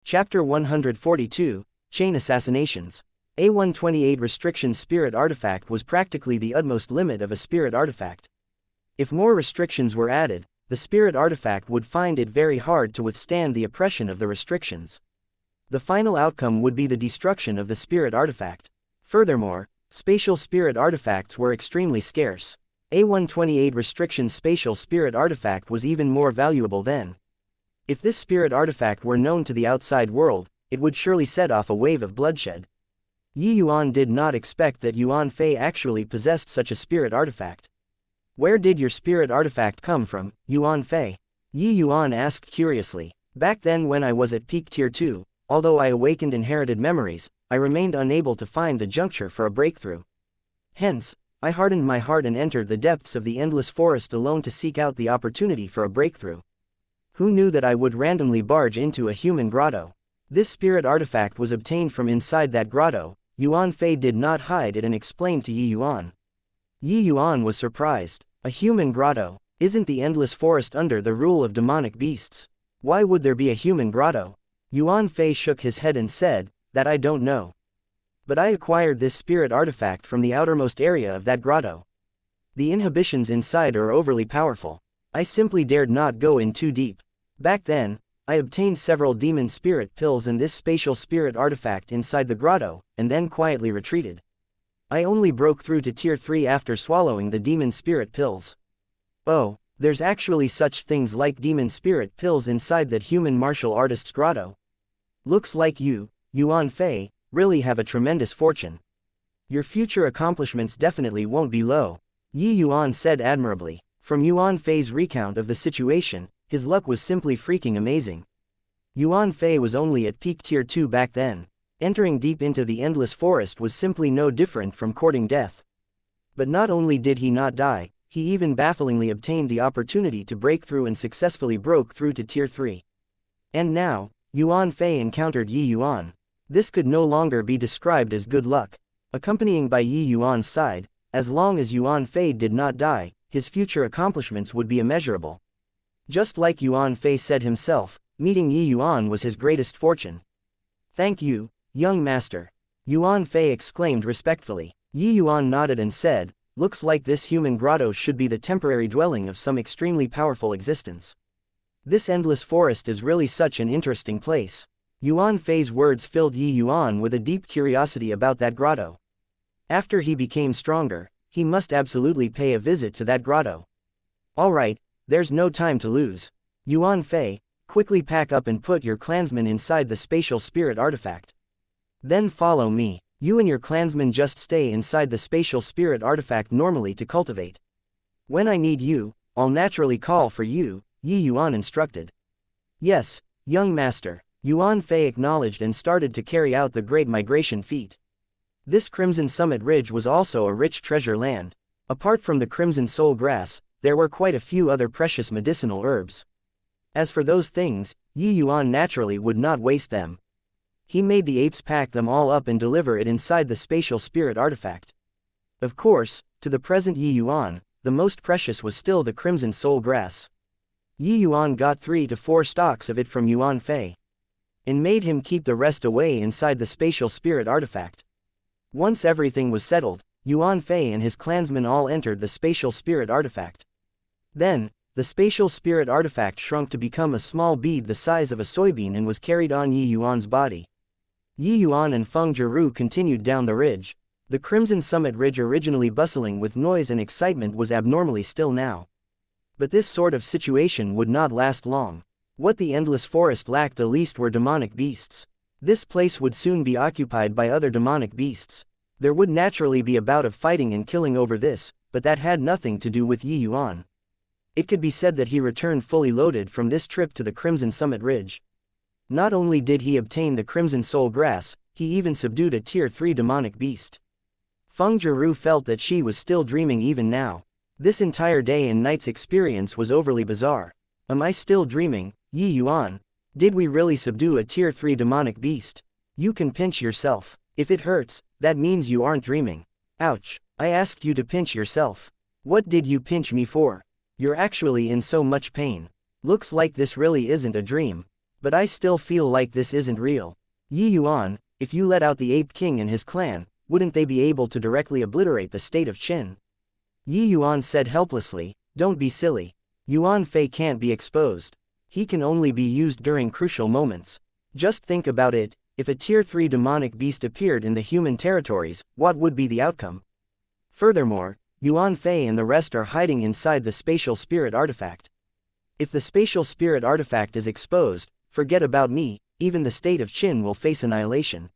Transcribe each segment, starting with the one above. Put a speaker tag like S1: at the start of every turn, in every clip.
S1: Chapter 142, Chain Assassinations. A128 Restriction Spirit Artifact was practically the utmost limit of a spirit artifact. If more restrictions were added, the spirit artifact would find it very hard to withstand the oppression of the restrictions. The final outcome would be the destruction of the spirit artifact. Furthermore, spatial spirit artifacts were extremely scarce. A128 Restriction Spatial Spirit Artifact was even more valuable then. If this spirit artifact were known to the outside world, it would surely set off a wave of bloodshed. Yuan did not expect that Yuan Fei actually possessed such a spirit artifact. Where did your spirit artifact come from, Yuan Fei? Yuan asked curiously. Back then when I was at peak tier 2, although I awakened inherited memories, I remained unable to find the juncture for a breakthrough. Hence, I hardened my heart and entered the depths of the endless forest alone to seek out the opportunity for a breakthrough. Who knew that I would randomly barge into a human grotto? This spirit artifact was obtained from inside that grotto. Yuan Fei did not hide it and explained to Yuan. Yuan was surprised. A human grotto? Isn't the endless forest under the rule of demonic beasts? Why would there be a human grotto? Yuan Fei shook his head and said, that I don't know. But I acquired this spirit artifact from the outermost area of that grotto. The inhibitions inside are overly powerful. I simply dared not go in too deep. Back then, I obtained several demon spirit pills and this spatial spirit artifact inside the grotto, and then quietly retreated. I only broke through to tier 3 after swallowing the demon spirit pills. Oh, there's actually such things like demon spirit pills inside that human martial artist's grotto. Looks like you, Yuan Fei, really have a tremendous fortune. Your future accomplishments definitely won't be low, Yuan said admirably. From Yuan Fei's recount of the situation, his luck was simply freaking amazing. Yuan Fei was only at peak tier 2 back then. Entering deep into the endless forest was simply no different from courting death. But not only did he not die, he even bafflingly obtained the opportunity to break through and successfully broke through to tier 3. And now, Yuan Fei encountered Yuan. This could no longer be described as good luck. Accompanying by Yuan's side, as long as Yuan Fei did not die, his future accomplishments would be immeasurable. Just like Yuan Fei said himself, meeting Yuan was his greatest fortune. Thank you, young master. Yuan Fei exclaimed respectfully. Yuan nodded and said, looks like this human grotto should be the temporary dwelling of some extremely powerful existence. This endless forest is really such an interesting place. Yuan Fei's words filled Yuan with a deep curiosity about that grotto. After he became stronger, he must absolutely pay a visit to that grotto. Alright, there's no time to lose. Yuan Fei, quickly pack up and put your clansmen inside the spatial spirit artifact. Then follow me. You and your clansmen just stay inside the spatial spirit artifact normally to cultivate. When I need you, I'll naturally call for you, Yuan instructed. Yes, young master. Yuan Fei acknowledged and started to carry out the Great Migration feat. This Crimson Summit Ridge was also a rich treasure land. Apart from the Crimson Soul Grass, there were quite a few other precious medicinal herbs. As for those things, Yuan naturally would not waste them. He made the apes pack them all up and deliver it inside the spatial spirit artifact. Of course, to the present Yuan, the most precious was still the Crimson Soul Grass. Yuan got 3 to 4 stalks of it from Yuan Fei, and made him keep the rest away inside the spatial spirit artifact. Once everything was settled, Yuan Fei and his clansmen all entered the spatial spirit artifact. Then, the spatial spirit artifact shrunk to become a small bead the size of a soybean and was carried on Yuan's body. Yuan and Feng Jiru continued down the ridge. The Crimson Summit Ridge, originally bustling with noise and excitement, was abnormally still now. But this sort of situation would not last long. What the endless forest lacked the least were demonic beasts. This place would soon be occupied by other demonic beasts. There would naturally be a bout of fighting and killing over this, but that had nothing to do with Yuan. It could be said that he returned fully loaded from this trip to the Crimson Summit Ridge. Not only did he obtain the Crimson Soul Grass, he even subdued a tier 3 demonic beast. Feng Jiru felt that she was still dreaming even now. This entire day and night's experience was overly bizarre. Am I still dreaming, Yuan? Did we really subdue a tier 3 demonic beast? You can pinch yourself. If it hurts, that means you aren't dreaming. Ouch, I asked you to pinch yourself. What did you pinch me for? You're actually in so much pain. Looks like this really isn't a dream. But I still feel like this isn't real. Yi Yuan, if you let out the Ape King and his clan, wouldn't they be able to directly obliterate the state of Qin? Yi Yuan said helplessly, don't be silly. Yuan Fei can't be exposed. He can only be used during crucial moments. Just think about it, if a Tier 3 demonic beast appeared in the human territories, what would be the outcome? Furthermore, Yuan Fei and the rest are hiding inside the spatial spirit artifact. If the spatial spirit artifact is exposed, forget about me, even the state of Qin will face annihilation.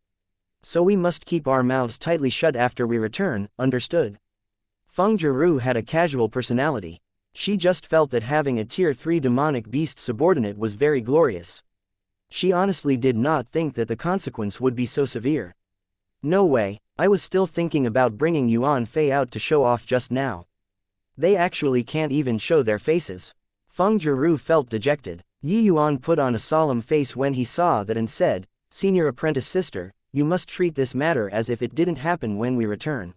S1: So we must keep our mouths tightly shut after we return, understood? Feng Jiru had a casual personality. She just felt that having a Tier 3 demonic beast subordinate was very glorious. She honestly did not think that the consequence would be so severe. No way, I was still thinking about bringing Yuan Fei out to show off just now. They actually can't even show their faces. Feng Jiru felt dejected. Yi Yuan put on a solemn face when he saw that and said, Senior apprentice sister, you must treat this matter as if it didn't happen when we return.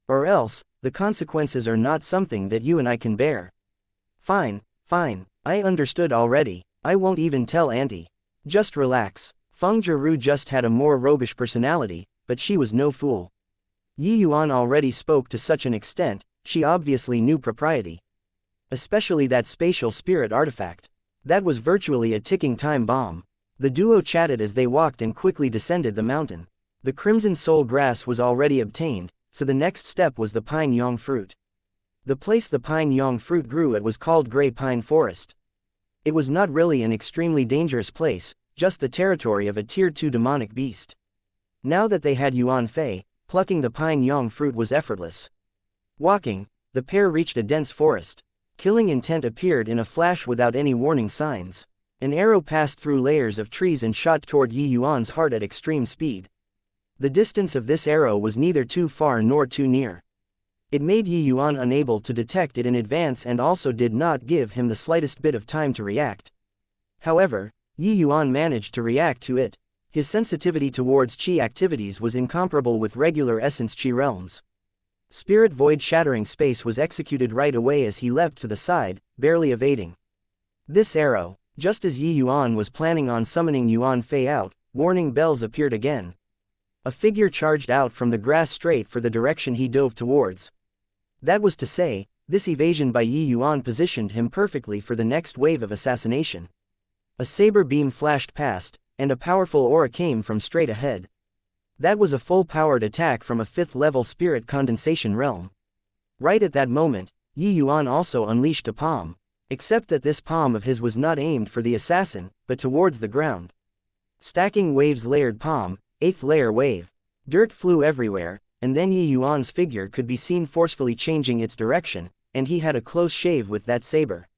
S1: Or else, the consequences are not something that you and I can bear. Fine, fine, I understood already, I won't even tell Auntie. Just relax. Feng Jiru just had a more roguish personality, but she was no fool. Yi Yuan already spoke to such an extent, she obviously knew propriety. Especially that spatial spirit artifact. That was virtually a ticking time bomb. The duo chatted as they walked and quickly descended the mountain. The crimson soul grass was already obtained, so the next step was the pine yong fruit. The place the pine yong fruit grew at was called Grey Pine Forest. It was not really an extremely dangerous place, just the territory of a Tier 2 demonic beast. Now that they had Yuan Fei, plucking the pine yong fruit was effortless. Walking, the pair reached a dense forest. Killing intent appeared in a flash without any warning signs. An arrow passed through layers of trees and shot toward Yi Yuan's heart at extreme speed. The distance of this arrow was neither too far nor too near. It made Yi Yuan unable to detect it in advance and also did not give him the slightest bit of time to react. However, Yi Yuan managed to react to it. His sensitivity towards qi activities was incomparable with regular essence qi realms. Spirit Void Shattering Space was executed right away as he leapt to the side, barely evading. This arrow, just as Yi Yuan was planning on summoning Yuan Fei out, warning bells appeared again. A figure charged out from the grass straight for the direction he dove towards. That was to say, this evasion by Yi Yuan positioned him perfectly for the next wave of assassination. A saber beam flashed past, and a powerful aura came from straight ahead. That was a full-powered attack from a 5th-level spirit condensation realm. Right at that moment, Yi Yuan also unleashed a palm. Except that this palm of his was not aimed for the assassin, but towards the ground. Stacking waves layered palm, 8th layer wave. Dirt flew everywhere, and then Yi Yuan's figure could be seen forcefully changing its direction, and he had a close shave with that saber.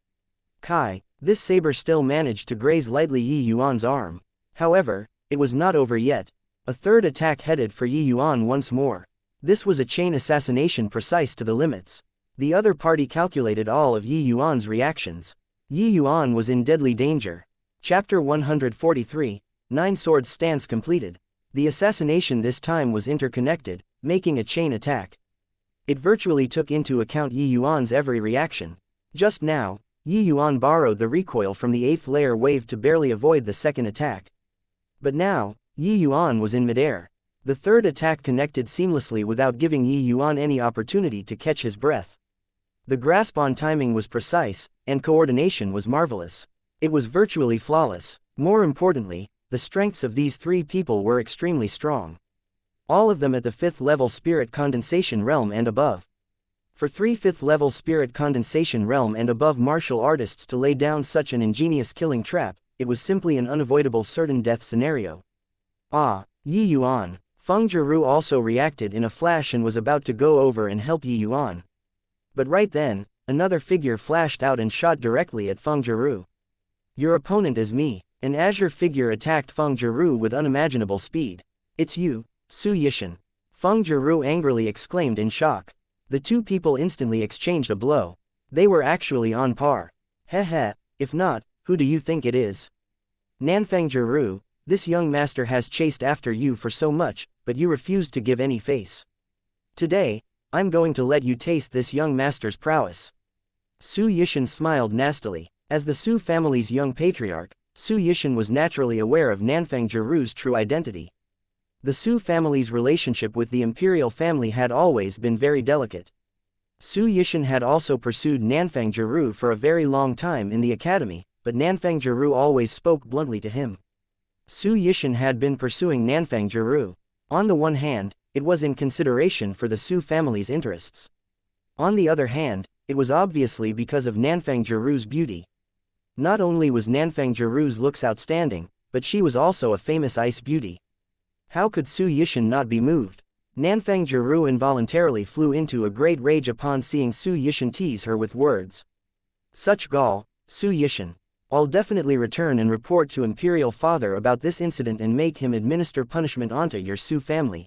S1: Kai, this saber still managed to graze lightly Yi Yuan's arm. However, it was not over yet. A third attack headed for Yi Yuan once more. This was a chain assassination precise to the limits. The other party calculated all of Yi Yuan's reactions. Yi Yuan was in deadly danger. Chapter 143, 9 Swords Stance completed. The assassination this time was interconnected, making a chain attack. It virtually took into account Yi Yuan's every reaction. Just now, Yi Yuan borrowed the recoil from the 8th layer wave to barely avoid the second attack. But now, Yi Yuan was in midair. The third attack connected seamlessly without giving Yi Yuan any opportunity to catch his breath. The grasp on timing was precise, and coordination was marvelous. It was virtually flawless. More importantly, the strengths of these three people were extremely strong. All of them at the 5th level spirit condensation realm and above. For 3 5th level spirit condensation realm and above martial artists to lay down such an ingenious killing trap, it was simply an unavoidable certain death scenario. Ah, Yi Yuan. Feng Jiru also reacted in a flash and was about to go over and help Yi Yuan. But right then, another figure flashed out and shot directly at Feng Jiru. Your opponent is me. An azure figure attacked Feng Jiru with unimaginable speed. It's you, Su Yishan. Feng Jiru angrily exclaimed in shock. The two people instantly exchanged a blow. They were actually on par. Heh, if not, who do you think it is? Nanfeng Jiru, this young master has chased after you for so much, but you refused to give any face. Today, I'm going to let you taste this young master's prowess. Su Yishan smiled nastily. As the Su family's young patriarch, Su Yishan was naturally aware of Nanfang Jiru's true identity. The Su family's relationship with the imperial family had always been very delicate. Su Yishan had also pursued Nanfang Jiru for a very long time in the academy, but Nanfang Jiru always spoke bluntly to him. Su Yishan had been pursuing Nanfang Jiru. On the one hand, it was in consideration for the Su family's interests. On the other hand, it was obviously because of Nanfang Jiru's beauty. Not only was Nanfang Jiru's looks outstanding, but she was also a famous ice beauty. How could Su Yishan not be moved? Nanfang Jiru involuntarily flew into a great rage upon seeing Su Yishan tease her with words. Such gall, Su Yishan. I'll definitely return and report to Imperial Father about this incident and make him administer punishment onto your Su family.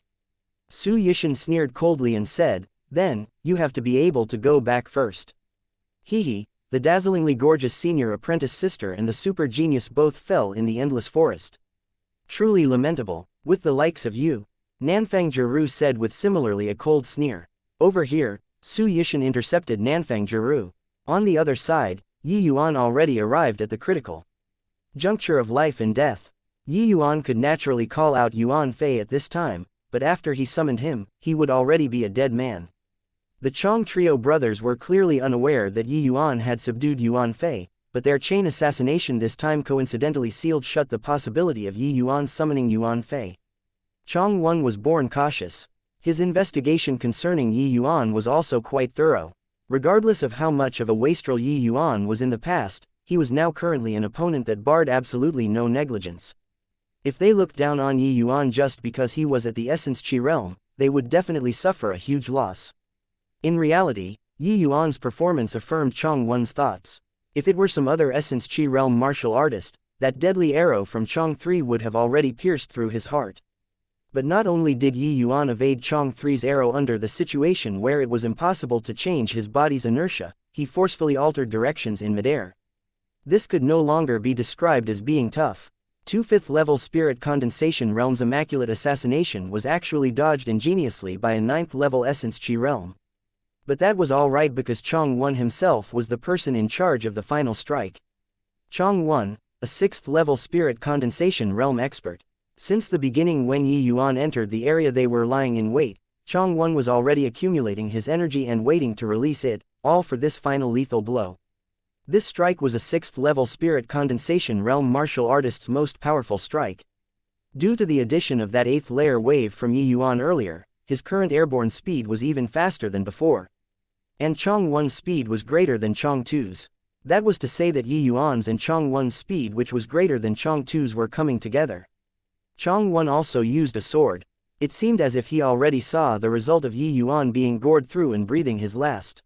S1: Su Yishan sneered coldly and said, then, you have to be able to go back first. Hehe, the dazzlingly gorgeous senior apprentice sister and the super genius both fell in the endless forest. Truly lamentable, with the likes of you, Nanfang Jiru said with similarly a cold sneer. Over here, Su Yishan intercepted Nanfang Jiru. On the other side, Yi Yuan already arrived at the critical juncture of life and death. Yi Yuan could naturally call out Yuan Fei at this time, but after he summoned him, he would already be a dead man. The Chong trio brothers were clearly unaware that Yi Yuan had subdued Yuan Fei, but their chain assassination this time coincidentally sealed shut the possibility of Yi Yuan summoning Yuan Fei. Chong Wan was born cautious. His investigation concerning Yi Yuan was also quite thorough. Regardless of how much of a wastrel Yi Yuan was in the past, he was now currently an opponent that barred absolutely no negligence. If they looked down on Yi Yuan just because he was at the Essence Chi realm, they would definitely suffer a huge loss. In reality, Yi Yuan's performance affirmed Chong Wan's thoughts. If it were some other Essence Chi realm martial artist, that deadly arrow from Chong 3 would have already pierced through his heart. But not only did Yi Yuan evade Chong 3's arrow under the situation where it was impossible to change his body's inertia, he forcefully altered directions in midair. This could no longer be described as being tough. 2 5th level Spirit Condensation Realm's Immaculate Assassination was actually dodged ingeniously by a 9th level Essence Chi realm. But that was alright because Chong Wan himself was the person in charge of the final strike. Chong Wan, a 6th level Spirit Condensation Realm expert. Since the beginning when Yi Yuan entered the area they were lying in wait, Chong Wan was already accumulating his energy and waiting to release it, all for this final lethal blow. This strike was a 6th level Spirit Condensation Realm martial artist's most powerful strike. Due to the addition of that 8th layer wave from Yi Yuan earlier, his current airborne speed was even faster than before. And Chong Wan's speed was greater than Chong 2's. That was to say that Yi Yuan's and Chong Wan's speed which was greater than Chong 2's were coming together. Chong Wan also used a sword. It seemed as if he already saw the result of Yi Yuan being gored through and breathing his last.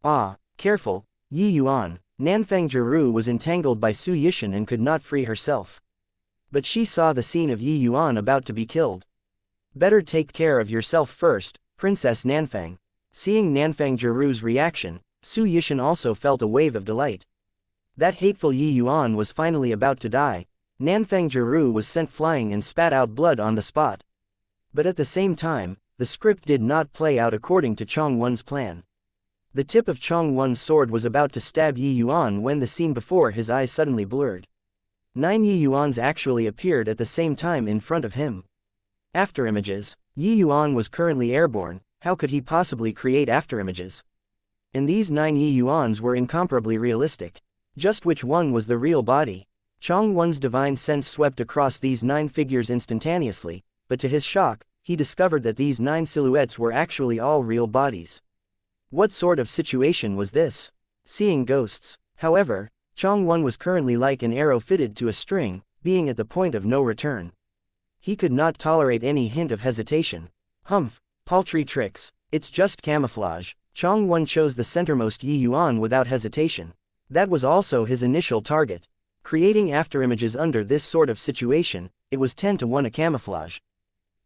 S1: Ah, careful, Yi Yuan. Nanfang Jiru was entangled by Su Yishan and could not free herself. But she saw the scene of Yi Yuan about to be killed. Better take care of yourself first, Princess Nanfang. Seeing Nanfang Jiru's reaction, Su Yishan also felt a wave of delight. That hateful Yi Yuan was finally about to die. Nanfang Jiru was sent flying and spat out blood on the spot. But at the same time, the script did not play out according to Chong Wan's plan. The tip of Chong Wan's sword was about to stab Yi Yuan when the scene before his eyes suddenly blurred. 9 Yi Yuans actually appeared at the same time in front of him. Afterimages. Yi Yuan was currently airborne. How could he possibly create afterimages? And these 9 Yi Yuans were incomparably realistic. Just which one was the real body? Chong Wan's divine sense swept across these 9 figures instantaneously, but to his shock, he discovered that these 9 silhouettes were actually all real bodies. What sort of situation was this? Seeing ghosts. However, Chong Wan was currently like an arrow fitted to a string, being at the point of no return. He could not tolerate any hint of hesitation. Humph. Paltry tricks. It's just camouflage. Chong Wan chose the centermost Yi Yuan without hesitation. That was also his initial target. Creating afterimages under this sort of situation, it was 10 to 1 a camouflage.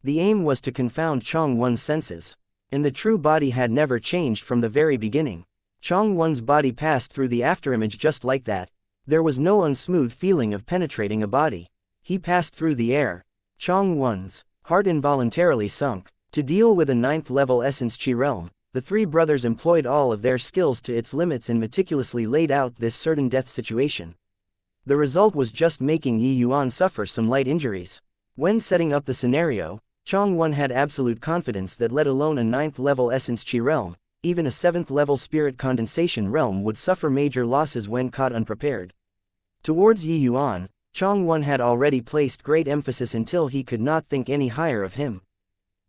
S1: The aim was to confound Chong Wan's senses. And the true body had never changed from the very beginning. Chong Wan's body passed through the afterimage just like that. There was no unsmooth feeling of penetrating a body. He passed through the air. Chong Wan's heart involuntarily sunk. To deal with a 9th level Essence Chi realm, the 3 brothers employed all of their skills to its limits and meticulously laid out this certain death situation. The result was just making Yi Yuan suffer some light injuries. When setting up the scenario, Changwon had absolute confidence that let alone a 9th level essence chi realm, even a 7th level spirit condensation realm would suffer major losses when caught unprepared. Towards Yi Yuan, Changwon had already placed great emphasis until he could not think any higher of him.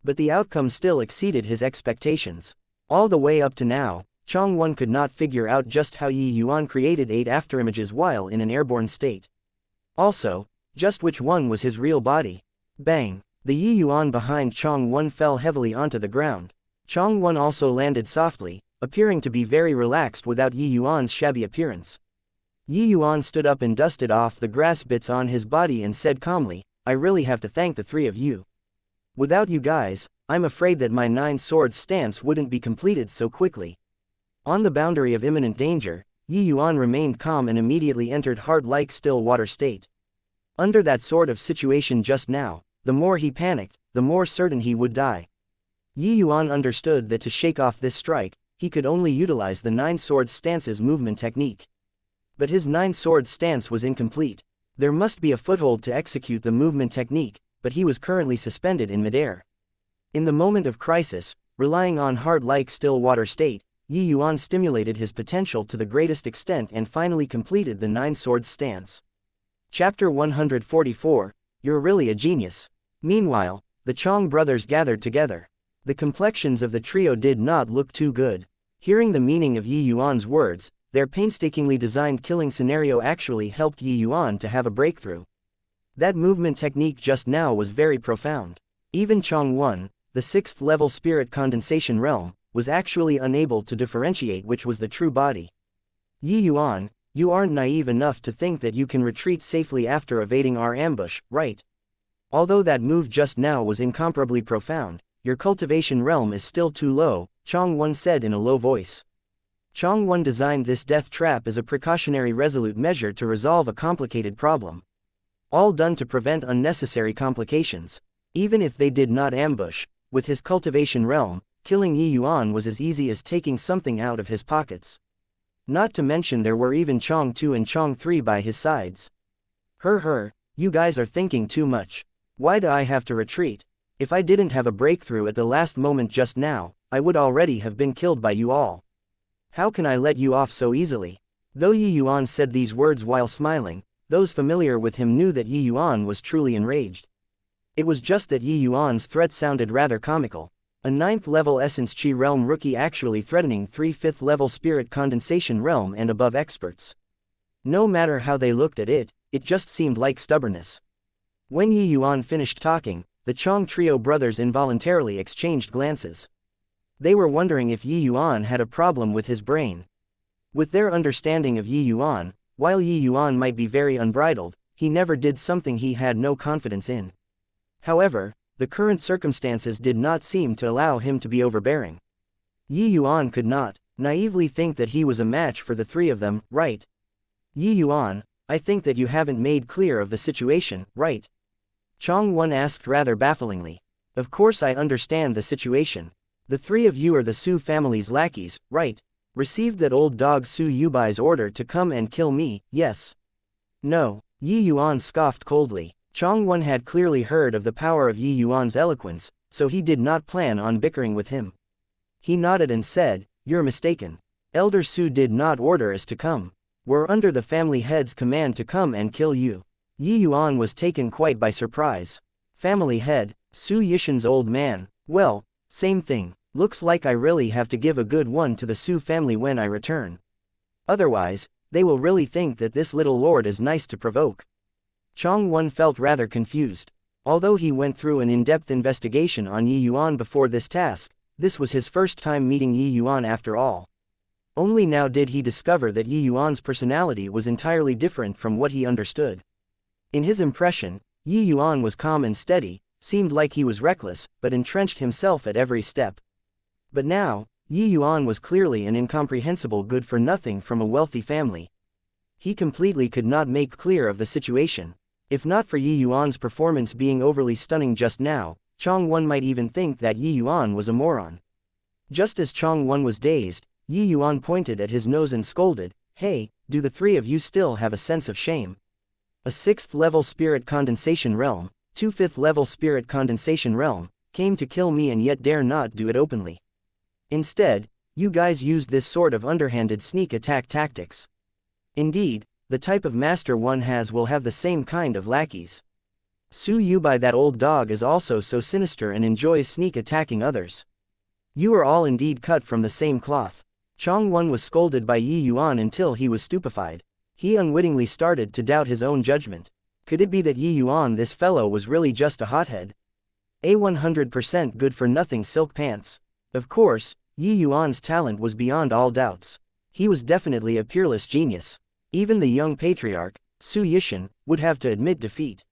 S1: But the outcome still exceeded his expectations. All the way up to now, Changwon could not figure out just how Yi Yuan created 8 afterimages while in an airborne state. Also, just which one was his real body. Bang! The Yi Yuan behind Changwon fell heavily onto the ground. Changwon also landed softly, appearing to be very relaxed without Yi Yuan's shabby appearance. Yi Yuan stood up and dusted off the grass bits on his body and said calmly, "I really have to thank the 3 of you. Without you guys, I'm afraid that my 9 swords stance wouldn't be completed so quickly." On the boundary of imminent danger, Yi Yuan remained calm and immediately entered heart-like still water state. Under that sort of situation just now, the more he panicked, the more certain he would die. Yi Yuan understood that to shake off this strike, he could only utilize the 9 swords stance's movement technique. But his 9 swords stance was incomplete. There must be a foothold to execute the movement technique, but he was currently suspended in midair. In the moment of crisis, relying on heart-like still water state, Yi Yuan stimulated his potential to the greatest extent and finally completed the 9 swords stance. Chapter 144, You're really a genius. Meanwhile, the Chong brothers gathered together. The complexions of the trio did not look too good. Hearing the meaning of Yi Yuan's words, their painstakingly designed killing scenario actually helped Yi Yuan to have a breakthrough. That movement technique just now was very profound. Even Changwon, the 6th level spirit condensation realm, was actually unable to differentiate which was the true body. Yi Yuan, you aren't naive enough to think that you can retreat safely after evading our ambush, right? Although that move just now was incomparably profound, your cultivation realm is still too low, Changwon said in a low voice. Changwon designed this death trap as a precautionary resolute measure to resolve a complicated problem. All done to prevent unnecessary complications. Even if they did not ambush, with his cultivation realm, killing Yi Yuan was as easy as taking something out of his pockets. Not to mention there were even Chong 2 and Chong 3 by his sides. You guys are thinking too much. Why do I have to retreat? If I didn't have a breakthrough at the last moment just now, I would already have been killed by you all. How can I let you off so easily? Though Yi Yuan said these words while smiling, those familiar with him knew that Yi Yuan was truly enraged. It was just that Yi Yuan's threat sounded rather comical. A 9th level essence chi realm rookie actually threatening 3 5th level spirit condensation realm and above experts. No matter how they looked at it, it just seemed like stubbornness. When Yi Yuan finished talking, the Chong trio brothers involuntarily exchanged glances. They were wondering if Yi Yuan had a problem with his brain. With their understanding of Yi Yuan, while Yi Yuan might be very unbridled, he never did something he had no confidence in. However, the current circumstances did not seem to allow him to be overbearing. Yi Yuan could not naively think that he was a match for the 3 of them, right? Yi Yuan, I think that you haven't made clear of the situation, right? Changwon asked rather bafflingly. Of course I understand the situation. The 3 of you are the Su family's lackeys, right? Received that old dog Su Yubai's order to come and kill me, yes? No, Yi Yuan scoffed coldly. Changwon had clearly heard of the power of Yi Yuan's eloquence, so he did not plan on bickering with him. He nodded and said, "You're mistaken. Elder Su did not order us to come. We're under the family head's command to come and kill you." Yi Yuan was taken quite by surprise. Family head, Su Yishan's old man, well, same thing. Looks like I really have to give a good one to the Su family when I return. Otherwise, they will really think that this little lord is nice to provoke. Changwon felt rather confused. Although he went through an in-depth investigation on Yi Yuan before this task, this was his first time meeting Yi Yuan after all. Only now did he discover that Yi Yuan's personality was entirely different from what he understood. In his impression, Yi Yuan was calm and steady, seemed like he was reckless, but entrenched himself at every step. But now, Yi Yuan was clearly an incomprehensible good-for-nothing from a wealthy family. He completely could not make clear of the situation. If not for Yi Yuan's performance being overly stunning just now, Changwon might even think that Yi Yuan was a moron. Just as Changwon was dazed, Yi Yuan pointed at his nose and scolded, "Hey, do the 3 of you still have a sense of shame? A 6th level spirit condensation realm, 2 5th level spirit condensation realm, came to kill me and yet dare not do it openly. Instead, you guys used this sort of underhanded sneak attack tactics. Indeed, the type of master one has will have the same kind of lackeys. Su Yubai, that old dog, is also so sinister and enjoys sneak attacking others. You are all indeed cut from the same cloth. Chong Wan was scolded by Yi Yuan until he was stupefied. He unwittingly started to doubt his own judgment. Could it be that Yi Yuan, this fellow, was really just a hothead? A 100% good for nothing silk pants. Of course, Yi Yuan's talent was beyond all doubts. He was definitely a peerless genius. Even the young patriarch, Su Yishan, would have to admit defeat.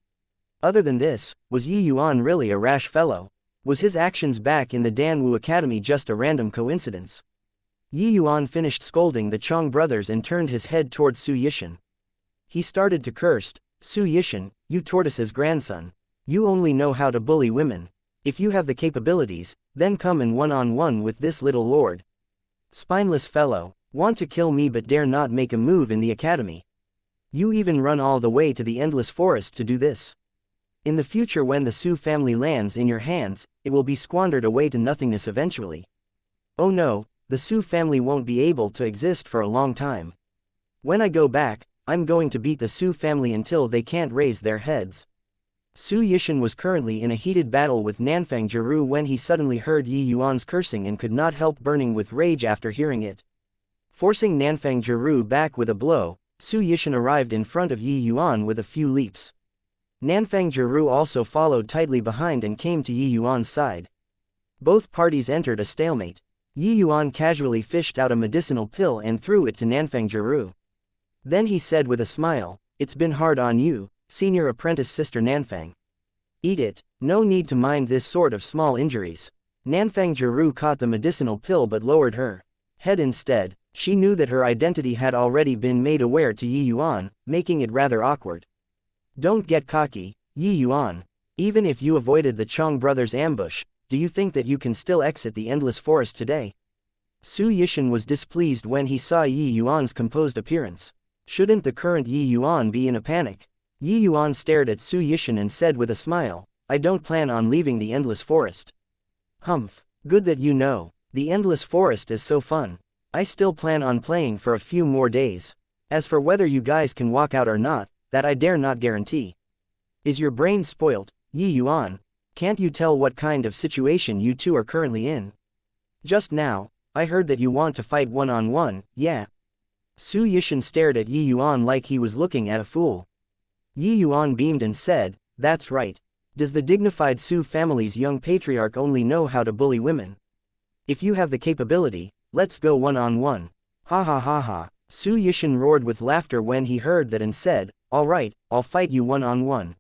S1: Other than this, was Yi Yuan really a rash fellow? Was his actions back in the Danwu Academy just a random coincidence? Yi Yuan finished scolding the Chong brothers and turned his head towards Su Yishan. He started to curse, "Su Yishan, you tortoise's grandson. You only know how to bully women. If you have the capabilities, then come in one-on-one with this little lord. Spineless fellow, want to kill me but dare not make a move in the academy. You even run all the way to the endless forest to do this. In the future, when the Su family lands in your hands, it will be squandered away to nothingness eventually. Oh no, the Su family won't be able to exist for a long time. When I go back, I'm going to beat the Su family until they can't raise their heads." Su Yishan was currently in a heated battle with Nanfang Jiru when he suddenly heard Yi Yuan's cursing and could not help burning with rage after hearing it. Forcing Nanfang Jiru back with a blow, Su Yishan arrived in front of Yi Yuan with a few leaps. Nanfang Jiru also followed tightly behind and came to Yi Yuan's side. Both parties entered a stalemate. Yi Yuan casually fished out a medicinal pill and threw it to Nanfang Jiru. Then he said with a smile, "It's been hard on you, senior apprentice sister Nanfang. Eat it, no need to mind this sort of small injuries." Nanfang Jiru caught the medicinal pill but lowered her head instead. She knew that her identity had already been made aware to Yi Yuan, making it rather awkward. "Don't get cocky, Yi Yuan. Even if you avoided the Chong brothers' ambush, do you think that you can still exit the endless forest today?" Su Yishan was displeased when he saw Yi Yuan's composed appearance. Shouldn't the current Yi Yuan be in a panic? Yi Yuan stared at Su Yishan and said with a smile, "I don't plan on leaving the endless forest." "Humph, good that you know. The endless forest is so fun. I still plan on playing for a few more days. As for whether you guys can walk out or not, that I dare not guarantee. Is your brain spoilt, Yi Yuan? Can't you tell what kind of situation you two are currently in? Just now, I heard that you want to fight one-on-one, yeah?" Su Yishan stared at Yi Yuan like he was looking at a fool. Yi Yuan beamed and said, "That's right. Does the dignified Su family's young patriarch only know how to bully women? If you have the capability, let's go one-on-one." "Ha ha ha ha." Su Yishan roared with laughter when he heard that and said, "All right, I'll fight you one-on-one.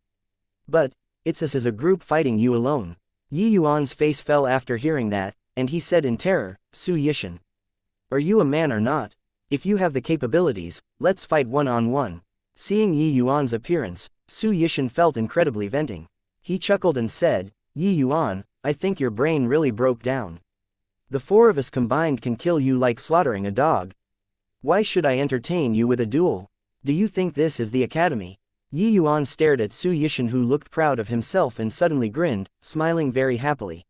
S1: But, it's us as a group fighting you alone." Yi Yuan's face fell after hearing that, and he said in terror, "Su Yishan. Are you a man or not? If you have the capabilities, let's fight one-on-one." Seeing Yi Yuan's appearance, Su Yishan felt incredibly venting. He chuckled and said, "Yi Yuan, I think your brain really broke down. The four of us combined can kill you like slaughtering a dog. Why should I entertain you with a duel? Do you think this is the academy?" Yi Yuan stared at Su Yishan, who looked proud of himself and suddenly grinned, smiling very happily.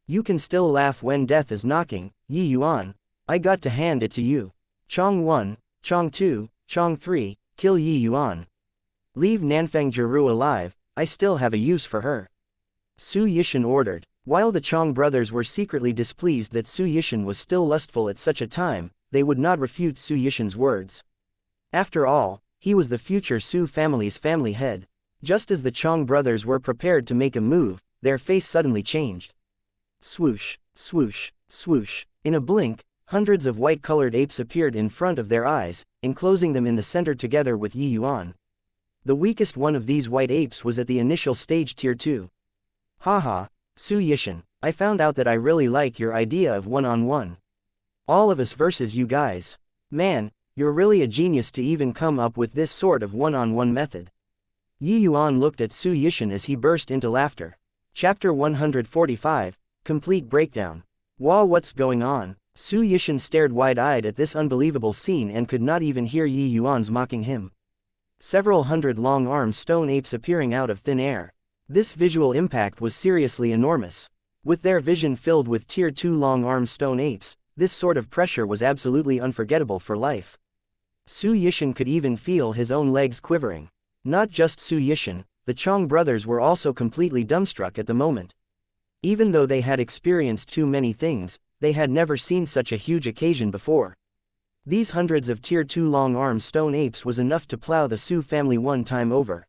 S1: "You can still laugh when death is knocking, Yi Yuan. I got to hand it to you. Chong 1, Chong 2, Chong 3, kill Yi Yuan. Leave Nanfang Jiru alive, I still have a use for her." Su Yishan ordered. While the Chong brothers were secretly displeased that Su Yishan was still lustful at such a time, they would not refute Su Yishan's words. After all, he was the future Su family's family head. Just as the Chong brothers were prepared to make a move, their face suddenly changed. Swoosh, swoosh, swoosh. In a blink, hundreds of white-colored apes appeared in front of their eyes, enclosing them in the center together with Yi Yuan. The weakest one of these white apes was at the initial stage tier 2. "Haha, Su Yishan, I found out that I really like your idea of one-on-one. All of us versus you guys. Man, you're really a genius to even come up with this sort of one-on-one method." Yi Yuan looked at Su Yishan as he burst into laughter. Chapter 145, Complete Breakdown. "Wow, what's going on?" Su Yishan stared wide-eyed at this unbelievable scene and could not even hear Yi Yuan's mocking him. several hundred long-armed stone apes appearing out of thin air. This visual impact was seriously enormous. With their vision filled with Tier 2 long-armed stone apes, this sort of pressure was absolutely unforgettable for life. Su Yishan could even feel his own legs quivering. Not just Su Yishan, the Chong brothers were also completely dumbstruck at the moment. Even though they had experienced too many things, they had never seen such a huge occasion before. These hundreds of Tier 2 long-armed stone apes was enough to plow the Su family one time over.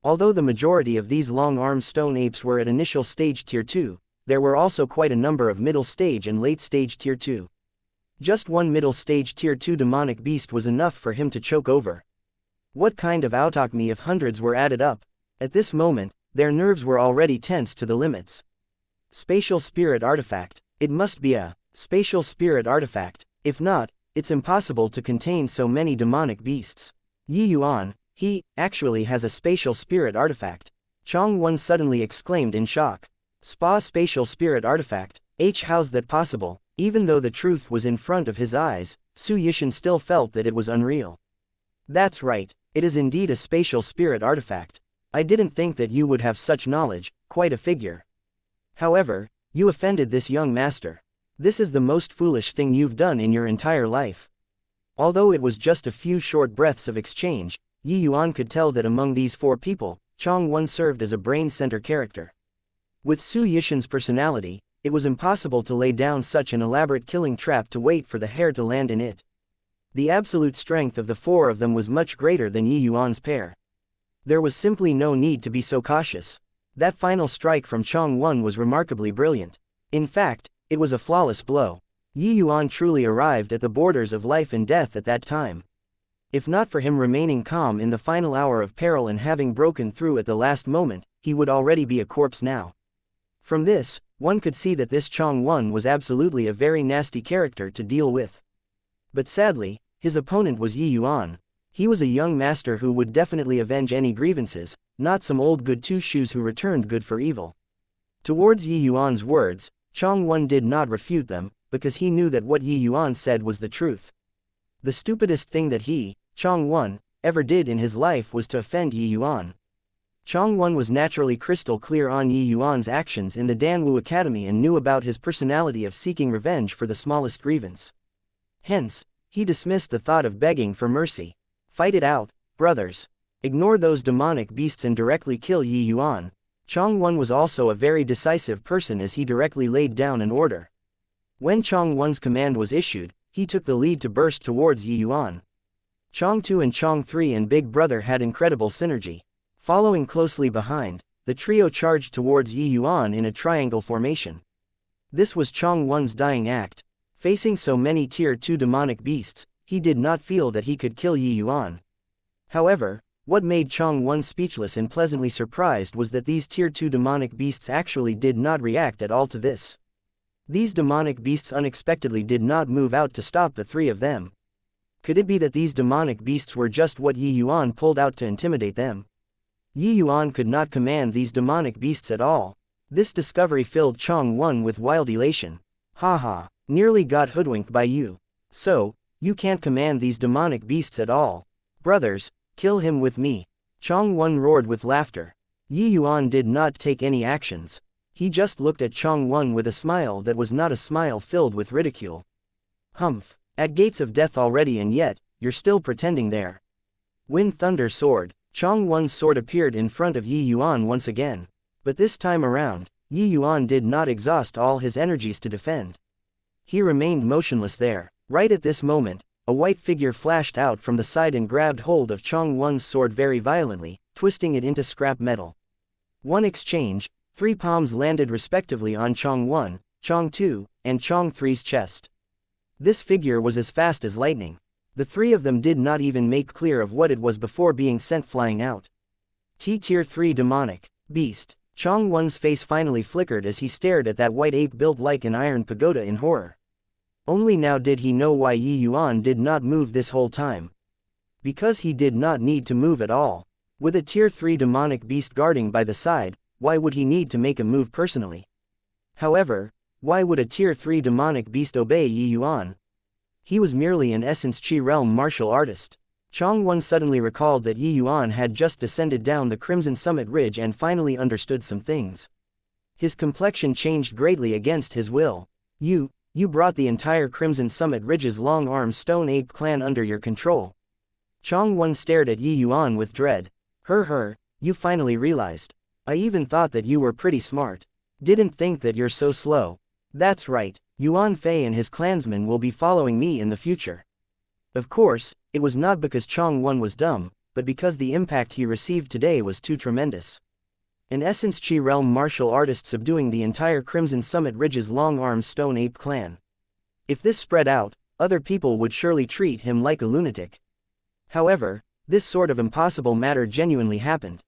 S1: Although the majority of these long-armed stone apes were at initial stage Tier 2, there were also quite a number of middle stage and late stage Tier 2. Just one middle stage Tier 2 demonic beast was enough for him to choke over. What kind of alchemy if hundreds were added up? At this moment, their nerves were already tense to the limits. Spatial spirit artifact. It must be a spatial spirit artifact. If not, it's impossible to contain so many demonic beasts. Yuan, he actually has a spatial spirit artifact. Chong Won suddenly exclaimed in shock. Spatial spirit artifact. How's that possible? Even though the truth was in front of his eyes, Su Yishan still felt that it was unreal. That's right, it is indeed a spatial spirit artifact. I didn't think that you would have such knowledge, quite a figure. However, you offended this young master. This is the most foolish thing you've done in your entire life. Although it was just a few short breaths of exchange, Yuan could tell that among these four people, Chong Won served as a brain center character. With Su Yishan's personality, it was impossible to lay down such an elaborate killing trap to wait for the hare to land in it. The absolute strength of the four of them was much greater than Yuan's pair. There was simply no need to be so cautious. That final strike from Chong Won was remarkably brilliant. In fact, it was a flawless blow. Yuan truly arrived at the borders of life and death at that time. If not for him remaining calm in the final hour of peril and having broken through at the last moment, he would already be a corpse now. From this, one could see that this Chong Won was absolutely a very nasty character to deal with. But sadly, his opponent was Yuan. He was a young master who would definitely avenge any grievances, not some old good two-shoes who returned good for evil. Towards Yuan's words, Chong Won did not refute them, because he knew that what Yuan said was the truth. The stupidest thing that he, Chong Won, ever did in his life was to offend Yuan. Chong Won was naturally crystal clear on Yuan's actions in the Danwu Academy and knew about his personality of seeking revenge for the smallest grievance. Hence, he dismissed the thought of begging for mercy. Fight it out, brothers. Ignore those demonic beasts and directly kill Yuan. Chong Won was also a very decisive person as he directly laid down an order. When Chong Won's command was issued, he took the lead to burst towards Yuan. Chong 2 and Chong 3 and Big Brother had incredible synergy. Following closely behind, the trio charged towards Yuan in a triangle formation. This was Chong Won's dying act. Facing so many Tier 2 demonic beasts, he did not feel that he could kill Yuan. However, what made Chong Won speechless and pleasantly surprised was that these Tier 2 demonic beasts actually did not react at all to this. These demonic beasts unexpectedly did not move out to stop the three of them. Could it be that these demonic beasts were just what Yuan pulled out to intimidate them? Yuan could not command these demonic beasts at all. This discovery filled Chong Won with wild elation. Haha, nearly got hoodwinked by you. So, you can't command these demonic beasts at all. Brothers, kill him with me. Chong Won roared with laughter. Yuan did not take any actions. He just looked at Chong Won with a smile that was not a smile filled with ridicule. Humph, at gates of death already and yet, you're still pretending there. Wind Thunder Sword. Chong Won's sword appeared in front of Yuan once again. But this time around, Yuan did not exhaust all his energies to defend. He remained motionless there. Right at this moment, a white figure flashed out from the side and grabbed hold of Chong Won's sword very violently, twisting it into scrap metal. One exchange, 3 palms landed respectively on Chong Won, Chong 2, and Chong 3's chest. This figure was as fast as lightning. The three of them did not even make clear of what it was before being sent flying out. Tier 3 demonic beast. Chong Won's face finally flickered as he stared at that white ape built like an iron pagoda in horror. Only now did he know why Yuan did not move this whole time. Because he did not need to move at all. With a Tier 3 demonic beast guarding by the side, why would he need to make a move personally? However, why would a Tier 3 demonic beast obey Yuan? He was merely an Essence Chi realm martial artist. Changwon suddenly recalled that Yi Yuan had just descended down the Crimson Summit Ridge and finally understood some things. His complexion changed greatly against his will. You brought the entire Crimson Summit Ridge's long-armed stone ape clan under your control. Changwon stared at Yi Yuan with dread. You finally realized. I even thought that you were pretty smart. Didn't think that you're so slow. That's right, Yuan Fei and his clansmen will be following me in the future. Of course, it was not because Changwon was dumb, but because the impact he received today was too tremendous. An Essence Chi realm martial artist subduing the entire Crimson Summit Ridge's long-armed stone ape clan. If this spread out, other people would surely treat him like a lunatic. However, this sort of impossible matter genuinely happened.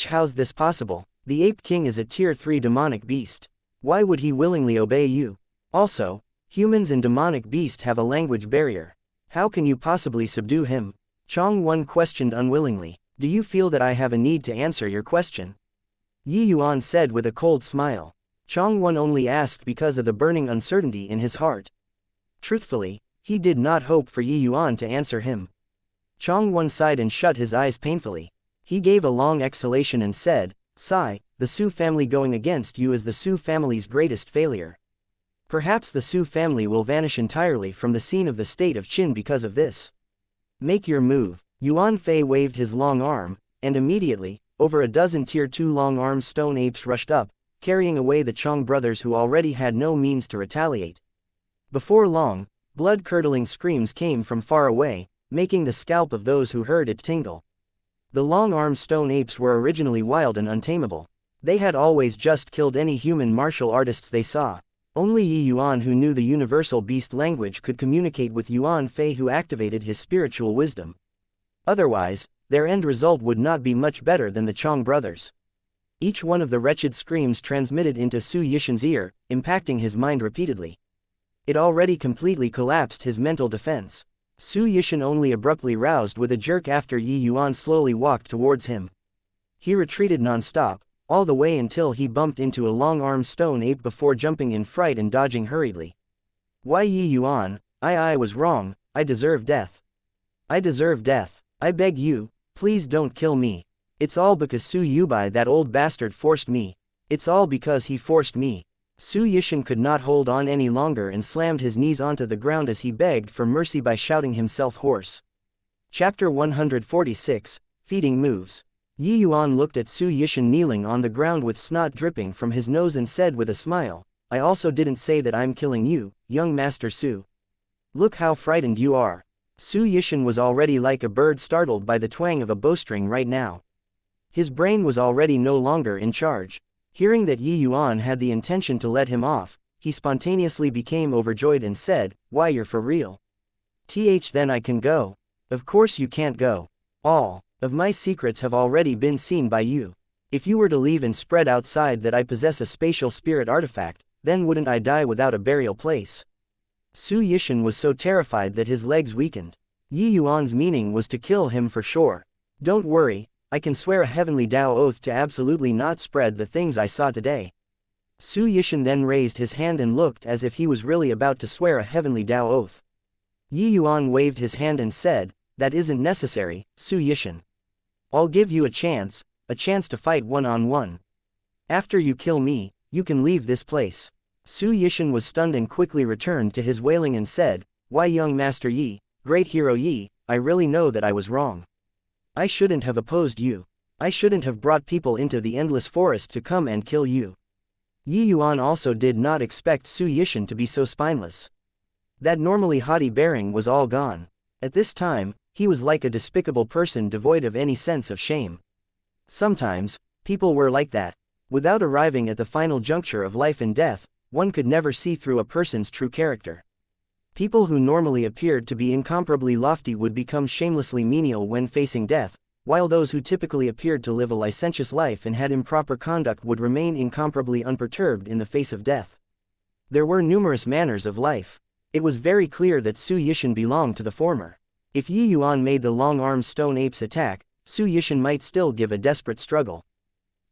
S1: How's this possible? The Ape King is a tier 3 demonic beast. Why would he willingly obey you? Also, humans and demonic beasts have a language barrier. How can you possibly subdue him? Changwon questioned unwillingly. Do you feel that I have a need to answer your question? Yi Yuan said with a cold smile. Changwon only asked because of the burning uncertainty in his heart. Truthfully, he did not hope for Yi Yuan to answer him. Changwon sighed and shut his eyes painfully. He gave a long exhalation and said, "Sigh, the Su family going against you is the Su family's greatest failure. Perhaps the Su family will vanish entirely from the scene of the state of Qin because of this. Make your move." Yuan Fei waved his long arm, and immediately, over a dozen tier 2 long-armed stone apes rushed up, carrying away the Chong brothers who already had no means to retaliate. Before long, blood-curdling screams came from far away, making the scalp of those who heard it tingle. The long-armed stone apes were originally wild and untamable. They had always just killed any human martial artists they saw. Only Yi Yuan, who knew the universal beast language, could communicate with Yuan Fei, who activated his spiritual wisdom. Otherwise, their end result would not be much better than the Chong brothers. Each one of the wretched screams transmitted into Su Yishan's ear, impacting his mind repeatedly. It already completely collapsed his mental defense. Su Yishan only abruptly roused with a jerk after Yi Yuan slowly walked towards him. He retreated non-stop, all the way until he bumped into a long-armed stone ape before jumping in fright and dodging hurriedly. "Why, Yi Yuan, I was wrong. I deserve death. I deserve death. I beg you, please don't kill me. It's all because Su Yubai, that old bastard, forced me. It's all because he forced me." Su Yishan could not hold on any longer and slammed his knees onto the ground as he begged for mercy by shouting himself hoarse. Chapter 146, Feeding Moves. Yi Yuan looked at Su Yishan kneeling on the ground with snot dripping from his nose and said with a smile, "I also didn't say that I'm killing you, young Master Su. Look how frightened you are." Su Yishan was already like a bird startled by the twang of a bowstring right now. His brain was already no longer in charge. Hearing that Yi Yuan had the intention to let him off, he spontaneously became overjoyed and said, "Why, you're for real? Then I can go." "Of course you can't go. All of my secrets have already been seen by you. If you were to leave and spread outside that I possess a spatial spirit artifact, then wouldn't I die without a burial place?" Su Yishan was so terrified that his legs weakened. Yi Yuan's meaning was to kill him for sure. "Don't worry, I can swear a heavenly Tao oath to absolutely not spread the things I saw today." Su Yishan then raised his hand and looked as if he was really about to swear a heavenly Tao oath. Yi Yuan waved his hand and said, "That isn't necessary, Su Yishan. I'll give you a chance to fight one-on-one. After you kill me, you can leave this place." Su Yishan was stunned and quickly returned to his wailing and said, "Why, young Master Yi, great hero Yi, I really know that I was wrong. I shouldn't have opposed you. I shouldn't have brought people into the endless forest to come and kill you." Yi Yuan also did not expect Su Yishan to be so spineless. That normally haughty bearing was all gone. At this time, he was like a despicable person devoid of any sense of shame. Sometimes, people were like that. Without arriving at the final juncture of life and death, one could never see through a person's true character. People who normally appeared to be incomparably lofty would become shamelessly menial when facing death, while those who typically appeared to live a licentious life and had improper conduct would remain incomparably unperturbed in the face of death. There were numerous manners of life. It was very clear that Su Yishan belonged to the former. If Yi Yuan made the long-armed stone apes attack, Su Yishan might still give a desperate struggle.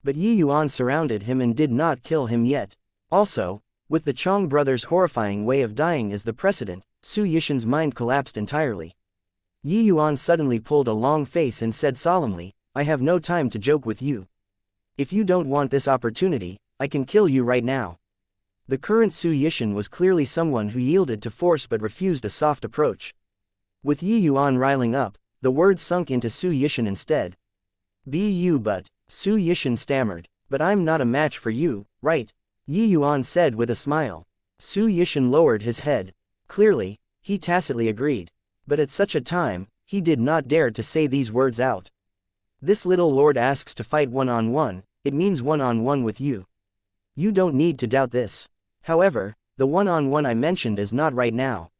S1: But Yi Yuan surrounded him and did not kill him yet. Also, with the Chong brothers' horrifying way of dying as the precedent, Su Yishan's mind collapsed entirely. Yi Yuan suddenly pulled a long face and said solemnly, I have no time to joke with you. If you don't want this opportunity, I can kill you right now. The current Su Yishan was clearly someone who yielded to force but refused a soft approach. With Yi Yuan riling up, the words sunk into Su Yishan instead. But, Su Yishan stammered, but I'm not a match for you, right? Yi Yuan said with a smile. Su Yishan lowered his head. Clearly, he tacitly agreed. But at such a time, he did not dare to say these words out. This little lord asks to fight one-on-one, it means one-on-one with you. You don't need to doubt this. However, the one-on-one I mentioned is not right now.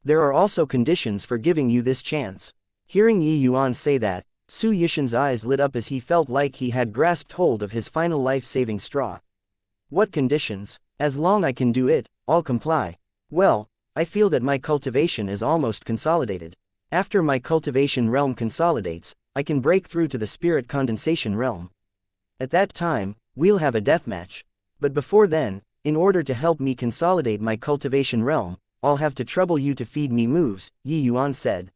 S1: There are also conditions for giving you this chance. Hearing Yi Yuan say that, Su Yishan's eyes lit up as he felt like he had grasped hold of his final life-saving straw. What conditions? As long I can do it, I'll comply. Well, I feel that my cultivation is almost consolidated. After my cultivation realm consolidates, I can break through to the spirit condensation realm. At that time, we'll have a deathmatch. But before then, in order to help me consolidate my cultivation realm, I'll have to trouble you to feed me moves, Yi Yuan said.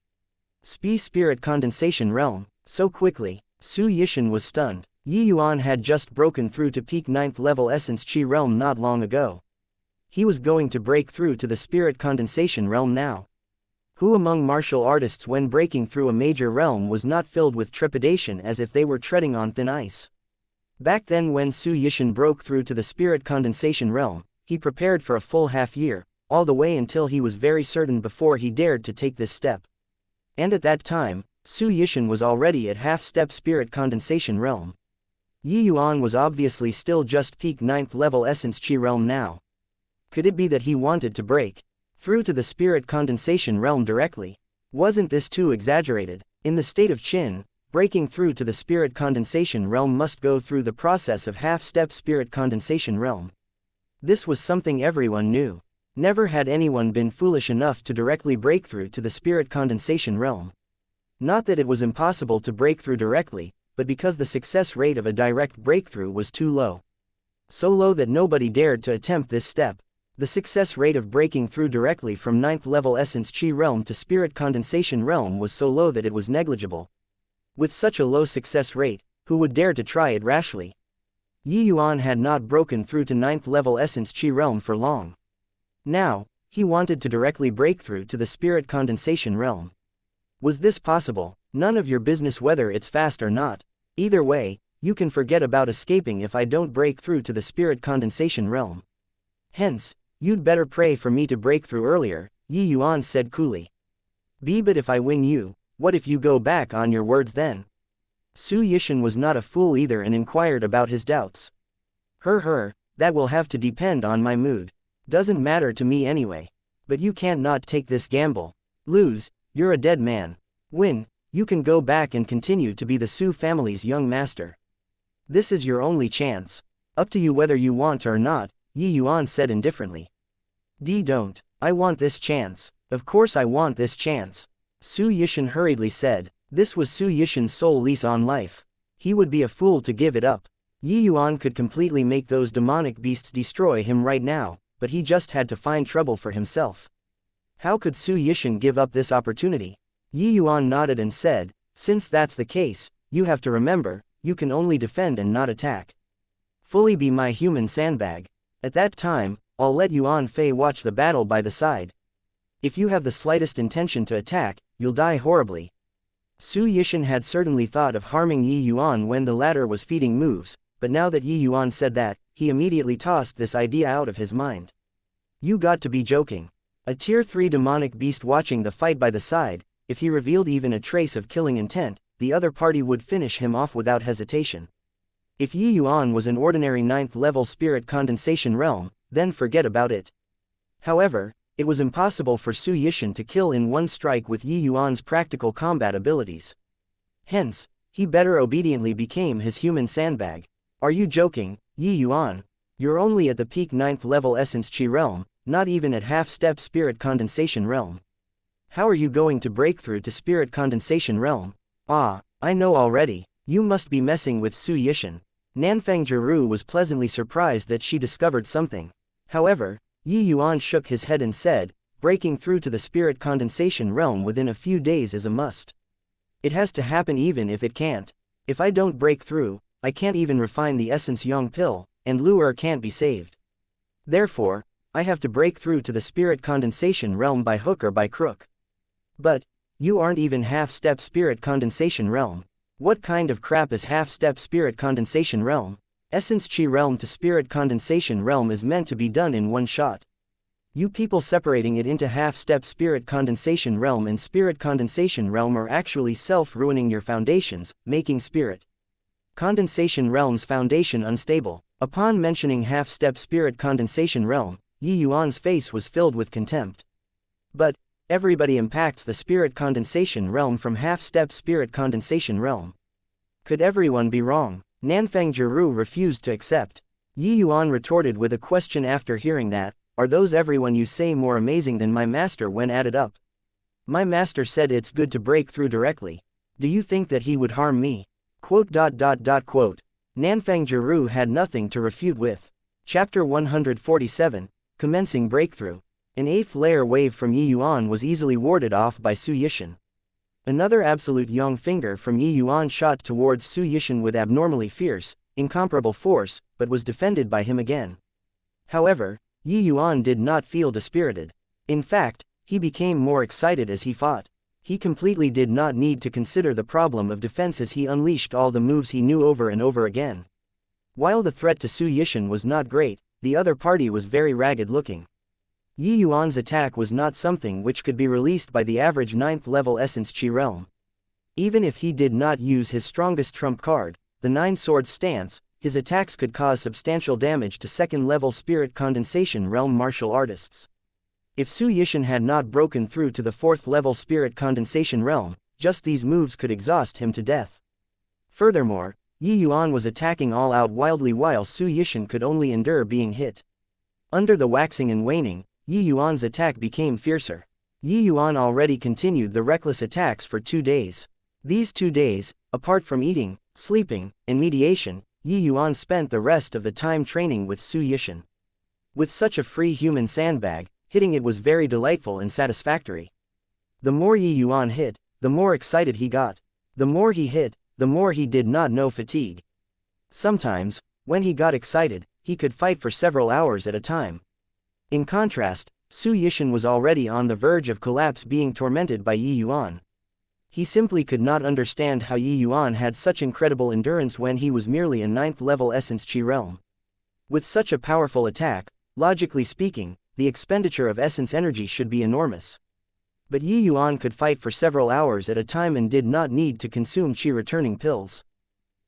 S1: Spirit condensation realm, so quickly, Su Yishan was stunned. Yi Yuan had just broken through to peak 9th level essence chi realm not long ago. He was going to break through to the spirit condensation realm now. Who among martial artists when breaking through a major realm was not filled with trepidation as if they were treading on thin ice? Back then when Su Yishan broke through to the spirit condensation realm, he prepared for a full half year, all the way until he was very certain before he dared to take this step. And at that time, Su Yishan was already at half-step spirit condensation realm. Yi Yuan was obviously still just peak 9th level essence chi realm now. Could it be that he wanted to break through to the spirit condensation realm directly? Wasn't this too exaggerated? In the state of Qin, breaking through to the spirit condensation realm must go through the process of half-step spirit condensation realm. This was something everyone knew. Never had anyone been foolish enough to directly break through to the spirit condensation realm. Not that it was impossible to break through directly, but because the success rate of a direct breakthrough was too low. So low that nobody dared to attempt this step. The success rate of breaking through directly from 9th level essence chi realm to spirit condensation realm was so low that it was negligible. With such a low success rate, who would dare to try it rashly? Yi Yuan had not broken through to 9th level essence chi realm for long. Now, he wanted to directly break through to the spirit condensation realm. Was this possible? None of your business whether it's fast or not. Either way, you can forget about escaping if I don't break through to the spirit condensation realm. Hence, you'd better pray for me to break through earlier, Yi Yuan said coolly. But if I win you, what if you go back on your words then? Su Yishan was not a fool either and inquired about his doubts. That will have to depend on my mood. Doesn't matter to me anyway. But you can't not take this gamble. Lose, you're a dead man. Win, you can go back and continue to be the Su family's young master. This is your only chance. Up to you whether you want or not, Yi Yuan said indifferently. Don't. I want this chance. Of course I want this chance. Su Yishan hurriedly said. This was Su Yishan's sole lease on life. He would be a fool to give it up. Yi Yuan could completely make those demonic beasts destroy him right now, but he just had to find trouble for himself. How could Su Yishan give up this opportunity? Yi Yuan nodded and said, since that's the case, you have to remember, you can only defend and not attack. Fully be my human sandbag. At that time, I'll let Yuan Fei watch the battle by the side. If you have the slightest intention to attack, you'll die horribly. Su Yishan had certainly thought of harming Yi Yuan when the latter was feeding moves, but now that Yi Yuan said that, he immediately tossed this idea out of his mind. You got to be joking. A tier 3 demonic beast watching the fight by the side, if he revealed even a trace of killing intent, the other party would finish him off without hesitation. If Yi Yuan was an ordinary 9th level spirit condensation realm, then forget about it. However, it was impossible for Su Yishan to kill in one strike with Yi Yuan's practical combat abilities. Hence, he better obediently became his human sandbag. Are you joking, Yi Yuan? You're only at the peak 9th level essence chi realm, not even at half-step spirit condensation realm. How are you going to break through to spirit condensation realm? I know already. You must be messing with Su Yishan. Nanfang Jiru was pleasantly surprised that she discovered something. However, Yi Yuan shook his head and said, breaking through to the spirit condensation realm within a few days is a must. It has to happen even if it can't. If I don't break through, I can't even refine the essence Yang pill, and Lu can't be saved. Therefore, I have to break through to the spirit condensation realm by hook or by crook. But, you aren't even half-step spirit condensation realm. What kind of crap is half-step spirit condensation realm? Essence Chi realm to spirit condensation realm is meant to be done in one shot. You people separating it into half-step spirit condensation realm and spirit condensation realm are actually self-ruining your foundations, making spirit condensation realm's foundation unstable. Upon mentioning half-step spirit condensation realm, Yi Yuan's face was filled with contempt. But, everybody impacts the spirit condensation realm from half-step spirit condensation realm. Could everyone be wrong? Nanfang Jiru refused to accept. Yi Yuan retorted with a question after hearing that, are those everyone you say more amazing than my master when added up? My master said it's good to break through directly. Do you think that he would harm me? Quote. Nanfang Jiru had nothing to refute with. Chapter 147, Commencing Breakthrough. An 8th layer wave from Yi Yuan was easily warded off by Su Yishan. Another absolute yang finger from Yi Yuan shot towards Su Yishan with abnormally fierce, incomparable force, but was defended by him again. However, Yi Yuan did not feel dispirited. In fact, he became more excited as he fought. He completely did not need to consider the problem of defense as he unleashed all the moves he knew over and over again. While the threat to Su Yishan was not great, the other party was very ragged looking. Yi Yuan's attack was not something which could be released by the average 9th level Essence Chi realm. Even if he did not use his strongest trump card, the 9-sword stance, his attacks could cause substantial damage to 2nd level Spirit Condensation realm martial artists. If Su Yishan had not broken through to the 4th level Spirit Condensation realm, just these moves could exhaust him to death. Furthermore, Yi Yuan was attacking all out wildly while Su Yishan could only endure being hit. Under the waxing and waning, Yi Yuan's attack became fiercer. Yi Yuan already continued the reckless attacks for 2 days. These 2 days, apart from eating, sleeping, and mediation, Yi Yuan spent the rest of the time training with Su Yishan. With such a free human sandbag, hitting it was very delightful and satisfactory. The more Yi Yuan hit, the more excited he got. The more he hit, the more he did not know fatigue. Sometimes, when he got excited, he could fight for several hours at a time. In contrast, Su Yishan was already on the verge of collapse being tormented by Yi Yuan. He simply could not understand how Yi Yuan had such incredible endurance when he was merely a 9th level Essence Chi realm. With such a powerful attack, logically speaking, the expenditure of essence energy should be enormous. But Yi Yuan could fight for several hours at a time and did not need to consume Chi returning pills.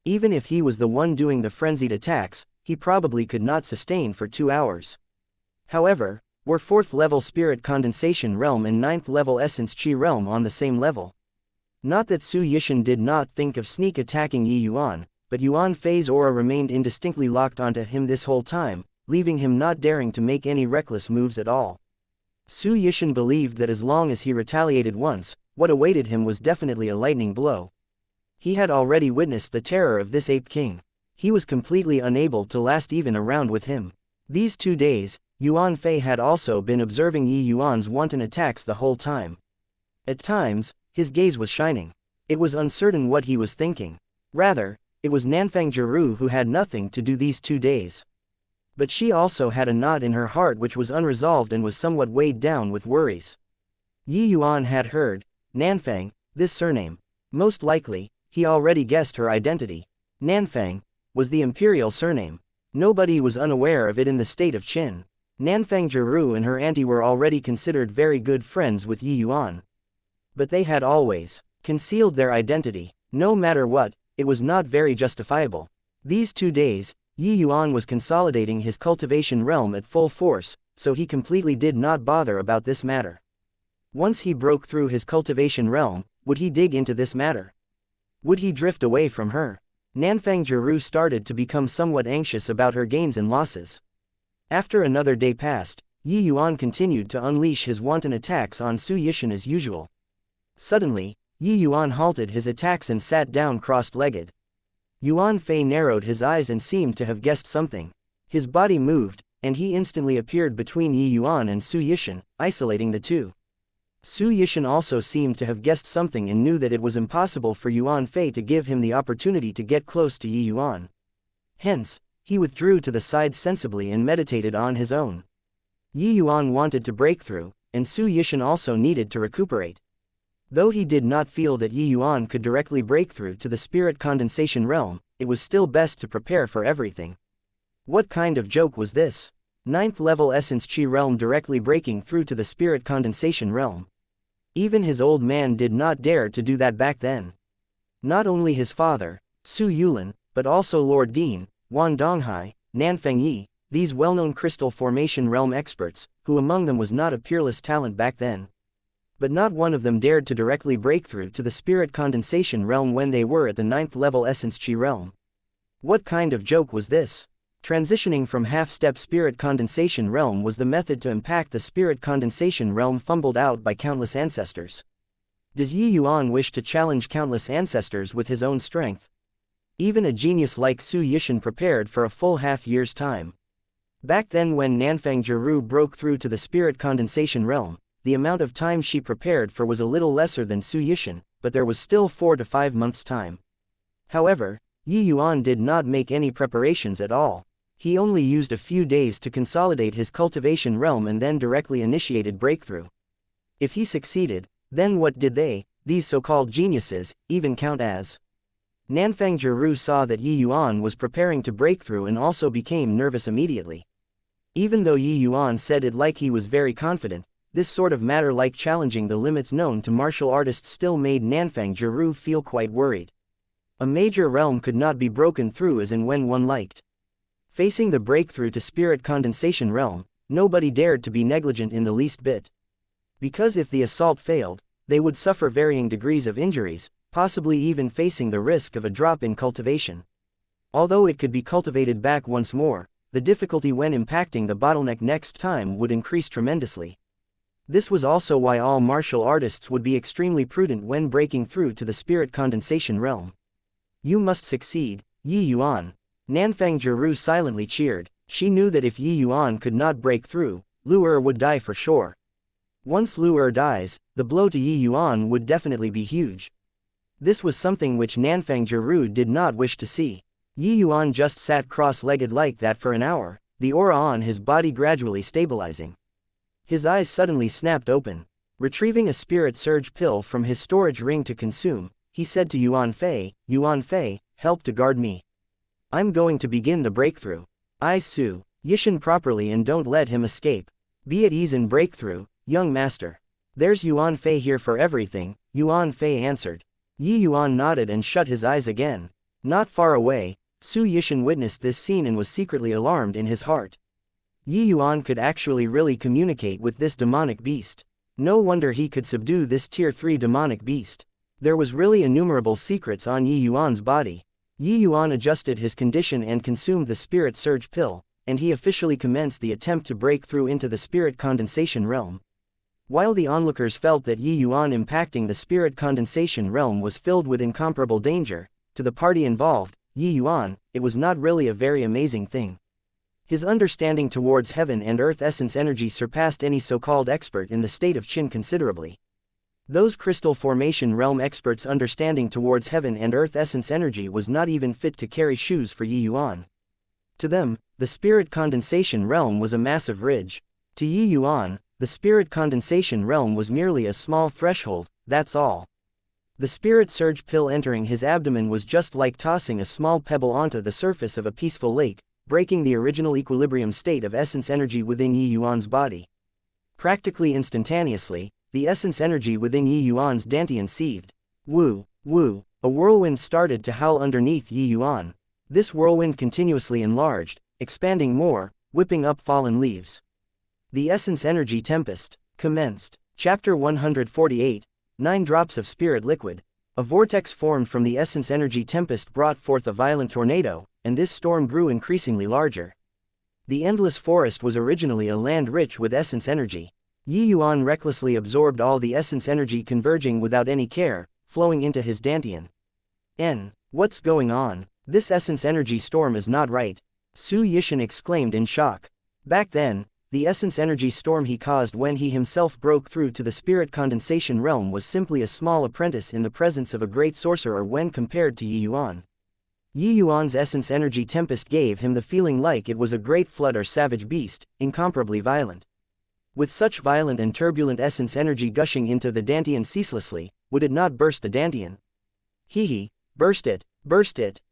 S1: Even if he was the one doing the frenzied attacks, he probably could not sustain for 2 hours. However, were 4th level Spirit Condensation realm and 9th level Essence Chi realm on the same level? Not that Su Yishan did not think of sneak attacking Yi Yuan, but Yuan Fei's aura remained indistinctly locked onto him this whole time, leaving him not daring to make any reckless moves at all. Su Yishan believed that as long as he retaliated once, what awaited him was definitely a lightning blow. He had already witnessed the terror of this ape king. He was completely unable to last even a round with him. These 2 days, Yuan Fei had also been observing Yi Yuan's wanton attacks the whole time. At times, his gaze was shining. It was uncertain what he was thinking. Rather, it was Nanfang Jiru who had nothing to do these 2 days. But she also had a knot in her heart which was unresolved and was somewhat weighed down with worries. Yi Yuan had heard, Nanfang, this surname. Most likely, he already guessed her identity. Nanfang was the imperial surname. Nobody was unaware of it in the state of Qin. Nanfang Jiru and her auntie were already considered very good friends with Yi Yuan. But they had always concealed their identity. No matter what, it was not very justifiable. These 2 days, Yi Yuan was consolidating his cultivation realm at full force, so he completely did not bother about this matter. Once he broke through his cultivation realm, would he dig into this matter? Would he drift away from her? Nanfang Jiru started to become somewhat anxious about her gains and losses. After another day passed, Yi Yuan continued to unleash his wanton attacks on Su Yishan as usual. Suddenly, Yi Yuan halted his attacks and sat down crossed-legged. Yuan Fei narrowed his eyes and seemed to have guessed something. His body moved, and he instantly appeared between Yi Yuan and Su Yishan, isolating the two. Su Yishan also seemed to have guessed something and knew that it was impossible for Yuan Fei to give him the opportunity to get close to Yi Yuan. Hence, he withdrew to the side sensibly and meditated on his own. Yi Yuan wanted to break through, and Su Yishan also needed to recuperate. Though he did not feel that Yi Yuan could directly break through to the spirit condensation realm, it was still best to prepare for everything. What kind of joke was this? 9th level essence chi realm directly breaking through to the spirit condensation realm. Even his old man did not dare to do that back then. Not only his father, Su Yulin, but also Lord Dean, Wan Donghai, Nanfeng Yi, these well-known crystal formation realm experts, who among them was not a peerless talent back then. But not one of them dared to directly break through to the spirit condensation realm when they were at the 9th level essence chi realm. What kind of joke was this? Transitioning from half-step spirit condensation realm was the method to impact the spirit condensation realm fumbled out by countless ancestors. Does Yi Yuan wish to challenge countless ancestors with his own strength? Even a genius like Su Yishan prepared for a full half-year's time. Back then when Nanfang Jiru broke through to the spirit condensation realm, the amount of time she prepared for was a little lesser than Su Yishan, but there was still 4 to 5 months' time. However, Yi Yuan did not make any preparations at all. He only used a few days to consolidate his cultivation realm and then directly initiated breakthrough. If he succeeded, then what did they, these so-called geniuses, even count as? Nanfang Jiru saw that Yi Yuan was preparing to break through and also became nervous immediately. Even though Yi Yuan said it like he was very confident, this sort of matter like challenging the limits known to martial artists still made Nanfang Jiru feel quite worried. A major realm could not be broken through as and when one liked. Facing the breakthrough to spirit condensation realm, nobody dared to be negligent in the least bit. Because if the assault failed, they would suffer varying degrees of injuries, possibly even facing the risk of a drop in cultivation. Although it could be cultivated back once more, the difficulty when impacting the bottleneck next time would increase tremendously. This was also why all martial artists would be extremely prudent when breaking through to the spirit condensation realm. You must succeed, Yi Yuan. Nanfang Jiru silently cheered. She knew that if Yi Yuan could not break through, Lu Er would die for sure. Once Lu Er dies, the blow to Yi Yuan would definitely be huge. This was something which Nanfang Jiru did not wish to see. Yi Yuan just sat cross-legged like that for an hour, the aura on his body gradually stabilizing. His eyes suddenly snapped open. Retrieving a spirit surge pill from his storage ring to consume, he said to Yuan Fei, help to guard me. I'm going to begin the breakthrough. Eyes Su Yishan properly and don't let him escape. Be at ease in breakthrough, young master. There's Yuan Fei here for everything, Yuan Fei answered. Yi Yuan nodded and shut his eyes again. Not far away, Su Yishan witnessed this scene and was secretly alarmed in his heart. Yi Yuan could actually really communicate with this demonic beast. No wonder he could subdue this tier 3 demonic beast. There was really innumerable secrets on Yi Yuan's body. Yi Yuan adjusted his condition and consumed the spirit surge pill, and he officially commenced the attempt to break through into the spirit condensation realm. While the onlookers felt that Yi Yuan impacting the spirit condensation realm was filled with incomparable danger, to the party involved, Yi Yuan, it was not really a very amazing thing. His understanding towards heaven and earth essence energy surpassed any so-called expert in the state of Qin considerably. Those crystal formation realm experts' understanding towards heaven and earth essence energy was not even fit to carry shoes for Yi Yuan. To them, the spirit condensation realm was a massive ridge. To Yi Yuan, the spirit condensation realm was merely a small threshold, that's all. The spirit surge pill entering his abdomen was just like tossing a small pebble onto the surface of a peaceful lake, breaking the original equilibrium state of essence energy within Yi Yuan's body. Practically instantaneously, the essence energy within Yi Yuan's dantian seethed. Woo, woo, a whirlwind started to howl underneath Yi Yuan. This whirlwind continuously enlarged, expanding more, whipping up fallen leaves. The essence energy tempest commenced. Chapter 148, 9 drops of spirit liquid. A vortex formed from the essence energy tempest brought forth a violent tornado, and this storm grew increasingly larger. The endless forest was originally a land rich with essence energy. Yi Yuan recklessly absorbed all the essence energy converging without any care, flowing into his dantian. What's going on? This essence energy storm is not right. Su Yishan exclaimed in shock. Back then, the essence energy storm he caused when he himself broke through to the spirit condensation realm was simply a small apprentice in the presence of a great sorcerer when compared to Yi Yuan. Yi Yuan's essence energy tempest gave him the feeling like it was a great flood or savage beast, incomparably violent. With such violent and turbulent essence energy gushing into the Dantian ceaselessly, would it not burst the Dantian? Hee, burst it,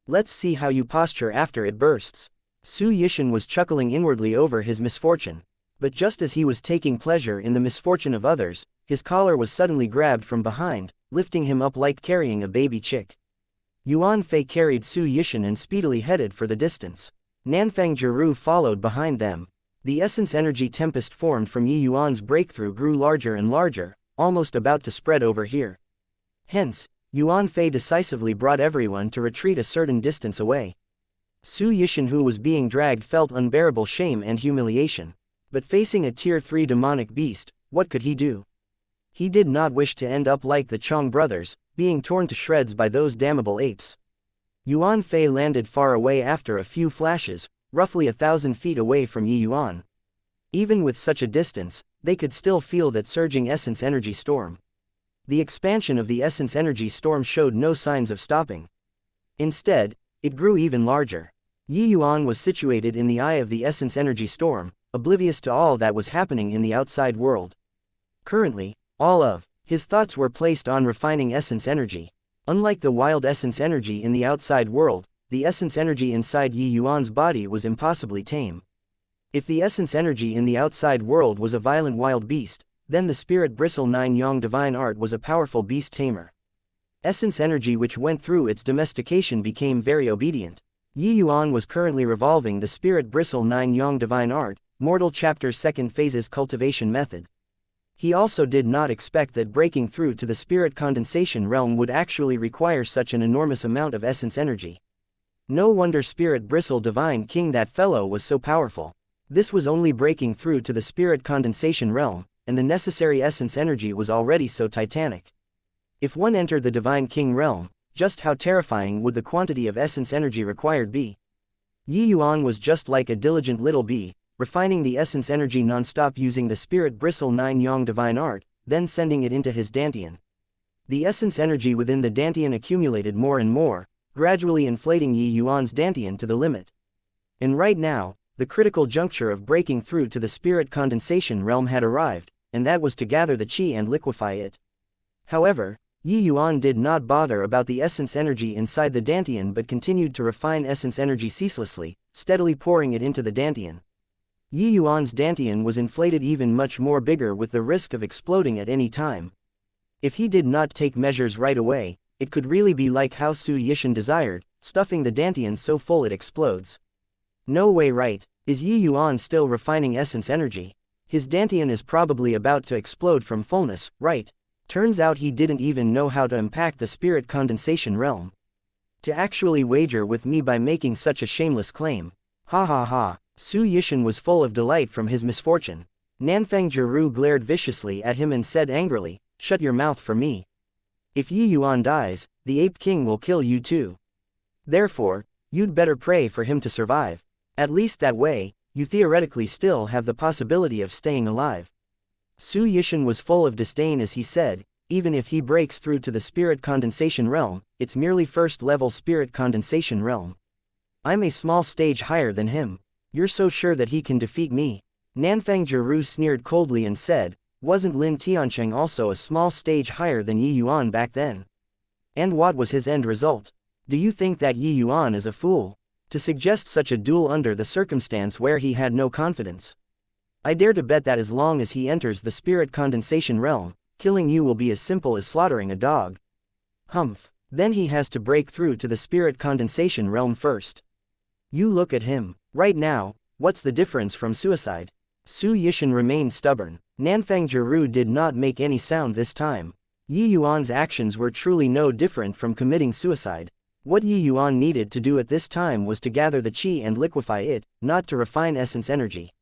S1: let's see how you posture after it bursts. Su Yishan was chuckling inwardly over his misfortune. But just as he was taking pleasure in the misfortune of others, his collar was suddenly grabbed from behind, lifting him up like carrying a baby chick. Yuan Fei carried Su Yishan and speedily headed for the distance. Nanfang Jiru followed behind them. The essence energy tempest formed from Yi Yuan's breakthrough grew larger and larger, almost about to spread over here. Hence, Yuan Fei decisively brought everyone to retreat a certain distance away. Su Yishan, who was being dragged, felt unbearable shame and humiliation. But facing a Tier 3 demonic beast, what could he do? He did not wish to end up like the Chong brothers, being torn to shreds by those damnable apes. Yuan Fei landed far away after a few flashes, roughly 1,000 feet away from Yi Yuan. Even with such a distance, they could still feel that surging essence energy storm. The expansion of the essence energy storm showed no signs of stopping. Instead, it grew even larger. Yi Yuan was situated in the eye of the essence energy storm, oblivious to all that was happening in the outside world. Currently, all of his thoughts were placed on refining essence energy. Unlike the wild essence energy in the outside world, the essence energy inside Yi Yuan's body was impossibly tame. If the essence energy in the outside world was a violent wild beast, then the spirit bristle 9 Yang divine art was a powerful beast tamer. Essence energy which went through its domestication became very obedient. Yi Yuan was currently revolving the spirit bristle 9 Yang divine art, Mortal Chapter 2nd Phase's cultivation method. He also did not expect that breaking through to the spirit condensation realm would actually require such an enormous amount of essence energy. No wonder Spirit Bristle Divine King, that fellow was so powerful. This was only breaking through to the spirit condensation realm, and the necessary essence energy was already so titanic. If one entered the Divine King realm, just how terrifying would the quantity of essence energy required be? Yi Yuan was just like a diligent little bee, refining the essence energy non-stop using the Spirit Bristle 9 Yang divine art, then sending it into his Dantian. The essence energy within the Dantian accumulated more and more, gradually inflating Yi Yuan's Dantian to the limit. And right now, the critical juncture of breaking through to the spirit condensation realm had arrived, and that was to gather the qi and liquefy it. However, Yi Yuan did not bother about the essence energy inside the Dantian but continued to refine essence energy ceaselessly, steadily pouring it into the Dantian. Yi Yuan's Dantian was inflated even much more bigger with the risk of exploding at any time. If he did not take measures right away, it could really be like how Su Yishan desired, stuffing the Dantian so full it explodes. No way, right? Is Yi Yuan still refining essence energy? His Dantian is probably about to explode from fullness, right? Turns out he didn't even know how to impact the spirit condensation realm. To actually wager with me by making such a shameless claim. Ha ha ha. Su Yishan was full of delight from his misfortune. Nanfang Jiru glared viciously at him and said angrily, "Shut your mouth for me. If Yi Yuan dies, the Ape King will kill you too. Therefore, you'd better pray for him to survive. At least that way, you theoretically still have the possibility of staying alive." Su Yishan was full of disdain as he said, "Even if he breaks through to the spirit condensation realm, it's merely first-level spirit condensation realm. I'm a small stage higher than him. You're so sure that he can defeat me?" Nanfang Jiru sneered coldly and said, "Wasn't Lin Tiancheng also a small stage higher than Yi Yuan back then? And what was his end result? Do you think that Yi Yuan is a fool to suggest such a duel under the circumstance where he had no confidence? I dare to bet that as long as he enters the spirit condensation realm, killing you will be as simple as slaughtering a dog." Humph. Then he has to break through to the spirit condensation realm first. You look at him. Right now, what's the difference from suicide? Su Yishan remained stubborn. Nanfang Jiru did not make any sound this time. Yi Yuan's actions were truly no different from committing suicide. What Yi Yuan needed to do at this time was to gather the qi and liquefy it, not to refine essence energy.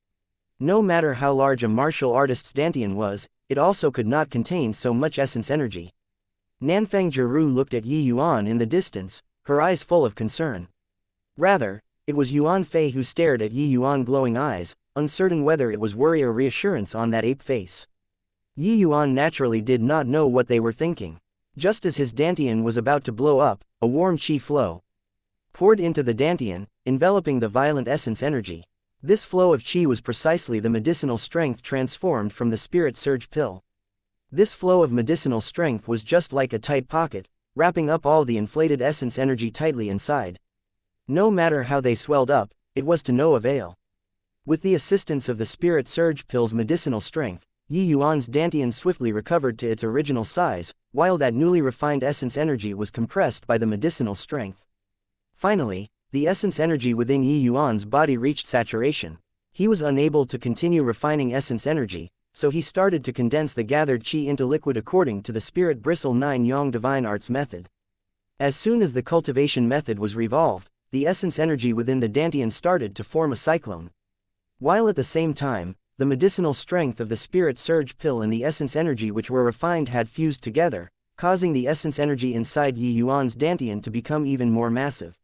S1: No matter how large a martial artist's Dantian was, it also could not contain so much essence energy. Nanfang Jiru looked at Yi Yuan in the distance, her eyes full of concern. Rather, it was Yuan Fei who stared at Yi Yuan glowing eyes, uncertain whether it was worry or reassurance on that ape face. Yuan naturally did not know what they were thinking. Just as his dantian was about to blow up, a warm qi flow poured into the dantian, enveloping the violent essence energy. This flow of qi was precisely the medicinal strength transformed from the spirit surge pill. This flow of medicinal strength was just like a tight pocket, wrapping up all the inflated essence energy tightly inside. No matter how they swelled up, it was to no avail. With the assistance of the spirit surge pill's medicinal strength, Yuan's dantian swiftly recovered to its original size, while that newly refined essence energy was compressed by the medicinal strength. Finally, the essence energy within Yuan's body reached saturation. He was unable to continue refining essence energy, so he started to condense the gathered qi into liquid according to the spirit bristle 9 yang divine arts method. As soon as the cultivation method was revolved, the essence energy within the dantian started to form a cyclone. While at the same time, the medicinal strength of the spirit surge pill and the essence energy which were refined had fused together, causing the essence energy inside Yuan's dantian to become even more massive.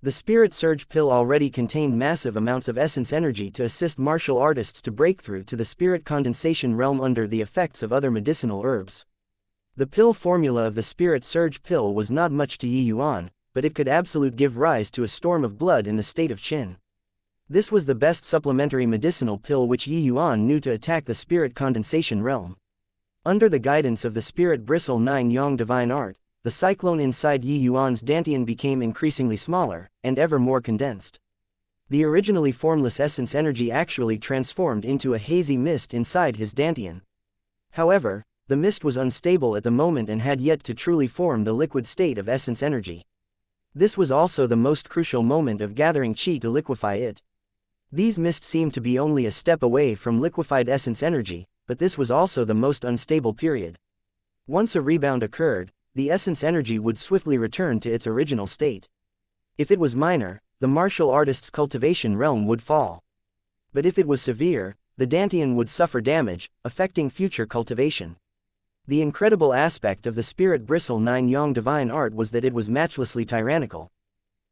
S1: The spirit surge pill already contained massive amounts of essence energy to assist martial artists to break through to the spirit condensation realm under the effects of other medicinal herbs. The pill formula of the spirit surge pill was not much to Yuan, but it could absolutely give rise to a storm of blood in the state of Qin. This was the best supplementary medicinal pill which Yuan knew to attack the spirit condensation realm. Under the guidance of the spirit bristle 9 yang divine art, the cyclone inside Yuan's dantian became increasingly smaller, and ever more condensed. The originally formless essence energy actually transformed into a hazy mist inside his dantian. However, the mist was unstable at the moment and had yet to truly form the liquid state of essence energy. This was also the most crucial moment of gathering qi to liquefy it. These mists seemed to be only a step away from liquefied essence energy, but this was also the most unstable period. Once a rebound occurred, the essence energy would swiftly return to its original state. If it was minor, the martial artist's cultivation realm would fall. But if it was severe, the dantian would suffer damage, affecting future cultivation. The incredible aspect of the spirit bristle 9 yang divine art was that it was matchlessly tyrannical.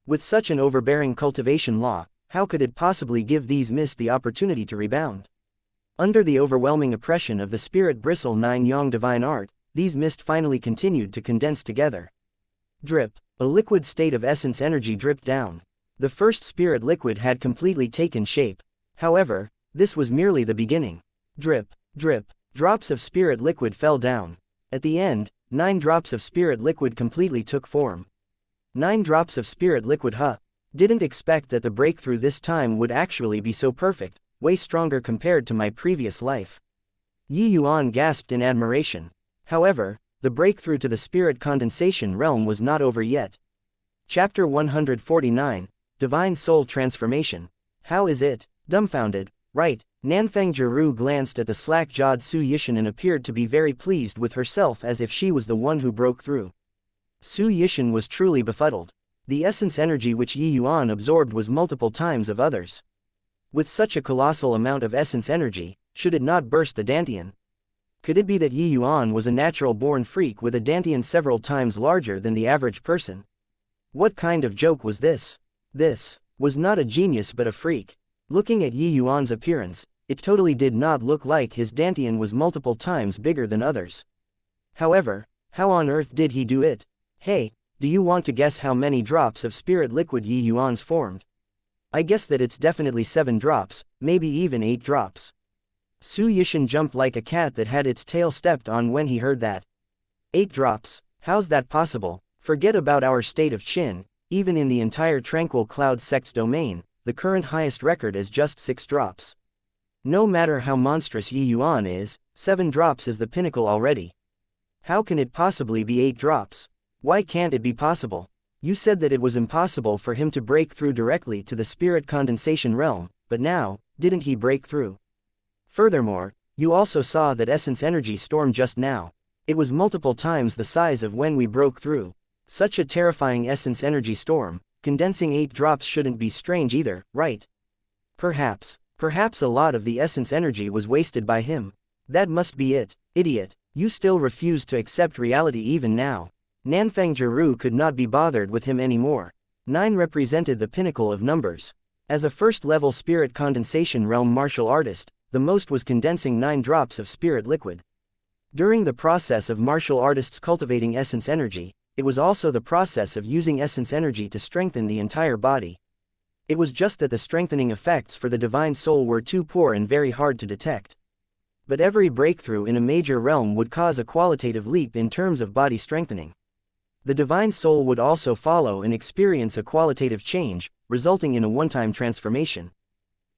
S1: With such an overbearing cultivation law, how could it possibly give these mists the opportunity to rebound? Under the overwhelming oppression of the spirit bristle 9 yang divine art, these mists finally continued to condense together. Drip. A liquid state of essence energy dripped down. The first spirit liquid had completely taken shape. However, this was merely the beginning. Drip. Drip. Drops of spirit liquid fell down. At the end, 9 drops of spirit liquid completely took form. 9 drops of spirit liquid. Didn't expect that the breakthrough this time would actually be so perfect, way stronger compared to my previous life. Yuan gasped in admiration. However, the breakthrough to the spirit condensation realm was not over yet. Chapter 149, Divine Soul Transformation. How is it? Dumbfounded. Right. Nanfeng Jiru glanced at the slack-jawed Su Yishan and appeared to be very pleased with herself as if she was the one who broke through. Su Yishan was truly befuddled. The essence energy which Yuan absorbed was multiple times of others. With such a colossal amount of essence energy, should it not burst the dantian? Could it be that Yuan was a natural-born freak with a dantian several times larger than the average person? What kind of joke was this? This was not a genius but a freak. Looking at Yuan's appearance, it totally did not look like his dantian was multiple times bigger than others. However, how on earth did he do it? Hey, do you want to guess how many drops of spirit liquid Yuan's formed? I guess that it's definitely 7 drops, maybe even 8 drops. Su Yishan jumped like a cat that had its tail stepped on when he heard that. 8 drops, how's that possible? Forget about our state of Qin, even in the entire Tranquil Cloud sect's domain, the current highest record is just 6 drops. No matter how monstrous Yuan is, 7 drops is the pinnacle already. How can it possibly be 8 drops? Why can't it be possible? You said that it was impossible for him to break through directly to the spirit condensation realm, but now, didn't he break through? Furthermore, you also saw that essence energy storm just now. It was multiple times the size of when we broke through. Such a terrifying essence energy storm, condensing 8 drops shouldn't be strange either, right? Perhaps a lot of the essence energy was wasted by him. That must be it, idiot. You still refuse to accept reality even now. Nanfeng Jiru could not be bothered with him anymore. 9 represented the pinnacle of numbers. As a first-level spirit condensation realm martial artist, the most was condensing 9 drops of spirit liquid. During the process of martial artists cultivating essence energy, it was also the process of using essence energy to strengthen the entire body. It was just that the strengthening effects for the divine soul were too poor and very hard to detect. But every breakthrough in a major realm would cause a qualitative leap in terms of body strengthening. The divine soul would also follow and experience a qualitative change, resulting in a one-time transformation.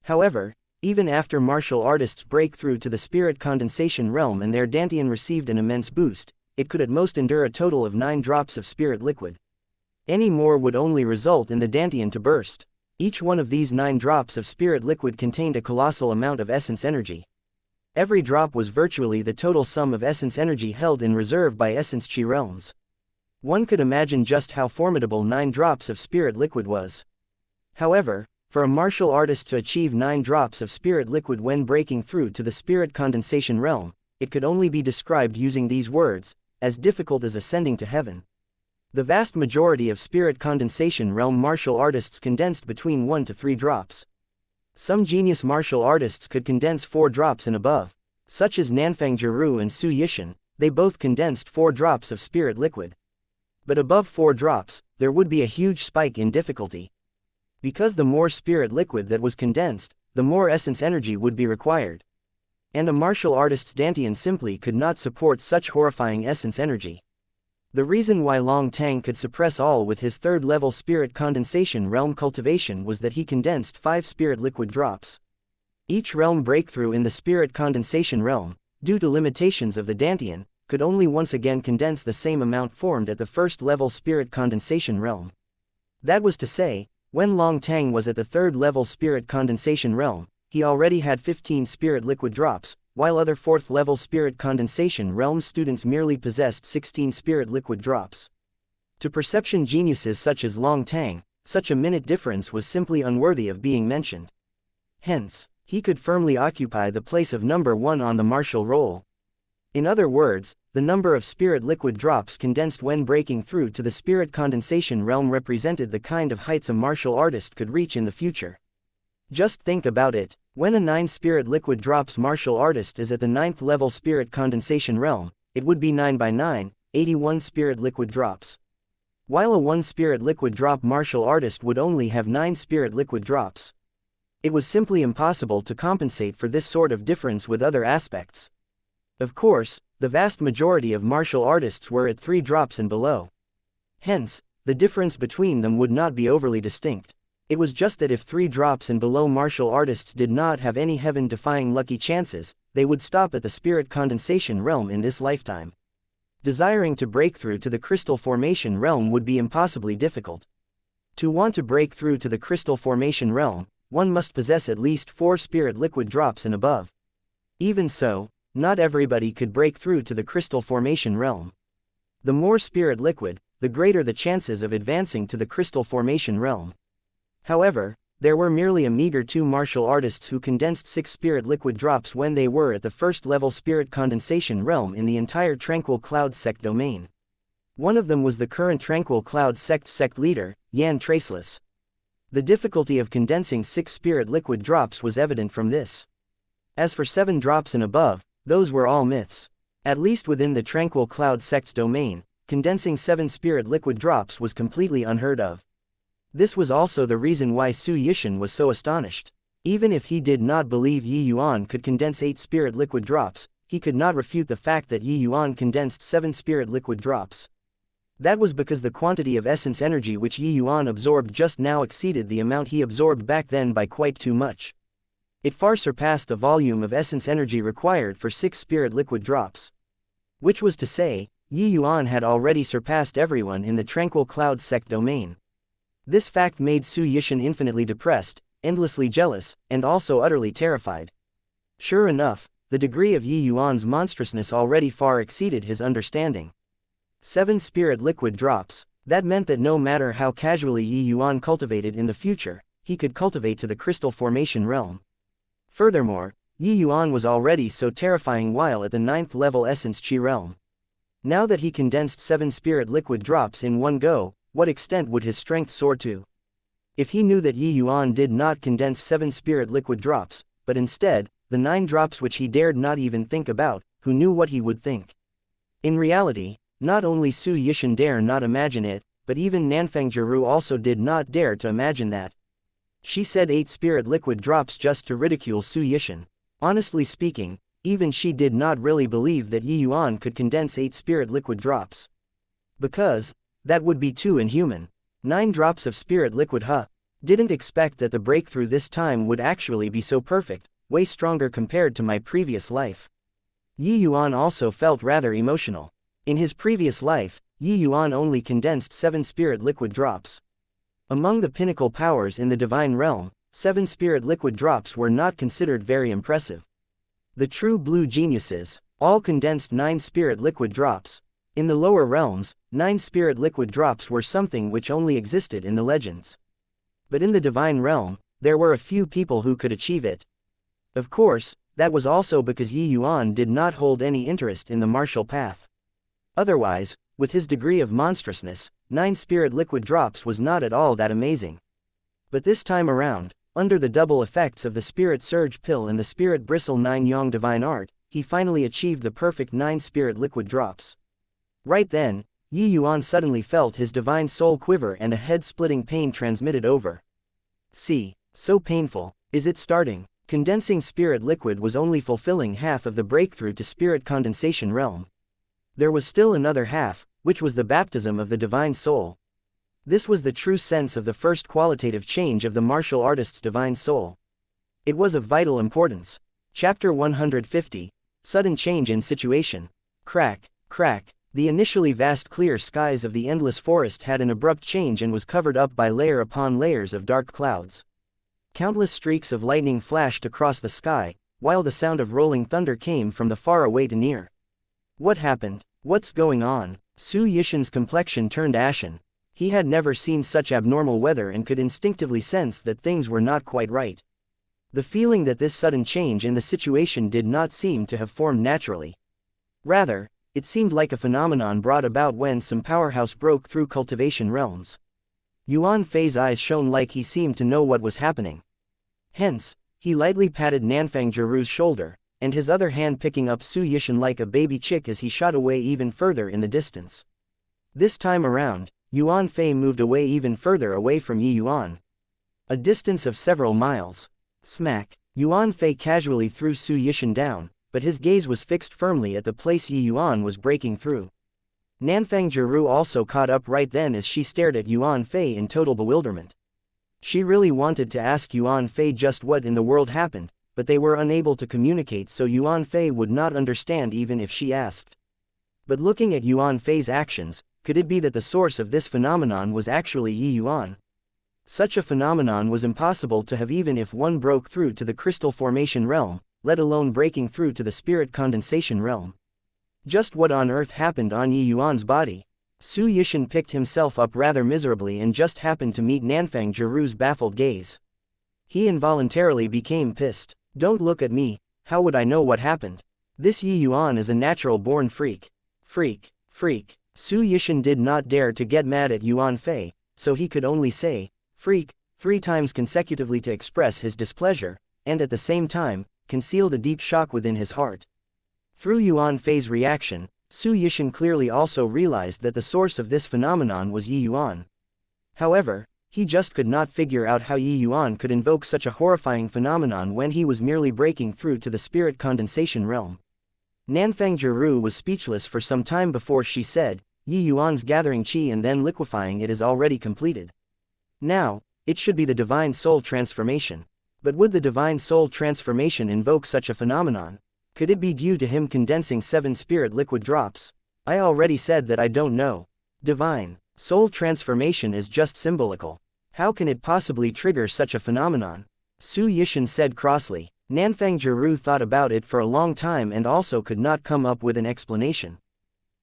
S1: However, even after martial artists break through to the spirit condensation realm and their dantian received an immense boost, it could at most endure a total of 9 drops of spirit liquid. Any more would only result in the dantian to burst. Each one of these 9 drops of spirit liquid contained a colossal amount of essence energy. Every drop was virtually the total sum of essence energy held in reserve by essence chi realms. One could imagine just how formidable 9 drops of spirit liquid was. However, for a martial artist to achieve 9 drops of spirit liquid when breaking through to the spirit condensation realm, it could only be described using these words: as difficult as ascending to heaven. The vast majority of spirit condensation realm martial artists condensed between 1 to 3 drops. Some genius martial artists could condense 4 drops and above, such as Nanfang Jiru and Su Yishan. They both condensed 4 drops of spirit liquid. But above 4 drops, there would be a huge spike in difficulty. Because the more spirit liquid that was condensed, the more essence energy would be required. And a martial artist's dantian simply could not support such horrifying essence energy. The reason why Long Tang could suppress all with his 3rd-level spirit condensation realm cultivation was that he condensed 5 spirit liquid drops. Each realm breakthrough in the spirit condensation realm, due to limitations of the dantian, could only once again condense the same amount formed at the 1st-level spirit condensation realm. That was to say, when Long Tang was at the 3rd-level spirit condensation realm, he already had 15 spirit liquid drops, while other 4th-level spirit condensation realm students merely possessed 16 spirit liquid drops. To perception geniuses such as Long Tang, such a minute difference was simply unworthy of being mentioned. Hence, he could firmly occupy the place of number 1 on the martial roll. In other words, the number of spirit liquid drops condensed when breaking through to the spirit condensation realm represented the kind of heights a martial artist could reach in the future. Just think about it. When a 9 spirit liquid drops martial artist is at the 9th level spirit condensation realm, it would be 9 by 9, 81 spirit liquid drops. While a 1 spirit liquid drop martial artist would only have 9 spirit liquid drops. It was simply impossible to compensate for this sort of difference with other aspects. Of course, the vast majority of martial artists were at 3 drops and below. Hence, the difference between them would not be overly distinct. It was just that if 3 drops and below martial artists did not have any heaven-defying lucky chances, they would stop at the spirit condensation realm in this lifetime. Desiring to break through to the crystal formation realm would be impossibly difficult. To want to break through to the crystal formation realm, one must possess at least 4 spirit liquid drops and above. Even so, not everybody could break through to the crystal formation realm. The more spirit liquid, the greater the chances of advancing to the crystal formation realm. However, there were merely a meager 2 martial artists who condensed 6 spirit liquid drops when they were at the 1st-level spirit condensation realm in the entire Tranquil Cloud sect domain. One of them was the current Tranquil Cloud sect leader, Yan Traceless. The difficulty of condensing 6 spirit liquid drops was evident from this. As for 7 drops and above, those were all myths. At least within the Tranquil Cloud sect's domain, condensing 7 spirit liquid drops was completely unheard of. This was also the reason why Su Yishan was so astonished. Even if he did not believe Yi Yuan could condense 8 spirit liquid drops, he could not refute the fact that Yi Yuan condensed 7 spirit liquid drops. That was because the quantity of essence energy which Yi Yuan absorbed just now exceeded the amount he absorbed back then by quite too much. It far surpassed the volume of essence energy required for 6 spirit liquid drops. Which was to say, Yi Yuan had already surpassed everyone in the Tranquil Cloud sect domain. This fact made Su Yishan infinitely depressed, endlessly jealous, and also utterly terrified. Sure enough, the degree of Yi Yuan's monstrousness already far exceeded his understanding. 7 spirit liquid drops, that meant that no matter how casually Yi Yuan cultivated in the future, he could cultivate to the crystal formation realm. Furthermore, Yi Yuan was already so terrifying while at the 9th level essence chi realm. Now that he condensed 7 spirit liquid drops in one go, what extent would his strength soar to? If he knew that Yi Yuan did not condense 7 spirit liquid drops, but instead, the 9 drops which he dared not even think about, who knew what he would think? In reality, not only Su Yishan dare not imagine it, but even Nanfang Jiru also did not dare to imagine that. She said 8 spirit liquid drops just to ridicule Su Yishan. Honestly speaking, even she did not really believe that Yi Yuan could condense 8 spirit liquid drops. Because, that would be too inhuman. 9 drops of spirit liquid didn't expect that the breakthrough this time would actually be so perfect, way stronger compared to my previous life. Yi Yuan also felt rather emotional. In his previous life, Yi Yuan only condensed 7 spirit liquid drops. Among the pinnacle powers in the divine realm, 7 spirit liquid drops were not considered very impressive. The true blue geniuses all condensed 9 spirit liquid drops. In the lower realms, 9 spirit liquid drops were something which only existed in the legends. But in the divine realm, there were a few people who could achieve it. Of course, that was also because Yi Yuan did not hold any interest in the martial path. Otherwise, with his degree of monstrousness, 9 spirit liquid drops was not at all that amazing. But this time around, under the double effects of the spirit surge pill and the spirit bristle 9 yang divine art, he finally achieved the perfect 9 spirit liquid drops. Right then, Yi Yuan suddenly felt his divine soul quiver and a head-splitting pain transmitted over. See, so painful, is it starting? Condensing spirit liquid was only fulfilling half of the breakthrough to spirit condensation realm. There was still another half, which was the baptism of the divine soul. This was the true sense of the first qualitative change of the martial artist's divine soul. It was of vital importance. Chapter 150, Sudden Change in Situation. Crack, crack. The initially vast clear skies of the endless forest had an abrupt change and was covered up by layer upon layers of dark clouds. Countless streaks of lightning flashed across the sky, while the sound of rolling thunder came from the far away to near. What happened? What's going on? Su Yishan's complexion turned ashen. He had never seen such abnormal weather and could instinctively sense that things were not quite right. The feeling that this sudden change in the situation did not seem to have formed naturally. Rather, it seemed like a phenomenon brought about when some powerhouse broke through cultivation realms. Yuan Fei's eyes shone like he seemed to know what was happening. Hence, he lightly patted Nanfang Jiru's shoulder, and his other hand picking up Su Yishan like a baby chick as he shot away even further in the distance. This time around, Yuan Fei moved away even further away from Yi Yuan. A distance of several miles. Smack! Yuan Fei casually threw Su Yishan down, but his gaze was fixed firmly at the place Yi Yuan was breaking through. Nanfang Jiru also caught up right then as she stared at Yuan Fei in total bewilderment. She really wanted to ask Yuan Fei just what in the world happened, but they were unable to communicate so Yuan Fei would not understand even if she asked. But looking at Yuan Fei's actions, could it be that the source of this phenomenon was actually Yi Yuan? Such a phenomenon was impossible to have even if one broke through to the crystal formation realm, let alone breaking through to the spirit condensation realm. Just what on earth happened on Yi Yuan's body? Su Yishan picked himself up rather miserably and just happened to meet Nanfang Jiru's baffled gaze. He involuntarily became pissed. Don't look at me, how would I know what happened? This Yi Yuan is a natural-born freak. Freak, freak. Su Yishan did not dare to get mad at Yuan Fei, so he could only say, freak, 3 times consecutively to express his displeasure, and at the same time, conceal the deep shock within his heart. Through Yuan Fei's reaction, Su Yishan clearly also realized that the source of this phenomenon was Yi Yuan. However, he just could not figure out how Yi Yuan could invoke such a horrifying phenomenon when he was merely breaking through to the spirit condensation realm. Nanfang Jiru was speechless for some time before she said, Yi Yuan's gathering qi and then liquefying it is already completed. Now, it should be the divine soul transformation. But would the divine soul transformation invoke such a phenomenon? Could it be due to him condensing 7 spirit liquid drops? I already said that I don't know. Divine soul transformation is just symbolical. How can it possibly trigger such a phenomenon? Su Yishan said crossly. Nanfang Jiru thought about it for a long time and also could not come up with an explanation.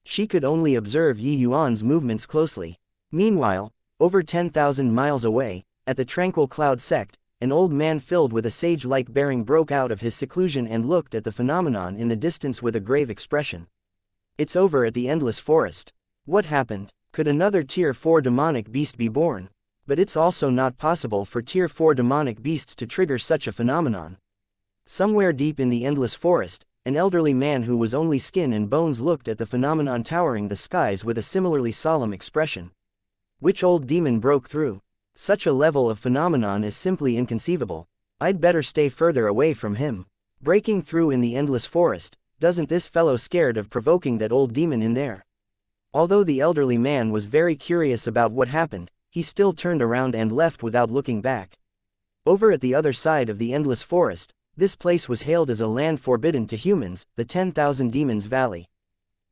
S1: She could only observe Yi Yuan's movements closely. Meanwhile, over 10,000 miles away, at the tranquil cloud sect, an old man filled with a sage-like bearing broke out of his seclusion and looked at the phenomenon in the distance with a grave expression. It's over at the endless forest. What happened? Could another tier 4 demonic beast be born? but it's also not possible for Tier 4 demonic beasts to trigger such a phenomenon. Somewhere deep in the endless forest, an elderly man who was only skin and bones looked at the phenomenon towering the skies with a similarly solemn expression. Which old demon broke through? Such a level of phenomenon is simply inconceivable. I'd better stay further away from him. Breaking through in the endless forest, doesn't this fellow scared of provoking that old demon in there? Although the elderly man was very curious about what happened, he still turned around and left without looking back. Over at the other side of the endless forest, this place was hailed as a land forbidden to humans, the 10,000 Demons Valley.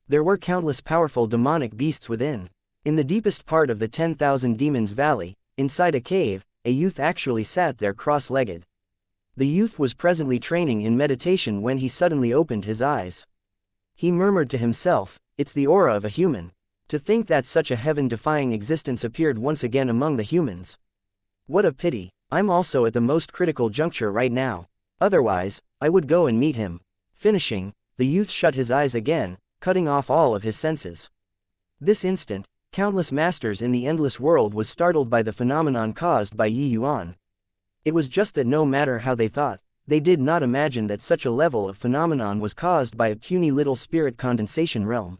S1: There were countless powerful demonic beasts within. In the deepest part of the 10,000 Demons Valley, inside a cave, a youth actually sat there cross-legged. The youth was presently training in meditation when he suddenly opened his eyes. He murmured to himself, "It's the aura of a human. To think that such a heaven-defying existence appeared once again among the humans. What a pity, I'm also at the most critical juncture right now. Otherwise, I would go and meet him." Finishing, the youth shut his eyes again, cutting off all of his senses. This instant, countless masters in the endless world was startled by the phenomenon caused by Yuan. It was just that no matter how they thought, they did not imagine that such a level of phenomenon was caused by a puny little spirit condensation realm.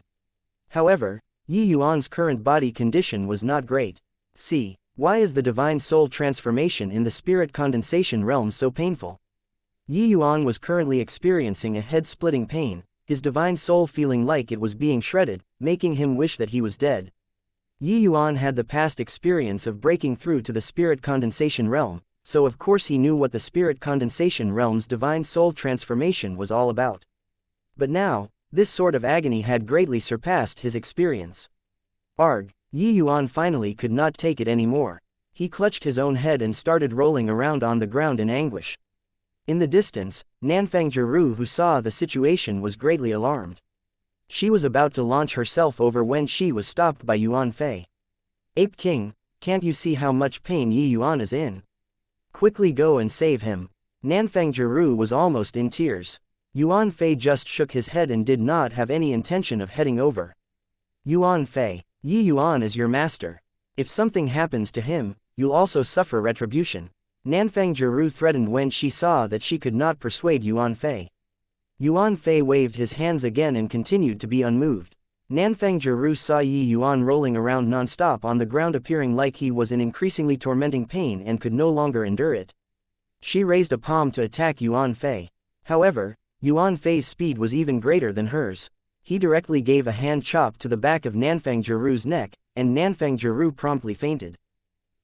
S1: However, Yuan's current body condition was not great. See, why is the divine soul transformation in the spirit condensation realm so painful? Yuan was currently experiencing a head-splitting pain, his divine soul feeling like it was being shredded, making him wish that he was dead. Yuan had the past experience of breaking through to the spirit condensation realm, so of course he knew what the spirit condensation realm's divine soul transformation was all about. But now, this sort of agony had greatly surpassed his experience. Arg! Yuan finally could not take it anymore. He clutched his own head and started rolling around on the ground in anguish. In the distance, Nanfang Jiru, who saw the situation, was greatly alarmed. She was about to launch herself over when she was stopped by Yuan Fei. "Ape King, can't you see how much pain Yuan is in? Quickly go and save him." Nanfang Jiru was almost in tears. Yuan Fei just shook his head and did not have any intention of heading over. "Yuan Fei, Yuan is your master. If something happens to him, you'll also suffer retribution." Nanfang Jiru threatened when she saw that she could not persuade Yuan Fei. Yuan Fei waved his hands again and continued to be unmoved. Nanfang Jiru saw Yuan rolling around non-stop on the ground, appearing like he was in increasingly tormenting pain and could no longer endure it. She raised a palm to attack Yuan Fei. However, Yuan Fei's speed was even greater than hers. He directly gave a hand chop to the back of Nanfang Jiru's neck, and Nanfang Jiru promptly fainted.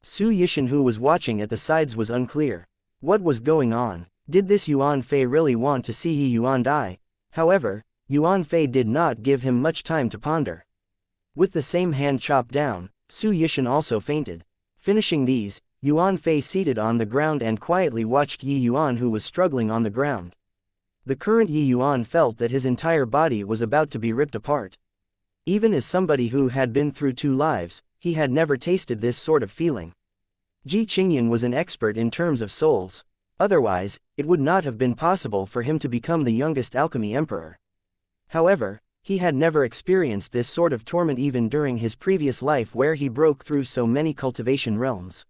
S1: Su Yishan, who was watching at the sides, was unclear. What was going on? Did this Yuan Fei really want to see Yuan die? However, Yuan Fei did not give him much time to ponder. With the same hand chopped down, Su Yishan also fainted. Finishing these, Yuan Fei seated on the ground and quietly watched Yuan, who was struggling on the ground. The current Yuan felt that his entire body was about to be ripped apart. Even as somebody who had been through 2 lives, he had never tasted this sort of feeling. Ji Qingyan was an expert in terms of souls. Otherwise, it would not have been possible for him to become the youngest alchemy emperor. However, he had never experienced this sort of torment even during his previous life, where he broke through so many cultivation realms.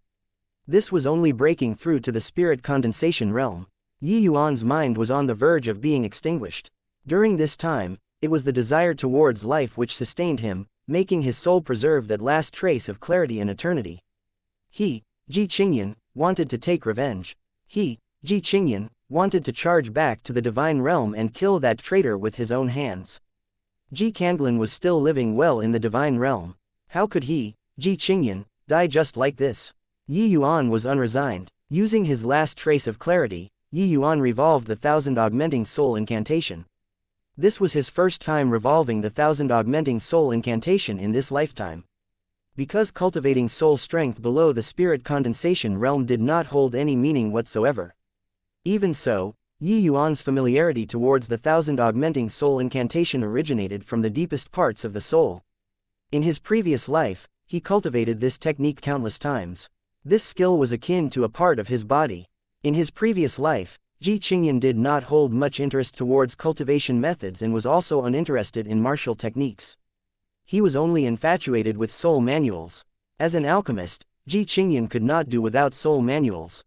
S1: This was only breaking through to the spirit condensation realm. Yuan's mind was on the verge of being extinguished. During this time, it was the desire towards life which sustained him, making his soul preserve that last trace of clarity and eternity. He, Ji Qingyan, wanted to take revenge. He, Ji Qingyan, wanted to charge back to the divine realm and kill that traitor with his own hands. Ji Kanglan was still living well in the divine realm. How could he, Ji Qingyan, die just like this? Yuan was unresigned. Using his last trace of clarity, Yuan revolved the 1000 augmenting soul incantation. This was his first time revolving the 1000 augmenting soul incantation in this lifetime. Because cultivating soul strength below the spirit condensation realm did not hold any meaning whatsoever. Even so, Yuan's familiarity towards the 1000 augmenting soul incantation originated from the deepest parts of the soul. In his previous life, he cultivated this technique countless times. This skill was akin to a part of his body. In his previous life, Ji Qingyan did not hold much interest towards cultivation methods and was also uninterested in martial techniques. He was only infatuated with soul manuals. As an alchemist, Ji Qingyan could not do without soul manuals.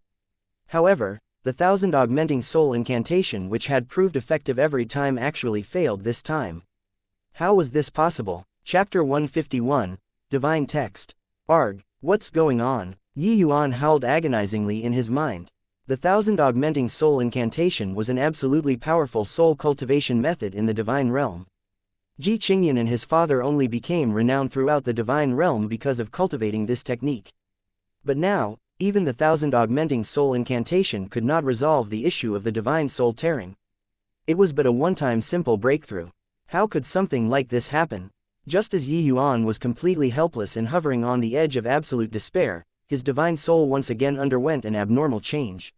S1: However, the 1000 augmenting soul incantation which had proved effective every time actually failed this time. How was this possible? Chapter 151, Divine Text. Arg, what's going on? Yi Yuan howled agonizingly in his mind. The 1000 augmenting soul incantation was an absolutely powerful soul cultivation method in the divine realm. Ji Qingyan and his father only became renowned throughout the divine realm because of cultivating this technique. But now, even the 1000 augmenting soul incantation could not resolve the issue of the divine soul tearing. It was but a one-time simple breakthrough. How could something like this happen? Just as Yi Yuan was completely helpless and hovering on the edge of absolute despair, his divine soul once again underwent an abnormal change.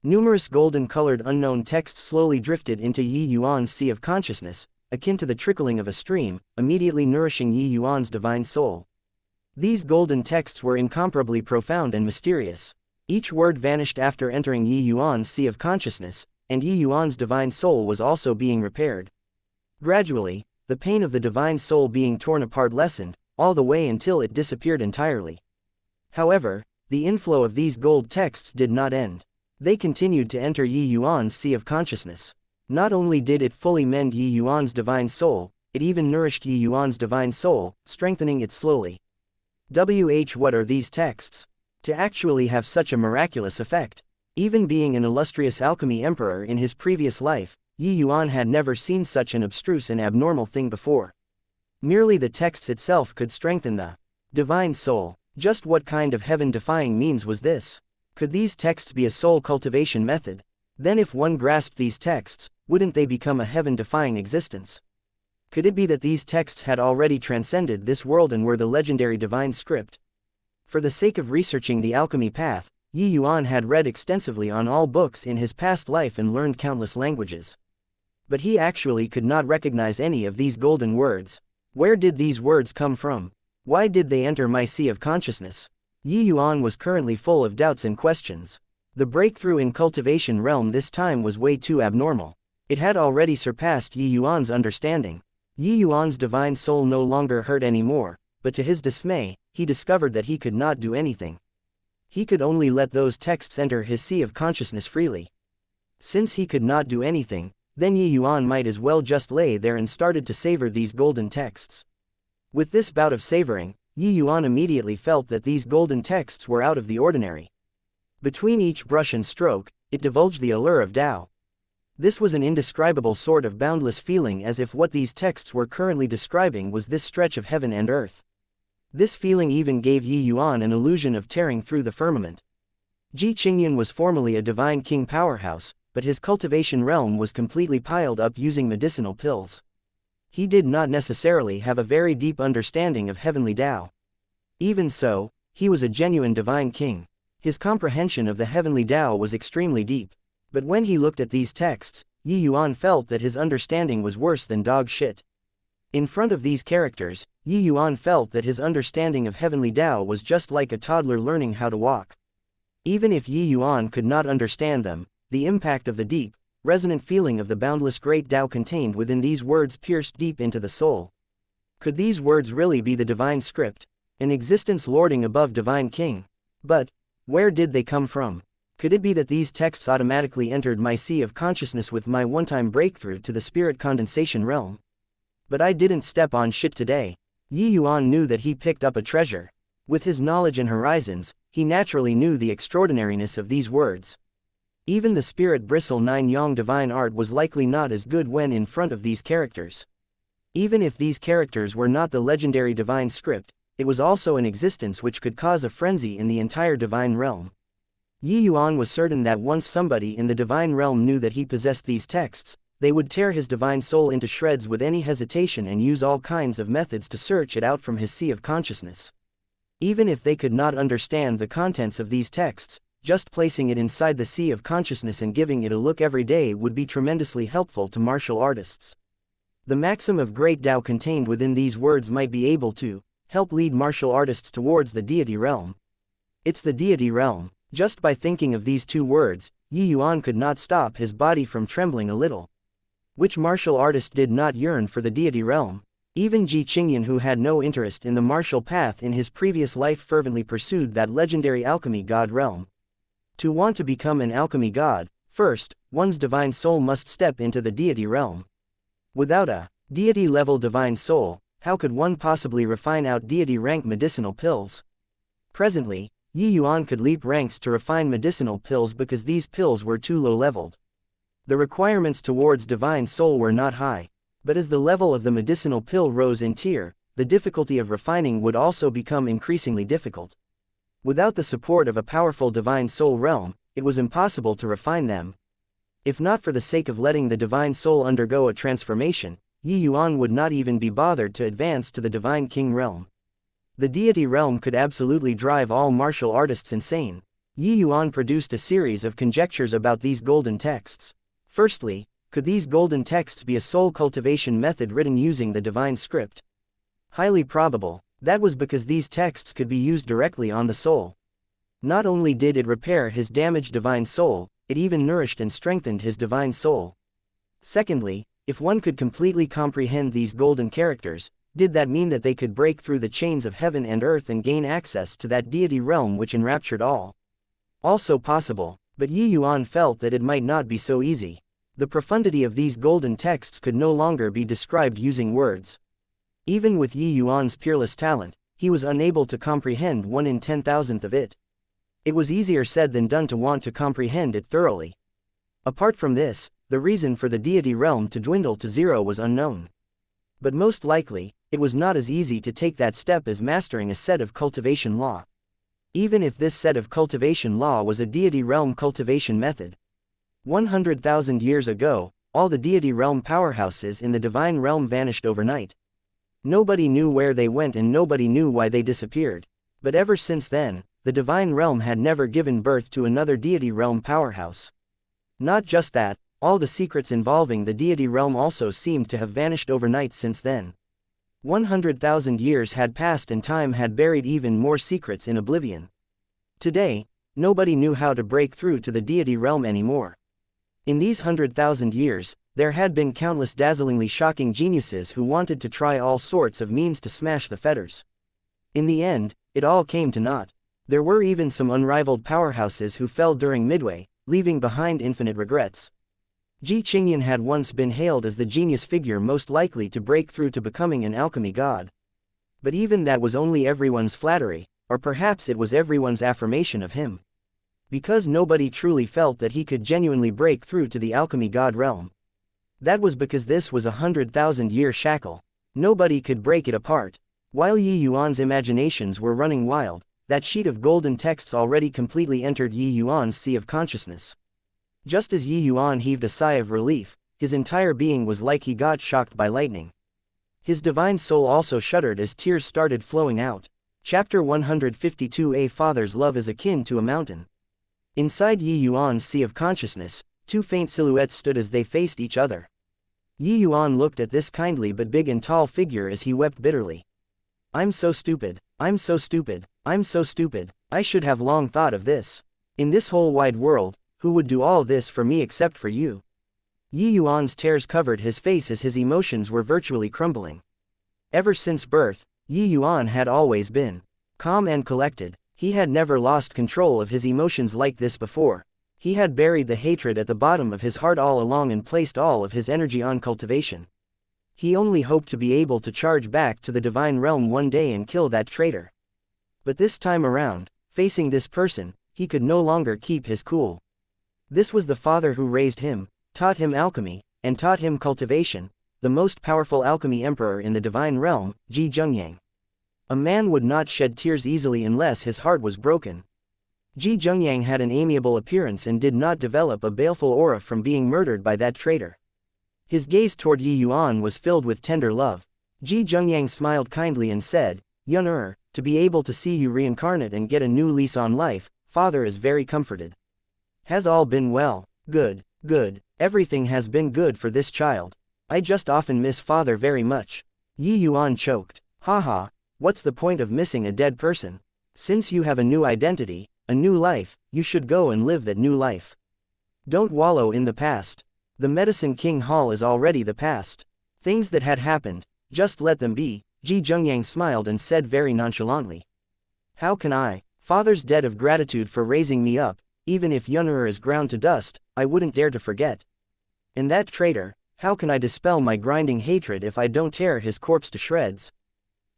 S1: Numerous golden-colored unknown texts slowly drifted into Yi Yuan's sea of consciousness, akin to the trickling of a stream, immediately nourishing Yi Yuan's divine soul. These golden texts were incomparably profound and mysterious. Each word vanished after entering Yi Yuan's sea of consciousness, and Yi Yuan's divine soul was also being repaired. Gradually, the pain of the divine soul being torn apart lessened, all the way until it disappeared entirely. However, the inflow of these gold texts did not end. They continued to enter Yi Yuan's sea of consciousness. Not only did it fully mend Yi Yuan's divine soul, it even nourished Yi Yuan's divine soul, strengthening it slowly. What are these texts? To actually have such a miraculous effect. Even being an illustrious alchemy emperor in his previous life, Yi Yuan had never seen such an abstruse and abnormal thing before. Merely the texts itself could strengthen the divine soul. Just what kind of heaven-defying means was this? Could these texts be a soul cultivation method? Then if one grasped these texts, wouldn't they become a heaven-defying existence? Could it be that these texts had already transcended this world and were the legendary divine script? For the sake of researching the alchemy path, Yi Yuan had read extensively on all books in his past life and learned countless languages. But he actually could not recognize any of these golden words. Where did these words come from? Why did they enter my sea of consciousness? Yi Yuan was currently full of doubts and questions. The breakthrough in cultivation realm this time was way too abnormal. It had already surpassed Yi Yuan's understanding. Yi Yuan's divine soul no longer hurt anymore, but to his dismay, he discovered that he could not do anything. He could only let those texts enter his sea of consciousness freely. Since he could not do anything, then Yi Yuan might as well just lay there and started to savor these golden texts. With this bout of savoring, Yi Yuan immediately felt that these golden texts were out of the ordinary. Between each brush and stroke, it divulged the allure of Tao. This was an indescribable sort of boundless feeling, as if what these texts were currently describing was this stretch of heaven and earth. This feeling even gave Yi Yuan an illusion of tearing through the firmament. Ji Qingyan was formerly a divine king powerhouse, but his cultivation realm was completely piled up using medicinal pills. He did not necessarily have a very deep understanding of heavenly Tao. Even so, he was a genuine divine king. His comprehension of the heavenly Tao was extremely deep. But when he looked at these texts, Yi Yuan felt that his understanding was worse than dog shit. In front of these characters, Yi Yuan felt that his understanding of heavenly Tao was just like a toddler learning how to walk. Even if Yi Yuan could not understand them, the impact of the deep, resonant feeling of the boundless great Tao contained within these words pierced deep into the soul. Could these words really be the divine script, an existence lording above divine king? But where did they come from? Could it be that these texts automatically entered my sea of consciousness with my one-time breakthrough to the spirit condensation realm? But I didn't step on shit today. Yi Yuan knew that he picked up a treasure. With his knowledge and horizons, he naturally knew the extraordinariness of these words. Even the spirit bristle 9 Yang divine art was likely not as good when in front of these characters. Even if these characters were not the legendary divine script, it was also an existence which could cause a frenzy in the entire divine realm. Yi Yuan was certain that once somebody in the divine realm knew that he possessed these texts, they would tear his divine soul into shreds with any hesitation and use all kinds of methods to search it out from his sea of consciousness. Even if they could not understand the contents of these texts, just placing it inside the sea of consciousness and giving it a look every day would be tremendously helpful to martial artists. The maxim of great Tao contained within these words might be able to help lead martial artists towards the deity realm. It's the deity realm. Just by thinking of these two words, Yi Yuan could not stop his body from trembling a little. Which martial artist did not yearn for the deity realm? Even Ji Qingyan, who had no interest in the martial path in his previous life, fervently pursued that legendary alchemy god realm. To want to become an alchemy god, first, one's divine soul must step into the deity realm. Without a deity-level divine soul, how could one possibly refine out deity-rank medicinal pills? Presently, Yuan could leap ranks to refine medicinal pills because these pills were too low-leveled. The requirements towards divine soul were not high, but as the level of the medicinal pill rose in tier, the difficulty of refining would also become increasingly difficult. Without the support of a powerful divine soul realm, it was impossible to refine them. If not for the sake of letting the divine soul undergo a transformation, Yuan would not even be bothered to advance to the divine king realm. The deity realm could absolutely drive all martial artists insane. Yuan produced a series of conjectures about these golden texts. Firstly, could these golden texts be a soul cultivation method written using the divine script? Highly probable. That was because these texts could be used directly on the soul. Not only did it repair his damaged divine soul, it even nourished and strengthened his divine soul. Secondly, if one could completely comprehend these golden characters, did that mean that they could break through the chains of heaven and earth and gain access to that deity realm which enraptured all? Also possible, but Yuan felt that it might not be so easy. The profundity of these golden texts could no longer be described using words. Even with Yuan's peerless talent, he was unable to comprehend 1 in 10,000th of it. It was easier said than done to want to comprehend it thoroughly. Apart from this, the reason for the deity realm to dwindle to zero was unknown. But most likely, it was not as easy to take that step as mastering a set of cultivation law. Even if this set of cultivation law was a deity realm cultivation method. 100,000 years ago, all the deity realm powerhouses in the divine realm vanished overnight. Nobody knew where they went and nobody knew why they disappeared. But ever since then, the divine realm had never given birth to another deity realm powerhouse. Not just that, all the secrets involving the deity realm also seemed to have vanished overnight since then. 100,000 years had passed and time had buried even more secrets in oblivion. Today, nobody knew how to break through to the deity realm anymore. In these 100,000 years, there had been countless dazzlingly shocking geniuses who wanted to try all sorts of means to smash the fetters. In the end, it all came to naught. There were even some unrivaled powerhouses who fell during midway, leaving behind infinite regrets. Ji Qingyan had once been hailed as the genius figure most likely to break through to becoming an alchemy god. But even that was only everyone's flattery, or perhaps it was everyone's affirmation of him. Because nobody truly felt that he could genuinely break through to the alchemy god realm. That was because this was a 100,000-year shackle. Nobody could break it apart. While Yuan's imaginations were running wild, that sheet of golden texts already completely entered Yuan's sea of consciousness. Just as Yuan heaved a sigh of relief, his entire being was like he got shocked by lightning. His divine soul also shuddered as tears started flowing out. Chapter 152. A father's love is akin to a mountain. Inside Yuan's sea of consciousness, two faint silhouettes stood as they faced each other. Yuan looked at this kindly but big and tall figure as he wept bitterly. I'm so stupid, I'm so stupid, I'm so stupid, I should have long thought of this. In this whole wide world, who would do all this for me except for you? Yuan's tears covered his face as his emotions were virtually crumbling. Ever since birth, Yuan had always been calm and collected. He had never lost control of his emotions like this before. He had buried the hatred at the bottom of his heart all along and placed all of his energy on cultivation. He only hoped to be able to charge back to the divine realm one day and kill that traitor. But this time around, facing this person, he could no longer keep his cool. This was the father who raised him, taught him alchemy, and taught him cultivation, the most powerful alchemy emperor in the divine realm, Ji Zhengyang. A man would not shed tears easily unless his heart was broken. Ji Zhengyang had an amiable appearance and did not develop a baleful aura from being murdered by that traitor. His gaze toward Yuan was filled with tender love. Ji Zhengyang smiled kindly and said, Yuan, to be able to see you reincarnate and get a new lease on life, father is very comforted. Has all been well? Good, good, everything has been good for this child. I just often miss father very much. Yuan choked. Haha. What's the point of missing a dead person? Since you have a new identity, a new life, you should go and live that new life. Don't wallow in the past. The Medicine King Hall is already the past. Things that had happened, Just let them be, Ji Zhengyang smiled and said very nonchalantly. How can I? Father's debt of gratitude for raising me up, even if Yuan is ground to dust, I wouldn't dare to forget. And that traitor, how can I dispel my grinding hatred if I don't tear his corpse to shreds?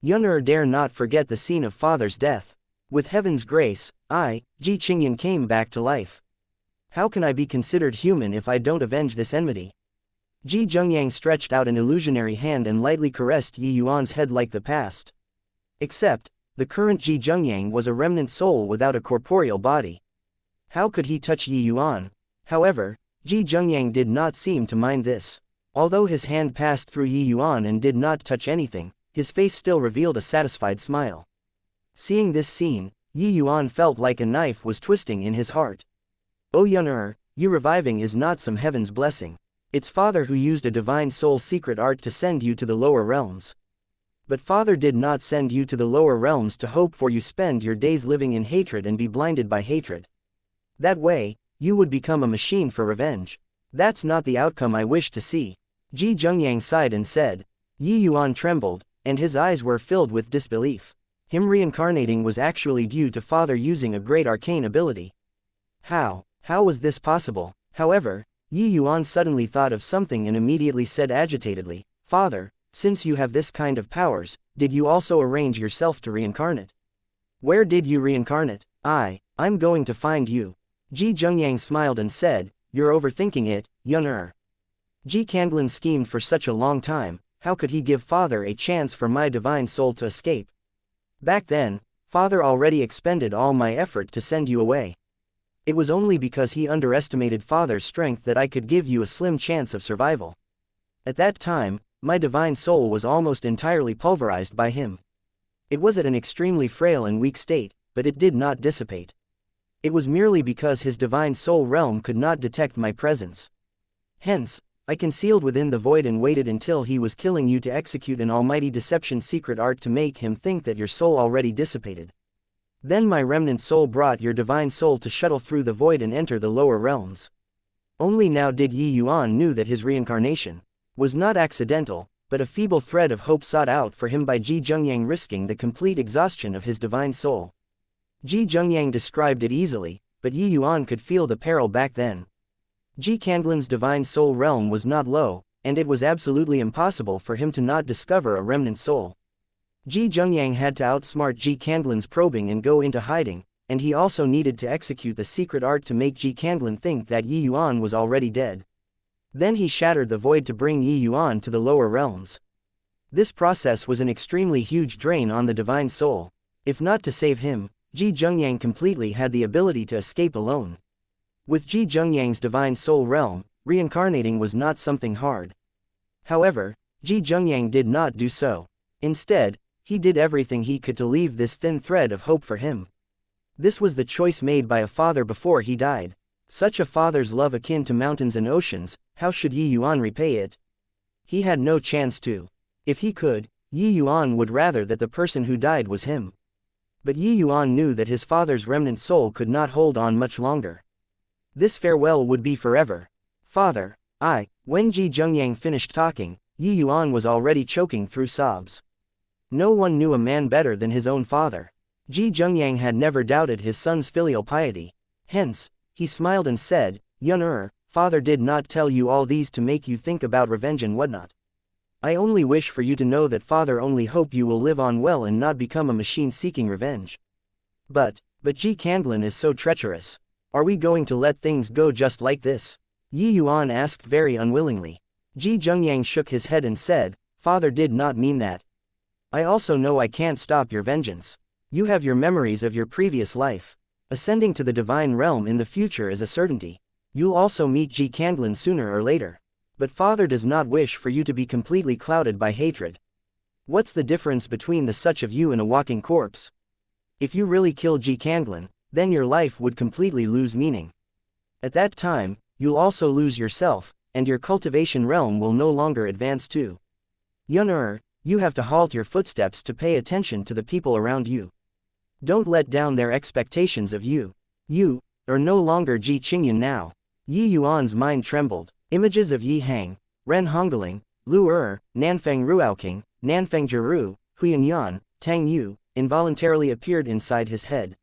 S1: Yuan dare not forget the scene of father's death. With heaven's grace, I, Ji Qingyan, came back to life. How can I be considered human if I don't avenge this enmity? Ji Zhengyang stretched out an illusionary hand and lightly caressed Yi Yuan's head like the past. Except, the current Ji Zhengyang was a remnant soul without a corporeal body. How could he touch Yi Yuan? However, Ji Zhengyang did not seem to mind this. Although his hand passed through Yi Yuan and did not touch anything, his face still revealed a satisfied smile. Seeing this scene, Yi Yuan felt like a knife was twisting in his heart. Oh Yuan, you reviving is not some heaven's blessing. It's Father who used a divine soul secret art to send you to the lower realms. But Father did not send you to the lower realms to hope for you spend your days living in hatred and be blinded by hatred. That way, you would become a machine for revenge. That's not the outcome I wish to see. Ji Zhengyang sighed and said. Yi Yuan trembled, and his eyes were filled with disbelief. Him reincarnating was actually due to Father using a great arcane ability. How was this possible? However, Yi Yuan suddenly thought of something and immediately said agitatedly, Father, since you have this kind of powers, did you also arrange yourself to reincarnate? Where did you reincarnate? I'm going to find you. Ji Zhengyang smiled and said, You're overthinking it, Yuan. Ji Kanglan schemed for such a long time, how could he give Father a chance for my divine soul to escape? Back then, Father already expended all my effort to send you away. It was only because he underestimated Father's strength that I could give you a slim chance of survival. At that time, my divine soul was almost entirely pulverized by him. It was at an extremely frail and weak state, but it did not dissipate. It was merely because his divine soul realm could not detect my presence. Hence, I concealed within the void and waited until he was killing you to execute an almighty deception secret art to make him think that your soul already dissipated. Then my remnant soul brought your divine soul to shuttle through the void and enter the lower realms. Only now did Yi Yuan knew that his reincarnation was not accidental, but a feeble thread of hope sought out for him by Ji Zhengyang risking the complete exhaustion of his divine soul. Ji Zhengyang described it easily, but Yi Yuan could feel the peril back then. Ji Kanglan's divine soul realm was not low, and it was absolutely impossible for him to not discover a remnant soul. Ji Zhengyang had to outsmart Ji Kanglan's probing and go into hiding, and he also needed to execute the secret art to make Ji Kanglan think that Yi Yuan was already dead. Then he shattered the void to bring Yi Yuan to the lower realms. This process was an extremely huge drain on the divine soul. If not to save him, Ji Zhengyang completely had the ability to escape alone. With Ji Zhengyang's divine soul realm, reincarnating was not something hard. However, Ji Zhengyang did not do so. Instead, he did everything he could to leave this thin thread of hope for him. This was the choice made by a father before he died. Such a father's love akin to mountains and oceans, how should Yi Yuan repay it? He had no chance to. If he could, Yi Yuan would rather that the person who died was him. But Yi Yuan knew that his father's remnant soul could not hold on much longer. This farewell would be forever. Father, when Ji Zhengyang finished talking, Yi Yuan was already choking through sobs. No one knew a man better than his own father. Ji Zhengyang had never doubted his son's filial piety. Hence, he smiled and said, Yuan, Father did not tell you all these to make you think about revenge and whatnot. I only wish for you to know that Father only hope you will live on well and not become a machine seeking revenge. But Ji Kanglan is so treacherous. Are we going to let things go just like this? Yi Yuan asked very unwillingly. Ji Zhengyang shook his head and said, Father did not mean that. I also know I can't stop your vengeance. You have your memories of your previous life. Ascending to the divine realm in the future is a certainty. You'll also meet Ji Kanglan sooner or later. But Father does not wish for you to be completely clouded by hatred. What's the difference between the such of you and a walking corpse? If you really kill Ji Kanglan, then your life would completely lose meaning. At that time, you'll also lose yourself, and your cultivation realm will no longer advance too. Yuan, you have to halt your footsteps to pay attention to the people around you. Don't let down their expectations of you. You are no longer Ji Qingyan now. Yi Yuan's mind trembled. Images of Yi Hang, Ren Hongling, Lu Nanfeng Ruoqing, Nanfeng Jiru, Huyan Yan, Tang Yu, involuntarily appeared inside his head.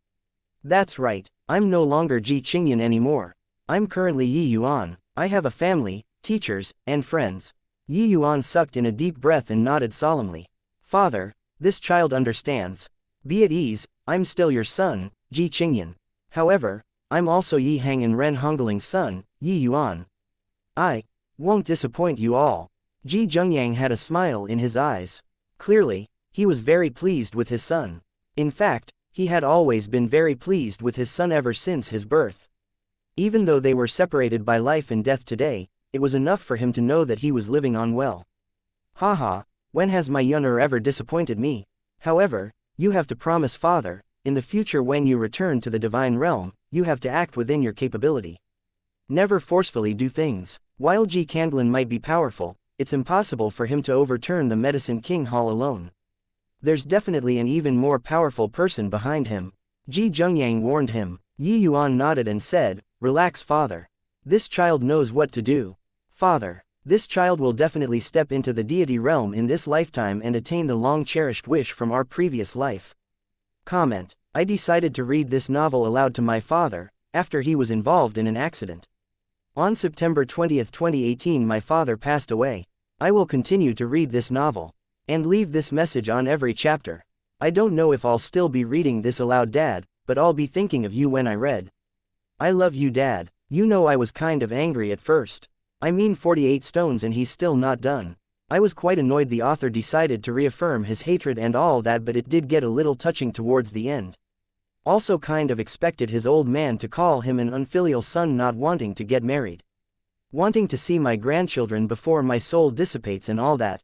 S1: That's right, I'm no longer Ji Qingyan anymore. I'm currently Yi Yuan. I have a family, teachers, and friends. Yi Yuan sucked in a deep breath and nodded solemnly. Father, this child understands. Be at ease, I'm still your son, Ji Qingyan. However, I'm also Yi Hang and Ren Honggeling's son, Yi Yuan. I won't disappoint you all. Ji Zhengyang had a smile in his eyes. Clearly, he was very pleased with his son. In fact, he had always been very pleased with his son ever since his birth. Even though they were separated by life and death today, it was enough for him to know that he was living on well. Haha, when has my Yuan ever disappointed me? However, you have to promise Father, in the future when you return to the divine realm, you have to act within your capability. Never forcefully do things. While Ji Canglin might be powerful, it's impossible for him to overturn the Medicine King Hall alone. There's definitely an even more powerful person behind him. Ji Zhengyang warned him. Yi Yuan nodded and said, "Relax, Father. This child knows what to do. Father, this child will definitely step into the deity realm in this lifetime and attain the long-cherished wish from our previous life." Comment. I decided to read this novel aloud to my father, after he was involved in an accident. On September 20, 2018 my father passed away. I will continue to read this novel, and leave this message on every chapter. I don't know if I'll still be reading this aloud, Dad, but I'll be thinking of you when I read. I love you, Dad. You know I was kind of angry at first. I mean 48 stones and he's still not done. I was quite annoyed the author decided to reaffirm his hatred and all that, but it did get a little touching towards the end. Also kind of expected his old man to call him an unfilial son not wanting to get married. Wanting to see my grandchildren before my soul dissipates and all that.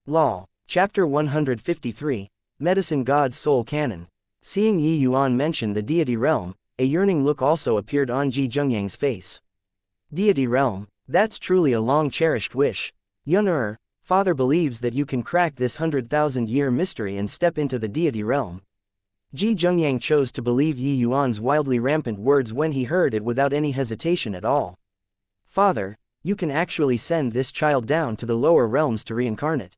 S1: Lol. Chapter 153, Medicine God's Soul Canon. Seeing Yi Yuan mention the deity realm, a yearning look also appeared on Ji Zhengyang's face. Deity realm, that's truly a long-cherished wish. Yuan, Father believes that you can crack this 100,000-year mystery and step into the deity realm. Ji Zhengyang chose to believe Yi Yuan's wildly rampant words when he heard it without any hesitation at all. Father, you can actually send this child down to the lower realms to reincarnate.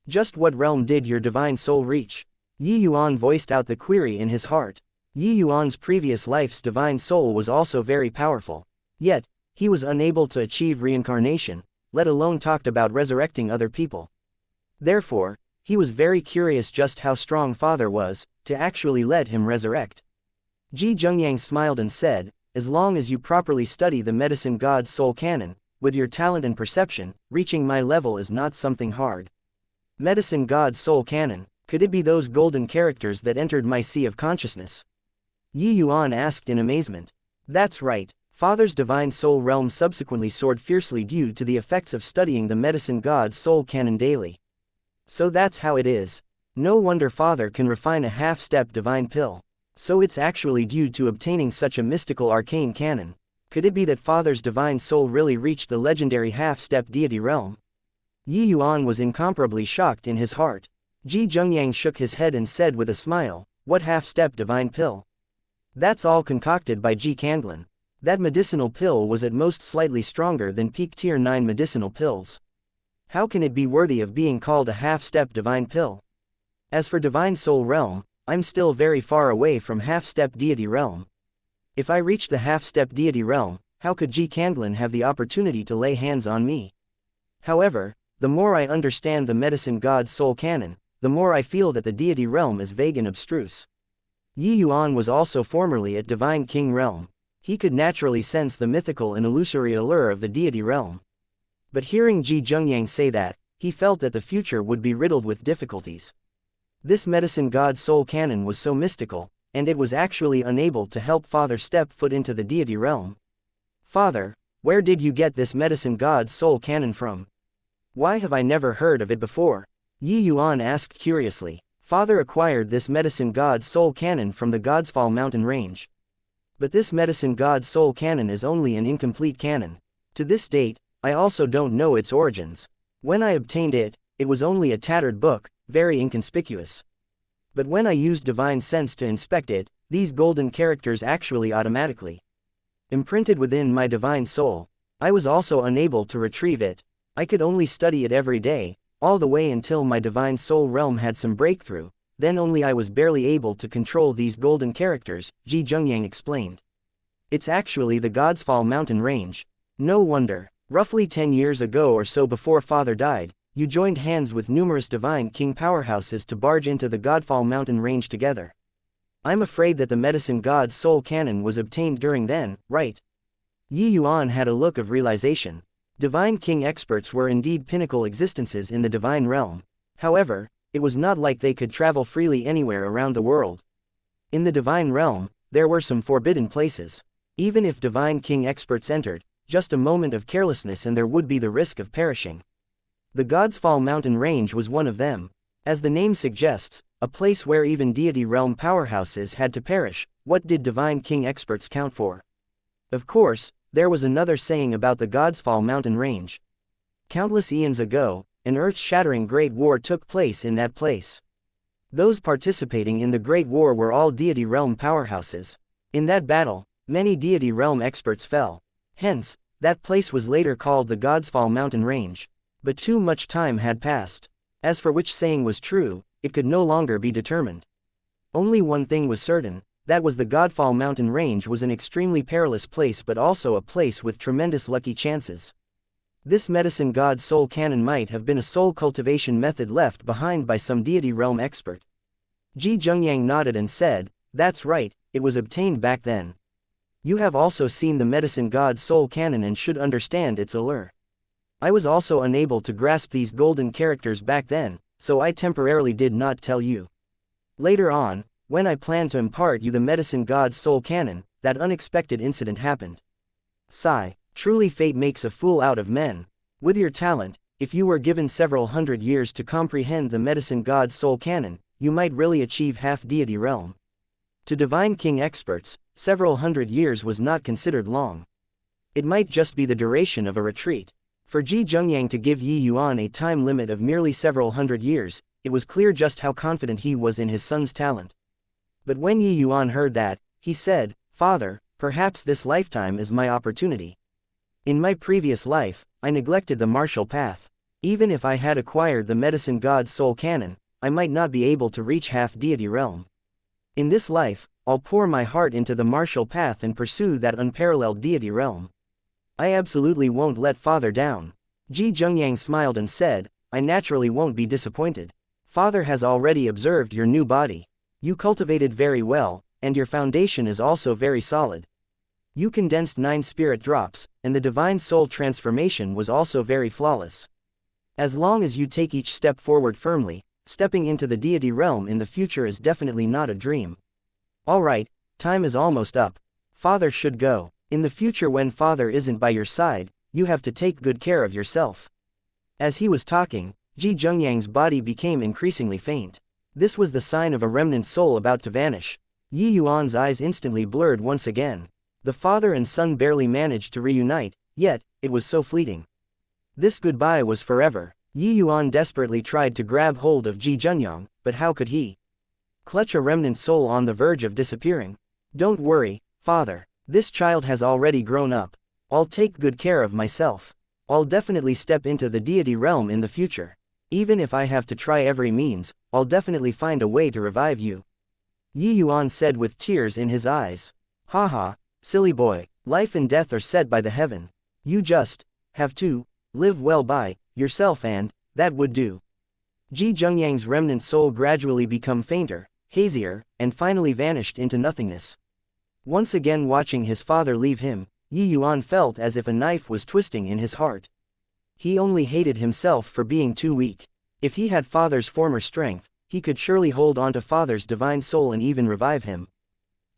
S1: Just what realm did your divine soul reach? Yi Yuan voiced out the query in his heart. Yi Yuan's previous life's divine soul was also very powerful. Yet, he was unable to achieve reincarnation, let alone talked about resurrecting other people. Therefore, he was very curious just how strong Father was, to actually let him resurrect. Ji Zhengyang smiled and said, as long as you properly study the Medicine God's Soul Canon, with your talent and perception, reaching my level is not something hard. Medicine God's Soul Canon, could it be those golden characters that entered my sea of consciousness? Yi Yuan asked in amazement. That's right, Father's divine soul realm subsequently soared fiercely due to the effects of studying the Medicine God's Soul Canon daily. So that's how it is. No wonder Father can refine a half-step divine pill. So it's actually due to obtaining such a mystical arcane canon. Could it be that Father's divine soul really reached the legendary half-step deity realm? Yi Yuan was incomparably shocked in his heart. Ji Zhengyang shook his head and said with a smile, what half-step divine pill? That's all concocted by Ji Canglin. That medicinal pill was at most slightly stronger than peak tier 9 medicinal pills. How can it be worthy of being called a half-step divine pill? As for divine soul realm, I'm still very far away from half-step deity realm. If I reached the half-step deity realm, how could Ji Canglin have the opportunity to lay hands on me? However, the more I understand the Medicine God's Soul Canon, the more I feel that the deity realm is vague and abstruse. Yi Yuan was also formerly at Divine King realm. He could naturally sense the mythical and illusory allure of the deity realm. But hearing Ji Zhengyang say that, he felt that the future would be riddled with difficulties. This Medicine God's Soul Canon was so mystical, and it was actually unable to help Father step foot into the deity realm. Father, where did you get this Medicine God's Soul Canon from? Why have I never heard of it before? Yi Yuan asked curiously. Father acquired this Medicine God's Soul Canon from the Godsfall mountain range. But this Medicine God's Soul Canon is only an incomplete canon. To this date, I also don't know its origins. When I obtained it, it was only a tattered book, very inconspicuous. But when I used divine sense to inspect it, these golden characters actually automatically imprinted within my divine soul. I was also unable to retrieve it. I could only study it every day, all the way until my divine soul realm had some breakthrough, then only I was barely able to control these golden characters, Zhizhengyang explained. It's actually the Godsfall mountain range. No wonder. Roughly 10 years ago or so before Father died, you joined hands with numerous divine king powerhouses to barge into the Godfall mountain range together. I'm afraid that the medicine god's soul cannon was obtained during then, right? Yi Yuan had a look of realization. Divine king experts were indeed pinnacle existences in the divine realm. However, it was not like they could travel freely anywhere around the world. In the divine realm, there were some forbidden places. Even if divine king experts entered, just a moment of carelessness and there would be the risk of perishing. The Godsfall mountain range was one of them. As the name suggests, a place where even deity realm powerhouses had to perish. What did divine king experts count for? Of course, there was another saying about the Godsfall mountain range. Countless eons ago, an earth-shattering great war took place in that place. Those participating in the great war were all deity realm powerhouses. In that battle, many deity realm experts fell. Hence, that place was later called the Godsfall mountain range. But too much time had passed. As for which saying was true, it could no longer be determined. Only one thing was certain, that was the Godfall mountain range was an extremely perilous place but also a place with tremendous lucky chances. This medicine god's soul cannon might have been a soul cultivation method left behind by some deity realm expert. Zhizhengyang nodded and said, "That's right, it was obtained back then. You have also seen the medicine god's soul cannon and should understand its allure. I was also unable to grasp these golden characters back then, so I temporarily did not tell you. Later on, when I planned to impart you the medicine god's soul cannon, that unexpected incident happened. Sigh, truly fate makes a fool out of men. With your talent, if you were given several hundred years to comprehend the medicine god's soul cannon, you might really achieve half deity realm." To divine king experts, several hundred years was not considered long. It might just be the duration of a retreat. For Zhizhengyang to give Yi Yuan a time limit of merely several hundred years, it was clear just how confident he was in his son's talent. But when Yi Yuan heard that, he said, "Father, perhaps this lifetime is my opportunity. In my previous life, I neglected the martial path. Even if I had acquired the medicine god's soul cannon, I might not be able to reach half deity realm. In this life, I'll pour my heart into the martial path and pursue that unparalleled deity realm. I absolutely won't let Father down." Zhizhengyang smiled and said, "I naturally won't be disappointed. Father has already observed your new body. You cultivated very well, and your foundation is also very solid. You condensed 9 spirit drops, and the divine soul transformation was also very flawless. As long as you take each step forward firmly, stepping into the deity realm in the future is definitely not a dream. Alright, time is almost up. Father should go. In the future when Father isn't by your side, you have to take good care of yourself." As he was talking, Zhizhengyang's body became increasingly faint. This was the sign of a remnant soul about to vanish. Yi Yuan's eyes instantly blurred once again. The father and son barely managed to reunite, yet, it was so fleeting. This goodbye was forever. Yi Yuan desperately tried to grab hold of Zhizhengyang, but how could he clutch a remnant soul on the verge of disappearing? "Don't worry, Father. This child has already grown up. I'll take good care of myself. I'll definitely step into the deity realm in the future. Even if I have to try every means, I'll definitely find a way to revive you." Yi Yuan said with tears in his eyes. "Haha, silly boy, life and death are set by the heaven. You just have to live well by yourself and that would do." Zhizhengyang's remnant soul gradually became fainter, hazier, and finally vanished into nothingness. Once again watching his father leave him, Yi Yuan felt as if a knife was twisting in his heart. He only hated himself for being too weak. If he had Father's former strength, he could surely hold on to Father's divine soul and even revive him.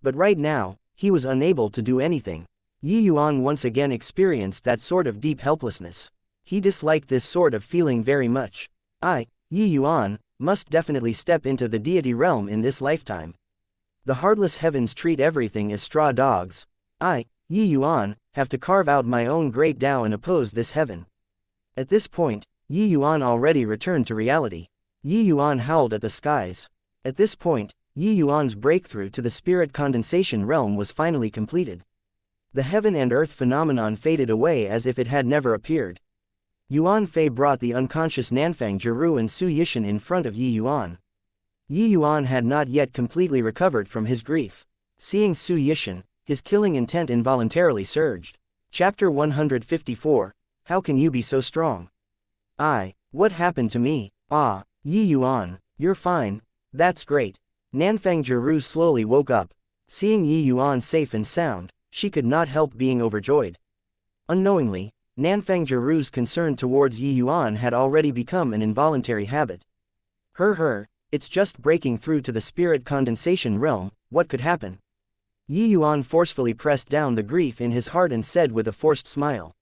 S1: But right now, he was unable to do anything. Yi Yuan once again experienced that sort of deep helplessness. He disliked this sort of feeling very much. Yi Yuan, must definitely step into the deity realm in this lifetime. The heartless heavens treat everything as straw dogs. Yi Yuan, have to carve out my own great Tao and oppose this heaven. At this point, Yi Yuan already returned to reality. Yi Yuan howled at the skies. At this point, Yi Yuan's breakthrough to the spirit condensation realm was finally completed. The heaven and earth phenomenon faded away as if it had never appeared. Yuan Fei brought the unconscious Nanfang Jiru and Su Yishan in front of Yi Yuan. Yi Yuan had not yet completely recovered from his grief. Seeing Su Yishan, his killing intent involuntarily surged. Chapter 154, How can you be so strong? What happened to me? Yi Yuan, you're fine, that's great. Nanfang Jiru slowly woke up. Seeing Yi Yuan safe and sound, she could not help being overjoyed. Unknowingly, Nanfang Jiru's concern towards Yi Yuan had already become an involuntary habit. It's just breaking through to the spirit condensation realm, what could happen? Yi Yuan forcefully pressed down the grief in his heart and said with a forced smile.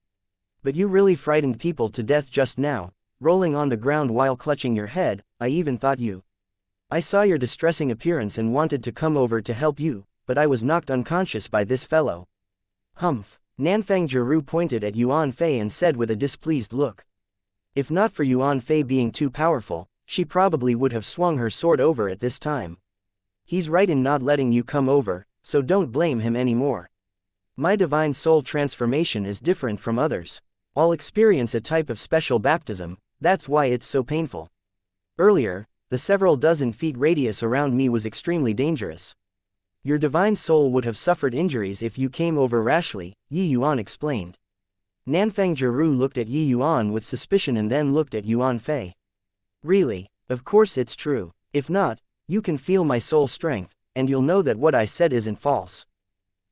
S1: But you really frightened people to death just now, rolling on the ground while clutching your head. I even thought you. I saw your distressing appearance and wanted to come over to help you, but I was knocked unconscious by this fellow. Humph. Nanfang Jiru pointed at Yuan Fei and said with a displeased look. If not for Yuan Fei being too powerful, she probably would have swung her sword over at this time. He's right in not letting you come over, so don't blame him anymore. My divine soul transformation is different from others. I'll experience a type of special baptism, that's why it's so painful. Earlier, the several dozen feet radius around me was extremely dangerous. Your divine soul would have suffered injuries if you came over rashly, Yi Yuan explained. Nanfang Jiru looked at Yi Yuan with suspicion and then looked at Yuan Fei. Really, of course it's true. If not, you can feel my soul strength, and you'll know that what I said isn't false.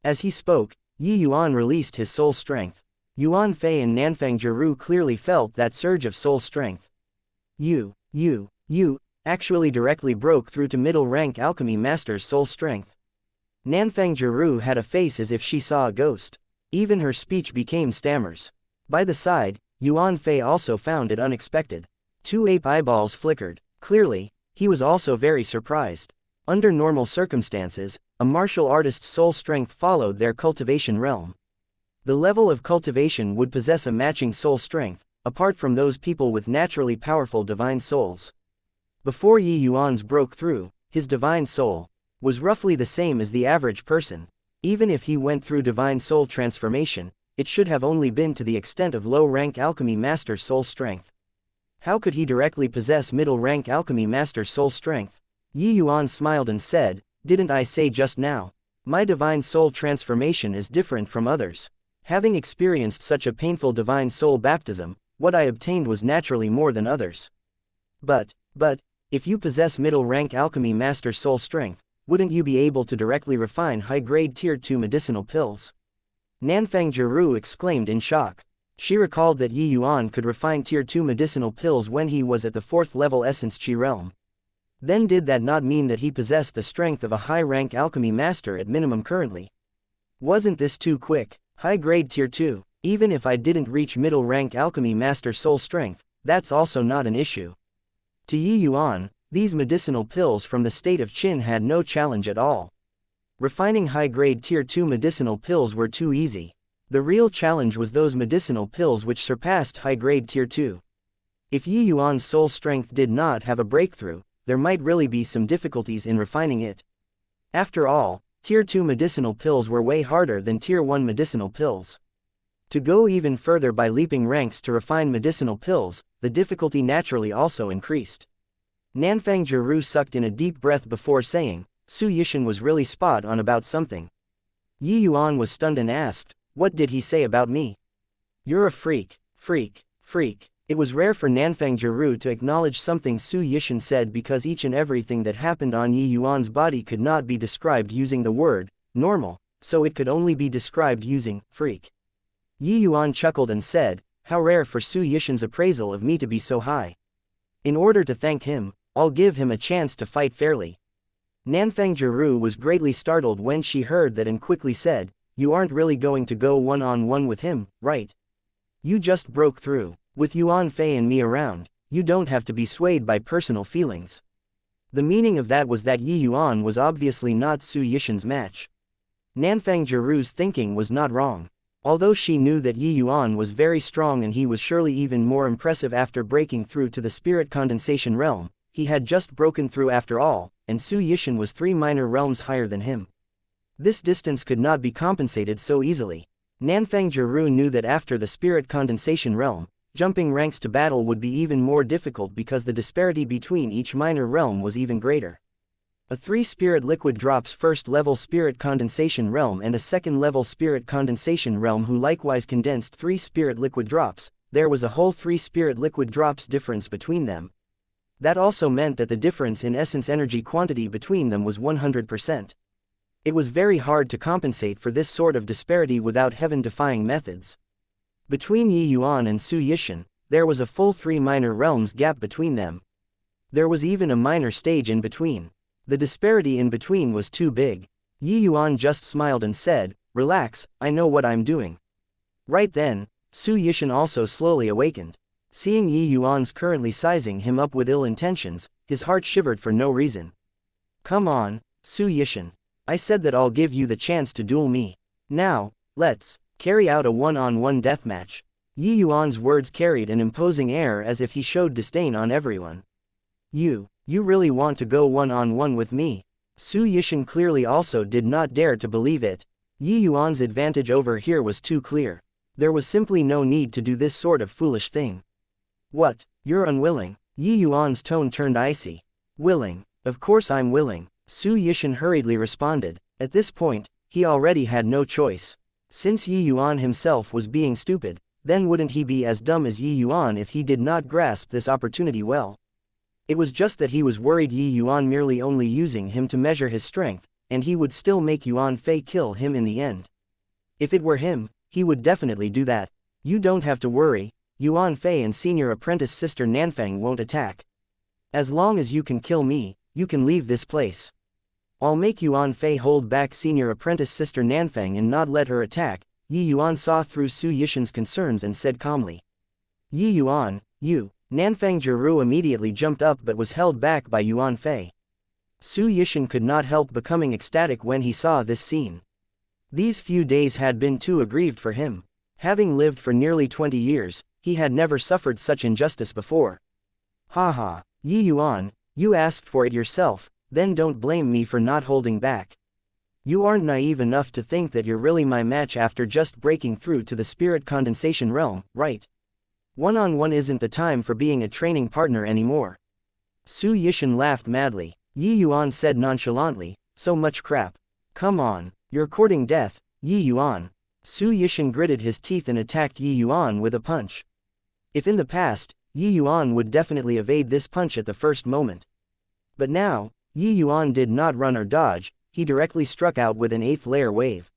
S1: As he spoke, Yi Yuan released his soul strength. Yuan Fei and Nanfang Jiru clearly felt that surge of soul strength. You actually directly broke through to middle rank alchemy master's soul strength. Nanfang Jiru had a face as if she saw a ghost. Even her speech became stammers. By the side, Yuan Fei also found it unexpected. 2 ape eyeballs flickered. Clearly, he was also very surprised. Under normal circumstances, a martial artist's soul strength followed their cultivation realm. The level of cultivation would possess a matching soul strength, apart from those people with naturally powerful divine souls. Before Yi Yuan's broke through, his divine soul was roughly the same as the average person. Even if he went through divine soul transformation, it should have only been to the extent of low-rank alchemy master soul strength. How could he directly possess middle-rank alchemy master soul strength? Yi Yuan smiled and said, didn't I say just now? My divine soul transformation is different from others. Having experienced such a painful divine soul baptism, what I obtained was naturally more than others. But, if you possess middle-rank alchemy master soul strength, wouldn't you be able to directly refine high-grade Tier 2 medicinal pills? Nanfang Jiru exclaimed in shock. She recalled that Yi Yuan could refine Tier 2 medicinal pills when he was at the 4th level Essence Chi realm. Then did that not mean that he possessed the strength of a high-rank alchemy master at minimum currently? Wasn't this too quick? High-grade Tier 2, even if I didn't reach middle-rank alchemy master soul strength, that's also not an issue. To Yi Yuan, these medicinal pills from the state of Qin had no challenge at all. Refining high-grade Tier 2 medicinal pills were too easy. The real challenge was those medicinal pills which surpassed high-grade Tier 2. If Yi Yuan's soul strength did not have a breakthrough, there might really be some difficulties in refining it. After all, Tier 2 medicinal pills were way harder than Tier 1 medicinal pills. To go even further by leaping ranks to refine medicinal pills, the difficulty naturally also increased. Nanfang Jiru sucked in a deep breath before saying, Su Yishan was really spot on about something. Yi Yuan was stunned and asked, what did he say about me? You're a freak. It was rare for Nanfang Jiru to acknowledge something Su Yishan said because each and everything that happened on Yi Yuan's body could not be described using the word normal, so it could only be described using freak. Yi Yuan chuckled and said, how rare for Su Yishan's appraisal of me to be so high. In order to thank him, I'll give him a chance to fight fairly. Nanfang Jiru was greatly startled when she heard that and quickly said, you aren't really going to go one-on-one with him, right? You just broke through. With Yuan Fei and me around, you don't have to be swayed by personal feelings. The meaning of that was that Yi Yuan was obviously not Su Yishan's match. Nanfang Jiru's thinking was not wrong. Although she knew that Yi Yuan was very strong and he was surely even more impressive after breaking through to the spirit condensation realm, he had just broken through after all, and Su Yishan was 3 minor realms higher than him. This distance could not be compensated so easily. Nanfang Jiru knew that after the spirit condensation realm, jumping ranks to battle would be even more difficult because the disparity between each minor realm was even greater. A 3-spirit liquid drops first-level spirit condensation realm and a second-level spirit condensation realm who likewise condensed 3-spirit liquid drops. There was a whole 3-spirit liquid drops difference between them. That also meant that the difference in essence energy quantity between them was 100%. It was very hard to compensate for this sort of disparity without heaven-defying methods. Between Yi Yuan and Su Yishan, there was a full 3 minor realms gap between them. There was even a minor stage in between. The disparity in between was too big. Yi Yuan just smiled and said, "Relax, I know what I'm doing." Right then, Su Yishan also slowly awakened. Seeing Yi Yuan's currently sizing him up with ill intentions, his heart shivered for no reason. "Come on, Su Yishan. I said that I'll give you the chance to duel me. Now, let's carry out a one-on-one deathmatch." Yi Yuan's words carried an imposing air as if he showed disdain on everyone. You really want to go one-on-one with me?" Su Yishan clearly also did not dare to believe it. Yi Yuan's advantage over here was too clear. There was simply no need to do this sort of foolish thing. "What, you're unwilling?" Yi Yuan's tone turned icy. "Willing? Of course I'm willing," Su Yishan hurriedly responded. At this point, he already had no choice. Since Yi Yuan himself was being stupid, then wouldn't he be as dumb as Yi Yuan if he did not grasp this opportunity well? It was just that he was worried Yi Yuan merely only using him to measure his strength, and he would still make Yuan Fei kill him in the end. If it were him, he would definitely do that. "You don't have to worry, Yuan Fei and senior apprentice sister Nanfang won't attack. As long as you can kill me, you can leave this place. I'll make Yuan Fei hold back senior apprentice sister Nanfang and not let her attack." Yi Yuan saw through Su Yishan's concerns and said calmly. "Yi Yuan, you." Nanfang Jiru immediately jumped up but was held back by Yuan Fei. Su Yishan could not help becoming ecstatic when he saw this scene. These few days had been too aggrieved for him. Having lived for nearly 20 years, he had never suffered such injustice before. "Haha, Yi Yuan, you asked for it yourself, then don't blame me for not holding back. You aren't naive enough to think that you're really my match after just breaking through to the spirit condensation realm, right? One-on-one isn't the time for being a training partner anymore." Su Yishan laughed madly. Yi Yuan said nonchalantly, "So much crap. Come on, you're courting death, Yi Yuan." Su Yishan gritted his teeth and attacked Yi Yuan with a punch. If in the past, Yi Yuan would definitely evade this punch at the first moment. But now, Yi Yuan did not run or dodge, he directly struck out with an 8th layer wave.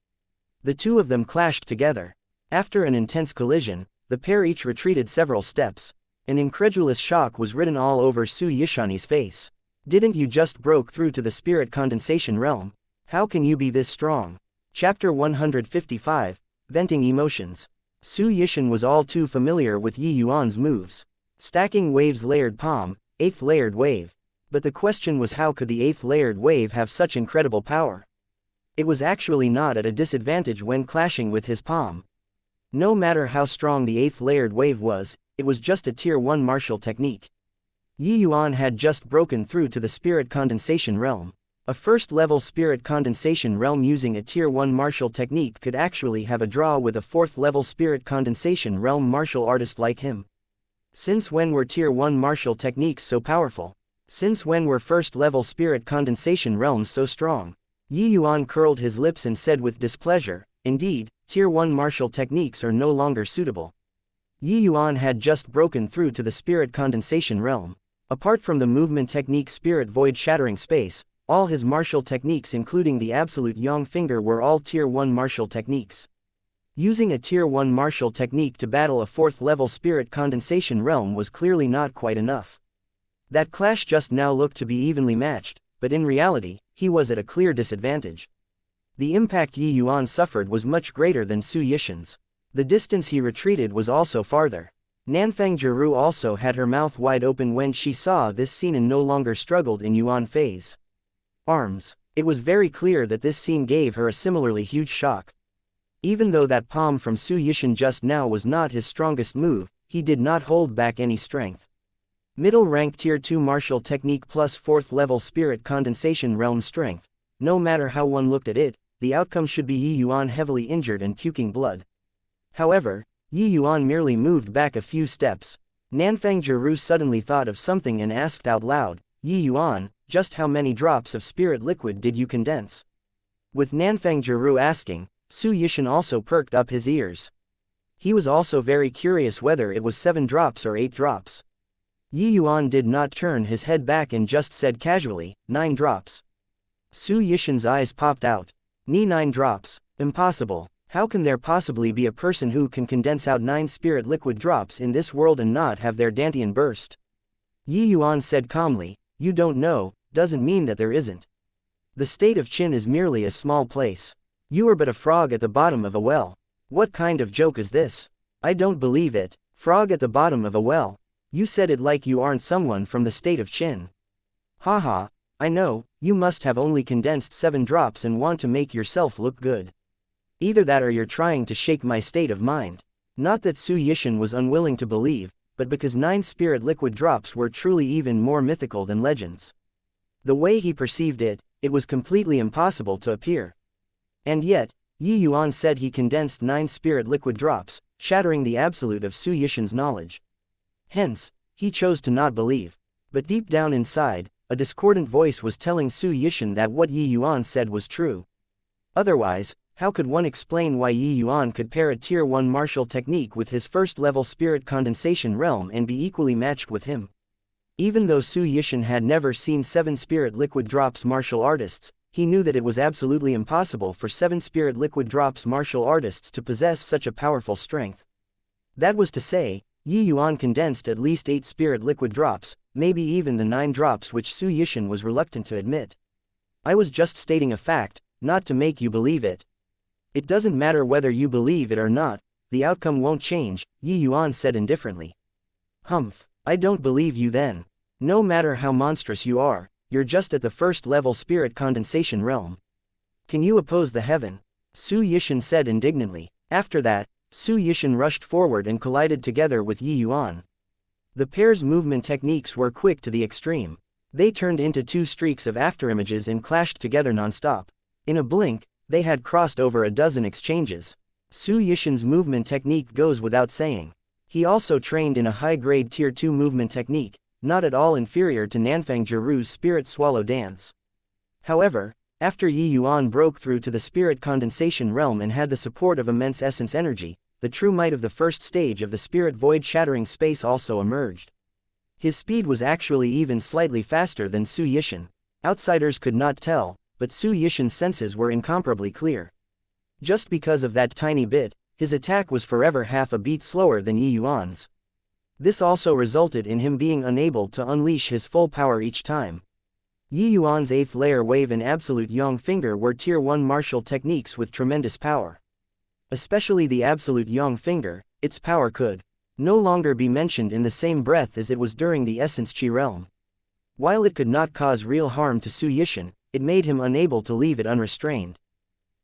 S1: The two of them clashed together. After an intense collision, the pair each retreated several steps. An incredulous shock was written all over Su Yishani's face. "Didn't you just broke through to the spirit condensation realm? How can you be this strong?" Chapter 155, Venting Emotions. Su Yishan was all too familiar with Yi Yuan's moves. Stacking waves layered palm, 8th layered wave. But the question was, how could the 8th layered wave have such incredible power? It was actually not at a disadvantage when clashing with his palm. No matter how strong the 8th layered wave was, it was just a tier 1 martial technique. Yi Yuan had just broken through to the spirit condensation realm. A first-level spirit condensation realm using a tier 1 martial technique could actually have a draw with a 4th-level spirit condensation realm martial artist like him. Since when were tier 1 martial techniques so powerful? Since when were first-level spirit condensation realms so strong? Yi Yuan curled his lips and said with displeasure, "Indeed, tier 1 martial techniques are no longer suitable." Yi Yuan had just broken through to the spirit condensation realm. Apart from the movement technique Spirit Void Shattering Space, all his martial techniques including the Absolute Yang Finger were all tier 1 martial techniques. Using a tier 1 martial technique to battle a 4th-level spirit condensation realm was clearly not quite enough. That clash just now looked to be evenly matched, but in reality, he was at a clear disadvantage. The impact Yi Yuan suffered was much greater than Su Yishan's. The distance he retreated was also farther. Nanfang Jiru also had her mouth wide open when she saw this scene and no longer struggled in Yuan Fei's arms. It was very clear that this scene gave her a similarly huge shock. Even though that palm from Su Yishan just now was not his strongest move, he did not hold back any strength. Middle rank tier 2 martial technique plus 4th level spirit condensation realm strength. No matter how one looked at it, the outcome should be Yi Yuan heavily injured and puking blood. However, Yi Yuan merely moved back a few steps. Nanfang Jiru suddenly thought of something and asked out loud, Yi Yuan, just how many drops of spirit liquid did you condense? With Nanfang Jiru asking, Su Yishan also perked up his ears. He was also very curious whether it was 7 drops or 8 drops. Yi Yuan did not turn his head back and just said casually, 9 drops. Su Yishan's eyes popped out. 9 drops. Impossible. How can there possibly be a person who can condense out 9 spirit liquid drops in this world and not have their dantian burst? Yi Yuan said calmly, you don't know, doesn't mean that there isn't. The state of Qin is merely a small place. You are but a frog at the bottom of a well. What kind of joke is this? I don't believe it. Frog at the bottom of a well. You said it like you aren't someone from the state of Qin. Haha, I know, you must have only condensed 7 drops and want to make yourself look good. Either that or you're trying to shake my state of mind. Not that Su Yishan was unwilling to believe, but because 9 spirit liquid drops were truly even more mythical than legends. The way he perceived it, it was completely impossible to appear. And yet, Yi Yuan said he condensed 9 spirit liquid drops, shattering the absolute of Su Yishan's knowledge. Hence, he chose to not believe. But deep down inside, a discordant voice was telling Su Yishan that what Yi Yuan said was true. Otherwise, how could one explain why Yi Yuan could pair a Tier 1 martial technique with his first-level spirit condensation realm and be equally matched with him? Even though Su Yishan had never seen 7 spirit liquid drops martial artists, he knew that it was absolutely impossible for 7 spirit liquid drops martial artists to possess such a powerful strength. That was to say, Yi Yuan condensed at least 8 spirit liquid drops, maybe even the 9 drops which Su Yishan was reluctant to admit. I was just stating a fact, not to make you believe it. It doesn't matter whether you believe it or not, the outcome won't change, Yi Yuan said indifferently. Humph, I don't believe you then. No matter how monstrous you are, you're just at the first-level spirit condensation realm. Can you oppose the heaven? Su Yishan said indignantly. After that, Su Yishan rushed forward and collided together with Yi Yuan. The pair's movement techniques were quick to the extreme. They turned into 2 streaks of afterimages and clashed together non-stop. In a blink, they had crossed over a dozen exchanges. Su Yishan's movement technique goes without saying. He also trained in a high-grade Tier 2 movement technique, not at all inferior to Nanfang Jiru's Spirit Swallow Dance. However, after Yi Yuan broke through to the spirit condensation realm and had the support of immense essence energy, the true might of the first stage of the spirit void shattering space also emerged. His speed was actually even slightly faster than Su Yishan. Outsiders could not tell, but Su Yishan's senses were incomparably clear. Just because of that tiny bit, his attack was forever half a beat slower than Yi Yuan's. This also resulted in him being unable to unleash his full power each time. Yi Yuan's 8th layer wave and absolute Yang finger were Tier 1 martial techniques with tremendous power. Especially the absolute Yang finger, its power could no longer be mentioned in the same breath as it was during the essence Qi realm. While it could not cause real harm to Su Yishan, it made him unable to leave it unrestrained.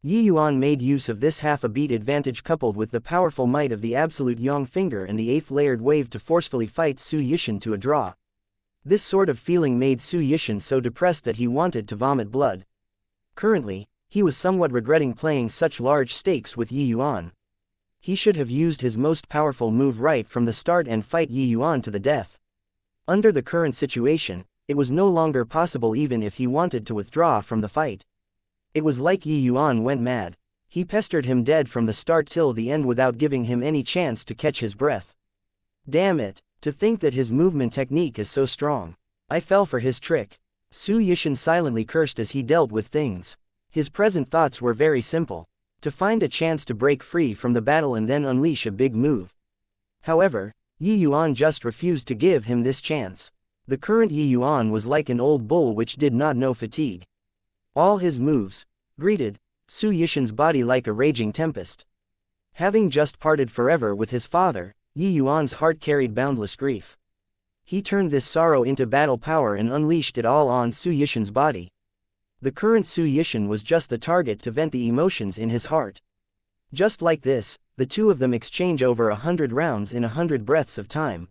S1: Yi Yuan made use of this half-a-beat advantage coupled with the powerful might of the absolute Yang finger and the 8th layered wave to forcefully fight Su Yishan to a draw. This sort of feeling made Su Yishan so depressed that he wanted to vomit blood. Currently, he was somewhat regretting playing such large stakes with Yi Yuan. He should have used his most powerful move right from the start and fight Yi Yuan to the death. Under the current situation, it was no longer possible even if he wanted to withdraw from the fight. It was like Yi Yuan went mad. He pestered him dead from the start till the end without giving him any chance to catch his breath. Damn it, to think that his movement technique is so strong. I fell for his trick. Su Yishan silently cursed as he dealt with things. His present thoughts were very simple. To find a chance to break free from the battle and then unleash a big move. However, Yi Yuan just refused to give him this chance. The current Yi Yuan was like an old bull which did not know fatigue. All his moves greeted Su Yishan's body like a raging tempest. Having just parted forever with his father, Yi Yuan's heart carried boundless grief. He turned this sorrow into battle power and unleashed it all on Su Yishan's body. The current Su Yishan was just the target to vent the emotions in his heart. Just like this, the two of them exchange over 100 rounds in 100 breaths of time.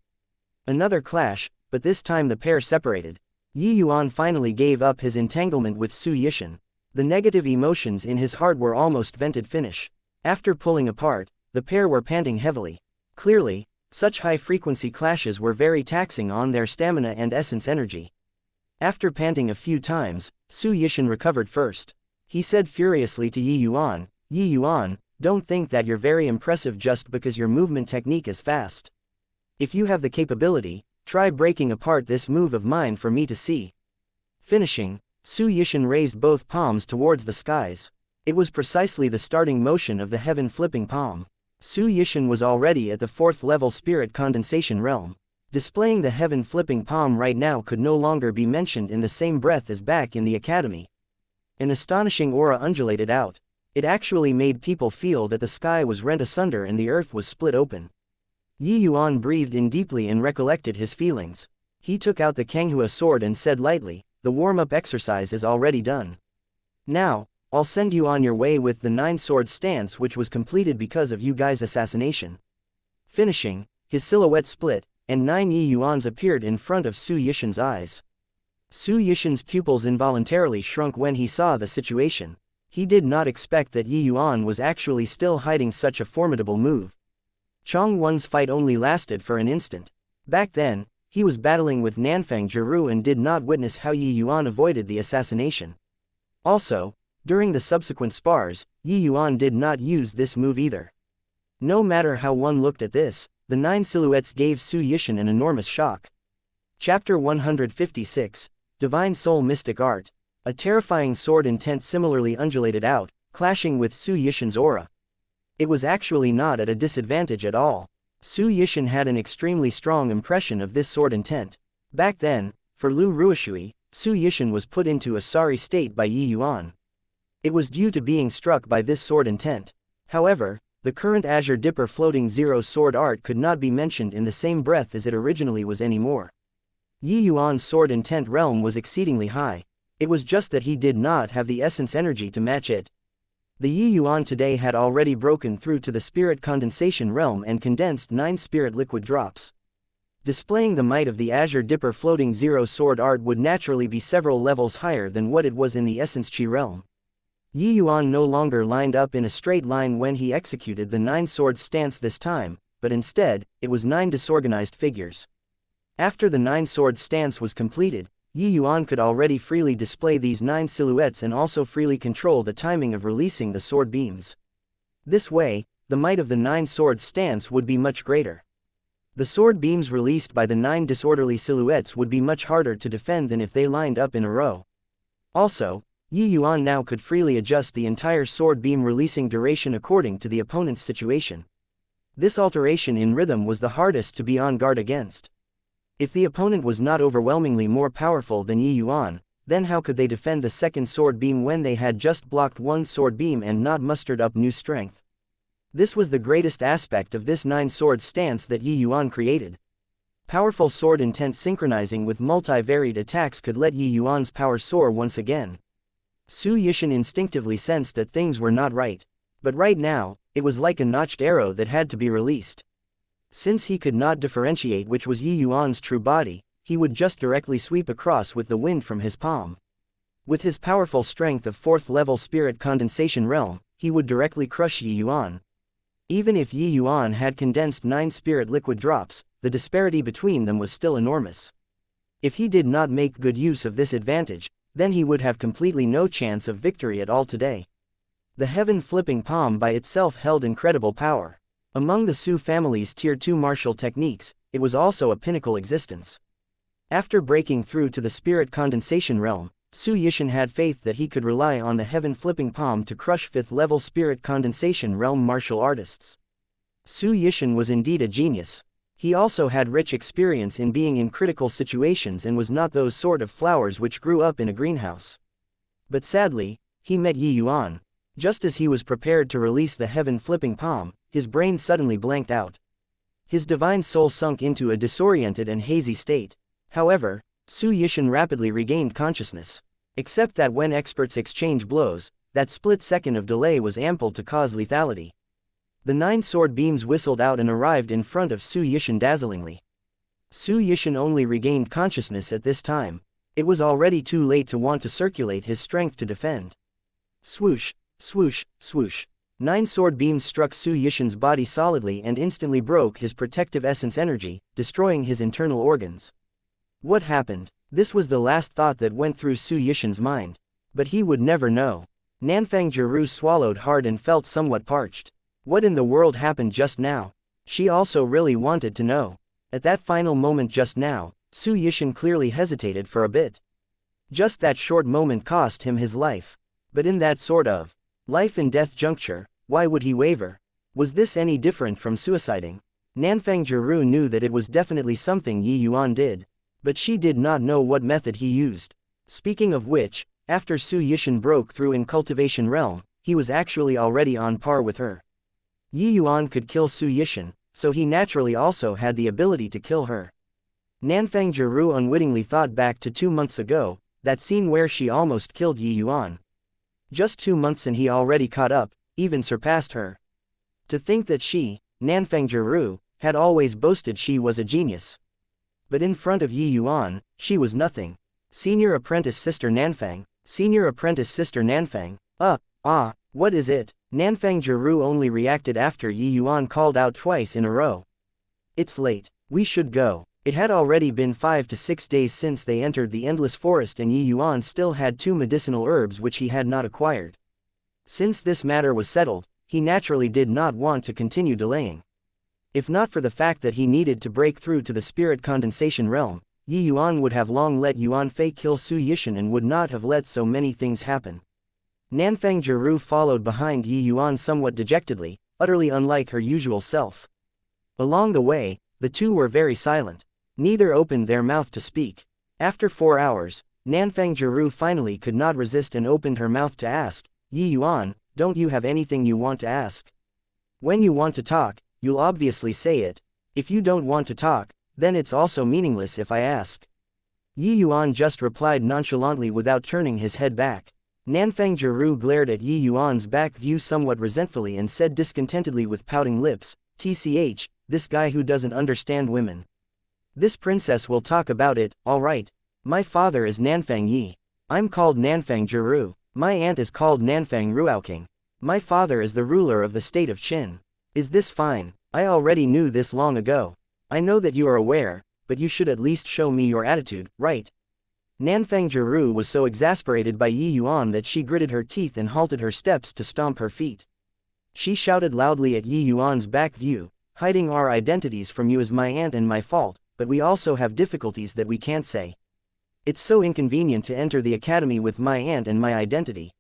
S1: Another clash, but this time the pair separated. Yi Yuan finally gave up his entanglement with Su Yishan. The negative emotions in his heart were almost vented finish. After pulling apart, the pair were panting heavily. Clearly, such high-frequency clashes were very taxing on their stamina and essence energy. After panting a few times, Su Yishan recovered first. He said furiously to Yi Yuan, don't think that you're very impressive just because your movement technique is fast. If you have the capability, try breaking apart this move of mine for me to see. Finishing, Su Yishan raised both palms towards the skies. It was precisely the starting motion of the heaven-flipping palm. Su Yishan was already at the 4th level spirit condensation realm. Displaying the heaven-flipping palm right now could no longer be mentioned in the same breath as back in the academy. An astonishing aura undulated out. It actually made people feel that the sky was rent asunder and the earth was split open. Yi Yuan breathed in deeply and recollected his feelings. He took out the Kanghua sword and said lightly, the warm-up exercise is already done. Now, I'll send you on your way with the 9-sword stance which was completed because of you guys' assassination. Finishing, his silhouette split, and 9 Yi Yuans appeared in front of Su Yishan's eyes. Su Yishan's pupils involuntarily shrunk when he saw the situation. He did not expect that Yi Yuan was actually still hiding such a formidable move. Chong Won's fight only lasted for an instant. Back then, he was battling with Nanfang Jiru and did not witness how Yi Yuan avoided the assassination. Also, during the subsequent spars, Yi Yuan did not use this move either. No matter how one looked at this, the 9 silhouettes gave Su Yishan an enormous shock. Chapter 156, Divine Soul Mystic Art. A terrifying sword intent similarly undulated out, clashing with Su Yishan's aura. It was actually not at a disadvantage at all. Su Yishan had an extremely strong impression of this sword intent. Back then, for Lu Ruishui, Su Yishan was put into a sorry state by Yi Yuan. It was due to being struck by this sword intent. However, the current Azure Dipper floating zero sword art could not be mentioned in the same breath as it originally was anymore. Yi Yuan's sword intent realm was exceedingly high. It was just that he did not have the essence energy to match it. The Yi Yuan today had already broken through to the spirit condensation realm and condensed 9 spirit liquid drops. Displaying the might of the Azure Dipper floating zero sword art would naturally be several levels higher than what it was in the essence chi realm. Yi Yuan no longer lined up in a straight line when he executed the 9-sword stance this time, but instead, it was 9 disorganized figures. After the 9-sword stance was completed, Yi Yuan could already freely display these 9 silhouettes and also freely control the timing of releasing the sword beams. This way, the might of the 9-sword stance would be much greater. The sword beams released by the 9 disorderly silhouettes would be much harder to defend than if they lined up in a row. Also, Yi Yuan now could freely adjust the entire sword beam releasing duration according to the opponent's situation. This alteration in rhythm was the hardest to be on guard against. If the opponent was not overwhelmingly more powerful than Yi Yuan, then how could they defend the second sword beam when they had just blocked one sword beam and not mustered up new strength? This was the greatest aspect of this 9-sword stance that Yi Yuan created. Powerful sword intent synchronizing with multi-varied attacks could let Yi Yuan's power soar once again. Su Yishan instinctively sensed that things were not right. But right now, it was like a notched arrow that had to be released. Since he could not differentiate which was Yi Yuan's true body, he would just directly sweep across with the wind from his palm. With his powerful strength of 4th-level spirit condensation realm, he would directly crush Yi Yuan. Even if Yi Yuan had condensed 9 spirit liquid drops, the disparity between them was still enormous. If he did not make good use of this advantage, then he would have completely no chance of victory at all today. The heaven-flipping palm by itself held incredible power. Among the Su family's Tier 2 martial techniques, it was also a pinnacle existence. After breaking through to the spirit condensation realm, Su Yishan had faith that he could rely on the heaven-flipping palm to crush 5th-level spirit condensation realm martial artists. Su Yishan was indeed a genius. He also had rich experience in being in critical situations and was not those sort of flowers which grew up in a greenhouse. But sadly, he met Yi Yuan. Just as he was prepared to release the heaven-flipping palm, his brain suddenly blanked out. His divine soul sunk into a disoriented and hazy state. However, Su Yishan rapidly regained consciousness. Except that when experts exchange blows, that split second of delay was ample to cause lethality. The 9 sword beams whistled out and arrived in front of Su Yishan dazzlingly. Su Yishan only regained consciousness at this time. It was already too late to want to circulate his strength to defend. Swoosh, swoosh, swoosh. 9 sword beams struck Su Yishan's body solidly and instantly broke his protective essence energy, destroying his internal organs. What happened? This was the last thought that went through Su Yishan's mind. But he would never know. Nanfang Jiru swallowed hard and felt somewhat parched. What in the world happened just now? She also really wanted to know. At that final moment just now, Su Yishan clearly hesitated for a bit. Just that short moment cost him his life. But in that sort of life and death juncture, why would he waver? Was this any different from suiciding? Nanfang Jiru knew that it was definitely something Yi Yuan did. But she did not know what method he used. Speaking of which, after Su Yishan broke through in cultivation realm, he was actually already on par with her. Yi Yuan could kill Su Yishan, so he naturally also had the ability to kill her. Nanfang Jiru unwittingly thought back to 2 months ago, that scene where she almost killed Yi Yuan. Just 2 months and he already caught up, even surpassed her. To think that she, Nanfang Jiru, had always boasted she was a genius. But in front of Yi Yuan, she was nothing. Senior apprentice sister Nanfang, senior apprentice sister Nanfang, what is it? Nanfang Jiru only reacted after Yi Yuan called out twice in a row. It's late, we should go. It had already been 5 to 6 days since they entered the endless forest and Yi Yuan still had 2 medicinal herbs which he had not acquired. Since this matter was settled, he naturally did not want to continue delaying. If not for the fact that he needed to break through to the spirit condensation realm, Yi Yuan would have long let Yuan Fei kill Su Yishan and would not have let so many things happen. Nanfang Jiru followed behind Yi Yuan somewhat dejectedly, utterly unlike her usual self. Along the way, the two were very silent. Neither opened their mouth to speak. After 4 hours, Nanfang Jiru finally could not resist and opened her mouth to ask, Yi Yuan, don't you have anything you want to ask? When you want to talk, you'll obviously say it. If you don't want to talk, then it's also meaningless if I ask. Yi Yuan just replied nonchalantly without turning his head back. Nanfang Jiru glared at Yi Yuan's back view somewhat resentfully and said discontentedly with pouting lips, TCH, this guy who doesn't understand women. This princess will talk about it, alright. My father is Nanfang Yi. I'm called Nanfang Jiru. My aunt is called Nanfang Ruaoking. My father is the ruler of the state of Qin. Is this fine? I already knew this long ago. I know that you are aware, but you should at least show me your attitude, right? Nanfang Jiru was so exasperated by Yi Yuan that she gritted her teeth and halted her steps to stomp her feet. She shouted loudly at Yi Yuan's back view, hiding our identities from you is my aunt and my fault, but we also have difficulties that we can't say. It's so inconvenient to enter the academy with my aunt and my identity.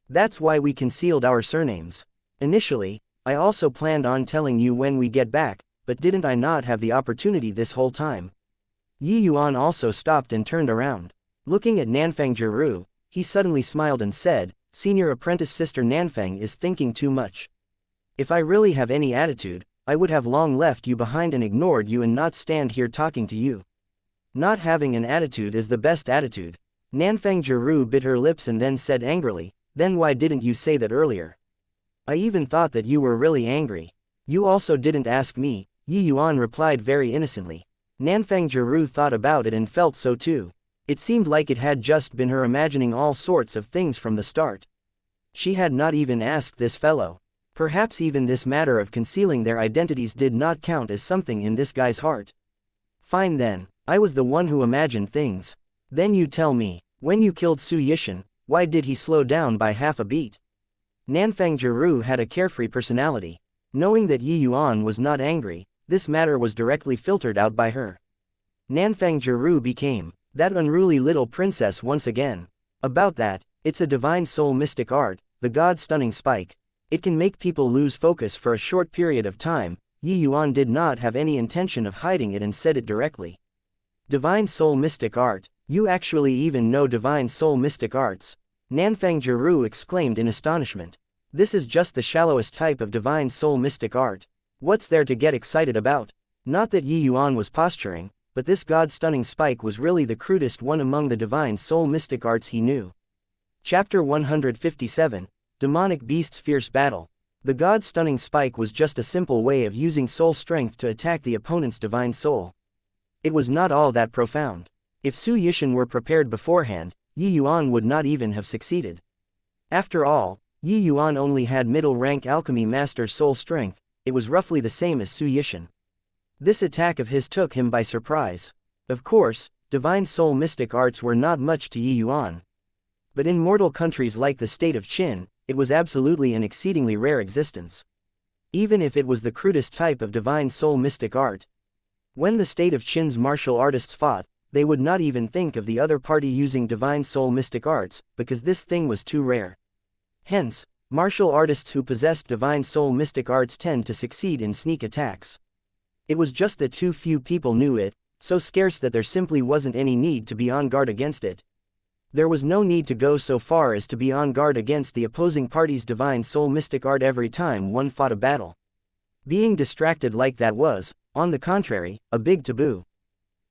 S1: That's why we concealed our surnames. Initially, I also planned on telling you when we get back, but didn't I not have the opportunity this whole time? Yi Yuan also stopped and turned around. Looking at Nanfang Jiru, he suddenly smiled and said, Senior apprentice sister Nanfang is thinking too much. If I really have any attitude, I would have long left you behind and ignored you and not stand here talking to you. Not having an attitude is the best attitude. Nanfang Jiru bit her lips and then said angrily, then why didn't you say that earlier? I even thought that you were really angry. You also didn't ask me, Yi Yuan replied very innocently. Nanfang Jiru thought about it and felt so too. It seemed like it had just been her imagining all sorts of things from the start. She had not even asked this fellow. Perhaps even this matter of concealing their identities did not count as something in this guy's heart. Fine then, I was the one who imagined things. Then you tell me, when you killed Su Yishan, why did he slow down by half a beat? Nanfang Jiru had a carefree personality. Knowing that Yi Yuan was not angry, this matter was directly filtered out by her. Nanfang Jiru became that unruly little princess once again. About that, it's a divine soul mystic art, the god-stunning spike. It can make people lose focus for a short period of time. Yi Yuan did not have any intention of hiding it and said it directly. Divine soul mystic art, you actually even know divine soul mystic arts? Nanfang Jiru exclaimed in astonishment. This is just the shallowest type of divine soul mystic art. What's there to get excited about? Not that Yi Yuan was posturing, but this god-stunning spike was really the crudest one among the divine soul mystic arts he knew. Chapter 157, Demonic Beasts Fierce Battle. The god-stunning spike was just a simple way of using soul strength to attack the opponent's divine soul. It was not all that profound. If Su Yishan were prepared beforehand, Yi Yuan would not even have succeeded. After all, Yi Yuan only had middle-rank alchemy master soul strength, it was roughly the same as Su Yishan. This attack of his took him by surprise. Of course, divine soul mystic arts were not much to Yi Yuan. But in mortal countries like the state of Qin, it was absolutely an exceedingly rare existence. Even if it was the crudest type of divine soul mystic art. When the state of Qin's martial artists fought, they would not even think of the other party using divine soul mystic arts, because this thing was too rare. Hence, martial artists who possessed divine soul mystic arts tend to succeed in sneak attacks. It was just that too few people knew it, so scarce that there simply wasn't any need to be on guard against it. There was no need to go so far as to be on guard against the opposing party's divine soul mystic art every time one fought a battle. Being distracted like that was, on the contrary, a big taboo.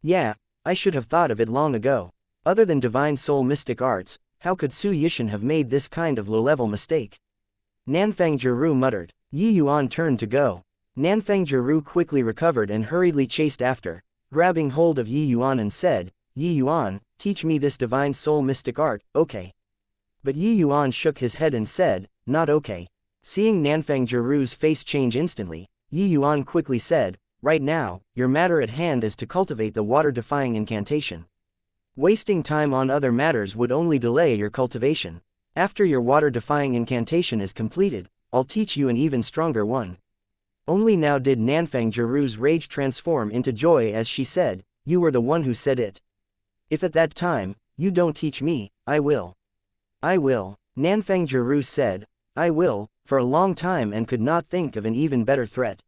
S1: Yeah, I should have thought of it long ago. Other than divine soul mystic arts, how could Su Yishan have made this kind of low-level mistake? Nanfang Jiru muttered. Yi Yuan turned to go. Nanfang Jiru quickly recovered and hurriedly chased after, grabbing hold of Yi Yuan and said, Yi Yuan, teach me this divine soul mystic art, okay. But Yi Yuan shook his head and said, not okay. Seeing Nanfang Jiru's face change instantly, Yi Yuan quickly said, right now, your matter at hand is to cultivate the water-defying incantation. Wasting time on other matters would only delay your cultivation. After your water-defying incantation is completed, I'll teach you an even stronger one. Only now did Nanfang Jiru's rage transform into joy as she said, you were the one who said it. If at that time, you don't teach me, I will. I will, Nanfang Jiru said, I will, for a long time and could not think of an even better threat.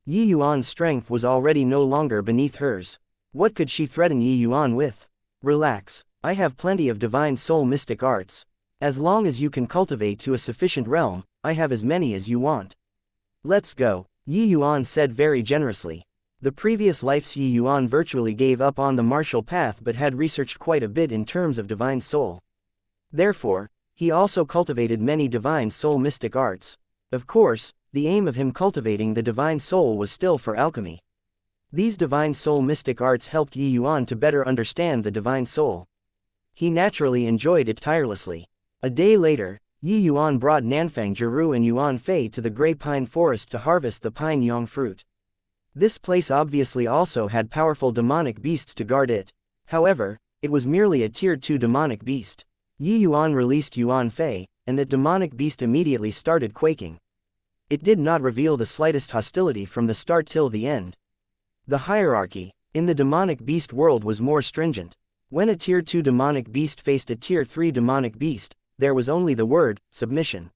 S1: Yi Yuan's strength was already no longer beneath hers. What could she threaten Yi Yuan with? Relax, I have plenty of divine soul mystic arts. As long as you can cultivate to a sufficient realm, I have as many as you want. Let's go, Yi Yuan said very generously. The previous lives Yi Yuan virtually gave up on the martial path but had researched quite a bit in terms of divine soul. Therefore, he also cultivated many divine soul mystic arts. Of course, the aim of him cultivating the divine soul was still for alchemy. These divine soul mystic arts helped Yi Yuan to better understand the divine soul. He naturally enjoyed it tirelessly. A day later, Yi Yuan brought Nanfang Jiru and Yuan Fei to the Grey Pine Forest to harvest the pine yong fruit. This place obviously also had powerful demonic beasts to guard it. However, it was merely a tier 2 demonic beast. Yi Yuan released Yuan Fei, and that demonic beast immediately started quaking. It did not reveal the slightest hostility from the start till the end. The hierarchy in the demonic beast world was more stringent. When a tier 2 demonic beast faced a tier 3 demonic beast, there was only the word, submission.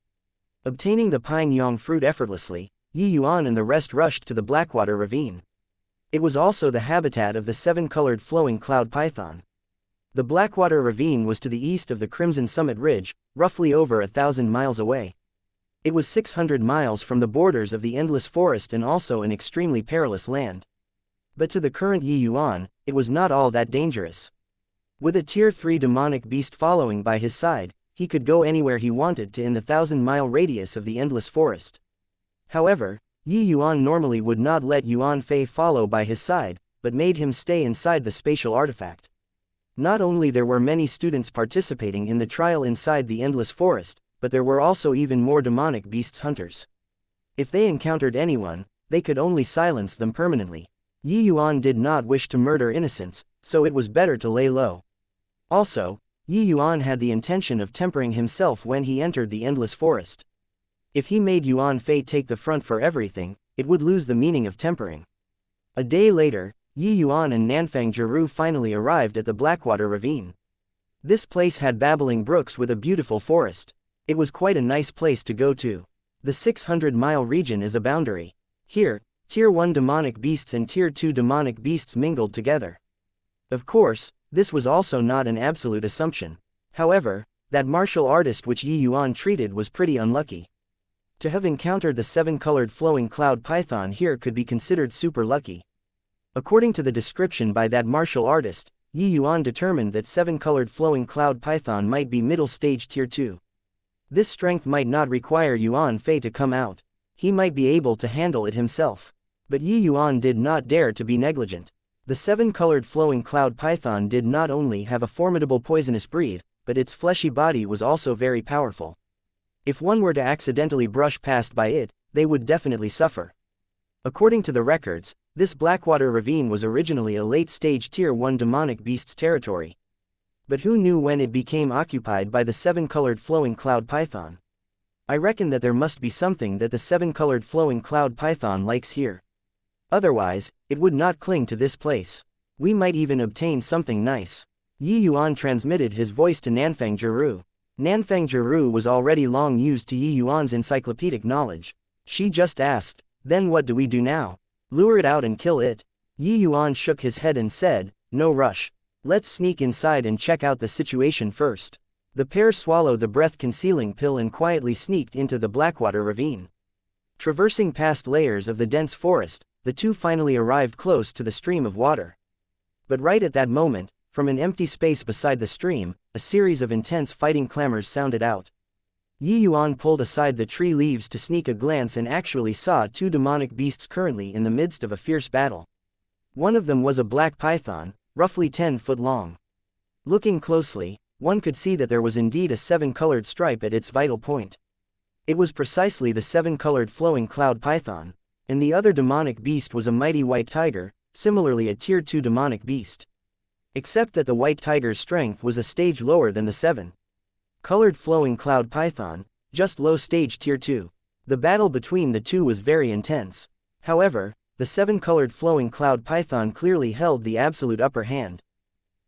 S1: Obtaining the pine yong fruit effortlessly, Yi Yuan and the rest rushed to the Blackwater Ravine. It was also the habitat of the 7-colored flowing cloud python. The Blackwater Ravine was to the east of the Crimson Summit Ridge, roughly over 1,000 miles away. It was 600 miles from the borders of the Endless Forest and also an extremely perilous land. But to the current Yi Yuan, it was not all that dangerous. With a tier 3 demonic beast following by his side, he could go anywhere he wanted to in the 1,000-mile radius of the Endless Forest. However, Yi Yuan normally would not let Yuan Fei follow by his side, but made him stay inside the spatial artifact. Not only there were many students participating in the trial inside the Endless Forest, but there were also even more demonic beasts hunters. If they encountered anyone, they could only silence them permanently. Yi Yuan did not wish to murder innocents, so it was better to lay low. Also, Yi Yuan had the intention of tempering himself when he entered the Endless Forest. If he made Yuan Fei take the front for everything, it would lose the meaning of tempering. A day later, Yi Yuan and Nanfang Jiru finally arrived at the Blackwater Ravine. This place had babbling brooks with a beautiful forest. It was quite a nice place to go to. The 600-mile region is a boundary. Here, Tier 1 demonic beasts and Tier 2 demonic beasts mingled together. Of course, this was also not an absolute assumption. However, that martial artist which Yi Yuan treated was pretty unlucky. To have encountered the 7-colored flowing cloud python here could be considered super lucky. According to the description by that martial artist, Yi Yuan determined that 7-colored flowing cloud python might be middle stage Tier 2. This strength might not require Yuan Fei to come out. He might be able to handle it himself. But Yi Yuan did not dare to be negligent. The 7-colored flowing cloud python did not only have a formidable poisonous breath, but its fleshy body was also very powerful. If one were to accidentally brush past by it, they would definitely suffer. According to the records, this Blackwater ravine was originally a late-stage Tier 1 demonic beast's territory. But who knew when it became occupied by the 7-colored flowing cloud python? I reckon that there must be something that the 7-colored flowing cloud python likes here. Otherwise, it would not cling to this place. We might even obtain something nice. Yi Yuan transmitted his voice to Nanfang Jiru. Nanfang Jiru was already long used to Yi Yuan's encyclopedic knowledge. She just asked, "Then what do we do now? Lure it out and kill it?" Yi Yuan shook his head and said, "No rush. Let's sneak inside and check out the situation first." The pair swallowed the breath-concealing pill and quietly sneaked into the Blackwater ravine. Traversing past layers of the dense forest, the two finally arrived close to the stream of water. But right at that moment, from an empty space beside the stream, a series of intense fighting clamors sounded out. Yi Yuan pulled aside the tree leaves to sneak a glance and actually saw two demonic beasts currently in the midst of a fierce battle. One of them was a black python, roughly 10 foot long. Looking closely, one could see that there was indeed a 7-colored stripe at its vital point. It was precisely the 7-colored flowing cloud python, and the other demonic beast was a mighty white tiger, similarly a Tier 2 demonic beast. Except that the white tiger's strength was a stage lower than the 7-colored flowing cloud python, just low stage Tier 2. The battle between the two was very intense. However, the 7-colored flowing cloud python clearly held the absolute upper hand.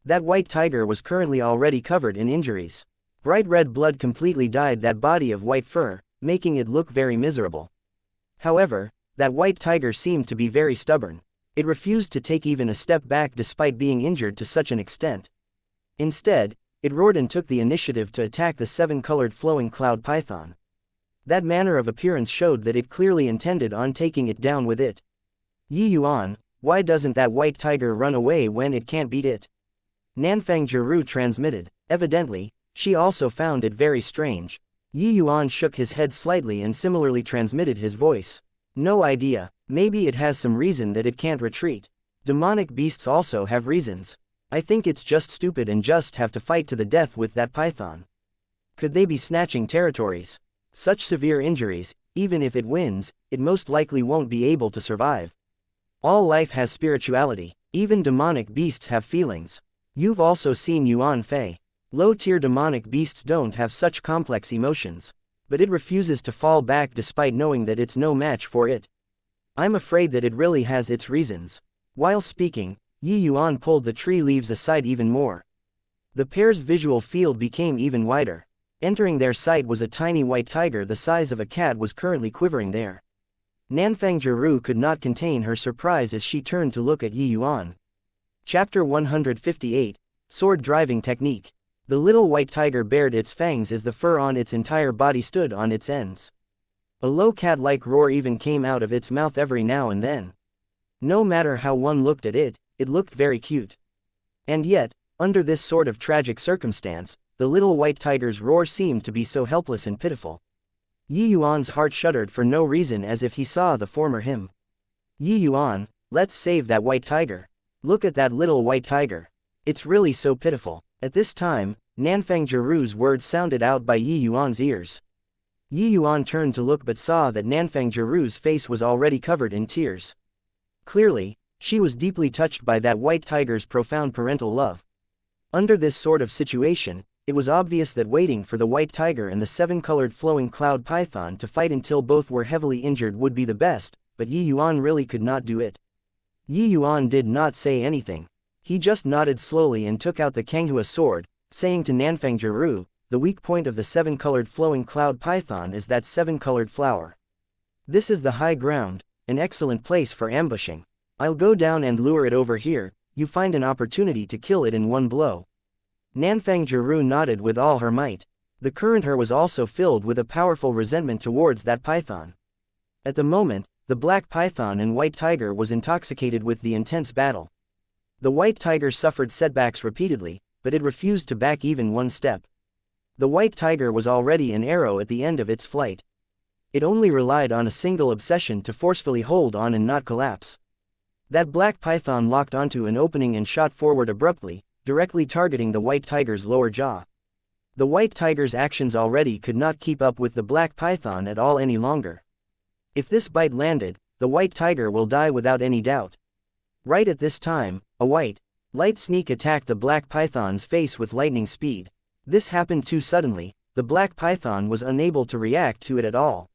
S1: That white tiger was currently already covered in injuries. Bright red blood completely dyed that body of white fur, making it look very miserable. However, that white tiger seemed to be very stubborn. It refused to take even a step back despite being injured to such an extent. Instead, it roared and took the initiative to attack the 7-colored flowing cloud python. That manner of appearance showed that it clearly intended on taking it down with it. "Yi Yuan, why doesn't that white tiger run away when it can't beat it?" Nanfang Jiru transmitted. Evidently, she also found it very strange. Yi Yuan shook his head slightly and similarly transmitted his voice. "No idea, maybe it has some reason that it can't retreat. Demonic beasts also have reasons. I think it's just stupid and just have to fight to the death with that python. Could they be snatching territories? Such severe injuries, even if it wins, it most likely won't be able to survive. All life has spirituality, even demonic beasts have feelings. You've also seen Yuan Fei. Low-tier demonic beasts don't have such complex emotions. But it refuses to fall back despite knowing that it's no match for it. I'm afraid that it really has its reasons." While speaking, Yi Yuan pulled the tree leaves aside even more. The pair's visual field became even wider. Entering their sight was a tiny white tiger the size of a cat was currently quivering there. Nanfang Jiru could not contain her surprise as she turned to look at Yi Yuan. Chapter 158, Sword Driving Technique. The little white tiger bared its fangs as the fur on its entire body stood on its ends. A low cat-like roar even came out of its mouth every now and then. No matter how one looked at it, it looked very cute. And yet, under this sort of tragic circumstance, the little white tiger's roar seemed to be so helpless and pitiful. Yi Yuan's heart shuddered for no reason as if he saw the former him. "Yi Yuan, let's save that white tiger. Look at that little white tiger. It's really so pitiful." At this time, Nanfang Jiru's words sounded out by Yi Yuan's ears. Yi Yuan turned to look but saw that Nanfang Jiru's face was already covered in tears. Clearly, she was deeply touched by that white tiger's profound parental love. Under this sort of situation, it was obvious that waiting for the white tiger and the 7-colored flowing cloud python to fight until both were heavily injured would be the best, but Yi Yuan really could not do it. Yi Yuan did not say anything. He just nodded slowly and took out the Kanghua sword, saying to Nanfang Jiru, "The weak point of the 7-colored flowing cloud python is that 7-colored flower. This is the high ground, an excellent place for ambushing. I'll go down and lure it over here, you find an opportunity to kill it in one blow." Nanfang Jiru nodded with all her might. The current her was also filled with a powerful resentment towards that python. At the moment, the black python and white tiger was intoxicated with the intense battle. The white tiger suffered setbacks repeatedly, but it refused to back even one step. The white tiger was already an arrow at the end of its flight. It only relied on a single obsession to forcefully hold on and not collapse. That black python locked onto an opening and shot forward abruptly, directly targeting the white tiger's lower jaw. The white tiger's actions already could not keep up with the black python at all any longer. If this bite landed, the white tiger will die without any doubt. Right at this time, a white, light sneak attacked the black python's face with lightning speed. This happened too suddenly, the black python was unable to react to it at all.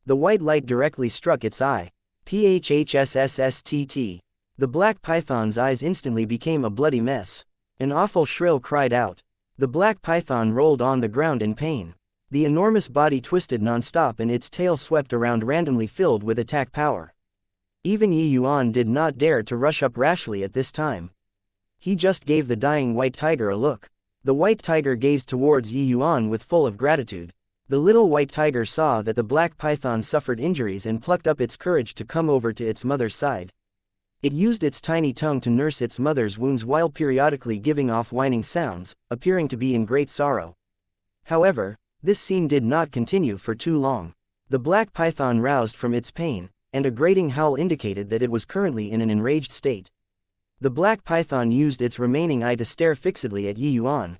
S1: The white light directly struck its eye. Phhssstt. The black python's eyes instantly became a bloody mess. An awful shrill cried out. The black python rolled on the ground in pain. The enormous body twisted non-stop and its tail swept around randomly filled with attack power. Even Yuan did not dare to rush up rashly at this time. He just gave the dying white tiger a look. The white tiger gazed towards Yuan with full of gratitude. The little white tiger saw that the black python suffered injuries and plucked up its courage to come over to its mother's side. It used its tiny tongue to nurse its mother's wounds while periodically giving off whining sounds, appearing to be in great sorrow. However, this scene did not continue for too long. The black python roused from its pain, and a grating howl indicated that it was currently in an enraged state. The black python used its remaining eye to stare fixedly at Yuan.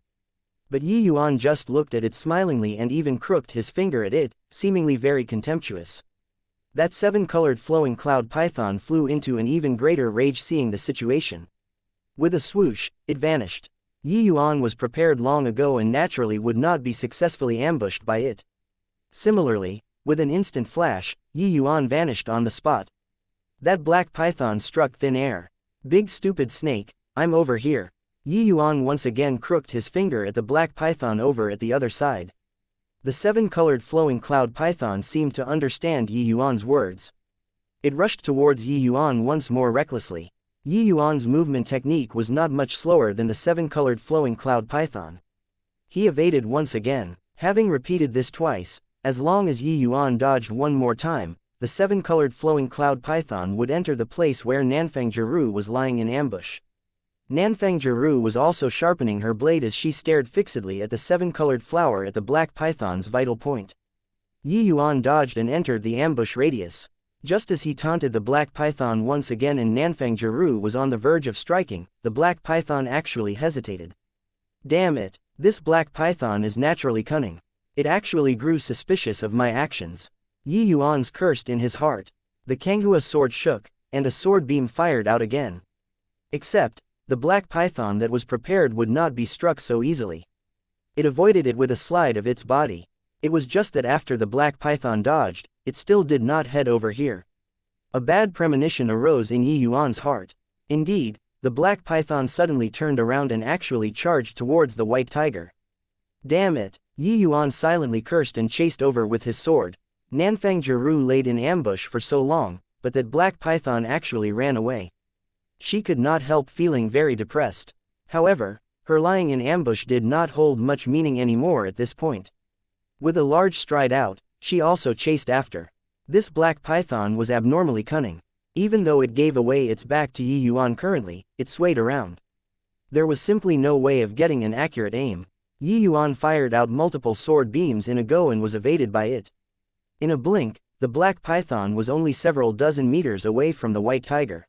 S1: But Yuan just looked at it smilingly and even crooked his finger at it, seemingly very contemptuous. That seven-colored flowing cloud python flew into an even greater rage seeing the situation. With a swoosh, it vanished. Yuan was prepared long ago and naturally would not be successfully ambushed by it. Similarly, with an instant flash, Yuan vanished on the spot. That black python struck thin air. Big stupid snake, I'm over here. Yuan once again crooked his finger at the black python over at the other side. The seven-colored flowing cloud python seemed to understand Yuan's words. It rushed towards Yuan once more recklessly. Yuan's movement technique was not much slower than the seven-colored flowing cloud python. He evaded once again. Having repeated this twice, as long as Yuan dodged one more time, the seven-colored flowing cloud python would enter the place where Nanfang Jiru was lying in ambush. Nanfang Jiru was also sharpening her blade as she stared fixedly at the seven-colored flower at the black python's vital point. Yuan dodged and entered the ambush radius. Just as he taunted the black python once again and Nanfang Jiru was on the verge of striking, the black python actually hesitated. Damn it, this black python is naturally cunning. It actually grew suspicious of my actions. Yuan's cursed in his heart. The Kanghua sword shook, and a sword beam fired out again. Except, the black python that was prepared would not be struck so easily. It avoided it with a slide of its body. It was just that after the black python dodged, it still did not head over here. A bad premonition arose in Yuan's heart. Indeed, the black python suddenly turned around and actually charged towards the white tiger. Damn it, Yuan silently cursed and chased over with his sword. Nanfang Jiru laid in ambush for so long, but that black python actually ran away. She could not help feeling very depressed. However, her lying in ambush did not hold much meaning anymore at this point. With a large stride out, she also chased after. This black python was abnormally cunning. Even though it gave away its back to Yuan currently, it swayed around. There was simply no way of getting an accurate aim. Yuan fired out multiple sword beams in a go and was evaded by it. In a blink, the black python was only several dozen meters away from the white tiger.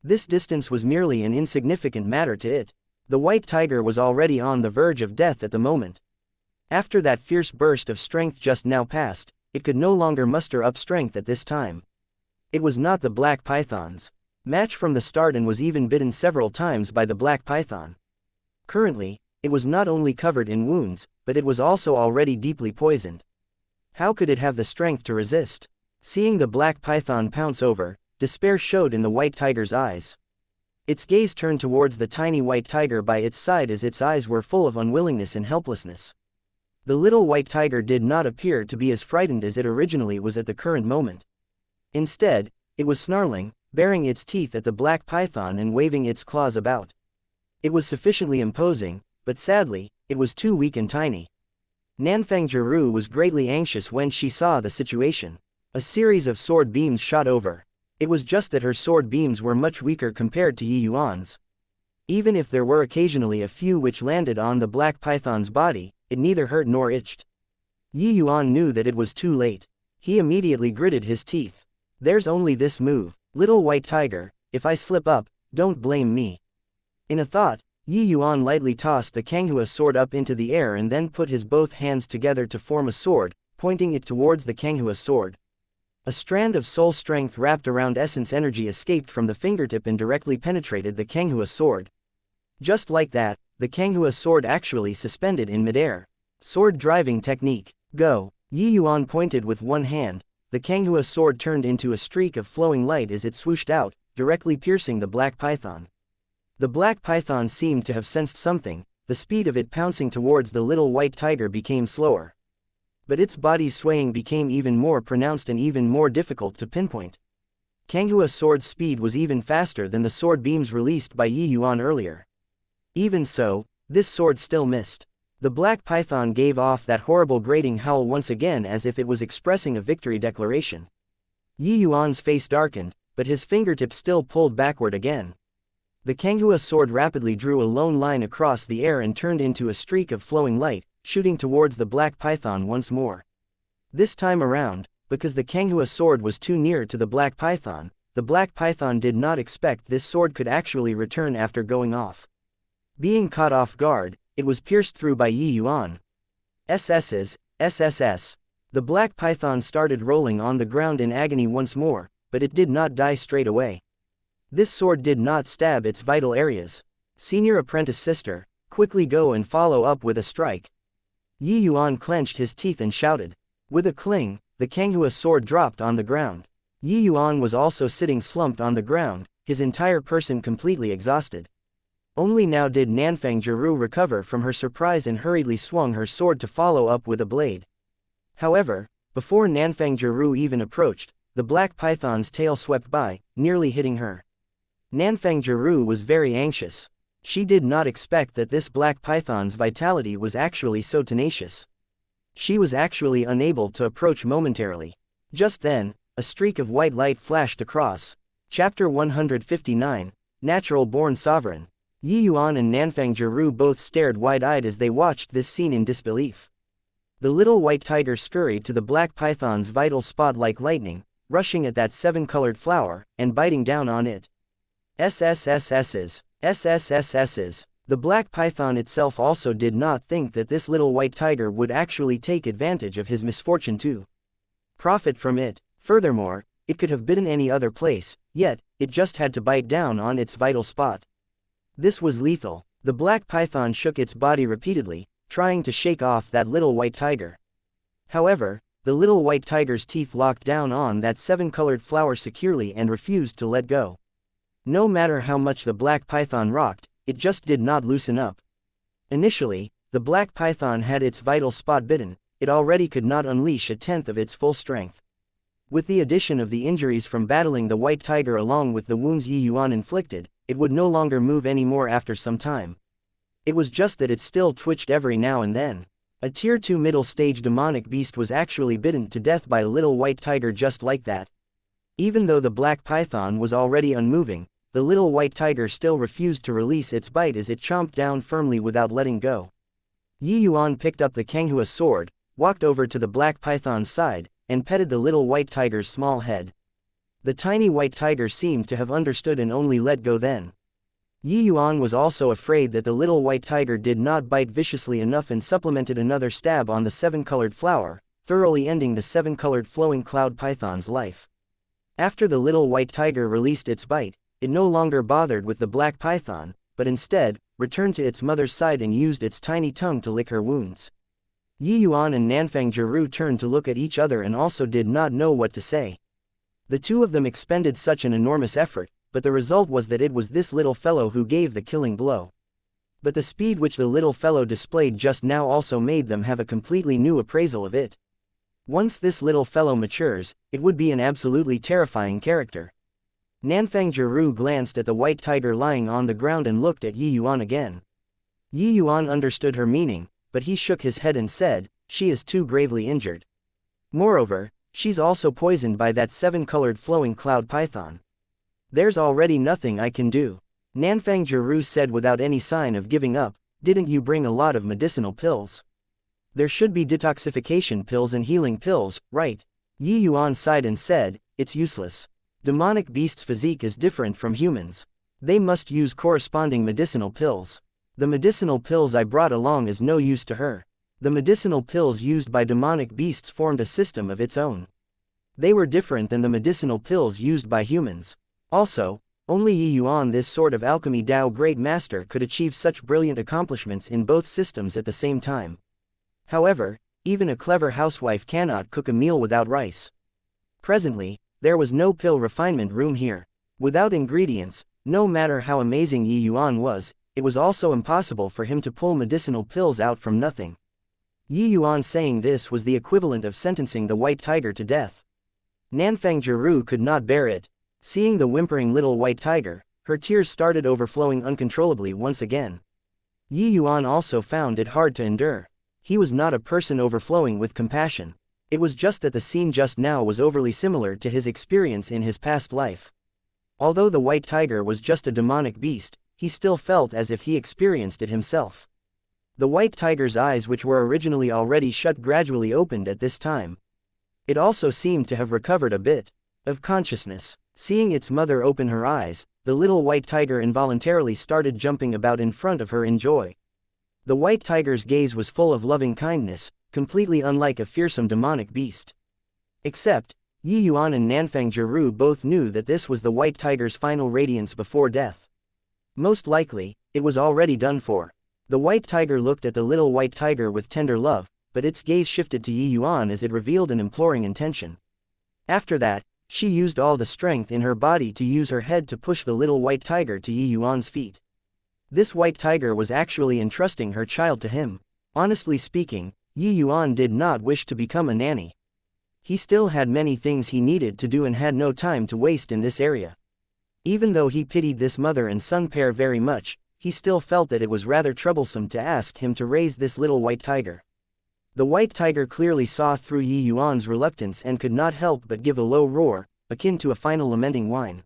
S1: This distance was merely an insignificant matter to it. The white tiger was already on the verge of death at the moment. After that fierce burst of strength just now passed, it could no longer muster up strength at this time. It was not the black python's match from the start and was even bitten several times by the black python. Currently, it was not only covered in wounds, but it was also already deeply poisoned. How could it have the strength to resist? Seeing the black python pounce over, despair showed in the white tiger's eyes. Its gaze turned towards the tiny white tiger by its side as its eyes were full of unwillingness and helplessness. The little white tiger did not appear to be as frightened as it originally was at the current moment. Instead, it was snarling, baring its teeth at the black python and waving its claws about. It was sufficiently imposing, but sadly, it was too weak and tiny. Nanfang Jiru was greatly anxious when she saw the situation. A series of sword beams shot over. It was just that her sword beams were much weaker compared to Yuan's. Even if there were occasionally a few which landed on the black python's body, it neither hurt nor itched. Yuan knew that it was too late. He immediately gritted his teeth. There's only this move, little white tiger, if I slip up, don't blame me. In a thought, Yi Yuan lightly tossed the Kanghua sword up into the air and then put his both hands together to form a sword, pointing it towards the Kanghua sword. A strand of soul strength wrapped around essence energy escaped from the fingertip and directly penetrated the Kanghua sword. Just like that, the Kanghua sword actually suspended in midair. Sword driving technique. Go. Yi Yuan pointed with one hand. The Kanghua sword turned into a streak of flowing light as it swooshed out, directly piercing the black python. The black python seemed to have sensed something. The speed of it pouncing towards the little white tiger became slower. But its body's swaying became even more pronounced and even more difficult to pinpoint. Kanghua's sword's speed was even faster than the sword beams released by Yi Yuan earlier. Even so, this sword still missed. The black python gave off that horrible grating howl once again as if it was expressing a victory declaration. Yi Yuan's face darkened, but his fingertips still pulled backward again. The Kanghua sword rapidly drew a lone line across the air and turned into a streak of flowing light, shooting towards the black python once more. This time around, because the Kanghua sword was too near to the black python did not expect this sword could actually return after going off. Being caught off guard, it was pierced through by Yi Yuan. SSS. The black python started rolling on the ground in agony once more, but it did not die straight away. This sword did not stab its vital areas. Senior apprentice sister, quickly go and follow up with a strike. Yi Yuan clenched his teeth and shouted. With a cling, the Kanghua sword dropped on the ground. Yi Yuan was also sitting slumped on the ground, his entire person completely exhausted. Only now did Nanfang Jiru recover from her surprise and hurriedly swung her sword to follow up with a blade. However, before Nanfang Jiru even approached, the black python's tail swept by, nearly hitting her. Nanfang Jiru was very anxious. She did not expect that this black python's vitality was actually so tenacious. She was actually unable to approach momentarily. Just then, a streak of white light flashed across. Chapter 159, Natural-Born Sovereign. Yi Yuan and Nanfang Jiru both stared wide-eyed as they watched this scene in disbelief. The little white tiger scurried to the black python's vital spot like lightning, rushing at that seven-colored flower, and biting down on it. SSS's. The black python itself also did not think that this little white tiger would actually take advantage of his misfortune to profit from it. Furthermore, it could have bitten any other place, yet, it just had to bite down on its vital spot. This was lethal. The black python shook its body repeatedly, trying to shake off that little white tiger. However, the little white tiger's teeth locked down on that seven-colored flower securely and refused to let go. No matter how much the black python rocked, it just did not loosen up. Initially, the black python had its vital spot bitten, it already could not unleash a tenth of its full strength. With the addition of the injuries from battling the white tiger along with the wounds Yi Yuan inflicted, it would no longer move anymore after some time. It was just that it still twitched every now and then. A Tier 2 middle-stage demonic beast was actually bitten to death by a little white tiger just like that. Even though the black python was already unmoving, the little white tiger still refused to release its bite as it chomped down firmly without letting go. Yi Yuan picked up the Kanghua sword, walked over to the black python's side, and petted the little white tiger's small head. The tiny white tiger seemed to have understood and only let go then. Yi Yuan was also afraid that the little white tiger did not bite viciously enough and supplemented another stab on the seven-colored flower, thoroughly ending the seven-colored flowing cloud python's life. After the little white tiger released its bite, it no longer bothered with the black python, but instead, returned to its mother's side and used its tiny tongue to lick her wounds. Yi Yuan and Nanfang Jiru turned to look at each other and also did not know what to say. The two of them expended such an enormous effort, but the result was that it was this little fellow who gave the killing blow. But the speed which the little fellow displayed just now also made them have a completely new appraisal of it. Once this little fellow matures, it would be an absolutely terrifying character. Nanfang Jiru glanced at the white tiger lying on the ground and looked at Yi Yuan again. Yi Yuan understood her meaning, but he shook his head and said, "She is too gravely injured. Moreover, she's also poisoned by that seven-colored flowing cloud python. There's already nothing I can do." Nanfang Jiru said without any sign of giving up, "Didn't you bring a lot of medicinal pills? There should be detoxification pills and healing pills, right?" Yi Yuan sighed and said, "It's useless. Demonic beasts' physique is different from humans. They must use corresponding medicinal pills. The medicinal pills I brought along is no use to her. The medicinal pills used by demonic beasts formed a system of its own. They were different than the medicinal pills used by humans. Also, only Yuan, this sort of alchemy Tao great master, could achieve such brilliant accomplishments in both systems at the same time. However, even a clever housewife cannot cook a meal without rice. Presently, there was no pill refinement room here. Without ingredients, no matter how amazing Yuan was, it was also impossible for him to pull medicinal pills out from nothing. Yuan saying this was the equivalent of sentencing the white tiger to death. Nanfang Jiru could not bear it. Seeing the whimpering little white tiger, her tears started overflowing uncontrollably once again. Yuan also found it hard to endure. He was not a person overflowing with compassion. It was just that the scene just now was overly similar to his experience in his past life. Although the white tiger was just a demonic beast, he still felt as if he experienced it himself. The white tiger's eyes, which were originally already shut, gradually opened at this time. It also seemed to have recovered a bit of consciousness. Seeing its mother open her eyes, the little white tiger involuntarily started jumping about in front of her in joy. The white tiger's gaze was full of loving kindness, completely unlike a fearsome demonic beast. Except, Yuan and Nanfang Jiru both knew that this was the white tiger's final radiance before death. Most likely, it was already done for. The white tiger looked at the little white tiger with tender love, but its gaze shifted to Yuan as it revealed an imploring intention. After that, she used all the strength in her body to use her head to push the little white tiger to Yuan's feet. This white tiger was actually entrusting her child to him. Honestly speaking, Yuan did not wish to become a nanny. He still had many things he needed to do and had no time to waste in this area. Even though he pitied this mother and son pair very much, he still felt that it was rather troublesome to ask him to raise this little white tiger. The white tiger clearly saw through Yuan's reluctance and could not help but give a low roar, akin to a final lamenting whine.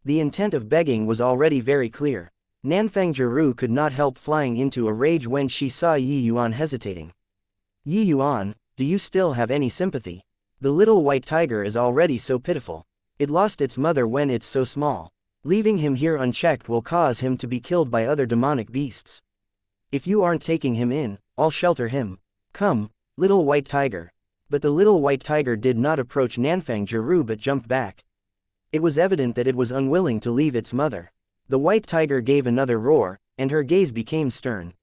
S1: The intent of begging was already very clear. Nanfang Jiru could not help flying into a rage when she saw Yuan hesitating. Yuan, do you still have any sympathy? The little white tiger is already so pitiful. It lost its mother when it's so small. Leaving him here unchecked will cause him to be killed by other demonic beasts. If you aren't taking him in, I'll shelter him. Come, little white tiger. But the little white tiger did not approach Nanfang Jiru but jumped back. It was evident that it was unwilling to leave its mother. The white tiger gave another roar, and her gaze became stern.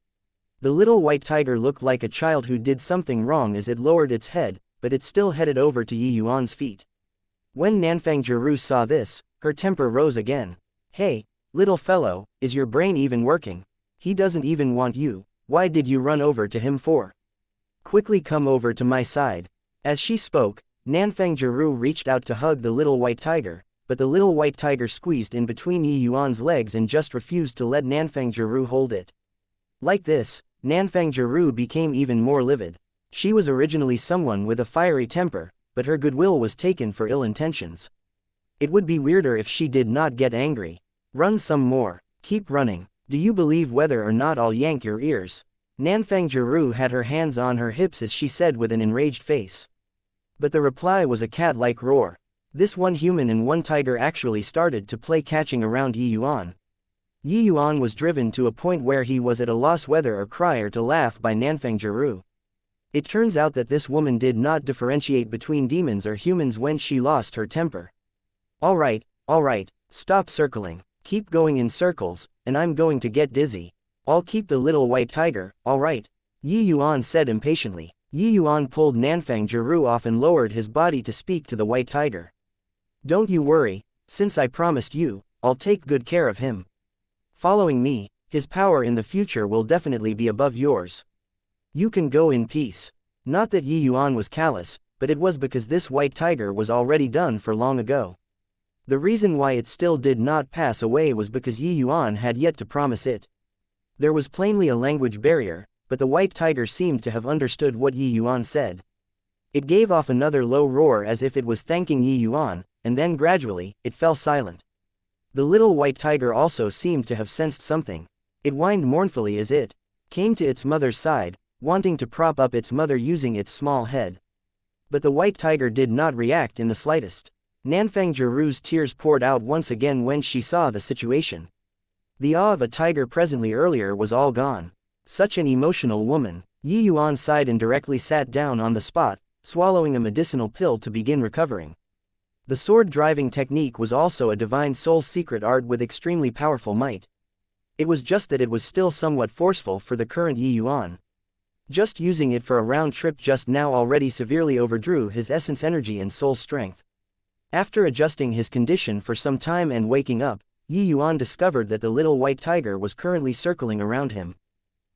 S1: The little white tiger looked like a child who did something wrong as it lowered its head, but it still headed over to Yuan's feet. When Nanfang Jiru saw this, her temper rose again. Hey, little fellow, is your brain even working? He doesn't even want you. Why did you run over to him for? Quickly come over to my side. As she spoke, Nanfang Jiru reached out to hug the little white tiger, but the little white tiger squeezed in between Yuan's legs and just refused to let Nanfang Jiru hold it. Like this, Nanfang Jiru became even more livid. She was originally someone with a fiery temper, but her goodwill was taken for ill intentions. It would be weirder if she did not get angry. Run some more. Keep running. Do you believe whether or not I'll yank your ears? Nanfang Jiru had her hands on her hips as she said with an enraged face. But the reply was a cat-like roar. This one human and one tiger actually started to play catching around Yuan. Yuan was driven to a point where he was at a loss whether to cry or to laugh by Nanfang Jiru. It turns out that this woman did not differentiate between demons or humans when she lost her temper. Alright, stop circling. Keep going in circles, and I'm going to get dizzy. I'll keep the little white tiger, alright? Yuan said impatiently. Yuan pulled Nanfang Jiru off and lowered his body to speak to the white tiger. Don't you worry, since I promised you, I'll take good care of him. Following me, his power in the future will definitely be above yours. You can go in peace. Not that Yuan was callous, but it was because this white tiger was already done for long ago. The reason why it still did not pass away was because Yuan had yet to promise it. There was plainly a language barrier, but the white tiger seemed to have understood what Yuan said. It gave off another low roar as if it was thanking Yuan, and then gradually, it fell silent. The little white tiger also seemed to have sensed something. It whined mournfully as it came to its mother's side, wanting to prop up its mother using its small head. But the white tiger did not react in the slightest. Nanfang Jiru's tears poured out once again when she saw the situation. The awe of a tiger presently earlier was all gone. Such an emotional woman. Yi Yuan sighed and directly sat down on the spot, swallowing a medicinal pill to begin recovering. The sword-driving technique was also a divine soul secret art with extremely powerful might. It was just that it was still somewhat forceful for the current Yi Yuan. Just using it for a round trip just now already severely overdrew his essence energy and soul strength. After adjusting his condition for some time and waking up, Yi Yuan discovered that the little white tiger was currently circling around him.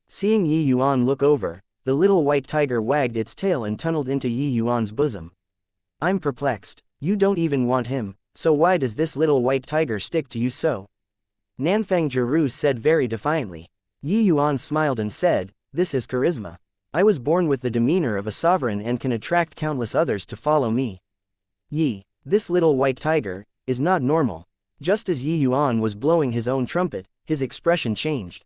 S1: Seeing Yi Yuan look over, the little white tiger wagged its tail and tunneled into Yi Yuan's bosom. I'm perplexed. You don't even want him, so why does this little white tiger stick to you so? Nanfang Jiru said very defiantly. Yi Yuan smiled and said, this is charisma. I was born with the demeanor of a sovereign and can attract countless others to follow me. Yi, this little white tiger, is not normal. Just as Yi Yuan was blowing his own trumpet, his expression changed.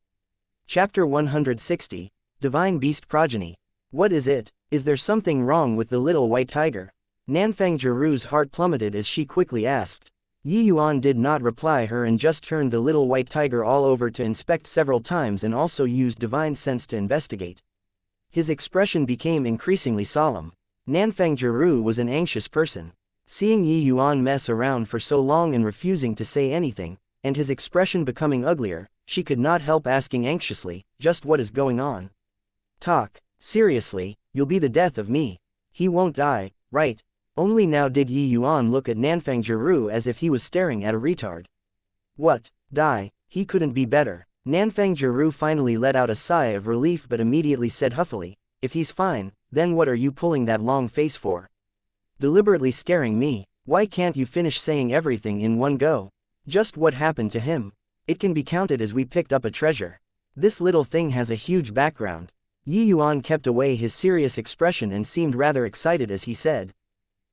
S1: Chapter 160, Divine Beast Progeny. What is it? Is there something wrong with the little white tiger? Nanfang Jiru's heart plummeted as she quickly asked. Yi Yuan did not reply her and just turned the little white tiger all over to inspect several times and also used divine sense to investigate. His expression became increasingly solemn. Nanfang Jiru was an anxious person. Seeing Yi Yuan mess around for so long and refusing to say anything, and his expression becoming uglier, she could not help asking anxiously, just what is going on? Talk. Seriously, you'll be the death of me. He won't die, right? Only now did Yi Yuan look at Nanfang Jiru as if he was staring at a retard. What? Die? He couldn't be better. Nanfang Jiru finally let out a sigh of relief but immediately said huffily, if he's fine, then what are you pulling that long face for? Deliberately scaring me. Why can't you finish saying everything in one go? Just what happened to him? It can be counted as we picked up a treasure. This little thing has a huge background. Yi Yuan kept away his serious expression and seemed rather excited as he said.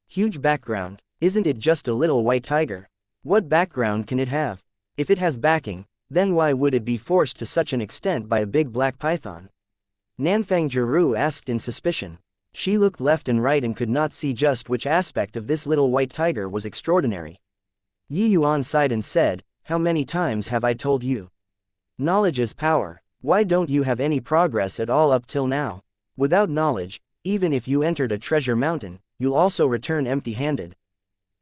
S1: Huge background, isn't it just a little white tiger? What background can it have? If it has backing, then why would it be forced to such an extent by a big black python? Nanfang Jiru asked in suspicion. She looked left and right and could not see just which aspect of this little white tiger was extraordinary. Yi Yuan sighed and said, how many times have I told you? Knowledge is power. Why don't you have any progress at all up till now? Without knowledge, even if you entered a treasure mountain, you'll also return empty-handed.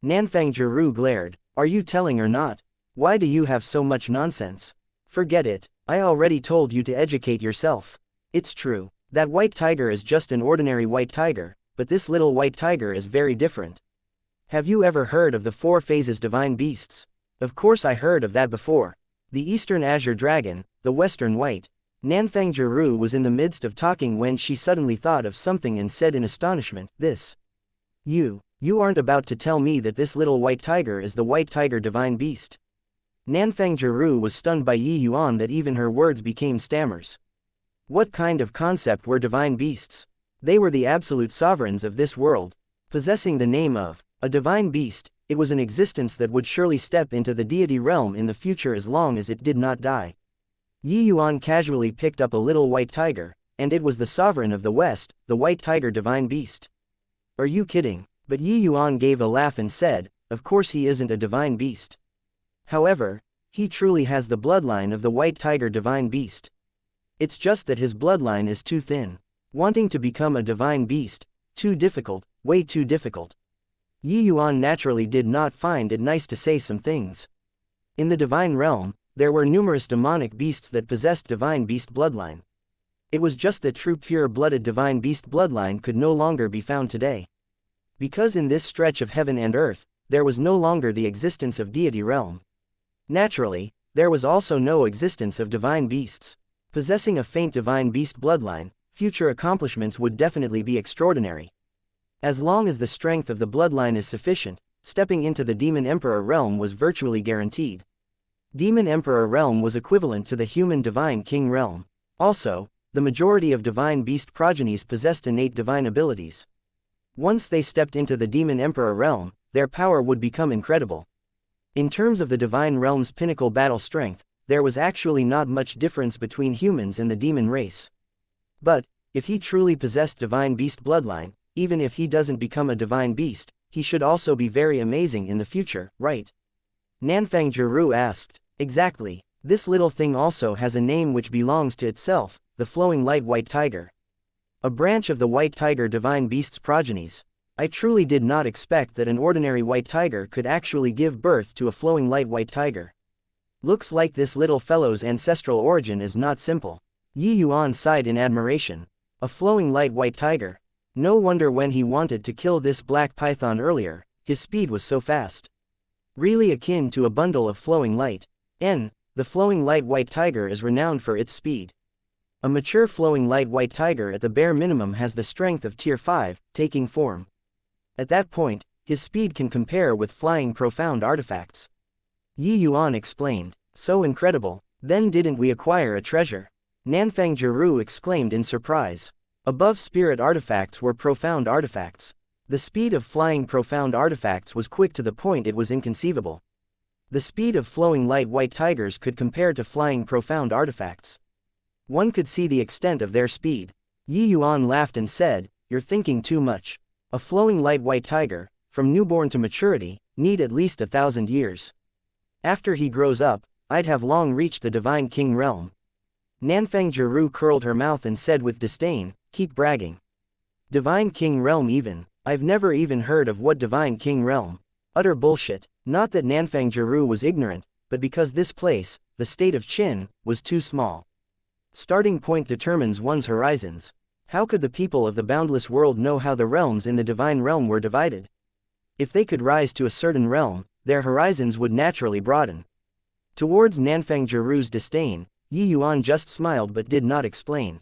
S1: Nanfang Jiru glared. Are you telling or not? Why do you have so much nonsense? Forget it. I already told you to educate yourself. It's true. That white tiger is just an ordinary white tiger, but this little white tiger is very different. Have you ever heard of the 4 phases divine beasts? Of course I heard of that before. The Eastern Azure Dragon, the Western White. Nanfang Jiru was in the midst of talking when she suddenly thought of something and said in astonishment, this. You aren't about to tell me that this little white tiger is the white tiger divine beast? Nanfang Jiru was stunned by Yi Yuan that even her words became stammers. What kind of concept were divine beasts? They were the absolute sovereigns of this world. Possessing the name of a divine beast, it was an existence that would surely step into the deity realm in the future as long as it did not die. Yi Yuan casually picked up a little white tiger, and it was the sovereign of the West, the white tiger divine beast. Are you kidding? But Yi Yuan gave a laugh and said, of course he isn't a divine beast. However, he truly has the bloodline of the white tiger divine beast. It's just that his bloodline is too thin. Wanting to become a divine beast, too difficult, way too difficult. Yi Yuan naturally did not find it nice to say some things. In the divine realm, there were numerous demonic beasts that possessed divine beast bloodline. It was just that true pure-blooded divine beast bloodline could no longer be found today. Because in this stretch of heaven and earth, there was no longer the existence of deity realm. Naturally, there was also no existence of divine beasts. Possessing a faint divine beast bloodline, future accomplishments would definitely be extraordinary. As long as the strength of the bloodline is sufficient, stepping into the Demon Emperor realm was virtually guaranteed. Demon Emperor realm was equivalent to the human Divine King realm. Also, the majority of divine beast progenies possessed innate divine abilities. Once they stepped into the Demon Emperor realm, their power would become incredible. In terms of the divine realm's pinnacle battle strength, there was actually not much difference between humans and the demon race. But, if he truly possessed divine beast bloodline, even if he doesn't become a divine beast, he should also be very amazing in the future, right? Nanfang Jiru asked. Exactly. This little thing also has a name which belongs to itself, the flowing light white tiger. A branch of the white tiger divine beast's progenies. I truly did not expect that an ordinary white tiger could actually give birth to a flowing light white tiger. Looks like this little fellow's ancestral origin is not simple. Yi Yuan sighed in admiration. A flowing light white tiger. No wonder when he wanted to kill this black python earlier, his speed was so fast. Really akin to a bundle of flowing light. The flowing light white tiger is renowned for its speed. A mature flowing light white tiger at the bare minimum has the strength of tier 5, taking form. At that point, his speed can compare with flying profound artifacts. Yi Yuan explained. So incredible, then didn't we acquire a treasure? Nanfang Jiru exclaimed in surprise. Above spirit artifacts were profound artifacts. The speed of flying profound artifacts was quick to the point it was inconceivable. The speed of flowing light white tigers could compare to flying profound artifacts. One could see the extent of their speed. Yi Yuan laughed and said, "You're thinking too much. A flowing light white tiger, from newborn to maturity, need at least 1,000 years. After he grows up, I'd have long reached the Divine King realm." Nanfang Jiru curled her mouth and said with disdain, "Keep bragging. Divine King realm even, I've never even heard of what Divine King realm. Utter bullshit." Not that Nanfang Jiru was ignorant, but because this place, the state of Qin, was too small. Starting point determines one's horizons. How could the people of the boundless world know how the realms in the divine realm were divided? If they could rise to a certain realm, their horizons would naturally broaden. Towards Nanfang Jiru's disdain, Yi Yuan just smiled but did not explain.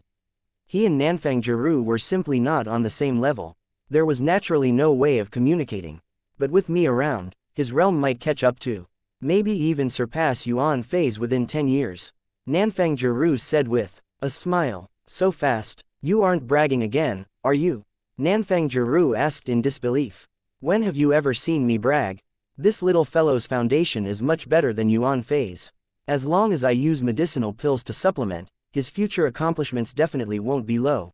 S1: He and Nanfang Jiru were simply not on the same level. There was naturally no way of communicating. But with me around, his realm might catch up to, maybe even surpass Yuan phase within 10 years. Nanfang Jiru said with a smile. So fast? You aren't bragging again, are you? Nanfang Jiru asked in disbelief. When have you ever seen me brag? This little fellow's foundation is much better than Yuan phase. As long as I use medicinal pills to supplement, his future accomplishments definitely won't be low.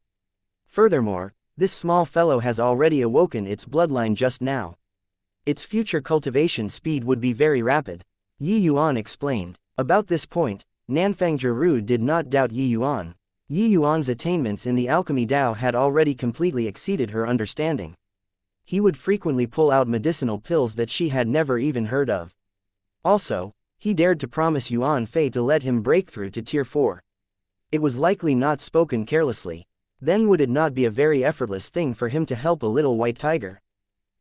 S1: Furthermore, this small fellow has already awoken its bloodline just now. Its future cultivation speed would be very rapid. Yi Yuan explained. About this point, Nanfang Jiru did not doubt Yi Yuan. Yi Yuan's attainments in the alchemy Dao had already completely exceeded her understanding. He would frequently pull out medicinal pills that she had never even heard of. Also, he dared to promise Yuan Fei to let him break through to tier 4. It was likely not spoken carelessly. Then would it not be a very effortless thing for him to help a little white tiger?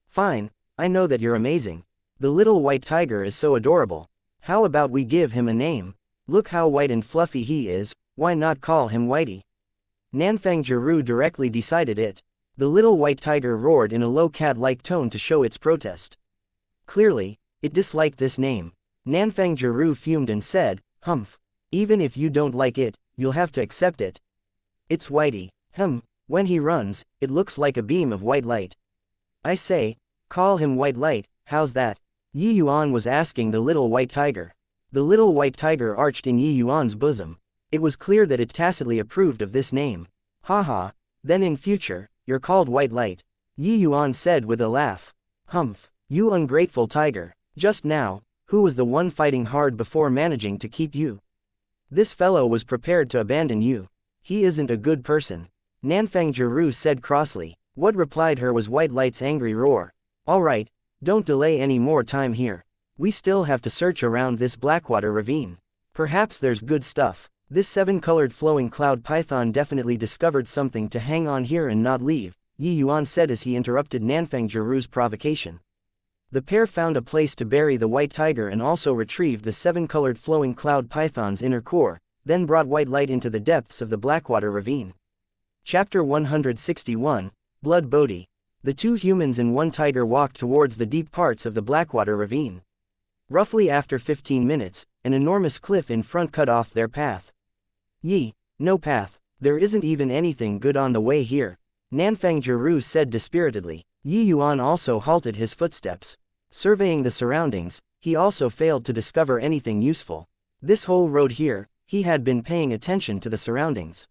S1: Fine, I know that you're amazing. The little white tiger is so adorable. How about we give him a name? Look how white and fluffy he is, why not call him Whitey? Nanfang Jiru directly decided it. The little white tiger roared in a low cat-like tone to show its protest. Clearly, it disliked this name. Nanfang Jiru fumed and said, "Humph. Even if you don't like it, you'll have to accept it. It's Whitey. When he runs, it looks like a beam of white light. I say, call him White Light, how's that?" Yi Yuan was asking the little white tiger. The little white tiger arched in Yi Yuan's bosom. It was clear that it tacitly approved of this name. Haha, then in future, you're called White Light. Yi Yuan said with a laugh. "Humph, you ungrateful tiger. Just now, who was the one fighting hard before managing to keep you? This fellow was prepared to abandon you. He isn't a good person." Nanfang Jiru said crossly. What replied her was White Light's angry roar. "Alright, don't delay any more time here. We still have to search around this Blackwater ravine. Perhaps there's good stuff." This 7-colored flowing cloud python definitely discovered something to hang on here and not leave, Yi Yuan said as he interrupted Nanfang Jiru's provocation. The pair found a place to bury the white tiger and also retrieved the 7-colored flowing cloud python's inner core, then brought White Light into the depths of the Blackwater ravine. Chapter 161, Blood Bodhi. The two humans and one tiger walked towards the deep parts of the Blackwater ravine. Roughly after 15 minutes, an enormous cliff in front cut off their path. No path. There isn't even anything good on the way here, Nanfang Jiru said dispiritedly. Yi Yuan also halted his footsteps. Surveying the surroundings, he also failed to discover anything useful. This whole road here, he had been paying attention to the surroundings.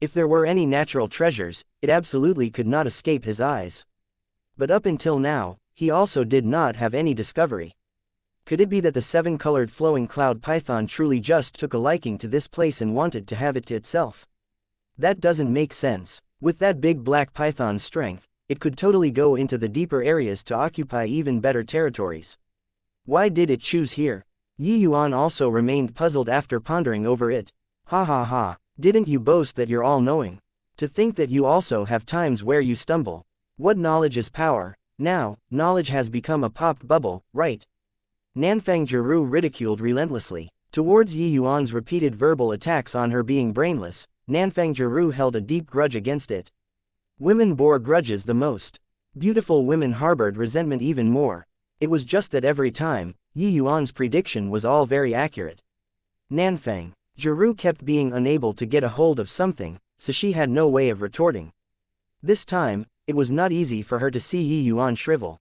S1: If there were any natural treasures, it absolutely could not escape his eyes. But up until now, he also did not have any discovery. Could it be that the seven-colored flowing cloud python truly just took a liking to this place and wanted to have it to itself? That doesn't make sense. With that big black python's strength, it could totally go into the deeper areas to occupy even better territories. Why did it choose here? Yuan also remained puzzled after pondering over it. Ha ha ha, didn't you boast that you're all-knowing? To think that you also have times where you stumble. What knowledge is power? Now, knowledge has become a popped bubble, right? Nanfang Jiru ridiculed relentlessly. Towards Yuan's repeated verbal attacks on her being brainless, Nanfang Jiru held a deep grudge against it. Women bore grudges the most. Beautiful women harbored resentment even more. It was just that every time, Yuan's prediction was all very accurate. Nanfang Jiru kept being unable to get a hold of something, so she had no way of retorting. This time, it was not easy for her to see Yuan shrivel.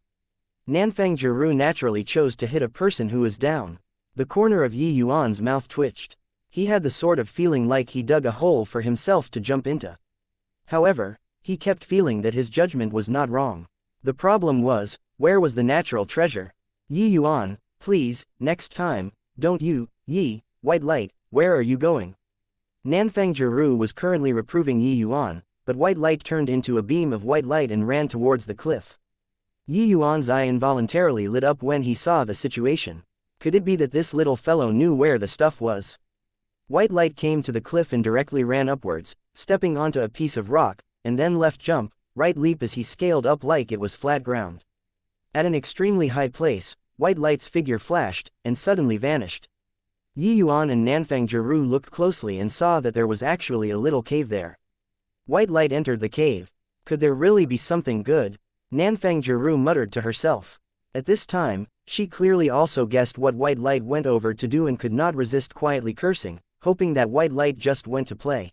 S1: Nanfang Jiru naturally chose to hit a person who was down. The corner of Yuan's mouth twitched. He had the sort of feeling like he dug a hole for himself to jump into. However, he kept feeling that his judgment was not wrong. The problem was, where was the natural treasure? Yuan, please, next time, don't you, white light, where are you going? Nanfang Jiru was currently reproving Yuan, but white light turned into a beam of white light and ran towards the cliff. Yuan's eye involuntarily lit up when he saw the situation. Could it be that this little fellow knew where the stuff was? White light came to the cliff and directly ran upwards, stepping onto a piece of rock, and then left jump, right leap as he scaled up like it was flat ground. At an extremely high place, white light's figure flashed, and suddenly vanished. Yuan and Nanfang Jiru looked closely and saw that there was actually a little cave there. White light entered the cave. Could there really be something good? Nanfang Jiru muttered to herself. At this time, she clearly also guessed what white light went over to do and could not resist quietly cursing, hoping that white light just went to play.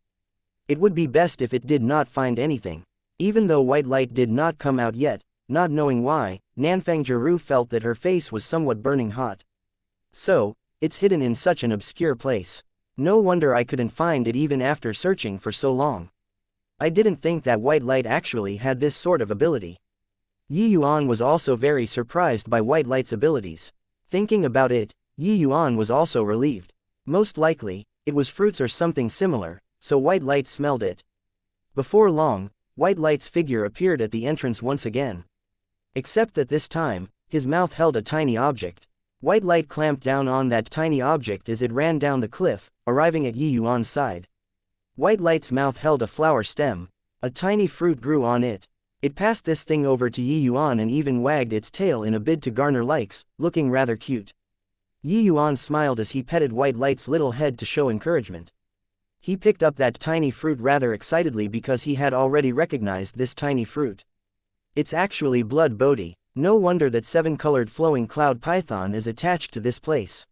S1: It would be best if it did not find anything. Even though white light did not come out yet, not knowing why, Nanfang Jiru felt that her face was somewhat burning hot. So, it's hidden in such an obscure place. No wonder I couldn't find it even after searching for so long. I didn't think that white light actually had this sort of ability. Yuan was also very surprised by white light's abilities. Thinking about it, Yuan was also relieved. Most likely, it was fruits or something similar, so white light smelled it. Before long, white light's figure appeared at the entrance once again. Except that this time, his mouth held a tiny object. White light clamped down on that tiny object as it ran down the cliff, arriving at Yuan's side. White light's mouth held a flower stem. A tiny fruit grew on it. It passed this thing over to Yuan and even wagged its tail in a bid to garner likes, looking rather cute. Yuan smiled as he petted white light's little head to show encouragement. He picked up that tiny fruit rather excitedly because he had already recognized this tiny fruit. It's actually blood bodhi. No wonder that seven-colored flowing cloud python is attached to this place.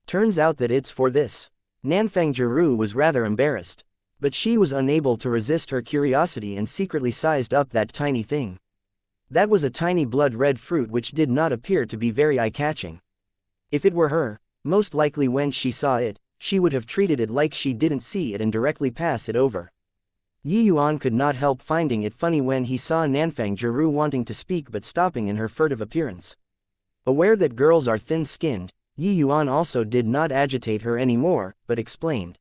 S1: Turns out that it's for this. Nanfang Jiru was rather embarrassed. But she was unable to resist her curiosity and secretly sized up that tiny thing. That was a tiny blood-red fruit which did not appear to be very eye-catching. If it were her, most likely when she saw it, she would have treated it like she didn't see it and directly pass it over. Yuan could not help finding it funny when he saw Nanfang Jiru wanting to speak but stopping in her furtive appearance. Aware that girls are thin-skinned, Yuan also did not agitate her anymore, but explained.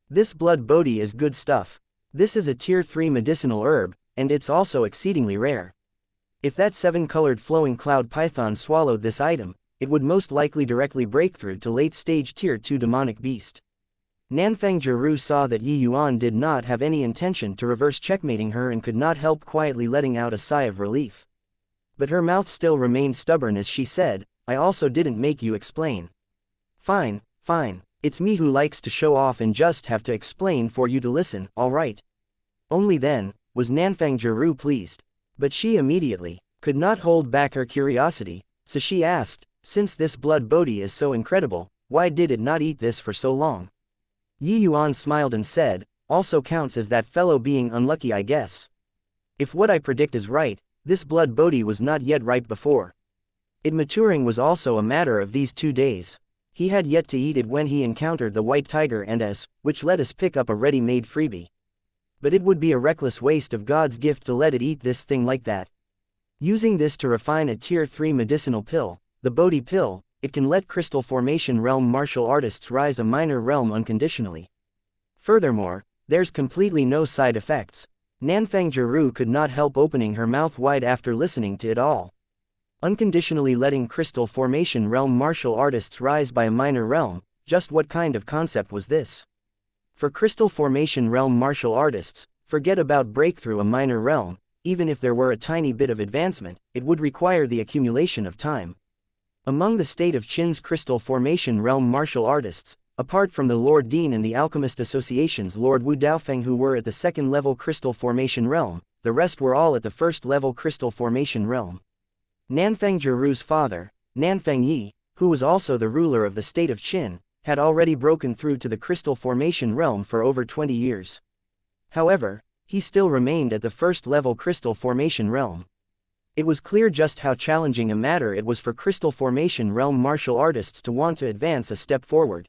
S1: This blood bodhi is good stuff. This is a tier 3 medicinal herb, and it's also exceedingly rare. If that seven-colored flowing cloud python swallowed this item, it would most likely directly break through to late-stage tier 2 demonic beast. Nanfang Jiru saw that Yuan did not have any intention to reverse checkmating her and could not help quietly letting out a sigh of relief. But her mouth still remained stubborn as she said, I also didn't make you explain. Fine, fine. It's me who likes to show off and just have to explain for you to listen, alright? Only then, was Nanfang Jiru pleased. But she immediately could not hold back her curiosity, so she asked, since this blood bodhi is so incredible, why did it not eat this for so long? Yuan smiled and said, also counts as that fellow being unlucky I guess. If what I predict is right, this blood bodhi was not yet ripe before. It maturing was also a matter of these 2 days. He had yet to eat it when he encountered the white tiger and which let us pick up a ready-made freebie. But it would be a reckless waste of God's gift to let it eat this thing like that. Using this to refine a tier 3 medicinal pill, the bodhi pill, it can let crystal formation realm martial artists rise a minor realm unconditionally. Furthermore, there's completely no side effects. Nanfang Jiru could not help opening her mouth wide after listening to it all. Unconditionally letting crystal formation realm martial artists rise by a minor realm, just what kind of concept was this? For crystal formation realm martial artists, forget about breakthrough a minor realm. Even if there were a tiny bit of advancement, it would require the accumulation of time. Among the state of Qin's crystal formation realm martial artists, apart from the Lord Dean and the Alchemist Association's Lord Wu Daofeng who were at the second-level crystal formation realm, the rest were all at the first-level crystal formation realm. Nanfang Jiru's father, Nanfang Yi, who was also the ruler of the state of Qin, had already broken through to the crystal formation realm for over 20 years. However, he still remained at the first-level crystal formation realm. It was clear just how challenging a matter it was for crystal formation realm martial artists to want to advance a step forward.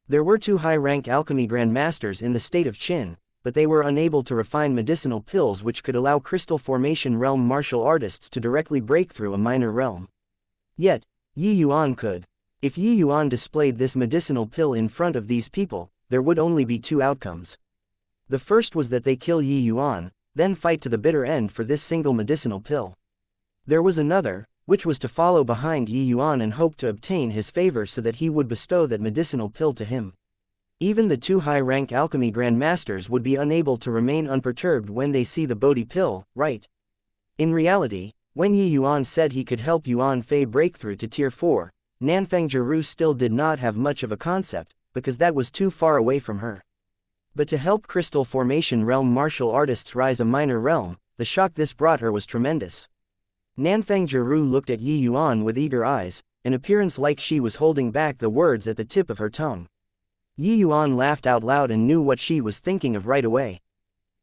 S1: There were 2 high-rank alchemy grandmasters in the state of Qin, but they were unable to refine medicinal pills which could allow crystal formation realm martial artists to directly break through a minor realm. Yet, Yi Yuan could. If Yi Yuan displayed this medicinal pill in front of these people, there would only be 2 outcomes. The first was that they kill Yi Yuan, then fight to the bitter end for this single medicinal pill. There was another, which was to follow behind Yi Yuan and hope to obtain his favor so that he would bestow that medicinal pill to him. Even the 2 high-rank alchemy grandmasters would be unable to remain unperturbed when they see the Bodhi pill, right? In reality, when Yi Yuan said he could help Yuan Fei break through to Tier 4, Nanfang Jiru still did not have much of a concept, because that was too far away from her. But to help crystal formation realm martial artists rise a minor realm, the shock this brought her was tremendous. Nanfang Jiru looked at Yi Yuan with eager eyes, an appearance like she was holding back the words at the tip of her tongue. Yi Yuan laughed out loud and knew what she was thinking of right away.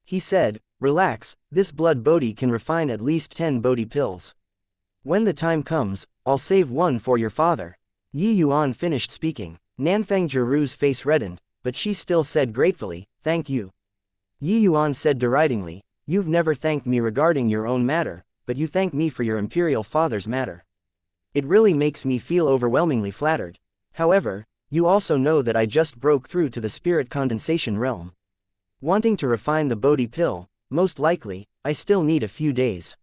S1: He said, "Relax, this blood Bodhi can refine at least 10 Bodhi pills. When the time comes, I'll save one for your father." Yi Yuan finished speaking. Nanfang Jiru's face reddened, but she still said gratefully, "Thank you." Yi Yuan said deridingly, "You've never thanked me regarding your own matter, but you thank me for your imperial father's matter. It really makes me feel overwhelmingly flattered. However, you also know that I just broke through to the spirit condensation realm. Wanting to refine the Bodhi pill, most likely, I still need a few days."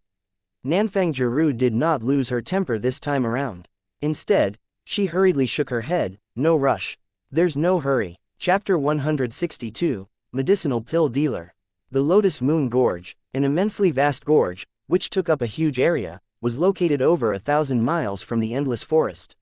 S1: Nanfang Jiru did not lose her temper this time around. Instead, she hurriedly shook her head, "No rush. There's no hurry." Chapter 162, Medicinal Pill Dealer. The Lotus Moon Gorge, an immensely vast gorge, which took up a huge area, was located over 1,000 miles from the endless forest.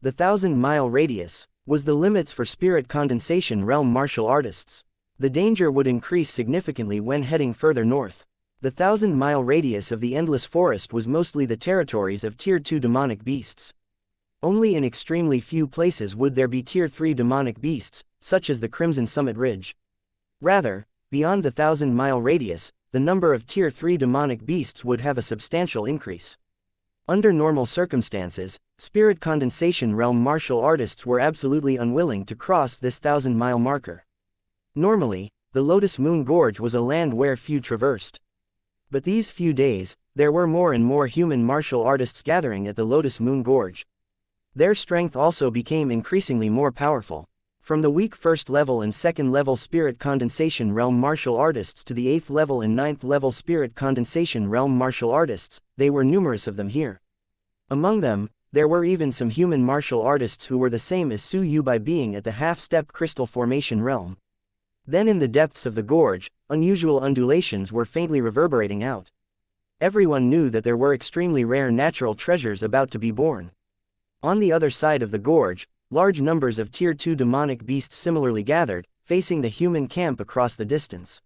S1: The 1,000-mile radius was the limits for spirit condensation realm martial artists. The danger would increase significantly when heading further north. The 1,000-mile radius of the endless forest was mostly the territories of Tier 2 demonic beasts. Only in extremely few places would there be Tier 3 demonic beasts, such as the Crimson Summit Ridge. Rather, beyond the 1,000-mile radius, the number of Tier 3 demonic beasts would have a substantial increase. Under normal circumstances, spirit condensation realm martial artists were absolutely unwilling to cross this 1,000-mile marker. Normally, the Lotus Moon Gorge was a land where few traversed. But these few days, there were more and more human martial artists gathering at the Lotus Moon Gorge. Their strength also became increasingly more powerful. From the weak first-level and second-level spirit condensation realm martial artists to the 8th-level and 9th-level spirit condensation realm martial artists, they were numerous of them here. Among them, there were even some human martial artists who were the same as Su Yu by being at the half-step crystal formation realm. Then in the depths of the gorge, unusual undulations were faintly reverberating out. Everyone knew that there were extremely rare natural treasures about to be born. On the other side of the gorge, large numbers of Tier 2 demonic beasts similarly gathered, facing the human camp across the distance.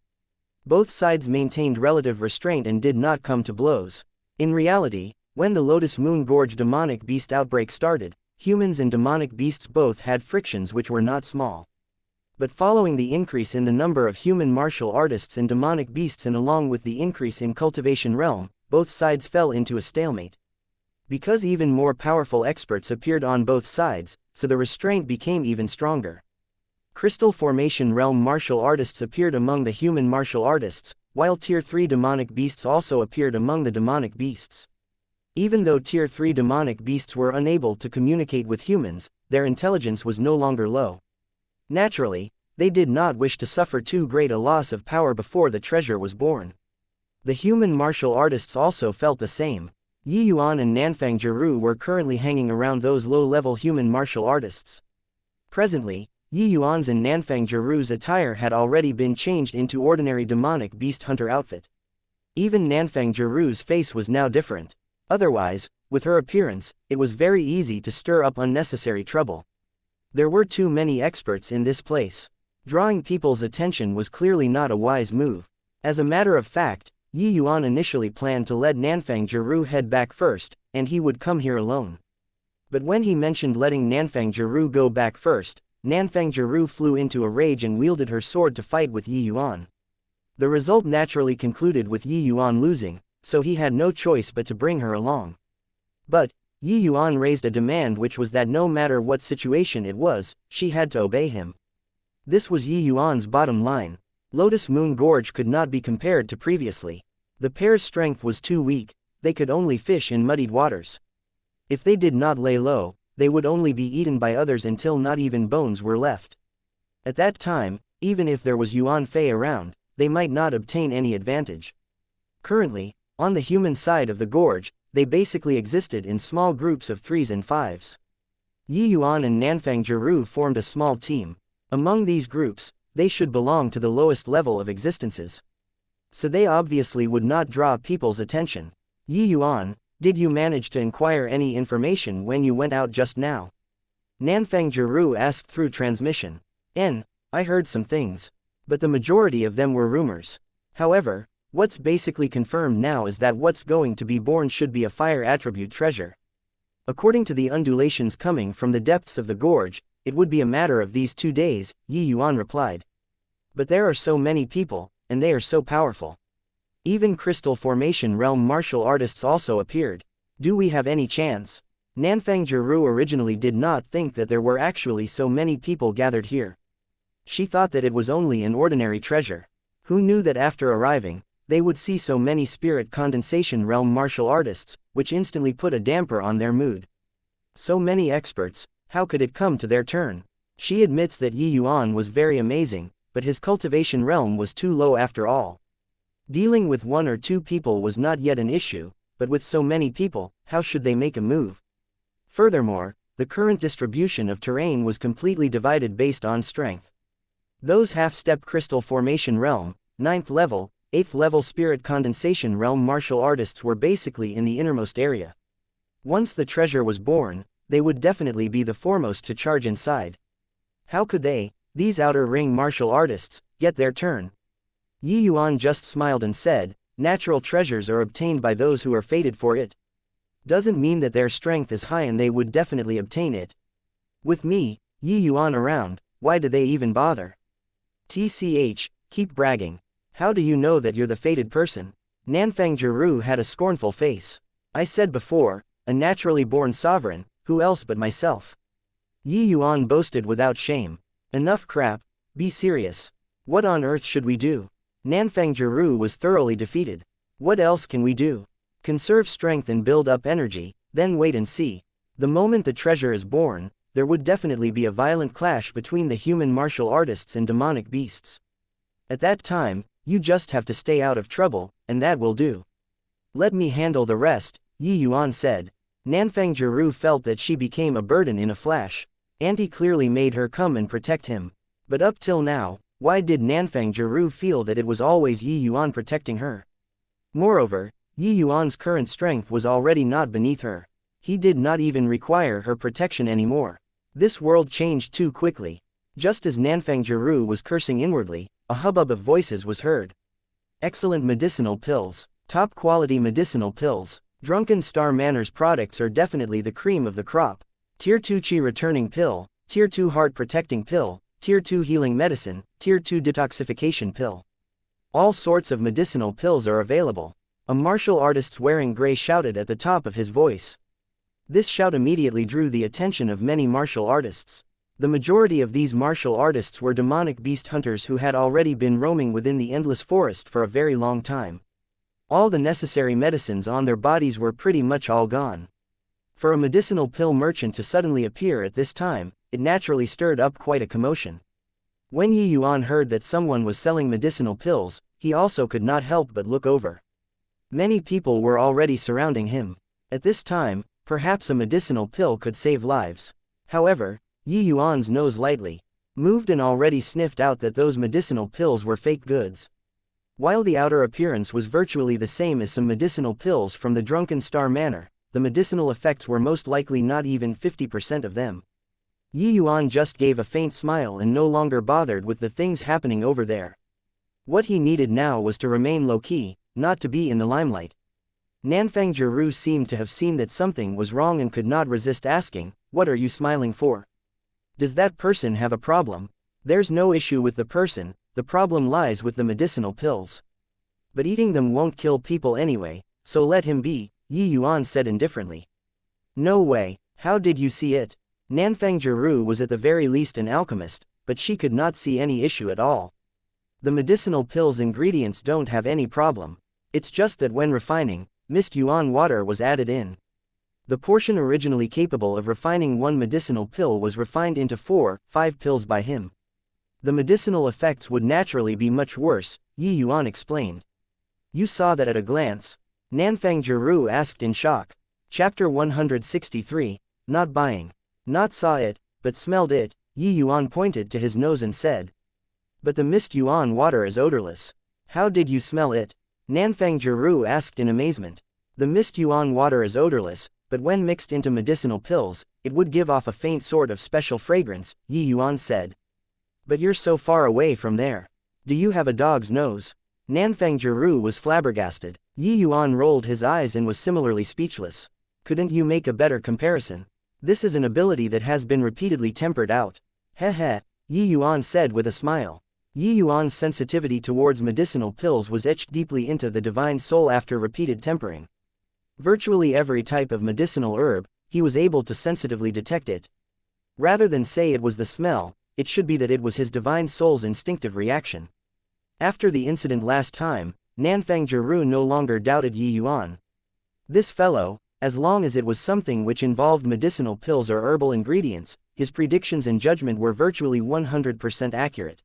S1: Both sides maintained relative restraint and did not come to blows. In reality, when the Lotus Moon Gorge demonic beast outbreak started, humans and demonic beasts both had frictions which were not small. But following the increase in the number of human martial artists and demonic beasts and along with the increase in cultivation realm, both sides fell into a stalemate. Because even more powerful experts appeared on both sides, so the restraint became even stronger. Crystal formation realm martial artists appeared among the human martial artists, while Tier 3 demonic beasts also appeared among the demonic beasts. Even though Tier 3 demonic beasts were unable to communicate with humans, their intelligence was no longer low. Naturally, they did not wish to suffer too great a loss of power before the treasure was born. The human martial artists also felt the same. Yi Yuan and Nanfang Jiru were currently hanging around those low-level human martial artists. Presently, Yi Yuan's and Nanfang Jiru's attire had already been changed into ordinary demonic beast hunter outfit. Even Nanfang Jiru's face was now different. Otherwise, with her appearance, it was very easy to stir up unnecessary trouble. There were too many experts in this place. Drawing people's attention was clearly not a wise move. As a matter of fact, Yi Yuan initially planned to let Nanfang Jiru head back first, and he would come here alone. But when he mentioned letting Nanfang Jiru go back first, Nanfang Jiru flew into a rage and wielded her sword to fight with Yi Yuan. The result naturally concluded with Yi Yuan losing, so he had no choice but to bring her along. But Yi Yuan raised a demand, which was that no matter what situation it was, she had to obey him. This was Yi Yuan's bottom line. Lotus Moon Gorge could not be compared to previously. The pair's strength was too weak, they could only fish in muddied waters. If they did not lay low, they would only be eaten by others until not even bones were left. At that time, even if there was Yuan Fei around, they might not obtain any advantage. Currently, on the human side of the gorge, they basically existed in small groups of 3s and 5s. Yi Yuan and Nanfang Jiru formed a small team. Among these groups, they should belong to the lowest level of existences. So they obviously would not draw people's attention. Yi Yuan, did you manage to inquire any information when you went out just now? Nanfang Jiru asked through transmission. I heard some things. But the majority of them were rumors. However, what's basically confirmed now is that what's going to be born should be a fire attribute treasure. According to the undulations coming from the depths of the gorge, it would be a matter of these 2 days, Yi Yuan replied. But there are so many people, and they are so powerful. Even crystal formation realm martial artists also appeared. Do we have any chance? Nanfang Jiru originally did not think that there were actually so many people gathered here. She thought that it was only an ordinary treasure. Who knew that after arriving, they would see so many spirit condensation realm martial artists, which instantly put a damper on their mood. So many experts, how could it come to their turn? She admits that Yi Yuan was very amazing, but his cultivation realm was too low after all. Dealing with 1 or 2 people was not yet an issue, but with so many people, how should they make a move? Furthermore, the current distribution of terrain was completely divided based on strength. Those half-step crystal formation realm, 9th level, 8th level spirit condensation realm martial artists were basically in the innermost area. Once the treasure was born, they would definitely be the foremost to charge inside. How could they, these outer ring martial artists, get their turn? Yi Yuan just smiled and said, natural treasures are obtained by those who are fated for it. Doesn't mean that their strength is high and they would definitely obtain it. With me, Yi Yuan around, why do they even bother? TCH, keep bragging. How do you know that you're the fated person? Nanfang Jiru had a scornful face. I said before, a naturally born sovereign, who else but myself? Yi Yuan boasted without shame. Enough crap, be serious. What on earth should we do? Nanfang Jiru was thoroughly defeated. What else can we do? Conserve strength and build up energy, then wait and see. The moment the treasure is born, there would definitely be a violent clash between the human martial artists and demonic beasts. At that time, you just have to stay out of trouble, and that will do. Let me handle the rest, Yi Yuan said. Nanfang Jiru felt that she became a burden in a flash. Auntie clearly made her come and protect him. But up till now, why did Nanfang Jiru feel that it was always Yi Yuan protecting her? Moreover, Yi Yuan's current strength was already not beneath her. He did not even require her protection anymore. This world changed too quickly. Just as Nanfang Jiru was cursing inwardly, a hubbub of voices was heard. Excellent medicinal pills. Top quality medicinal pills. Drunken Star Manor's products are definitely the cream of the crop. Tier 2 Chi returning pill, Tier 2 heart protecting pill, Tier 2 healing medicine, Tier 2 detoxification pill. All sorts of medicinal pills are available. A martial artist wearing gray shouted at the top of his voice. This shout immediately drew the attention of many martial artists. The majority of these martial artists were demonic beast hunters who had already been roaming within the endless forest for a very long time. All the necessary medicines on their bodies were pretty much all gone. For a medicinal pill merchant to suddenly appear at this time, it naturally stirred up quite a commotion. When Yuan heard that someone was selling medicinal pills, he also could not help but look over. Many people were already surrounding him. At this time, perhaps a medicinal pill could save lives. However, Yuan's nose lightly moved and already sniffed out that those medicinal pills were fake goods. While the outer appearance was virtually the same as some medicinal pills from the Drunken Star Manor, the medicinal effects were most likely not even 50% of them. Yuan just gave a faint smile and no longer bothered with the things happening over there. What he needed now was to remain low-key, not to be in the limelight. Nanfang Jiru seemed to have seen that something was wrong and could not resist asking, "What are you smiling for? Does that person have a problem?" "There's no issue with the person, the problem lies with the medicinal pills. But eating them won't kill people anyway, so let him be," Yuan said indifferently. "No way, how did you see it?" Nanfang Jiru was at the very least an alchemist, but she could not see any issue at all. The medicinal pills' ingredients don't have any problem. It's just that when refining, mist Yuan water was added in. The portion originally capable of refining one medicinal pill was refined into 4-5 pills by him. The medicinal effects would naturally be much worse, Yuan explained. "You saw that at a glance?" Nanfang Jiru asked in shock. Chapter 163, Not Buying. "Not saw it, but smelled it," Yuan pointed to his nose and said. "But the mist Yuan water is odorless. How did you smell it?" Nanfang Jiru asked in amazement. "The mist Yuan water is odorless, but when mixed into medicinal pills, it would give off a faint sort of special fragrance," Yuan said. "But you're so far away from there. Do you have a dog's nose?" Nanfang Jiru was flabbergasted. Yuan rolled his eyes and was similarly speechless. "Couldn't you make a better comparison? This is an ability that has been repeatedly tempered out." "Heh, Yuan said with a smile. Yuan's sensitivity towards medicinal pills was etched deeply into the divine soul after repeated tempering. Virtually every type of medicinal herb, he was able to sensitively detect it. Rather than say it was the smell, it should be that it was his divine soul's instinctive reaction. After the incident last time, Nanfang Jiru no longer doubted Yuan. This fellow, as long as it was something which involved medicinal pills or herbal ingredients, his predictions and judgment were virtually 100% accurate.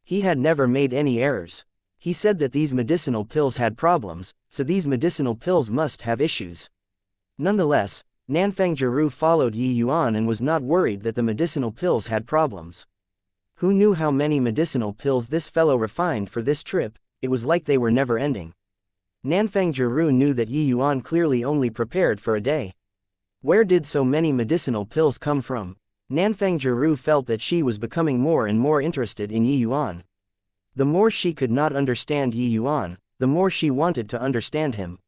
S1: He had never made any errors. He said that these medicinal pills had problems, so these medicinal pills must have issues. Nonetheless, Nanfang Jiru followed Yuan and was not worried that the medicinal pills had problems. Who knew how many medicinal pills this fellow refined for this trip? It was like they were never ending. Nanfang Jiru knew that Yuan clearly only prepared for a day. Where did so many medicinal pills come from? Nanfang Jiru felt that she was becoming more and more interested in Yuan. The more she could not understand Yuan, the more she wanted to understand him.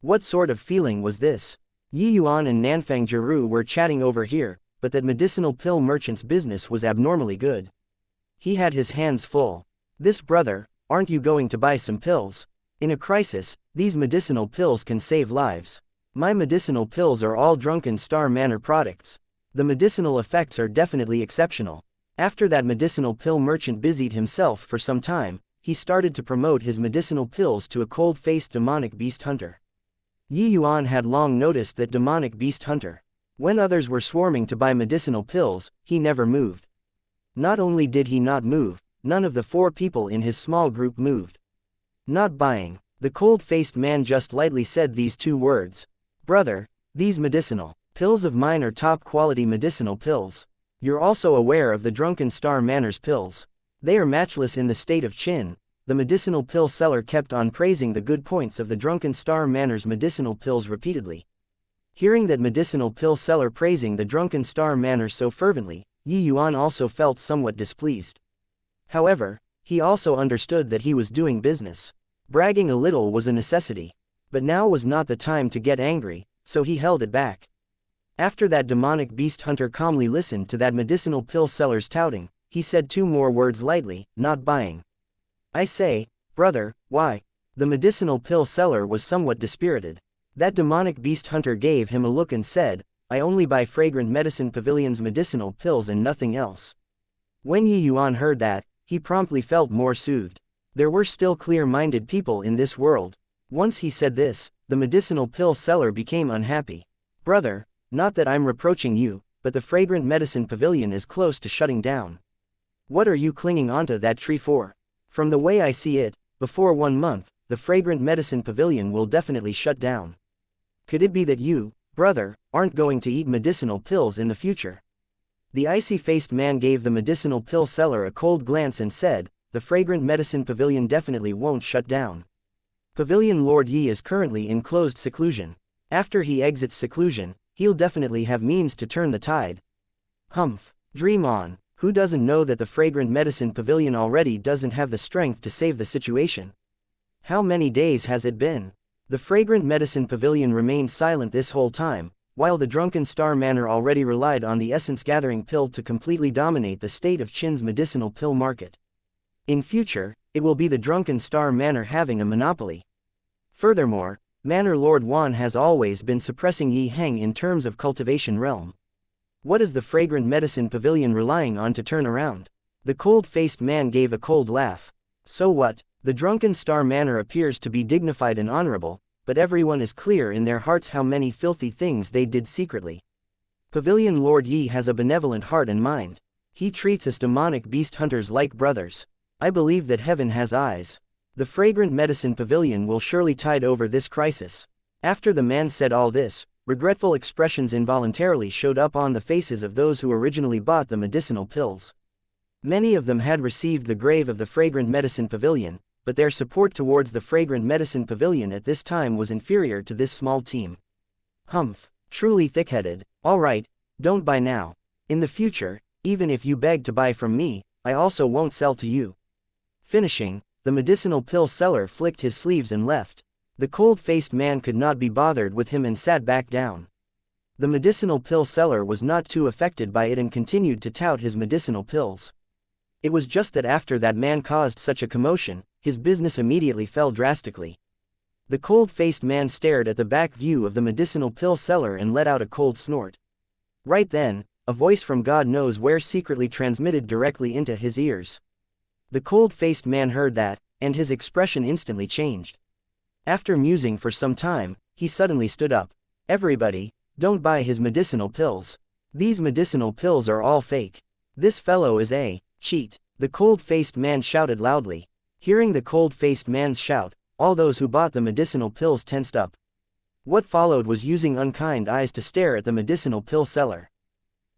S1: What sort of feeling was this? Yuan and Nanfang Jiru were chatting over here, but that medicinal pill merchant's business was abnormally good. He had his hands full. "This brother, aren't you going to buy some pills? In a crisis, these medicinal pills can save lives. My medicinal pills are all Drunken Star Manor products. The medicinal effects are definitely exceptional." After that medicinal pill merchant busied himself for some time, he started to promote his medicinal pills to a cold-faced demonic beast hunter. Yuan had long noticed that demonic beast hunter. When others were swarming to buy medicinal pills, he never moved. Not only did he not move, none of the 4 people in his small group moved. "Not buying." The cold-faced man just lightly said these 2 words. "Brother, these medicinal pills of mine are top-quality medicinal pills. You're also aware of the Drunken Star Manor's pills. They are matchless in the state of Qin." The medicinal pill seller kept on praising the good points of the Drunken Star Manor's medicinal pills repeatedly. Hearing that medicinal pill seller praising the Drunken Star Manor so fervently, Yuan also felt somewhat displeased. However, he also understood that he was doing business. Bragging a little was a necessity. But now was not the time to get angry, so he held it back. After that demonic beast hunter calmly listened to that medicinal pill seller's touting, he said 2 more words lightly, "Not buying." "I say, brother, why?" The medicinal pill seller was somewhat dispirited. That demonic beast hunter gave him a look and said, "I only buy fragrant medicine pavilion's medicinal pills and nothing else." When Yuan heard that, he promptly felt more soothed. There were still clear-minded people in this world. Once he said this, the medicinal pill seller became unhappy. Brother, not that I'm reproaching you, but the fragrant medicine pavilion is close to shutting down. What are you clinging onto that tree for? From the way I see it, before 1 month, the fragrant medicine pavilion will definitely shut down. Could it be that you, brother, aren't going to eat medicinal pills in the future? The icy-faced man gave the medicinal pill seller a cold glance and said, the fragrant medicine pavilion definitely won't shut down. Pavilion Lord Yi is currently in closed seclusion. After he exits seclusion, he'll definitely have means to turn the tide. Humph. Dream on. Who doesn't know that the fragrant medicine pavilion already doesn't have the strength to save the situation? How many days has it been? The fragrant medicine pavilion remained silent this whole time, while the Drunken Star Manor already relied on the essence-gathering pill to completely dominate the state of Qin's medicinal pill market. In future, it will be the Drunken Star Manor having a monopoly. Furthermore, Manor Lord Yuan has always been suppressing Yi Heng in terms of cultivation realm. What is the fragrant medicine pavilion relying on to turn around? The cold-faced man gave a cold laugh. So what? The Drunken Star Manor appears to be dignified and honorable, but everyone is clear in their hearts how many filthy things they did secretly. Pavilion Lord Yi has a benevolent heart and mind. He treats us demonic beast hunters like brothers. I believe that heaven has eyes. The fragrant medicine pavilion will surely tide over this crisis. After the man said all this, regretful expressions involuntarily showed up on the faces of those who originally bought the medicinal pills. Many of them had received the grave of the fragrant medicine pavilion, but their support towards the fragrant medicine pavilion at this time was inferior to this small team. Humph. Truly thick-headed. Alright, don't buy now. In the future, even if you beg to buy from me, I also won't sell to you. Finishing, the medicinal pill seller flicked his sleeves and left. The cold-faced man could not be bothered with him and sat back down. The medicinal pill seller was not too affected by it and continued to tout his medicinal pills. It was just that after that man caused such a commotion, his business immediately fell drastically. The cold-faced man stared at the back view of the medicinal pill seller and let out a cold snort. Right then, a voice from God knows where secretly transmitted directly into his ears. The cold-faced man heard that, and his expression instantly changed. After musing for some time, he suddenly stood up. Everybody, don't buy his medicinal pills. These medicinal pills are all fake. This fellow is a cheat. The cold-faced man shouted loudly. Hearing the cold-faced man's shout, all those who bought the medicinal pills tensed up. What followed was using unkind eyes to stare at the medicinal pill seller.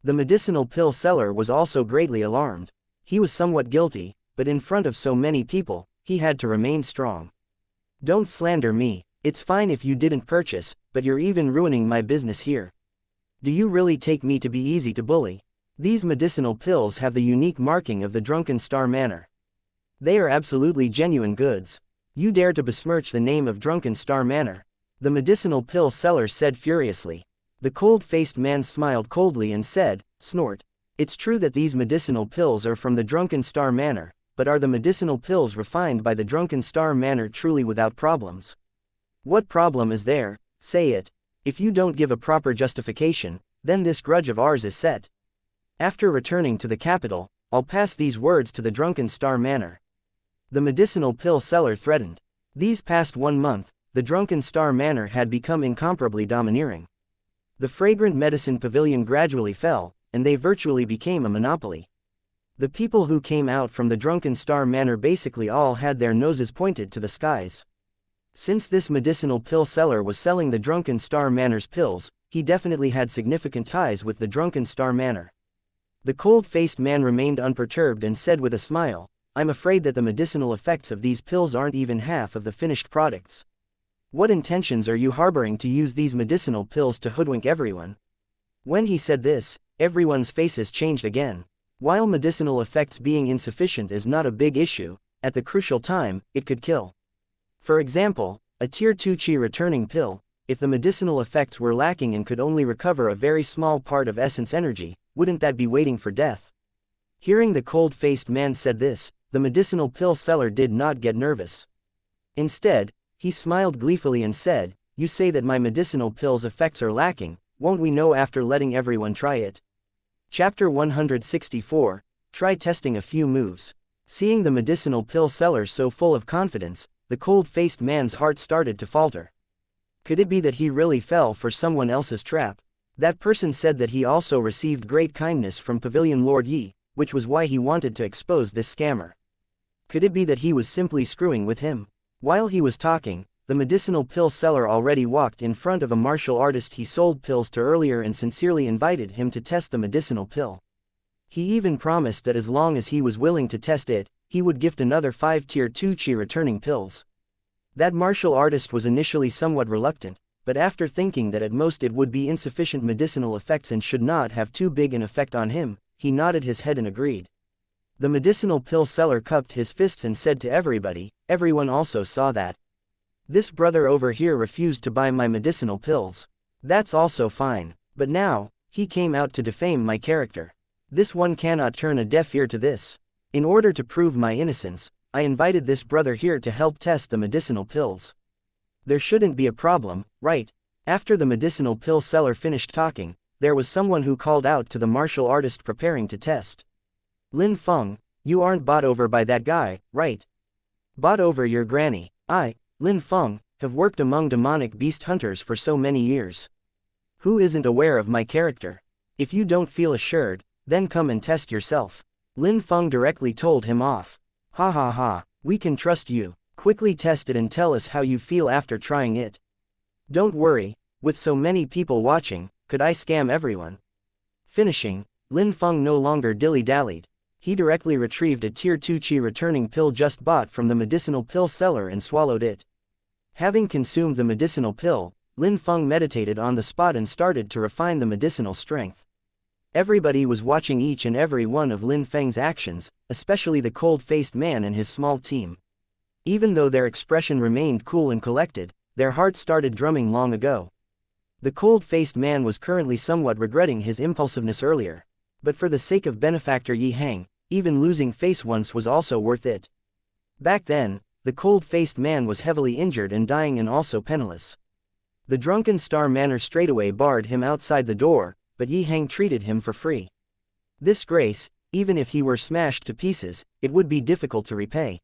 S1: The medicinal pill seller was also greatly alarmed. He was somewhat guilty, but in front of so many people, he had to remain strong. Don't slander me. It's fine if you didn't purchase, but you're even ruining my business here. Do you really take me to be easy to bully? These medicinal pills have the unique marking of the Drunken Star Manor. They are absolutely genuine goods. You dare to besmirch the name of Drunken Star Manor? The medicinal pill seller said furiously. The cold-faced man smiled coldly and said, snort. It's true that these medicinal pills are from the Drunken Star Manor, but are the medicinal pills refined by the Drunken Star Manor truly without problems? What problem is there? Say it. If you don't give a proper justification, then this grudge of ours is set. After returning to the capital, I'll pass these words to the Drunken Star Manor. The medicinal pill seller threatened. These past 1 month, the Drunken Star Manor had become incomparably domineering. The fragrant medicine pavilion gradually fell, and they virtually became a monopoly. The people who came out from the Drunken Star Manor basically all had their noses pointed to the skies. Since this medicinal pill seller was selling the Drunken Star Manor's pills, he definitely had significant ties with the Drunken Star Manor. The cold-faced man remained unperturbed and said with a smile, I'm afraid that the medicinal effects of these pills aren't even half of the finished products. What intentions are you harboring to use these medicinal pills to hoodwink everyone? When he said this, everyone's faces changed again. While medicinal effects being insufficient is not a big issue, at the crucial time, it could kill. For example, a Tier 2 Qi returning pill, if the medicinal effects were lacking and could only recover a very small part of essence energy, wouldn't that be waiting for death? Hearing the cold-faced man said this, the medicinal pill seller did not get nervous. Instead, he smiled gleefully and said, you say that my medicinal pill's effects are lacking, won't we know after letting everyone try it? Chapter 164, Try testing a few moves. Seeing the medicinal pill seller so full of confidence, the cold-faced man's heart started to falter. Could it be that he really fell for someone else's trap? That person said that he also received great kindness from Pavilion Lord Yi, which was why he wanted to expose this scammer. Could it be that he was simply screwing with him? While he was talking, the medicinal pill seller already walked in front of a martial artist he sold pills to earlier and sincerely invited him to test the medicinal pill. He even promised that as long as he was willing to test it, he would gift another 5 tier 2 chi returning pills. That martial artist was initially somewhat reluctant, but after thinking that at most it would be insufficient medicinal effects and should not have too big an effect on him, he nodded his head and agreed. The medicinal pill seller cupped his fists and said to everybody, everyone also saw that. This brother over here refused to buy my medicinal pills. That's also fine, but now, he came out to defame my character. This one cannot turn a deaf ear to this. In order to prove my innocence, I invited this brother here to help test the medicinal pills. There shouldn't be a problem, right? After the medicinal pill seller finished talking, there was someone who called out to the martial artist preparing to test. Lin Feng, you aren't bought over by that guy, right? Bought over your granny. I, Lin Feng, have worked among demonic beast hunters for so many years. Who isn't aware of my character? If you don't feel assured, then come and test yourself. Lin Feng directly told him off. Ha ha ha, we can trust you. Quickly test it and tell us how you feel after trying it. Don't worry, with so many people watching, could I scam everyone? Finishing, Lin Feng no longer dilly-dallied. He directly retrieved a tier 2 chi returning pill just bought from the medicinal pill seller and swallowed it. Having consumed the medicinal pill, Lin Feng meditated on the spot and started to refine the medicinal strength. Everybody was watching each and every one of Lin Feng's actions, especially the cold-faced man and his small team. Even though their expression remained cool and collected, their hearts started drumming long ago. The cold-faced man was currently somewhat regretting his impulsiveness earlier. But for the sake of benefactor Yi Hang, even losing face once was also worth it. Back then, the cold-faced man was heavily injured and dying and also penniless. The drunken star manor straightaway barred him outside the door, but Yi Hang treated him for free. This grace, even if he were smashed to pieces, it would be difficult to repay.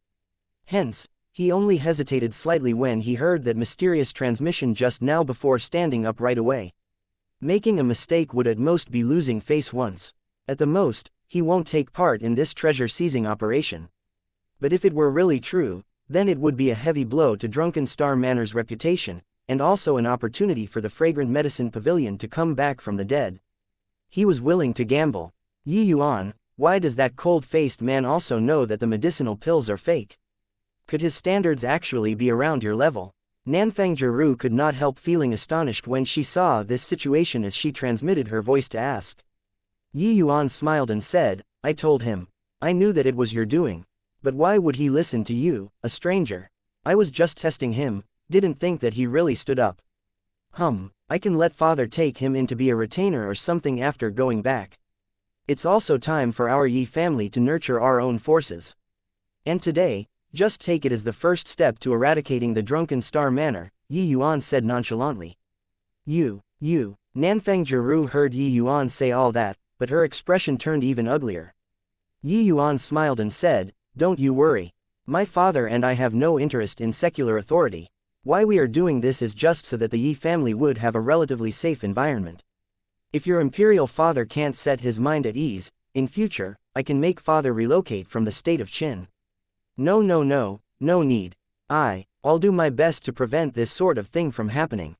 S1: Hence, he only hesitated slightly when he heard that mysterious transmission just now before standing up right away. Making a mistake would at most be losing face once. At the most, he won't take part in this treasure-seizing operation. But if it were really true, then it would be a heavy blow to Drunken Star Manor's reputation, and also an opportunity for the Fragrant Medicine Pavilion to come back from the dead. He was willing to gamble. Yi Yuan, why does that cold-faced man also know that the medicinal pills are fake? Could his standards actually be around your level? Nanfang Jiru could not help feeling astonished when she saw this situation as she transmitted her voice to ask. Yi Yuan smiled and said, I told him. I knew that it was your doing. But why would he listen to you, a stranger? I was just testing him, didn't think that he really stood up. I can let father take him in to be a retainer or something after going back. It's also time for our Yi family to nurture our own forces. And today, just take it as the first step to eradicating the Drunken Star Manor, Yi Yuan said nonchalantly. You, Nanfang Jiru heard Yi Yuan say all that, but her expression turned even uglier. Yi Yuan smiled and said, don't you worry. My father and I have no interest in secular authority. Why we are doing this is just so that the Yi family would have a relatively safe environment. If your imperial father can't set his mind at ease, in future, I can make father relocate from the state of Qin. No need. I'll do my best to prevent this sort of thing from happening.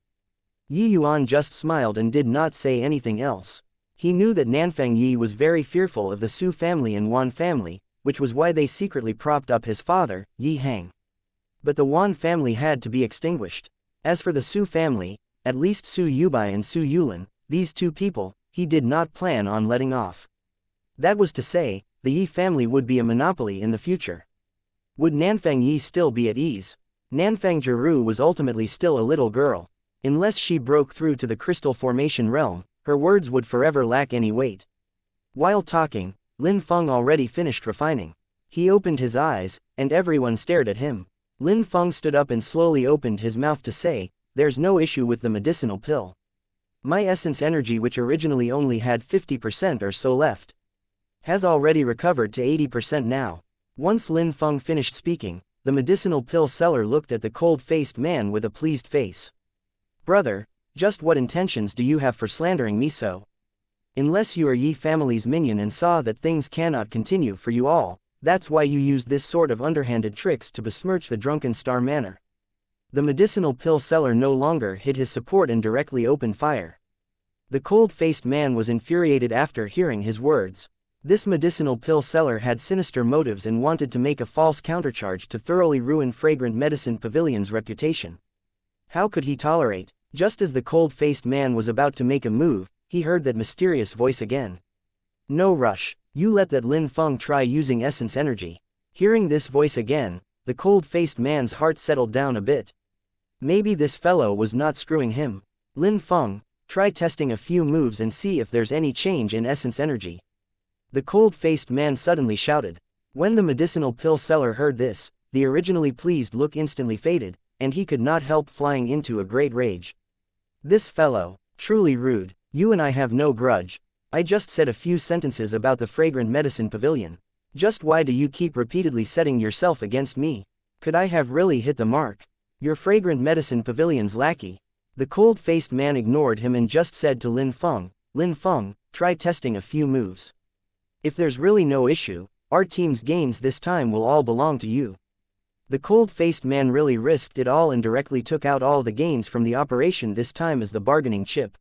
S1: Yi Yuan just smiled and did not say anything else. He knew that Nanfang Yi was very fearful of the Su family and Yuan family, which was why they secretly propped up his father, Yi Hang. But the Yuan family had to be extinguished. As for the Su family, at least Su Yubai and Su Yulin, these two people, he did not plan on letting off. That was to say, the Yi family would be a monopoly in the future. Would Nanfang Yi still be at ease? Nanfang Jiru was ultimately still a little girl. Unless she broke through to the crystal formation realm, her words would forever lack any weight. While talking, Lin Feng already finished refining. He opened his eyes, and everyone stared at him. Lin Feng stood up and slowly opened his mouth to say, there's no issue with the medicinal pill. My essence energy, which originally only had 50% or so left, has already recovered to 80% now. Once Lin Feng finished speaking, the medicinal pill seller looked at the cold-faced man with a pleased face. "Brother, just what intentions do you have for slandering me so? Unless you are Yi family's minion and saw that things cannot continue for you all, that's why you used this sort of underhanded tricks to besmirch the drunken star manor." The medicinal pill seller no longer hid his support and directly opened fire. The cold-faced man was infuriated after hearing his words. This medicinal pill seller had sinister motives and wanted to make a false countercharge to thoroughly ruin Fragrant Medicine Pavilion's reputation. How could he tolerate? Just as the cold-faced man was about to make a move, he heard that mysterious voice again. "No rush, you let that Lin Feng try using essence energy." Hearing this voice again, the cold-faced man's heart settled down a bit. Maybe this fellow was not screwing him. "Lin Feng, try testing a few moves and see if there's any change in essence energy," the cold-faced man suddenly shouted. When the medicinal pill seller heard this, the originally pleased look instantly faded, and he could not help flying into a great rage. "This fellow, truly rude. You and I have no grudge. I just said a few sentences about the Fragrant Medicine Pavilion. Just why do you keep repeatedly setting yourself against me? Could I have really hit the mark? You're Fragrant Medicine Pavilion's lackey." The cold-faced man ignored him and just said to Lin Feng, "Try testing a few moves. If there's really no issue, our team's gains this time will all belong to you." The cold-faced man really risked it all and directly took out all the gains from the operation this time as the bargaining chip.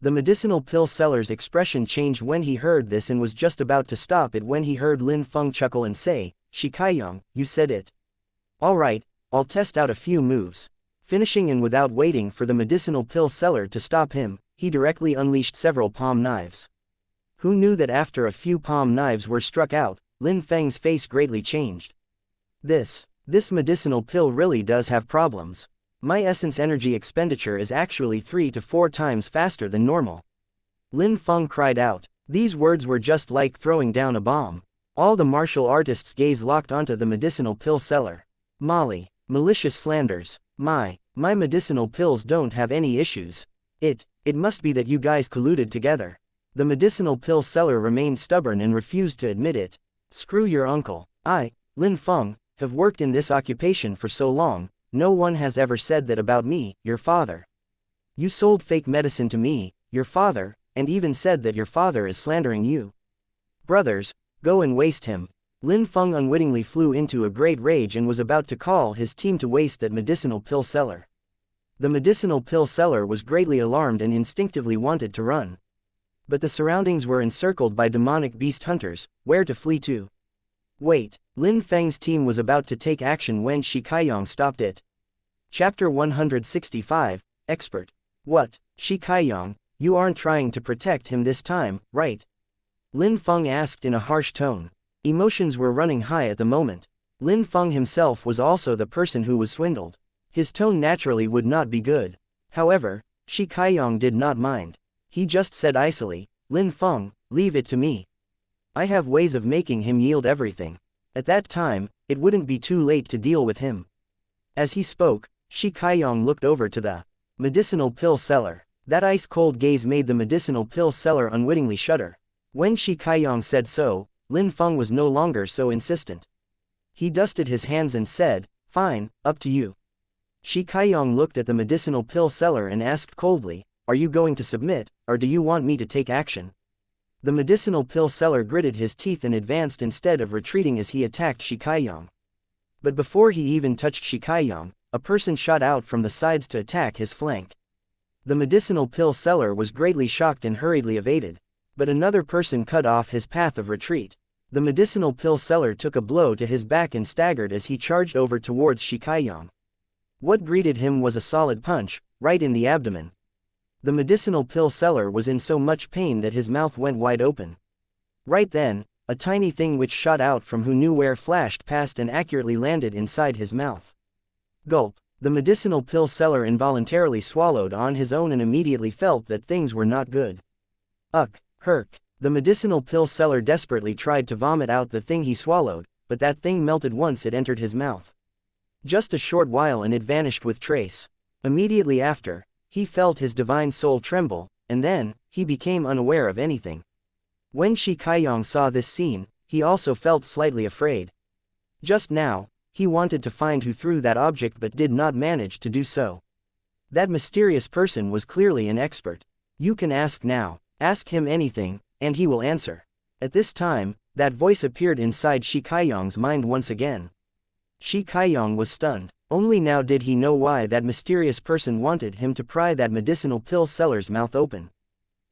S1: The medicinal pill seller's expression changed when he heard this and was just about to stop it when he heard Lin Feng chuckle and say, "Shikaiyong, you said it. All right, I'll test out a few moves." Finishing and without waiting for the medicinal pill seller to stop him, he directly unleashed several palm knives. Who knew that after a few palm knives were struck out, Lin Feng's face greatly changed. This medicinal pill really does have problems. My essence energy expenditure is actually 3 to 4 times faster than normal. Lin Feng cried out. These words were just like throwing down a bomb. All the martial artists' gaze locked onto the medicinal pill seller. Molly, malicious slanders. My medicinal pills don't have any issues. It must be that you guys colluded together. The medicinal pill seller remained stubborn and refused to admit it. Screw your uncle. I, Lin Feng, have worked in this occupation for so long, no one has ever said that about me, your father. You sold fake medicine to me, your father, and even said that your father is slandering you. Brothers, go and waste him. Lin Feng unwittingly flew into a great rage and was about to call his team to waste that medicinal pill seller. The medicinal pill seller was greatly alarmed and instinctively wanted to run. But the surroundings were encircled by demonic beast hunters. Where to flee to? Wait, Lin Feng's team was about to take action when Shikaiyong stopped it. Chapter 165, Expert. What, Shikaiyong, you aren't trying to protect him this time, right? Lin Feng asked in a harsh tone. Emotions were running high at the moment. Lin Feng himself was also the person who was swindled. His tone naturally would not be good. However, Shikaiyong did not mind. He just said icily, Lin Feng, leave it to me. I have ways of making him yield everything. At that time, it wouldn't be too late to deal with him. As he spoke, Shikaiyong looked over to the medicinal pill seller. That ice-cold gaze made the medicinal pill seller unwittingly shudder. When Shikaiyong said so, Lin Feng was no longer so insistent. He dusted his hands and said, fine, up to you. Shikaiyong looked at the medicinal pill seller and asked coldly, are you going to submit, or do you want me to take action? The medicinal pill seller gritted his teeth and advanced instead of retreating as he attacked Shikaiyong. But before he even touched Shikaiyong, a person shot out from the sides to attack his flank. The medicinal pill seller was greatly shocked and hurriedly evaded. But another person cut off his path of retreat. The medicinal pill seller took a blow to his back and staggered as he charged over towards Shikaiyong. What greeted him was a solid punch, right in the abdomen. The medicinal pill seller was in so much pain that his mouth went wide open. Right then, a tiny thing which shot out from who knew where flashed past and accurately landed inside his mouth. Gulp. The medicinal pill seller involuntarily swallowed on his own and immediately felt that things were not good. Herk. The medicinal pill seller desperately tried to vomit out the thing he swallowed, but that thing melted once it entered his mouth. Just a short while and it vanished with trace. Immediately after, he felt his divine soul tremble, and then, he became unaware of anything. When Shikaiyong saw this scene, he also felt slightly afraid. Just now, He wanted to find who threw that object but did not manage to do so. That mysterious person was clearly an expert. You can ask now. Ask him anything, and he will answer. At this time, that voice appeared inside Shi Kaiyong's mind once again. Shi Kaiyong was stunned. Only now did he know why that mysterious person wanted him to pry that medicinal pill seller's mouth open.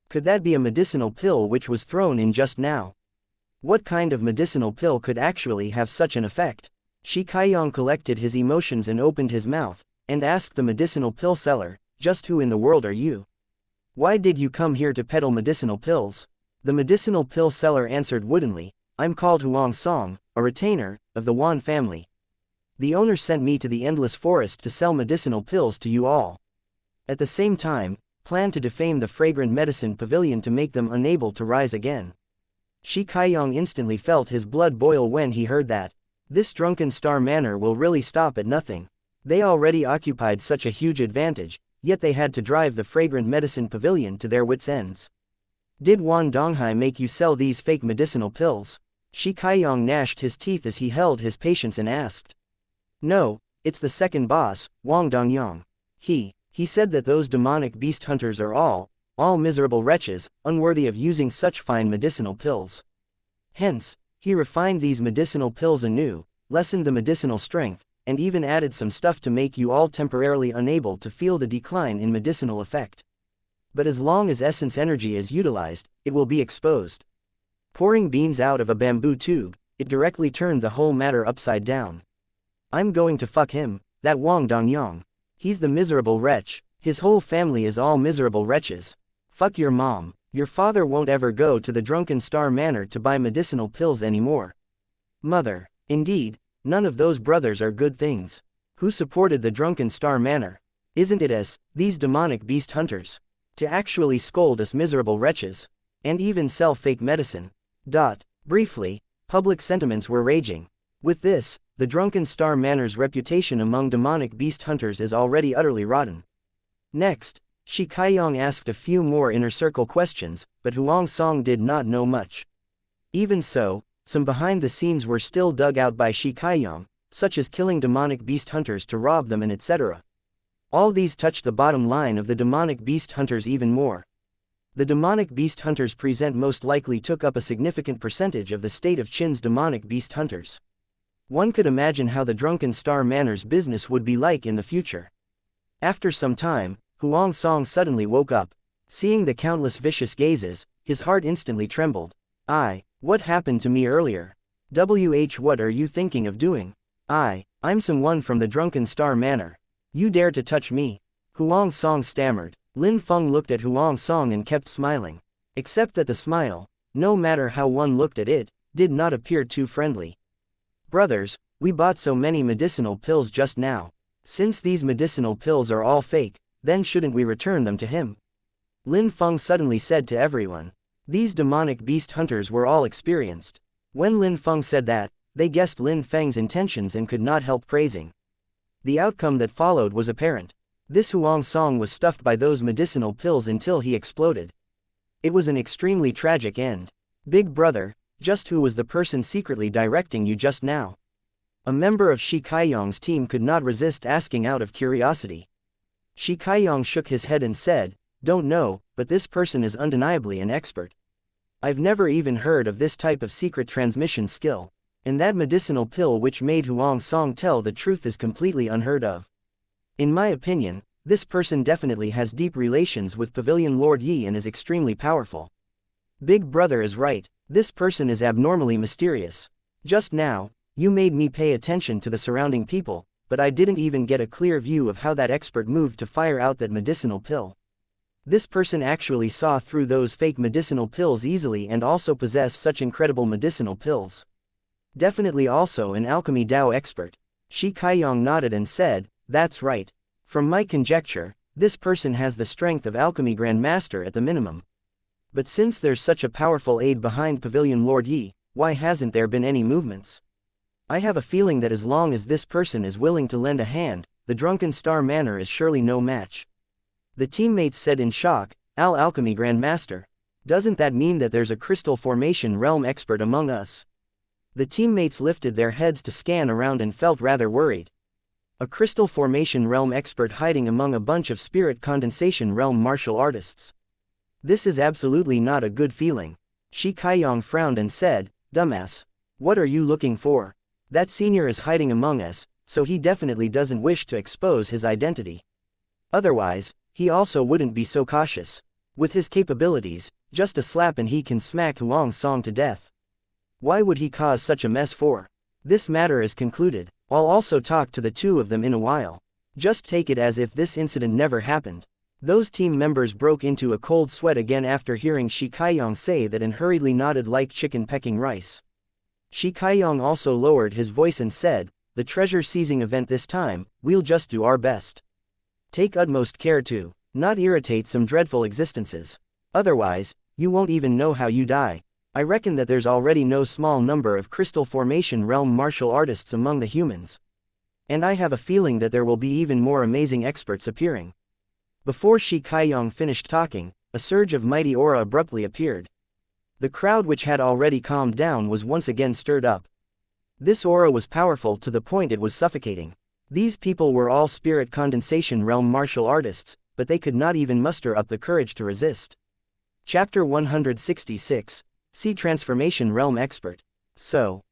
S1: Could that be a medicinal pill which was thrown in just now? What kind of medicinal pill could actually have such an effect? Shi Kaiyong collected his emotions and opened his mouth, and asked the medicinal pill seller, "Just who in the world are you? Why did you come here to peddle medicinal pills?" The medicinal pill seller answered woodenly, "I'm called Huang Song, a retainer of the Yuan family. The owner sent me to the endless forest to sell medicinal pills to you all. At the same time, plan to defame the fragrant medicine pavilion to make them unable to rise again." Shi Kaiyong instantly felt his blood boil when he heard that. This drunken star manor will really stop at nothing. They already occupied such a huge advantage, yet they had to drive the fragrant medicine pavilion to their wits' ends. "Did Wan Donghai make you sell these fake medicinal pills?" Shi Kaiyong gnashed his teeth as he held his patience and asked. "No, it's the second boss, Wang Dongyang. He said that those demonic beast hunters are all miserable wretches, unworthy of using such fine medicinal pills. Hence, he refined these medicinal pills anew, lessened the medicinal strength, and even added some stuff to make you all temporarily unable to feel the decline in medicinal effect. But as long as essence energy is utilized, it will be exposed." Pouring beans out of a bamboo tube, it directly turned the whole matter upside down. "I'm going to fuck him, that Wang Dongyang. He's the miserable wretch, his whole family is all miserable wretches. Fuck your mom, your father won't ever go to the drunken star manor to buy medicinal pills anymore. Mother, indeed, none of those brothers are good things. Who supported the drunken star manor? Isn't it these demonic beast hunters? To actually scold us miserable wretches, and even sell fake medicine." Briefly, public sentiments were raging. With this, the drunken star manor's reputation among demonic beast hunters is already utterly rotten. Next, Shi Kaiyong asked a few more inner circle questions, but Huang Song did not know much. Even so, some behind the scenes were still dug out by Shi Kaiyong, such as killing demonic beast hunters to rob them and etc. All these touched the bottom line of the demonic beast hunters even more. The demonic beast hunters present most likely took up a significant percentage of the state of Qin's demonic beast hunters. One could imagine how the drunken star manor's business would be like in the future. After some time, Huang Song suddenly woke up. Seeing the countless vicious gazes, his heart instantly trembled. What happened to me earlier? What are you thinking of doing? I'm someone from the drunken star manor. You dare to touch me? Huang Song stammered. Lin Feng looked at Huang Song and kept smiling. Except that the smile, no matter how one looked at it, did not appear too friendly. "Brothers, we bought so many medicinal pills just now. Since these medicinal pills are all fake, then shouldn't we return them to him?" Lin Feng suddenly said to everyone. These demonic beast hunters were all experienced. When Lin Feng said that, they guessed Lin Feng's intentions and could not help praising. The outcome that followed was apparent. This Huang Song was stuffed by those medicinal pills until he exploded. It was an extremely tragic end. "Big brother, just who was the person secretly directing you just now?" A member of Shi Kaiyong's team could not resist asking out of curiosity. Shi Kaiyong shook his head and said, "Don't know, but this person is undeniably an expert. I've never even heard of this type of secret transmission skill, and that medicinal pill which made Huang Song tell the truth is completely unheard of. In my opinion, this person definitely has deep relations with Pavilion Lord Yi and is extremely powerful. Big brother is right, this person is abnormally mysterious. Just now, you made me pay attention to the surrounding people, but I didn't even get a clear view of how that expert moved to fire out that medicinal pill. This person actually saw through those fake medicinal pills easily and also possessed such incredible medicinal pills. Definitely also an alchemy Dao expert." Shi Kaiyong nodded and said, "That's right. From my conjecture, this person has the strength of alchemy grandmaster at the minimum. But since there's such a powerful aid behind Pavilion Lord Yi, why hasn't there been any movements? I have a feeling that as long as this person is willing to lend a hand, the drunken star manor is surely no match." The teammates said in shock, Alchemy Grandmaster. Doesn't that mean that there's a crystal formation realm expert among us?" The teammates lifted their heads to scan around and felt rather worried. A crystal formation realm expert hiding among a bunch of spirit condensation realm martial artists. This is absolutely not a good feeling. Shi Kaiyong frowned and said, "Dumbass. What are you looking for? That senior is hiding among us, so he definitely doesn't wish to expose his identity. Otherwise, he also wouldn't be so cautious. With his capabilities, just a slap and he can smack Huang Song to death. Why would he cause such a mess for? This matter is concluded. I'll also talk to the two of them in a while. Just take it as if this incident never happened." Those team members broke into a cold sweat again after hearing Shi Kaiyong say that and hurriedly nodded like chicken pecking rice. Shi Kaiyong also lowered his voice and said, "The treasure seizing event this time, we'll just do our best. Take utmost care to not irritate some dreadful existences. Otherwise, you won't even know how you die. I reckon that there's already no small number of crystal formation realm martial artists among the humans. And I have a feeling that there will be even more amazing experts appearing." Before Shi Kaiyong finished talking, a surge of mighty aura abruptly appeared. The crowd, which had already calmed down, was once again stirred up. This aura was powerful to the point it was suffocating. These people were all spirit condensation realm martial artists, but they could not even muster up the courage to resist. Chapter 166, Sea Transformation Realm Expert. So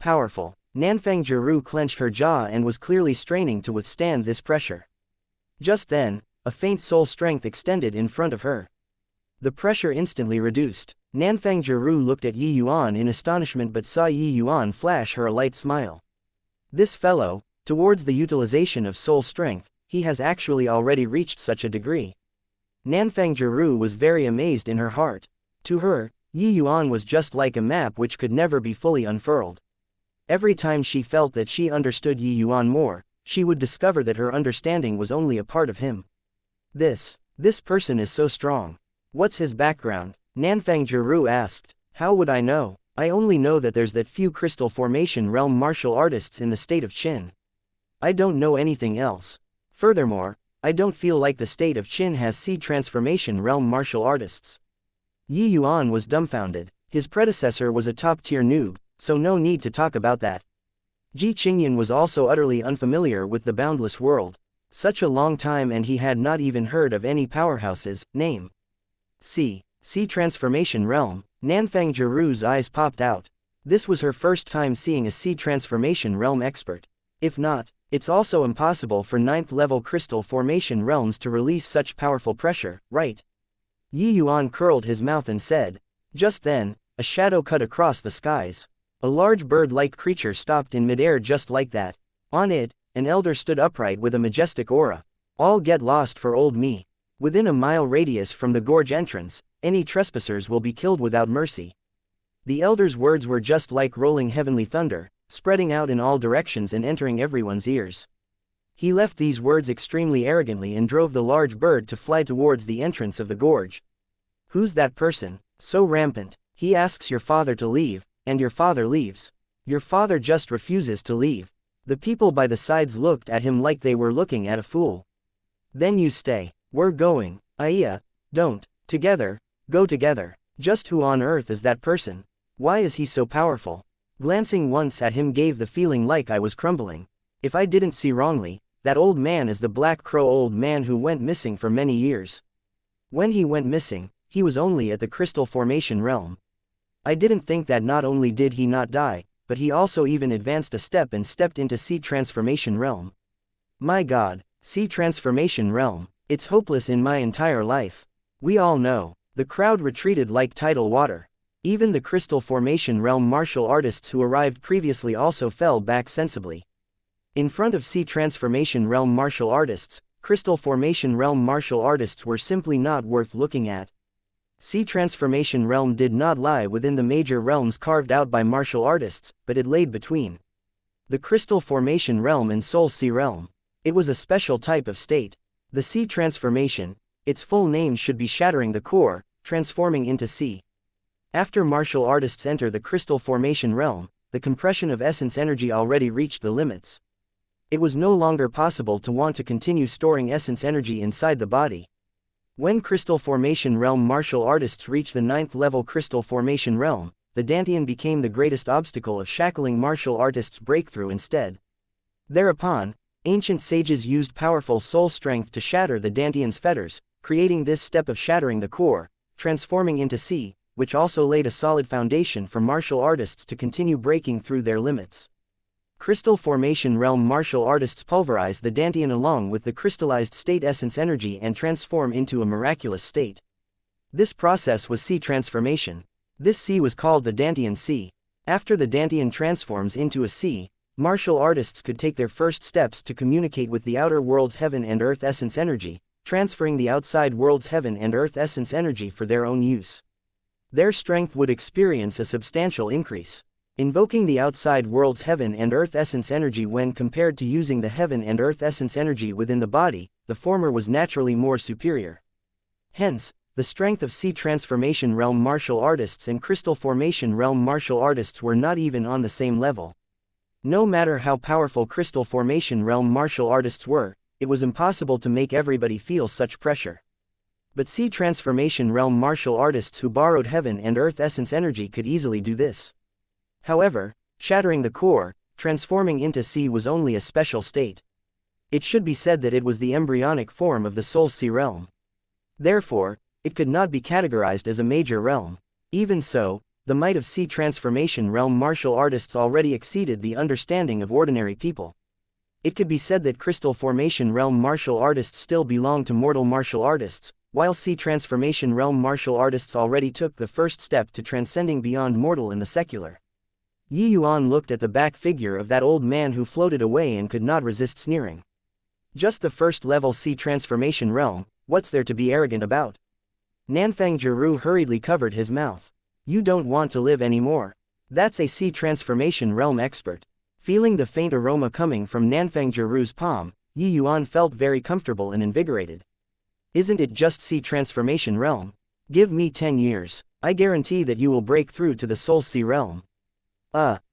S1: powerful. Nanfang Jiru clenched her jaw and was clearly straining to withstand this pressure. Just then, a faint soul strength extended in front of her. The pressure instantly reduced. Nanfang Jiru looked at Yi Yuan in astonishment but saw Yi Yuan flash her a light smile. This fellow, towards the utilization of soul strength, he has actually already reached such a degree. Nanfang Jiru was very amazed in her heart. To her, Yi Yuan was just like a map which could never be fully unfurled. Every time she felt that she understood Yi Yuan more, she would discover that her understanding was only a part of him. This person is so strong. What's his background? Nanfang Jiru asked. How would I know? I only know that there's that few crystal formation realm martial artists in the state of Qin. I don't know anything else. Furthermore, I don't feel like the state of Qin has sea transformation realm martial artists. Yi Yuan was dumbfounded. His predecessor was a top-tier noob, so no need to talk about that. Ji Qingyan was also utterly unfamiliar with the boundless world. Such a long time and he had not even heard of any powerhouses. Name. Sea Transformation Realm. Nanfang Jiru's eyes popped out. This was her first time seeing a Sea Transformation Realm expert. If not, it's also impossible for 9th level crystal formation realms to release such powerful pressure, right? Yi Yuan curled his mouth and said. Just then, a shadow cut across the skies. A large bird-like creature stopped in midair just like that. On it, an elder stood upright with a majestic aura. All get lost for old me. Within a mile radius from the gorge entrance, any trespassers will be killed without mercy. The elder's words were just like rolling heavenly thunder, spreading out in all directions and entering everyone's ears. He left these words extremely arrogantly and drove the large bird to fly towards the entrance of the gorge. Who's that person, so rampant? He asks your father to leave, and your father leaves. Your father just refuses to leave. The people by the sides looked at him like they were looking at a fool. Then you stay. We're going. Aiya, don't. Together, go together. Just who on earth is that person? Why is he so powerful? Glancing once at him gave the feeling like I was crumbling. If I didn't see wrongly, that old man is the Black Crow old man who went missing for many years. When he went missing, he was only at the crystal formation realm. I didn't think that not only did he not die, but he also even advanced a step and stepped into Sea Transformation Realm. My God, Sea Transformation Realm, it's hopeless in my entire life. We all know. The crowd retreated like tidal water. Even the Crystal Formation Realm martial artists who arrived previously also fell back sensibly. In front of Sea Transformation Realm martial artists, Crystal Formation Realm martial artists were simply not worth looking at. Sea Transformation Realm did not lie within the major realms carved out by martial artists, but it laid between the Crystal Formation Realm and Soul Sea Realm. It was a special type of state. The Sea Transformation, its full name should be shattering the core, transforming into sea. After martial artists enter the Crystal Formation Realm, the compression of essence energy already reached the limits. It was no longer possible to want to continue storing essence energy inside the body. When Crystal Formation Realm martial artists reached the 9th level Crystal Formation Realm, the Dantian became the greatest obstacle of shackling martial artists' breakthrough instead. Thereupon, ancient sages used powerful soul strength to shatter the Dantian's fetters, creating this step of shattering the core, transforming into Si, which also laid a solid foundation for martial artists to continue breaking through their limits. Crystal formation realm martial artists pulverize the Dantian along with the crystallized state essence energy and transform into a miraculous state. This process was Si transformation. This Si was called the Dantian Si. After the Dantian transforms into a Si, martial artists could take their first steps to communicate with the outer world's heaven and earth essence energy, transferring the outside world's heaven and earth essence energy for their own use. Their strength would experience a substantial increase. Invoking the outside world's heaven and earth essence energy when compared to using the heaven and earth essence energy within the body, the former was naturally more superior. Hence, the strength of Si transformation realm martial artists and crystal formation realm martial artists were not even on the same level. No matter how powerful crystal formation realm martial artists were, it was impossible to make everybody feel such pressure. But Si transformation realm martial artists who borrowed heaven and earth essence energy could easily do this. However, shattering the core, transforming into Si was only a special state. It should be said that it was the embryonic form of the soul Si realm. Therefore, it could not be categorized as a major realm. Even so, the might of Si transformation realm martial artists already exceeded the understanding of ordinary people. It could be said that crystal formation realm martial artists still belong to mortal martial artists, while Si transformation realm martial artists already took the first step to transcending beyond mortal in the secular. Yuan looked at the back figure of that old man who floated away and could not resist sneering. Just the first level Si transformation realm, what's there to be arrogant about? Nanfang Jiru hurriedly covered his mouth. You don't want to live anymore. That's a Si transformation realm expert. Feeling the faint aroma coming from Nanfang Jiru's palm, Yuan felt very comfortable and invigorated. Isn't it just Si transformation realm? Give me 10 years. I guarantee that you will break through to the soul Si realm.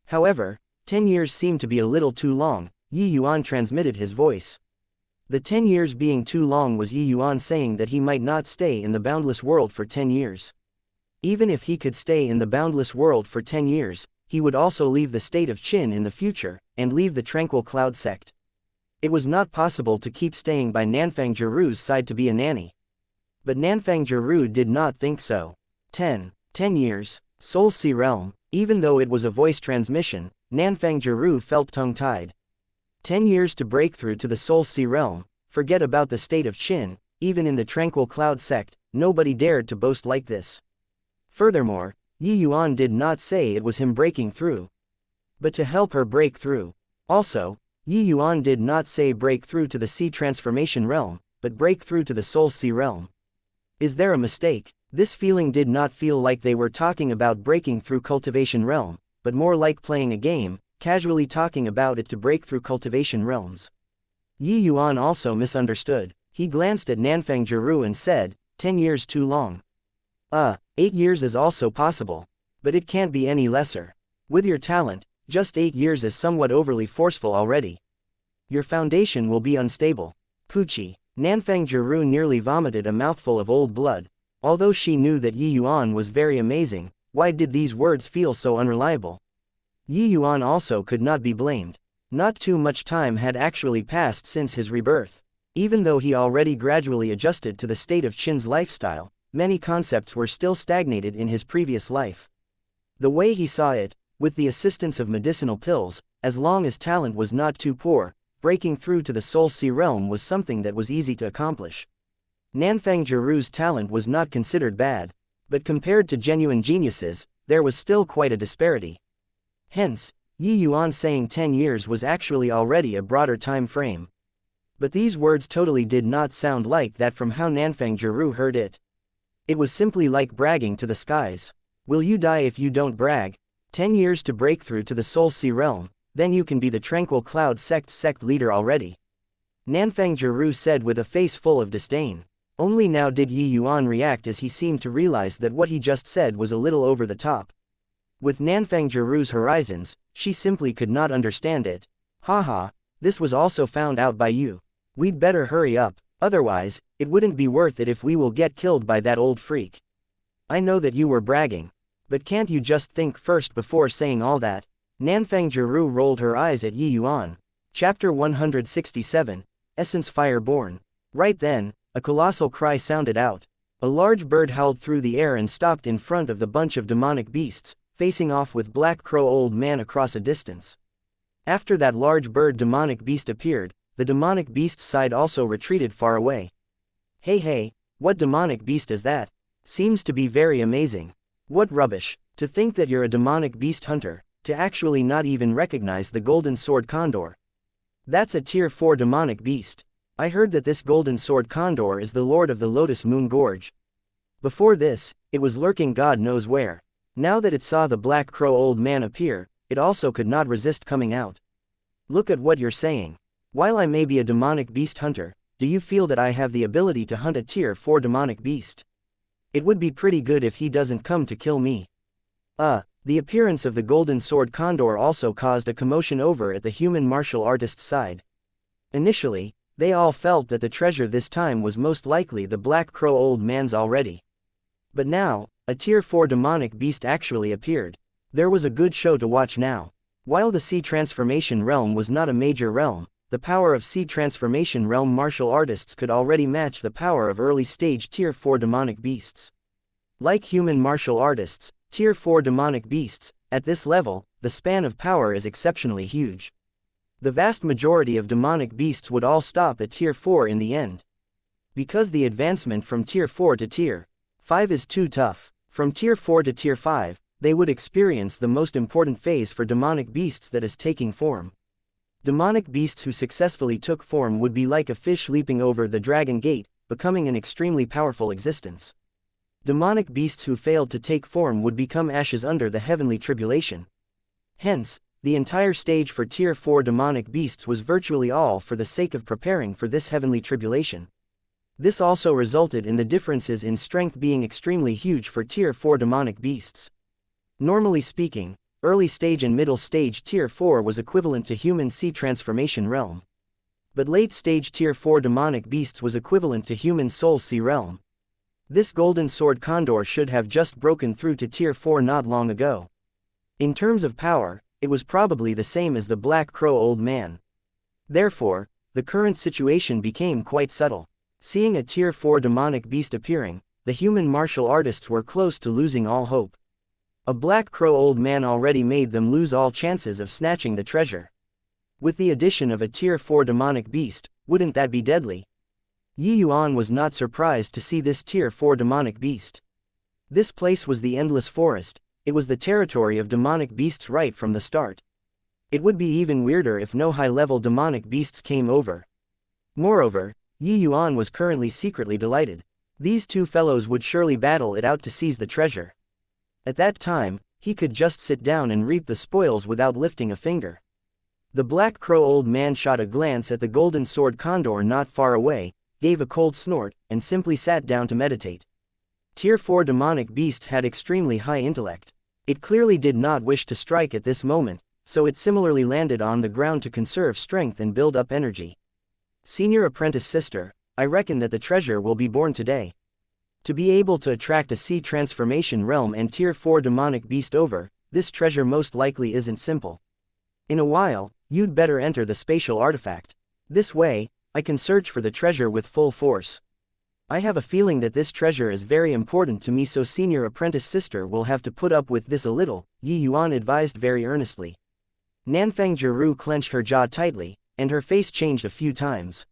S1: However, 10 years seemed to be a little too long. Yuan transmitted his voice. The 10 years being too long was Yuan saying that he might not stay in the boundless world for 10 years. Even if he could stay in the boundless world for 10 years, he would also leave the state of Qin in the future, and leave the tranquil cloud sect. It was not possible to keep staying by Nanfang Jiru's side to be a nanny. But Nanfang Jiru did not think so. 10 years, Soul Si realm. Even though it was a voice transmission, Nanfang Jiru felt tongue-tied. 10 years to break through to the Soul Si realm, forget about the state of Qin, even in the tranquil cloud sect, nobody dared to boast like this. Furthermore, Yuan did not say it was him breaking through, but to help her break through. Also, Yuan did not say break through to the Si transformation realm, but break through to the Soul Si realm. Is there a mistake? This feeling did not feel like they were talking about breaking through cultivation realm, but more like playing a game, casually talking about it to break through cultivation realms. Yuan also misunderstood. He glanced at Nanfang Jiru and said, 10 years too long. 8 years is also possible. But it can't be any lesser. With your talent, just 8 years is somewhat overly forceful already. Your foundation will be unstable. Poochie. Nanfang Jiru nearly vomited a mouthful of old blood. Although she knew that Yuan was very amazing, why did these words feel so unreliable? Yuan also could not be blamed. Not too much time had actually passed since his rebirth. Even though he already gradually adjusted to the state of Qin's lifestyle, many concepts were still stagnated in his previous life. The way he saw it, with the assistance of medicinal pills, as long as talent was not too poor, breaking through to the Soul Si realm was something that was easy to accomplish. Nanfang Jiru's talent was not considered bad, but compared to genuine geniuses, there was still quite a disparity. Hence, Yuan saying 10 years was actually already a broader time frame. But these words totally did not sound like that from how Nanfang Jiru heard it. It was simply like bragging to the skies. Will you die if you don't brag? 10 years to break through to the Soul Si realm, then you can be the tranquil cloud sect leader already. Nanfang Jiru said with a face full of disdain. Only now did Yuan react as he seemed to realize that what he just said was a little over the top. With Nanfang Jiru's horizons, she simply could not understand it. Haha, this was also found out by you. We'd better hurry up, otherwise, it wouldn't be worth it if we will get killed by that old freak. I know that you were bragging. But can't you just think first before saying all that? Nanfang Jiru rolled her eyes at Yi Yuan. Chapter 167, Essence Fire Born. Right then, a colossal cry sounded out. A large bird howled through the air and stopped in front of the bunch of demonic beasts, facing off with Black Crow Old Man across a distance. After that large bird demonic beast appeared, the demonic beast's side also retreated far away. Hey, what demonic beast is that? Seems to be very amazing. What rubbish, to think that you're a demonic beast hunter, to actually not even recognize the golden sword condor. That's a tier 4 demonic beast. I heard that this golden sword condor is the lord of the Lotus Moon Gorge. Before this, it was lurking God knows where. Now that it saw the Black Crow Old Man appear, it also could not resist coming out. Look at what you're saying. While I may be a demonic beast hunter, do you feel that I have the ability to hunt a tier 4 demonic beast? It would be pretty good if he doesn't come to kill me. The appearance of the golden sword condor also caused a commotion over at the human martial artist's side. Initially, they all felt that the treasure this time was most likely the Black Crow Old Man's already. But now, a tier 4 demonic beast actually appeared. There was a good show to watch now. While the Sea Transformation Realm was not a major realm, the power of Sea Transformation Realm martial artists could already match the power of early-stage tier 4 demonic beasts. Like human martial artists, tier 4 demonic beasts, at this level, the span of power is exceptionally huge. The vast majority of demonic beasts would all stop at tier 4 in the end. Because the advancement from tier 4 to tier 5 is too tough, from tier 4 to tier 5, they would experience the most important phase for demonic beasts, that is taking form. Demonic beasts who successfully took form would be like a fish leaping over the dragon gate, becoming an extremely powerful existence. Demonic beasts who failed to take form would become ashes under the heavenly tribulation. Hence, the entire stage for tier 4 demonic beasts was virtually all for the sake of preparing for this heavenly tribulation. This also resulted in the differences in strength being extremely huge for tier 4 demonic beasts. Normally speaking, early stage and middle stage tier 4 was equivalent to human Sea Transformation Realm. But late stage tier 4 demonic beasts was equivalent to human Soul Sea Realm. This golden sword condor should have just broken through to tier 4 not long ago. In terms of power, it was probably the same as the Black Crow Old Man. Therefore, the current situation became quite subtle. Seeing a tier 4 demonic beast appearing, the human martial artists were close to losing all hope. A Black Crow Old Man already made them lose all chances of snatching the treasure. With the addition of a tier 4 demonic beast, wouldn't that be deadly? Yi Yuan was not surprised to see this tier 4 demonic beast. This place was the Endless Forest, it was the territory of demonic beasts right from the start. It would be even weirder if no high-level demonic beasts came over. Moreover, Yi Yuan was currently secretly delighted. These two fellows would surely battle it out to seize the treasure. At that time, he could just sit down and reap the spoils without lifting a finger. The Black Crow Old Man shot a glance at the golden sword condor not far away, gave a cold snort, and simply sat down to meditate. Tier 4 demonic beasts had extremely high intellect. It clearly did not wish to strike at this moment, so it similarly landed on the ground to conserve strength and build up energy. Senior apprentice sister, I reckon that the treasure will be born today. To be able to attract a Sea Transformation Realm and tier 4 demonic beast over, this treasure most likely isn't simple. In a while, you'd better enter the spatial artifact. This way, I can search for the treasure with full force. I have a feeling that this treasure is very important to me, so senior apprentice sister will have to put up with this a little, Yi Yuan advised very earnestly. Nanfang Jiru clenched her jaw tightly, and her face changed a few times.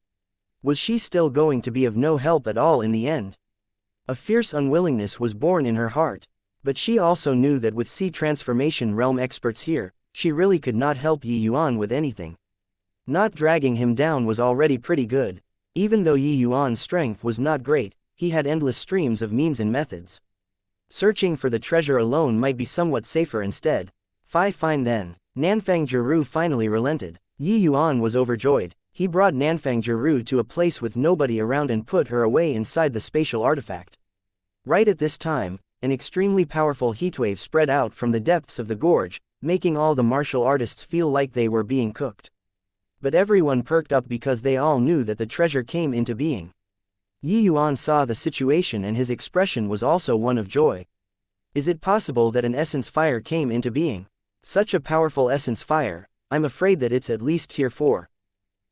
S1: Was she still going to be of no help at all in the end? A fierce unwillingness was born in her heart, but she also knew that with Sea Transformation Realm experts here, she really could not help Yi Yuan with anything. Not dragging him down was already pretty good. Even though Yi Yuan's strength was not great, he had endless streams of means and methods. Searching for the treasure alone might be somewhat safer instead. Fine then. Nanfang Jiru finally relented. Yi Yuan was overjoyed. He brought Nanfang Jiru to a place with nobody around and put her away inside the spatial artifact. Right at this time, an extremely powerful heatwave spread out from the depths of the gorge, making all the martial artists feel like they were being cooked. But everyone perked up because they all knew that the treasure came into being. Yi Yuan saw the situation and his expression was also one of joy. Is it possible that an essence fire came into being? Such a powerful essence fire, I'm afraid that it's at least tier 4.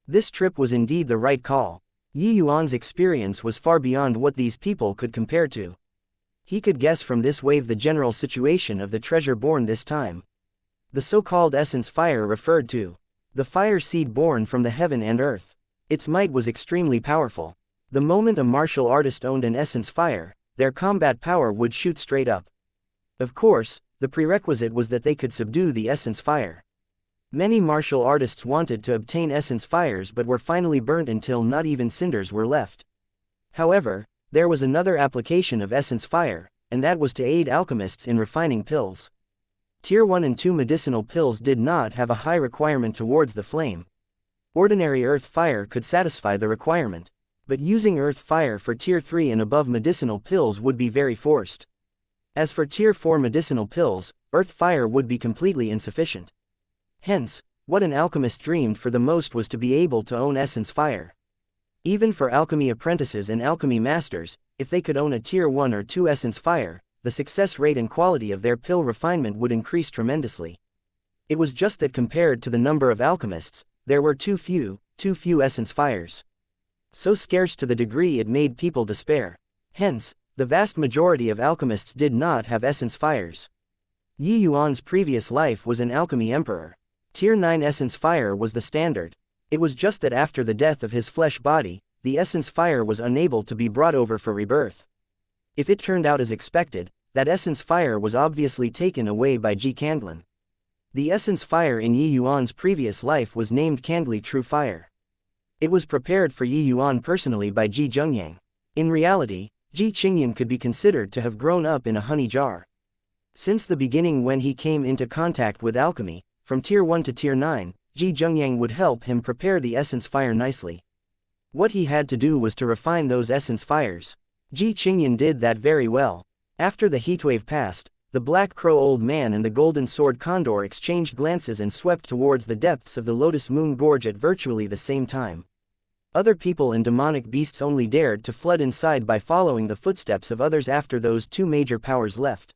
S1: This trip was indeed the right call. Yi Yuan's experience was far beyond what these people could compare to. He could guess from this wave the general situation of the treasure born this time. The so-called essence fire referred to the fire seed born from the heaven and earth. Its might was extremely powerful. The moment a martial artist owned an essence fire, their combat power would shoot straight up. Of course, the prerequisite was that they could subdue the essence fire. Many martial artists wanted to obtain essence fires but were finally burnt until not even cinders were left. However, there was another application of essence fire, and that was to aid alchemists in refining pills. Tier 1 and 2 medicinal pills did not have a high requirement towards the flame. Ordinary earth fire could satisfy the requirement, but using earth fire for tier 3 and above medicinal pills would be very forced. As for tier 4 medicinal pills, earth fire would be completely insufficient. Hence, what an alchemist dreamed for the most was to be able to own essence fire. Even for alchemy apprentices and alchemy masters, if they could own a tier 1 or 2 essence fire, the success rate and quality of their pill refinement would increase tremendously. It was just that compared to the number of alchemists, there were too few essence fires. So scarce to the degree it made people despair. Hence, the vast majority of alchemists did not have essence fires. Yi Yuan's previous life was an alchemy emperor. Tier 9 essence fire was the standard. It was just that after the death of his flesh body, the essence fire was unable to be brought over for rebirth. If it turned out as expected, that essence fire was obviously taken away by Ji Candlin. The essence fire in Yi Yuan's previous life was named Candli True Fire. It was prepared for Yi Yuan personally by Ji Zhengyang. In reality, Ji Qingyan could be considered to have grown up in a honey jar. Since the beginning when he came into contact with alchemy, from tier 1 to tier 9, Ji Zhengyang would help him prepare the essence fire nicely. What he had to do was to refine those essence fires. Ji Qingyan did that very well. After the heatwave passed, the Black Crow Old Man and the Golden Sword Condor exchanged glances and swept towards the depths of the Lotus Moon Gorge at virtually the same time. Other people and demonic beasts only dared to flood inside by following the footsteps of others after those two major powers left.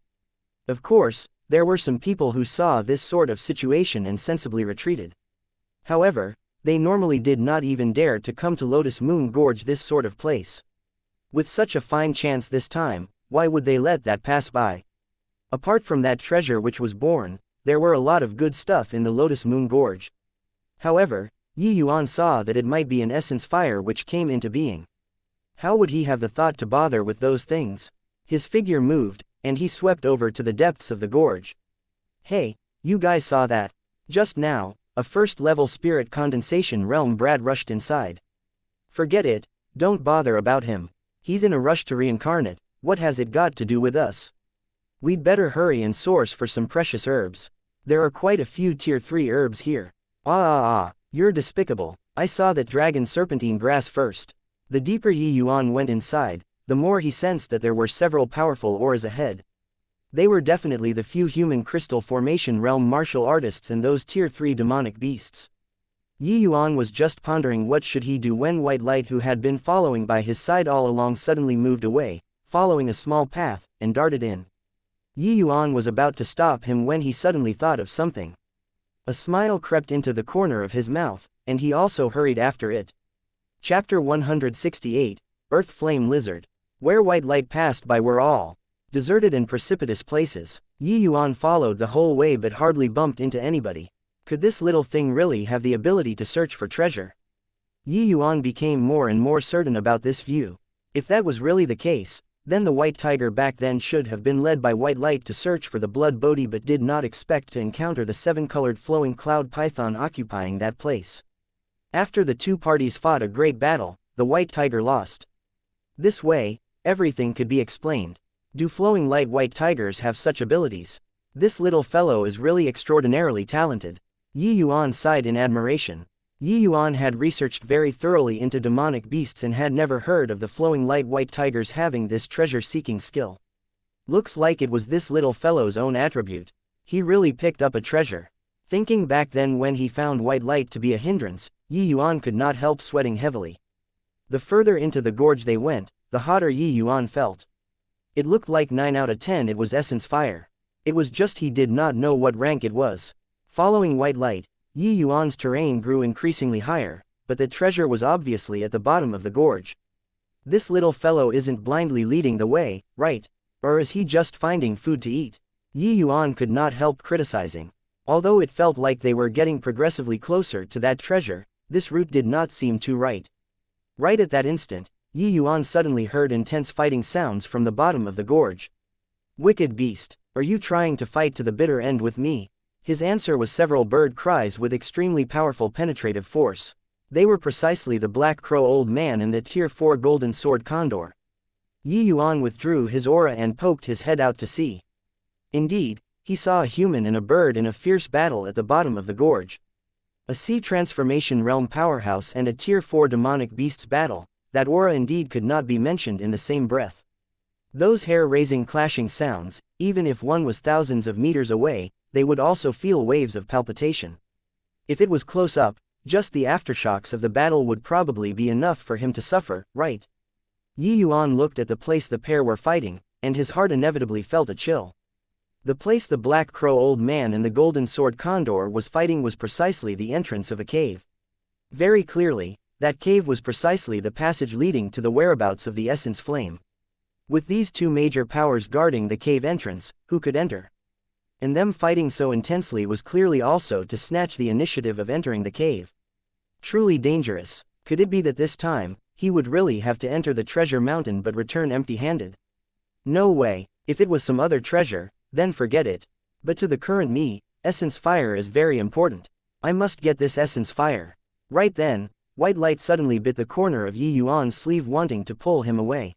S1: Of course, there were some people who saw this sort of situation and sensibly retreated. However, they normally did not even dare to come to Lotus Moon Gorge, this sort of place. With such a fine chance this time, why would they let that pass by? Apart from that treasure which was born, there were a lot of good stuff in the Lotus Moon Gorge. However, Yi Yuan saw that it might be an essence fire which came into being. How would he have the thought to bother with those things? His figure moved, and he swept over to the depths of the gorge. Hey, you guys saw that? Just now, a first-level spirit condensation realm Brad rushed inside. Forget it, don't bother about him. He's in a rush to reincarnate, what has it got to do with us? We'd better hurry and source for some precious herbs. There are quite a few tier 3 herbs here. You're despicable. I saw that dragon serpentine grass first. The deeper Yi Yuan went inside, the more he sensed that there were several powerful auras ahead. They were definitely the few human crystal formation realm martial artists and those tier 3 demonic beasts. Yi Yuan was just pondering what should he do when White Light, who had been following by his side all along, suddenly moved away, following a small path, and darted in. Yi Yuan was about to stop him when he suddenly thought of something. A smile crept into the corner of his mouth, and he also hurried after it. Chapter 168, Earth Flame Lizard. Where White Light passed by were all deserted and precipitous places. Yi Yuan followed the whole way but hardly bumped into anybody. Could this little thing really have the ability to search for treasure? Yi Yuan became more and more certain about this view. If that was really the case, then the White Tiger back then should have been led by White Light to search for the blood Bodhi, but did not expect to encounter the 7-colored flowing cloud python occupying that place. After the two parties fought a great battle, the White Tiger lost. This way, everything could be explained. Do flowing light white tigers have such abilities? This little fellow is really extraordinarily talented. Yi Yuan sighed in admiration. Yi Yuan had researched very thoroughly into demonic beasts and had never heard of the flowing light white tigers having this treasure-seeking skill. Looks like it was this little fellow's own attribute. He really picked up a treasure. Thinking back then when he found White Light to be a hindrance, Yi Yuan could not help sweating heavily. The further into the gorge they went, the hotter Yi Yuan felt. It looked like 9 out of 10 it was essence fire. It was just he did not know what rank it was. Following white light, Yi Yuan's terrain grew increasingly higher, but the treasure was obviously at the bottom of the gorge. This little fellow isn't blindly leading the way, right? Or is he just finding food to eat? Yi Yuan could not help criticizing. Although it felt like they were getting progressively closer to that treasure, this route did not seem too right. Right at that instant, Yi Yuan suddenly heard intense fighting sounds from the bottom of the gorge. Wicked beast, are you trying to fight to the bitter end with me? His answer was several bird cries with extremely powerful penetrative force. They were precisely the Black Crow Old Man and the Tier 4 Golden Sword Condor. Yi Yuan withdrew his aura and poked his head out to sea. Indeed, he saw a human and a bird in a fierce battle at the bottom of the gorge. A sea transformation realm powerhouse and a Tier 4 demonic beast's battle, that aura indeed could not be mentioned in the same breath. Those hair-raising clashing sounds, even if one was thousands of meters away, they would also feel waves of palpitation. If it was close up, just the aftershocks of the battle would probably be enough for him to suffer, right? Yi Yuan looked at the place the pair were fighting, and his heart inevitably felt a chill. The place the Black Crow Old Man and the Golden Sword Condor was fighting was precisely the entrance of a cave. Very clearly, that cave was precisely the passage leading to the whereabouts of the Essence Flame. With these two major powers guarding the cave entrance, who could enter? And them fighting so intensely was clearly also to snatch the initiative of entering the cave. Truly dangerous. Could it be that this time, he would really have to enter the treasure mountain but return empty-handed? No way. If it was some other treasure, then forget it. But to the current me, essence fire is very important. I must get this essence fire. Right then, white light suddenly bit the corner of Yi Yuan's sleeve, wanting to pull him away.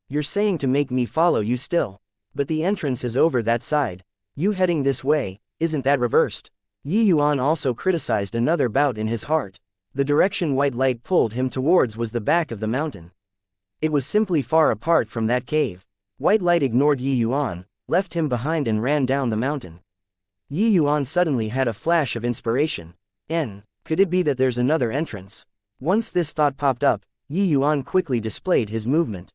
S1: You're saying to make me follow you still. But the entrance is over that side. You heading this way, isn't that reversed? Yi Yuan also criticized another bout in his heart. The direction white light pulled him towards was the back of the mountain. It was simply far apart from that cave. White light ignored Yi Yuan, left him behind and ran down the mountain. Yi Yuan suddenly had a flash of inspiration. Could it be that there's another entrance? Once this thought popped up, Yi Yuan quickly displayed his movement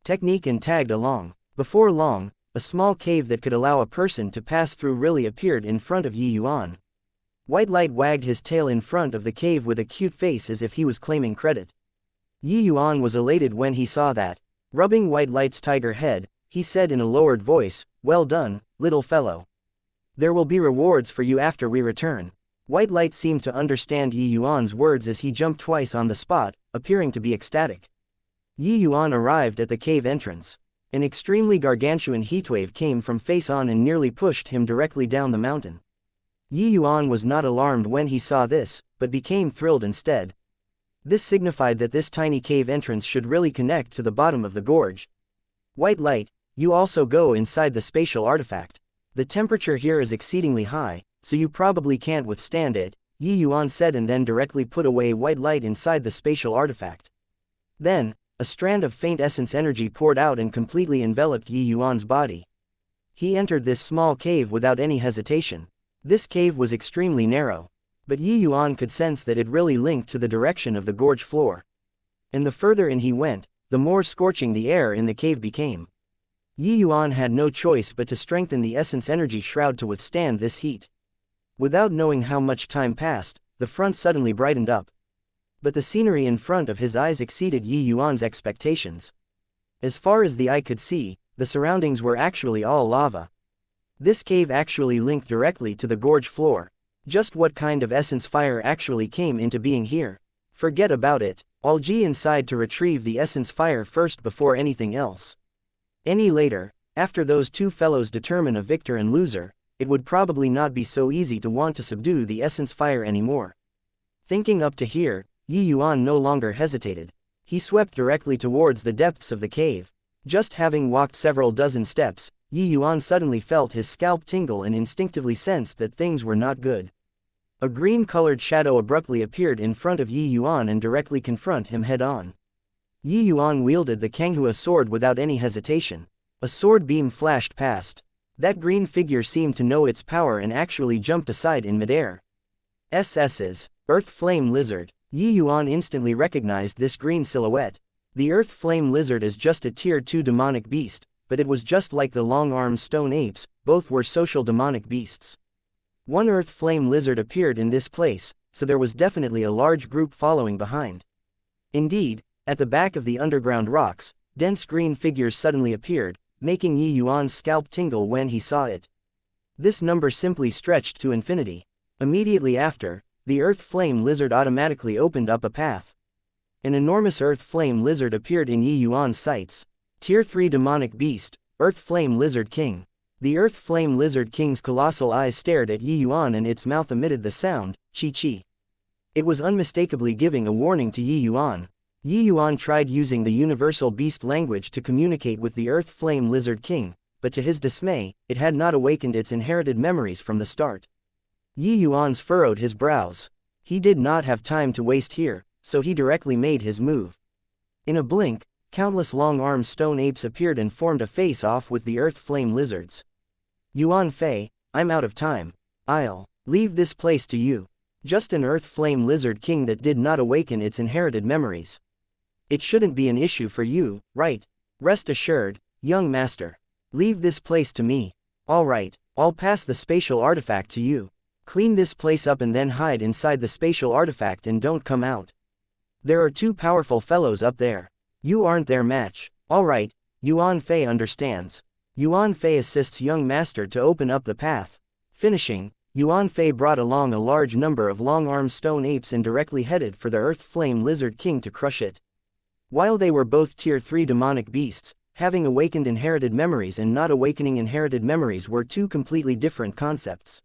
S1: technique and tagged along. Before long, a small cave that could allow a person to pass through really appeared in front of Yi Yuan. White light wagged his tail in front of the cave with a cute face as if he was claiming credit. Yi Yuan was elated when he saw that. Rubbing white light's tiger head, he said in a lowered voice, "Well done, little fellow. There will be rewards for you after we return." White light seemed to understand Yi Yuan's words as he jumped twice on the spot, appearing to be ecstatic. Yi Yuan arrived at the cave entrance. An extremely gargantuan heatwave came from face on and nearly pushed him directly down the mountain. Yi Yuan was not alarmed when he saw this, but became thrilled instead. This signified that this tiny cave entrance should really connect to the bottom of the gorge. White light, you also go inside the spatial artifact. The temperature here is exceedingly high, so you probably can't withstand it, Yi Yuan said, and then directly put away white light inside the spatial artifact. Then, a strand of faint essence energy poured out and completely enveloped Yi Yuan's body. He entered this small cave without any hesitation. This cave was extremely narrow, but Yi Yuan could sense that it really linked to the direction of the gorge floor. And the further in he went, the more scorching the air in the cave became. Yi Yuan had no choice but to strengthen the essence energy shroud to withstand this heat. Without knowing how much time passed, the front suddenly brightened up. But the scenery in front of his eyes exceeded Yi Yuan's expectations. As far as the eye could see, the surroundings were actually all lava. This cave actually linked directly to the gorge floor. Just what kind of essence fire actually came into being here? Forget about it. I'll go inside to retrieve the essence fire first before anything else. Any later, after those two fellows determine a victor and loser, it would probably not be so easy to want to subdue the essence fire anymore. Thinking up to here, Yi Yuan no longer hesitated. He swept directly towards the depths of the cave. Just having walked several dozen steps, Yi Yuan suddenly felt his scalp tingle and instinctively sensed that things were not good. A green-colored shadow abruptly appeared in front of Yi Yuan and directly confronted him head-on. Yi Yuan wielded the Kanghua sword without any hesitation. A sword beam flashed past. That green figure seemed to know its power and actually jumped aside in midair. SS's Earth Flame Lizard. Yi Yuan instantly recognized this green silhouette. The Earth Flame Lizard is just a Tier 2 demonic beast, but it was just like the long-armed stone apes, both were social demonic beasts. One earth flame lizard appeared in this place, so there was definitely a large group following behind. Indeed, at the back of the underground rocks, dense green figures suddenly appeared, making Yi Yuan's scalp tingle when he saw it. This number simply stretched to infinity. Immediately after, the earth flame lizard automatically opened up a path. An enormous earth flame lizard appeared in Yi Yuan's sights. Tier 3 demonic beast, Earth Flame Lizard King. The Earth Flame Lizard King's colossal eyes stared at Yi Yuan and its mouth emitted the sound, chi-chi. It was unmistakably giving a warning to Yi Yuan. Yi Yuan tried using the universal beast language to communicate with the Earth Flame Lizard King, but to his dismay, it had not awakened its inherited memories from the start. Yi Yuan furrowed his brows. He did not have time to waste here, so he directly made his move. In a blink, countless long-armed stone apes appeared and formed a face-off with the Earth Flame Lizards. Yuan Fei, I'm out of time. I'll leave this place to you. Just an Earth Flame Lizard King that did not awaken its inherited memories. It shouldn't be an issue for you, right? Rest assured, young master. Leave this place to me. Alright, I'll pass the spatial artifact to you. Clean this place up and then hide inside the spatial artifact and don't come out. There are two powerful fellows up there. You aren't their match. Alright, Yuan Fei understands. Yuan Fei assists young master to open up the path. Finishing, Yuan Fei brought along a large number of long-armed stone apes and directly headed for the Earth Flame Lizard King to crush it. While they were both Tier 3 demonic beasts, having awakened inherited memories and not awakening inherited memories were two completely different concepts.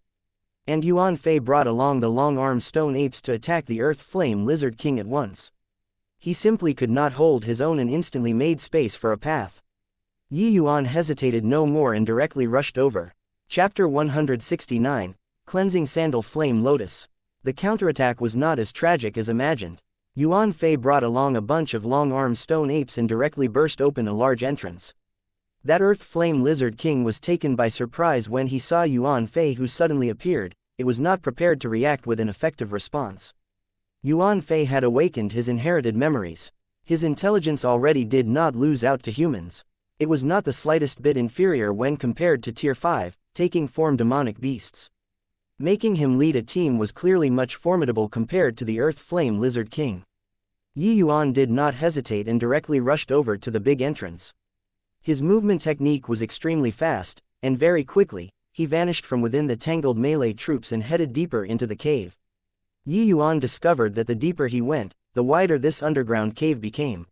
S1: And Yuan Fei brought along the long-armed stone apes to attack the Earth Flame Lizard King at once. He simply could not hold his own and instantly made space for a path. Yi Yuan hesitated no more and directly rushed over. Chapter 169, Cleansing Sandal Flame Lotus. The counterattack was not as tragic as imagined. Yuan Fei brought along a bunch of long-armed stone apes and directly burst open a large entrance. That Earth Flame Lizard King was taken by surprise when he saw Yuan Fei, who suddenly appeared. It was not prepared to react with an effective response. Yuan Fei had awakened his inherited memories. His intelligence already did not lose out to humans. It was not the slightest bit inferior when compared to Tier 5, taking form demonic beasts. Making him lead a team was clearly much formidable compared to the Earth Flame Lizard King. Yi Yuan did not hesitate and directly rushed over to the big entrance. His movement technique was extremely fast, and very quickly, he vanished from within the tangled melee troops and headed deeper into the cave. Yi Yuan discovered that the deeper he went, the wider this underground cave became.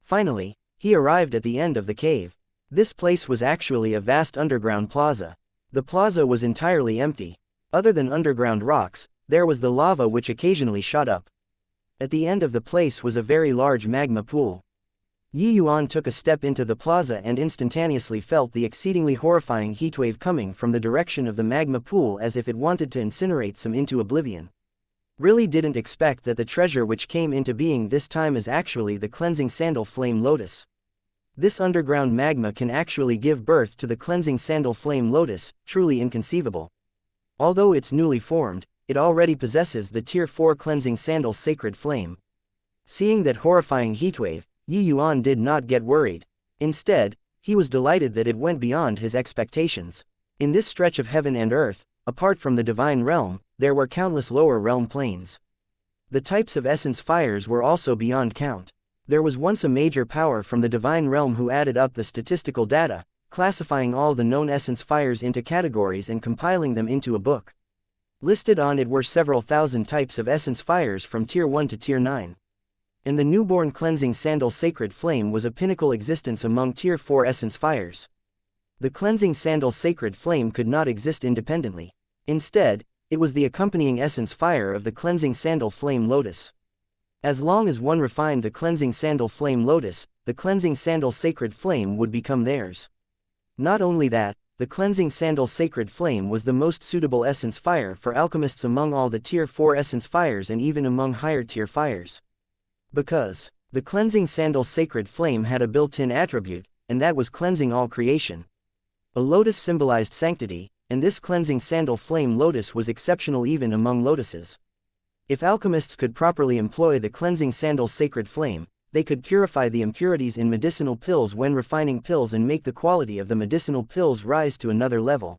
S1: Finally, he arrived at the end of the cave. This place was actually a vast underground plaza. The plaza was entirely empty. Other than underground rocks, there was the lava which occasionally shot up. At the end of the place was a very large magma pool. Yi Yuan took a step into the plaza and instantaneously felt the exceedingly horrifying heatwave coming from the direction of the magma pool as if it wanted to incinerate some into oblivion. Really didn't expect that the treasure which came into being this time is actually the Cleansing Sandal Flame Lotus. This underground magma can actually give birth to the Cleansing Sandal Flame Lotus, truly inconceivable. Although it's newly formed, it already possesses the Tier 4 Cleansing Sandal Sacred Flame. Seeing that horrifying heatwave, Yi Yuan did not get worried. Instead, he was delighted that it went beyond his expectations. In this stretch of heaven and earth, apart from the divine realm, there were countless lower realm planes. The types of essence fires were also beyond count. There was once a major power from the divine realm who added up the statistical data, classifying all the known essence fires into categories and compiling them into a book. Listed on it were several thousand types of essence fires from Tier 1 to Tier 9. And the newborn Cleansing Sandal Sacred Flame was a pinnacle existence among Tier 4 essence fires. The Cleansing Sandal Sacred Flame could not exist independently. Instead, it was the accompanying essence fire of the Cleansing Sandal Flame Lotus. As long as one refined the Cleansing Sandal Flame Lotus, the Cleansing Sandal Sacred Flame would become theirs. Not only that, the Cleansing Sandal Sacred Flame was the most suitable essence fire for alchemists among all the Tier 4 essence fires and even among higher tier fires. Because the Cleansing Sandal Sacred Flame had a built-in attribute, and that was cleansing all creation. A lotus symbolized sanctity, and this Cleansing Sandal Flame Lotus was exceptional even among lotuses. If alchemists could properly employ the Cleansing Sandal Sacred Flame, they could purify the impurities in medicinal pills when refining pills and make the quality of the medicinal pills rise to another level.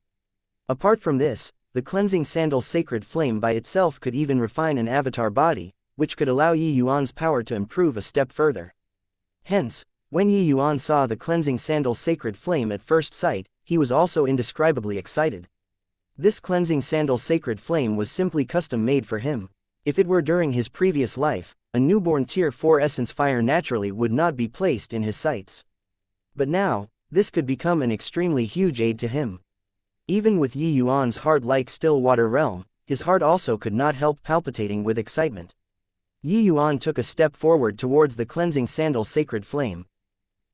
S1: Apart from this, the cleansing sandal sacred flame by itself could even refine an avatar body, which could allow Yi Yuan's power to improve a step further. Hence, when Yi Yuan saw the cleansing sandal sacred flame at first sight, he was also indescribably excited. This cleansing sandal sacred flame was simply custom made for him. If it were during his previous life, a newborn tier 4 essence fire naturally would not be placed in his sights. But now, this could become an extremely huge aid to him. Even with Yi Yuan's heart like still water realm, his heart also could not help palpitating with excitement. Yi Yuan took a step forward towards the cleansing sandal sacred flame.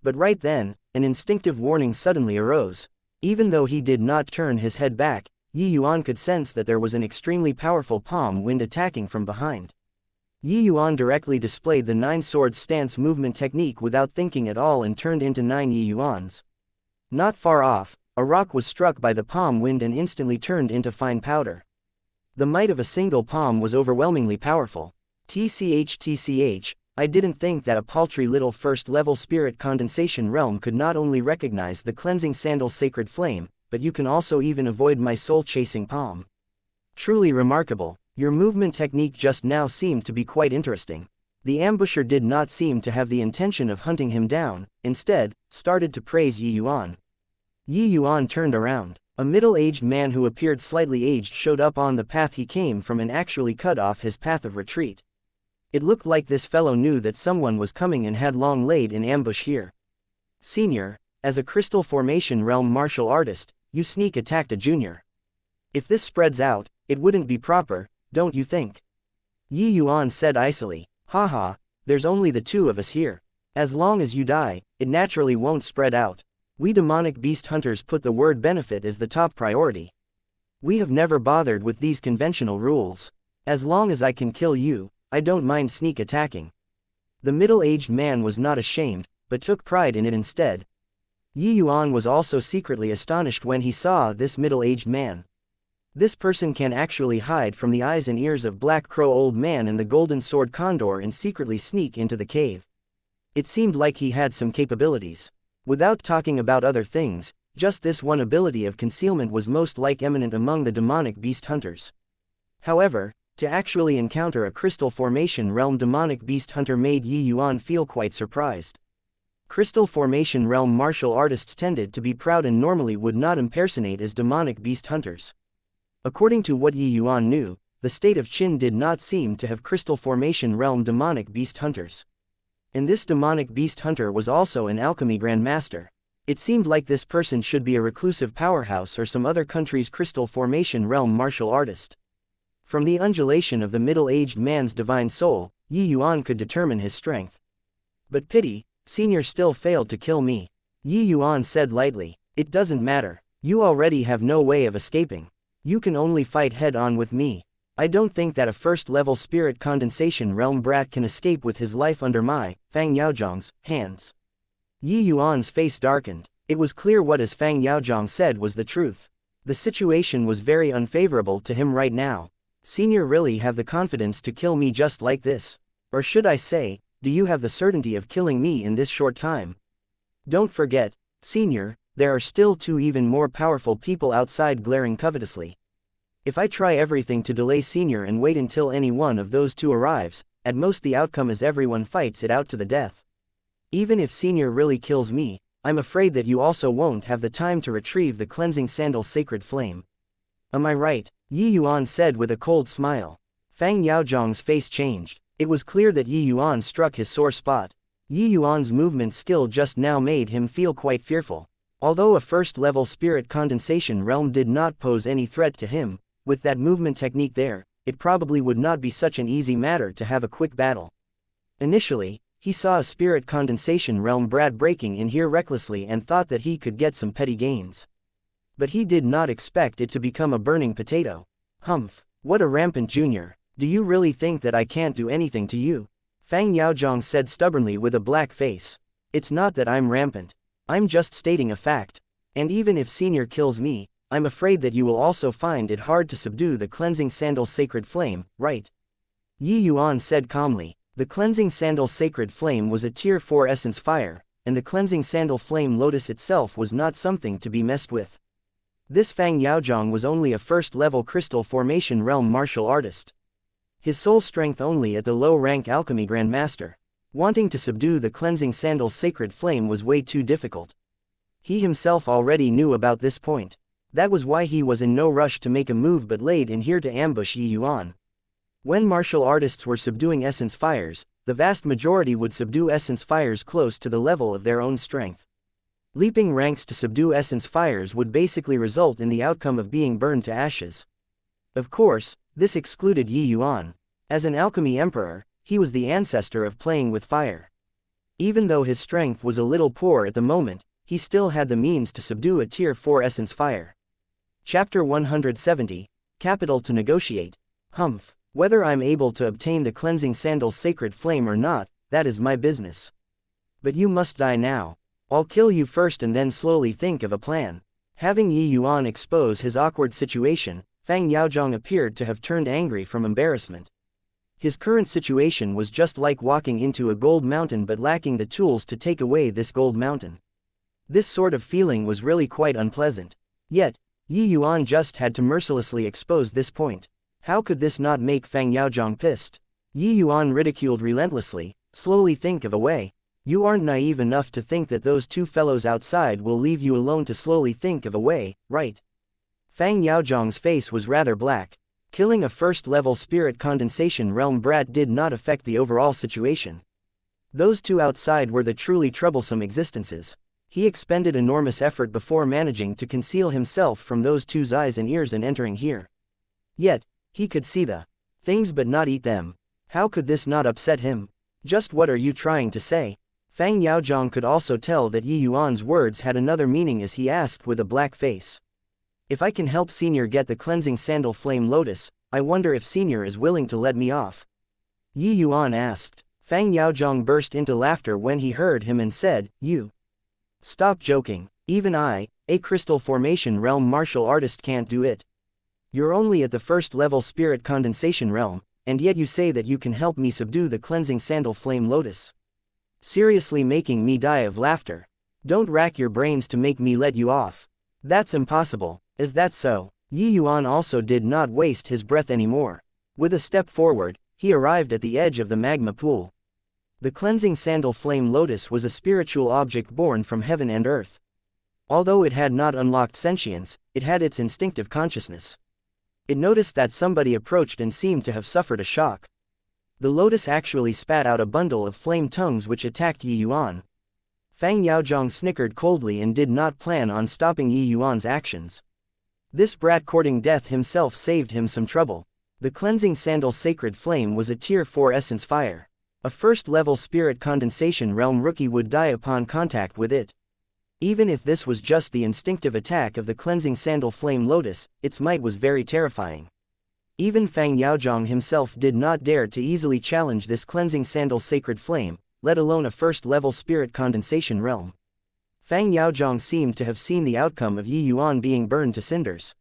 S1: But right then, an instinctive warning suddenly arose. Even though he did not turn his head back, Yi Yuan could sense that there was an extremely powerful palm wind attacking from behind. Yi Yuan directly displayed the 9 swords stance movement technique without thinking at all and turned into 9 Yi Yuans. Not far off, a rock was struck by the palm wind and instantly turned into fine powder. The might of a single palm was overwhelmingly powerful. TCH, I didn't think that a paltry little first-level spirit condensation realm could not only recognize the cleansing sandal sacred flame, but you can also even avoid my soul-chasing palm. Truly remarkable. Your movement technique just now seemed to be quite interesting. The ambusher did not seem to have the intention of hunting him down, instead, started to praise Yi Yuan. Yi Yuan turned around. A middle-aged man who appeared slightly aged showed up on the path he came from and actually cut off his path of retreat. It looked like this fellow knew that someone was coming and had long laid in ambush here. Senior, as a crystal formation realm martial artist, you sneak attacked a junior. If this spreads out, it wouldn't be proper, don't you think? Yi Yuan said icily. Haha, there's only the two of us here. As long as you die, it naturally won't spread out. We demonic beast hunters put the word benefit as the top priority. We have never bothered with these conventional rules. As long as I can kill you, I don't mind sneak attacking. The middle-aged man was not ashamed, but took pride in it instead. Yi Yuan was also secretly astonished when he saw this middle-aged man. This person can actually hide from the eyes and ears of Black Crow Old Man and the Golden Sword Condor and secretly sneak into the cave. It seemed like he had some capabilities. Without talking about other things, just this one ability of concealment was most eminent among the demonic beast hunters. However, to actually encounter a crystal formation realm demonic beast hunter made Yi Yuan feel quite surprised. Crystal formation realm martial artists tended to be proud and normally would not impersonate as demonic beast hunters. According to what Yi Yuan knew, the state of Qin did not seem to have crystal formation realm demonic beast hunters. And this demonic beast hunter was also an alchemy grandmaster. It seemed like this person should be a reclusive powerhouse or some other country's crystal formation realm martial artist. From the undulation of the middle-aged man's divine soul, Yi Yuan could determine his strength. But pity, senior still failed to kill me. Yi Yuan said lightly, it doesn't matter. You already have no way of escaping. You can only fight head-on with me. I don't think that a first-level spirit condensation realm brat can escape with his life under my, Fang Yaozhong's, hands. Yi Yuan's face darkened. It was clear what as Fang Yaozhong said was the truth. The situation was very unfavorable to him right now. Senior really have the confidence to kill me just like this? Or should I say, do you have the certainty of killing me in this short time? Don't forget, Senior, there are still 2 even more powerful people outside glaring covetously. If I try everything to delay Senior and wait until any one of those 2 arrives, at most the outcome is everyone fights it out to the death. Even if Senior really kills me, I'm afraid that you also won't have the time to retrieve the cleansing sandal sacred flame. Am I right? Yi Yuan said with a cold smile. Fang Yaozhong's face changed. It was clear that Yi Yuan struck his sore spot. Yi Yuan's movement skill just now made him feel quite fearful. Although a first-level spirit condensation realm did not pose any threat to him, with that movement technique there, it probably would not be such an easy matter to have a quick battle. Initially, he saw a spirit condensation realm brat breaking in here recklessly and thought that he could get some petty gains. But he did not expect it to become a burning potato. Humph, what a rampant junior. Do you really think that I can't do anything to you? Fang Yaozhong said stubbornly with a black face. It's not that I'm rampant. I'm just stating a fact. And even if Senior kills me, I'm afraid that you will also find it hard to subdue the cleansing sandal sacred flame, right? Yi Yuan said calmly. The cleansing sandal sacred flame was a tier 4 essence fire, and the cleansing sandal flame lotus itself was not something to be messed with. This Fang Yaozhong was only a first-level crystal formation realm martial artist. His soul strength only at the low-rank alchemy grandmaster. Wanting to subdue the cleansing sandal sacred flame was way too difficult. He himself already knew about this point. That was why he was in no rush to make a move but laid in here to ambush Yi Yuan. When martial artists were subduing essence fires, the vast majority would subdue essence fires close to the level of their own strength. Leaping ranks to subdue essence fires would basically result in the outcome of being burned to ashes. Of course, this excluded Yi Yuan. As an alchemy emperor, he was the ancestor of playing with fire. Even though his strength was a little poor at the moment, he still had the means to subdue a tier 4 essence fire. Chapter 170, Capital to Negotiate. Humph. Whether I'm able to obtain the cleansing sandal's sacred flame or not, that is my business. But you must die now. I'll kill you first and then slowly think of a plan. Having Yi Yuan expose his awkward situation, Fang Yaozhong appeared to have turned angry from embarrassment. His current situation was just like walking into a gold mountain but lacking the tools to take away this gold mountain. This sort of feeling was really quite unpleasant. Yet, Yi Yuan just had to mercilessly expose this point. How could this not make Fang Yaozhong pissed? Yi Yuan ridiculed relentlessly. Slowly think of a way. You aren't naive enough to think that those two fellows outside will leave you alone to slowly think of a way, right? Fang Yaozhong's face was rather black. Killing a first-level spirit condensation realm brat did not affect the overall situation. Those two outside were the truly troublesome existences. He expended enormous effort before managing to conceal himself from those two's eyes and ears and entering here. Yet, he could see the things but not eat them. How could this not upset him? Just what are you trying to say? Fang Yaozhong could also tell that Yi Yuan's words had another meaning as he asked with a black face. If I can help Senior get the cleansing sandal flame lotus, I wonder if Senior is willing to let me off. Yi Yuan asked. Fang Yaozhong burst into laughter when he heard him and said, You. Stop joking. Even I, a crystal formation realm martial artist, can't do it. You're only at the first level spirit condensation realm, and yet you say that you can help me subdue the cleansing sandal flame lotus. Seriously making me die of laughter. Don't rack your brains to make me let you off. That's impossible. Is that so? Yi Yuan also did not waste his breath anymore. With a step forward, he arrived at the edge of the magma pool. The cleansing sandal flame lotus was a spiritual object born from heaven and earth. Although it had not unlocked sentience, it had its instinctive consciousness. It noticed that somebody approached and seemed to have suffered a shock. The lotus actually spat out a bundle of flame tongues which attacked Yi Yuan. Fang Yaozhong snickered coldly and did not plan on stopping Yi Yuan's actions. This brat courting death himself saved him some trouble. The cleansing sandal sacred flame was a tier 4 essence fire. A first-level spirit condensation realm rookie would die upon contact with it. Even if this was just the instinctive attack of the cleansing sandal flame lotus, its might was very terrifying. Even Fang Yaozhong himself did not dare to easily challenge this cleansing sandal sacred flame, let alone a first-level spirit condensation realm. Fang Yaozhong seemed to have seen the outcome of Yi Yuan being burned to cinders.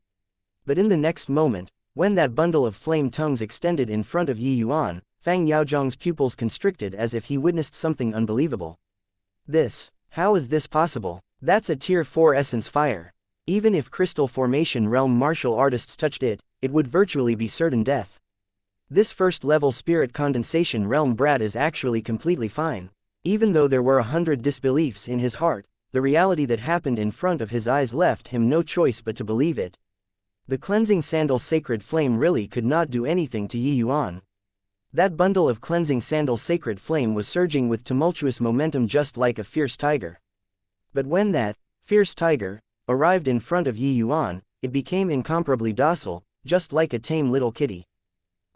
S1: But in the next moment, when that bundle of flame tongues extended in front of Yi Yuan, Fang Yaozhong's pupils constricted as if he witnessed something unbelievable. How is this possible? That's a tier 4 essence fire. Even if crystal formation realm martial artists touched it, it would virtually be certain death. This first-level spirit condensation realm brat is actually completely fine. Even though there were 100 disbeliefs in his heart, the reality that happened in front of his eyes left him no choice but to believe it. The cleansing sandal sacred flame really could not do anything to Yi Yuan. That bundle of cleansing sandal sacred flame was surging with tumultuous momentum just like a fierce tiger. But when that fierce tiger arrived in front of Yi Yuan, it became incomparably docile, just like a tame little kitty.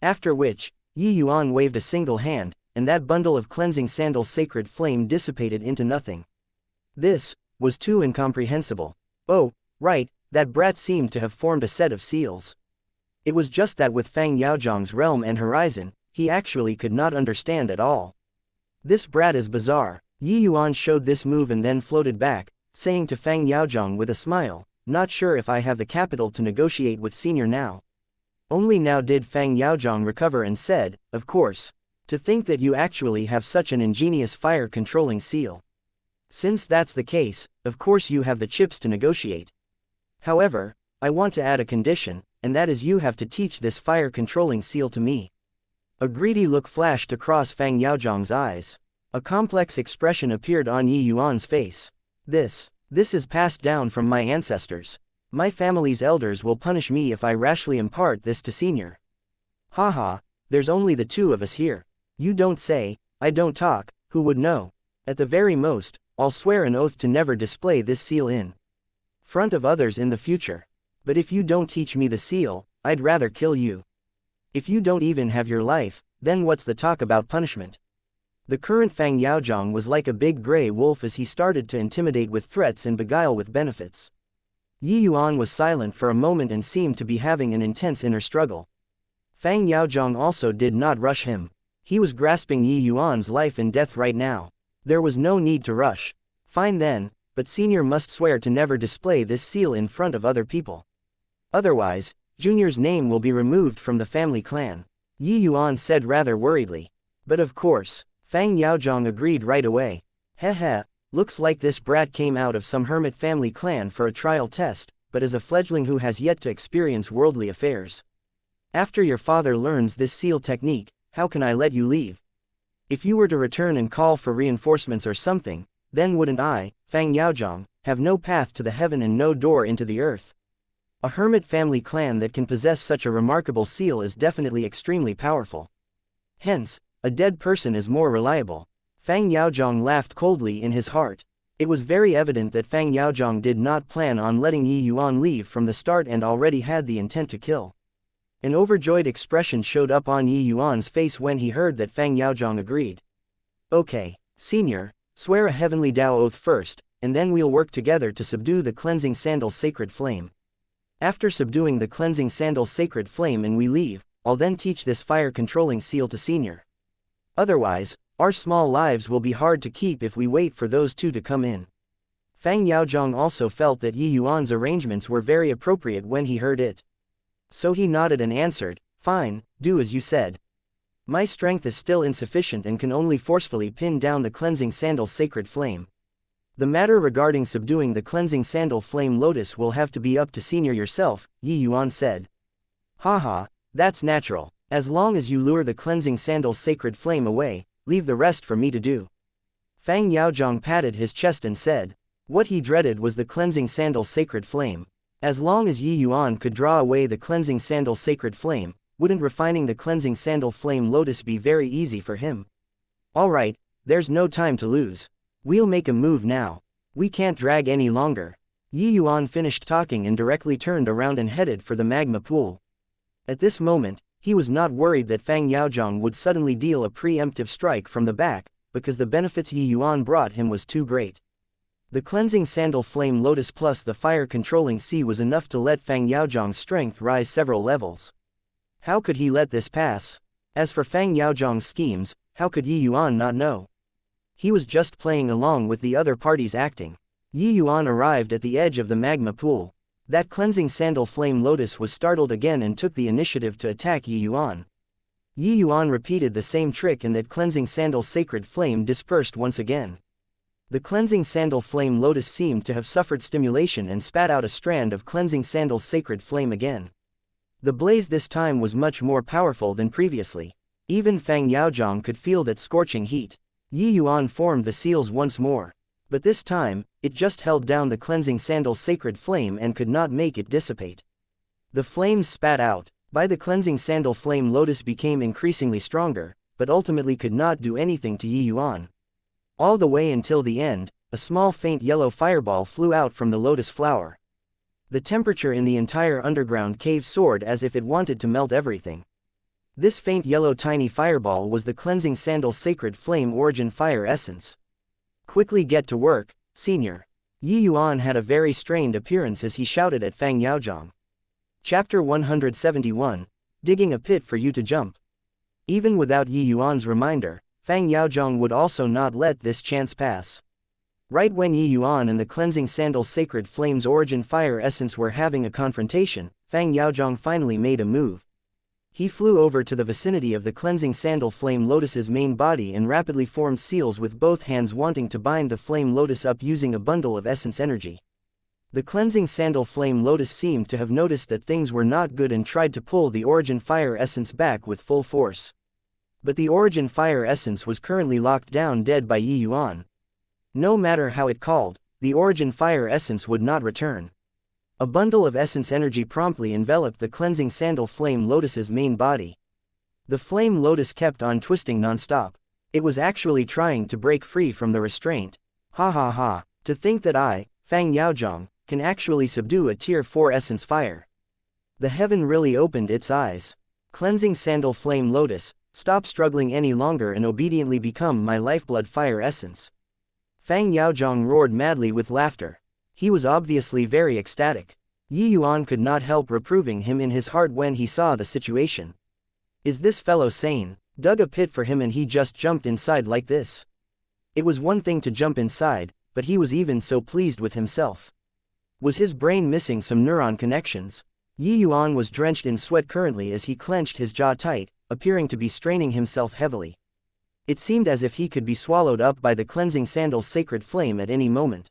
S1: After which, Yi Yuan waved a single hand, and that bundle of cleansing sandal sacred flame dissipated into nothing. This was too incomprehensible. Oh, right, that brat seemed to have formed a set of seals. It was just that with Fang Yaozhong's realm and horizon, he actually could not understand at all. This brat is bizarre. Yi Yuan showed this move and then floated back, saying to Fang Yaozhong with a smile, not sure if I have the capital to negotiate with Senior now. Only now did Fang Yaozhong recover and said, of course. To think that you actually have such an ingenious fire-controlling seal. Since that's the case, of course you have the chips to negotiate. However, I want to add a condition, and that is you have to teach this fire-controlling seal to me. A greedy look flashed across Fang Yaozhang's eyes. A complex expression appeared on Yi Yuan's face. This is passed down from my ancestors. My family's elders will punish me if I rashly impart this to senior. Haha, there's only the two of us here. You don't say, I don't talk, who would know? At the very most, I'll swear an oath to never display this seal in front of others in the future. But if you don't teach me the seal, I'd rather kill you. If you don't even have your life, then what's the talk about punishment? The current Fang Yaozhang was like a big gray wolf as he started to intimidate with threats and beguile with benefits. Yi Yuan was silent for a moment and seemed to be having an intense inner struggle. Fang Yaozhang also did not rush him. He was grasping Yi Yuan's life and death right now. There was no need to rush. Fine then, but senior must swear to never display this seal in front of other people. Otherwise, junior's name will be removed from the family clan. Yi Yuan said rather worriedly. But of course, Fang Yaozhang agreed right away. Heh, looks like this brat came out of some hermit family clan for a trial test, but as a fledgling who has yet to experience worldly affairs. After your father learns this seal technique, how can I let you leave? If you were to return and call for reinforcements or something, then wouldn't I, Fang Yaozhang, have no path to the heaven and no door into the earth? A hermit family clan that can possess such a remarkable seal is definitely extremely powerful. Hence, a dead person is more reliable. Fang Yaozhang laughed coldly in his heart. It was very evident that Fang Yaozhang did not plan on letting Yi Yuan leave from the start and already had the intent to kill. An overjoyed expression showed up on Yi Yuan's face when he heard that Fang Yaozhang agreed. Okay, senior, swear a heavenly Tao oath first, and then we'll work together to subdue the cleansing sandal's sacred flame. After subduing the cleansing sandal's sacred flame and we leave, I'll then teach this fire-controlling seal to senior. Otherwise, our small lives will be hard to keep if we wait for those two to come in. Fang Yaozhang also felt that Yi Yuan's arrangements were very appropriate when he heard it. So he nodded and answered, fine, do as you said. My strength is still insufficient and can only forcefully pin down the cleansing sandal's sacred flame. The matter regarding subduing the cleansing sandal flame lotus will have to be up to senior yourself, Yi Yuan said. Haha, that's natural. As long as you lure the cleansing sandal's sacred flame away, leave the rest for me to do. Fang Yaozhang patted his chest and said. What he dreaded was the cleansing sandal's sacred flame. As long as Yi Yuan could draw away the cleansing sandal's sacred flame, wouldn't refining the cleansing sandal flame lotus be very easy for him? Alright, there's no time to lose. We'll make a move now. We can't drag any longer. Yi Yuan finished talking and directly turned around and headed for the magma pool. At this moment, he was not worried that Fang Yaozhang would suddenly deal a preemptive strike from the back, because the benefits Yi Yuan brought him was too great. The cleansing sandal flame lotus plus the fire-controlling sea was enough to let Fang Yaozhang's strength rise several levels. How could he let this pass? As for Fang Yaozhang's schemes, how could Yi Yuan not know? He was just playing along with the other parties acting. Yi Yuan arrived at the edge of the magma pool. That cleansing sandal flame lotus was startled again and took the initiative to attack Yi Yuan. Yi Yuan repeated the same trick and that cleansing sandal sacred flame dispersed once again. The cleansing sandal flame lotus seemed to have suffered stimulation and spat out a strand of cleansing sandal's sacred flame again. The blaze this time was much more powerful than previously. Even Fang Yaozhang could feel that scorching heat. Yi Yuan formed the seals once more. But this time, it just held down the cleansing sandal's sacred flame and could not make it dissipate. The flames spat out. By the cleansing sandal flame lotus became increasingly stronger, but ultimately could not do anything to Yi Yuan. All the way until the end, a small faint yellow fireball flew out from the lotus flower. The temperature in the entire underground cave soared as if it wanted to melt everything. This faint yellow tiny fireball was the cleansing sandal's sacred flame origin fire essence. Quickly get to work, senior. Yi Yuan had a very strained appearance as he shouted at Fang Yaozhang. Chapter 171, Digging a Pit for You to Jump. Even without Yi Yuan's reminder, Fang Yaozhang would also not let this chance pass. Right when Yi Yuan and the cleansing sandal's sacred flame's origin fire essence were having a confrontation, Fang Yaozhang finally made a move. He flew over to the vicinity of the cleansing sandal flame lotus's main body and rapidly formed seals with both hands, wanting to bind the flame lotus up using a bundle of essence energy. The cleansing sandal flame lotus seemed to have noticed that things were not good and tried to pull the origin fire essence back with full force. But the origin fire essence was currently locked down dead by Yuan. No matter how it called, the origin fire essence would not return. A bundle of essence energy promptly enveloped the cleansing sandal flame lotus's main body. The flame lotus kept on twisting non-stop. It was actually trying to break free from the restraint. Ha ha ha, to think that I, Fang Yaozhong, can actually subdue a tier 4 essence fire. The heaven really opened its eyes. Cleansing sandal flame lotus, stop struggling any longer and obediently become my lifeblood fire essence. Fang Yaozhong roared madly with laughter. He was obviously very ecstatic. Yuan could not help reproving him in his heart when he saw the situation. Is this fellow sane? Dug a pit for him and he just jumped inside like this. It was one thing to jump inside, but he was even so pleased with himself. Was his brain missing some neuron connections? Yuan was drenched in sweat currently as he clenched his jaw tight, appearing to be straining himself heavily. It seemed as if he could be swallowed up by the cleansing sandal's sacred flame at any moment.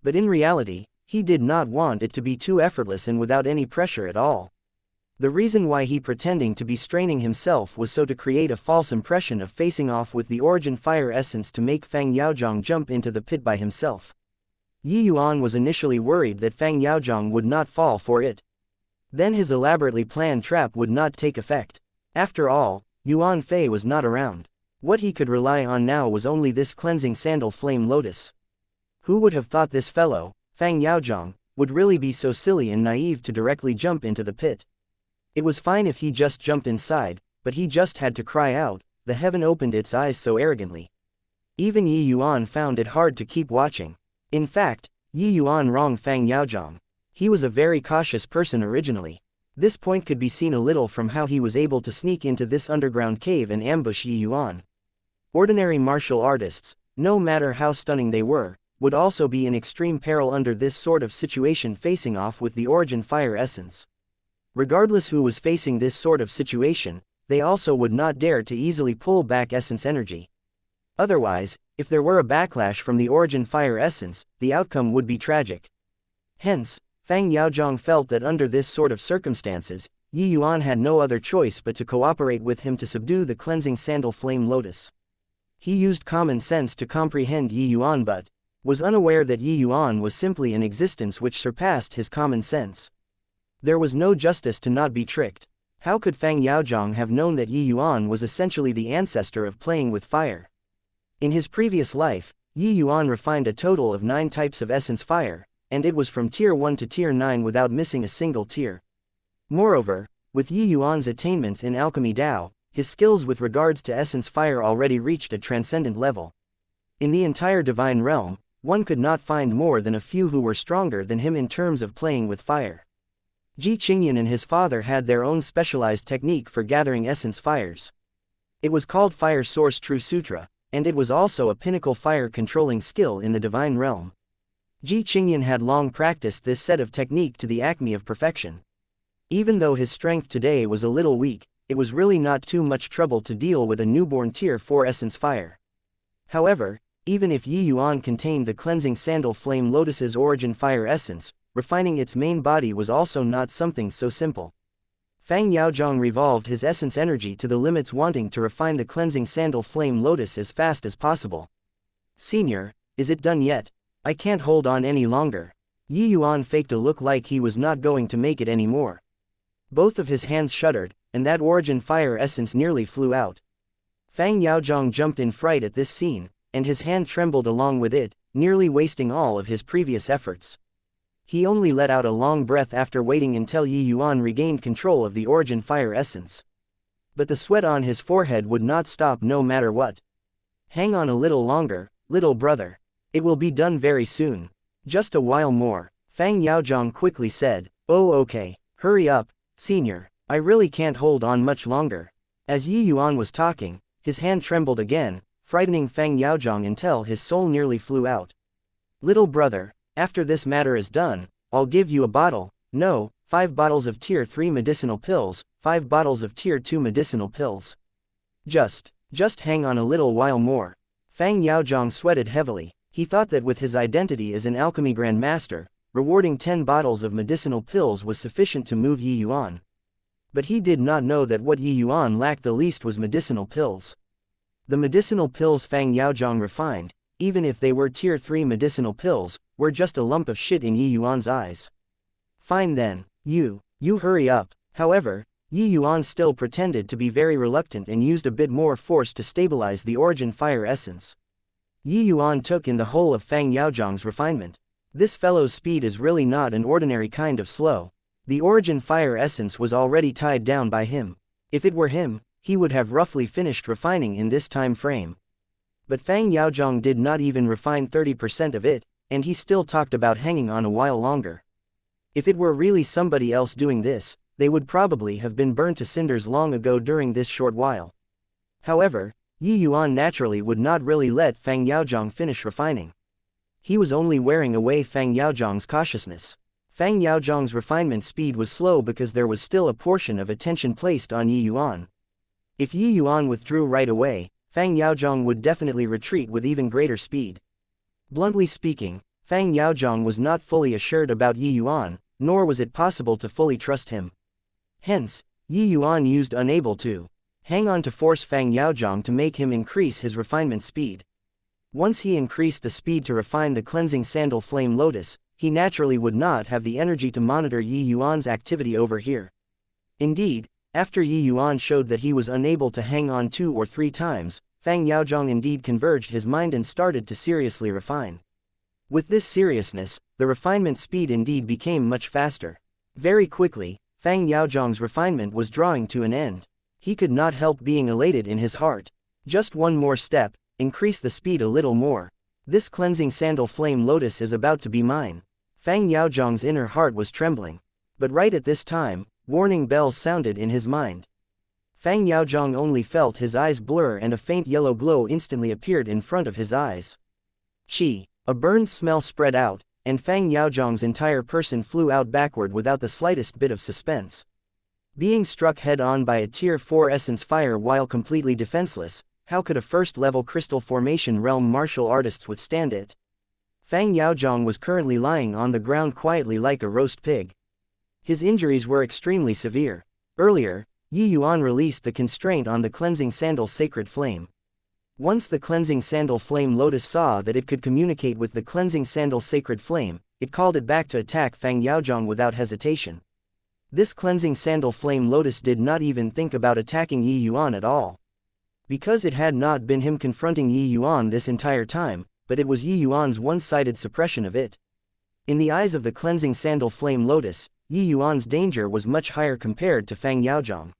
S1: But in reality, he did not want it to be too effortless and without any pressure at all. The reason why he pretending to be straining himself was so to create a false impression of facing off with the origin fire essence to make Fang Yaozhong jump into the pit by himself. Yuan was initially worried that Fang Yaozhong would not fall for it. Then his elaborately planned trap would not take effect. After all, Yuan Fei was not around. What he could rely on now was only this cleansing sandal flame lotus. Who would have thought this fellow, Fang Yaozhong, would really be so silly and naive to directly jump into the pit? It was fine if he just jumped inside, but he just had to cry out. The heaven opened its eyes so arrogantly. Even Yuan found it hard to keep watching. In fact, Yuan wronged Fang Yaozhong. He was a very cautious person originally. This point could be seen a little from how he was able to sneak into this underground cave and ambush Yuan. Ordinary martial artists, no matter how stunning they were, would also be in extreme peril under this sort of situation, facing off with the origin fire essence. Regardless who was facing this sort of situation, they also would not dare to easily pull back essence energy. Otherwise, if there were a backlash from the origin fire essence, the outcome would be tragic. Hence, Fang Yaozhong felt that under this sort of circumstances, Yuan had no other choice but to cooperate with him to subdue the cleansing sandal flame lotus. He used common sense to comprehend Yuan but was unaware that Yuan was simply an existence which surpassed his common sense. There was no justice to not be tricked. How could Fang Yaozhong have known that Yuan was essentially the ancestor of playing with fire? In his previous life, Yuan refined a total of 9 types of essence fire, and it was from tier 1 to tier 9 without missing a single tier. Moreover, with Yuan's attainments in alchemy Dao, his skills with regards to essence fire already reached a transcendent level. In the entire divine realm, one could not find more than a few who were stronger than him in terms of playing with fire. Ji Qingyan and his father had their own specialized technique for gathering essence fires. It was called Fire Source True Sutra, and it was also a pinnacle fire controlling skill in the divine realm. Ji Qingyan had long practiced this set of technique to the acme of perfection. Even though his strength today was a little weak, it was really not too much trouble to deal with a newborn tier 4 essence fire. However, even if Yuan contained the cleansing sandal flame lotus's origin fire essence, refining its main body was also not something so simple. Fang Yaozhong revolved his essence energy to the limits, wanting to refine the cleansing sandal flame lotus as fast as possible. "Senior, is it done yet? I can't hold on any longer." Yuan faked a look like he was not going to make it anymore. Both of his hands shuddered, and that origin fire essence nearly flew out. Fang Yaozhong jumped in fright at this scene, and his hand trembled along with it, nearly wasting all of his previous efforts. He only let out a long breath after waiting until Yuan regained control of the origin fire essence. But the sweat on his forehead would not stop no matter what. "Hang on a little longer, little brother. It will be done very soon. Just a while more," Fang Yaozhong quickly said. "Oh okay, hurry up, senior, I really can't hold on much longer." As Yuan was talking, his hand trembled again, frightening Fang Yaozhong until his soul nearly flew out. "Little brother, after this matter is done, I'll give you a bottle, no, 5 bottles of tier 3 medicinal pills, 5 bottles of Tier 2 medicinal pills. Just hang on a little while more. Fang Yaozhong sweated heavily. He thought that with his identity as an alchemy grandmaster, rewarding 10 bottles of medicinal pills was sufficient to move Yi Yuan. But he did not know that what Yi Yuan lacked the least was medicinal pills. The medicinal pills Fang Yaozhong refined, even if they were Tier 3 medicinal pills, were just a lump of shit in Yi Yuan's eyes. Fine then, you hurry up. However, Yi Yuan still pretended to be very reluctant and used a bit more force to stabilize the origin fire essence. Yi Yuan took in the whole of Fang Yaozhong's refinement. This fellow's speed is really not an ordinary kind of slow. The origin fire essence was already tied down by him. If it were him, he would have roughly finished refining in this time frame. But Fang Yaozhong did not even refine 30% of it, and he still talked about hanging on a while longer. If it were really somebody else doing this, they would probably have been burned to cinders long ago during this short while. However, Yi Yuan naturally would not really let Fang Yaozhong finish refining. He was only wearing away Fang Yaozhong's cautiousness. Fang Yaozhong's refinement speed was slow because there was still a portion of attention placed on Yi Yuan. If Yi Yuan withdrew right away, Fang Yaozhong would definitely retreat with even greater speed. Bluntly speaking, Fang Yaozhong was not fully assured about Yi Yuan, nor was it possible to fully trust him. Hence, Yi Yuan used unable to hang on to force Fang Yaozhong to make him increase his refinement speed. Once he increased the speed to refine the cleansing sandal flame lotus, he naturally would not have the energy to monitor Yi Yuan's activity over here. Indeed, after Yi Yuan showed that he was unable to hang on 2 or 3 times, Fang Yaozhong indeed converged his mind and started to seriously refine. With this seriousness, the refinement speed indeed became much faster. Very quickly, Fang Yaozhong's refinement was drawing to an end. He could not help being elated in his heart. Just one more step, increase the speed a little more. This cleansing sandal flame lotus is about to be mine. Fang Yaozhong's inner heart was trembling. But right at this time, warning bells sounded in his mind. Fang Yaozhong only felt his eyes blur and a faint yellow glow instantly appeared in front of his eyes. A burned smell spread out, and Fang Yaozhong's entire person flew out backward without the slightest bit of suspense. Being struck head-on by a Tier 4 essence fire while completely defenseless, how could a first-level crystal formation realm martial artist withstand it? Fang Yaozhong was currently lying on the ground quietly like a roast pig. His injuries were extremely severe. Earlier, Yi Yuan released the constraint on the cleansing sandal sacred flame. Once the cleansing sandal flame lotus saw that it could communicate with the cleansing sandal sacred flame, it called it back to attack Fang Yaozhong without hesitation. This cleansing sandal flame lotus did not even think about attacking Yi Yuan at all. Because it had not been him confronting Yi Yuan this entire time, but it was Yi Yuan's one-sided suppression of it. In the eyes of the cleansing sandal flame lotus, Yi Yuan's danger was much higher compared to Fang Yaozhong.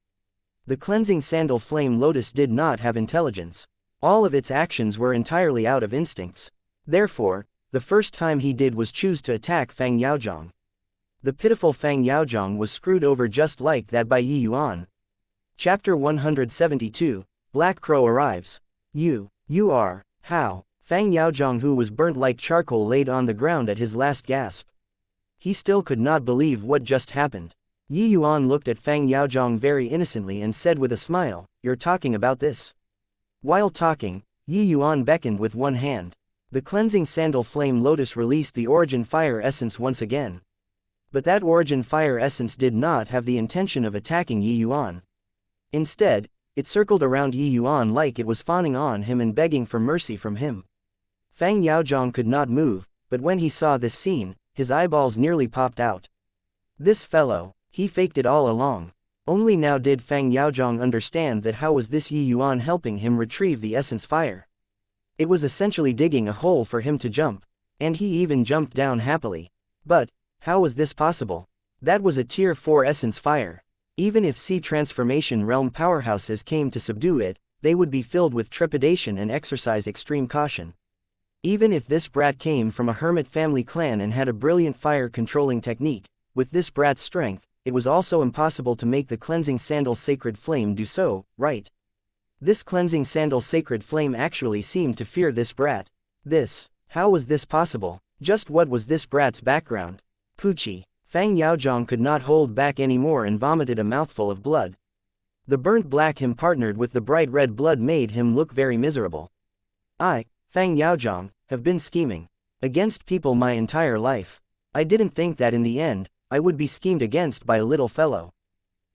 S1: The cleansing sandal flame lotus did not have intelligence. All of its actions were entirely out of instincts. Therefore, the first time he did was choose to attack Fang Yaozhong. The pitiful Fang Yaozhong was screwed over just like that by Yi Yuan. Chapter 172, Black Crow arrives. You are, how? Fang Yaozhong, who was burnt like charcoal, laid on the ground at his last gasp. He still could not believe what just happened. Yi Yuan looked at Fang Yaozhong very innocently and said with a smile, "You're talking about this?" While talking, Yi Yuan beckoned with one hand. The cleansing sandal flame lotus released the origin fire essence once again. But that origin fire essence did not have the intention of attacking Yi Yuan. Instead, it circled around Yi Yuan like it was fawning on him and begging for mercy from him. Fang Yaozhong could not move, but when he saw this scene, his eyeballs nearly popped out. This fellow, he faked it all along. Only now did Fang Yaozhong understand that how was this Yi Yuan helping him retrieve the essence fire. It was essentially digging a hole for him to jump, and he even jumped down happily. But, how was this possible? That was a Tier 4 essence fire. Even if sea transformation realm powerhouses came to subdue it, they would be filled with trepidation and exercise extreme caution. Even if this brat came from a hermit family clan and had a brilliant fire controlling technique, with this brat's strength, it was also impossible to make the cleansing sandal sacred flame do so, right? This cleansing sandal sacred flame actually seemed to fear this brat. How was this possible? Just what was this brat's background? Poochie. Fang Yaozhong could not hold back anymore and vomited a mouthful of blood. The burnt black him partnered with the bright red blood made him look very miserable. I, Fang Yaozhong, have been scheming against people my entire life. I didn't think that in the end, I would be schemed against by a little fellow.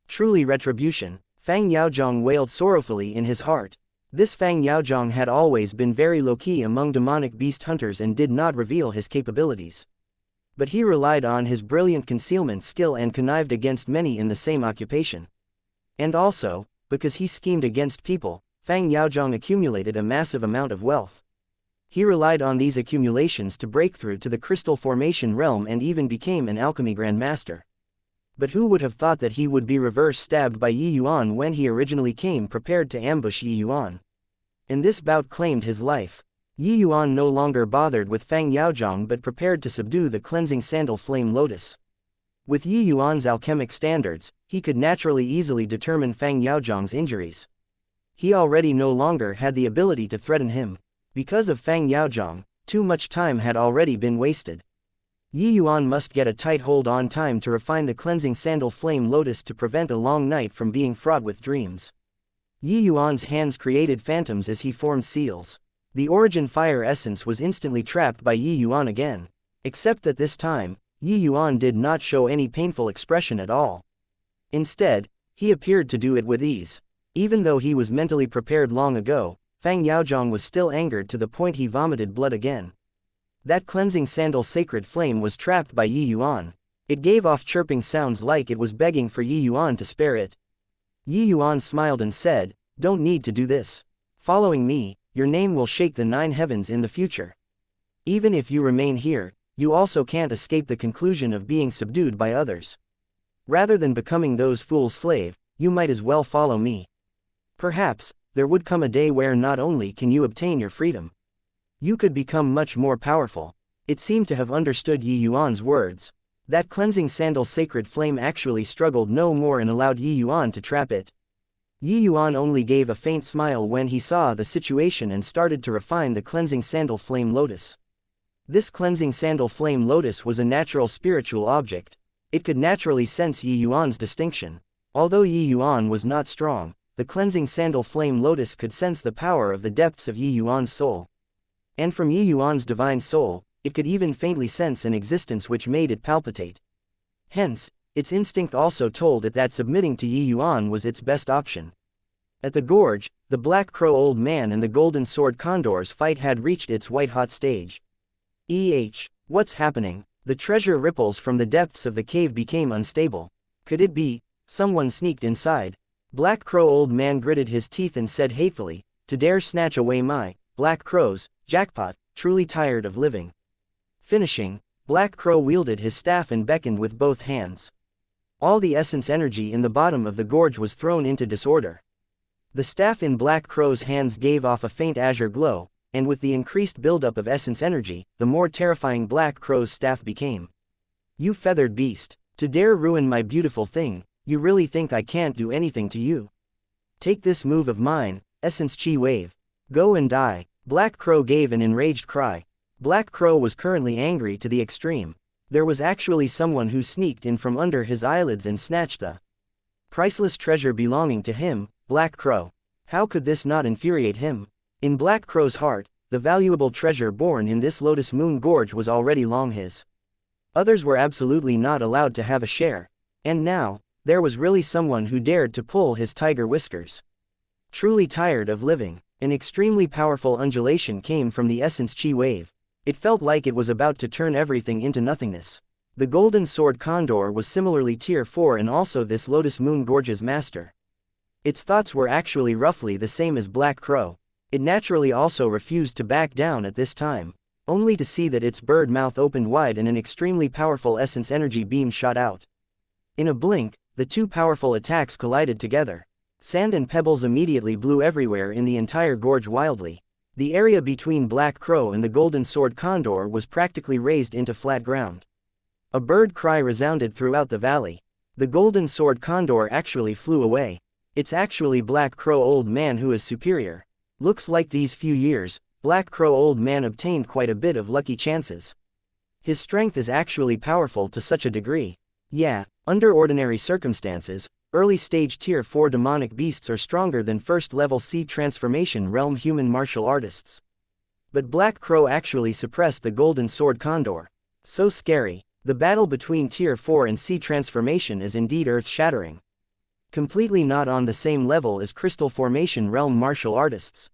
S1: Truly retribution, Fang Yaozhong wailed sorrowfully in his heart. This Fang Yaozhong had always been very low-key among demonic beast hunters and did not reveal his capabilities. But he relied on his brilliant concealment skill and connived against many in the same occupation. And also, because he schemed against people, Fang Yaozhong accumulated a massive amount of wealth. He relied on these accumulations to break through to the crystal formation realm and even became an alchemy grandmaster. But who would have thought that he would be reverse stabbed by Yi Yuan when he originally came prepared to ambush Yi Yuan? And this bout claimed his life. Yi Yuan no longer bothered with Fang Yaozhong but prepared to subdue the cleansing sandal flame lotus. With Yi Yuan's alchemic standards, he could naturally easily determine Fang Yaozhong's injuries. He already no longer had the ability to threaten him. Because of Fang Yaozhong, too much time had already been wasted. Yi Yuan must get a tight hold on time to refine the cleansing sandal flame lotus to prevent a long night from being fraught with dreams. Yi Yuan's hands created phantoms as he formed seals. The origin fire essence was instantly trapped by Yi Yuan again. Except that this time, Yi Yuan did not show any painful expression at all. Instead, he appeared to do it with ease. Even though he was mentally prepared long ago, Fang Yaozhong was still angered to the point he vomited blood again. That cleansing sandal sacred flame was trapped by Yi Yuan. It gave off chirping sounds like it was begging for Yi Yuan to spare it. Yi Yuan smiled and said, "Don't need to do this. Following me, your name will shake the 9 heavens in the future. Even if you remain here, you also can't escape the conclusion of being subdued by others. Rather than becoming those fools' slave, you might as well follow me. Perhaps, there would come a day where not only can you obtain your freedom, you could become much more powerful." It seemed to have understood Yi Yuan's words. That cleansing sandal sacred flame actually struggled no more and allowed Yi Yuan to trap it. Yi Yuan only gave a faint smile when he saw the situation and started to refine the cleansing sandal flame lotus. This cleansing sandal flame lotus was a natural spiritual object. It could naturally sense Yi Yuan's distinction. Although Yi Yuan was not strong, the cleansing sandal flame lotus could sense the power of the depths of Yi Yuan's soul. And from Yi Yuan's divine soul, it could even faintly sense an existence which made it palpitate. Hence, its instinct also told it that submitting to Yi Yuan was its best option. At the gorge, the Black Crow Old Man and the Golden Sword Condor's fight had reached its white-hot stage. What's happening? The treasure ripples from the depths of the cave became unstable. Could it be someone sneaked inside? Black Crow Old Man gritted his teeth and said hatefully, "To dare snatch away my Black Crows, jackpot, truly tired of living." Finishing, Black Crow wielded his staff and beckoned with both hands. All the essence energy in the bottom of the gorge was thrown into disorder. The staff in Black Crow's hands gave off a faint azure glow, and with the increased buildup of essence energy, the more terrifying Black Crow's staff became. "You feathered beast, to dare ruin my beautiful thing, you really think I can't do anything to you? Take this move of mine, Essence Chi Wave. Go and die." Black Crow gave an enraged cry. Black Crow was currently angry to the extreme. There was actually someone who sneaked in from under his eyelids and snatched the priceless treasure belonging to him, Black Crow. How could this not infuriate him? In Black Crow's heart, the valuable treasure born in this Lotus Moon Gorge was already long his. Others were absolutely not allowed to have a share. And now, there was really someone who dared to pull his tiger whiskers. Truly tired of living. An extremely powerful undulation came from the Essence Chi Wave. It felt like it was about to turn everything into nothingness. The Golden Sword Condor was similarly Tier 4 and also this Lotus Moon Gorge's master. Its thoughts were actually roughly the same as Black Crow. It naturally also refused to back down at this time, only to see that its bird mouth opened wide and an extremely powerful essence energy beam shot out. In a blink, the two powerful attacks collided together. Sand and pebbles immediately blew everywhere in the entire gorge wildly. The area between Black Crow and the Golden Sword Condor was practically raised into flat ground. A bird cry resounded throughout the valley. The Golden Sword Condor actually flew away. It's actually Black Crow Old Man who is superior. Looks like these few years, Black Crow Old Man obtained quite a bit of lucky chances. His strength is actually powerful to such a degree. Yeah, under ordinary circumstances, early-stage Tier 4 demonic beasts are stronger than first-level Sea Transformation Realm human martial artists. But Black Crow actually suppressed the Golden Sword Condor. So scary. The battle between Tier 4 and Sea Transformation is indeed earth-shattering. Completely not on the same level as Crystal Formation Realm martial artists.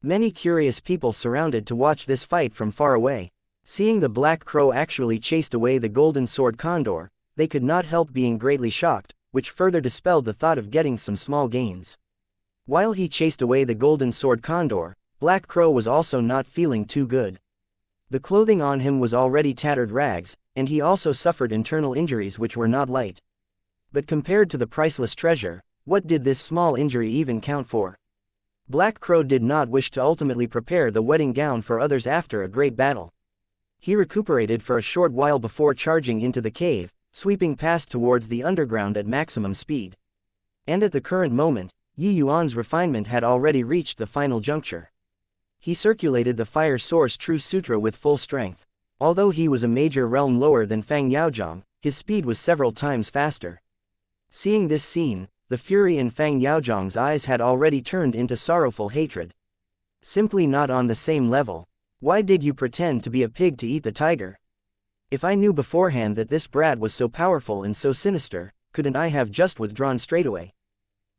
S1: Many curious people surrounded to watch this fight from far away. Seeing the Black Crow actually chased away the Golden Sword Condor, they could not help being greatly shocked, which further dispelled the thought of getting some small gains. While he chased away the Golden Sword Condor, Black Crow was also not feeling too good. The clothing on him was already tattered rags, and he also suffered internal injuries which were not light. But compared to the priceless treasure, what did this small injury even count for? Black Crow did not wish to ultimately prepare the wedding gown for others after a great battle. He recuperated for a short while before charging into the cave, sweeping past towards the underground at maximum speed. And at the current moment, Yuan's refinement had already reached the final juncture. He circulated the Fire Source True Sutra with full strength. Although he was a major realm lower than Fang Yaozhong, his speed was several times faster. Seeing this scene, the fury in Fang Yaozhong's eyes had already turned into sorrowful hatred. Simply not on the same level. Why did you pretend to be a pig to eat the tiger? If I knew beforehand that this brat was so powerful and so sinister, couldn't I have just withdrawn straightaway?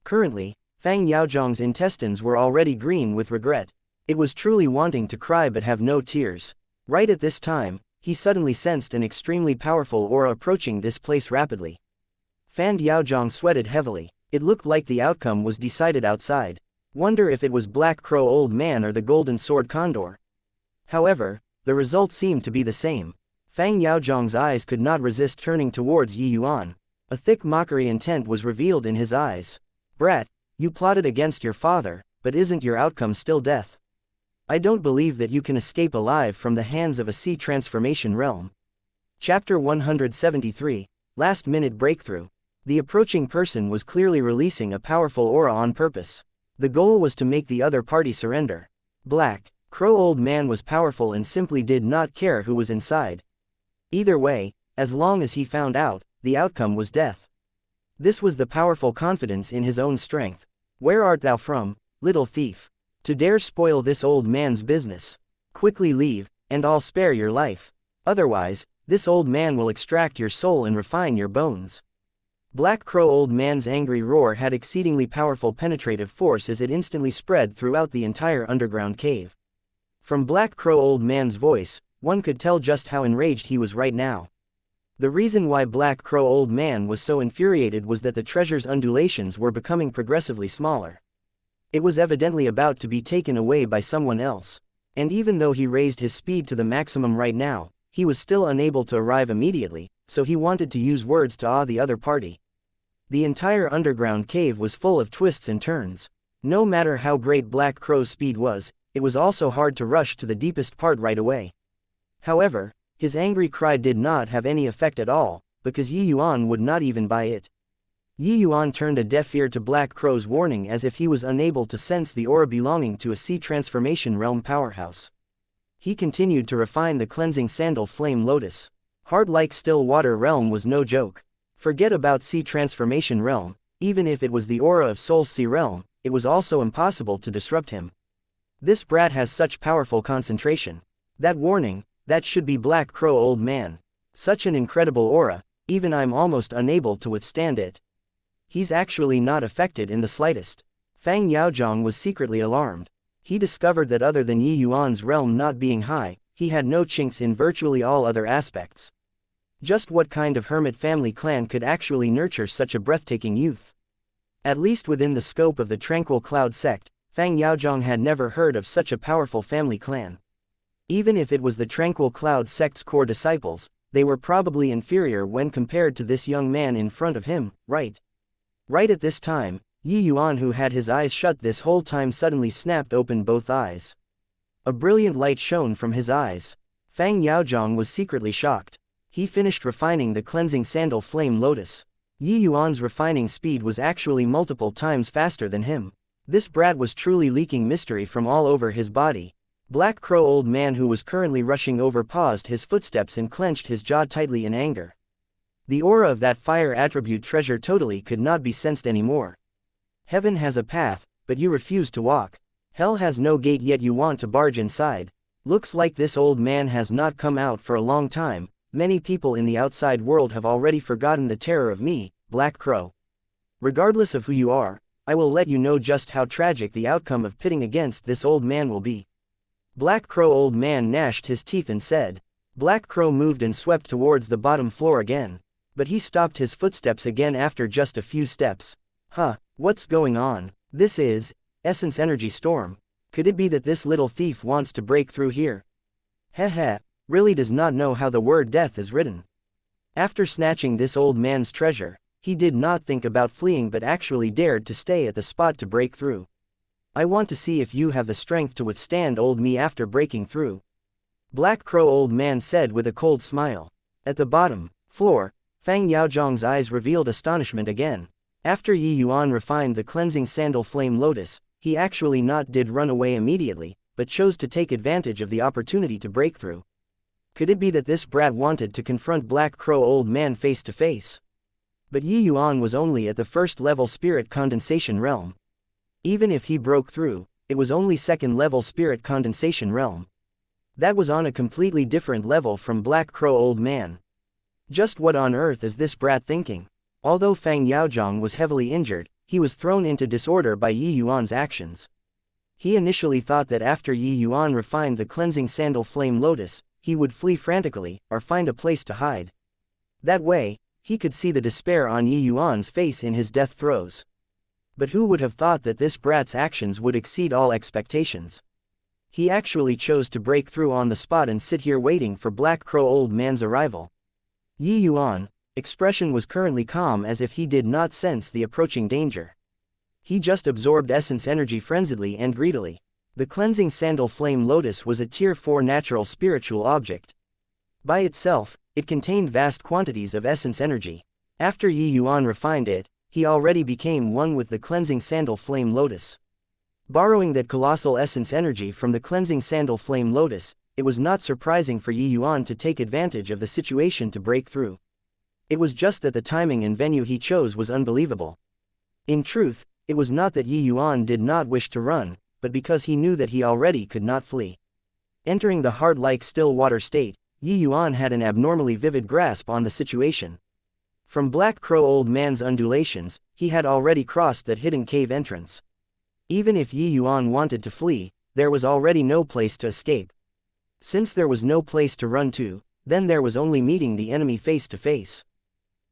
S1: Currently, Fang Yaozhong's intestines were already green with regret. It was truly wanting to cry but have no tears. Right at this time, he suddenly sensed an extremely powerful aura approaching this place rapidly. Fan Yaozhong sweated heavily. It looked like the outcome was decided outside. Wonder if it was Black Crow Old Man or the Golden Sword Condor. However, the result seemed to be the same. Fang Yaozhong's eyes could not resist turning towards Yuan. A thick mockery intent was revealed in his eyes. Brat, you plotted against your father, but isn't your outcome still death? I don't believe that you can escape alive from the hands of a Sea Transformation Realm. Chapter 173, Last Minute Breakthrough. The approaching person was clearly releasing a powerful aura on purpose. The goal was to make the other party surrender. Black Crow Old Man was powerful and simply did not care who was inside. Either way, as long as he found out, the outcome was death. This was the powerful confidence in his own strength. Where art thou from, little thief? To dare spoil this old man's business? Quickly leave, and I'll spare your life. Otherwise, this old man will extract your soul and refine your bones. Black Crow Old Man's angry roar had exceedingly powerful penetrative force as it instantly spread throughout the entire underground cave. From Black Crow Old Man's voice, one could tell just how enraged he was right now. The reason why Black Crow Old Man was so infuriated was that the treasure's undulations were becoming progressively smaller. It was evidently about to be taken away by someone else. And even though he raised his speed to the maximum right now, he was still unable to arrive immediately, so he wanted to use words to awe the other party. The entire underground cave was full of twists and turns. No matter how great Black Crow's speed was, it was also hard to rush to the deepest part right away. However, his angry cry did not have any effect at all, because Yuan would not even buy it. Yuan turned a deaf ear to Black Crow's warning as if he was unable to sense the aura belonging to a Sea Transformation Realm powerhouse. He continued to refine the cleansing sandal flame lotus. Hard like still water realm was no joke. Forget about Sea Transformation Realm, even if it was the aura of Soul Sea Realm, it was also impossible to disrupt him. This brat has such powerful concentration. That warning, that should be Black Crow Old Man. Such an incredible aura, even I'm almost unable to withstand it. He's actually not affected in the slightest. Fang Yaozhong was secretly alarmed. He discovered that other than Yuan's realm not being high, he had no chinks in virtually all other aspects. Just what kind of hermit family clan could actually nurture such a breathtaking youth? At least within the scope of the Tranquil Cloud sect, Fang Yaozhong had never heard of such a powerful family clan. Even if it was the Tranquil Cloud sect's core disciples, they were probably inferior when compared to this young man in front of him, right? Right at this time, Yuan, who had his eyes shut this whole time, suddenly snapped open both eyes. A brilliant light shone from his eyes. Fang Yaozhong was secretly shocked. He finished refining the cleansing sandal flame lotus. Yuan's refining speed was actually multiple times faster than him. This brat was truly leaking mystery from all over his body. Black Crow Old Man, who was currently rushing over, paused his footsteps and clenched his jaw tightly in anger. The aura of that fire attribute treasure totally could not be sensed anymore. Heaven has a path, but you refuse to walk. Hell has no gate yet you want to barge inside. Looks like this old man has not come out for a long time. Many people in the outside world have already forgotten the terror of me, Black Crow. Regardless of who you are, I will let you know just how tragic the outcome of pitting against this old man will be. Black Crow old man gnashed his teeth and said. Black Crow moved and swept towards the bottom floor again. But he stopped his footsteps again after just a few steps. What's going on? This is Essence Energy Storm. Could it be that this little thief wants to break through here? Really does not know how the word death is written. After snatching this old man's treasure, he did not think about fleeing but actually dared to stay at the spot to break through. I want to see if you have the strength to withstand old me after breaking through. Black Crow old man said with a cold smile. At the bottom floor, Fang Yaozhong's eyes revealed astonishment again. After Yi Yuan refined the cleansing sandal flame lotus, he actually not did run away immediately, but chose to take advantage of the opportunity to break through. Could it be that this brat wanted to confront Black Crow old man face to face? But Yi Yuan was only at the first level spirit condensation realm. Even if he broke through, it was only second level spirit condensation realm. That was on a completely different level from Black Crow old man. Just what on earth is this brat thinking? Although Fang Yaozhong was heavily injured, he was thrown into disorder by Yi Yuan's actions. He initially thought that after Yi Yuan refined the cleansing sandal flame lotus, he would flee frantically, or find a place to hide. That way, he could see the despair on Yi Yuan's face in his death throes. But who would have thought that this brat's actions would exceed all expectations? He actually chose to break through on the spot and sit here waiting for Black Crow old man's arrival. Yi Yuan, expression was currently calm as if he did not sense the approaching danger. He just absorbed essence energy frenziedly and greedily. The cleansing sandal flame lotus was a tier 4 natural spiritual object. By itself, it contained vast quantities of essence energy. After Yi Yuan refined it, he already became one with the cleansing sandal flame lotus. Borrowing that colossal essence energy from the cleansing sandal flame lotus, it was not surprising for Yi Yuan to take advantage of the situation to break through. It was just that the timing and venue he chose was unbelievable. In truth, it was not that Yi Yuan did not wish to run, but because he knew that he already could not flee. Entering the heart-like still water state, Yi Yuan had an abnormally vivid grasp on the situation. From Black Crow old man's undulations, he had already crossed that hidden cave entrance. Even if Yi Yuan wanted to flee, there was already no place to escape. Since there was no place to run to, then there was only meeting the enemy face to face.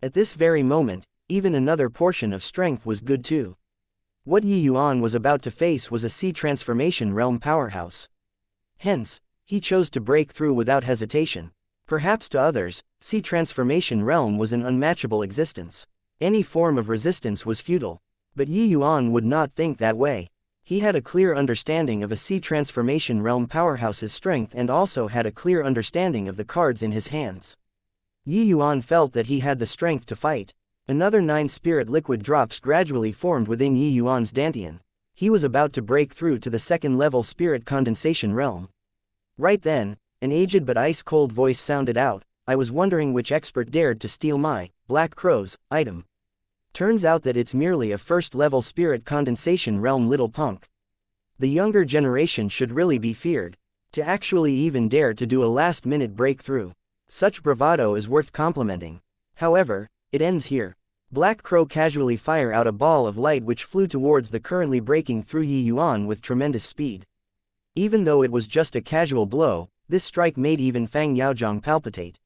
S1: At this very moment, even another portion of strength was good too. What Yi Yuan was about to face was a sea transformation realm powerhouse. Hence, he chose to break through without hesitation. Perhaps to others, sea transformation realm was an unmatchable existence. Any form of resistance was futile. But Yi Yuan would not think that way. He had a clear understanding of a sea transformation realm powerhouse's strength and also had a clear understanding of the cards in his hands. Yi Yuan felt that he had the strength to fight. Another 9 spirit liquid drops gradually formed within Yi Yuan's dantian. He was about to break through to the second level spirit condensation realm. Right then, an aged but ice-cold voice sounded out, "I was wondering which expert dared to steal my, Black Crow's, item. Turns out that it's merely a first-level spirit condensation realm little punk. The younger generation should really be feared. To actually even dare to do a last-minute breakthrough. Such bravado is worth complimenting. However, it ends here." Black Crow casually fired out a ball of light which flew towards the currently breaking through Yi Yuan with tremendous speed. Even though it was just a casual blow, this strike made even Fang Yaozhong palpitate.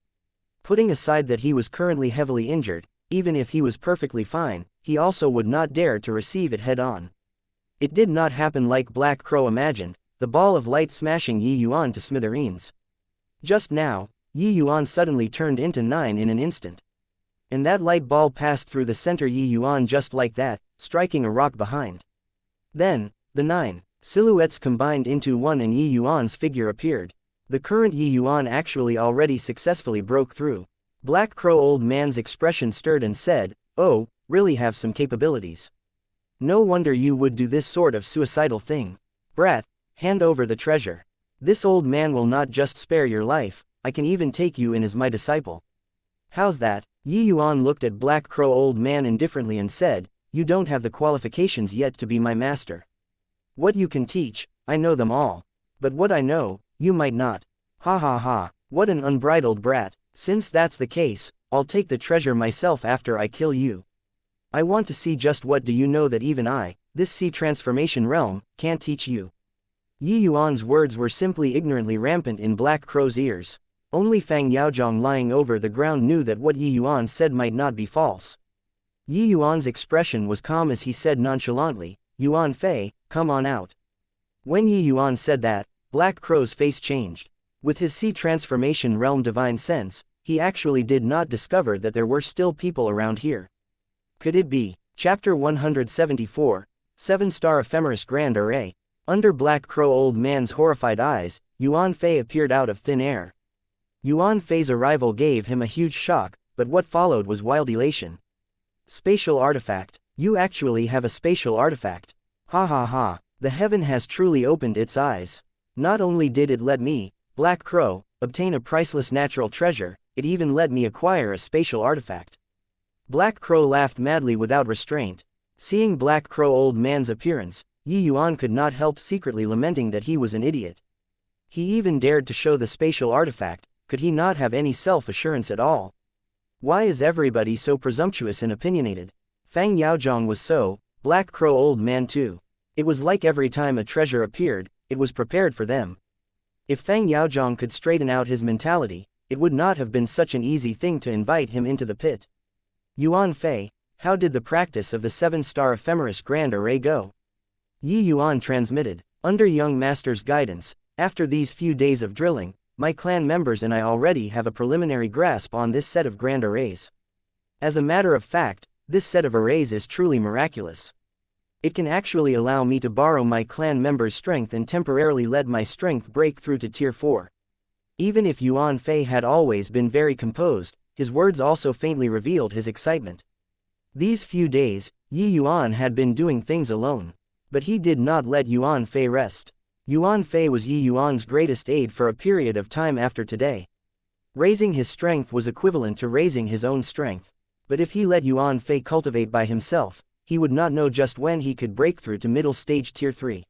S1: Putting aside that he was currently heavily injured, even if he was perfectly fine, he also would not dare to receive it head-on. It did not happen like Black Crow imagined, the ball of light smashing Yi Yuan to smithereens. Just now, Yi Yuan suddenly turned into 9 in an instant. And that light ball passed through the center Yi Yuan just like that, striking a rock behind. Then, the 9 silhouettes combined into one and Yi Yuan's figure appeared. The current Yi Yuan actually already successfully broke through. Black Crow old man's expression stirred and said, "Oh, really have some capabilities. No wonder you would do this sort of suicidal thing. Brat, hand over the treasure. This old man will not just spare your life, I can even take you in as my disciple." "How's that?" Yi Yuan looked at Black Crow Old Man indifferently and said, "You don't have the qualifications yet to be my master. What you can teach, I know them all. But what I know, you might not. Ha ha ha, what an unbridled brat. Since that's the case, I'll take the treasure myself after I kill you. I want to see just what do you know that even I, this sea transformation realm, can't teach you." Yi Yuan's words were simply ignorantly rampant in Black Crow's ears. Only Fang Yaozhong lying over the ground knew that what Yi Yuan said might not be false. Yi Yuan's expression was calm as he said nonchalantly, "Yuan Fei, come on out." When Yi Yuan said that, Black Crow's face changed. With his sea transformation realm divine sense, he actually did not discover that there were still people around here. Could it be? Chapter 174, 7-Star Ephemeris Grand Array. Under Black Crow Old Man's horrified eyes, Yuan Fei appeared out of thin air. Yuan Fei's arrival gave him a huge shock, but what followed was wild elation. Spatial artifact. You actually have a spatial artifact. Ha ha ha, the heaven has truly opened its eyes. Not only did it let me, Black Crow, obtain a priceless natural treasure, it even let me acquire a spatial artifact. Black Crow laughed madly without restraint. Seeing Black Crow Old Man's appearance, Yi Yuan could not help secretly lamenting that he was an idiot. He even dared to show the spatial artifact. Could he not have any self-assurance at all? Why is everybody so presumptuous and opinionated? Fang Yaozhong was so, Black Crow Old Man too. It was like every time a treasure appeared, it was prepared for them. If Fang Yaozhong could straighten out his mentality, it would not have been such an easy thing to invite him into the pit. Yuan Fei, how did the practice of the 7-Star Ephemeris Grand Array go? Yi Yuan transmitted, under young master's guidance, after these few days of drilling, my clan members and I already have a preliminary grasp on this set of grand arrays. As a matter of fact, this set of arrays is truly miraculous. It can actually allow me to borrow my clan members' strength and temporarily let my strength break through to Tier 4. Even if Yuan Fei had always been very composed, his words also faintly revealed his excitement. These few days, Yi Yuan had been doing things alone. But he did not let Yuan Fei rest. Yuan Fei was Yi Yuan's greatest aid for a period of time after today. Raising his strength was equivalent to raising his own strength. But if he let Yuan Fei cultivate by himself, he would not know just when he could break through to middle stage Tier 3.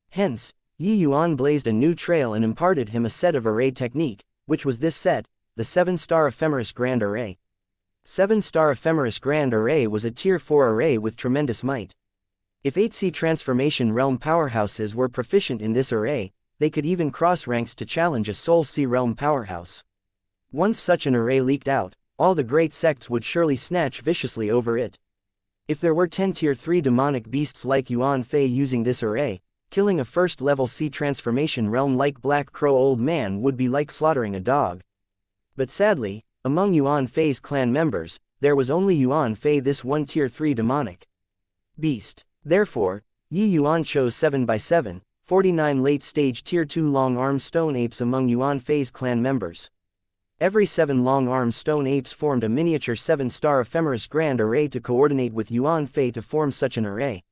S1: Hence, Yi Yuan blazed a new trail and imparted him a set of array technique, which was this set, the 7-Star Ephemeris Grand Array. 7-Star Ephemeris Grand Array was a Tier 4 array with tremendous might. If 8C Transformation Realm powerhouses were proficient in this array, they could even cross ranks to challenge a Soul Sea Realm powerhouse. Once such an array leaked out, all the great sects would surely snatch viciously over it. If there were 10 Tier 3 demonic beasts like Yuan Fei using this array, killing a first-level Sea Transformation Realm like Black Crow Old Man would be like slaughtering a dog. But sadly, among Yuan Fei's clan members, there was only Yuan Fei this one Tier 3 demonic beast. Therefore, Yi Yuan chose 7x7, 49 late-stage Tier 2 long-armed stone apes among Yuan Fei's clan members. Every 7 long-armed stone apes formed a miniature 7-Star Ephemeris Grand Array to coordinate with Yuan Fei to form such an array.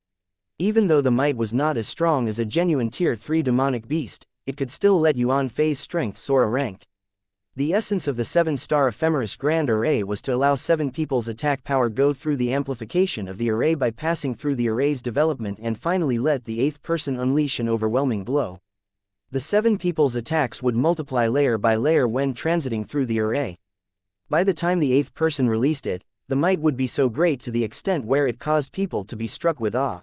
S1: Even though the might was not as strong as a genuine Tier 3 demonic beast, it could still let Yuan Fei's strength soar a rank. The essence of the 7-Star Ephemeris Grand Array was to allow 7 people's attack power go through the amplification of the array by passing through the array's development and finally let the 8th person unleash an overwhelming blow. The 7 people's attacks would multiply layer by layer when transiting through the array. By the time the 8th person released it, the might would be so great to the extent where it caused people to be struck with awe.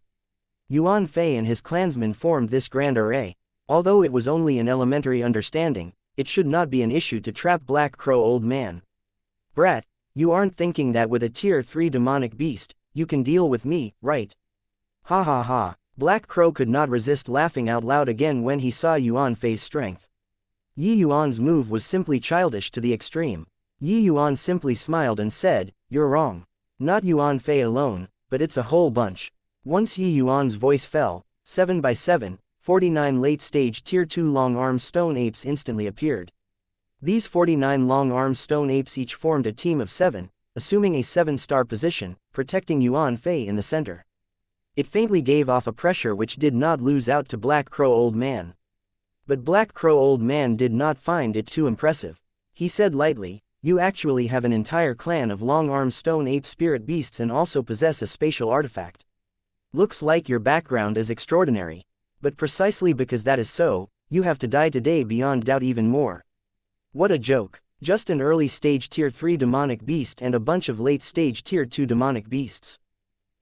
S1: Yuan Fei and his clansmen formed this grand array. Although it was only an elementary understanding, it should not be an issue to trap Black Crow Old Man. Brat, you aren't thinking that with a Tier 3 demonic beast, you can deal with me, right? Ha ha ha. Black Crow could not resist laughing out loud again when he saw Yuan Fei's strength. Yi Yuan's move was simply childish to the extreme. Yi Yuan simply smiled and said, "You're wrong. Not Yuan Fei alone, but it's a whole bunch." Once Yi Yuan's voice fell, 7x7, 49 late-stage Tier 2 long-armed stone apes instantly appeared. These 49 long-armed stone apes each formed a team of 7, assuming a 7-star position, protecting Yuan Fei in the center. It faintly gave off a pressure which did not lose out to Black Crow Old Man. But Black Crow Old Man did not find it too impressive. He said lightly, you actually have an entire clan of long-armed stone ape spirit beasts and also possess a spatial artifact. Looks like your background is extraordinary. But precisely because that is so, you have to die today beyond doubt even more. What a joke. Just an early stage tier 3 demonic beast and a bunch of late stage tier 2 demonic beasts.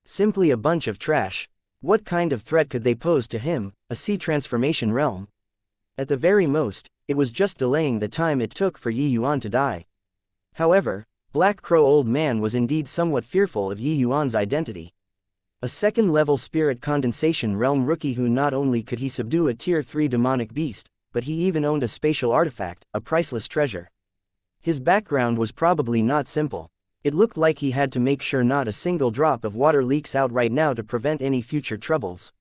S1: Simply a bunch of trash. What kind of threat could they pose to him, a sea transformation realm? At the very most, it was just delaying the time it took for Yuan to die. However, Black Crow Old Man was indeed somewhat fearful of Yuan's identity. A second-level spirit condensation realm rookie who not only could he subdue a tier 3 demonic beast, but he even owned a spatial artifact, a priceless treasure. His background was probably not simple. It looked like he had to make sure not a single drop of water leaks out right now to prevent any future troubles.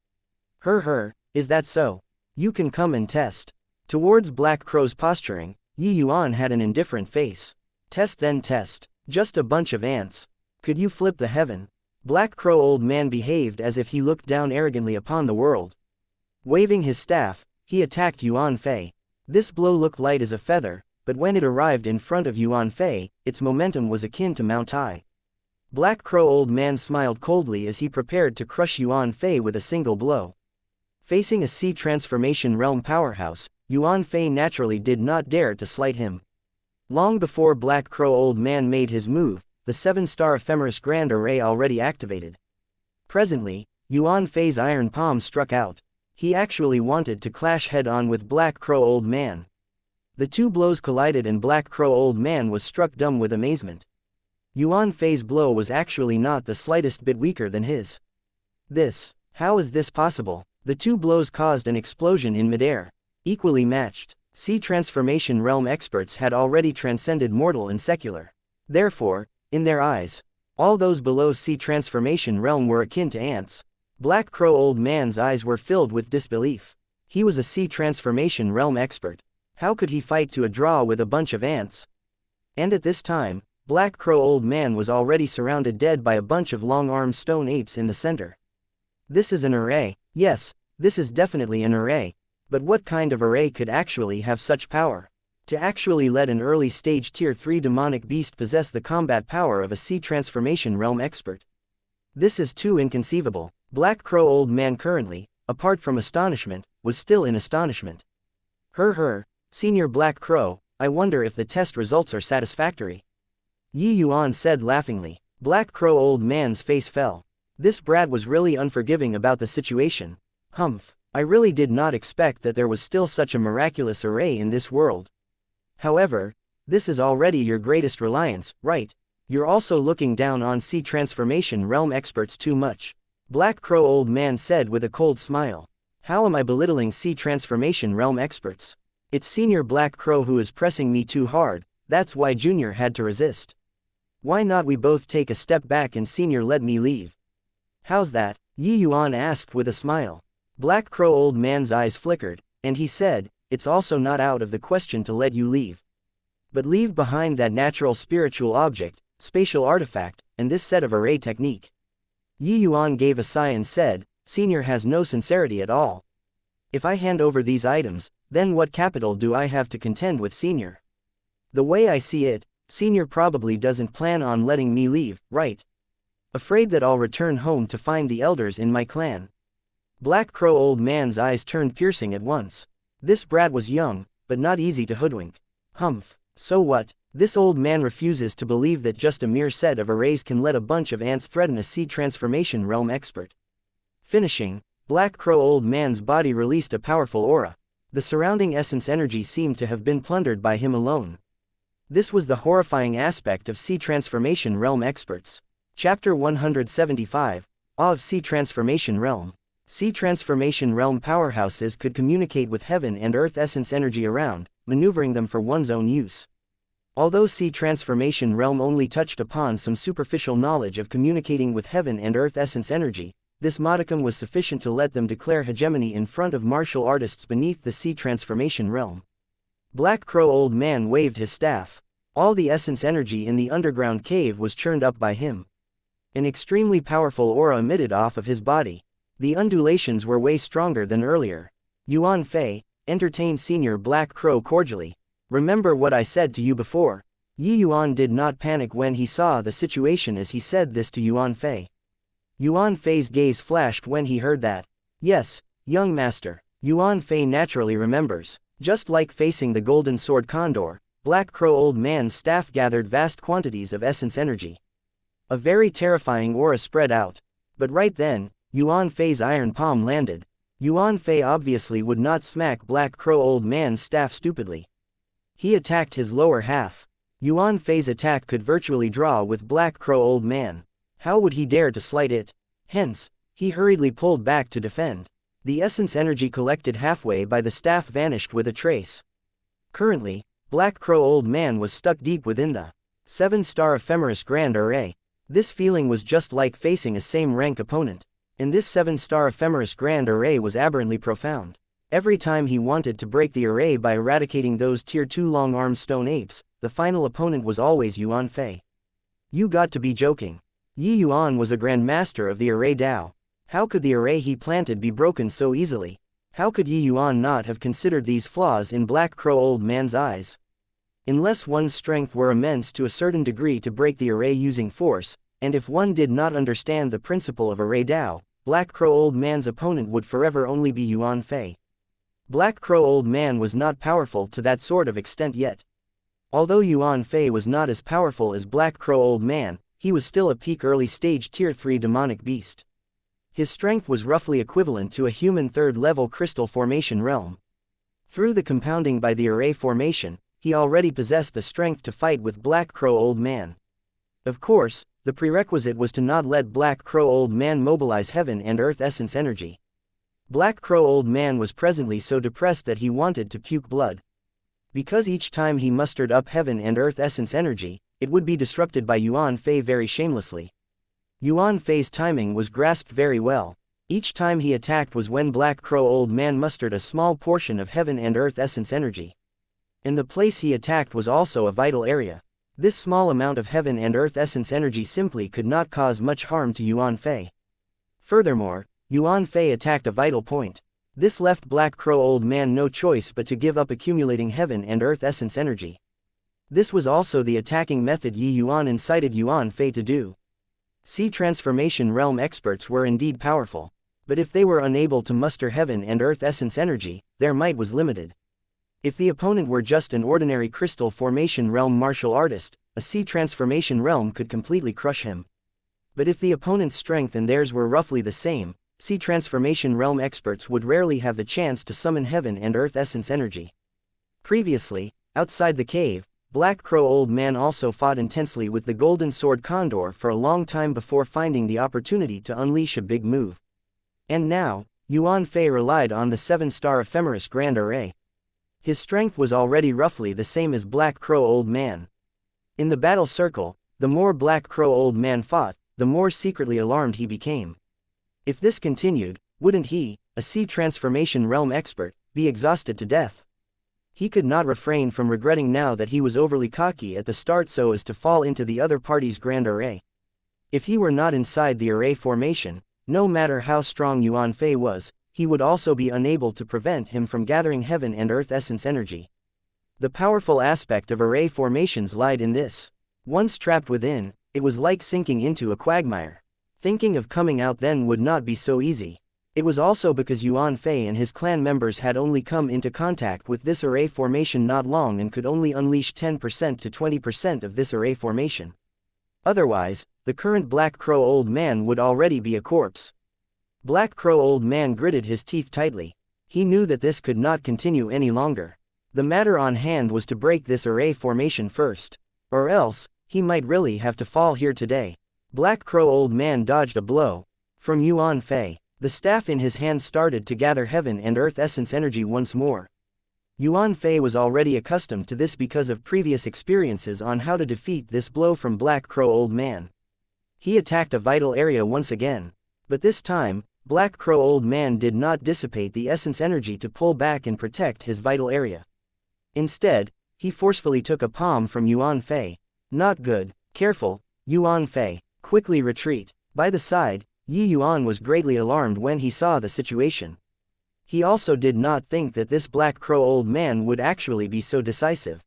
S1: Is that so? You can come and test. Towards Black Crow's posturing, Yuan had an indifferent face. Test then test. Just a bunch of ants. Could you flip the heaven? Black Crow Old Man behaved as if he looked down arrogantly upon the world. Waving his staff, he attacked Yuan Fei. This blow looked light as a feather, but when it arrived in front of Yuan Fei, its momentum was akin to Mount Tai. Black Crow Old Man smiled coldly as he prepared to crush Yuan Fei with a single blow. Facing a sea transformation realm powerhouse, Yuan Fei naturally did not dare to slight him. Long before Black Crow Old Man made his move, the 7-star Ephemeris Grand Array already activated. Presently, Yuan Fei's iron palm struck out. He actually wanted to clash head-on with Black Crow Old Man. The two blows collided and Black Crow Old Man was struck dumb with amazement. Yuan Fei's blow was actually not the slightest bit weaker than his. How is this possible? The two blows caused an explosion in midair. Equally matched, sea transformation realm experts had already transcended mortal and secular. Therefore, in their eyes, all those below sea transformation realm were akin to ants. Black Crow Old Man's eyes were filled with disbelief. He was a sea transformation realm expert. How could he fight to a draw with a bunch of ants? And at this time, Black Crow Old Man was already surrounded dead by a bunch of long-armed stone apes in the center. This is an array. Yes, this is definitely an array. But what kind of array could actually have such power? To actually let an early stage tier 3 demonic beast possess the combat power of a sea transformation realm expert. This is too inconceivable. Black Crow Old Man currently, apart from astonishment, was still in astonishment. Senior Black Crow, I wonder if the test results are satisfactory. Yuan said laughingly. Black Crow Old Man's face fell. This brat was really unforgiving about the situation. I really did not expect that there was still such a miraculous array in this world. However, this is already your greatest reliance, right? You're also looking down on sea transformation realm experts too much. Black Crow Old Man said with a cold smile. How am I belittling sea transformation realm experts? It's Senior Black Crow who is pressing me too hard, that's why Junior had to resist. Why not we both take a step back and Senior let me leave? How's that? Yuan asked with a smile. Black Crow Old Man's eyes flickered, and he said, it's also not out of the question to let you leave. But leave behind that natural spiritual object, spatial artifact, and this set of array technique. Yuan gave a sigh and said, Senior has no sincerity at all. If I hand over these items, then what capital do I have to contend with Senior? The way I see it, Senior probably doesn't plan on letting me leave, right? Afraid that I'll return home to find the elders in my clan. Black Crow Old Man's eyes turned piercing at once. This brat was young, but not easy to hoodwink. So what? This old man refuses to believe that just a mere set of arrays can let a bunch of ants threaten a sea transformation realm expert. Finishing, Black Crow Old Man's body released a powerful aura. The surrounding essence energy seemed to have been plundered by him alone. This was the horrifying aspect of sea transformation realm experts. Chapter 175, Awe of Sea Transformation Realm. Sea transformation realm powerhouses could communicate with heaven and earth essence energy around, maneuvering them for one's own use. Although sea transformation realm only touched upon some superficial knowledge of communicating with heaven and earth essence energy, this modicum was sufficient to let them declare hegemony in front of martial artists beneath the sea transformation realm. Black Crow Old Man waved his staff. All the essence energy in the underground cave was churned up by him. An extremely powerful aura emitted off of his body. The undulations were way stronger than earlier. Yuan Fei, entertained Senior Black Crow cordially. Remember what I said to you before. Yi Yuan did not panic when he saw the situation as he said this to Yuan Fei. Yuan Fei's gaze flashed when he heard that. Yes, young master. Yuan Fei naturally remembers. Just like facing the golden sword condor, Black Crow Old Man's staff gathered vast quantities of essence energy. A very terrifying aura spread out. But right then, Yuan Fei's iron palm landed. Yuan Fei obviously would not smack Black Crow Old Man's staff stupidly. He attacked his lower half. Yuan Fei's attack could virtually draw with Black Crow Old Man. How would he dare to slight it? Hence, he hurriedly pulled back to defend. The essence energy collected halfway by the staff vanished with a trace. Currently, Black Crow Old Man was stuck deep within the 7-star ephemeris grand array. This feeling was just like facing a same-rank opponent. And this 7-star ephemeris grand array was aberrantly profound. Every time he wanted to break the array by eradicating those tier 2 long-armed stone apes, the final opponent was always Yuan Fei. You got to be joking. Yi Yuan was a grandmaster of the array Dao. How could the array he planted be broken so easily? How could Yi Yuan not have considered these flaws in Black Crow Old Man's eyes? Unless one's strength were immense to a certain degree to break the array using force, and if one did not understand the principle of array Dao, Black Crow Old Man's opponent would forever only be Yuan Fei. Black Crow Old Man was not powerful to that sort of extent yet. Although Yuan Fei was not as powerful as Black Crow Old Man, he was still a peak early stage tier 3 demonic beast. His strength was roughly equivalent to a human 3rd level crystal formation realm. Through the compounding by the array formation, he already possessed the strength to fight with Black Crow Old Man. Of course, the prerequisite was to not let Black Crow Old Man mobilize heaven and earth essence energy. Black Crow Old Man was presently so depressed that he wanted to puke blood. Because each time he mustered up heaven and earth essence energy, it would be disrupted by Yuan Fei very shamelessly. Yuan Fei's timing was grasped very well. Each time he attacked was when Black Crow Old Man mustered a small portion of heaven and earth essence energy. And the place he attacked was also a vital area. This small amount of heaven and earth essence energy simply could not cause much harm to Yuan Fei. Furthermore, Yuan Fei attacked a vital point. This left Black Crow Old Man no choice but to give up accumulating heaven and earth essence energy. This was also the attacking method Yi Yuan incited Yuan Fei to do. Sea Transformation Realm experts were indeed powerful, but if they were unable to muster heaven and earth essence energy, their might was limited. If the opponent were just an ordinary crystal formation realm martial artist, a Sea Transformation Realm could completely crush him. But if the opponent's strength and theirs were roughly the same, Sea Transformation Realm experts would rarely have the chance to summon heaven and earth essence energy. Previously, outside the cave, Black Crow Old Man also fought intensely with the Golden Sword Condor for a long time before finding the opportunity to unleash a big move. And now, Yuan Fei relied on the 7-star ephemeris grand array. His strength was already roughly the same as Black Crow Old Man. In the battle circle, the more Black Crow Old Man fought, the more secretly alarmed he became. If this continued, wouldn't he, a Sea Transformation Realm expert, be exhausted to death? He could not refrain from regretting now that he was overly cocky at the start so as to fall into the other party's grand array. If he were not inside the array formation, no matter how strong Yuan Fei was, he would also be unable to prevent him from gathering heaven and earth essence energy. The powerful aspect of array formations lied in this. Once trapped within, it was like sinking into a quagmire. Thinking of coming out then would not be so easy. It was also because Yuan Fei and his clan members had only come into contact with this array formation not long and could only unleash 10% to 20% of this array formation. Otherwise, the current Black Crow Old Man would already be a corpse. Black Crow Old Man gritted his teeth tightly. He knew that this could not continue any longer. The matter on hand was to break this array formation first. Or else, he might really have to fall here today. Black Crow Old Man dodged a blow from Yuan Fei. The staff in his hand started to gather heaven and earth essence energy once more. Yuan Fei was already accustomed to this because of previous experiences on how to defeat this blow from Black Crow Old Man. He attacked a vital area once again. But this time, Black Crow Old Man did not dissipate the essence energy to pull back and protect his vital area. Instead, he forcefully took a palm from Yuan Fei. Not good. Careful, Yuan Fei. Quickly retreat. By the side, Yi Yuan was greatly alarmed when he saw the situation. He also did not think that this Black Crow Old Man would actually be so decisive.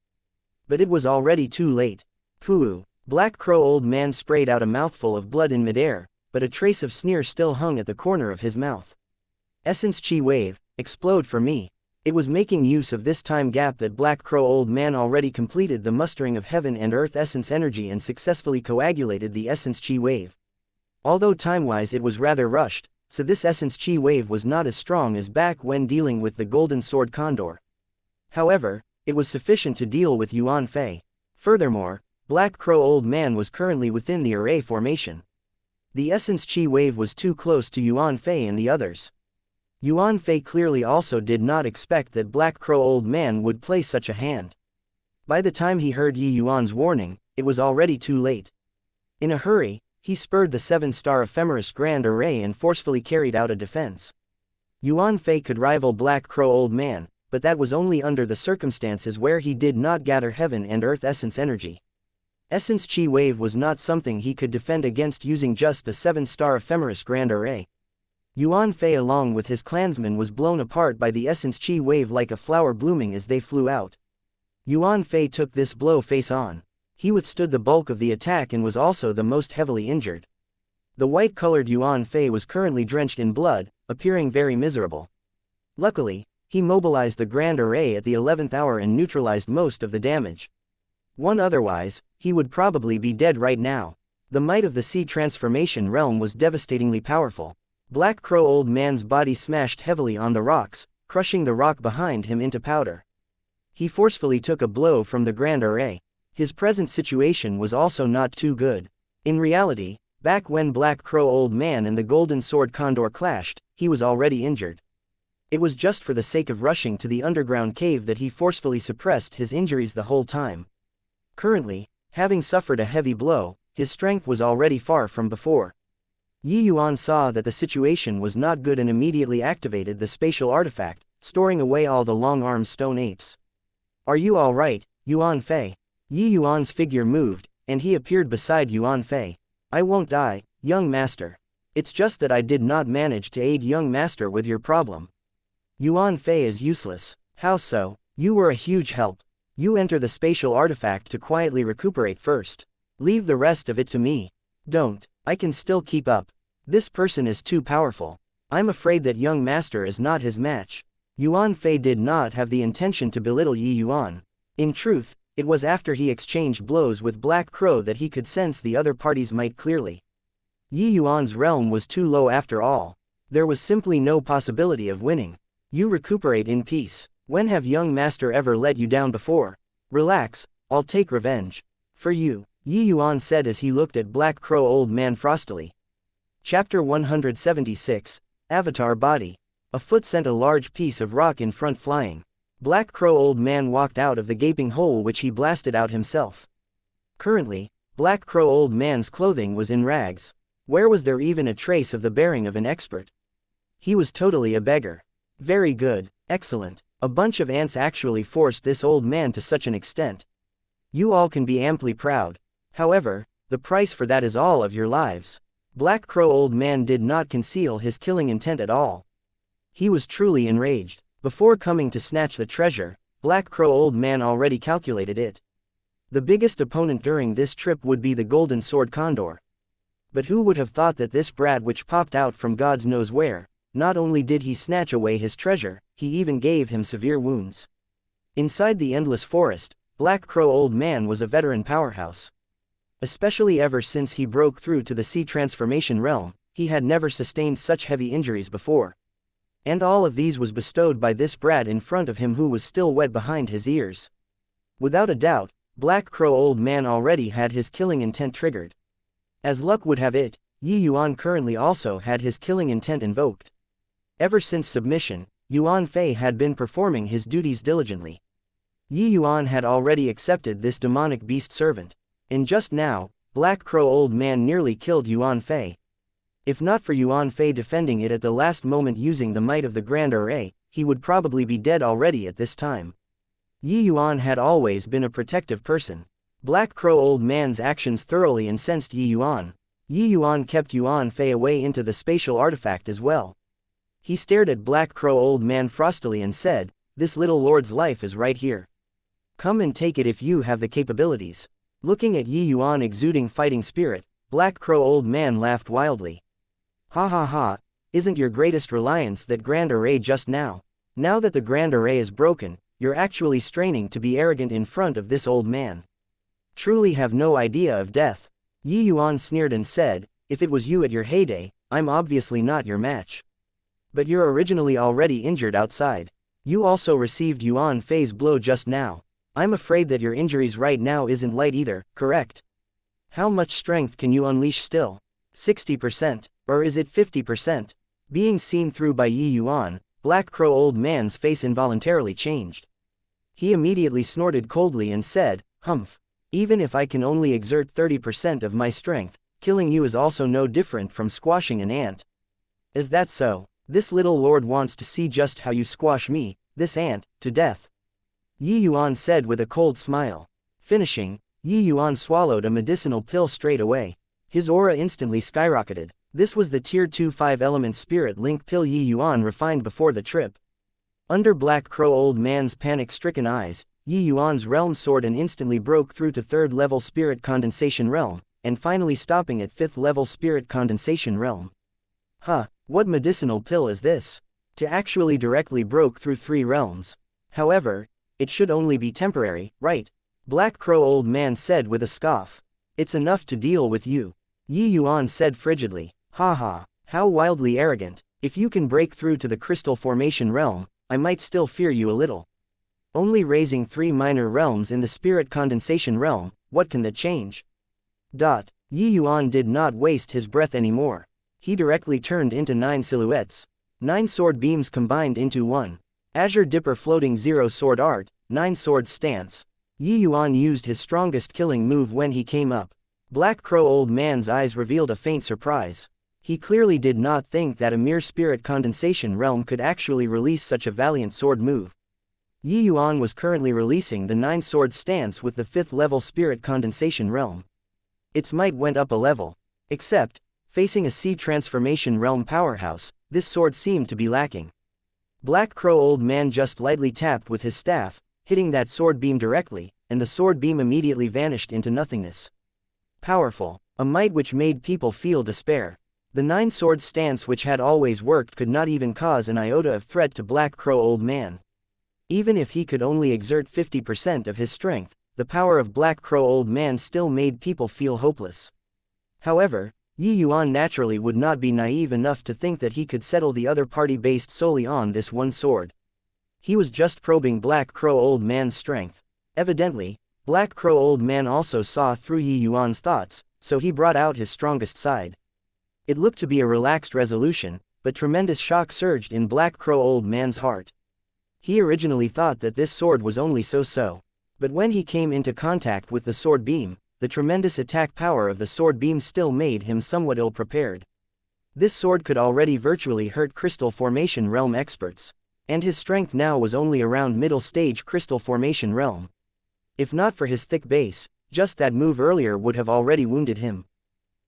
S1: But it was already too late. Pooh! Black Crow Old Man sprayed out a mouthful of blood in midair, but a trace of sneer still hung at the corner of his mouth. Essence Chi Wave, explode for me. It was making use of this time gap that Black Crow Old Man already completed the mustering of heaven and earth essence energy and successfully coagulated the Essence Chi Wave. Although time-wise it was rather rushed, so this Essence Chi Wave was not as strong as back when dealing with the Golden Sword Condor. However, it was sufficient to deal with Yuan Fei. Furthermore, Black Crow Old Man was currently within the array formation. The Essence Chi Wave was too close to Yuan Fei and the others. Yuan Fei clearly also did not expect that Black Crow Old Man would play such a hand. By the time he heard Yi Yuan's warning, it was already too late. In a hurry, he spurred the 7-star Ephemeris Grand Array and forcefully carried out a defense. Yuan Fei could rival Black Crow Old Man, but that was only under the circumstances where he did not gather heaven and earth essence energy. Essence Chi Wave was not something he could defend against using just the 7-star Ephemeris Grand Array. Yuan Fei along with his clansmen was blown apart by the Essence Chi Wave like a flower blooming as they flew out. Yuan Fei took this blow face on. He withstood the bulk of the attack and was also the most heavily injured. The white-colored Yuan Fei was currently drenched in blood, appearing very miserable. Luckily, he mobilized the Grand Array at the 11th hour and neutralized most of the damage. Otherwise, he would probably be dead right now. The might of the Sea Transformation Realm was devastatingly powerful. Black Crow Old Man's body smashed heavily on the rocks, crushing the rock behind him into powder. He forcefully took a blow from the Grand Array. His present situation was also not too good. In reality, back when Black Crow Old Man and the Golden Sword Condor clashed, he was already injured. It was just for the sake of rushing to the underground cave that he forcefully suppressed his injuries the whole time. Currently, having suffered a heavy blow, his strength was already far from before. Yi Yuan saw that the situation was not good and immediately activated the spatial artifact, storing away all the long-armed stone apes. "Are you all right, Yuan Fei?" Yi Yuan's figure moved, and he appeared beside Yuan Fei. "I won't die, young master. It's just that I did not manage to aid young master with your problem." "Yuan Fei is useless." "How so? You were a huge help. You enter the spatial artifact to quietly recuperate first. Leave the rest of it to me." "Don't. I can still keep up. This person is too powerful. I'm afraid that young master is not his match." Yuan Fei did not have the intention to belittle Yi Yuan. In truth, it was after he exchanged blows with Black Crow that he could sense the other party's might clearly. Yi Yuan's realm was too low after all. There was simply no possibility of winning. "You recuperate in peace. When have young master ever let you down before? Relax, I'll take revenge. For you," Yi Yuan said as he looked at Black Crow Old Man frostily. Chapter 176, Avatar Body. A foot sent a large piece of rock in front flying. Black Crow Old Man walked out of the gaping hole which he blasted out himself. Currently, Black Crow Old Man's clothing was in rags. Where was there even a trace of the bearing of an expert? He was totally a beggar. Very good, excellent. A bunch of ants actually forced this old man to such an extent. You all can be amply proud. However, the price for that is all of your lives. Black Crow Old Man did not conceal his killing intent at all. He was truly enraged. Before coming to snatch the treasure, Black Crow Old Man already calculated it. The biggest opponent during this trip would be the Golden Sword Condor. But who would have thought that this brat which popped out from God's knows where, not only did he snatch away his treasure, he even gave him severe wounds. Inside the endless forest, Black Crow Old Man was a veteran powerhouse. Especially ever since he broke through to the Sea Transformation Realm, he had never sustained such heavy injuries before. And all of these was bestowed by this brat in front of him who was still wet behind his ears. Without a doubt, Black Crow Old Man already had his killing intent triggered. As luck would have it, Yi Yuan currently also had his killing intent invoked. Ever since submission, Yuan Fei had been performing his duties diligently. Yi Yuan had already accepted this demonic beast servant. And just now, Black Crow Old Man nearly killed Yuan Fei. If not for Yuan Fei defending it at the last moment using the might of the Grand Array, he would probably be dead already at this time. Yi Yuan had always been a protective person. Black Crow Old Man's actions thoroughly incensed Yi Yuan. Yi Yuan kept Yuan Fei away into the spatial artifact as well. He stared at Black Crow Old Man frostily and said, "This little lord's life is right here. Come and take it if you have the capabilities. Looking at Yi Yuan exuding fighting spirit, Black Crow Old Man laughed wildly. Ha ha ha, isn't your greatest reliance that grand array just now? Now that the grand array is broken, you're actually straining to be arrogant in front of this old man. Truly have no idea of death. Yi Yuan sneered and said, if it was you at your heyday, I'm obviously not your match. But you're originally already injured outside. You also received Yuan phase blow just now. I'm afraid that your injuries right now isn't light either, correct? How much strength can you unleash still? 60%, or is it 50%? Being seen through by Yi Yuan, Black Crow Old Man's face involuntarily changed. He immediately snorted coldly and said, humph. Even if I can only exert 30% of my strength, killing you is also no different from squashing an ant. Is that so? This little lord wants to see just how you squash me, this ant, to death. Yi Yuan said with a cold smile. Finishing, Yi Yuan swallowed a medicinal pill straight away. His aura instantly skyrocketed. This was the Tier 2 5-element spirit link pill Yi Yuan refined before the trip. Under Black Crow Old Man's panic-stricken eyes, Yi Yuan's realm soared and instantly broke through to 3rd level spirit condensation realm, and finally stopping at 5th level spirit condensation realm. Huh, what medicinal pill is this? To actually directly broke through 3 realms. However, it should only be temporary, right? Black Crow Old Man said with a scoff. It's enough to deal with you. Yi Yuan said frigidly. Ha ha, how wildly arrogant. If you can break through to the crystal formation realm, I might still fear you a little. Only raising 3 minor realms in the spirit condensation realm, what can that change? Yi Yuan did not waste his breath anymore. He directly turned into 9 silhouettes. 9 sword beams combined into 1. Azure Dipper floating 0 sword art, 9 swords stance. Yi Yuan used his strongest killing move when he came up. Black Crow Old Man's eyes revealed a faint surprise. He clearly did not think that a mere spirit condensation realm could actually release such a valiant sword move. Yi Yuan was currently releasing the 9 sword stance with the 5th level spirit condensation realm. Its might went up a level. Except, facing a sea transformation realm powerhouse, this sword seemed to be lacking. Black Crow Old Man just lightly tapped with his staff, hitting that sword beam directly, and the sword beam immediately vanished into nothingness. Powerful, a might which made people feel despair. The 9 sword stance which had always worked could not even cause an iota of threat to Black Crow Old Man. Even if he could only exert 50% of his strength, the power of Black Crow Old Man still made people feel hopeless. However, Yi Yuan naturally would not be naive enough to think that he could settle the other party based solely on this one sword. He was just probing Black Crow Old Man's strength. Evidently, Black Crow Old Man also saw through Yi Yuan's thoughts, so he brought out his strongest side. It looked to be a relaxed resolution, but tremendous shock surged in Black Crow Old Man's heart. He originally thought that this sword was only so-so. But when he came into contact with the sword beam, the tremendous attack power of the sword beam still made him somewhat ill-prepared. This sword could already virtually hurt crystal formation realm experts. And his strength now was only around middle stage crystal formation realm. If not for his thick base, just that move earlier would have already wounded him.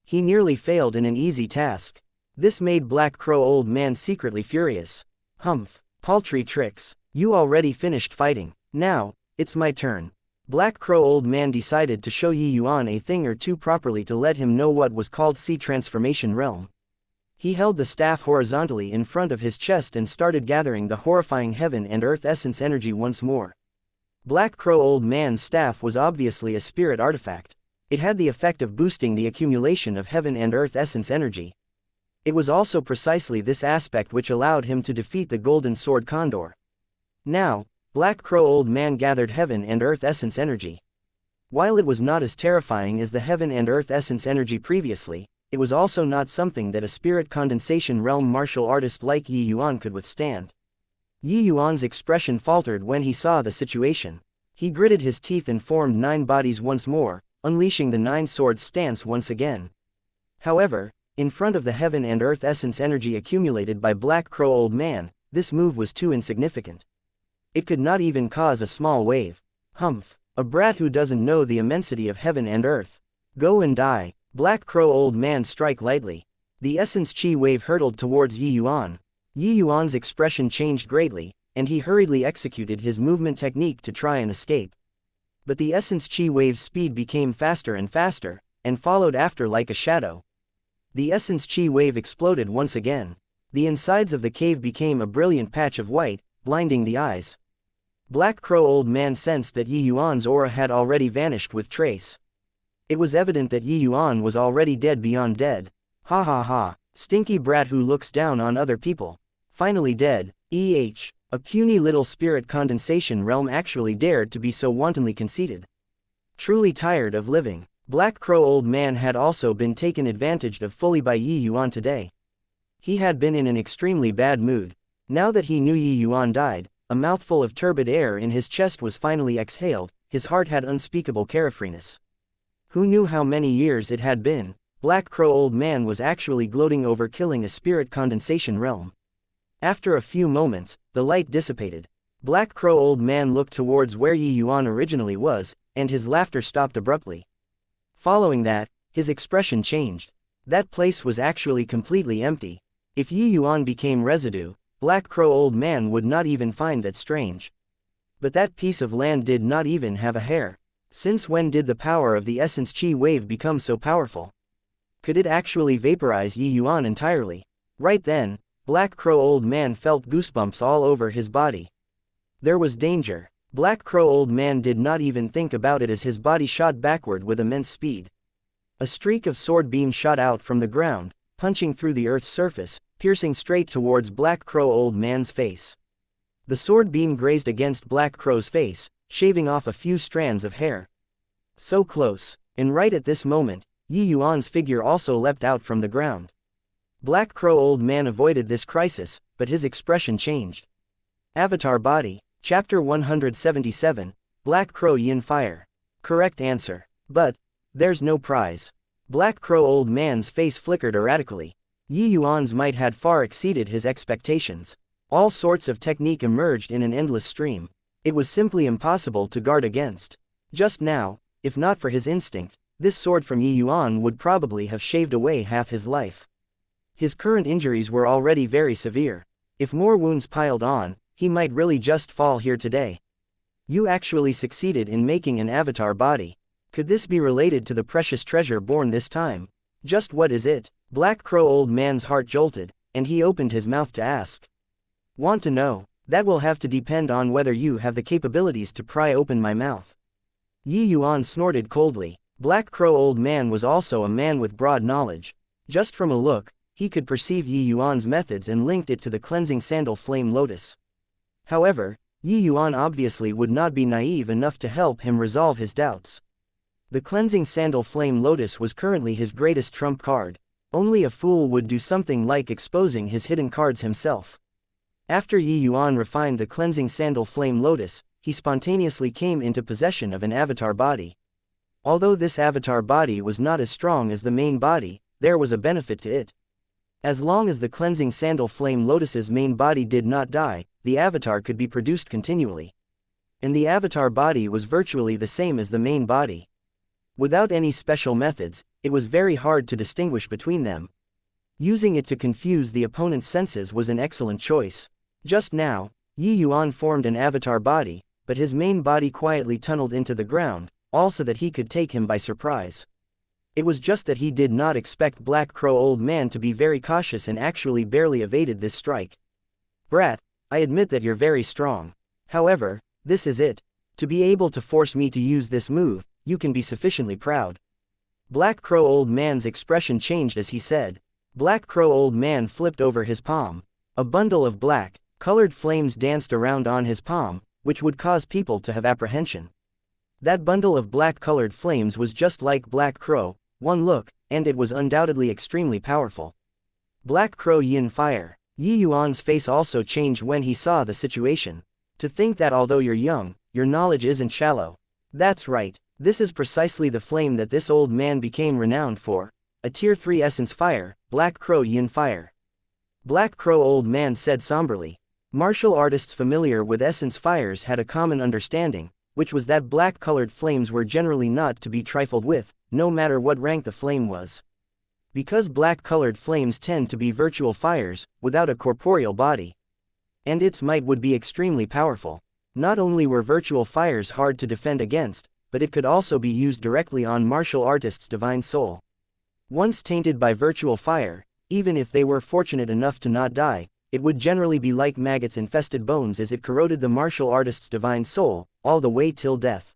S1: He nearly failed in an easy task. This made Black Crow Old Man secretly furious. Humph, paltry tricks. You already finished fighting. Now, it's my turn. Black Crow Old Man decided to show Yi Yuan a thing or two properly to let him know what was called Sea Transformation Realm. He held the staff horizontally in front of his chest and started gathering the horrifying heaven and earth essence energy once more. Black Crow Old Man's staff was obviously a spirit artifact. It had the effect of boosting the accumulation of heaven and earth essence energy. It was also precisely this aspect which allowed him to defeat the Golden Sword Condor. Now, Black Crow Old Man gathered heaven and earth essence energy. While it was not as terrifying as the heaven and earth essence energy previously, it was also not something that a spirit condensation realm martial artist like Yi Yuan could withstand. Yi Yuan's expression faltered when he saw the situation. He gritted his teeth and formed 9 bodies once more, unleashing the 9 swords stance once again. However, in front of the heaven and earth essence energy accumulated by Black Crow Old Man, this move was too insignificant. It could not even cause a small wave. Humph, a brat who doesn't know the immensity of heaven and earth. Go and die. Black Crow Old Man strike lightly. The essence chi wave hurtled towards Yi Yuan. Yi Yuan's expression changed greatly, and he hurriedly executed his movement technique to try and escape. But the essence chi wave's speed became faster and faster, and followed after like a shadow. The essence chi wave exploded once again. The insides of the cave became a brilliant patch of white, blinding the eyes. Black Crow Old Man sensed that Yi Yuan's aura had already vanished with trace. It was evident that Yi Yuan was already dead beyond dead. Ha ha ha, stinky brat who looks down on other people. Finally dead, a puny little spirit condensation realm actually dared to be so wantonly conceited. Truly tired of living. Black Crow Old Man had also been taken advantage of fully by Yi Yuan today. He had been in an extremely bad mood. Now that he knew Yi Yuan died, a mouthful of turbid air in his chest was finally exhaled, his heart had unspeakable carefreeness. Who knew how many years it had been? Black Crow Old Man was actually gloating over killing a spirit condensation realm. After a few moments, the light dissipated. Black Crow Old Man looked towards where Yi Yuan originally was, and his laughter stopped abruptly. Following that, his expression changed. That place was actually completely empty. If Yi Yuan became residue, Black Crow Old Man would not even find that strange. But that piece of land did not even have a hair. Since when did the power of the essence chi wave become so powerful? Could it actually vaporize Yi Yuan entirely? Right then, Black Crow Old Man felt goosebumps all over his body. There was danger. Black Crow Old Man did not even think about it as his body shot backward with immense speed. A streak of sword beam shot out from the ground, punching through the earth's surface, piercing straight towards Black Crow Old Man's face. The sword beam grazed against Black Crow's face, shaving off a few strands of hair. So close, and right at this moment, Yi Yuan's figure also leapt out from the ground. Black Crow Old Man avoided this crisis, but his expression changed. Avatar Body, Chapter 177, Black Crow Yin Fire. Correct answer. But there's no prize. Black Crow Old Man's face flickered erratically. Yi Yuan's might had far exceeded his expectations. All sorts of technique emerged in an endless stream. It was simply impossible to guard against. Just now, if not for his instinct, this sword from Yi Yuan would probably have shaved away half his life. His current injuries were already very severe. If more wounds piled on, he might really just fall here today. You actually succeeded in making an avatar body. Could this be related to the precious treasure born this time? Just what is it? Black Crow Old Man's heart jolted, and he opened his mouth to ask. Want to know? That will have to depend on whether you have the capabilities to pry open my mouth. Yi Yuan snorted coldly. Black Crow Old Man was also a man with broad knowledge. Just from a look, he could perceive Yi Yuan's methods and linked it to the cleansing sandal flame lotus. However, Yi Yuan obviously would not be naive enough to help him resolve his doubts. The cleansing sandal flame lotus was currently his greatest trump card. Only a fool would do something like exposing his hidden cards himself. After Yi Yuan refined the cleansing sandal flame lotus, he spontaneously came into possession of an avatar body. Although this avatar body was not as strong as the main body, there was a benefit to it. As long as the cleansing sandal flame lotus's main body did not die, the avatar could be produced continually. And the avatar body was virtually the same as the main body. Without any special methods, it was very hard to distinguish between them. Using it to confuse the opponent's senses was an excellent choice. Just now, Yi Yuan formed an avatar body, but his main body quietly tunneled into the ground, also that he could take him by surprise. It was just that he did not expect Black Crow Old Man to be very cautious and actually barely evaded this strike. Brat, I admit that you're very strong. However, this is it. To be able to force me to use this move, you can be sufficiently proud. Black Crow Old Man's expression changed as he said. Black Crow Old Man flipped over his palm. A bundle of black, colored flames danced around on his palm, which would cause people to have apprehension. That bundle of black-colored flames was just like Black Crow. One look, and it was undoubtedly extremely powerful. Black Crow Yin Fire. Yi Yuan's face also changed when he saw the situation. To think that although you're young, your knowledge isn't shallow. That's right, this is precisely the flame that this old man became renowned for. A Tier 3 Essence Fire, Black Crow Yin Fire. Black Crow Old Man said somberly. Martial artists familiar with essence fires had a common understanding, which was that black-colored flames were generally not to be trifled with, no matter what rank the flame was. Because black-colored flames tend to be virtual fires, without a corporeal body. And its might would be extremely powerful. Not only were virtual fires hard to defend against, but it could also be used directly on martial artists' divine soul. Once tainted by virtual fire, even if they were fortunate enough to not die, it would generally be like maggots-infested bones as it corroded the martial artist's divine soul, all the way till death.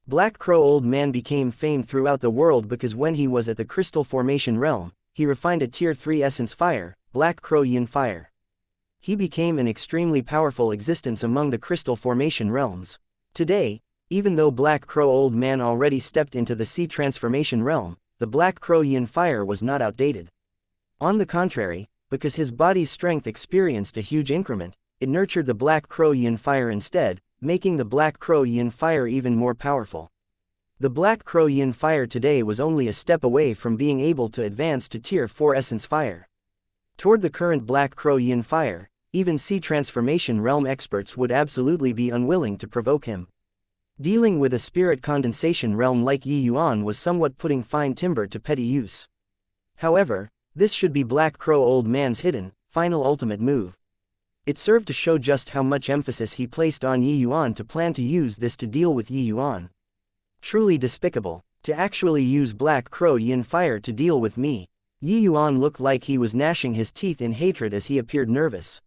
S1: Black Crow Old Man became famed throughout the world because when he was at the Crystal Formation realm, he refined a Tier 3 essence fire, Black Crow Yin Fire. He became an extremely powerful existence among the Crystal Formation realms. Today, even though Black Crow Old Man already stepped into the Sea Transformation realm, the Black Crow Yin Fire was not outdated. On the contrary, because his body's strength experienced a huge increment, it nurtured the Black Crow Yin Fire instead, making the Black Crow Yin Fire even more powerful. The Black Crow Yin Fire today was only a step away from being able to advance to Tier 4 Essence Fire. Toward the current Black Crow Yin Fire, even Sea Transformation realm experts would absolutely be unwilling to provoke him. Dealing with a spirit condensation realm like Yuan was somewhat putting fine timber to petty use. However, this should be Black Crow Old Man's hidden, final ultimate move. It served to show just how much emphasis he placed on Yuan to plan to use this to deal with Yuan. Truly despicable, to actually use Black Crow Yin Fire to deal with me. Yuan looked like he was gnashing his teeth in hatred as he appeared nervous.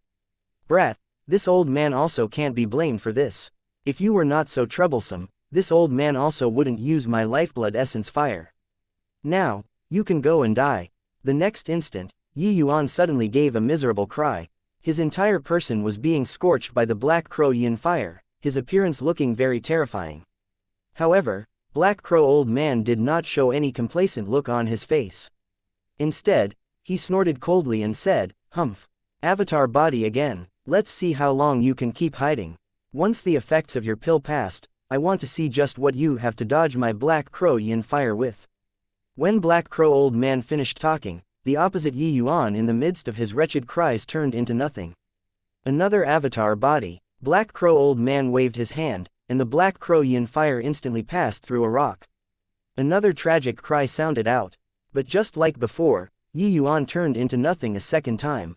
S1: Brat, this old man also can't be blamed for this. If you were not so troublesome, this old man also wouldn't use my lifeblood essence fire. Now, you can go and die. The next instant, Yuan suddenly gave a miserable cry. His entire person was being scorched by the Black Crow Yin Fire, his appearance looking very terrifying. However, Black Crow Old Man did not show any complacent look on his face. Instead, he snorted coldly and said, "Humph. Avatar body again, let's see how long you can keep hiding. Once the effects of your pill passed, I want to see just what you have to dodge my Black Crow Yin Fire with." When Black Crow Old Man finished talking, the opposite Yuan in the midst of his wretched cries turned into nothing. Another avatar body. Black Crow Old Man waved his hand, and the Black Crow Yin Fire instantly passed through a rock. Another tragic cry sounded out. But just like before, Yuan turned into nothing a second time.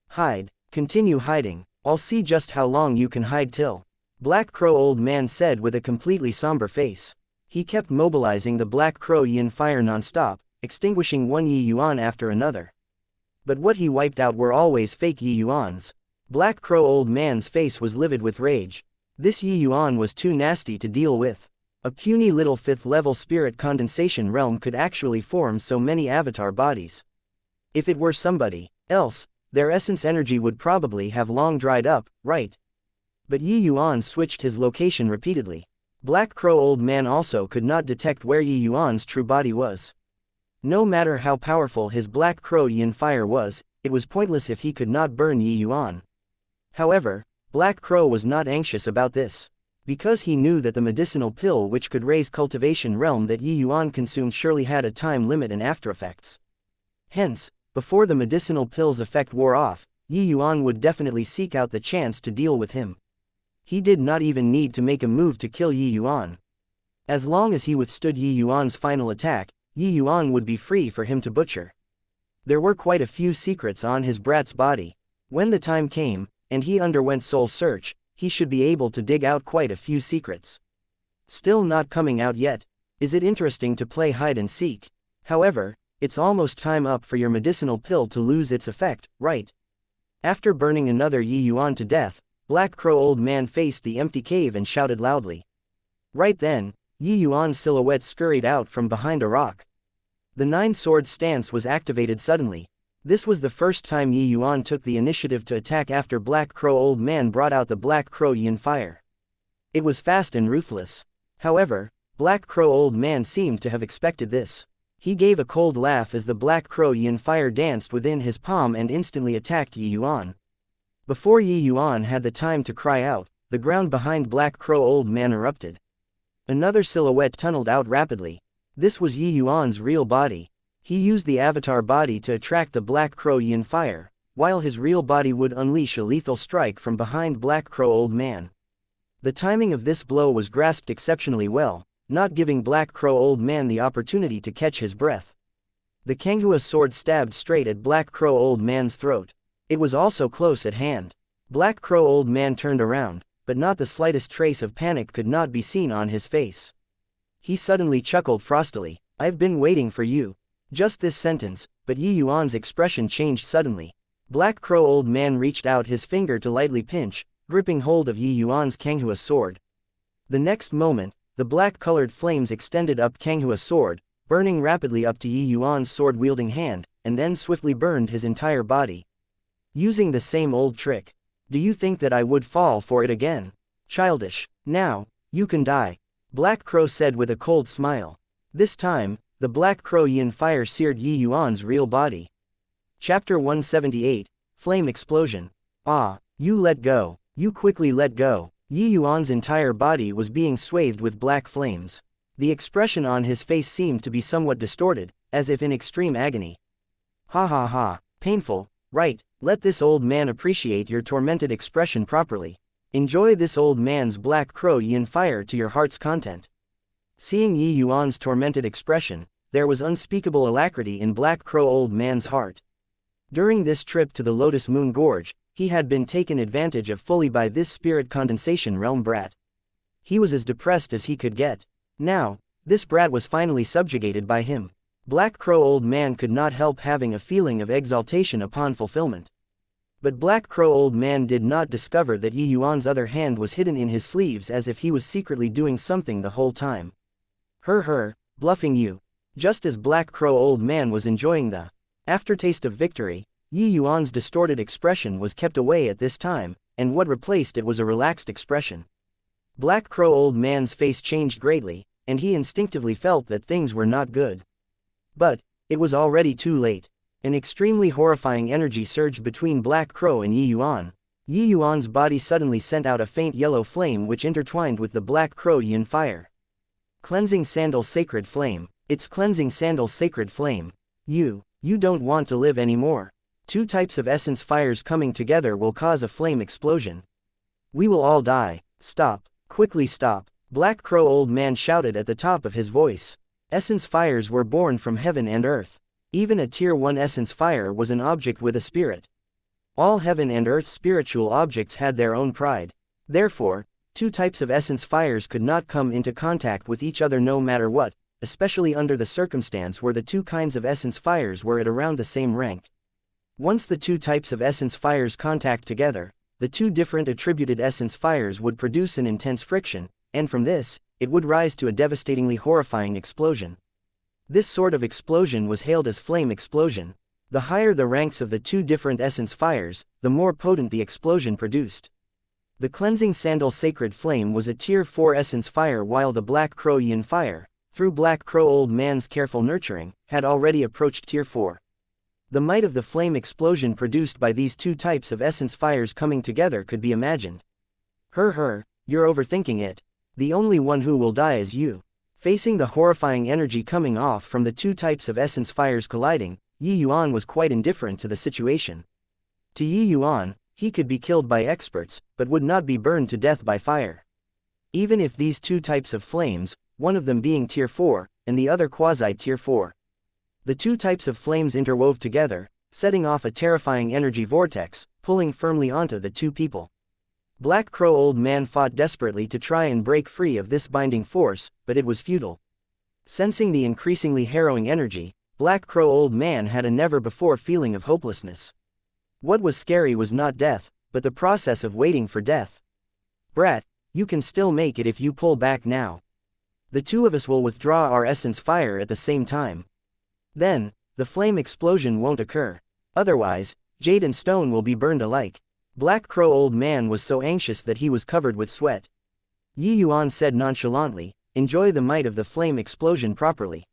S1: "Hide, continue hiding, I'll see just how long you can hide till," Black Crow Old Man said with a completely somber face. He kept mobilizing the Black Crow Yin Fire non-stop, extinguishing one Yuan after another. But what he wiped out were always fake Yuans. Black Crow Old Man's face was livid with rage. This Yuan was too nasty to deal with. A puny little 5th level spirit condensation realm could actually form so many avatar bodies. If it were somebody else, their essence energy would probably have long dried up, right? But Yuan switched his location repeatedly. Black Crow Old Man also could not detect where Yuan's true body was. No matter how powerful his Black Crow Yin Fire was, it was pointless if he could not burn Yuan. However, Black Crow was not anxious about this. Because he knew that the medicinal pill which could raise cultivation realm that Yuan consumed surely had a time limit and aftereffects. Hence, before the medicinal pill's effect wore off, Yuan would definitely seek out the chance to deal with him. He did not even need to make a move to kill Yuan. As long as he withstood Yuan's final attack, Yuan would be free for him to butcher. There were quite a few secrets on his brat's body. When the time came, and he underwent soul search, he should be able to dig out quite a few secrets. Still not coming out yet. Is it interesting to play hide and seek? However, it's almost time up for your medicinal pill to lose its effect, right? After burning another Yuan to death, Black Crow Old Man faced the empty cave and shouted loudly. Right then, Yuan's silhouette scurried out from behind a rock. The 9-sword stance was activated suddenly. This was the first time Yuan took the initiative to attack after Black Crow Old Man brought out the Black Crow Yin Fire. It was fast and ruthless. However, Black Crow Old Man seemed to have expected this. He gave a cold laugh as the Black Crow Yin Fire danced within his palm and instantly attacked Yuan. Before Yuan had the time to cry out, the ground behind Black Crow Old Man erupted. Another silhouette tunneled out rapidly. This was Yuan's real body. He used the avatar body to attract the Black Crow Yin Fire, while his real body would unleash a lethal strike from behind Black Crow Old Man. The timing of this blow was grasped exceptionally well, not giving Black Crow Old Man the opportunity to catch his breath. The Kanghua sword stabbed straight at Black Crow Old Man's throat. It was also close at hand. Black Crow Old Man turned around, but not the slightest trace of panic could not be seen on his face. He suddenly chuckled frostily. I've been waiting for you. Just this sentence, but Yi Yuan's expression changed suddenly. Black Crow Old Man reached out his finger to lightly pinch, gripping hold of Yi Yuan's Kanghua sword. The next moment, the black-colored flames extended up Kanghua's sword, burning rapidly up to Yi Yuan's sword-wielding hand, and then swiftly burned his entire body. Using the same old trick. Do you think that I would fall for it again? Childish. Now, you can die. Black Crow said with a cold smile. This time, the Black Crow Yin fire seared Yi Yuan's real body. Chapter 178, Flame Explosion. Ah, you let go. You quickly let go. Yi Yuan's entire body was being swathed with black flames. The expression on his face seemed to be somewhat distorted, as if in extreme agony. Ha ha ha, painful, right? Let this old man appreciate your tormented expression properly. Enjoy this old man's Black Crow Yin fire to your heart's content. Seeing Yi Yuan's tormented expression, there was unspeakable alacrity in Black Crow Old Man's heart. During this trip to the Lotus Moon Gorge, he had been taken advantage of fully by this spirit condensation realm brat. He was as depressed as he could get. Now, this brat was finally subjugated by him. Black Crow Old Man could not help having a feeling of exaltation upon fulfillment. But Black Crow Old Man did not discover that Yi Yuan's other hand was hidden in his sleeves, as if he was secretly doing something the whole time. Bluffing you. Just as Black Crow Old Man was enjoying the aftertaste of victory, Yi Yuan's distorted expression was kept away at this time, and what replaced it was a relaxed expression. Black Crow Old Man's face changed greatly, and he instinctively felt that things were not good. But it was already too late. An extremely horrifying energy surged between Black Crow and Yi Yuan. Yi Yuan's body suddenly sent out a faint yellow flame which intertwined with the Black Crow Yin fire. Cleansing Sandal Sacred Flame. It's Cleansing Sandal Sacred Flame. You don't want to live anymore. Two types of essence fires coming together will cause a flame explosion. We will all die. Stop. Quickly stop. Black Crow Old Man shouted at the top of his voice. Essence fires were born from heaven and earth. Even a Tier 1 essence fire was an object with a spirit. All heaven and earth spiritual objects had their own pride. Therefore, two types of essence fires could not come into contact with each other no matter what, especially under the circumstance where the two kinds of essence fires were at around the same rank. Once the two types of essence fires contact together, the two different attributed essence fires would produce an intense friction, and from this, it would rise to a devastatingly horrifying explosion. This sort of explosion was hailed as flame explosion. The higher the ranks of the two different essence fires, the more potent the explosion produced. The Cleansing Sandal Sacred Flame was a Tier 4 essence fire, while the Black Crow Yin fire, through Black Crow Old Man's careful nurturing, had already approached Tier 4. The might of the flame explosion produced by these two types of essence fires coming together could be imagined. You're overthinking it. The only one who will die is you. Facing the horrifying energy coming off from the two types of essence fires colliding, Yi Yuan was quite indifferent to the situation. To Yi Yuan, he could be killed by experts, but would not be burned to death by fire. Even if these two types of flames, one of them being Tier 4, and the other quasi-Tier 4. The two types of flames interwove together, setting off a terrifying energy vortex, pulling firmly onto the two people. Black Crow Old Man fought desperately to try and break free of this binding force, but it was futile. Sensing the increasingly harrowing energy, Black Crow Old Man had a never-before feeling of hopelessness. What was scary was not death, but the process of waiting for death. Brat, you can still make it if you pull back now. The two of us will withdraw our essence fire at the same time. Then, the flame explosion won't occur. Otherwise, jade and stone will be burned alike. Black Crow Old Man was so anxious that he was covered with sweat. Yi Yuan said nonchalantly, enjoy the might of the flame explosion properly.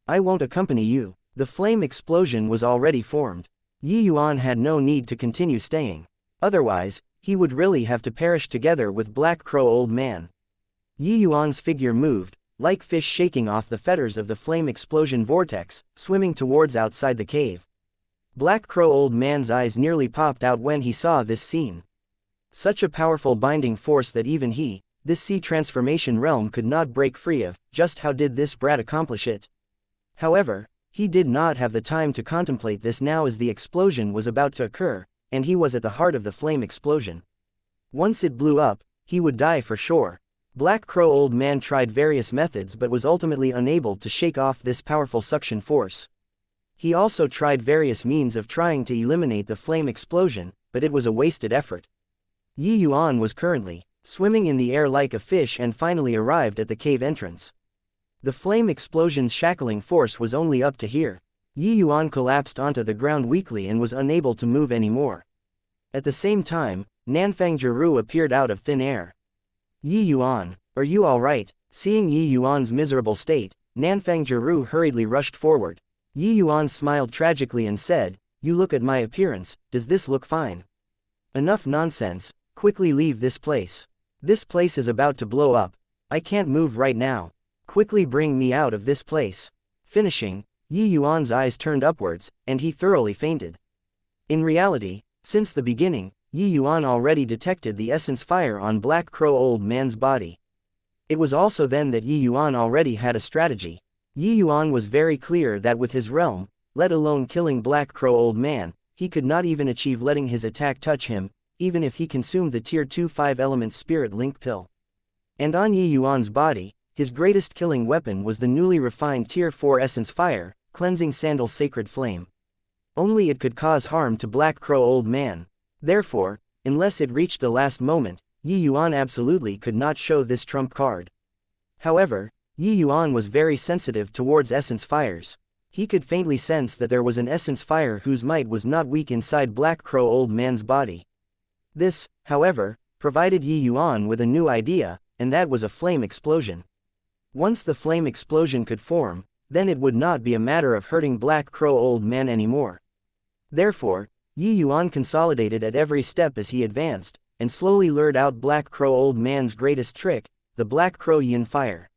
S1: I won't accompany you. The flame explosion was already formed. Yi Yuan had no need to continue staying. Otherwise, he would really have to perish together with Black Crow Old Man. Yi Yuan's figure moved, like fish shaking off the fetters of the flame explosion vortex, swimming towards outside the cave. Black Crow Old Man's eyes nearly popped out when he saw this scene. Such a powerful binding force that even he, this sea transformation realm, could not break free of. Just how did this brat accomplish it? However, he did not have the time to contemplate this now, as the explosion was about to occur, and he was at the heart of the flame explosion. Once it blew up, he would die for sure. Black Crow Old Man tried various methods but was ultimately unable to shake off this powerful suction force. He also tried various means of trying to eliminate the flame explosion, but it was a wasted effort. Yuan was currently swimming in the air like a fish and finally arrived at the cave entrance. The flame explosion's shackling force was only up to here. Yuan collapsed onto the ground weakly and was unable to move anymore. At the same time, Nanfang Jiru appeared out of thin air. Yuan, are you alright? Seeing Yuan's miserable state, Nanfang Jiru hurriedly rushed forward. Yuan smiled tragically and said, "You look at my appearance, does this look fine?" "Enough nonsense, quickly leave this place. This place is about to blow up. I can't move right now. Quickly bring me out of this place." Finishing, Yuan's eyes turned upwards, and he thoroughly fainted. In reality, since the beginning, Yuan already detected the essence fire on Black Crow Old Man's body. It was also then that Yuan already had a strategy. Yuan was very clear that with his realm, let alone killing Black Crow Old Man, he could not even achieve letting his attack touch him, even if he consumed the Tier 2 5-element Spirit Link pill. And on Yuan's body, his greatest killing weapon was the newly refined Tier 4 Essence Fire, Cleansing Sandal Sacred Flame. Only it could cause harm to Black Crow Old Man. Therefore, unless it reached the last moment, Yuan absolutely could not show this trump card. However, Yuan was very sensitive towards essence fires. He could faintly sense that there was an essence fire whose might was not weak inside Black Crow Old Man's body. This, however, provided Yuan with a new idea, and that was a flame explosion. Once the flame explosion could form, then it would not be a matter of hurting Black Crow Old Man anymore. Therefore, Yuan consolidated at every step as he advanced, and slowly lured out Black Crow Old Man's greatest trick, the Black Crow Yin Fire.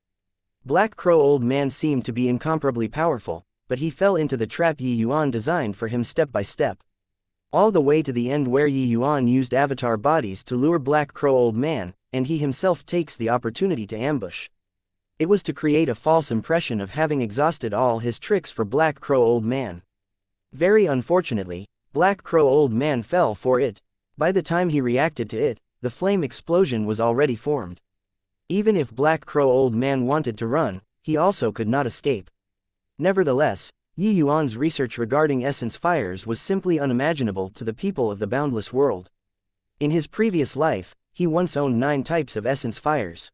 S1: Black Crow Old Man seemed to be incomparably powerful, but he fell into the trap Yuan designed for him step by step. All the way to the end where Yuan used avatar bodies to lure Black Crow Old Man, and he himself takes the opportunity to ambush. It was to create a false impression of having exhausted all his tricks for Black Crow Old Man. Very unfortunately, Black Crow Old Man fell for it. By the time he reacted to it, the flame explosion was already formed. Even if Black Crow Old Man wanted to run, he also could not escape. Nevertheless, Yuan's research regarding essence fires was simply unimaginable to the people of the boundless world. In his previous life, he once owned 9 types of essence fires.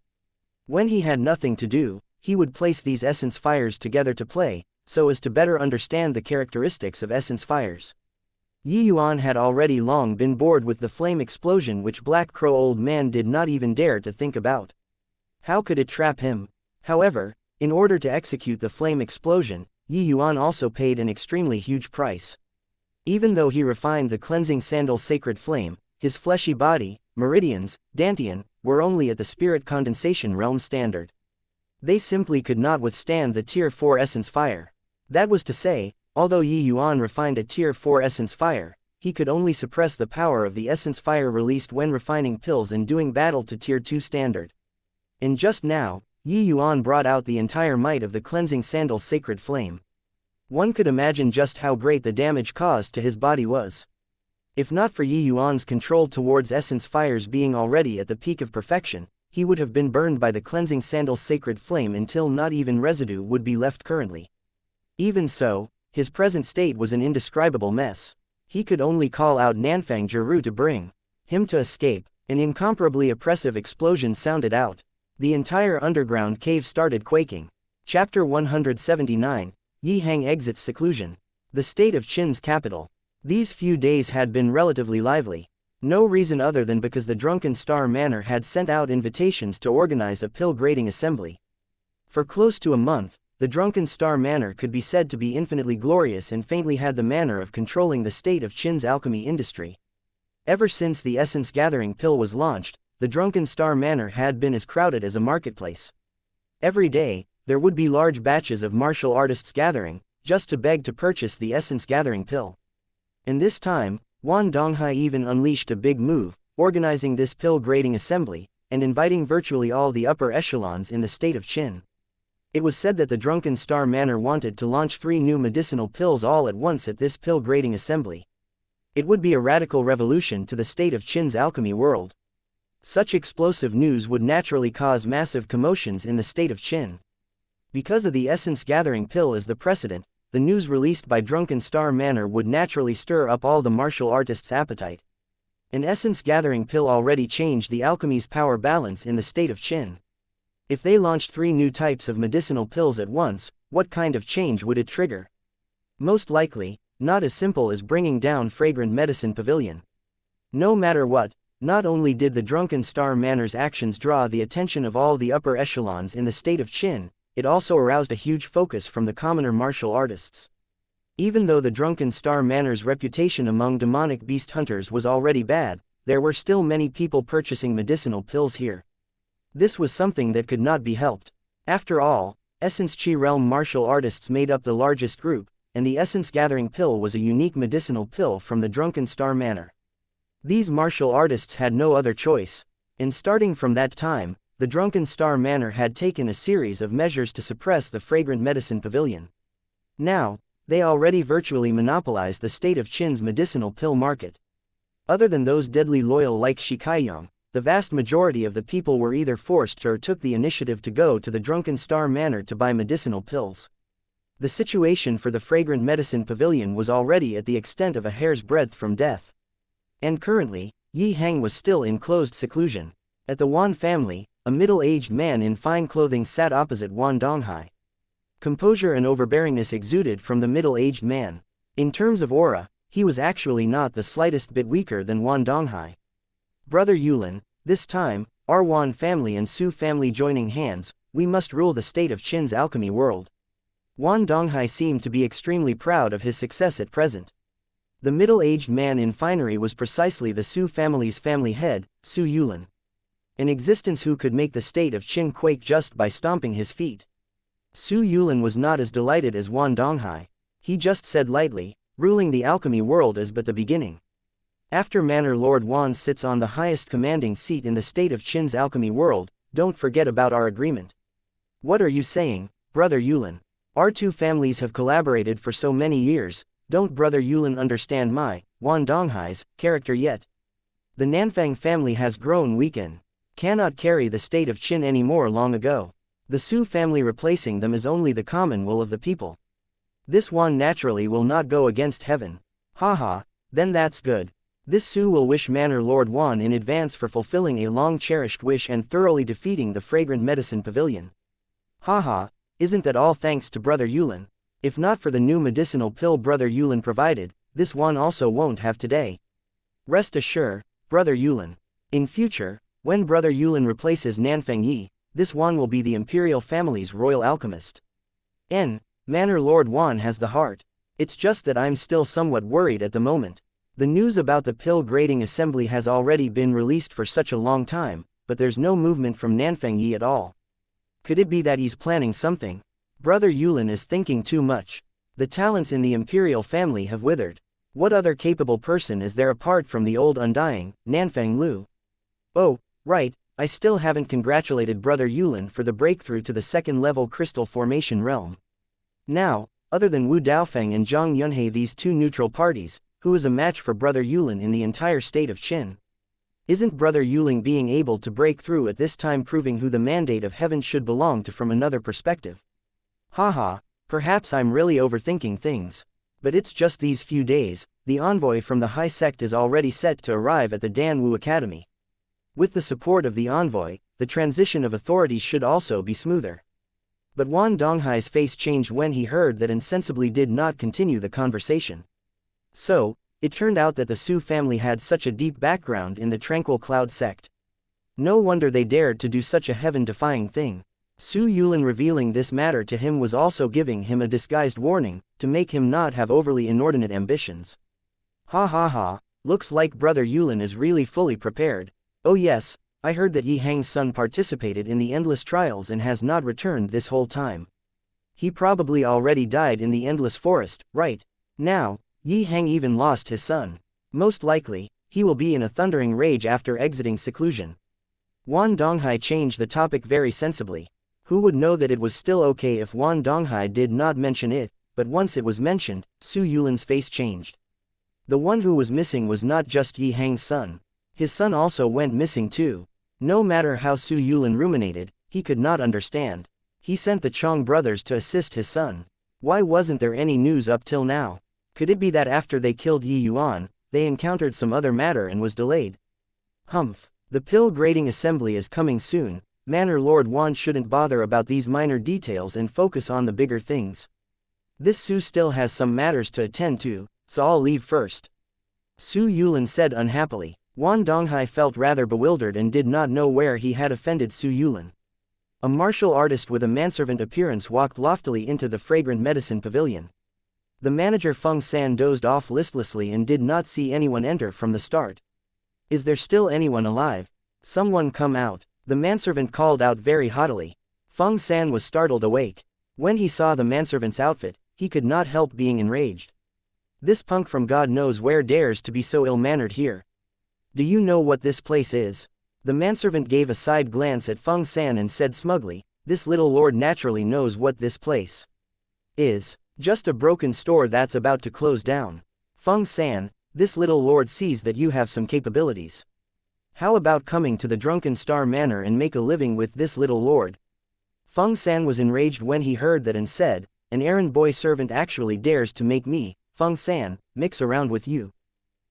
S1: When he had nothing to do, he would place these essence fires together to play, so as to better understand the characteristics of essence fires. Yuan had already long been bored with the flame explosion which Black Crow Old Man did not even dare to think about. How could it trap him? However, in order to execute the flame explosion, Yuan also paid an extremely huge price. Even though he refined the Cleansing Sandal Sacred Flame, his fleshy body, meridians, dantian, were only at the Spirit Condensation Realm standard. They simply could not withstand the Tier 4 Essence Fire. That was to say, although Yuan refined a Tier 4 Essence Fire, he could only suppress the power of the Essence Fire released when refining pills and doing battle to Tier 2 standard. And just now, Yuan brought out the entire might of the Cleansing Sandal Sacred Flame. One could imagine just how great the damage caused to his body was. If not for Yuan's control towards essence fires being already at the peak of perfection, he would have been burned by the Cleansing Sandal Sacred Flame until not even residue would be left currently. Even so, his present state was an indescribable mess. He could only call out Nanfang Jiru to bring him to escape. An incomparably oppressive explosion sounded out. The entire underground cave started quaking. Chapter 179, Yihang exits seclusion. The state of Qin's capital. These few days had been relatively lively. No reason other than because the Drunken Star Manor had sent out invitations to organize a pill grading assembly. For close to a month, the Drunken Star Manor could be said to be infinitely glorious and faintly had the manner of controlling the state of Qin's alchemy industry. Ever since the Essence Gathering pill was launched, the Drunken Star Manor had been as crowded as a marketplace. Every day, there would be large batches of martial artists gathering, just to beg to purchase the Essence Gathering pill. And this time, Wan Donghai even unleashed a big move, organizing this pill grading assembly, and inviting virtually all the upper echelons in the state of Qin. It was said that the Drunken Star Manor wanted to launch 3 new medicinal pills all at once at this pill grading assembly. It would be a radical revolution to the state of Qin's alchemy world. Such explosive news would naturally cause massive commotions in the state of Qin. Because of the essence-gathering pill as the precedent, the news released by Drunken Star Manor would naturally stir up all the martial artists' appetite. An essence-gathering pill already changed the alchemy's power balance in the state of Qin. If they launched 3 new types of medicinal pills at once, what kind of change would it trigger? Most likely, not as simple as bringing down Fragrant Medicine Pavilion. No matter what, not only did the Drunken Star Manor's actions draw the attention of all the upper echelons in the state of Qin, it also aroused a huge focus from the commoner martial artists. Even though the Drunken Star Manor's reputation among demonic beast hunters was already bad, there were still many people purchasing medicinal pills here. This was something that could not be helped. After all, Essence Chi Realm martial artists made up the largest group, and the Essence Gathering pill was a unique medicinal pill from the Drunken Star Manor. These martial artists had no other choice, and starting from that time, the Drunken Star Manor had taken a series of measures to suppress the Fragrant Medicine Pavilion. Now, they already virtually monopolized the state of Qin's medicinal pill market. Other than those deadly loyal like Shikaiyang, the vast majority of the people were either forced or took the initiative to go to the Drunken Star Manor to buy medicinal pills. The situation for the Fragrant Medicine Pavilion was already at the extent of a hair's breadth from death. And currently, Yi Hang was still in closed seclusion. At the Yuan family, a middle-aged man in fine clothing sat opposite Yuan Donghai. Composure and overbearingness exuded from the middle-aged man. In terms of aura, he was actually not the slightest bit weaker than Yuan Donghai. Brother Yuan, this time, our Yuan family and Su family joining hands, we must rule the state of Qin's alchemy world. Yuan Donghai seemed to be extremely proud of his success at present. The middle-aged man in finery was precisely the Su family's family head, Su Yuan. An existence who could make the state of Qin quake just by stomping his feet. Su Yuan was not as delighted as Yuan Donghai. He just said lightly, ruling the alchemy world is but the beginning. After Manor Lord Yuan sits on the highest commanding seat in the state of Qin's alchemy world, don't forget about our agreement. What are you saying, Brother Yuan? Our two families have collaborated for so many years, don't Brother Yuan understand my, Yuan Donghai's, character yet? The Nanfang family has grown weakened. Cannot carry the state of Qin anymore long ago. The Su family replacing them is only the common will of the people. This Yuan naturally will not go against heaven. Haha, then that's good. This Su will wish Manor Lord Yuan in advance for fulfilling a long-cherished wish and thoroughly defeating the Fragrant Medicine Pavilion. Haha, isn't that all thanks to Brother Yuan? If not for the new medicinal pill Brother Yuan provided, this Yuan also won't have today. Rest assured, Brother Yuan. In future, when Brother Yuan replaces Nanfeng Yi, this Yuan will be the imperial family's royal alchemist. Manor Lord Yuan has the heart. It's just that I'm still somewhat worried at the moment. The news about the pill grading assembly has already been released for such a long time, but there's no movement from Nanfeng Yi at all. Could it be that he's planning something? Brother Yuan is thinking too much. The talents in the imperial family have withered. What other capable person is there apart from the old undying, Nanfeng Lu? Oh, right, I still haven't congratulated Brother Yuan for the breakthrough to the second-level crystal formation realm. Now, other than Wu Daofeng and Zhang Yunhei, these two neutral parties, who is a match for Brother Yuan in the entire state of Qin? Isn't Brother Yuan being able to break through at this time proving who the mandate of heaven should belong to from another perspective? Haha, perhaps I'm really overthinking things. But it's just these few days, the envoy from the High Sect is already set to arrive at the Dan Wu Academy. With the support of the envoy, the transition of authority should also be smoother. But Yuan Donghai's face changed when he heard that and sensibly did not continue the conversation. So, it turned out that the Su family had such a deep background in the Tranquil Cloud sect. No wonder they dared to do such a heaven-defying thing. Su Yuan revealing this matter to him was also giving him a disguised warning, to make him not have overly inordinate ambitions. Ha ha ha, looks like Brother Yuan is really fully prepared. Oh yes, I heard that Yi Hang's son participated in the endless trials and has not returned this whole time. He probably already died in the endless forest, right? Now, Yi Hang even lost his son. Most likely, he will be in a thundering rage after exiting seclusion. Yuan Donghai changed the topic very sensibly. Who would know that it was still okay if Yuan Donghai did not mention it, but once it was mentioned, Su Yulan's face changed. The one who was missing was not just Yi Hang's son. His son also went missing too. No matter how Su Yulin ruminated, he could not understand. He sent the Chong brothers to assist his son. Why wasn't there any news up till now? Could it be that after they killed Yi Yuan, they encountered some other matter and was delayed? Humph. The pill grading assembly is coming soon. Manor Lord Yuan shouldn't bother about these minor details and focus on the bigger things. This Su still has some matters to attend to, so I'll leave first. Su Yulin said unhappily. Yuan Donghai felt rather bewildered and did not know where he had offended Su Yulin. A martial artist with a manservant appearance walked loftily into the fragrant medicine pavilion. The manager Feng San dozed off listlessly and did not see anyone enter from the start. Is there still anyone alive? Someone come out. The manservant called out very haughtily. Feng San was startled awake. When he saw the manservant's outfit, he could not help being enraged. This punk from God knows where dares to be so ill-mannered here. Do you know what this place is? The manservant gave a side glance at Feng San and said smugly, this little lord naturally knows what this place is. Just a broken store that's about to close down. Feng San, this little lord sees that you have some capabilities. How about coming to the Drunken Star Manor and make a living with this little lord? Feng San was enraged when he heard that and said, an errand boy servant actually dares to make me, Feng San, mix around with you.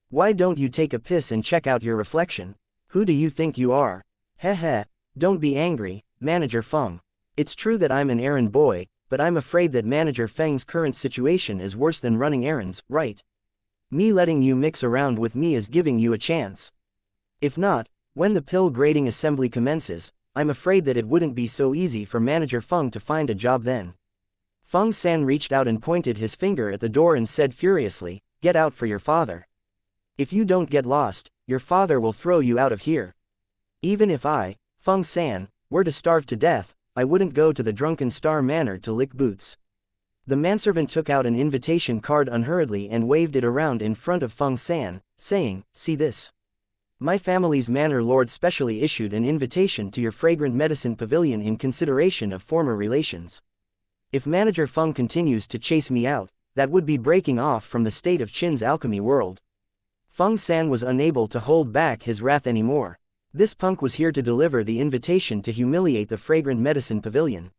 S1: Why don't you take a piss and check out your reflection? Who do you think you are? Heh heh, don't be angry, Manager Feng. It's true that I'm an errand boy, but I'm afraid that Manager Feng's current situation is worse than running errands, right? Me letting you mix around with me is giving you a chance. If not, when the pill grading assembly commences, I'm afraid that it wouldn't be so easy for Manager Feng to find a job then. Feng San reached out and pointed his finger at the door and said furiously, get out for your father. If you don't get lost, your father will throw you out of here. Even if I, Feng San, were to starve to death, I wouldn't go to the Drunken Star Manor to lick boots. The manservant took out an invitation card unhurriedly and waved it around in front of Feng San, saying, see this. My family's manor lord specially issued an invitation to your fragrant medicine pavilion in consideration of former relations. If Manager Feng continues to chase me out, that would be breaking off from the state of Qin's alchemy world. Feng San was unable to hold back his wrath anymore. This punk was here to deliver the invitation to humiliate the fragrant medicine pavilion.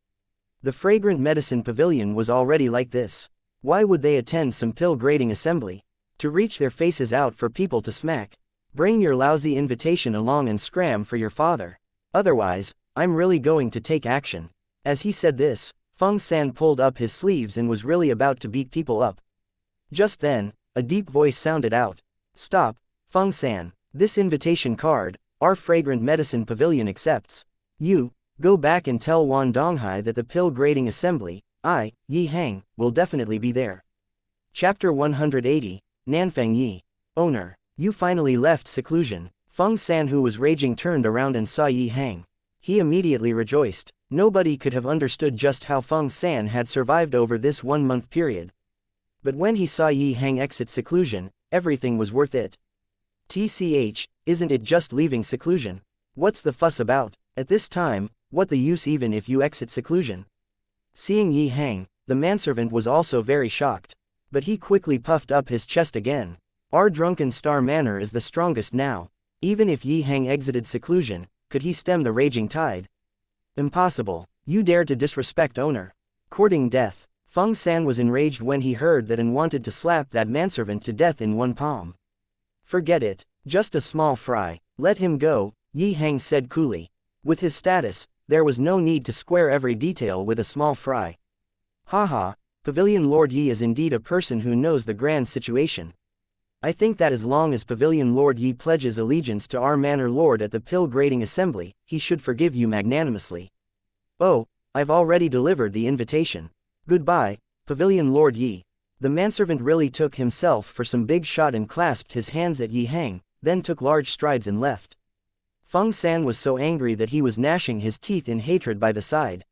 S1: The fragrant medicine pavilion was already like this. Why would they attend some pill grading assembly? To reach their faces out for people to smack. Bring your lousy invitation along and scram for your father. Otherwise, I'm really going to take action. As he said this, Feng San pulled up his sleeves and was really about to beat people up. Just then, a deep voice sounded out. Stop, Feng San, this invitation card, our fragrant medicine pavilion accepts. You, go back and tell Yuan Donghai that the pill grading assembly, I, Yi Hang, will definitely be there. Chapter 180, Nanfeng Yi. Owner, you finally left seclusion. Feng San, who was raging, turned around and saw Yi Hang. He immediately rejoiced. Nobody could have understood just how Feng San had survived over this 1-month period. But when he saw Yi Hang exit seclusion, everything was worth it. TCH, isn't it just leaving seclusion? What's the fuss about? At this time, what the use even if you exit seclusion? Seeing Yi Hang, the manservant was also very shocked. But he quickly puffed up his chest again. Our Drunken Star Manor is the strongest now. Even if Yi Hang exited seclusion, could he stem the raging tide? Impossible. You dare to disrespect owner. Courting death. Feng San was enraged when he heard that and wanted to slap that manservant to death in one palm. Forget it. Just a small fry. Let him go, Yi Hang said coolly. With his status, there was no need to square every detail with a small fry. Haha, Pavilion Lord Yi is indeed a person who knows the grand situation. I think that as long as Pavilion Lord Yi pledges allegiance to our Manor Lord at the Pill Grading Assembly, he should forgive you magnanimously. Oh, I've already delivered the invitation. Goodbye, Pavilion Lord Yi. The manservant really took himself for some big shot and clasped his hands at Yi Hang, then took large strides and left. Feng San was so angry that he was gnashing his teeth in hatred by the side.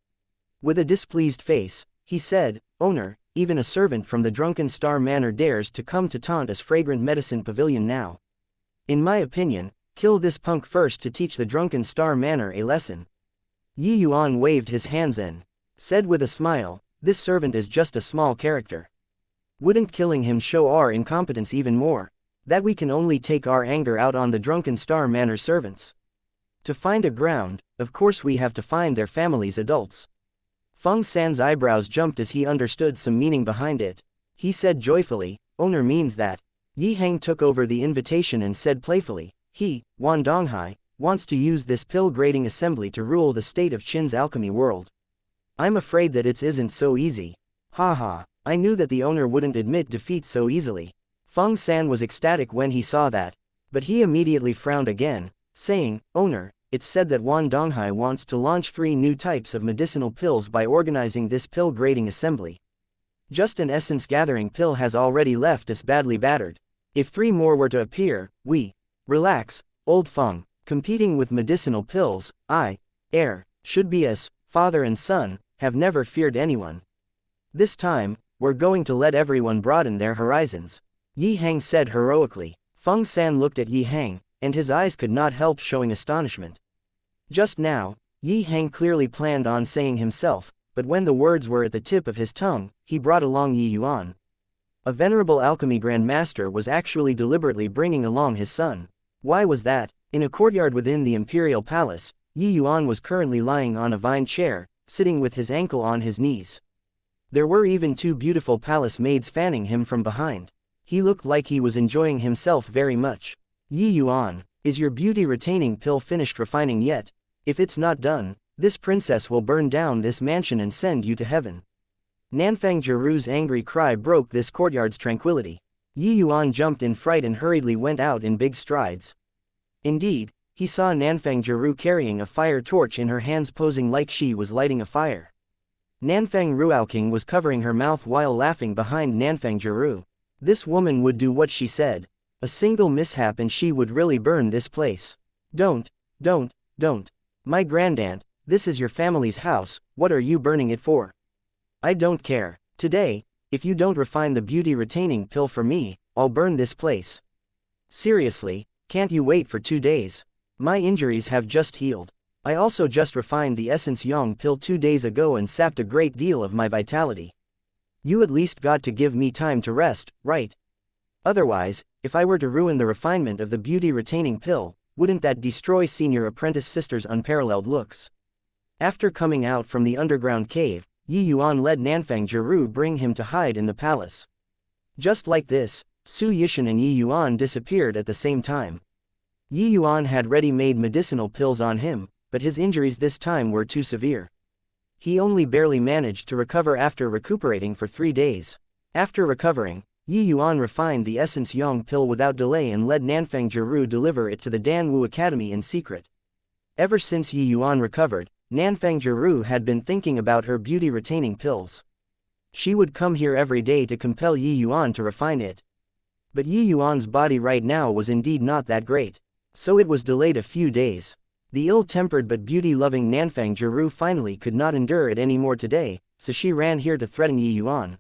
S1: With a displeased face, he said, Owner, even a servant from the Drunken Star Manor dares to come to taunt us fragrant medicine pavilion now. In my opinion, kill this punk first to teach the Drunken Star Manor a lesson. Yi Yuan waved his hands and said with a smile, this servant is just a small character. Wouldn't killing him show our incompetence even more? That we can only take our anger out on the Drunken Star Manor servants. To find a ground, of course we have to find their family's adults. Feng San's eyebrows jumped as he understood some meaning behind it. He said joyfully, owner means that. Yi Hang took over the invitation and said playfully, he, Wan Donghai, wants to use this pill-grading assembly to rule the state of Qin's alchemy world. I'm afraid that it isn't so easy. Haha, I knew that the owner wouldn't admit defeat so easily. Feng San was ecstatic when he saw that, but he immediately frowned again, saying, owner, it's said that Wan Donghai wants to launch 3 new types of medicinal pills by organizing this pill-grading assembly. Just an essence-gathering pill has already left us badly battered. If 3 more were to appear, we. Relax, old Feng, competing with medicinal pills, should be us, father and son, have never feared anyone. This time, we're going to let everyone broaden their horizons. Yi Hang said heroically. Feng San looked at Yi Hang, and his eyes could not help showing astonishment. Just now, Yi Hang clearly planned on saying himself, but when the words were at the tip of his tongue, he brought along Yi Yuan. A venerable alchemy grandmaster was actually deliberately bringing along his son. Why was that? In a courtyard within the imperial palace, Yi Yuan was currently lying on a vine chair, sitting with his ankle on his knees. There were even 2 beautiful palace maids fanning him from behind. He looked like he was enjoying himself very much. Yi Yuan, is your beauty-retaining pill finished refining yet? If it's not done, this princess will burn down this mansion and send you to heaven. Nanfang Jiru's angry cry broke this courtyard's tranquility. Yi Yuan jumped in fright and hurriedly went out in big strides. Indeed, he saw Nanfang Jiru carrying a fire torch in her hands, posing like she was lighting a fire. Nanfang Ruaoking was covering her mouth while laughing behind Nanfang Jiru. This woman would do what she said. A single mishap and she would really burn this place. Don't. My grandaunt, this is your family's house, what are you burning it for? I don't care. Today, if you don't refine the beauty-retaining pill for me, I'll burn this place. Seriously, can't you wait for 2 days? My injuries have just healed. I also just refined the essence yang pill 2 days ago and sapped a great deal of my vitality. You at least got to give me time to rest, right? Otherwise, if I were to ruin the refinement of the beauty-retaining pill, wouldn't that destroy senior apprentice sister's unparalleled looks? After coming out from the underground cave, Yi Yuan led Nanfang Jiru bring him to hide in the palace. Just like this, Su Yishan and Yi Yuan disappeared at the same time. Yi Yuan had ready-made medicinal pills on him, but his injuries this time were too severe. He only barely managed to recover after recuperating for 3 days. After recovering, Yi Yuan refined the essence yang pill without delay and led Nanfang Jiru deliver it to the Danwu Academy in secret. Ever since Yi Yuan recovered, Nanfang Jiru had been thinking about her beauty-retaining pills. She would come here every day to compel Yi Yuan to refine it. But Yi Yuan's body right now was indeed not that great, so it was delayed a few days. The ill-tempered but beauty-loving Nanfang Jiru finally could not endure it anymore today, so she ran here to threaten Yi Yuan.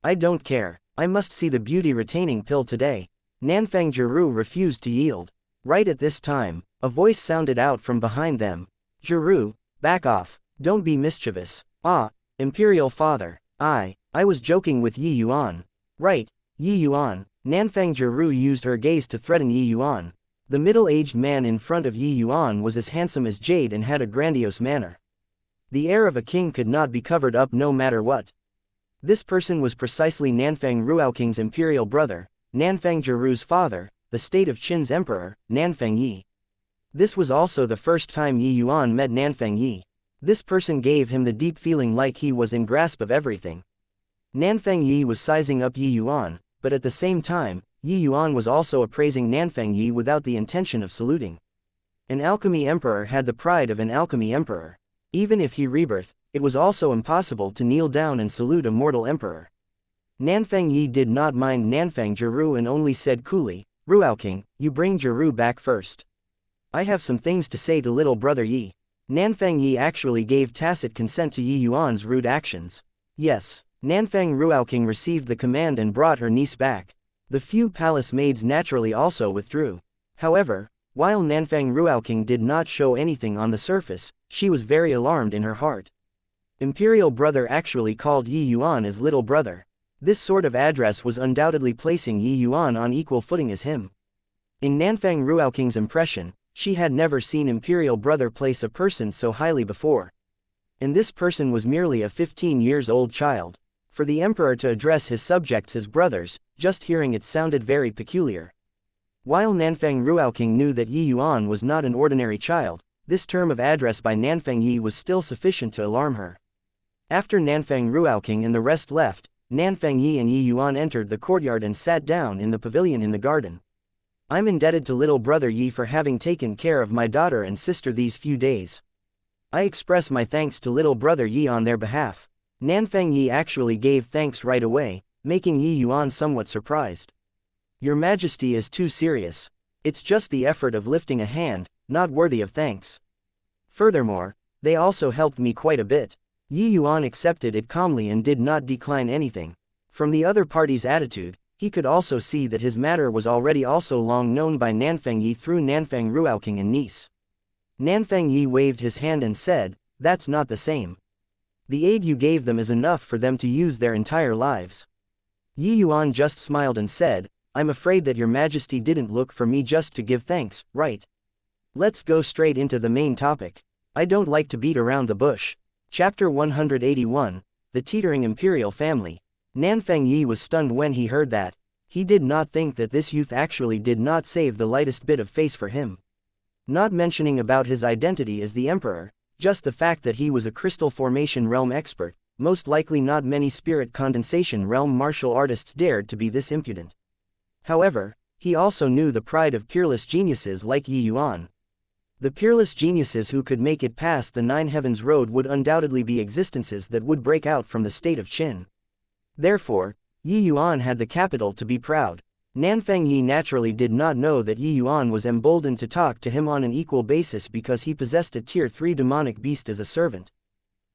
S1: I don't care, I must see the beauty-retaining pill today. Nanfang Jiru refused to yield. Right at this time, a voice sounded out from behind them. Jiru, back off, don't be mischievous. Ah, Imperial Father, I was joking with Yi Yuan. Right, Yi Yuan. Nanfang Jiru used her gaze to threaten Yi Yuan. The middle-aged man in front of Yi Yuan was as handsome as jade and had a grandiose manner. The air of a king could not be covered up no matter what. This person was precisely Nanfang Ruaoking's imperial brother, Nanfang Jiru's father, the state of Qin's emperor, Nanfang Yi. This was also the first time Yi Yuan met Nanfang Yi. This person gave him the deep feeling like he was in grasp of everything. Nanfang Yi was sizing up Yi Yuan, but at the same time, Yi Yuan was also appraising Nanfang Yi without the intention of saluting. An alchemy emperor had the pride of an alchemy emperor. Even if he rebirthed, it was also impossible to kneel down and salute a mortal emperor. Nanfang Yi did not mind Nanfang Jiru and only said coolly, Ruaoking, you bring Jiru back first. I have some things to say to little brother Yi. Nanfang Yi actually gave tacit consent to Yi Yuan's rude actions. Yes, Nanfang Ruaoking received the command and brought her niece back. The few palace maids naturally also withdrew. However, while Nanfang Ruaoking did not show anything on the surface, she was very alarmed in her heart. Imperial brother actually called Yi Yuan as little brother. This sort of address was undoubtedly placing Yi Yuan on equal footing as him. In Nanfang Ruaoking's impression, She had never seen Imperial Brother place a person so highly before. And this person was merely a 15-years-old child. For the Emperor to address his subjects as brothers, just hearing it sounded very peculiar. While Nanfang Ruoqing knew that Yi Yuan was not an ordinary child, this term of address by Nanfang Yi was still sufficient to alarm her. After Nanfang Ruoqing and the rest left, Nanfang Yi and Yi Yuan entered the courtyard and sat down in the pavilion in the garden. I'm indebted to little brother Yi for having taken care of my daughter and sister these few days. I express my thanks to little brother Yi on their behalf. Nanfang Yi actually gave thanks right away, making Yi Yuan somewhat surprised. Your Majesty is too serious. It's just the effort of lifting a hand, not worthy of thanks. Furthermore, they also helped me quite a bit. Yi Yuan accepted it calmly and did not decline anything. From the other party's attitude, he could also see that his matter was already also long known by Nanfang Yi through Nanfang Ruoqing and niece. Nanfang Yi waved his hand and said, "That's not the same. The aid you gave them is enough for them to use their entire lives." Yi Yuan just smiled and said, "I'm afraid that your Majesty didn't look for me just to give thanks, right? Let's go straight into the main topic. I don't like to beat around the bush." Chapter 181, The Teetering Imperial Family. Nanfang Yi was stunned when he heard that. He did not think that this youth actually did not save the lightest bit of face for him. Not mentioning about his identity as the Emperor, just the fact that he was a crystal formation realm expert, most likely not many spirit condensation realm martial artists dared to be this impudent. However, he also knew the pride of peerless geniuses like Yi Yuan. The peerless geniuses who could make it past the Nine Heavens Road would undoubtedly be existences that would break out from the state of Qin. Therefore, Yi Yuan had the capital to be proud. Nanfang Yi naturally did not know that Yi Yuan was emboldened to talk to him on an equal basis because he possessed a Tier 3 demonic beast as a servant.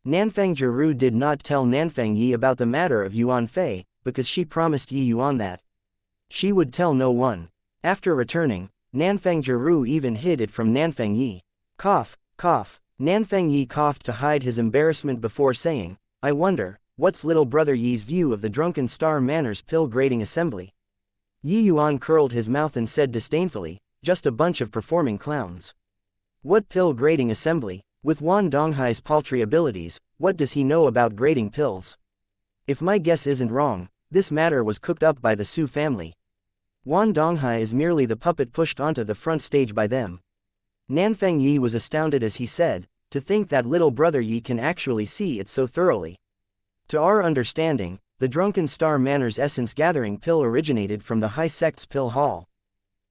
S1: Nanfang Jiru did not tell Nanfang Yi about the matter of Yuan Fei, because she promised Yi Yuan that she would tell no one. After returning, Nanfang Jiru even hid it from Nanfang Yi. Cough, cough. Nanfang Yi coughed to hide his embarrassment before saying, "I wonder, what's little brother Yi's view of the Drunken Star Manor's pill grading assembly?" Yi Yuan curled his mouth and said disdainfully, "Just a bunch of performing clowns." What pill grading assembly? With Wan Donghai's paltry abilities, what does he know about grading pills? If my guess isn't wrong, this matter was cooked up by the Su family. Wan Donghai is merely the puppet pushed onto the front stage by them. Nanfang Yi was astounded as he said, "To think that little brother Yi can actually see it so thoroughly. To our understanding, the Drunken Star Manor's essence gathering pill originated from the High Sect's pill hall.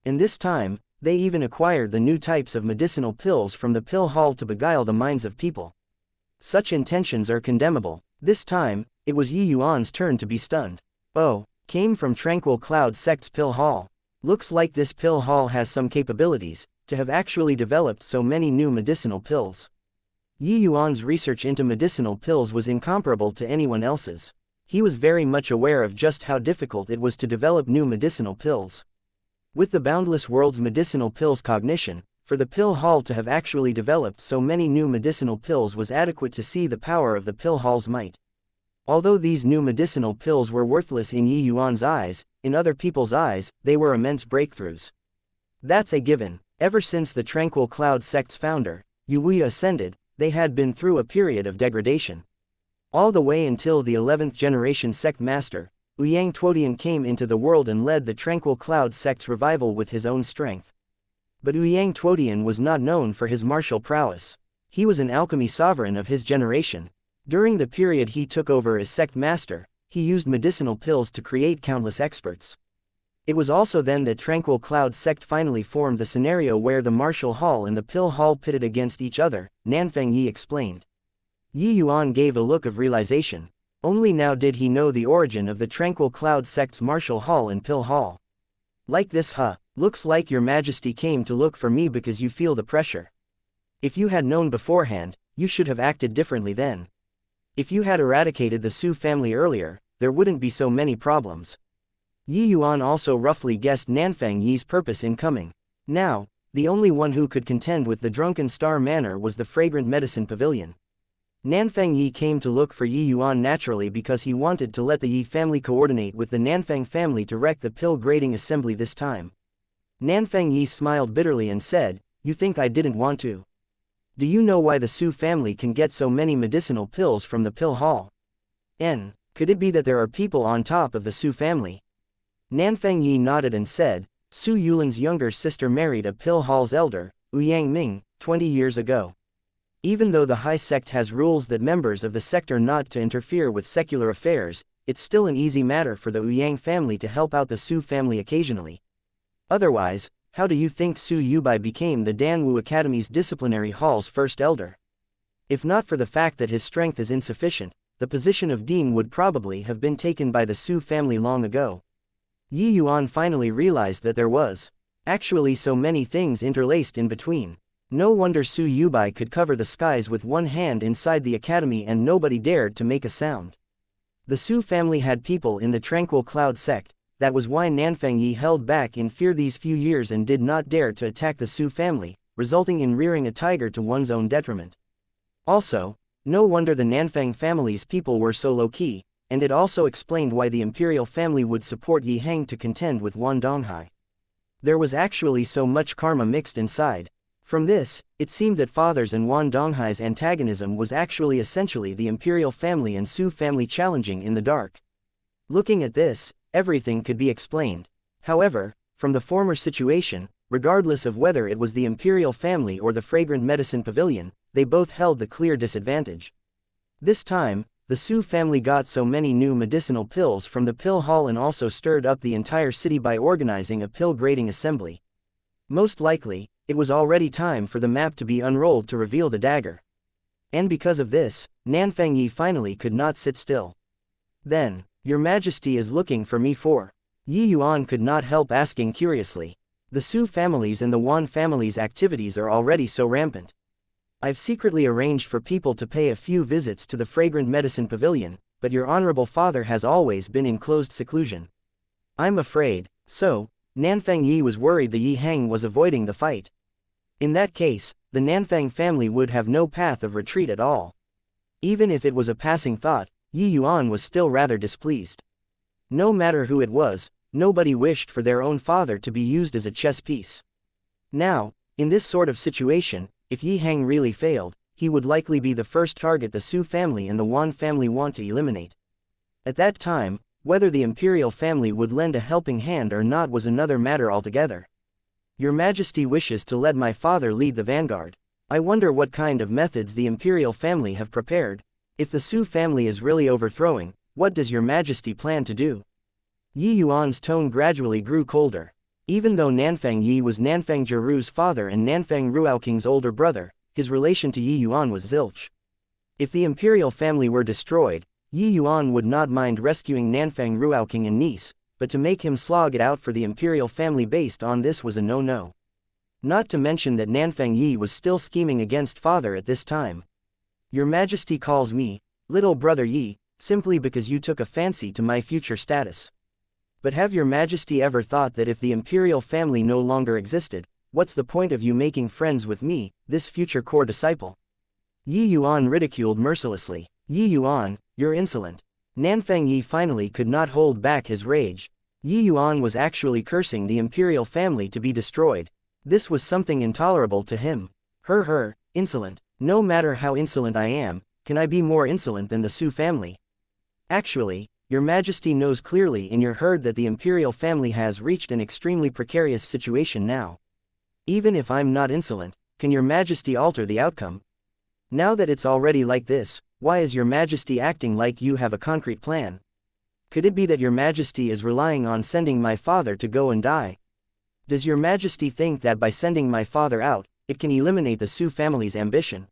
S1: In this time, they even acquired the new types of medicinal pills from the pill hall to beguile the minds of people. Such intentions are condemnable." This time, it was Yi Yuan's turn to be stunned. "Oh, came from Tranquil Cloud Sect's pill hall. Looks like this pill hall has some capabilities, to have actually developed so many new medicinal pills." Yi Yuan's research into medicinal pills was incomparable to anyone else's. He was very much aware of just how difficult it was to develop new medicinal pills. With the boundless world's medicinal pills cognition, for the pill hall to have actually developed so many new medicinal pills was adequate to see the power of the pill hall's might. Although these new medicinal pills were worthless in Yi Yuan's eyes, in other people's eyes, they were immense breakthroughs. That's a given. Ever since the Tranquil Cloud Sect's founder, Yui ascended, they had been through a period of degradation. All the way until the 11th generation sect master, Ouyang Tuodian came into the world and led the Tranquil Cloud Sect's revival with his own strength. But Ouyang Tuodian was not known for his martial prowess. He was an alchemy sovereign of his generation. During the period he took over as sect master, he used medicinal pills to create countless experts. It was also then that Tranquil Cloud Sect finally formed the scenario where the martial hall and the pill hall pitted against each other, Nanfang Yi explained. Yi Yuan gave a look of realization. Only now did he know the origin of the Tranquil Cloud Sect's martial hall and pill hall. Like this, huh? Looks like your Majesty came to look for me because you feel the pressure. If you had known beforehand, you should have acted differently then. If you had eradicated the Su family earlier, there wouldn't be so many problems. Yi Yuan also roughly guessed Nanfang Yi's purpose in coming. Now, the only one who could contend with the Drunken Star Manor was the Fragrant Medicine Pavilion. Nanfang Yi came to look for Yi Yuan naturally because he wanted to let the Yi family coordinate with the Nanfang family to wreck the pill grading assembly this time. Nanfang Yi smiled bitterly and said, You think I didn't want to? Do you know why the Su family can get so many medicinal pills from the pill hall? Could it be that there are people on top of the Su family? Nanfang Yi nodded and said, Su Yulin's younger sister married a pill hall's elder, Yang Ming, 20 years ago. Even though the high sect has rules that members of the sect are not to interfere with secular affairs, it's still an easy matter for the Yang family to help out the Su family occasionally. Otherwise, how do you think Su Yubai became the Danwu Academy's disciplinary hall's first elder? If not for the fact that his strength is insufficient, the position of dean would probably have been taken by the Su family long ago. Yi Yuan finally realized that there was actually so many things interlaced in between. No wonder Su Yubai could cover the skies with one hand inside the academy and nobody dared to make a sound. The Su family had people in the Tranquil Cloud sect. That was why Nanfang Yi held back in fear these few years and did not dare to attack the Su family, resulting in rearing a tiger to one's own detriment. Also, no wonder the Nanfang family's people were so low-key, and it also explained why the imperial family would support Yi Heng to contend with Wan Donghai. There was actually so much karma mixed inside. From this, it seemed that Father's and Wan Donghai's antagonism was actually essentially the imperial family and Su family challenging in the dark. Looking at this, everything could be explained. However, from the former situation, regardless of whether it was the imperial family or the fragrant medicine pavilion, they both held the clear disadvantage. This time, the Su family got so many new medicinal pills from the pill hall and also stirred up the entire city by organizing a pill grading assembly. Most likely, it was already time for the map to be unrolled to reveal the dagger. And because of this, Nanfang Yi finally could not sit still. Then, Your Majesty is looking for me for? Yi Yuan could not help asking curiously. The Su family's and the Wan family's activities are already so rampant. I've secretly arranged for people to pay a few visits to the fragrant medicine pavilion, but your honorable father has always been in closed seclusion. I'm afraid. So, Nanfang Yi was worried the Yi Heng was avoiding the fight. In that case, the Nanfang family would have no path of retreat at all. Even if it was a passing thought, Yi Yuan was still rather displeased. No matter who it was, nobody wished for their own father to be used as a chess piece. Now, in this sort of situation, if Yi Heng really failed, he would likely be the first target the Su family and the Wan family want to eliminate. At that time, whether the imperial family would lend a helping hand or not was another matter altogether. Your Majesty wishes to let my father lead the vanguard. I wonder what kind of methods the imperial family have prepared. If the Su family is really overthrowing, what does your Majesty plan to do? Yi Yuan's tone gradually grew colder. Even though Nanfang Yi was Nanfang Jiru's father and Nanfang Ruaoking's older brother, his relation to Yi Yuan was zilch. If the imperial family were destroyed, Yi Yuan would not mind rescuing Nanfang Ruaoking and niece, but to make him slog it out for the imperial family based on this was a no-no. Not to mention that Nanfang Yi was still scheming against father at this time. Your Majesty calls me, little brother Yi, simply because you took a fancy to my future status. But have your Majesty ever thought that if the imperial family no longer existed, what's the point of you making friends with me, this future core disciple? Yi Yuan ridiculed mercilessly. Yi Yuan, you're insolent. Nanfang Yi finally could not hold back his rage. Yi Yuan was actually cursing the imperial family to be destroyed. This was something intolerable to him. Insolent. No matter how insolent I am, can I be more insolent than the Su family? Actually, your Majesty knows clearly in your herd that the imperial family has reached an extremely precarious situation now. Even if I'm not insolent, can your Majesty alter the outcome? Now that it's already like this, why is your Majesty acting like you have a concrete plan? Could it be that your Majesty is relying on sending my father to go and die? Does your Majesty think that by sending my father out, it can eliminate the Su family's ambition?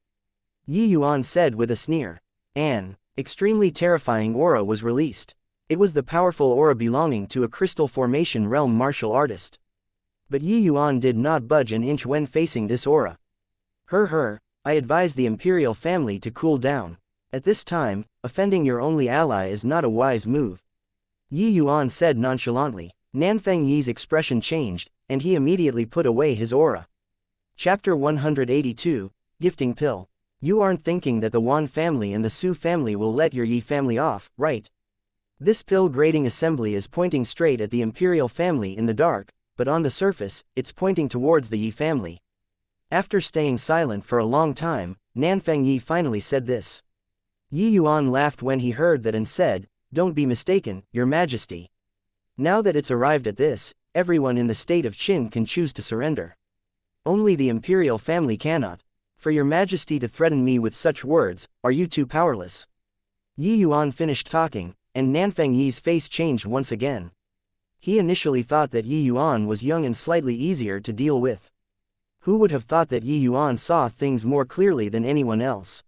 S1: Yi Yuan said with a sneer. An extremely terrifying aura was released. It was the powerful aura belonging to a crystal formation realm martial artist. But Yi Yuan did not budge an inch when facing this aura. I advise the imperial family to cool down. At this time, offending your only ally is not a wise move. Yi Yuan said nonchalantly. Nanfang Yi's expression changed, and he immediately put away his aura. Chapter 182, Gifting Pill. You aren't thinking that the Wan family and the Su family will let your Yi family off, right? This pill grading assembly is pointing straight at the imperial family in the dark, but on the surface, it's pointing towards the Yi family. After staying silent for a long time, Nanfang Yi finally said this. Yi Yuan laughed when he heard that and said, "Don't be mistaken, Your Majesty. Now that it's arrived at this, everyone in the state of Qin can choose to surrender. Only the imperial family cannot. For Your Majesty to threaten me with such words, are you too powerless?" Yi Yuan finished talking, and Nanfang Yi's face changed once again. He initially thought that Yi Yuan was young and slightly easier to deal with. Who would have thought that Yi Yuan saw things more clearly than anyone else?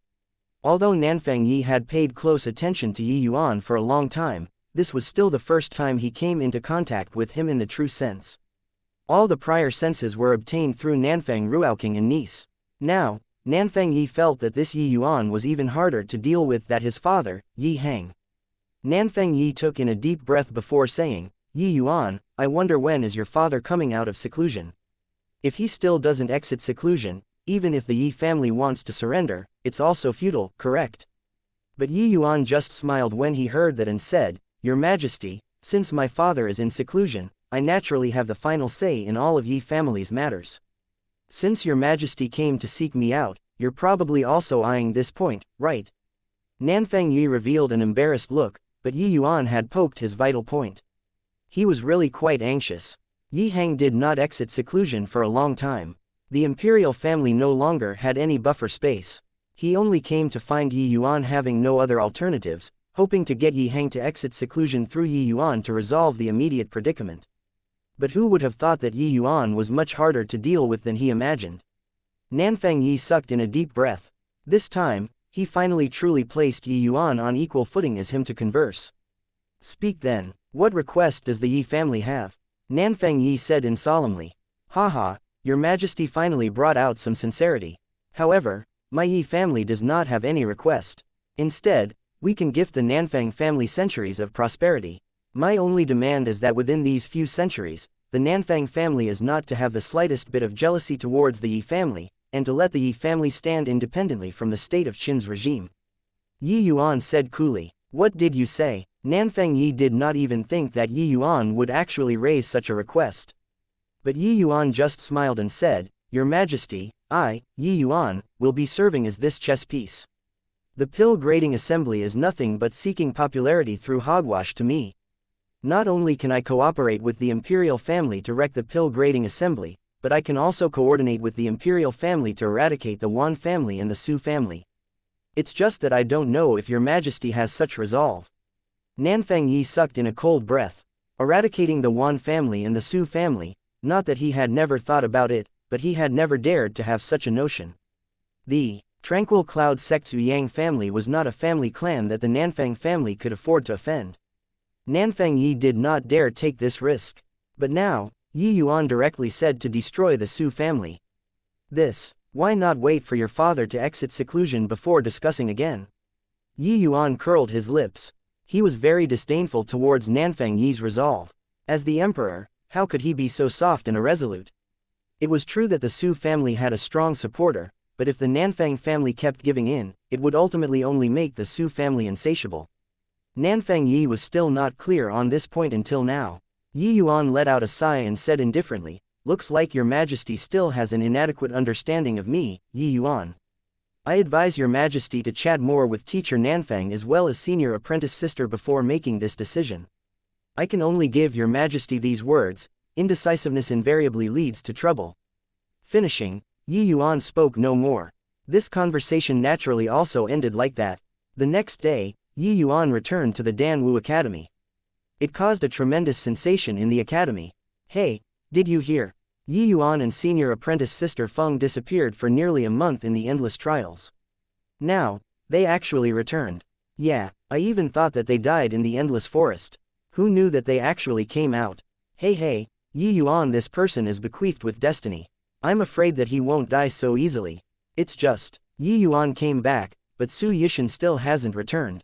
S1: Although Nanfang Yi had paid close attention to Yi Yuan for a long time, this was still the first time he came into contact with him in the true sense. All the prior senses were obtained through Nanfang Ruoqing and Nice. Now, Nanfang Yi felt that this Yi Yuan was even harder to deal with than his father, Yi Hang. Nanfang Yi took in a deep breath before saying, "Yi Yuan, I wonder when is your father coming out of seclusion? If he still doesn't exit seclusion, even if the Yi family wants to surrender, it's also futile, correct?" But Yi Yuan just smiled when he heard that and said, "Your Majesty, since my father is in seclusion, I naturally have the final say in all of Yi family's matters. Since Your Majesty came to seek me out, you're probably also eyeing this point, right?" Nanfang Yi revealed an embarrassed look, but Yi Yuan had poked his vital point. He was really quite anxious. Yi Hang did not exit seclusion for a long time. The imperial family no longer had any buffer space. He only came to find Yi Yuan having no other alternatives, hoping to get Yi Hang to exit seclusion through Yi Yuan to resolve the immediate predicament. But who would have thought that Yi Yuan was much harder to deal with than he imagined? Nanfang Yi sucked in a deep breath. This time, he finally truly placed Yi Yuan on equal footing as him to converse. "Speak then, what request does the Yi family have?" Nanfang Yi said in solemnly. "Haha, Your Majesty finally brought out some sincerity. However, my Yi family does not have any request. Instead, we can gift the Nanfang family centuries of prosperity. My only demand is that within these few centuries, the Nanfang family is not to have the slightest bit of jealousy towards the Yi family, and to let the Yi family stand independently from the state of Qin's regime." Yi Yuan said coolly. "What did you say?" Nanfang Yi did not even think that Yi Yuan would actually raise such a request. But Yi Yuan just smiled and said, "Your Majesty, I, Yi Yuan, will be serving as this chess piece. The pill grading assembly is nothing but seeking popularity through hogwash to me. Not only can I cooperate with the imperial family to wreck the pill grading assembly, but I can also coordinate with the imperial family to eradicate the Yuan family and the Su family. It's just that I don't know if Your Majesty has such resolve." Nanfang Yi sucked in a cold breath. Eradicating the Yuan family and the Su family, not that he had never thought about it, but he had never dared to have such a notion. The Tranquil Cloud Sect's Yang family was not a family clan that the Nanfang family could afford to offend. Nanfang Yi did not dare take this risk. But now, Yi Yuan directly said to destroy the Su family. Why not wait for your father to exit seclusion before discussing again? Yi Yuan curled his lips. He was very disdainful towards Nanfang Yi's resolve. As the emperor, how could he be so soft and irresolute? It was true that the Su family had a strong supporter, but if the Nanfang family kept giving in, it would ultimately only make the Su family insatiable. Nanfang Yi was still not clear on this point until now. Yi Yuan let out a sigh and said indifferently, "Looks like Your Majesty still has an inadequate understanding of me, Yi Yuan. I advise Your Majesty to chat more with teacher Nanfang as well as senior apprentice sister before making this decision. I can only give Your Majesty these words, indecisiveness invariably leads to trouble." Finishing, Yi Yuan spoke no more. This conversation naturally also ended like that. The next day, Yi Yuan returned to the Danwu Academy. It caused a tremendous sensation in the academy. "Hey, did you hear? Yi Yuan and senior apprentice sister Feng disappeared for nearly a month in the endless trials. Now, they actually returned. Yeah, I even thought that they died in the endless forest. Who knew that they actually came out? Hey, Yi Yuan, this person is bequeathed with destiny. I'm afraid that he won't die so easily. It's just, Yi Yuan came back, but Su Yishan still hasn't returned.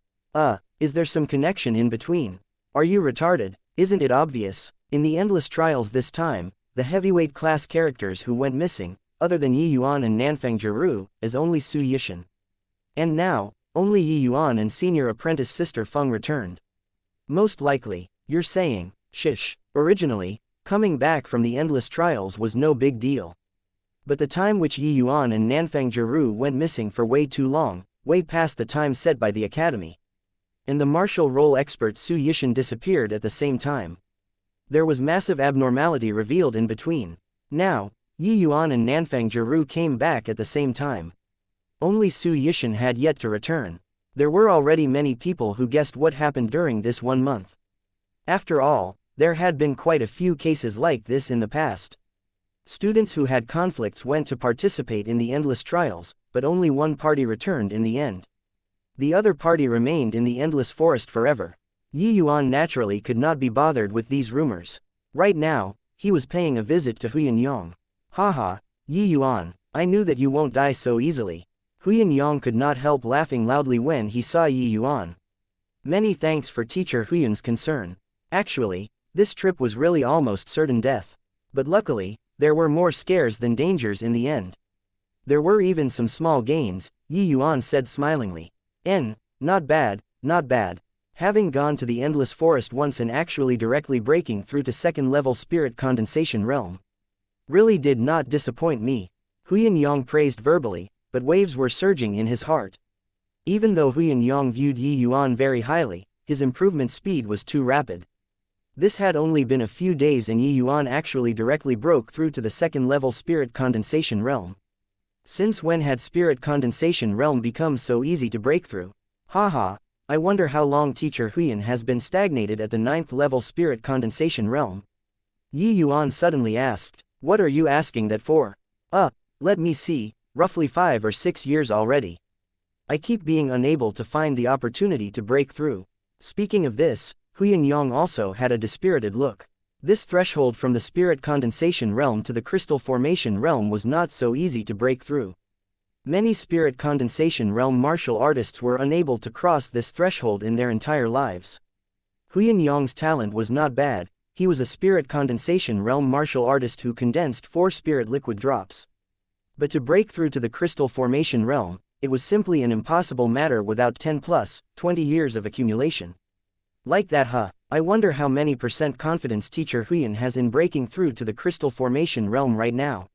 S1: Is there some connection in between? Are you retarded? Isn't it obvious? In the endless trials this time, the heavyweight class characters who went missing, other than Yi Yuan and Nanfang Jiru, is only Su Yishan. And now, only Yi Yuan and senior apprentice sister Feng returned. Most likely, you're saying, shish, originally, coming back from the endless trials was no big deal. But the time which Yi Yuan and Nanfang Jiru went missing for way too long, way past the time set by the academy. And the martial role expert Su Yishan disappeared at the same time. There was massive abnormality revealed in between. Now, Yi Yuan and Nanfang Jiru came back at the same time. Only Su Yishan had yet to return. There were already many people who guessed what happened during this 1 month. After all, there had been quite a few cases like this in the past. Students who had conflicts went to participate in the endless trials, but only one party returned in the end. The other party remained in the endless forest forever. Yi Yuan naturally could not be bothered with these rumors. Right now, he was paying a visit to Huyan-Yang. Haha, Yi Yuan, I knew that you won't die so easily. Huyan-Yang could not help laughing loudly when he saw Yi Yuan. Many thanks for Teacher Huyan's concern. Actually, this trip was really almost certain death. But luckily, there were more scares than dangers in the end. There were even some small gains, Yi Yuan said smilingly. Not bad, not bad. Having gone to the endless forest once and actually directly breaking through to second-level spirit condensation realm really did not disappoint me. Huyan-Yang praised verbally, but waves were surging in his heart. Even though Huyan-Yang viewed Yi Yuan very highly, his improvement speed was too rapid. This had only been a few days and Yi Yuan actually directly broke through to the second-level spirit condensation realm. Since when had spirit condensation realm become so easy to break through? Haha, I wonder how long Teacher Huyan has been stagnated at the 9th level spirit condensation realm. Yi Yuan suddenly asked, what are you asking that for? Let me see, roughly 5 or 6 years already. I keep being unable to find the opportunity to break through. Speaking of this, Huyan-Yang also had a dispirited look. This threshold from the spirit condensation realm to the crystal formation realm was not so easy to break through. Many spirit condensation realm martial artists were unable to cross this threshold in their entire lives. Huyan-Yang's talent was not bad. He was a spirit condensation realm martial artist who condensed 4 spirit liquid drops. But to break through to the crystal formation realm, it was simply an impossible matter without 10+20 years of accumulation. Like that, I wonder how many % confidence Teacher Huyan has in breaking through to the crystal formation realm right now.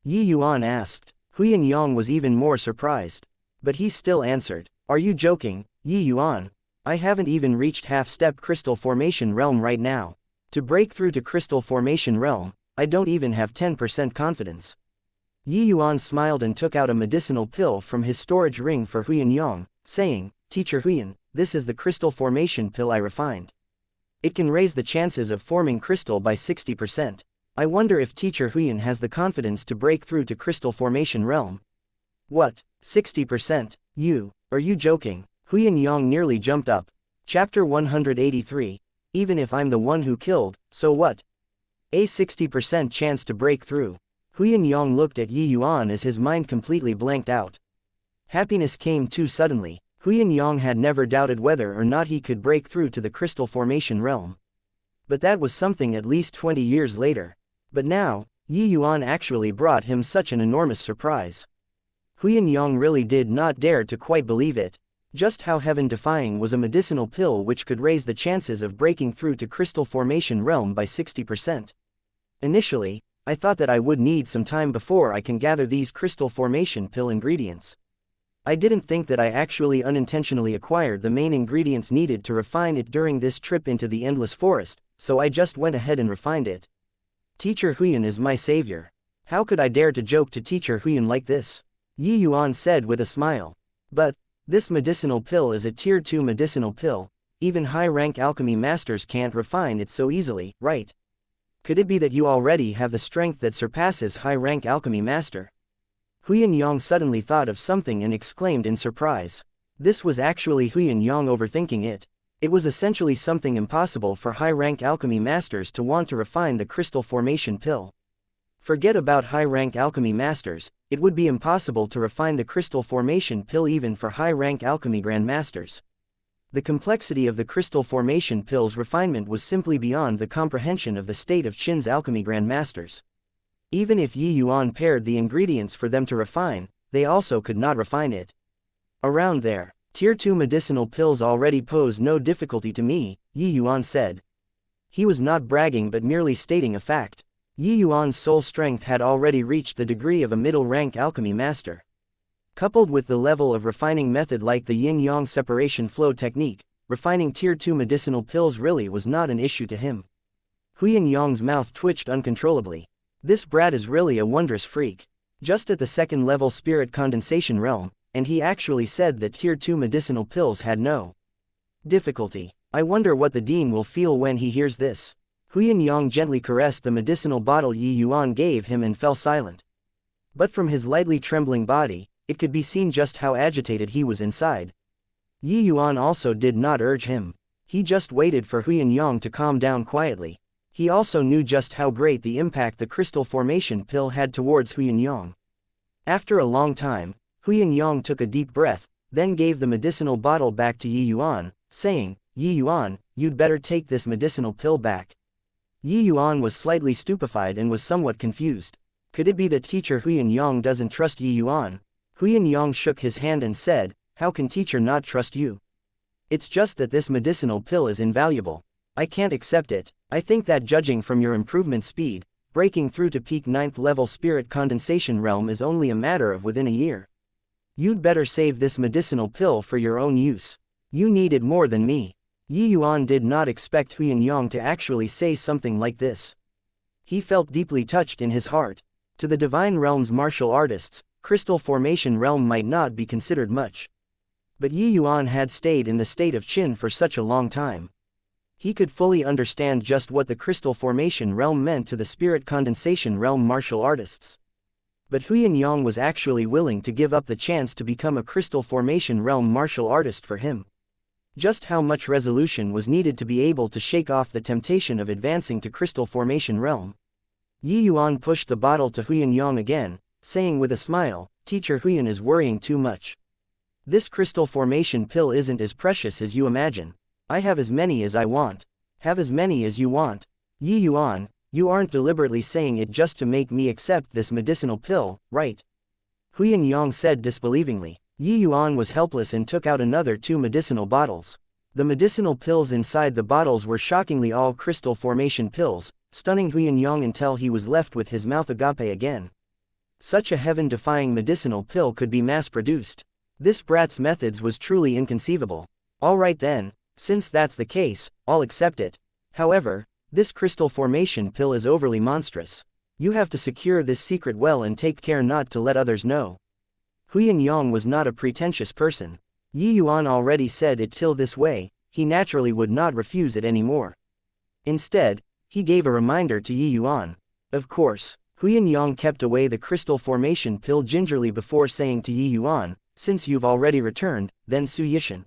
S1: Yi Yuan asked. Huyan-Yang was even more surprised. But he still answered, are you joking, Yi Yuan? I haven't even reached half-step crystal formation realm right now. To break through to crystal formation realm, I don't even have 10% confidence. Yi Yuan smiled and took out a medicinal pill from his storage ring for Huyan-Yang, saying, Teacher Huyan, this is the crystal formation pill I refined. It can raise the chances of forming crystal by 60%. I wonder if Teacher Huyan has the confidence to break through to crystal formation realm. What, 60%? Are you joking? Huyan-Yang nearly jumped up. Chapter 183. Even if I'm the one who killed, so what? A 60% chance to break through. Huyan-Yang looked at Yi Yuan as his mind completely blanked out. Happiness came too suddenly. Huyan-Yang had never doubted whether or not he could break through to the crystal formation realm. But that was something at least 20 years later. But now, Yi Yuan actually brought him such an enormous surprise. Huyan-Yang really did not dare to quite believe it. Just how heaven-defying was a medicinal pill which could raise the chances of breaking through to crystal formation realm by 60%. Initially, I thought that I would need some time before I can gather these crystal formation pill ingredients. I didn't think that I actually unintentionally acquired the main ingredients needed to refine it during this trip into the endless forest, so I just went ahead and refined it. Teacher Huyan is my savior. How could I dare to joke to Teacher Huyan like this? Yi Yuan said with a smile. But, this medicinal pill is a tier 2 medicinal pill. Even high-rank alchemy masters can't refine it so easily, right? Could it be that you already have the strength that surpasses high-rank alchemy master? Huyan-Yang suddenly thought of something and exclaimed in surprise. This was actually Huyan-Yang overthinking it. It was essentially something impossible for high-rank alchemy masters to want to refine the crystal formation pill. Forget about high-rank alchemy masters, it would be impossible to refine the crystal formation pill even for high-rank alchemy grandmasters. The complexity of the crystal formation pill's refinement was simply beyond the comprehension of the state of Qin's alchemy grandmasters. Even if Yi Yuan paired the ingredients for them to refine, they also could not refine it. Around there, tier 2 medicinal pills already pose no difficulty to me, Yi Yuan said. He was not bragging but merely stating a fact. Yi Yuan's soul strength had already reached the degree of a middle-rank alchemy master. Coupled with the level of refining method like the Yin-Yang Separation Flow technique, refining Tier 2 medicinal pills really was not an issue to him. Yin-Yang's mouth twitched uncontrollably. This brat is really a wondrous freak. Just at the second-level spirit condensation realm, and he actually said that Tier 2 medicinal pills had no difficulty. I wonder what the dean will feel when he hears this. Yin-Yang gently caressed the medicinal bottle Yi Yuan gave him and fell silent. But from his lightly trembling body, it could be seen just how agitated he was inside. Yi Yuan also did not urge him. He just waited for Yin-Yang to calm down quietly. He also knew just how great the impact the crystal formation pill had towards Yin-Yang. After a long time, Yin-Yang took a deep breath, then gave the medicinal bottle back to Yi Yuan, saying, "Yi Yuan, you'd better take this medicinal pill back." Yi Yuan was slightly stupefied and was somewhat confused. Could it be that teacher Yin-Yang doesn't trust Yi Yuan? Yin-Yang shook his hand and said, "How can teacher not trust you? It's just that this medicinal pill is invaluable. I can't accept it. I think that judging from your improvement speed, breaking through to peak 9th level spirit condensation realm is only a matter of within a year. You'd better save this medicinal pill for your own use. You need it more than me." Yi Yuan did not expect Yin-Yang to actually say something like this. He felt deeply touched in his heart. To the divine realm's martial artists, crystal formation realm might not be considered much. But Yi Yuan had stayed in the state of Qin for such a long time. He could fully understand just what the crystal formation realm meant to the spirit condensation realm martial artists. But Yin-Yang was actually willing to give up the chance to become a crystal formation realm martial artist for him. Just how much resolution was needed to be able to shake off the temptation of advancing to crystal formation realm? Yi Yuan pushed the bottle to Yin-Yang again, saying with a smile, "Teacher Huyan is worrying too much. This crystal formation pill isn't as precious as you imagine. I have as many as I want. Have as many as you want. Yi Yuan, you aren't deliberately saying it just to make me accept this medicinal pill, right?" Yin-Yang said disbelievingly. Yi Yuan was helpless and took out another 2 medicinal bottles. The medicinal pills inside the bottles were shockingly all crystal formation pills, stunning Yin-Yang until he was left with his mouth agape again. Such a heaven-defying medicinal pill could be mass-produced. This brat's methods was truly inconceivable. All right then, since that's the case, I'll accept it. However, this crystal formation pill is overly monstrous. You have to secure this secret well and take care not to let others know. Yin-Yang was not a pretentious person. Yi Yuan already said it till this way, he naturally would not refuse it anymore. Instead, he gave a reminder to Yi Yuan. Of course, Yin-Yang kept away the crystal formation pill gingerly before saying to Yi Yuan, "Since you've already returned, then Su Yishan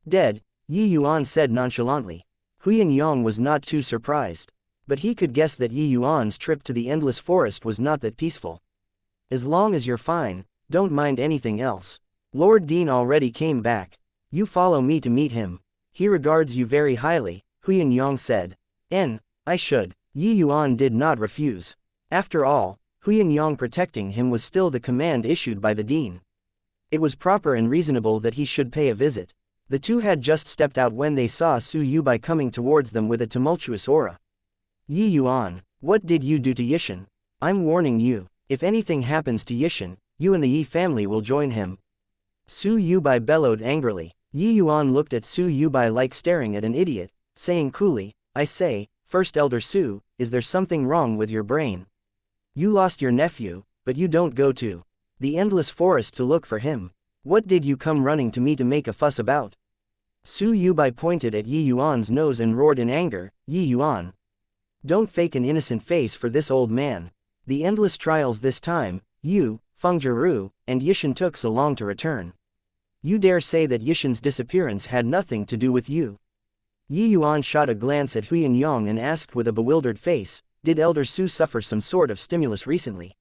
S1: dead," Yi Yuan said nonchalantly. Yin-Yang was not too surprised. But he could guess that Yi Yuan's trip to the endless forest was not that peaceful. "As long as you're fine, don't mind anything else. Lord Dean already came back. You follow me to meet him. He regards you very highly," Yin-Yang said. I should." Yi Yuan did not refuse. After all, Yin-Yang protecting him was still the command issued by the dean. It was proper and reasonable that he should pay a visit. The two had just stepped out when they saw Su Yubai coming towards them with a tumultuous aura. "Yi Yuan, what did you do to Yishan? I'm warning you, if anything happens to Yishan, you and the Yi family will join him." Su Yubai bellowed angrily. Yi Yuan looked at Su Yubai like staring at an idiot, saying coolly, "I say, First Elder Su, is there something wrong with your brain? You lost your nephew, but you don't go to the endless forest to look for him. What did you come running to me to make a fuss about?" Su Yubai pointed at Yi Yuan's nose and roared in anger, "Yi Yuan, don't fake an innocent face for this old man. The endless trials this time, you, Feng Jiru, and Yishan took so long to return. You dare say that Yishan's disappearance had nothing to do with you?" Yi Yuan shot a glance at Yin-Yang and asked with a bewildered face, "Did Elder Su suffer some sort of stimulus recently?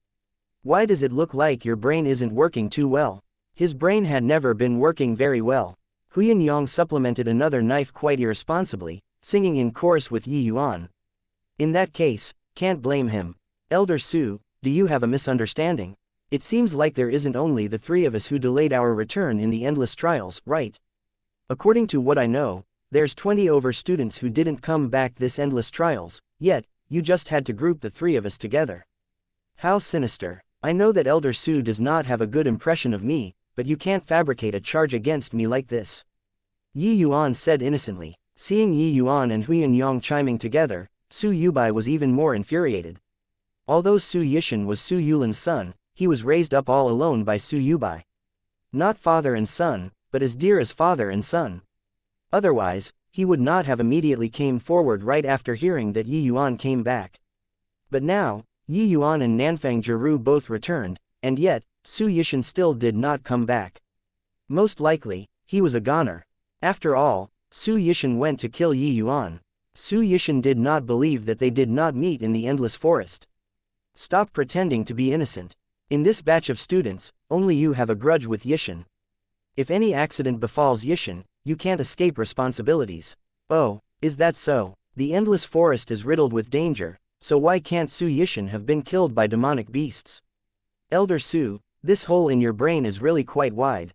S1: Why does it look like your brain isn't working too well?" His brain had never been working very well. Yin-Yang supplemented another knife quite irresponsibly, singing in chorus with Yi Yuan. "In that case, can't blame him. Elder Su, do you have a misunderstanding? It seems like there isn't only the 3 of us who delayed our return in the endless trials, right? According to what I know, there's 20 over students who didn't come back this endless trials, yet, you just had to group the three of us together. How sinister. I know that Elder Su does not have a good impression of me, but you can't fabricate a charge against me like this. Yi Yuan said innocently. Seeing Yi Yuan and Yin-Yang chiming together, Su Yubai was even more infuriated. Although Su Yishan was Su Yulin's son, he was raised up all alone by Su Yubai. Not father and son, but as dear as father and son. Otherwise, he would not have immediately came forward right after hearing that Yi Yuan came back. But now, Yi Yuan and Nanfang Jiru both returned, and yet, Su Yishan still did not come back. Most likely, he was a goner. After all, Su Yishan went to kill Yi Yuan. Su Yishan did not believe that they did not meet in the endless forest. Stop pretending to be innocent. In this batch of students, only you have a grudge with Yishan. If any accident befalls Yishan, you can't escape responsibilities. Oh, is that so? The endless forest is riddled with danger, so why can't Su Yishan have been killed by demonic beasts? Elder Su, this hole in your brain is really quite wide.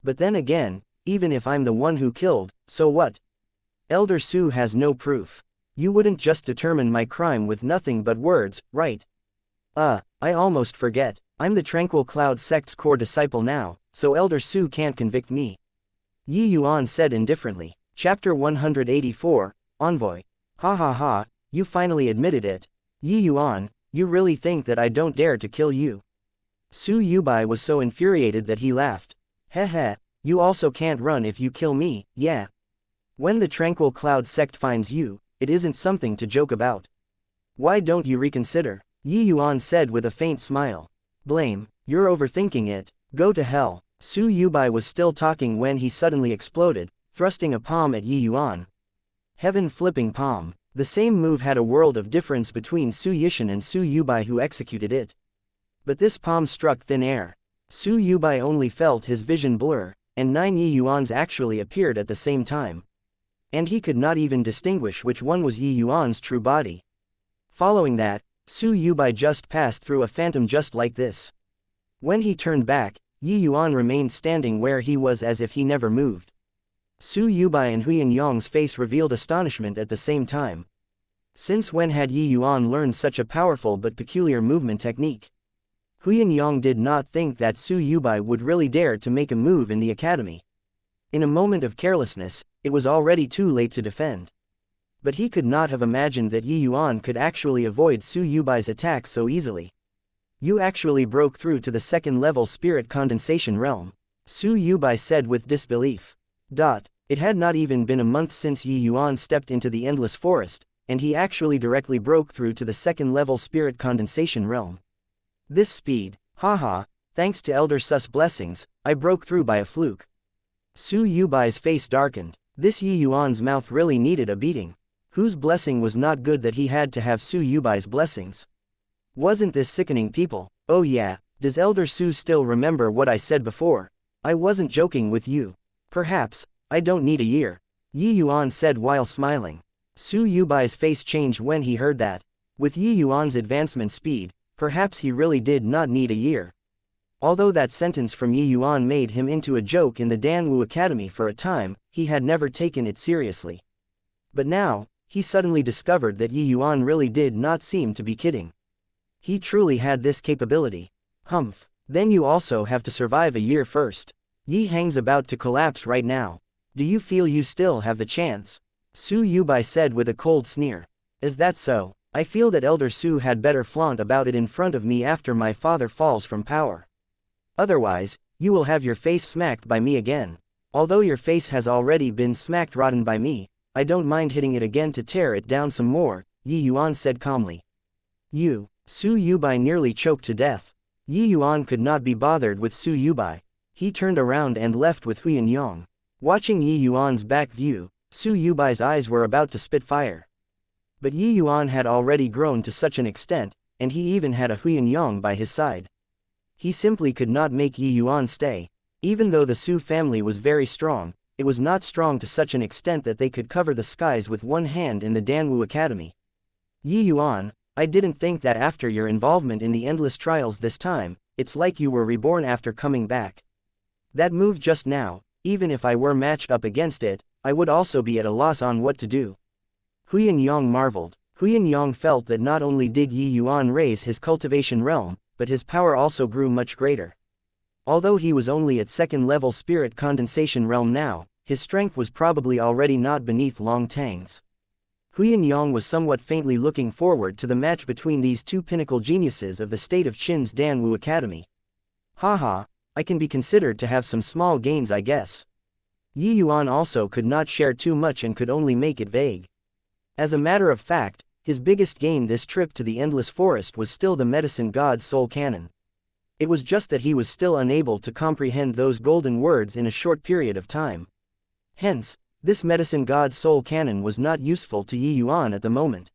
S1: But then again, even if I'm the one who killed, so what? Elder Su has no proof. You wouldn't just determine my crime with nothing but words, right? I almost forget, I'm the Tranquil Cloud sect's core disciple now, so Elder Su can't convict me. Yi Yuan said indifferently. Chapter 184, Envoy. Ha ha ha, you finally admitted it. Yi Yuan, you really think that I don't dare to kill you? Su Yubai was so infuriated that he laughed. Heh heh, you also can't run if you kill me, yeah. When the Tranquil Cloud sect finds you, it isn't something to joke about. Why don't you reconsider? Yi Yuan said with a faint smile. Blame, you're overthinking it, go to hell. Su Yubai was still talking when he suddenly exploded, thrusting a palm at Yi Yuan. Heaven flipping palm. The same move had a world of difference between Su Yishan and Su Yubai who executed it. But this palm struck thin air. Su Yubai only felt his vision blur, and 9 Yi Yuans actually appeared at the same time. And he could not even distinguish which one was Yi Yuan's true body. Following that, Su Yubai just passed through a phantom just like this. When he turned back, Yi Yuan remained standing where he was as if he never moved. Su Yubai and Yin-Yang's face revealed astonishment at the same time. Since when had Yi Yuan learned such a powerful but peculiar movement technique? Yin-Yang did not think that Su Yubai would really dare to make a move in the academy. In a moment of carelessness, it was already too late to defend. But he could not have imagined that Yi Yuan could actually avoid Su Yubai's attack so easily. You actually broke through to the second-level spirit condensation realm, Su Yubai said with disbelief. It had not even been a month since Yi Yuan stepped into the endless forest, and he actually directly broke through to the second-level spirit condensation realm. This speed, haha, thanks to Elder Su's blessings, I broke through by a fluke. Su Yubai's face darkened. This Yi Yuan's mouth really needed a beating. Whose blessing was not good that he had to have Su Yubai's blessings? Wasn't this sickening, people? Oh yeah, does Elder Su still remember what I said before? I wasn't joking with you. Perhaps, I don't need a year. Yi Yuan said while smiling. Su Yubai's face changed when he heard that. With Yi Yuan's advancement speed, perhaps he really did not need a year. Although that sentence from Yi Yuan made him into a joke in the Danwu Academy for a time, he had never taken it seriously. But now, he suddenly discovered that Yi Yuan really did not seem to be kidding. He truly had this capability. Humph, then you also have to survive a year first. Yi Hang's about to collapse right now. Do you feel you still have the chance? Su Yubai said with a cold sneer. Is that so? I feel that Elder Su had better flaunt about it in front of me after my father falls from power. Otherwise, you will have your face smacked by me again. Although your face has already been smacked rotten by me, I don't mind hitting it again to tear it down some more, Yi Yuan said calmly. You, Su Yubai nearly choked to death. Yi Yuan could not be bothered with Su Yubai. He turned around and left with Yin-Yang. Watching Yi Yuan's back view, Su Yubai's eyes were about to spit fire. But Yi Yuan had already grown to such an extent, and he even had a Yin-Yang by his side. He simply could not make Yi Yuan stay. Even though the Su family was very strong, it was not strong to such an extent that they could cover the skies with one hand in the Danwu Academy. Yi Yuan, I didn't think that after your involvement in the endless trials this time, it's like you were reborn after coming back. That move just now, even if I were matched up against it, I would also be at a loss on what to do. Yin-Yang marveled. Yin-Yang felt that not only did Yi Yuan raise his cultivation realm, but his power also grew much greater. Although he was only at second-level spirit condensation realm now, his strength was probably already not beneath Long Tang's. Yin-Yang was somewhat faintly looking forward to the match between these two pinnacle geniuses of the state of Qin's Danwu Academy. Haha, I can be considered to have some small gains, I guess. Yi Yuan also could not share too much and could only make it vague. As a matter of fact, his biggest gain this trip to the Endless Forest was still the medicine god's soul cannon. It was just that he was still unable to comprehend those golden words in a short period of time. Hence, this medicine god's soul cannon was not useful to Yi Yuan at the moment.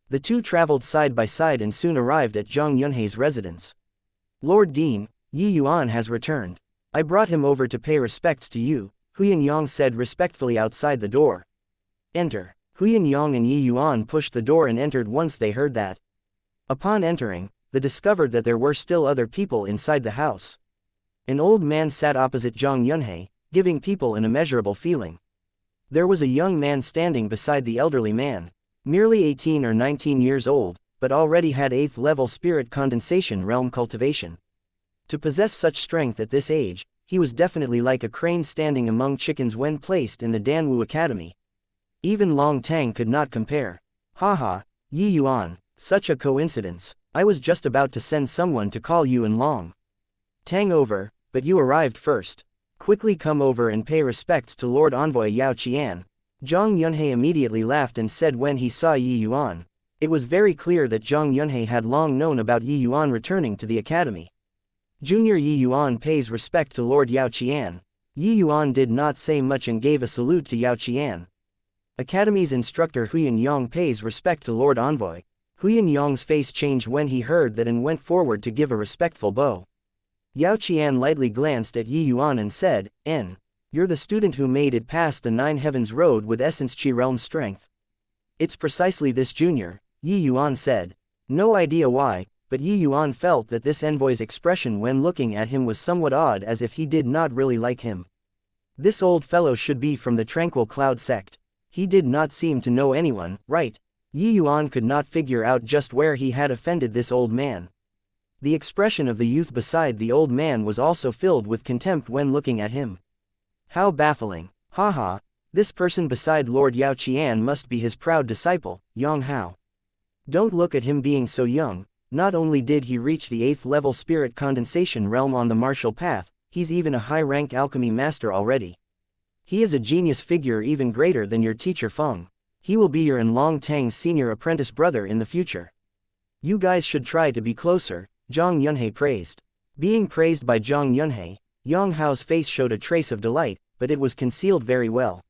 S1: The two traveled side by side and soon arrived at Zhang Yunhei's residence. Lord Dean, Yi Yuan has returned. I brought him over to pay respects to you, Yin-Yang said respectfully outside the door. Enter. Yin-Yang and Yi Yuan pushed the door and entered once they heard that. Upon entering, they discovered that there were still other people inside the house. An old man sat opposite Zhang Yunhei, giving people an immeasurable feeling. There was a young man standing beside the elderly man, merely 18 or 19 years old, but already had 8th level spirit condensation realm cultivation. To possess such strength at this age, he was definitely like a crane standing among chickens when placed in the Danwu Academy. Even Long Tang could not compare. Haha, Yi Yuan, such a coincidence. I was just about to send someone to call you and Long Tang over, but you arrived first. Quickly come over and pay respects to Lord Envoy Yao Qian. Zhang Yunhei immediately laughed and said when he saw Yi Yuan. It was very clear that Zhang Yunhei had long known about Yi Yuan returning to the academy. Junior Yi Yuan pays respect to Lord Yao Qian. Yi Yuan did not say much and gave a salute to Yao Qian. Academy's instructor Yin-Yang pays respect to Lord Envoy. Yin-Yang's face changed when he heard that and went forward to give a respectful bow. Yao Qian lightly glanced at Yi Yuan and said, You're the student who made it past the Nine Heavens Road with Essence Chi Realm strength. It's precisely this junior, Yi Yuan said. No idea why, but Yi Yuan felt that this envoy's expression when looking at him was somewhat odd, as if he did not really like him. This old fellow should be from the Tranquil Cloud sect. He did not seem to know anyone, right? Yi Yuan could not figure out just where he had offended this old man. The expression of the youth beside the old man was also filled with contempt when looking at him. How baffling. Haha, this person beside Lord Yao Qian must be his proud disciple, Yang Hao. Don't look at him being so young. Not only did he reach the 8th level spirit condensation realm on the martial path, he's even a high-rank alchemy master already. He is a genius figure even greater than your teacher Feng. He will be your and Long Tang's senior apprentice brother in the future. You guys should try to be closer, Zhang Yunhei praised. Being praised by Zhang Yunhei, Yang Hao's face showed a trace of delight, but it was concealed very well.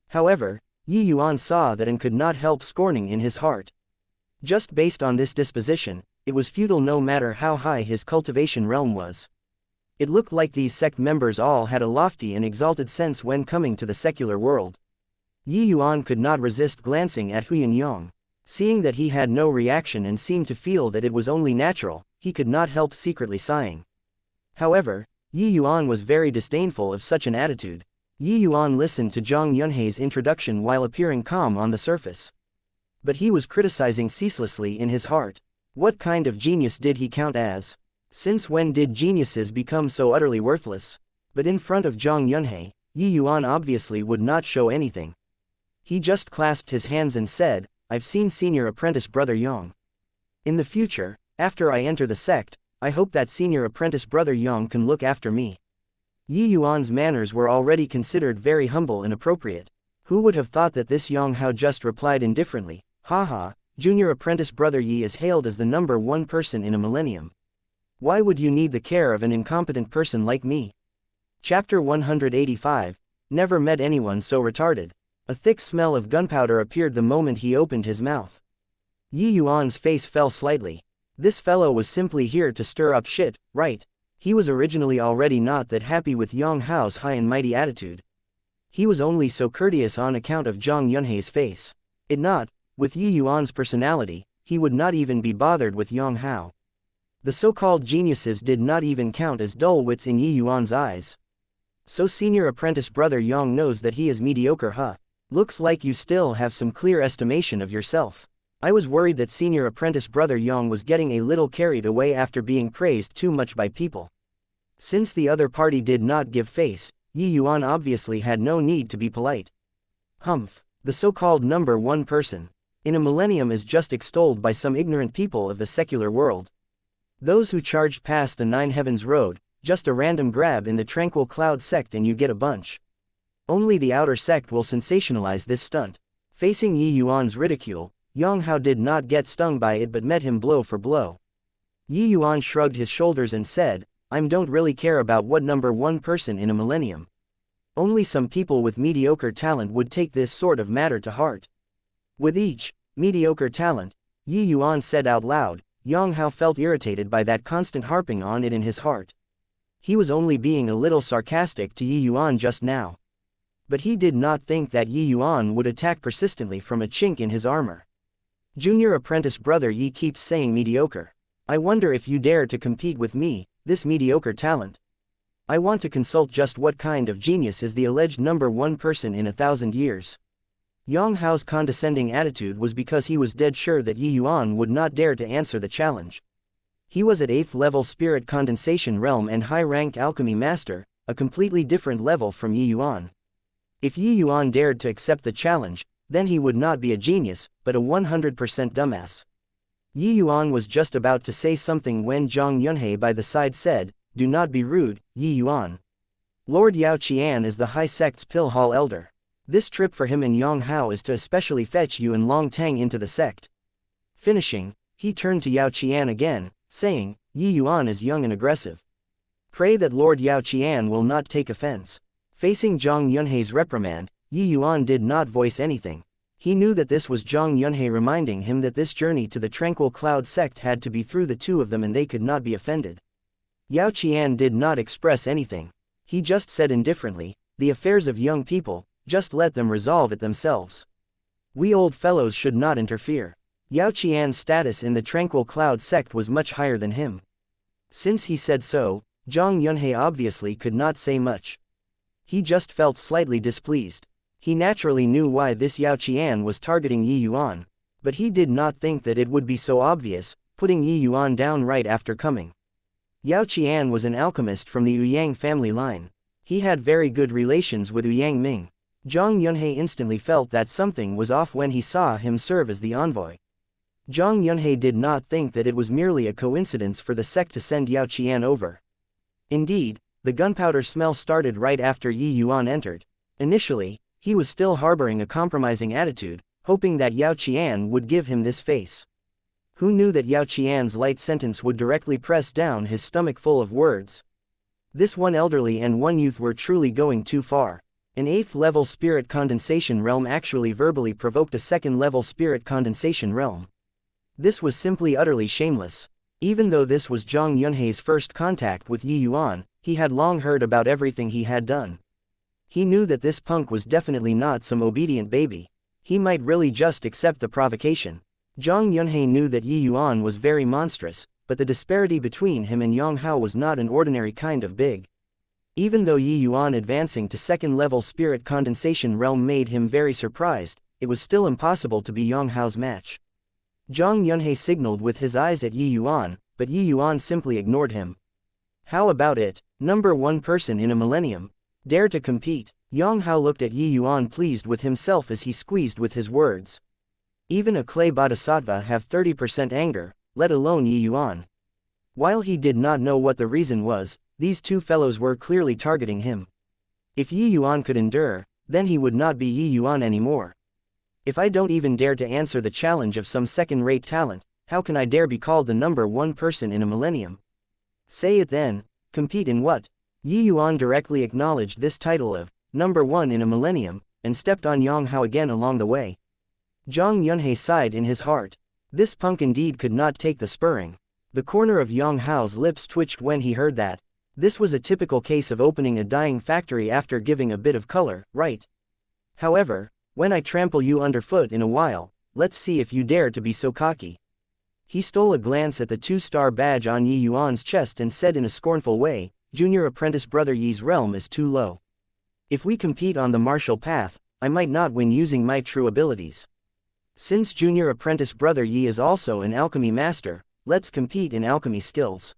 S1: However, Yi Yuan saw that and could not help scorning in his heart. Just based on this disposition, it was futile no matter how high his cultivation realm was. It looked like these sect members all had a lofty and exalted sense when coming to the secular world. Yi Yuan could not resist glancing at Yin-Yang. Seeing that he had no reaction and seemed to feel that it was only natural, he could not help secretly sighing. However, Yi Yuan was very disdainful of such an attitude. Yi Yuan listened to Zhang Yunhei's introduction while appearing calm on the surface. But he was criticizing ceaselessly in his heart. What kind of genius did he count as? Since when did geniuses become so utterly worthless? But in front of Zhang Yunhei, Yi Yuan obviously would not show anything. He just clasped his hands and said, I've seen senior apprentice brother Yang. In the future, after I enter the sect, I hope that senior apprentice brother Yang can look after me. Yi Yuan's manners were already considered very humble and appropriate. Who would have thought that this Yang Hao just replied indifferently, Haha, junior apprentice brother Yi is hailed as the #1 person in a millennium. Why would you need the care of an incompetent person like me? Chapter 185, Never met anyone so retarded. A thick smell of gunpowder appeared the moment he opened his mouth. Yi Yuan's face fell slightly. This fellow was simply here to stir up shit, right? He was originally already not that happy with Yang Hao's high and mighty attitude. He was only so courteous on account of Zhang Yunhei's face. With Yi Yuan's personality, he would not even be bothered with Yang Hao. The so-called geniuses did not even count as dull wits in Yi Yuan's eyes. So senior apprentice brother Yang knows that he is mediocre, huh? Looks like you still have some clear estimation of yourself. I was worried that senior apprentice brother Yang was getting a little carried away after being praised too much by people. Since the other party did not give face, Yuan obviously had no need to be polite. Humph, the so-called number one person in a millennium is just extolled by some ignorant people of the secular world. Those who charged past the Nine Heavens Road, just a random grab in the Tranquil Cloud sect and you get a bunch. Only the outer sect will sensationalize this stunt. Facing Yuan's ridicule, Yang Hao did not get stung by it but met him blow for blow. Yuan shrugged his shoulders and said, I don't really care about what number one person in a millennium. Only some people with mediocre talent would take this sort of matter to heart. With each mediocre talent, Yuan said out loud, Yang Hao felt irritated by that constant harping on it in his heart. He was only being a little sarcastic to Yuan just now. But he did not think that Yuan would attack persistently from a chink in his armor. Junior apprentice brother Yi keeps saying mediocre. I wonder if you dare to compete with me, this mediocre talent. I want to consult just what kind of genius is the alleged number one person in 1,000 years. Yang Hao's condescending attitude was because he was dead sure that Yuan would not dare to answer the challenge. He was at 8th level spirit condensation realm and high-rank alchemy master, a completely different level from Yuan. If Yuan dared to accept the challenge, then he would not be a genius, but a 100% dumbass. Yuan was just about to say something when Zhang Yunhei by the side said, do not be rude, Yuan. Lord Yao Qian is the High Sect's Pill Hall elder. This trip for him and Yang Hao is to especially fetch Yuan Long Tang into the sect. Finishing, he turned to Yao Qian again, saying, Yuan is young and aggressive. Pray that Lord Yao Qian will not take offense. Facing Zhang Yunhei's reprimand, Yuan did not voice anything. He knew that this was Zhang Yunhei reminding him that this journey to the Tranquil Cloud sect had to be through the two of them and they could not be offended. Yao Qian did not express anything. He just said indifferently, the affairs of young people, just let them resolve it themselves. We old fellows should not interfere. Yao Qian's status in the Tranquil Cloud sect was much higher than him. Since he said so, Zhang Yunhei obviously could not say much. He just felt slightly displeased. He naturally knew why this Yao Qian was targeting Yuan, but he did not think that it would be so obvious, putting Yuan down right after coming. Yao Qian was an alchemist from the Yang family line. He had very good relations with Yang Ming. Zhang Yunhei instantly felt that something was off when he saw him serve as the envoy. Zhang Yunhei did not think that it was merely a coincidence for the sect to send Yao Qian over. Indeed, the gunpowder smell started right after Yuan entered. Initially, he was still harboring a compromising attitude, hoping that Yao Qian would give him this face. Who knew that Yao Qian's light sentence would directly press down his stomach full of words? This one elderly and one youth were truly going too far. An 8th level spirit condensation realm actually verbally provoked a 2nd level spirit condensation realm. This was simply utterly shameless. Even though this was Zhang Yunhei's first contact with Yuan, he had long heard about everything he had done. He knew that this punk was definitely not some obedient baby. He might really just accept the provocation. Zhang Yunhei knew that Yuan was very monstrous, but the disparity between him and Yang Hao was not an ordinary kind of big. Even though Yuan advancing to 2nd level spirit condensation realm made him very surprised, it was still impossible to be Yang Hao's match. Zhang Yunhei signaled with his eyes at Yuan, but Yuan simply ignored him. How about it, number one person in a millennium? Dare to compete? Yang Hao looked at Yuan pleased with himself as he squeezed with his words. Even a clay bodhisattva have 30% anger, let alone Yuan. While he did not know what the reason was, these two fellows were clearly targeting him. If Yuan could endure, then he would not be Yuan anymore. If I don't even dare to answer the challenge of some second-rate talent, how can I dare be called the number one person in a millennium? Say it then, compete in what? Yuan directly acknowledged this title of number one in a millennium, and stepped on Yang Hao again along the way. Zhang Yunhei sighed in his heart. This punk indeed could not take the spurring. The corner of Yang Hao's lips twitched when he heard that. This was a typical case of opening a dyeing factory after giving a bit of color, right? However, when I trample you underfoot in a while, let's see if you dare to be so cocky. He stole a glance at the 2-star badge on Yuan's chest and said in a scornful way, Junior apprentice brother Yi's realm is too low. If we compete on the martial path, I might not win using my true abilities. Since junior apprentice brother Yi is also an alchemy master, let's compete in alchemy skills.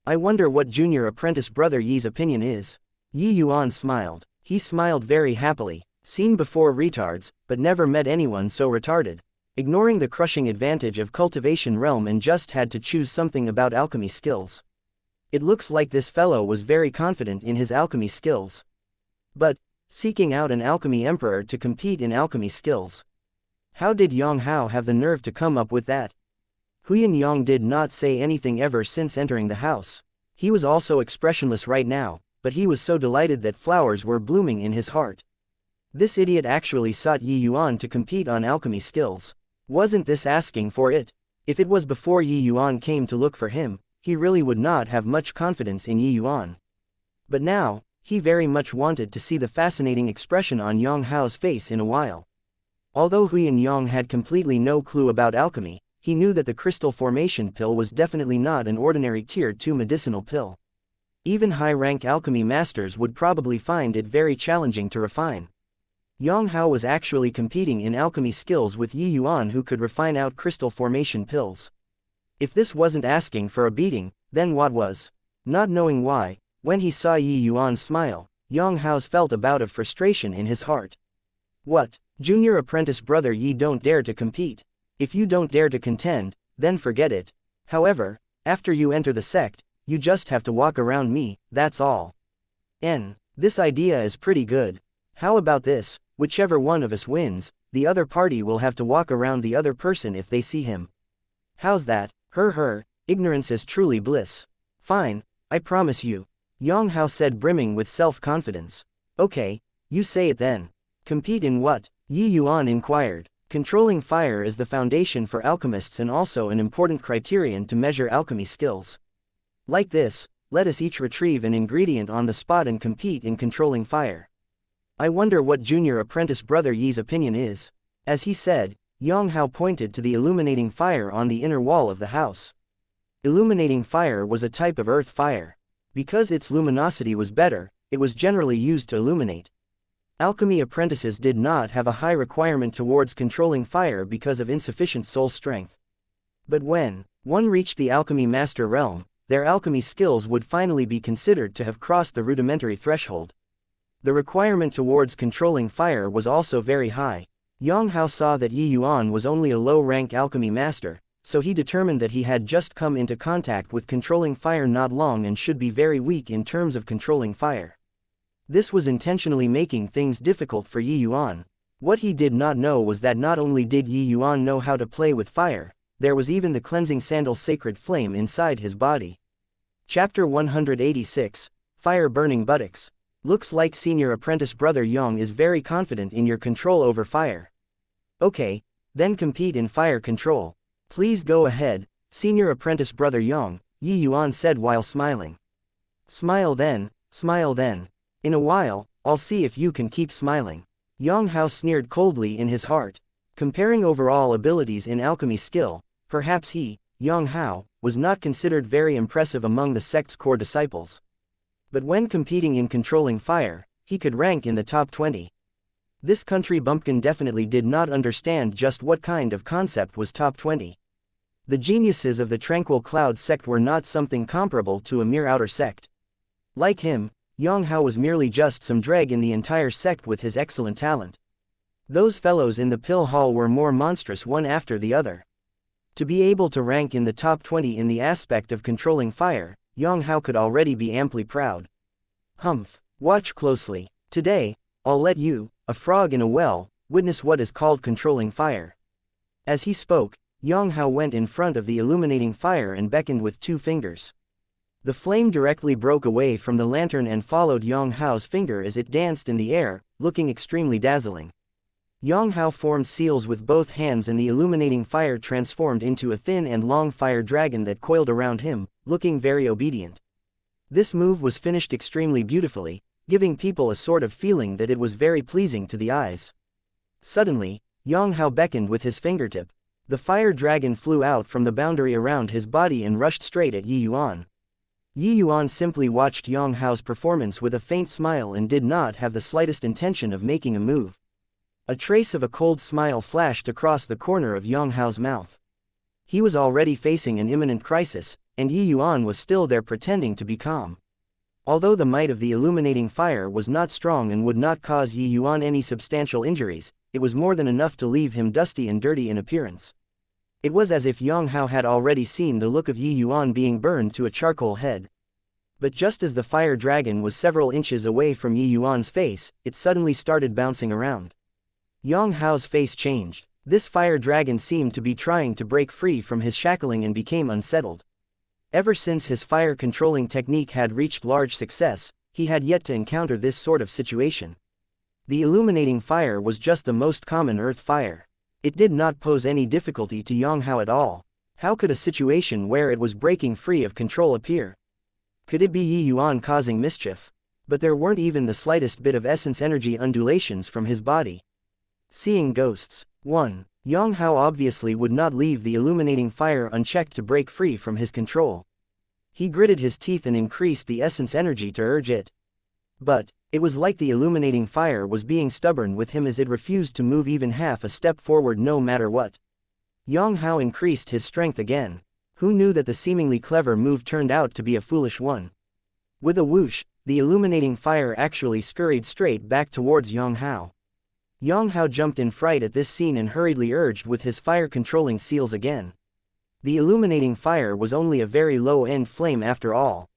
S1: I wonder what junior apprentice brother Yi's opinion is. Yuan smiled. He smiled very happily. Seen before retards, but never met anyone so retarded. Ignoring the crushing advantage of cultivation realm and just had to choose something about alchemy skills. It looks like this fellow was very confident in his alchemy skills. But, seeking out an alchemy emperor to compete in alchemy skills. How did Yang Hao have the nerve to come up with that? Huyan Yang did not say anything ever since entering the house. He was also expressionless right now, but he was so delighted that flowers were blooming in his heart. This idiot actually sought Yuan to compete on alchemy skills. Wasn't this asking for it? If it was before Yuan came to look for him, he really would not have much confidence in Yuan. But now, he very much wanted to see the fascinating expression on Yang Hao's face in a while. Although Huyan Yang had completely no clue about alchemy, he knew that the crystal formation pill was definitely not an ordinary tier 2 medicinal pill. Even high-rank alchemy masters would probably find it very challenging to refine. Yang Hao was actually competing in alchemy skills with Yuan, who could refine out crystal formation pills. If this wasn't asking for a beating, then what was? Not knowing why, when he saw Yuan smile, Yang Hao felt a bout of frustration in his heart. What? Junior apprentice brother Yi, don't dare to compete. If you don't dare to contend, then forget it. However, after you enter the sect, you just have to walk around me, that's all. This idea is pretty good. How about this? Whichever one of us wins, the other party will have to walk around the other person if they see him. How's that? Ignorance is truly bliss. Fine, I promise you. Yang Hao said, brimming with self-confidence. Okay, you say it then. Compete in what? Yuan inquired. Controlling fire is the foundation for alchemists and also an important criterion to measure alchemy skills. Like this, let us each retrieve an ingredient on the spot and compete in controlling fire. I wonder what junior apprentice brother Yi's opinion is. As he said, Yang Hao pointed to the illuminating fire on the inner wall of the house. Illuminating fire was a type of earth fire. Because its luminosity was better, it was generally used to illuminate. Alchemy apprentices did not have a high requirement towards controlling fire because of insufficient soul strength. But when one reached the alchemy master realm, their alchemy skills would finally be considered to have crossed the rudimentary threshold. The requirement towards controlling fire was also very high. Yang Hao saw that Yuan was only a low-rank alchemy master, so he determined that he had just come into contact with controlling fire not long and should be very weak in terms of controlling fire. This was intentionally making things difficult for Yuan. What he did not know was that not only did Yuan know how to play with fire, there was even the cleansing sandal sacred flame inside his body. Chapter 186, Fire Burning Buttocks. Looks like senior apprentice brother Yang is very confident in your control over fire. Okay, then compete in fire control. Please go ahead, senior apprentice brother Yang, Yuan said while smiling. Smile then. In a while, I'll see if you can keep smiling. Yang Hao sneered coldly in his heart. Comparing overall abilities in alchemy skill, perhaps he, Yang Hao, was not considered very impressive among the sect's core disciples. But when competing in controlling fire, he could rank in the top 20. This country bumpkin definitely did not understand just what kind of concept was top 20. The geniuses of the Tranquil Cloud sect were not something comparable to a mere outer sect. Like him, Yang Hao was merely just some dreg in the entire sect with his excellent talent. Those fellows in the pill hall were more monstrous one after the other. To be able to rank in the top 20 in the aspect of controlling fire, Yang Hao could already be amply proud. Humph, watch closely. Today, I'll let you, a frog in a well, witness what is called controlling fire. As he spoke, Yang Hao went in front of the illuminating fire and beckoned with 2 fingers. The flame directly broke away from the lantern and followed Yang Hao's finger as it danced in the air, looking extremely dazzling. Yang Hao formed seals with both hands and the illuminating fire transformed into a thin and long fire dragon that coiled around him, looking very obedient. This move was finished extremely beautifully, giving people a sort of feeling that it was very pleasing to the eyes. Suddenly, Yang Hao beckoned with his fingertip. The fire dragon flew out from the boundary around his body and rushed straight at Yuan. Yuan simply watched Yang Hao's performance with a faint smile and did not have the slightest intention of making a move. A trace of a cold smile flashed across the corner of Yang Hao's mouth. He was already facing an imminent crisis, and Yi Yuan was still there pretending to be calm. Although the might of the illuminating fire was not strong and would not cause Yi Yuan any substantial injuries, it was more than enough to leave him dusty and dirty in appearance. It was as if Yang Hao had already seen the look of Yi Yuan being burned to a charcoal head. But just as the fire dragon was several inches away from Yi Yuan's face, it suddenly started bouncing around. Yang Hao's face changed. This fire dragon seemed to be trying to break free from his shackling and became unsettled. Ever since his fire controlling technique had reached large success, he had yet to encounter this sort of situation. The illuminating fire was just the most common earth fire. It did not pose any difficulty to Yang Hao at all. How could a situation where it was breaking free of control appear? Could it be Yi Yuan causing mischief? But there weren't even the slightest bit of essence energy undulations from his body. Seeing ghosts. 1. Yang Hao obviously would not leave the illuminating fire unchecked to break free from his control. He gritted his teeth and increased the essence energy to urge it. But it was like the illuminating fire was being stubborn with him as it refused to move even half a step forward no matter what. Yang Hao increased his strength again. Who knew that the seemingly clever move turned out to be a foolish one? With a whoosh, the illuminating fire actually scurried straight back towards Yang Hao. Yang Hao jumped in fright at this scene and hurriedly urged with his fire-controlling seals again. The illuminating fire was only a very low-end flame after all.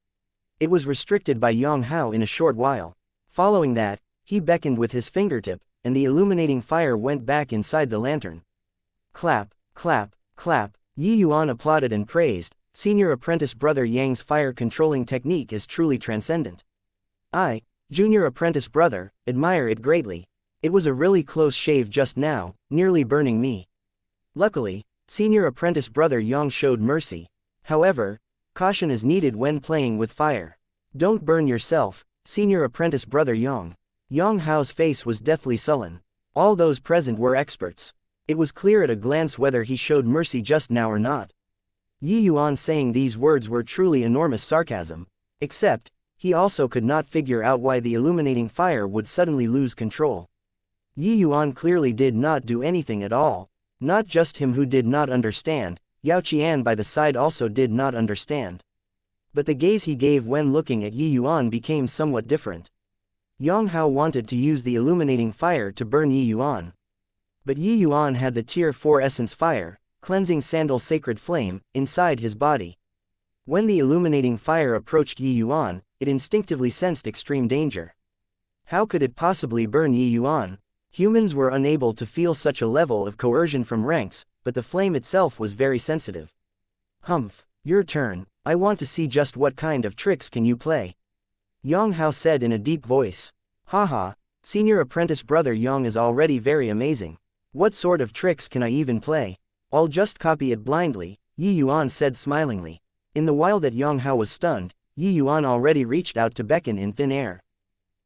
S1: It was restricted by Yang Hao in a short while. Following that, he beckoned with his fingertip, and the illuminating fire went back inside the lantern. Clap, clap, clap. Yi Yuan applauded and praised. Senior apprentice brother Yang's fire-controlling technique is truly transcendent. I, junior apprentice brother, admire it greatly. It was a really close shave just now, nearly burning me. Luckily, senior apprentice brother Yang showed mercy. However, caution is needed when playing with fire. Don't burn yourself, senior apprentice brother Yang. Yang Hao's face was deathly sullen. All those present were experts. It was clear at a glance whether he showed mercy just now or not. Yi Yuan saying these words were truly enormous sarcasm. Except, he also could not figure out why the illuminating fire would suddenly lose control. Yi Yuan clearly did not do anything at all. Not just him who did not understand, Yao Qian by the side also did not understand. But the gaze he gave when looking at Yi Yuan became somewhat different. Yang Hao wanted to use the illuminating fire to burn Yi Yuan. But Yi Yuan had the Tier 4 essence fire, cleansing sandal sacred flame, inside his body. When the illuminating fire approached Yi Yuan, it instinctively sensed extreme danger. How could it possibly burn Yi Yuan? Humans were unable to feel such a level of coercion from ranks, but the flame itself was very sensitive. Humph, your turn. I want to see just what kind of tricks can you play. Yang Hao said in a deep voice. Haha, senior apprentice brother Yang is already very amazing. What sort of tricks can I even play? I'll just copy it blindly, Yi Yuan said smilingly. In the while that Yang Hao was stunned, Yi Yuan already reached out to beckon in thin air.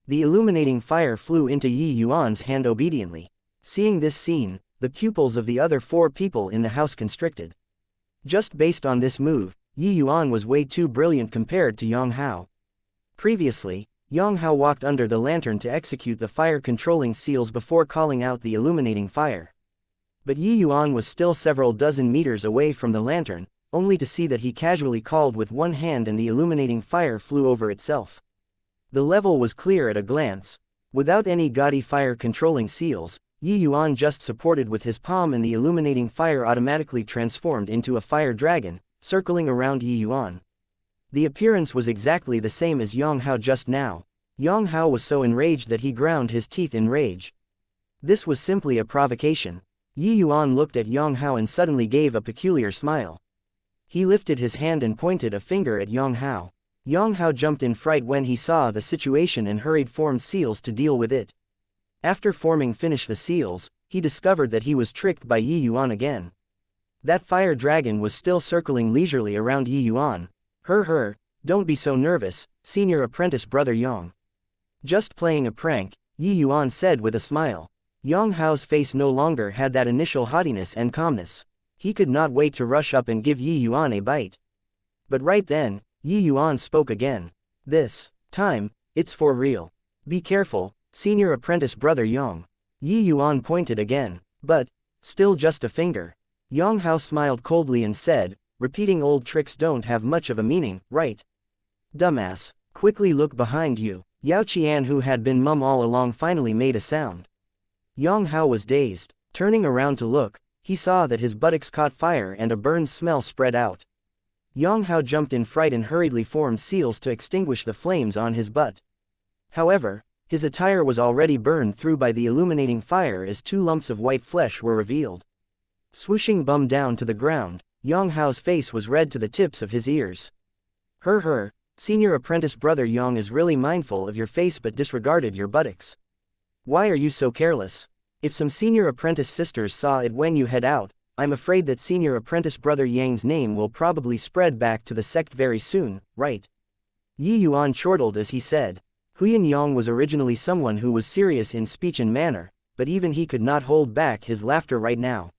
S1: The illuminating fire flew into Yi Yuan's hand obediently. Seeing this scene, the pupils of the other 4 people in the house constricted. Just based on this move, Yi Yuan was way too brilliant compared to Yang Hao. Previously, Yang Hao walked under the lantern to execute the fire-controlling seals before calling out the illuminating fire. But Yi Yuan was still several dozen meters away from the lantern, only to see that he casually called with one hand and the illuminating fire flew over itself. The level was clear at a glance. Without any gaudy fire-controlling seals, Yi Yuan just supported with his palm and the illuminating fire automatically transformed into a fire dragon, circling around Yi Yuan. The appearance was exactly the same as Yang Hao just now. Yang Hao was so enraged that he ground his teeth in rage. This was simply a provocation. Yi Yuan looked at Yang Hao and suddenly gave a peculiar smile. He lifted his hand and pointed a finger at Yang Hao. Yang Hao jumped in fright when he saw the situation and hurried formed seals to deal with it. After finish the seals, he discovered that he was tricked by Yi Yuan again. That fire dragon was still circling leisurely around Yi Yuan. Don't be so nervous, senior apprentice brother Yang. Just playing a prank, Yi Yuan said with a smile. Yang Hao's face no longer had that initial haughtiness and calmness. He could not wait to rush up and give Yi Yuan a bite. But right then, Yi Yuan spoke again. This time, it's for real. Be careful, senior apprentice brother Yang. Yi Yuan pointed again. But, still just a finger. Yang Hao smiled coldly and said, repeating old tricks don't have much of a meaning, right? Dumbass. Quickly look behind you. Yao Qian, who had been mum all along, finally made a sound. Yang Hao was dazed. Turning around to look, he saw that his buttocks caught fire and a burned smell spread out. Yang Hao jumped in fright and hurriedly formed seals to extinguish the flames on his butt. However, his attire was already burned through by the illuminating fire as two lumps of white flesh were revealed. Swooshing bum down to the ground, Yang Hao's face was red to the tips of his ears. Senior apprentice brother Yang is really mindful of your face but disregarded your buttocks. Why are you so careless? If some senior apprentice sisters saw it when you head out, I'm afraid that senior apprentice brother Yang's name will probably spread back to the sect very soon, right? Yi Yuan chortled as he said. Huyan Yang was originally someone who was serious in speech and manner, but even he could not hold back his laughter right now.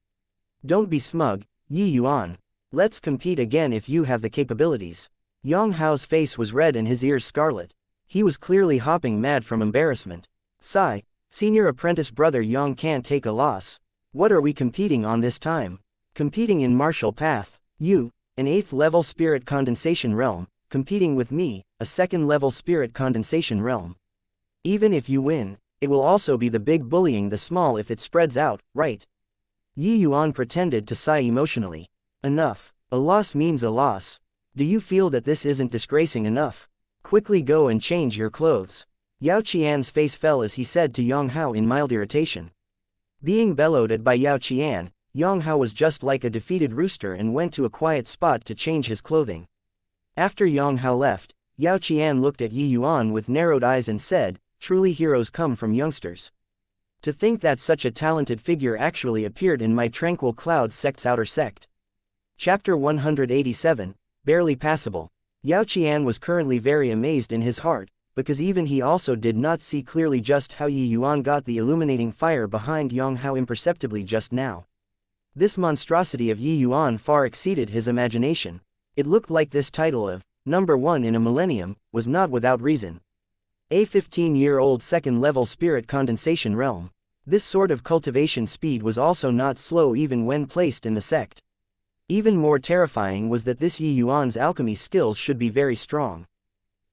S1: Don't be smug, Yi Yuan. Let's compete again if you have the capabilities. Yang Hao's face was red and his ears scarlet. He was clearly hopping mad from embarrassment. Sigh, senior apprentice brother Yang can't take a loss. What are we competing on this time? Competing in martial path. You, an 8th level spirit condensation realm, competing with me, a 2nd level spirit condensation realm. Even if you win, it will also be the big bullying the small if it spreads out, right? Yi Yuan pretended to sigh emotionally. Enough. A loss means a loss. Do you feel that this isn't disgracing enough? Quickly go and change your clothes. Yao Qian's face fell as he said to Yang Hao in mild irritation. Being bellowed at by Yao Qian, Yang Hao was just like a defeated rooster and went to a quiet spot to change his clothing. After Yang Hao left, Yao Qian looked at Yi Yuan with narrowed eyes and said, truly heroes come from youngsters. To think that such a talented figure actually appeared in my tranquil cloud sect's outer sect. Chapter 187, Barely Passable. Yao Qian was currently very amazed in his heart, because even he also did not see clearly just how Yi Yuan got the illuminating fire behind Yang Hao imperceptibly just now. This monstrosity of Yi Yuan far exceeded his imagination. It looked like this title of number 1 in a millennium was not without reason. A 15-year-old 2nd level spirit condensation realm. This sort of cultivation speed was also not slow even when placed in the sect. Even more terrifying was that this Yi Yuan's alchemy skills should be very strong.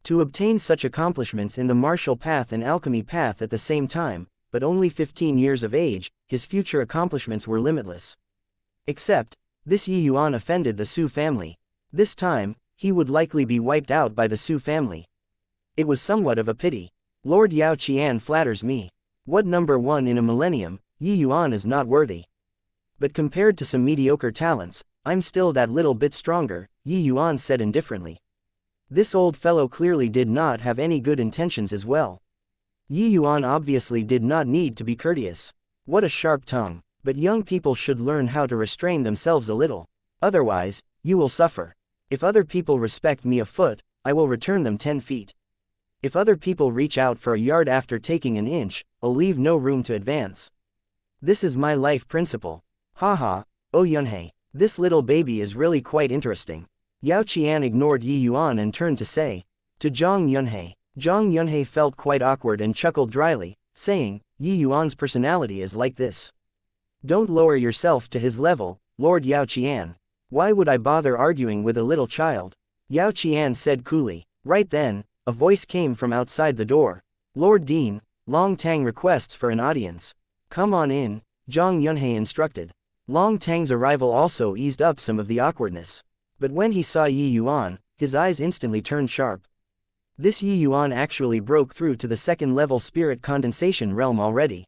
S1: To obtain such accomplishments in the martial path and alchemy path at the same time, but only 15 years of age, his future accomplishments were limitless. Except, this Yi Yuan offended the Su family. This time, he would likely be wiped out by the Su family. It was somewhat of a pity. Lord Yao Qian flatters me. What number 1 in a millennium, Yi Yuan is not worthy. But compared to some mediocre talents, I'm still that little bit stronger, Yi Yuan said indifferently. This old fellow clearly did not have any good intentions as well. Yi Yuan obviously did not need to be courteous. What a sharp tongue, but young people should learn how to restrain themselves a little. Otherwise, you will suffer. If other people respect me a foot, I will return them 10 feet. If other people reach out for a yard after taking an inch, I'll leave no room to advance. This is my life principle. Haha, oh Yunhei, this little baby is really quite interesting. Yao Qian ignored Yi Yuan and turned to say, to Zhang Yunhei. Zhang Yunhei felt quite awkward and chuckled dryly, saying, Yi Yuan's personality is like this. Don't lower yourself to his level, Lord Yao Qian. Why would I bother arguing with a little child? Yao Qian said coolly. Right then, a voice came from outside the door. Lord Dean, Long Tang requests for an audience. Come on in, Zhang Yunhei instructed. Long Tang's arrival also eased up some of the awkwardness. But when he saw Yi Yuan, his eyes instantly turned sharp. This Yi Yuan actually broke through to the 2nd level spirit condensation realm already.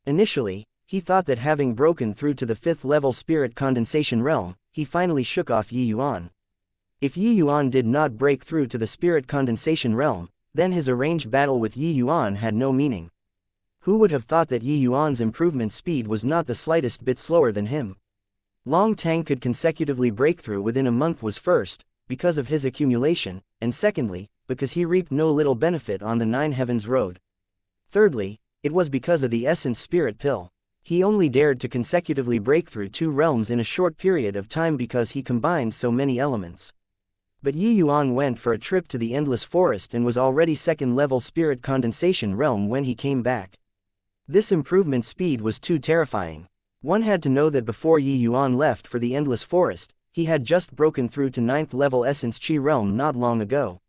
S1: Initially, he thought that having broken through to the 5th level spirit condensation realm, he finally shook off Yi Yuan. If Yi Yuan did not break through to the spirit condensation realm, then his arranged battle with Yi Yuan had no meaning. Who would have thought that Yi Yuan's improvement speed was not the slightest bit slower than him? Long Tang could consecutively break through within a month was first, because of his accumulation, and secondly, because he reaped no little benefit on the 9 Heavens road. Thirdly, it was because of the essence spirit pill. He only dared to consecutively break through 2 realms in a short period of time because he combined so many elements. But Yi Yuan went for a trip to the Endless Forest and was already 2nd level spirit condensation realm when he came back. This improvement speed was too terrifying. One had to know that before Yi Yuan left for the Endless Forest, he had just broken through to 9th level Essence Chi realm not long ago.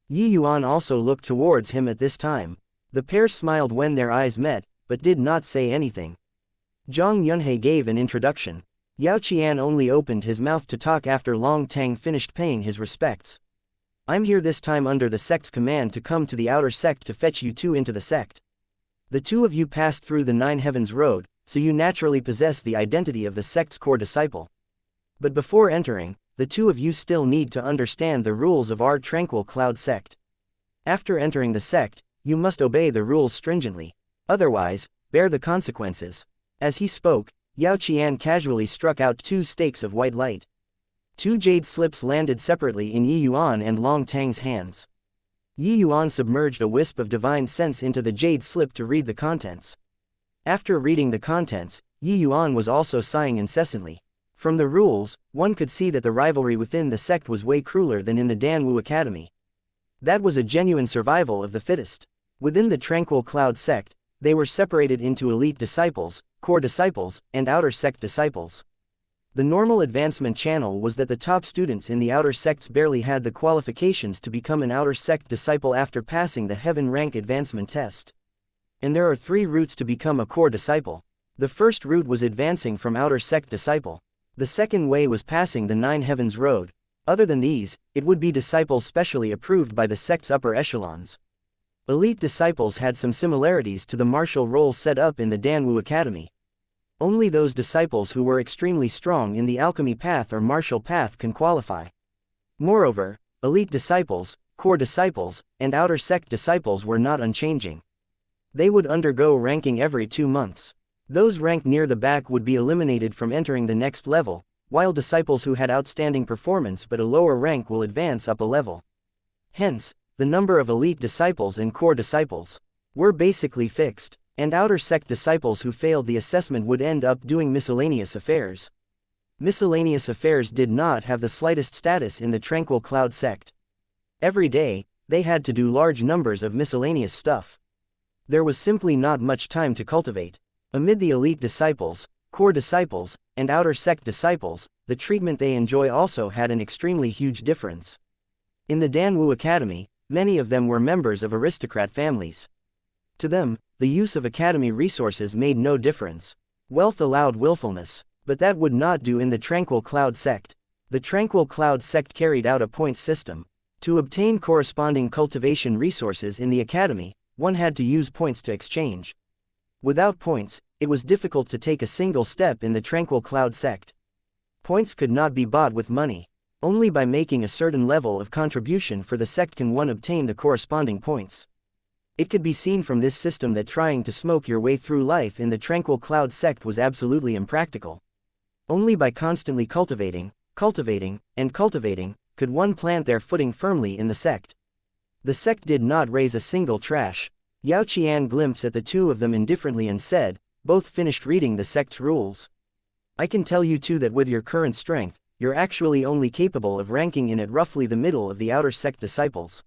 S1: Yi Yuan also looked towards him at this time. The pair smiled when their eyes met, but did not say anything. Zhang Yunhe gave an introduction. Yao Qian only opened his mouth to talk after Long Tang finished paying his respects. I'm here this time under the sect's command to come to the outer sect to fetch you two into the sect. The two of you passed through the Nine Heavens Road, so you naturally possess the identity of the sect's core disciple. But before entering, the two of you still need to understand the rules of our tranquil cloud sect. After entering the sect, you must obey the rules stringently. Otherwise, bear the consequences. As he spoke, Yao Qian casually struck out 2 stakes of white light. 2 jade slips landed separately in Yi Yuan and Long Tang's hands. Yi Yuan submerged a wisp of divine sense into the jade slip to read the contents. After reading the contents, Yi Yuan was also sighing incessantly. From the rules, one could see that the rivalry within the sect was way crueler than in the Danwu Academy. That was a genuine survival of the fittest. Within the Tranquil Cloud sect, they were separated into elite disciples, core disciples, and outer sect disciples. The normal advancement channel was that the top students in the outer sects barely had the qualifications to become an outer sect disciple after passing the heaven rank advancement test. And there are 3 routes to become a core disciple. The first route was advancing from outer sect disciple. The second way was passing the 9 Heavens Road. Other than these, it would be disciples specially approved by the sect's upper echelons. Elite disciples had some similarities to the martial role set up in the Danwu Academy. Only those disciples who were extremely strong in the alchemy path or martial path can qualify. Moreover, elite disciples, core disciples, and outer sect disciples were not unchanging. They would undergo ranking every 2 months. Those ranked near the back would be eliminated from entering the next level, while disciples who had outstanding performance but a lower rank will advance up a level. Hence, the number of elite disciples and core disciples were basically fixed, and outer sect disciples who failed the assessment would end up doing miscellaneous affairs. Miscellaneous affairs did not have the slightest status in the Tranquil Cloud sect. Every day, they had to do large numbers of miscellaneous stuff. There was simply not much time to cultivate. Amid the elite disciples, core disciples, and outer sect disciples, the treatment they enjoy also had an extremely huge difference. In the Danwu Academy, many of them were members of aristocrat families. To them, the use of academy resources made no difference. Wealth allowed willfulness, but that would not do in the Tranquil Cloud sect. The Tranquil Cloud sect carried out a points system. To obtain corresponding cultivation resources in the academy, one had to use points to exchange. Without points, it was difficult to take a single step in the Tranquil Cloud sect. Points could not be bought with money. Only by making a certain level of contribution for the sect can one obtain the corresponding points. It could be seen from this system that trying to smoke your way through life in the Tranquil Cloud sect was absolutely impractical. Only by constantly cultivating, and cultivating, could one plant their footing firmly in the sect. The sect did not raise a single trash. Yao Qian glimpsed at the two of them indifferently and said, both finished reading the sect's rules. I can tell you too that with your current strength, you're actually only capable of ranking in at roughly the middle of the outer sect disciples.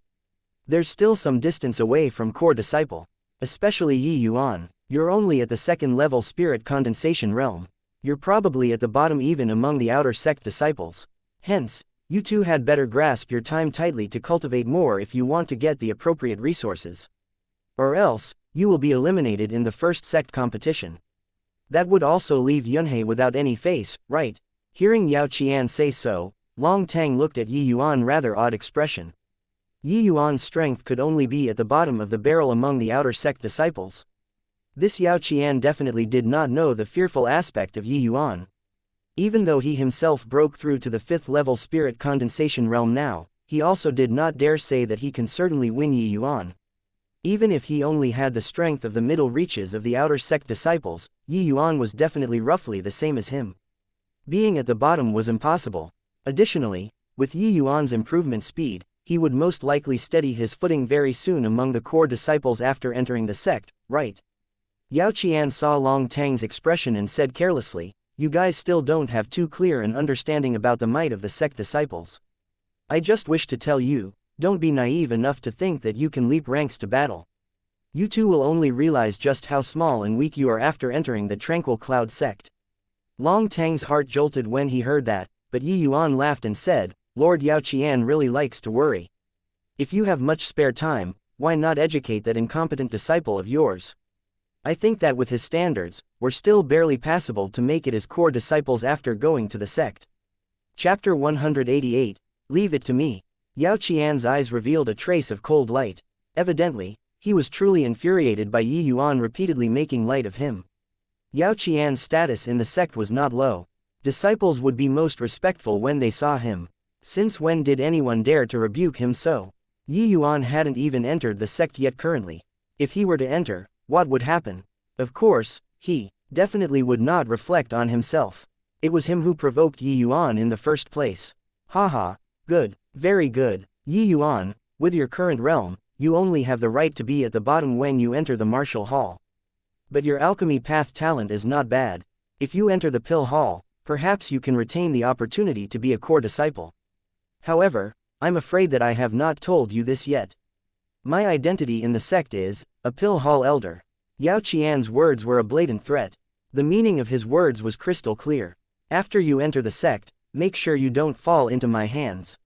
S1: There's still some distance away from core disciple. Especially Yi Yuan, you're only at the 2nd level spirit condensation realm. You're probably at the bottom even among the outer sect disciples. Hence, you two had better grasp your time tightly to cultivate more if you want to get the appropriate resources. Or else, you will be eliminated in the first sect competition. That would also leave Yunhe without any face, right? Hearing Yao Qian say so, Long Tang looked at Yi Yuan rather odd expression. Yi Yuan's strength could only be at the bottom of the barrel among the outer sect disciples. This Yao Qian definitely did not know the fearful aspect of Yi Yuan. Even though he himself broke through to the 5th level spirit condensation realm now, he also did not dare say that he can certainly win Yi Yuan. Even if he only had the strength of the middle reaches of the outer sect disciples, Yi Yuan was definitely roughly the same as him. Being at the bottom was impossible. Additionally, with Yi Yuan's improvement speed, he would most likely steady his footing very soon among the core disciples after entering the sect, right? Yao Qian saw Long Tang's expression and said carelessly, you guys still don't have too clear an understanding about the might of the sect disciples. I just wish to tell you, don't be naive enough to think that you can leap ranks to battle. You two will only realize just how small and weak you are after entering the Tranquil Cloud sect. Long Tang's heart jolted when he heard that, but Yi Yuan laughed and said, Lord Yao Qian really likes to worry. If you have much spare time, why not educate that incompetent disciple of yours? I think that with his standards, we're still barely passable to make it as core disciples after going to the sect. Chapter 188, Leave it to me. Yao Qian's eyes revealed a trace of cold light. Evidently, he was truly infuriated by Yi Yuan repeatedly making light of him. Yao Qian's status in the sect was not low. Disciples would be most respectful when they saw him. Since when did anyone dare to rebuke him so? Yi Yuan hadn't even entered the sect yet currently. If he were to enter, what would happen? Of course, he definitely would not reflect on himself. It was him who provoked Yi Yuan in the first place. Haha, good, very good. Yi Yuan, with your current realm, you only have the right to be at the bottom when you enter the martial hall. But your alchemy path talent is not bad. If you enter the pill hall, perhaps you can retain the opportunity to be a core disciple. However, I'm afraid that I have not told you this yet. My identity in the sect is a pill hall elder. Yao Qian's words were a blatant threat. The meaning of his words was crystal clear. After you enter the sect, make sure you don't fall into my hands.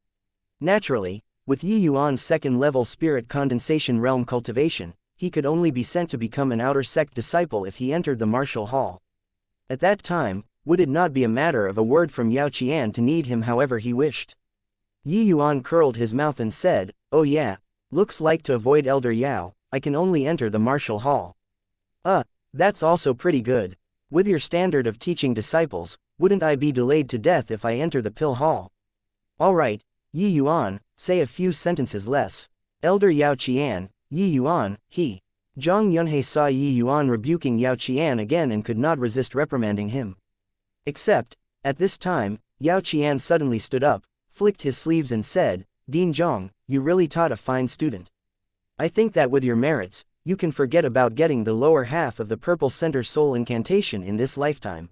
S1: Naturally, with Yi Yuan's second-level spirit condensation realm cultivation, he could only be sent to become an outer sect disciple if he entered the martial hall. At that time, would it not be a matter of a word from Yao Qian to need him however he wished? Yi Yuan curled his mouth and said, oh yeah, looks like to avoid Elder Yao, I can only enter the martial hall. That's also pretty good. With your standard of teaching disciples, wouldn't I be delayed to death if I enter the pill hall? Alright, Yi Yuan, say a few sentences less. Elder Yao Qian, Yi Yuan, he. Zhang Yunhe saw Yi Yuan rebuking Yao Qian again and could not resist reprimanding him. Except, at this time, Yao Qian suddenly stood up, flicked his sleeves and said, Dean Zhang, you really taught a fine student. I think that with your merits, you can forget about getting the lower half of the purple center soul incantation in this lifetime.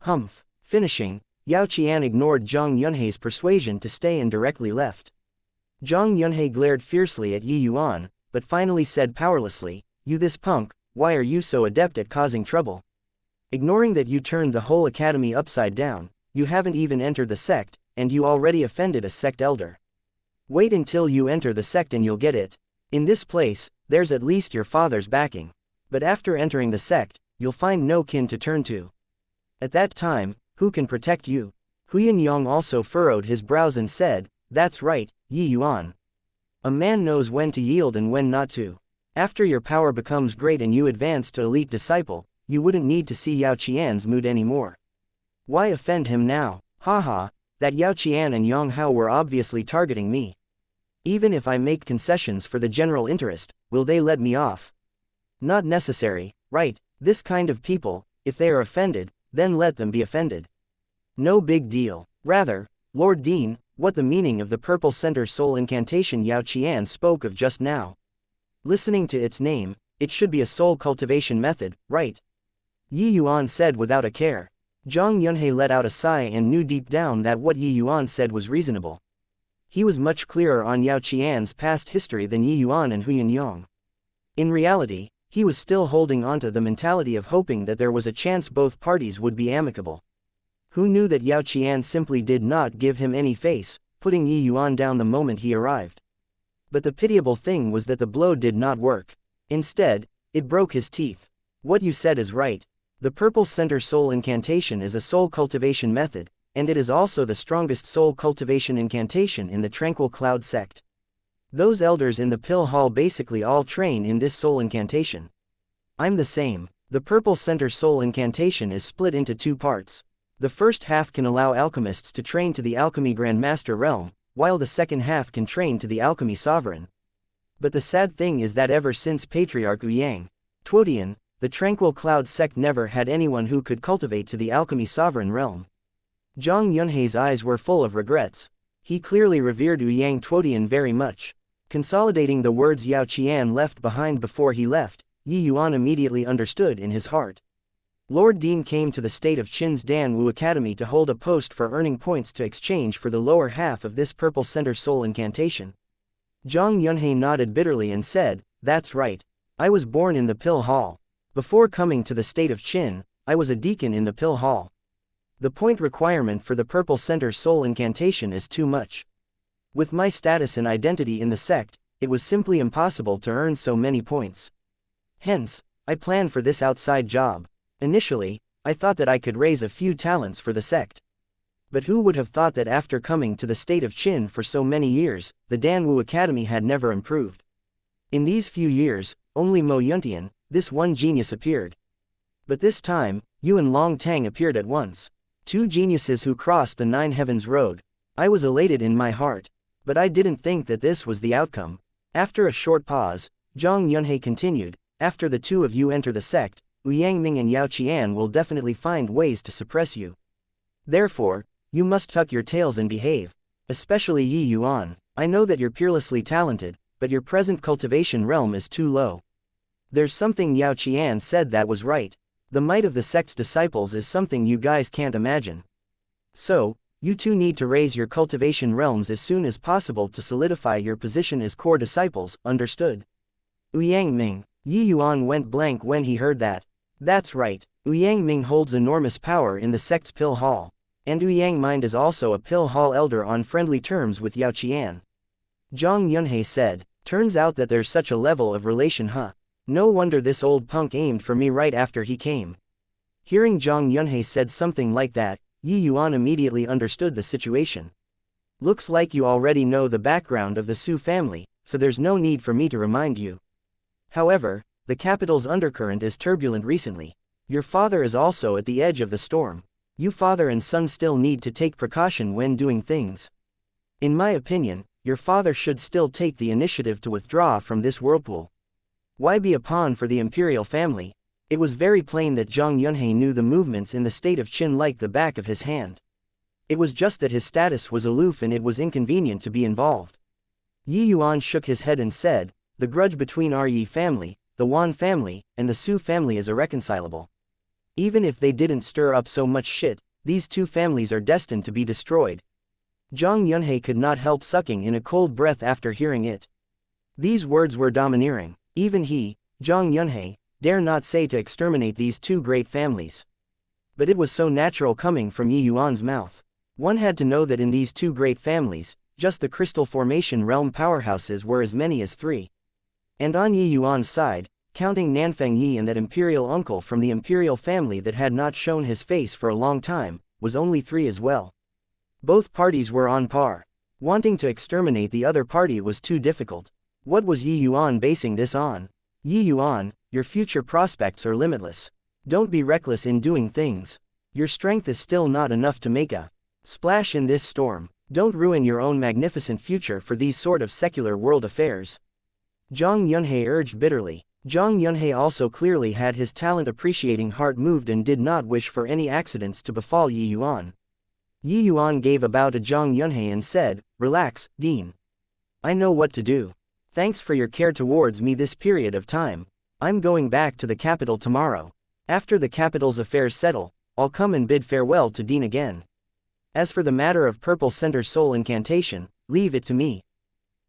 S1: Humph. Finishing, Yao Qian ignored Zhang Yunhe's persuasion to stay and directly left. Zhang Yunhe glared fiercely at Yi Yuan, but finally said powerlessly, you this punk, why are you so adept at causing trouble? Ignoring that you turned the whole academy upside down, you haven't even entered the sect, and you already offended a sect elder. Wait until you enter the sect and you'll get it. In this place, there's at least your father's backing. But after entering the sect, you'll find no kin to turn to. At that time, who can protect you? Huyan Yang also furrowed his brows and said, that's right, Yi Yuan. A man knows when to yield and when not to. After your power becomes great and you advance to elite disciple, you wouldn't need to see Yao Qian's mood anymore. Why offend him now? Haha, that Yao Qian and Yang Hao were obviously targeting me. Even if I make concessions for the general interest, will they let me off? Not necessary, right? This kind of people, if they are offended, then let them be offended. No big deal. Rather, Lord Dean, what the meaning of the purple center soul incantation Yao Qian spoke of just now? Listening to its name, it should be a soul cultivation method, right? Yi Yuan said without a care. Zhang Yunhe let out a sigh and knew deep down that what Yi Yuan said was reasonable. He was much clearer on Yao Qian's past history than Yi Yuan and Huyan Yang. In reality, he was still holding onto the mentality of hoping that there was a chance both parties would be amicable. Who knew that Yao Qian simply did not give him any face, putting Yi Yuan down the moment he arrived. But the pitiable thing was that the blow did not work. Instead, it broke his teeth. What you said is right. The purple center soul incantation is a soul cultivation method, and it is also the strongest soul cultivation incantation in the Tranquil Cloud sect. Those elders in the pill hall basically all train in this soul incantation. I'm the same. The purple center soul incantation is split into two parts. The first half can allow alchemists to train to the alchemy grandmaster realm, while the second half can train to the alchemy sovereign. But the sad thing is that ever since Patriarch Yang Tuodian, the Tranquil Cloud sect never had anyone who could cultivate to the alchemy sovereign realm. Zhang Yunhe's eyes were full of regrets. He clearly revered Yang Tuodian very much. Consolidating the words Yao Qian left behind before he left, Yi Yuan immediately understood in his heart. Lord Dean came to the state of Qin's Danwu Academy to hold a post for earning points to exchange for the lower half of this purple center soul incantation. Zhang Yunhe nodded bitterly and said, that's right. I was born in the pill hall. Before coming to the state of Qin, I was a deacon in the pill hall. The point requirement for the purple center soul incantation is too much. With my status and identity in the sect, it was simply impossible to earn so many points. Hence, I planned for this outside job. Initially, I thought that I could raise a few talents for the sect. But who would have thought that after coming to the state of Qin for so many years, the Danwu Academy had never improved. In these few years, only Mo Yuntian, this one genius appeared. But this time, Yuan Long Tang appeared at once. Two geniuses who crossed the Nine Heavens Road. I was elated in my heart. But I didn't think that this was the outcome. After a short pause, Zhang Yunhei continued, after the two of you enter the sect, Yang Ming and Yao Qian will definitely find ways to suppress you. Therefore, you must tuck your tails and behave. Especially Yi Yuan, I know that you're peerlessly talented, but your present cultivation realm is too low. There's something Yao Qian said that was right. The might of the sect's disciples is something you guys can't imagine. So, you two need to raise your cultivation realms as soon as possible to solidify your position as core disciples, understood? Yang Ming. Yi Yuan went blank when he heard that. That's right, Yang Ming holds enormous power in the sect's pill hall. And Yang Mind is also a pill hall elder on friendly terms with Yao Qian. Zhang Yunhei said, turns out that there's such a level of relation, huh? No wonder this old punk aimed for me right after he came. Hearing Zhang Yunhei said something like that, Yi Yuan immediately understood the situation. Looks like you already know the background of the Su family, so there's no need for me to remind you. However, the capital's undercurrent is turbulent recently. Your father is also at the edge of the storm. You father and son still need to take precaution when doing things. In my opinion, your father should still take the initiative to withdraw from this whirlpool. Why be a pawn for the imperial family? It was very plain that Zhang Yunhei knew the movements in the state of Qin like the back of his hand. It was just that his status was aloof and it was inconvenient to be involved. Yi Yuan shook his head and said, the grudge between our Yi family, the Yuan family, and the Su family is irreconcilable. Even if they didn't stir up so much shit, these two families are destined to be destroyed. Zhang Yunhei could not help sucking in a cold breath after hearing it. These words were domineering. Even he, Zhang Yunhei, dare not say to exterminate these two great families. But it was so natural coming from Yi Yuan's mouth. One had to know that in these two great families, just the crystal formation realm powerhouses were as many as 3. And on Yi Yuan's side, counting Nanfeng Yi and that imperial uncle from the imperial family that had not shown his face for a long time, was only 3 as well. Both parties were on par. Wanting to exterminate the other party was too difficult. What was Yi Yuan basing this on? Yi Yuan, your future prospects are limitless. Don't be reckless in doing things. Your strength is still not enough to make a splash in this storm. Don't ruin your own magnificent future for these sort of secular world affairs. Zhang Yunhei urged bitterly. Zhang Yunhei also clearly had his talent-appreciating heart moved and did not wish for any accidents to befall Yi Yuan. Yi Yuan gave a bow to Zhang Yunhei and said, relax, Dean. I know what to do. Thanks for your care towards me this period of time. I'm going back to the capital tomorrow. After the capital's affairs settle, I'll come and bid farewell to Dean again. As for the matter of Purple Center Soul Incantation, leave it to me.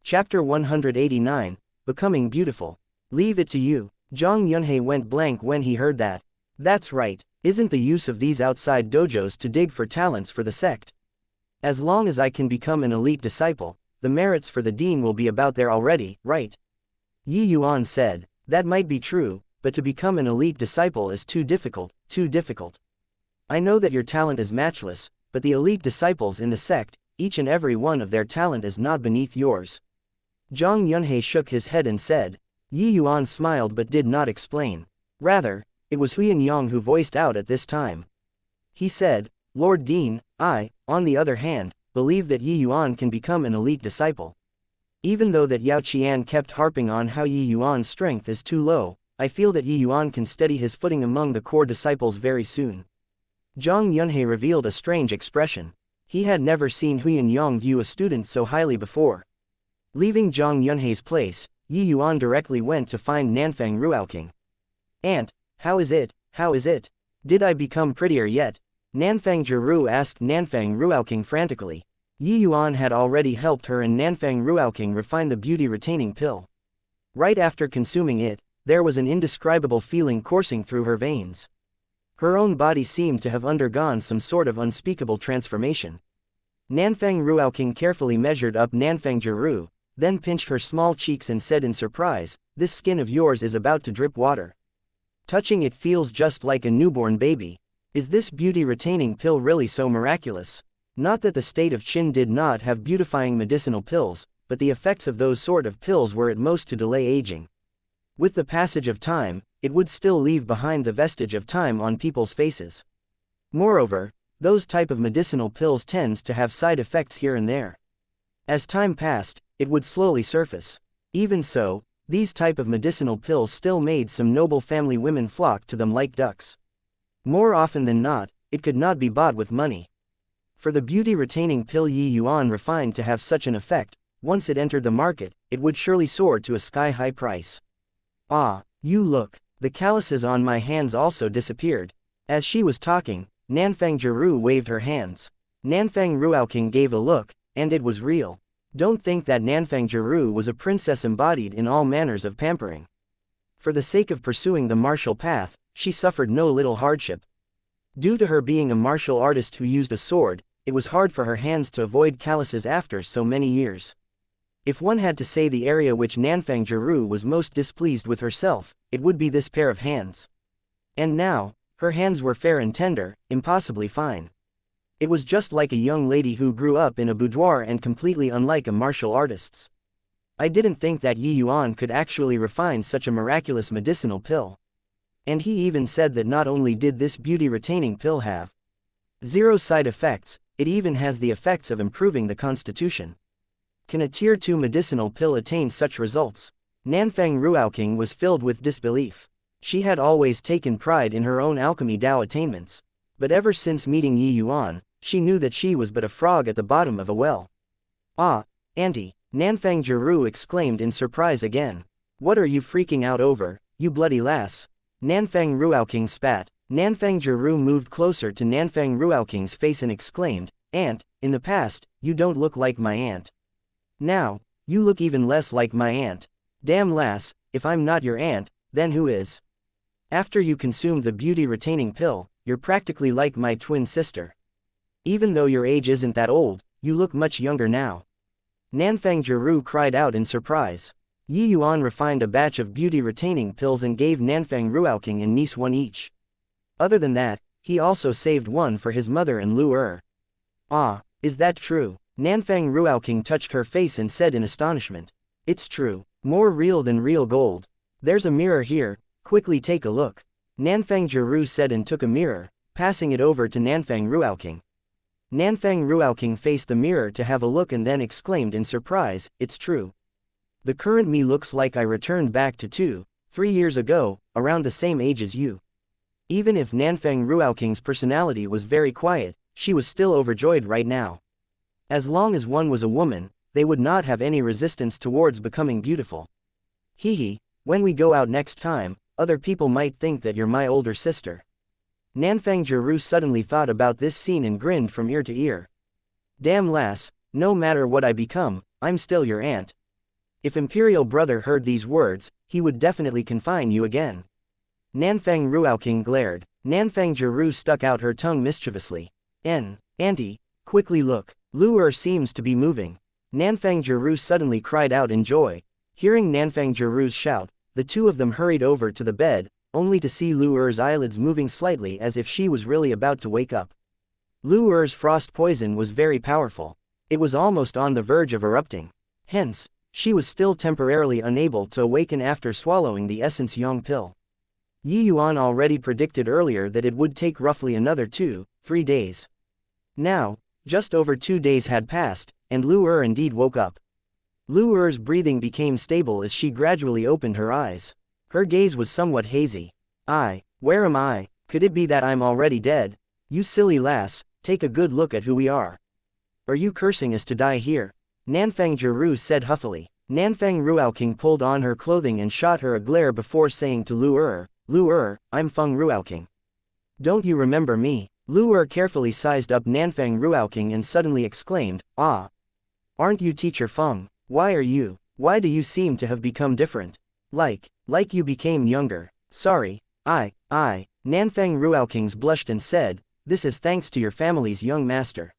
S1: Chapter 189, Becoming Beautiful. Leave it to you. Zhang Yunhei went blank when he heard that. That's right, isn't the use of these outside dojos to dig for talents for the sect? As long as I can become an elite disciple, the merits for the dean will be about there already, right? Yi Yuan said, that might be true, but to become an elite disciple is too difficult, too difficult. I know that your talent is matchless, but the elite disciples in the sect, each and every one of their talent is not beneath yours. Zhang Yunhei shook his head and said. Yi Yuan smiled but did not explain. Rather, it was Huyan Yang who voiced out at this time. He said, Lord Dean, I, on the other hand, believe that Yi Yuan can become an elite disciple. Even though that Yao Qian kept harping on how Yi Yuan's strength is too low, I feel that Yi Yuan can steady his footing among the core disciples very soon. Zhang Yunhei revealed a strange expression. He had never seen Huyan Yang view a student so highly before. Leaving Zhang Yunhei's place, Yi Yuan directly went to find Nanfeng Ruaoking. Aunt, how is it, how is it? Did I become prettier yet? Nanfeng Jiru asked Nanfeng Ruaoking frantically. Yi Yuan had already helped her and Nanfeng Ruaoking refine the beauty-retaining pill. Right after consuming it, there was an indescribable feeling coursing through her veins. Her own body seemed to have undergone some sort of unspeakable transformation. Nanfang Ruoqing carefully measured up Nanfang Jiru, then pinched her small cheeks and said in surprise, "This skin of yours is about to drip water. Touching it feels just like a newborn baby. Is this beauty-retaining pill really so miraculous?" Not that the state of Qin did not have beautifying medicinal pills, but the effects of those sort of pills were at most to delay aging. With the passage of time, it would still leave behind the vestige of time on people's faces. Moreover, those type of medicinal pills tends to have side effects here and there. As time passed, it would slowly surface. Even so, these type of medicinal pills still made some noble family women flock to them like ducks. More often than not, it could not be bought with money. For the beauty-retaining pill Yi Yuan refined to have such an effect, once it entered the market, it would surely soar to a sky-high price. "Ah, you look, the calluses on my hands also disappeared." As she was talking, Nanfang Jiru waved her hands. Nanfang Ruoqing gave a look, and it was real. Don't think that Nanfang Jiru was a princess embodied in all manners of pampering. For the sake of pursuing the martial path, she suffered no little hardship. Due to her being a martial artist who used a sword, it was hard for her hands to avoid calluses after so many years. If one had to say the area which Nanfang Jiru was most displeased with herself, it would be this pair of hands. And now, her hands were fair and tender, impossibly fine. It was just like a young lady who grew up in a boudoir and completely unlike a martial artist's. I didn't think that Yi Yuan could actually refine such a miraculous medicinal pill. And he even said that not only did this beauty-retaining pill have zero side effects, it even has the effects of improving the constitution. Can a Tier 2 medicinal pill attain such results? Nanfang Ruoqing was filled with disbelief. She had always taken pride in her own alchemy Dao attainments. But ever since meeting Yi Yuan, she knew that she was but a frog at the bottom of a well. "Ah, Auntie," Nanfang Jiru exclaimed in surprise again. "What are you freaking out over, you bloody lass?" Nanfang Ruoqing spat. Nanfang Jiru moved closer to Nanfang Ruoqing's face and exclaimed, "Aunt, in the past, you don't look like my aunt. Now, you look even less like my aunt. Damn lass, if I'm not your aunt, then who is? After you consumed the beauty-retaining pill, you're practically like my twin sister. Even though your age isn't that old, you look much younger now." Nanfang Jiru cried out in surprise. Yi Yuan refined a batch of beauty-retaining pills and gave Nanfang Ruoqing and niece one each. Other than that, he also saved one for his mother and Lu Er. "Ah, is that true?" Nanfang Ruoqing touched her face and said in astonishment. "It's true, more real than real gold. There's a mirror here, quickly take a look." Nanfang Jiru said and took a mirror, passing it over to Nanfang Ruoqing. Nanfang Ruoqing faced the mirror to have a look and then exclaimed in surprise, "It's true. The current me looks like I returned back to 2-3 years ago, around the same age as you." Even if Nanfang Ruoqing's personality was very quiet, she was still overjoyed right now. As long as one was a woman, they would not have any resistance towards becoming beautiful. "Hee, when we go out next time, other people might think that you're my older sister." Nanfang Jiru suddenly thought about this scene and grinned from ear to ear. "Damn lass, no matter what I become, I'm still your aunt." If Imperial Brother heard these words, he would definitely confine you again. Nanfang Ruoqing glared. Nanfang Jiru stuck out her tongue mischievously. Auntie, quickly look. Lu Er seems to be moving." Nanfang Jiru suddenly cried out in joy. Hearing Nanfang Jiru's shout, the two of them hurried over to the bed, only to see Lu Er's eyelids moving slightly as if she was really about to wake up. Lu Er's frost poison was very powerful. It was almost on the verge of erupting. Hence, she was still temporarily unable to awaken after swallowing the Essence Yang pill. Yi Yuan already predicted earlier that it would take roughly another 2-3 days. Now, just over 2 days had passed, and Lu Er indeed woke up. Lu Er's breathing became stable as she gradually opened her eyes. Her gaze was somewhat hazy. Where am I? Could it be that I'm already dead? You silly lass, take a good look at who we are. Are you cursing us to die here?" Nanfang Jiru said huffily. Nanfang Ruoqing pulled on her clothing and shot her a glare before saying to Lu Er, "I'm Feng Ruoqing. Don't you remember me?" Lu Er carefully sized up Nanfang Ruoqing and suddenly exclaimed, "Ah! Aren't you teacher Feng? Why do you seem to have become different? Like, Like you became younger. Sorry, Nanfang Ruaokings blushed and said, this is thanks to your family's young master.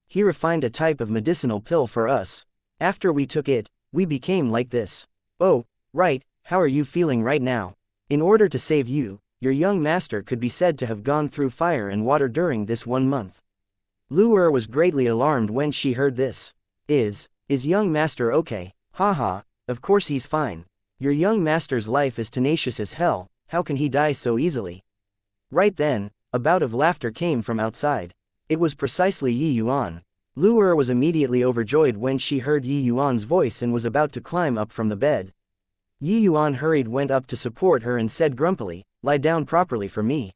S1: He refined a type of medicinal pill for us. After we took it, we became like this. Oh, right, how are you feeling right now? In order to save you, your young master could be said to have gone through fire and water during this 1 month. Lu Er was greatly alarmed when she heard this. Is young master okay? Haha, of course he's fine. Your young master's life is tenacious as hell, how can he die so easily? Right then, a bout of laughter came from outside. It was precisely Yi Yuan. Lu Er was immediately overjoyed when she heard Yi Yuan's voice and was about to climb up from the bed. Yi Yuan went up to support her and said grumpily, lie down properly for me.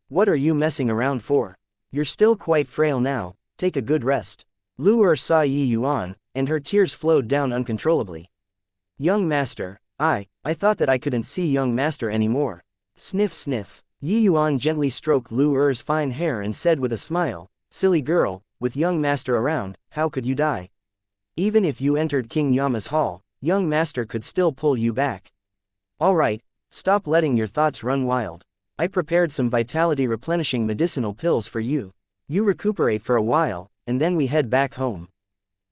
S1: What are you messing around for? You're still quite frail now, take a good rest. Lu Er saw Yi Yuan, and her tears flowed down uncontrollably. Young master, I thought that I couldn't see young master anymore. Sniff sniff. Yi Yuan gently stroked Lu Er's fine hair and said with a smile, silly girl, with young master around, how could you die? Even if you entered King Yama's hall, young master could still pull you back. Alright, stop letting your thoughts run wild. I prepared some vitality replenishing medicinal pills for you. You recuperate for a while, and then we head back home.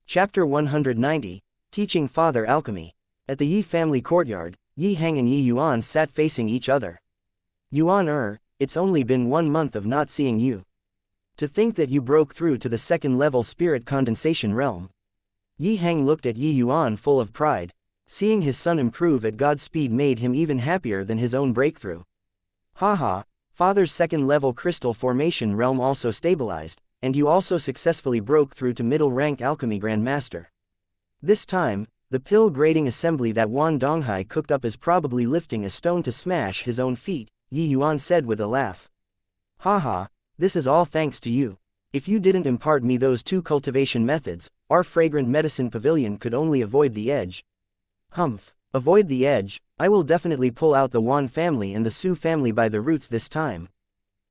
S1: Chapter 190, Teaching Father Alchemy. At the Yi family courtyard, Yi Heng and Yi Yuan sat facing each other. Yuan, it's only been 1 month of not seeing you. To think that you broke through to the second-level spirit condensation realm. Yi Heng looked at Yi Yuan full of pride. Seeing his son improve at God's speed made him even happier than his own breakthrough. Haha, father's second-level crystal formation realm also stabilized, and you also successfully broke through to middle-rank alchemy grandmaster. This time, the pill grading assembly that Wan Donghai cooked up is probably lifting a stone to smash his own feet, Yi Yuan said with a laugh. Haha, this is all thanks to you. If you didn't impart me those 2 cultivation methods, our fragrant medicine pavilion could only avoid the edge. Humph, avoid the edge, I will definitely pull out the Wan family and the Su family by the roots this time.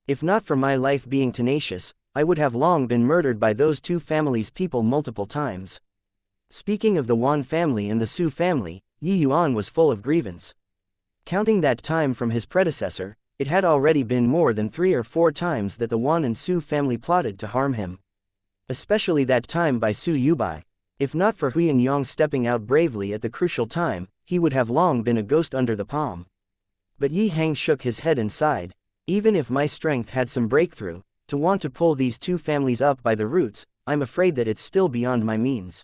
S1: If not for my life being tenacious, I would have long been murdered by those 2 families' people multiple times. Speaking of the Wan family and the Su family, Yi Yuan was full of grievance. Counting that time from his predecessor, it had already been more than 3 or 4 times that the Wan and Su family plotted to harm him. Especially that time by Su Yubai. If not for Huyan Yang stepping out bravely at the crucial time, he would have long been a ghost under the palm. But Yi Heng shook his head and sighed. Even if my strength had some breakthrough, to want to pull these 2 families up by the roots, I'm afraid that it's still beyond my means.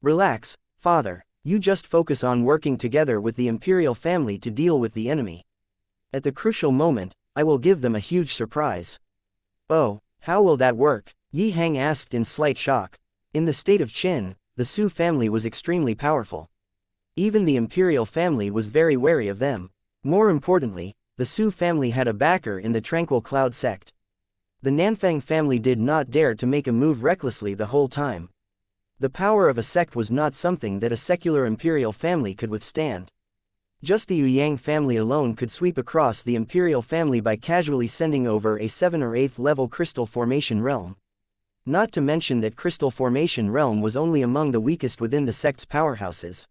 S1: Relax, father, you just focus on working together with the imperial family to deal with the enemy. At the crucial moment, I will give them a huge surprise. Oh, how will that work? Yi Heng asked in slight shock. In the state of Qin, the Su family was extremely powerful. Even the imperial family was very wary of them. More importantly, the Su family had a backer in the Tranquil Cloud sect. The Nanfang family did not dare to make a move recklessly the whole time. The power of a sect was not something that a secular imperial family could withstand. Just the Yang family alone could sweep across the imperial family by casually sending over a 7th or 8th level crystal formation realm. Not to mention that crystal formation realm was only among the weakest within the sect's powerhouses.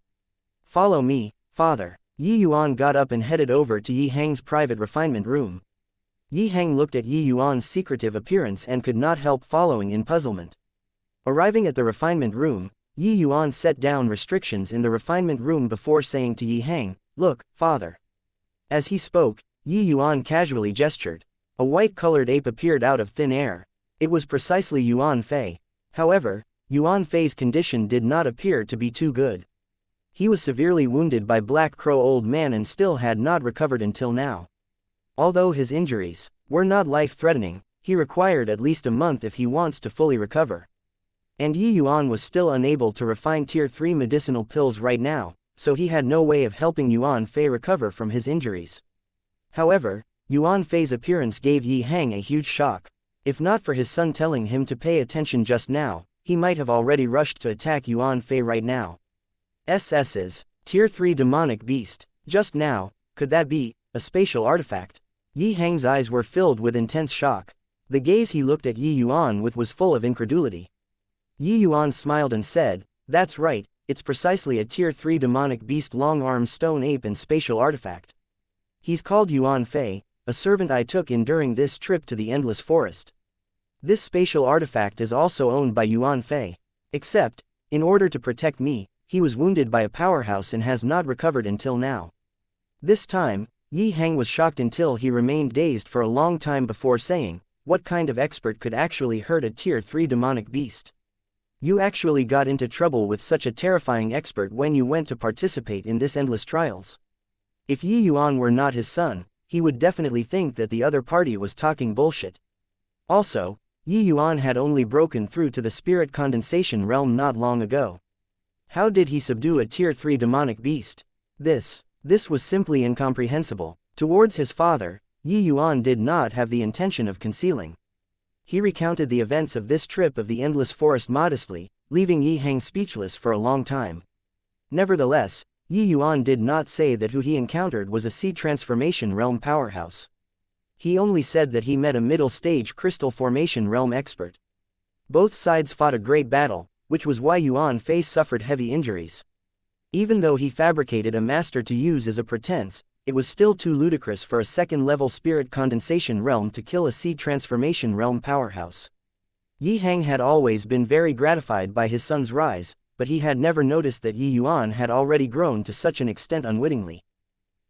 S1: Follow me, father. Yi Yuan got up and headed over to Yi Heng's private refinement room. Yi Heng looked at Yi Yuan's secretive appearance and could not help following in puzzlement. Arriving at the refinement room, Yi Yuan set down restrictions in the refinement room before saying to Yi Heng, look, father. As he spoke, Yi Yuan casually gestured. A white-colored ape appeared out of thin air. It was precisely Yuan Fei. However, Yuan Fei's condition did not appear to be too good. He was severely wounded by Black Crow Old Man and still had not recovered until now. Although his injuries were not life-threatening, he required at least a month if he wants to fully recover. And Yi Yuan was still unable to refine Tier 3 medicinal pills right now, so he had no way of helping Yuan Fei recover from his injuries. However, Yuan Fei's appearance gave Yi Heng a huge shock. If not for his son telling him to pay attention just now, he might have already rushed to attack Yuan Fei right now. SS's Tier 3 demonic beast. Just now, could that be a spatial artifact? Yi Heng's eyes were filled with intense shock. The gaze he looked at Yi Yuan with was full of incredulity. Yi Yuan smiled and said, that's right, it's precisely a Tier 3 demonic beast long-armed stone ape and spatial artifact. He's called Yuan Fei, a servant I took in during this trip to the Endless Forest. This spatial artifact is also owned by Yuan Fei. Except, in order to protect me, he was wounded by a powerhouse and has not recovered until now. This time, Yi Hang was shocked until he remained dazed for a long time before saying, what kind of expert could actually hurt a Tier 3 demonic beast? You actually got into trouble with such a terrifying expert when you went to participate in this endless trials. If Yi Yuan were not his son, he would definitely think that the other party was talking bullshit. Also, Yi Yuan had only broken through to the spirit condensation realm not long ago. How did he subdue a Tier 3 demonic beast? This was simply incomprehensible. Towards his father, Yi Yuan did not have the intention of concealing. He recounted the events of this trip of the Endless Forest modestly, leaving Yi Hang speechless for a long time. Nevertheless, Yi Yuan did not say that who he encountered was a seed transformation realm powerhouse. He only said that he met a middle-stage crystal formation realm expert. Both sides fought a great battle, which was why Yuan Fei suffered heavy injuries. Even though he fabricated a master to use as a pretense, it was still too ludicrous for a second-level spirit condensation realm to kill a seed transformation realm powerhouse. Yi Hang had always been very gratified by his son's rise, but he had never noticed that Yi Yuan had already grown to such an extent unwittingly.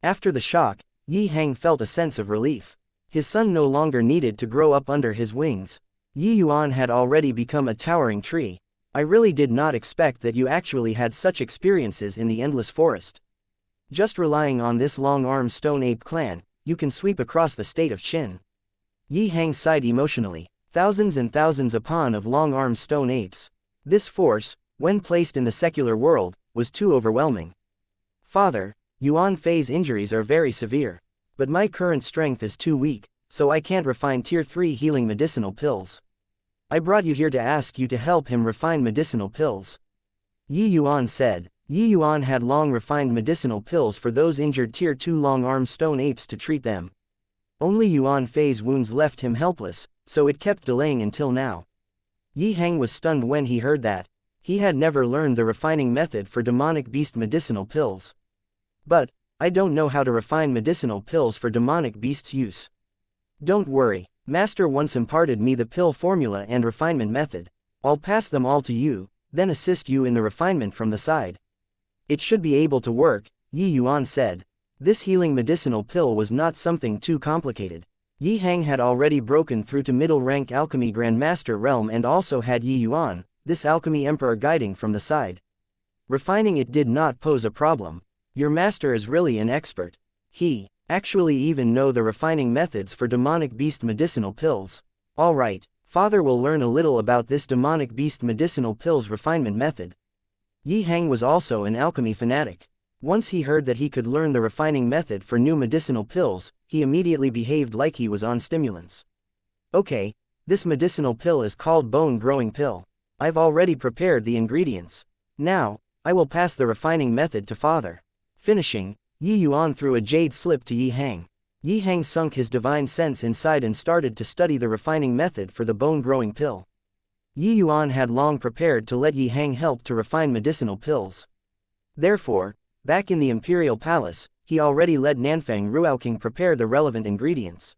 S1: After the shock, Yi Hang felt a sense of relief. His son no longer needed to grow up under his wings. Yi Yuan had already become a towering tree. I really did not expect that you actually had such experiences in the Endless Forest. Just relying on this long-armed stone ape clan, you can sweep across the state of Qin. Yi Hang sighed emotionally. Thousands and thousands upon of long-armed stone apes. This force, when placed in the secular world, was too overwhelming. Father, Yuan Fei's injuries are very severe. But my current strength is too weak, so I can't refine Tier 3 healing medicinal pills. I brought you here to ask you to help him refine medicinal pills. Yi Yuan said. Yi Yuan had long refined medicinal pills for those injured Tier 2 long-armed stone apes to treat them. Only Yuan Fei's wounds left him helpless, so it kept delaying until now. Yi Hang was stunned when he heard that. He had never learned the refining method for demonic beast medicinal pills. But, I don't know how to refine medicinal pills for demonic beasts' use. Don't worry, Master once imparted me the pill formula and refinement method. I'll pass them all to you, then assist you in the refinement from the side. It should be able to work, Yi Yuan said. This healing medicinal pill was not something too complicated. Yi Hang had already broken through to middle-rank alchemy grandmaster realm and also had Yi Yuan, this alchemy emperor, guiding from the side. Refining it did not pose a problem. Your master is really an expert. He actually even know the refining methods for demonic beast medicinal pills. Alright, father will learn a little about this demonic beast medicinal pills refinement method. Yi Hang was also an alchemy fanatic. Once he heard that he could learn the refining method for new medicinal pills, he immediately behaved like he was on stimulants. Okay, this medicinal pill is called bone growing pill. I've already prepared the ingredients. Now, I will pass the refining method to father. Finishing, Yi Yuan threw a jade slip to Yi Hang. Yi Hang sunk his divine sense inside and started to study the refining method for the bone growing pill. Yi Yuan had long prepared to let Yi Hang help to refine medicinal pills. Therefore, back in the Imperial Palace, he already let Nanfang Ruoking prepare the relevant ingredients.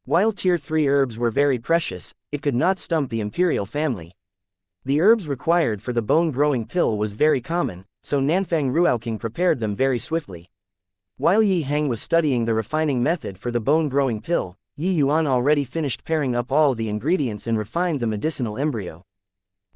S1: While Tier 3 herbs were very precious, it could not stump the Imperial family. The herbs required for the bone-growing pill was very common, so Nanfang Ruoking prepared them very swiftly. While Yi Hang was studying the refining method for the bone-growing pill, Yi Yuan already finished pairing up all the ingredients and refined the medicinal embryo.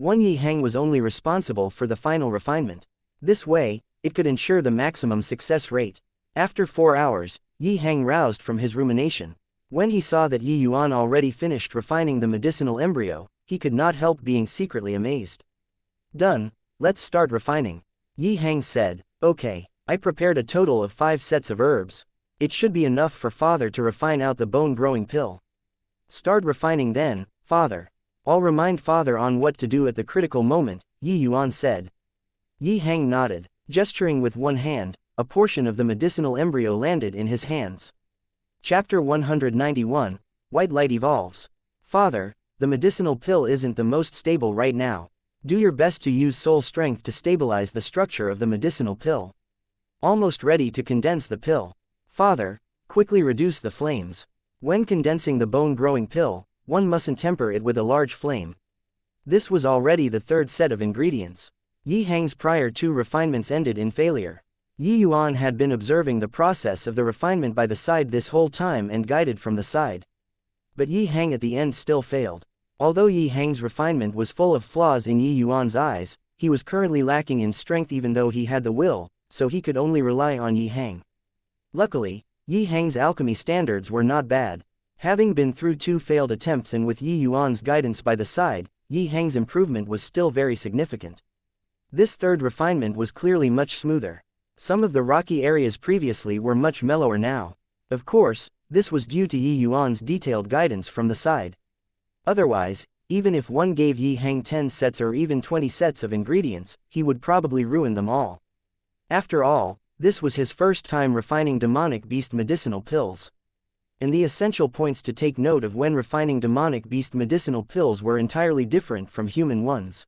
S1: Yi Hang was only responsible for the final refinement. This way, it could ensure the maximum success rate. After 4 hours, Yi Hang roused from his rumination. When he saw that Yi Yuan already finished refining the medicinal embryo, he could not help being secretly amazed. Done, let's start refining. Yi Hang said. Okay, I prepared a total of 5 sets of herbs. It should be enough for father to refine out the bone-growing pill. Start refining then, father. I'll remind father on what to do at the critical moment, Yi Yuan said. Yi Hang nodded, gesturing with one hand. A portion of the medicinal embryo landed in his hands. Chapter 191, White Light Evolves. Father, the medicinal pill isn't the most stable right now. Do your best to use soul strength to stabilize the structure of the medicinal pill. Almost ready to condense the pill. Father, quickly reduce the flames. When condensing the bone-growing pill, one mustn't temper it with a large flame. This was already the third set of ingredients. Yi-Hang's prior two refinements ended in failure. Yuan had been observing the process of the refinement by the side this whole time and guided from the side. But Yi-Hang at the end still failed. Although Yi-Hang's refinement was full of flaws in Yuan's eyes, he was currently lacking in strength even though he had the will, so he could only rely on Yi-Hang. Luckily, Yi-Hang's alchemy standards were not bad. Having been through two failed attempts and with Yuan's guidance by the side, Yi-Hang's improvement was still very significant. This third refinement was clearly much smoother. Some of the rocky areas previously were much mellower now. Of course, this was due to Yuan's detailed guidance from the side. Otherwise, even if one gave Yi-Hang 10 sets or even 20 sets of ingredients, he would probably ruin them all. After all, this was his first time refining demonic beast medicinal pills. And the essential points to take note of when refining demonic beast medicinal pills were entirely different from human ones.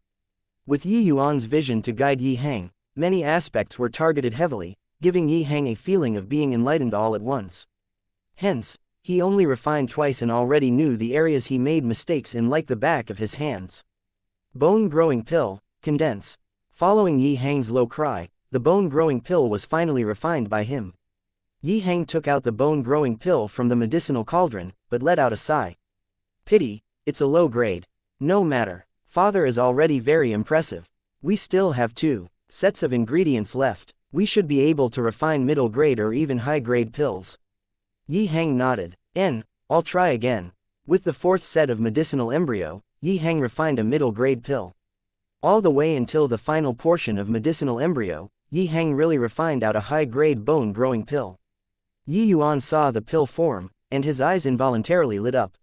S1: With Yuan's vision to guide Yi-Hang, many aspects were targeted heavily, giving Yi-Hang a feeling of being enlightened all at once. Hence, he only refined twice and already knew the areas he made mistakes in like the back of his hands. Bone-growing pill, condense. Following Yi-Hang's low cry, the bone-growing pill was finally refined by him. Yi-Hang took out the bone-growing pill from the medicinal cauldron, but let out a sigh. Pity, it's a low grade. No matter. Father is already very impressive. We still have 2 sets of ingredients left. We should be able to refine middle grade or even high grade pills. Yi-Hang nodded. I'll try again. With the 4th set of medicinal embryo, Yi-Hang refined a middle grade pill. All the way until the final portion of medicinal embryo, Yi-Hang really refined out a high grade bone growing pill. Yuan saw the pill form, and his eyes involuntarily lit up.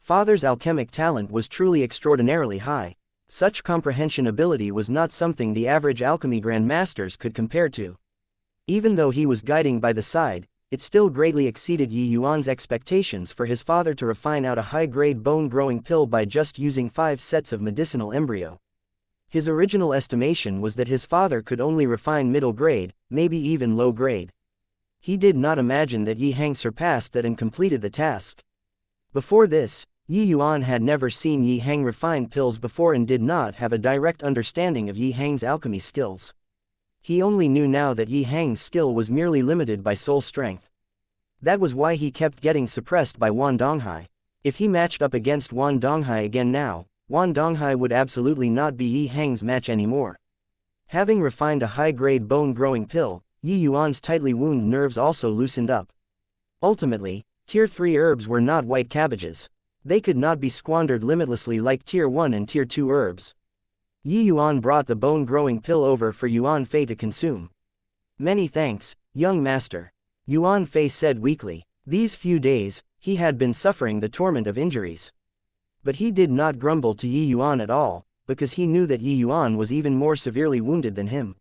S1: Father's alchemic talent was truly extraordinarily high. Such comprehension ability was not something the average alchemy grandmasters could compare to. Even though he was guiding by the side, it still greatly exceeded Yuan's expectations for his father to refine out a high-grade bone-growing pill by just using 5 sets of medicinal embryo. His original estimation was that his father could only refine middle grade, maybe even low grade. He did not imagine that Yi-Hang surpassed that and completed the task. Before this, Yuan had never seen Yi-Hang refine pills before and did not have a direct understanding of Yi-Hang's alchemy skills. He only knew now that Yi-Hang's skill was merely limited by soul strength. That was why he kept getting suppressed by Wan Donghai. If he matched up against Wan Donghai again now, Wan Donghai would absolutely not be Yi-Hang's match anymore. Having refined a high-grade bone-growing pill, Yuan's tightly wounded nerves also loosened up. Ultimately, Tier 3 herbs were not white cabbages. They could not be squandered limitlessly like Tier 1 and Tier 2 herbs. Yuan brought the bone-growing pill over for Yuan Fei to consume. Many thanks, young master. Yuan Fei said weakly. These few days, he had been suffering the torment of injuries. But he did not grumble to Yuan at all, because he knew that Yuan was even more severely wounded than him.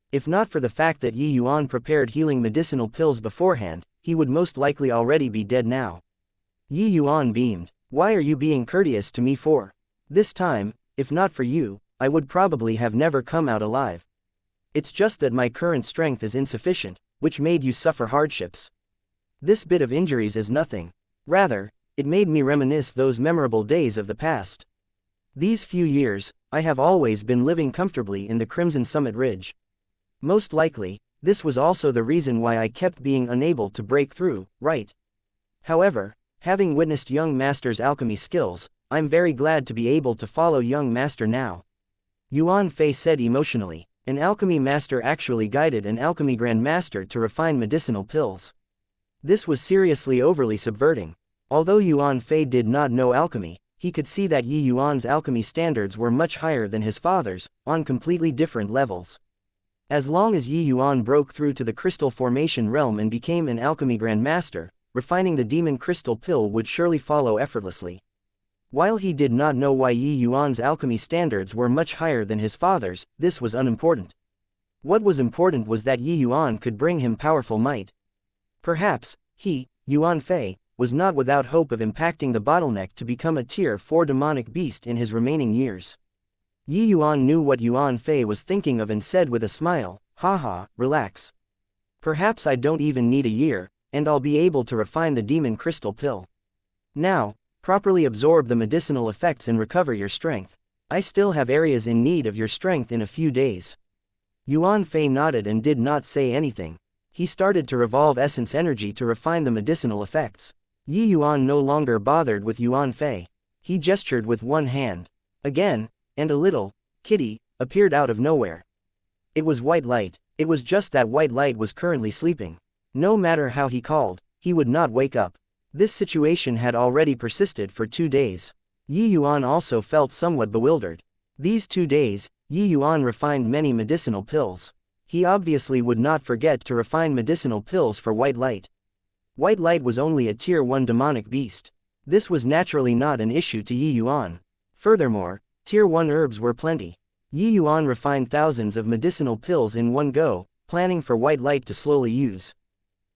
S1: If not for the fact that Yuan prepared healing medicinal pills beforehand, he would most likely already be dead now. Yuan beamed. Why are you being courteous to me for? This time, if not for you, I would probably have never come out alive. It's just that my current strength is insufficient, which made you suffer hardships. This bit of injuries is nothing. Rather, it made me reminisce those memorable days of the past. These few years, I have always been living comfortably in the Crimson Summit Ridge. Most likely, this was also the reason why I kept being unable to break through, right? However, having witnessed young master's alchemy skills, I'm very glad to be able to follow young master now. Yuan Fei said emotionally. An alchemy master actually guided an alchemy grandmaster to refine medicinal pills. This was seriously overly subverting. Although Yuan Fei did not know alchemy, he could see that Yuan's alchemy standards were much higher than his father's, on completely different levels. As long as Yuan broke through to the crystal formation realm and became an alchemy grandmaster, refining the demon crystal pill would surely follow effortlessly. While he did not know why Yuan's alchemy standards were much higher than his father's, this was unimportant. What was important was that Yuan could bring him powerful might. Perhaps, he, Yuan Fei, was not without hope of impacting the bottleneck to become a Tier 4 demonic beast in his remaining years. Yi Yuan knew what Yuan Fei was thinking of and said with a smile, "Haha, relax. Perhaps I don't even need a year, and I'll be able to refine the demon crystal pill. Now, properly absorb the medicinal effects and recover your strength. I still have areas in need of your strength in a few days." Yuan Fei nodded and did not say anything. He started to revolve essence energy to refine the medicinal effects. Yi Yuan no longer bothered with Yuan Fei. He gestured with one hand. Again, and a little kitty appeared out of nowhere. It was white light. It was just that white light was currently sleeping. No matter how he called, he would not wake up. This situation had already persisted for 2 days. Yi Yuan also felt somewhat bewildered. These 2 days, Yi Yuan refined many medicinal pills. He obviously would not forget to refine medicinal pills for white light. White light was only a tier 1 demonic beast. This was naturally not an issue to Yi Yuan. Furthermore, tier 1 herbs were plenty. Yi Yuan refined thousands of medicinal pills in one go, planning for white light to slowly use.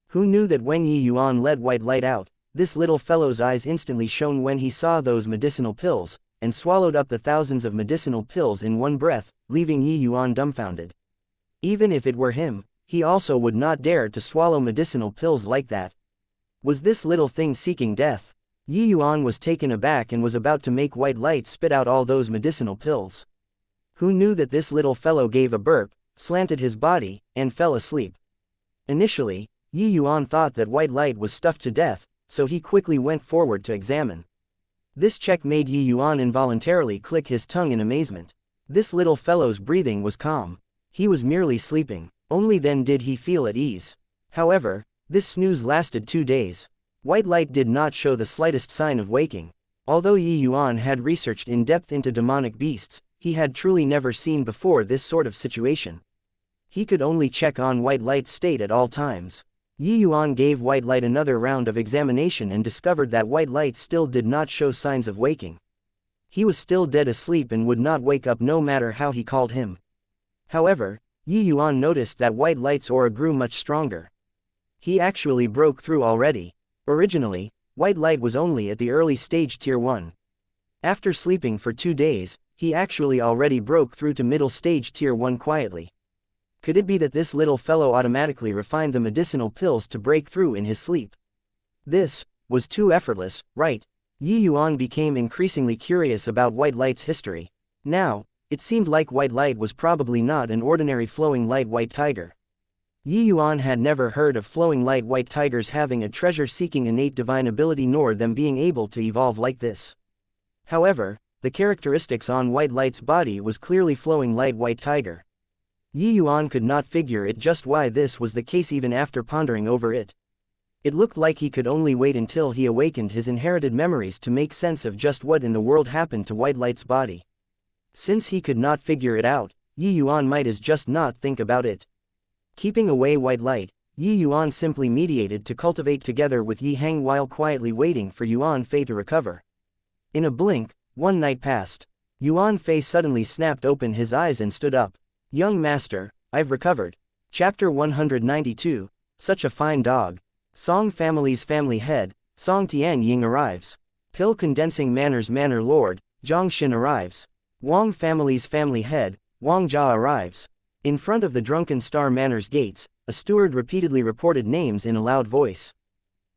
S1: Who knew that when Yi Yuan let white light out, this little fellow's eyes instantly shone when he saw those medicinal pills, and swallowed up the thousands of medicinal pills in one breath, leaving Yi Yuan dumbfounded. Even if it were him, he also would not dare to swallow medicinal pills like that. Was this little thing seeking death? Yi Yuan was taken aback and was about to make white light spit out all those medicinal pills. Who knew that this little fellow gave a burp, slanted his body, and fell asleep? Initially, Yi Yuan thought that white light was stuffed to death, so he quickly went forward to examine. This check made Yi Yuan involuntarily click his tongue in amazement. This little fellow's breathing was calm. He was merely sleeping. Only then did he feel at ease. However, this snooze lasted 2 days. White light did not show the slightest sign of waking. Although Yi Yuan had researched in depth into demonic beasts, he had truly never seen before this sort of situation. He could only check on white light's state at all times. Yi Yuan gave white light another round of examination and discovered that white light still did not show signs of waking. He was still dead asleep and would not wake up no matter how he called him. However, Yi Yuan noticed that white light's aura grew much stronger. He actually broke through already. Originally, white light was only at the early stage tier 1. After sleeping for 2 days, he actually already broke through to middle stage tier 1 quietly. Could it be that this little fellow automatically refined the medicinal pills to break through in his sleep? This was too effortless, right? Yi Yuan became increasingly curious about white light's history. Now, it seemed like white light was probably not an ordinary flowing light white tiger. Yi Yuan had never heard of flowing light white tigers having a treasure-seeking innate divine ability nor them being able to evolve like this. However, the characteristics on white light's body was clearly flowing light white tiger. Yi Yuan could not figure it just why this was the case even after pondering over it. It looked like he could only wait until he awakened his inherited memories to make sense of just what in the world happened to white light's body. Since he could not figure it out, Yi Yuan might as just not think about it. Keeping away white light, Yi Yuan simply mediated to cultivate together with Yi Hang while quietly waiting for Yuan Fei to recover. In a blink, 1 night passed. Yuan Fei suddenly snapped open his eyes and stood up. "Young master, I've recovered." Chapter 192, Such a Fine Dog. Song Family's family head, Song Tian Ying arrives. Pill Condensing Manor's Manor Lord, Zhang Xin arrives. Wang family's family head, Wang Jia arrives. In front of the Drunken Star Manor's gates, a steward repeatedly reported names in a loud voice.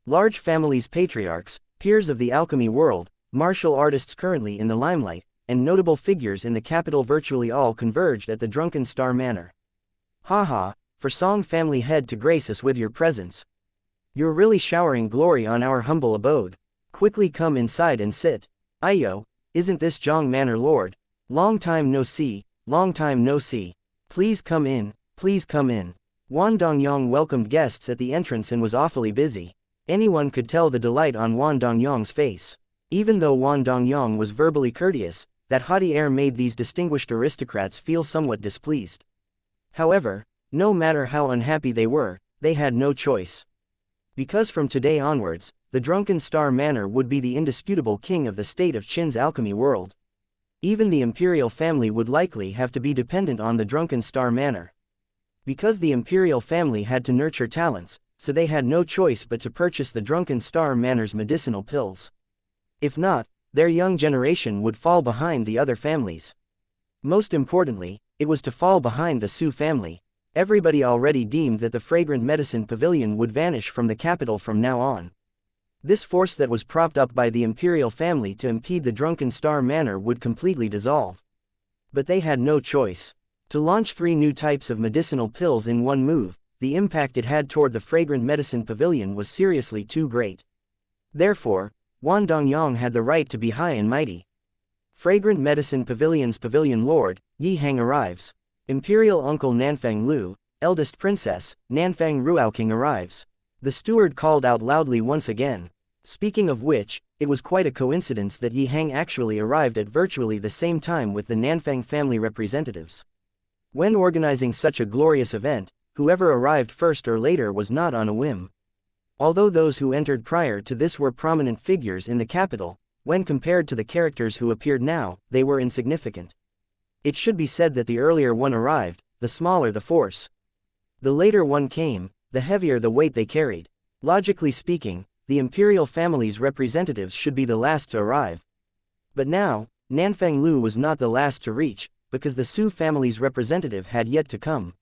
S1: Large families' patriarchs, peers of the alchemy world, martial artists currently in the limelight, and notable figures in the capital virtually all converged at the Drunken Star Manor. "Haha, for Song family head to grace us with your presence. You're really showering glory on our humble abode. Quickly come inside and sit. Ayo, isn't this Zhang Manor Lord? Long time no see, long time no see. Please come in, please come in." Wan Dongyong welcomed guests at the entrance and was awfully busy. Anyone could tell the delight on Wan Dongyong's face. Even though Wan Dongyong was verbally courteous, that haughty air made these distinguished aristocrats feel somewhat displeased. However, no matter how unhappy they were, they had no choice. Because from today onwards, the Drunken Star Manor would be the indisputable king of the state of Qin's alchemy world. Even the imperial family would likely have to be dependent on the Drunken Star Manor. Because the imperial family had to nurture talents, so they had no choice but to purchase the Drunken Star Manor's medicinal pills. If not, their young generation would fall behind the other families. Most importantly, it was to fall behind the Su family. Everybody already deemed that the fragrant medicine pavilion would vanish from the capital from now on. This force that was propped up by the imperial family to impede the Drunken Star Manor would completely dissolve. But they had no choice. To launch 3 new types of medicinal pills in one move, the impact it had toward the fragrant medicine pavilion was seriously too great. Therefore, Yuan Dongyang had the right to be high and mighty. Fragrant Medicine Pavilion's Pavilion Lord, Yi-Hang arrives. Imperial Uncle Nanfang Lu, eldest princess, Nanfang Ruaoking arrives. The steward called out loudly once again. Speaking of which, it was quite a coincidence that Yi-Hang actually arrived at virtually the same time with the Nanfang family representatives. When organizing such a glorious event, whoever arrived first or later was not on a whim. Although those who entered prior to this were prominent figures in the capital, when compared to the characters who appeared now, they were insignificant. It should be said that the earlier one arrived, the smaller the force. The later one came, the heavier the weight they carried. Logically speaking, the imperial family's representatives should be the last to arrive. But now, Nanfang Lu was not the last to reach, because the Su family's representative had yet to come.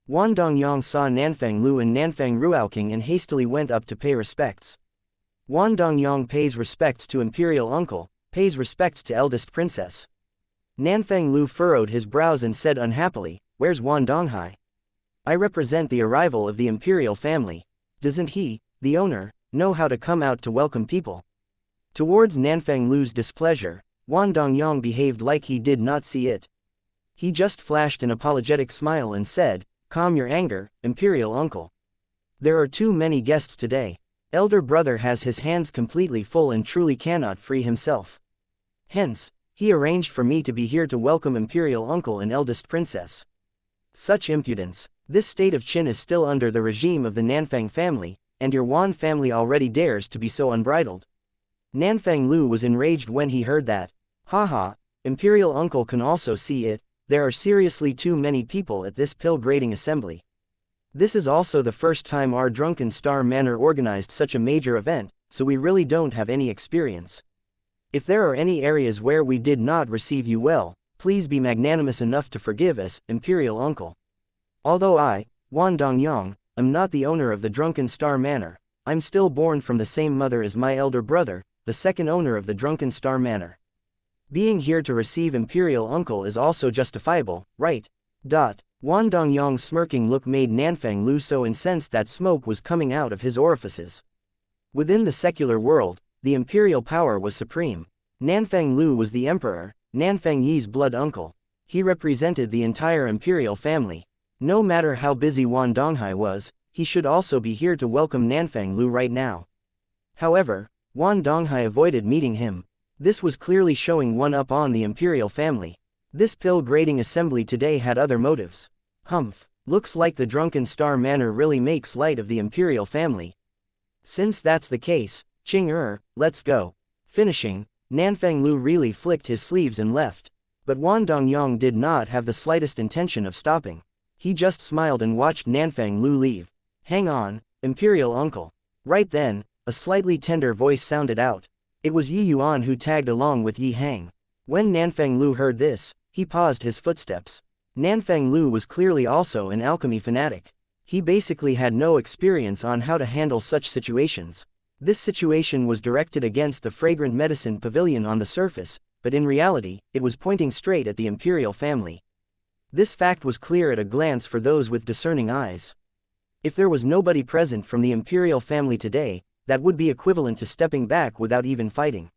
S1: Yuan Dongyang saw Nanfang Lu and Nanfang Ruaoking and hastily went up to pay respects. Yuan Dongyang pays respects to imperial uncle, pays respects to eldest princess. Nanfang Lu furrowed his brows and said unhappily, "Where's Yuan Donghai? I represent the arrival of the imperial family. Doesn't he, the owner, know how to come out to welcome people?" Towards Nanfang Lu's displeasure, Yuan Dongyang behaved like he did not see it. He just flashed an apologetic smile and said, "Calm your anger, imperial uncle. There are too many guests today. Elder brother has his hands completely full and truly cannot free himself. Hence, he arranged for me to be here to welcome imperial uncle and eldest princess." Such impudence! This state of Qin is still under the regime of the Nanfang family, and your Yuan family already dares to be so unbridled. Nanfang Lu was enraged when he heard that. Haha, imperial uncle can also see it, there are seriously too many people at this pill grading assembly. This is also the first time our Drunken Star Manor organized such a major event, so we really don't have any experience. If there are any areas where we did not receive you well, please be magnanimous enough to forgive us, imperial uncle. Although I, Yuan Dongyang, am not the owner of the Drunken Star Manor, I'm still born from the same mother as my elder brother, the second owner of the Drunken Star Manor. Being here to receive imperial uncle is also justifiable, right? Yuan Dongyang's smirking look made Nanfang Lu so incensed that smoke was coming out of his orifices. Within the secular world, the imperial power was supreme. Nanfang Lu was the emperor, Nanfang Yi's blood uncle. He represented the entire imperial family. No matter how busy Yuan Donghai was, he should also be here to welcome Nanfang Lu right now. However, Yuan Donghai avoided meeting him. This was clearly showing one up on the imperial family. This pill grading assembly today had other motives. Humph, looks like the Drunken Star Manor really makes light of the imperial family. Since that's the case, let's go. Finishing, Nanfang Lu really flicked his sleeves and left. But Yuan Dongyang did not have the slightest intention of stopping. He just smiled and watched Nanfang Lu leave. Hang on, imperial uncle. Right then, a slightly tender voice sounded out. It was Yi Yuan who tagged along with Yi Hang. When Nanfang Lu heard this, he paused his footsteps. Nanfang Lu was clearly also an alchemy fanatic. He basically had no experience on how to handle such situations. This situation was directed against the fragrant medicine pavilion on the surface, but in reality, it was pointing straight at the imperial family. This fact was clear at a glance for those with discerning eyes. If there was nobody present from the imperial family today, that would be equivalent to stepping back without even fighting.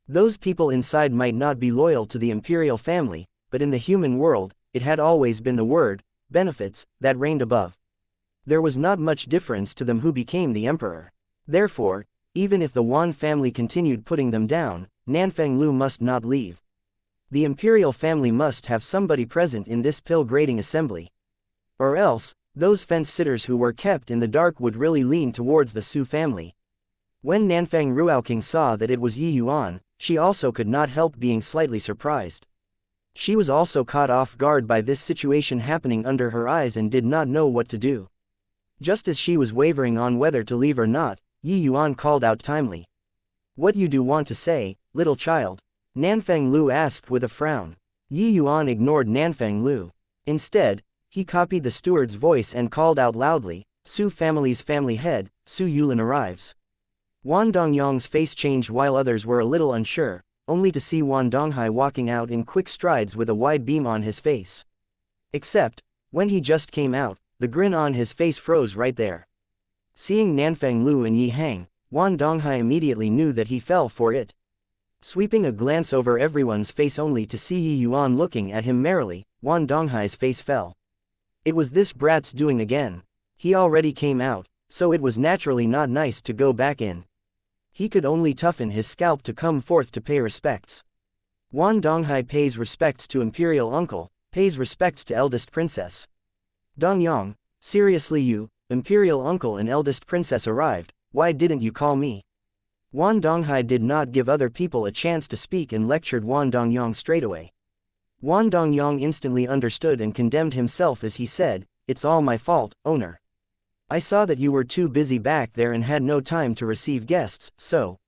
S1: Those people inside might not be loyal to the imperial family, but in the human world, it had always been the word, benefits, that reigned above. There was not much difference to them who became the emperor. Therefore, even if the Yuan family continued putting them down, Nanfang Lu must not leave. The imperial family must have somebody present in this pill grading assembly. Or else, those fence-sitters who were kept in the dark would really lean towards the Su family. When Nanfang Ruaoking saw that it was Yi Yuan, she also could not help being slightly surprised. She was also caught off guard by this situation happening under her eyes and did not know what to do. Just as she was wavering on whether to leave or not, Yi Yuan called out timely. "What you do want to say, little child?" Nanfang Lu asked with a frown. Yi Yuan ignored Nanfang Lu. Instead, he copied the steward's voice and called out loudly, Su family's family head, Su Yulin arrives. Wan Dongyang's face changed while others were a little unsure, only to see Wan Donghai walking out in quick strides with a wide beam on his face. Except, when he just came out, the grin on his face froze right there. Seeing Nanfang Lu and Yi Hang, Wan Donghai immediately knew that he fell for it. Sweeping a glance over everyone's face only to see Yi Yuan looking at him merrily, Wan Donghai's face fell. It was this brat's doing again. He already came out, so it was naturally not nice to go back in. He could only toughen his scalp to come forth to pay respects. Wan Donghai pays respects to imperial uncle, pays respects to eldest princess. Dongyang, seriously you, imperial uncle and eldest princess arrived, why didn't you call me? Wan Donghai did not give other people a chance to speak and lectured Wan Dongyang straightaway. Wan Dongyang instantly understood and condemned himself as he said, it's all my fault, owner. I saw that you were too busy back there and had no time to receive guests, so.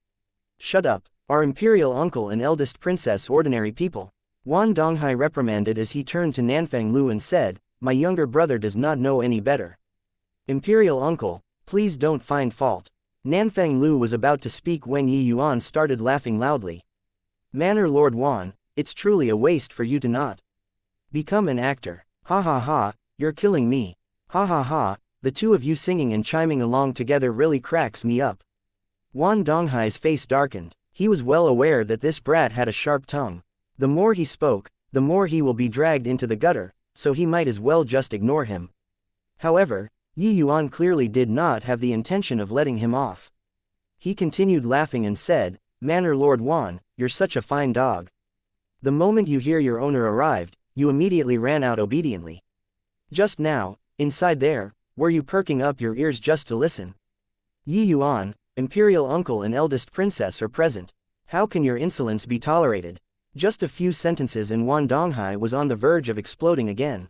S1: Shut up, our imperial uncle and eldest princess ordinary people. Wan Donghai reprimanded as he turned to Nanfang Lu and said, my younger brother does not know any better. Imperial uncle, please don't find fault. Nanfang Lu was about to speak when Yi Yuan started laughing loudly. Manor Lord Wan, it's truly a waste for you to not become an actor. Ha ha ha, you're killing me. Ha ha ha. The two of you singing and chiming along together really cracks me up. Wan Donghai's face darkened. He was well aware that this brat had a sharp tongue. The more he spoke, the more he will be dragged into the gutter, so he might as well just ignore him. However, Yi Yuan clearly did not have the intention of letting him off. He continued laughing and said, Manor Lord Wan, you're such a fine dog. The moment you hear your owner arrived, you immediately ran out obediently. Just now, inside there, were you perking up your ears just to listen? Yi Yuan, imperial uncle and eldest princess are present. How can your insolence be tolerated? Just a few sentences and Wan Donghai was on the verge of exploding again.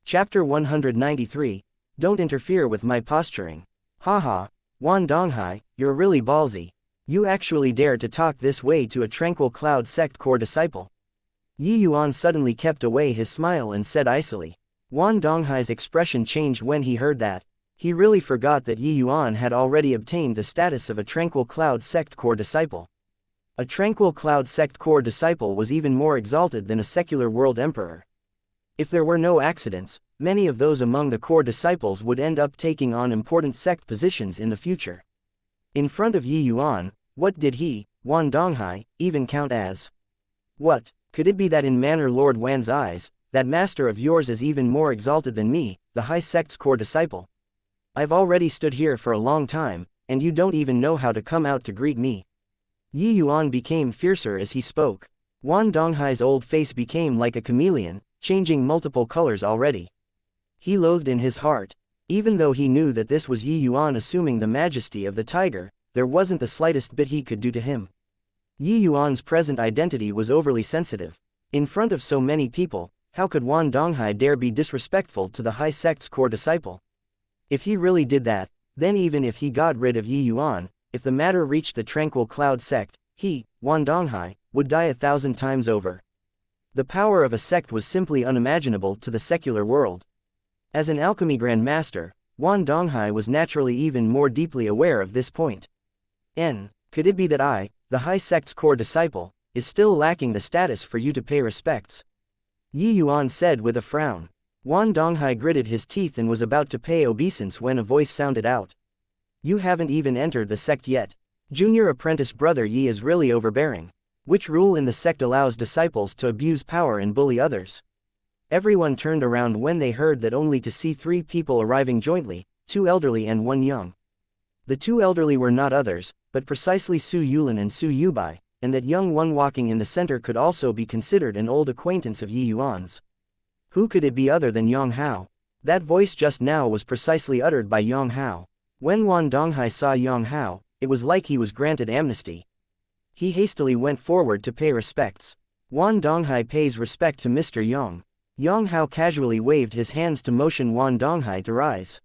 S1: Chapter 193, Don't interfere with my posturing. Haha, Wan Donghai, you're really ballsy. You actually dare to talk this way to a tranquil cloud sect core disciple. Yi Yuan suddenly kept away his smile and said icily. Wan Donghai's expression changed when he heard that. He really forgot that Yi Yuan had already obtained the status of a tranquil cloud sect core disciple. A tranquil cloud sect core disciple was even more exalted than a secular world emperor. If there were no accidents, many of those among the core disciples would end up taking on important sect positions in the future. In front of Yi Yuan, what did he, Wan Donghai, even count as? What, could it be that in Manor Lord Wan's eyes, that master of yours is even more exalted than me, the high sect's core disciple? I've already stood here for a long time, and you don't even know how to come out to greet me. Yi Yuan became fiercer as he spoke. Wan Donghai's old face became like a chameleon, changing multiple colors already. He loathed in his heart. Even though he knew that this was Yi Yuan assuming the majesty of the tiger, there wasn't the slightest bit he could do to him. Yi Yuan's present identity was overly sensitive. In front of so many people, how could Wan Donghai dare be disrespectful to the high sect's core disciple? If he really did that, then even if he got rid of Yi Yuan, if the matter reached the tranquil cloud sect, he, Wan Donghai, would die 1,000 times over. The power of a sect was simply unimaginable to the secular world. As an alchemy grandmaster, Wan Donghai was naturally even more deeply aware of this point. Could it be that I, the high sect's core disciple, is still lacking the status for you to pay respects? Yi Yuan said with a frown. Wan Donghai gritted his teeth and was about to pay obeisance when a voice sounded out. You haven't even entered the sect yet. Junior apprentice brother Yi is really overbearing. Which rule in the sect allows disciples to abuse power and bully others? Everyone turned around when they heard that only to see 3 people arriving jointly, 2 elderly and 1 young. The 2 elderly were not others, but precisely Su Yulin and Su Yubai, and that young one walking in the center could also be considered an old acquaintance of Yi Yuan's. Who could it be other than Yang Hao? That voice just now was precisely uttered by Yang Hao. When Wan Donghai saw Yang Hao, it was like he was granted amnesty. He hastily went forward to pay respects. Wan Donghai pays respect to Mr. Yang. Yang Hao casually waved his hands to motion Wan Donghai to rise.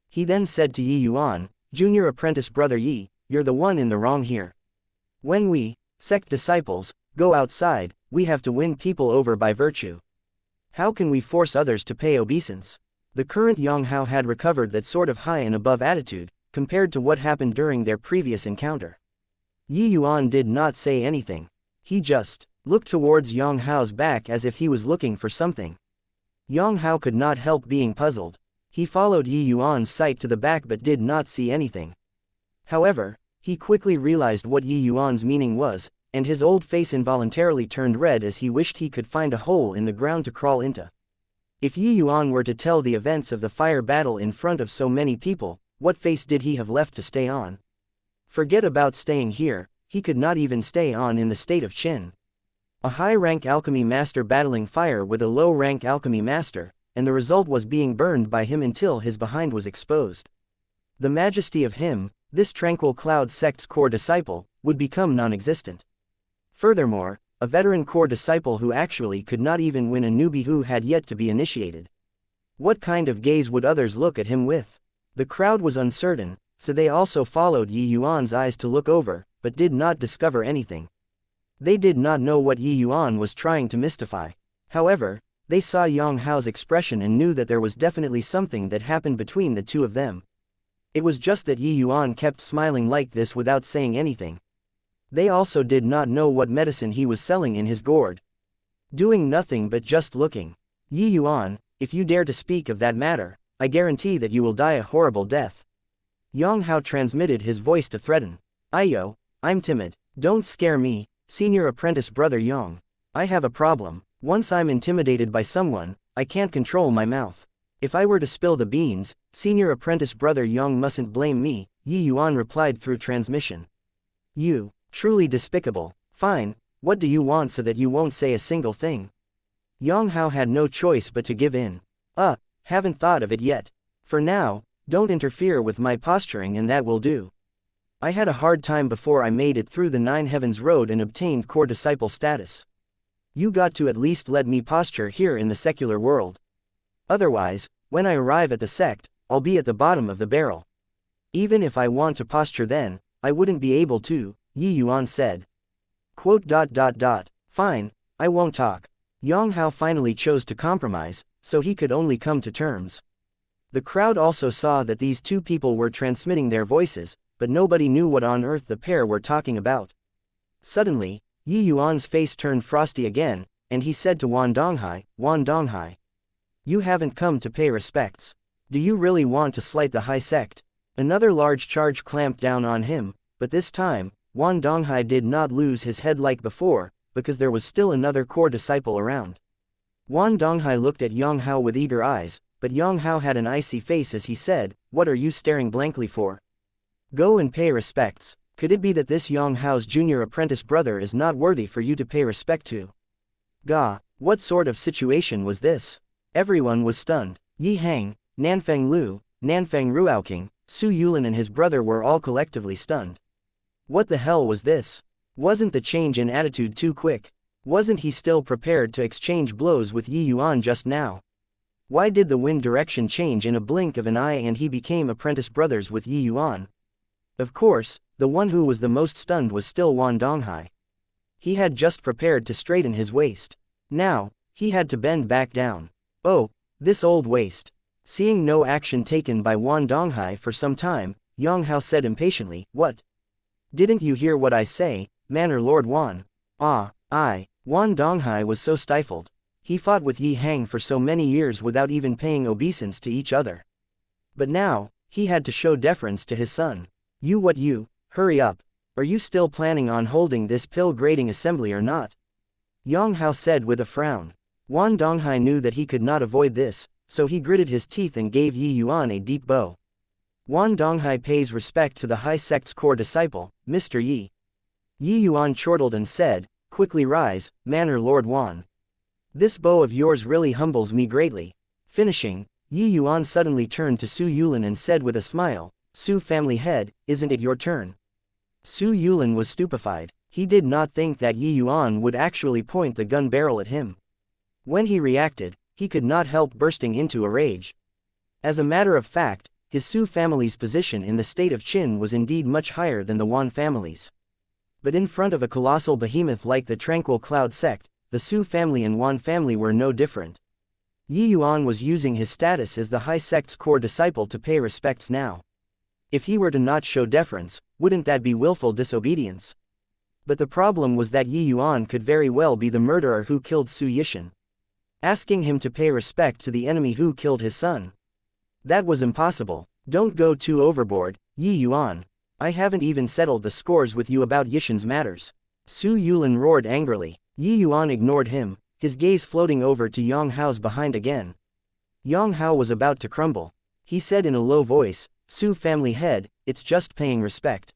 S1: He then said to Yi Yuan, Junior apprentice brother Yi, you're the one in the wrong here. When we, sect disciples, Go outside, we have to win people over by virtue. How can we force others to pay obeisance? The current Yang Hao had recovered that sort of high and above attitude, compared to what happened during their previous encounter. Yi Yuan did not say anything. He just looked towards Yang Hao's back as if he was looking for something. Yang Hao could not help being puzzled. He followed Yi Yuan's sight to the back but did not see anything. However, he quickly realized what Yi Yuan's meaning was, and his old face involuntarily turned red as he wished he could find a hole in the ground to crawl into. If Yi Yuan were to tell the events of the fire battle in front of so many people, what face did he have left to stay on? Forget about staying here, he could not even stay on in the state of Qin. A high-rank alchemy master battling fire with a low-rank alchemy master, and the result was being burned by him until his behind was exposed. The majesty of him, this tranquil cloud sect's core disciple, would become non-existent. Furthermore, a veteran core disciple who actually could not even win a newbie who had yet to be initiated. What kind of gaze would others look at him with? The crowd was uncertain, so they also followed Yi Yuan's eyes to look over, but did not discover anything. They did not know what Yi Yuan was trying to mystify. However, they saw Yang Hao's expression and knew that there was definitely something that happened between the two of them. It was just that Yi Yuan kept smiling like this without saying anything. They also did not know what medicine he was selling in his gourd. Doing nothing but just looking. Yi Yuan, if you dare to speak of that matter, I guarantee that you will die a horrible death. Yang Hao transmitted his voice to threaten. Ayo, I'm timid. Don't scare me, senior apprentice brother Yang. I have a problem. Once I'm intimidated by someone, I can't control my mouth. If I were to spill the beans, senior apprentice brother Yang mustn't blame me, Yi Yuan replied through transmission. You. Truly despicable. Fine, what do you want so that you won't say a single thing? Yang Hao had no choice but to give in. Haven't thought of it yet. For now, don't interfere with my posturing and that will do. I had a hard time before I made it through the Nine Heavens Road and obtained core disciple status. You got to at least let me posture here in the secular world. Otherwise, when I arrive at the sect, I'll be at the bottom of the barrel. Even if I want to posture then, I wouldn't be able to, Yi Yuan said. Fine, I won't talk. Yang Hao finally chose to compromise, so he could only come to terms. The crowd also saw that these two people were transmitting their voices, but nobody knew what on earth the pair were talking about. Suddenly, Yi Yuan's face turned frosty again, and he said to Wan Donghai. You haven't come to pay respects. Do you really want to slight the high sect? Another large charge clamped down on him, but this time, Wan Donghai did not lose his head like before, because there was still another core disciple around. Wan Donghai looked at Yang Hao with eager eyes, but Yang Hao had an icy face as he said, What are you staring blankly for? Go and pay respects. Could it be that this Yang Hao's junior apprentice brother is not worthy for you to pay respect to? Gah, what sort of situation was this? Everyone was stunned. Yi Hang, Nanfeng Lu, Nanfeng Ruoking, Su Yulin and his brother were all collectively stunned. What the hell was this? Wasn't the change in attitude too quick? Wasn't he still prepared to exchange blows with Yi Yuan just now? Why did the wind direction change in a blink of an eye and he became apprentice brothers with Yi Yuan? Of course, the one who was the most stunned was still Wan Donghai. He had just prepared to straighten his waist. Now, he had to bend back down. Oh, this old waist. Seeing no action taken by Wan Donghai for some time, Yang Hao said impatiently, What? Didn't you hear what I say, Manor Lord Wan? Wan Donghai was so stifled. He fought with Yi Hang for so many years without even paying obeisance to each other. But now, he had to show deference to his son. You, hurry up. Are you still planning on holding this pill-grading assembly or not? Yang Hao said with a frown. Wan Donghai knew that he could not avoid this, so he gritted his teeth and gave Yi Yuan a deep bow. Wan Donghai pays respect to the high sect's core disciple, Mr. Yi. Yi Yuan chortled and said, Quickly rise, Manor Lord Wan. This bow of yours really humbles me greatly. Finishing, Yi Yuan suddenly turned to Su Yulin and said with a smile, Su family head, isn't it your turn? Su Yulin was stupefied. He did not think that Yi Yuan would actually point the gun barrel at him. When he reacted, he could not help bursting into a rage. As a matter of fact, his Su family's position in the state of Qin was indeed much higher than the Wan family's. But in front of a colossal behemoth like the Tranquil Cloud sect, the Su family and Yuan family were no different. Yuan was using his status as the high sect's core disciple to pay respects now. If he were to not show deference, wouldn't that be willful disobedience? But the problem was that Yuan could very well be the murderer who killed Su Yishan. Asking him to pay respect to the enemy who killed his son. That was impossible. Don't go too overboard, Yuan. I haven't even settled the scores with you about Yishan's matters. Su Yulin roared angrily. Yuan ignored him, his gaze floating over to Yang Hao's behind again. Yang Hao was about to crumble. He said in a low voice, Su family head, it's just paying respect.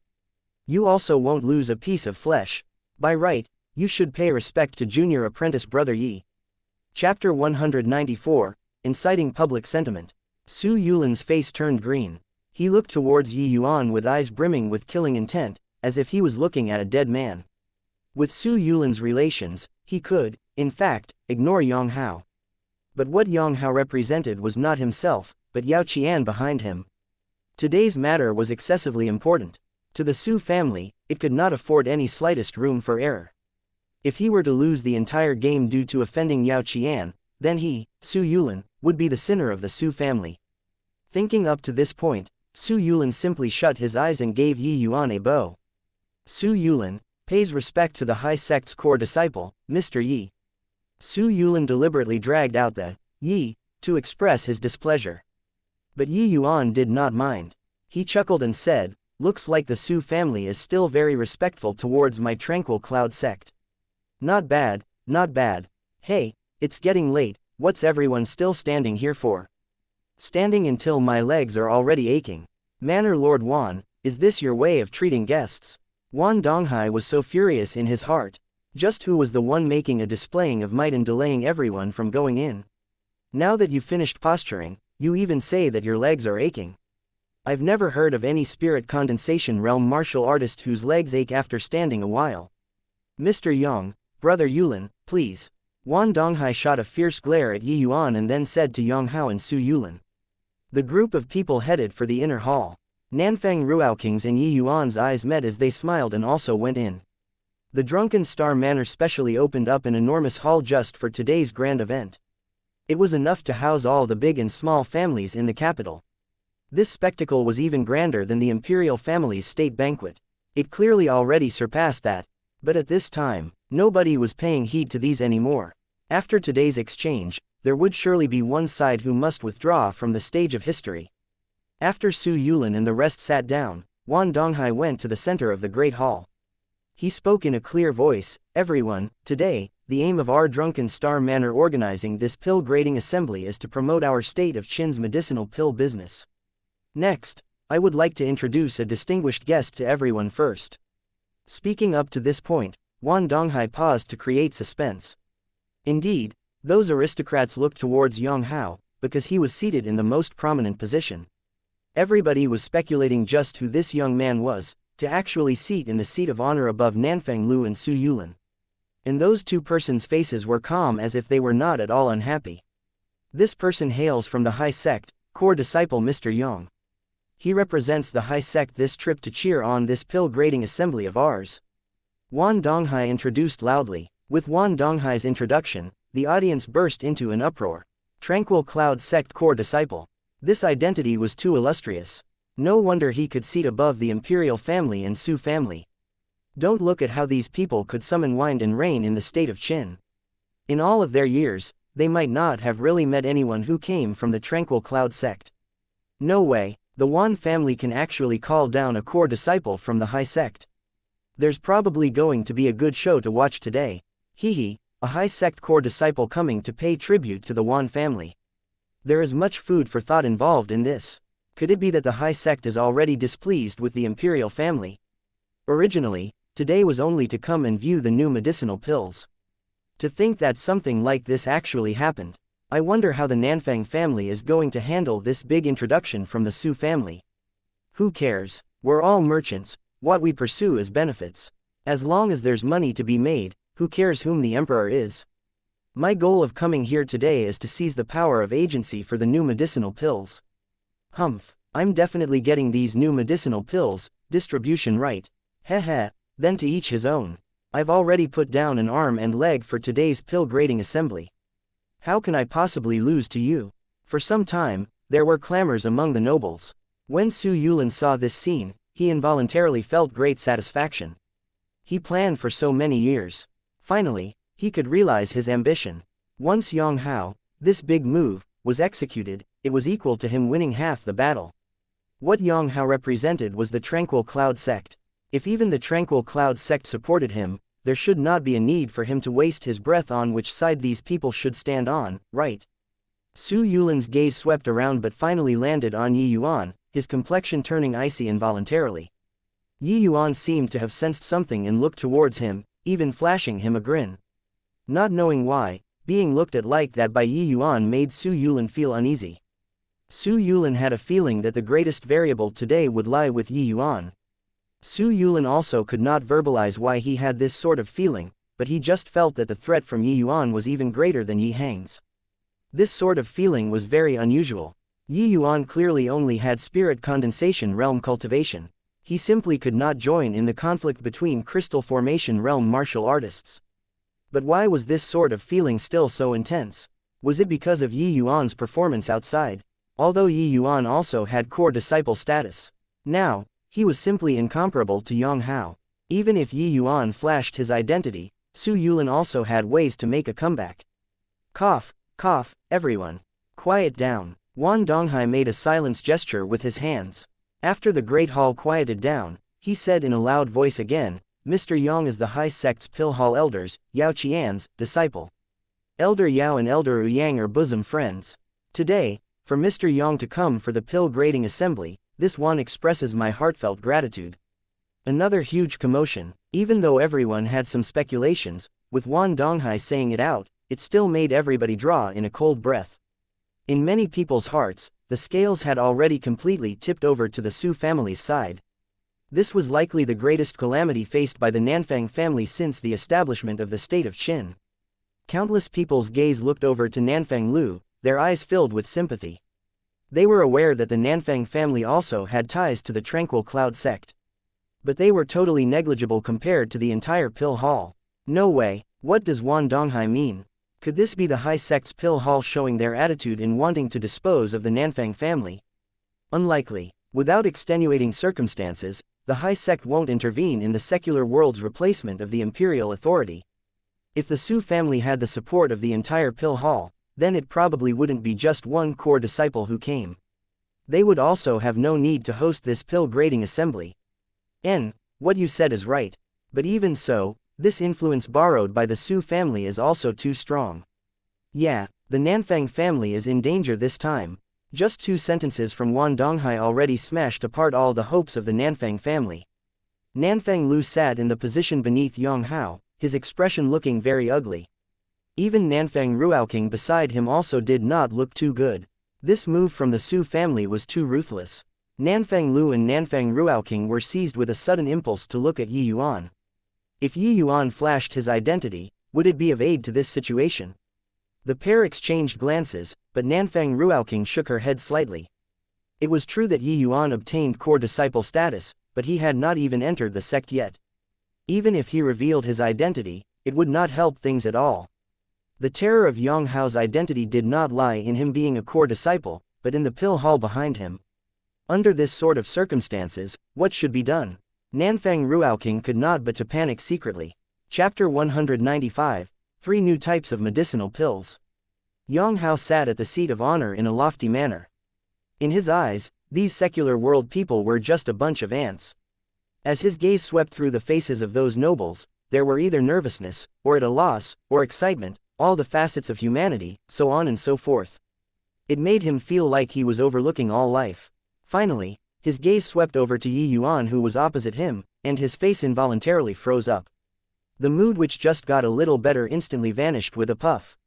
S1: You also won't lose a piece of flesh. By right, you should pay respect to junior apprentice brother Yi. Chapter 194, Inciting Public Sentiment. Su Yulin's face turned green. He looked towards Yuan with eyes brimming with killing intent, as if he was looking at a dead man. With Su Yulin's relations, he could, in fact, ignore Yang Hao. But what Yang Hao represented was not himself, but Yao Qian behind him. Today's matter was excessively important. To the Su family, it could not afford any slightest room for error. If he were to lose the entire game due to offending Yao Qian, then he, Su Yulin, would be the sinner of the Su family. Thinking up to this point, Su Yulin simply shut his eyes and gave Yuan a bow. Su Yulin pays respect to the high sect's core disciple, Mr. Yi. Su Yulin deliberately dragged out the Yi to express his displeasure. But Yuan did not mind. He chuckled and said, looks like the Su family is still very respectful towards my Tranquil Cloud sect. Not bad, not bad. Hey, it's getting late, what's everyone still standing here for? Standing until my legs are already aching. Manor Lord Yuan, is this your way of treating guests? Yuan Donghai was so furious in his heart. Just who was the one making a displaying of might and delaying everyone from going in? Now that you've finished posturing, you even say that your legs are aching. I've never heard of any spirit condensation realm martial artist whose legs ache after standing a while. Mr. Yang, Brother Yulin, please. Yuan Donghai shot a fierce glare at Yuan and then said to Yang Hao and Su Yulin. The group of people headed for the inner hall. Nanfang Ruaokings and Yuan's eyes met as they smiled and also went in. The Drunken Star Manor specially opened up an enormous hall just for today's grand event. It was enough to house all the big and small families in the capital. This spectacle was even grander than the imperial family's state banquet. It clearly already surpassed that. But at this time, nobody was paying heed to these anymore. After today's exchange, there would surely be one side who must withdraw from the stage of history. After Su Yulin and the rest sat down, Yuan Donghai went to the center of the Great Hall. He spoke in a clear voice, everyone, today, the aim of our Drunken Star Manor organizing this pill grading assembly is to promote our state of Qin's medicinal pill business. Next, I would like to introduce a distinguished guest to everyone first. Speaking up to this point, Yuan Donghai paused to create suspense. Indeed, those aristocrats looked towards Yang Hao, because he was seated in the most prominent position. Everybody was speculating just who this young man was, to actually seat in the seat of honor above Nanfang Lu and Su Yulin. And those two persons' faces were calm as if they were not at all unhappy. This person hails from the high sect, core disciple Mr. Yang. He represents the high sect this trip to cheer on this pill grading assembly of ours. Yuan Donghai introduced loudly. With Yuan Donghai's introduction, the audience burst into an uproar. Tranquil Cloud sect core disciple. This identity was too illustrious. No wonder he could seat above the imperial family and Su family. Don't look at how these people could summon wind and rain in the state of Qin. In all of their years, they might not have really met anyone who came from the Tranquil Cloud sect. No way, the Yuan family can actually call down a core disciple from the high sect. There's probably going to be a good show to watch today. Hehe, a high sect core disciple coming to pay tribute to the Yuan family. There is much food for thought involved in this. Could it be that the high sect is already displeased with the imperial family? Originally, today was only to come and view the new medicinal pills. To think that something like this actually happened. I wonder how the Nanfang family is going to handle this big introduction from the Su family. Who cares? We're all merchants, what we pursue is benefits. As long as there's money to be made, who cares whom the emperor is? My goal of coming here today is to seize the power of agency for the new medicinal pills. Humph, I'm definitely getting these new medicinal pills, distribution right. Heh. Then to each his own. I've already put down an arm and leg for today's pill grading assembly. How can I possibly lose to you? For some time, there were clamors among the nobles. When Su Yulin saw this scene, he involuntarily felt great satisfaction. He planned for so many years. Finally, he could realize his ambition. Once Yang Hao, this big move, was executed, it was equal to him winning half the battle. What Yang Hao represented was the Tranquil Cloud sect. If even the Tranquil Cloud sect supported him, there should not be a need for him to waste his breath on which side these people should stand on, right? Su Yulin's gaze swept around but finally landed on Yi Yuan, his complexion turning icy involuntarily. Yi Yuan seemed to have sensed something and looked towards him, even flashing him a grin. Not knowing why, being looked at like that by Yi Yuan made Su Yulin feel uneasy. Su Yulin had a feeling that the greatest variable today would lie with Yi Yuan. Su Yulin also could not verbalize why he had this sort of feeling, but he just felt that the threat from Yi Yuan was even greater than Yi Hang's. This sort of feeling was very unusual. Yi Yuan clearly only had spirit condensation realm cultivation. He simply could not join in the conflict between crystal formation realm martial artists. But why was this sort of feeling still so intense? Was it because of Yi Yuan's performance outside? Although Yi Yuan also had core disciple status. Now, he was simply incomparable to Yang Hao. Even if Yi Yuan flashed his identity, Su Yulin also had ways to make a comeback. Cough, cough, everyone. Quiet down. Wan Donghai made a silence gesture with his hands. After the great hall quieted down, he said in a loud voice again, Mr. Yang is the High Sect's Pill Hall elders, Yao Qian's disciple. Elder Yao and Elder Yang are bosom friends. Today, for Mr. Yang to come for the pill grading assembly, this one expresses my heartfelt gratitude. Another huge commotion. Even though everyone had some speculations, with Wan Donghai saying it out, it still made everybody draw in a cold breath. In many people's hearts, the scales had already completely tipped over to the Su family's side. This was likely the greatest calamity faced by the Nanfang family since the establishment of the state of Qin. Countless people's gaze looked over to Nanfang Lu, their eyes filled with sympathy. They were aware that the Nanfang family also had ties to the Tranquil Cloud sect. But they were totally negligible compared to the entire Pill Hall. No way, what does Wan Donghai mean? Could this be the High Sect's Pill Hall showing their attitude in wanting to dispose of the Nanfang family? Unlikely. Without extenuating circumstances, the High Sect won't intervene in the secular world's replacement of the imperial authority. If the Su family had the support of the entire Pill Hall, then it probably wouldn't be just one core disciple who came. They would also have no need to host this pill grading assembly. What you said is right. But even so, this influence borrowed by the Su family is also too strong. Yeah, the Nanfang family is in danger this time. Just 2 sentences from Wan Donghai already smashed apart all the hopes of the Nanfang family. Nanfang Lu sat in the position beneath Yang Hao, his expression looking very ugly. Even Nanfang Ruoking beside him also did not look too good. This move from the Su family was too ruthless. Nanfang Lu and Nanfang Ruoking were seized with a sudden impulse to look at Yi Yuan. If Yi Yuan flashed his identity, would it be of aid to this situation? The pair exchanged glances, but Nanfang Ruoking shook her head slightly. It was true that Yi Yuan obtained core disciple status, but he had not even entered the sect yet. Even if he revealed his identity, it would not help things at all. The terror of Yang Hao's identity did not lie in him being a core disciple, but in the pill hall behind him. Under this sort of circumstances, what should be done? Nanfang Ruoking could not but to panic secretly. Chapter 195, 3 New Types of Medicinal Pills. Yang Hao sat at the seat of honor in a lofty manner. In his eyes, these secular world people were just a bunch of ants. As his gaze swept through the faces of those nobles, there were either nervousness, or at a loss, or excitement, all the facets of humanity, so on and so forth. It made him feel like he was overlooking all life. Finally, his gaze swept over to Yi Yuan who was opposite him, and his face involuntarily froze up. The mood which just got a little better instantly vanished with a puff.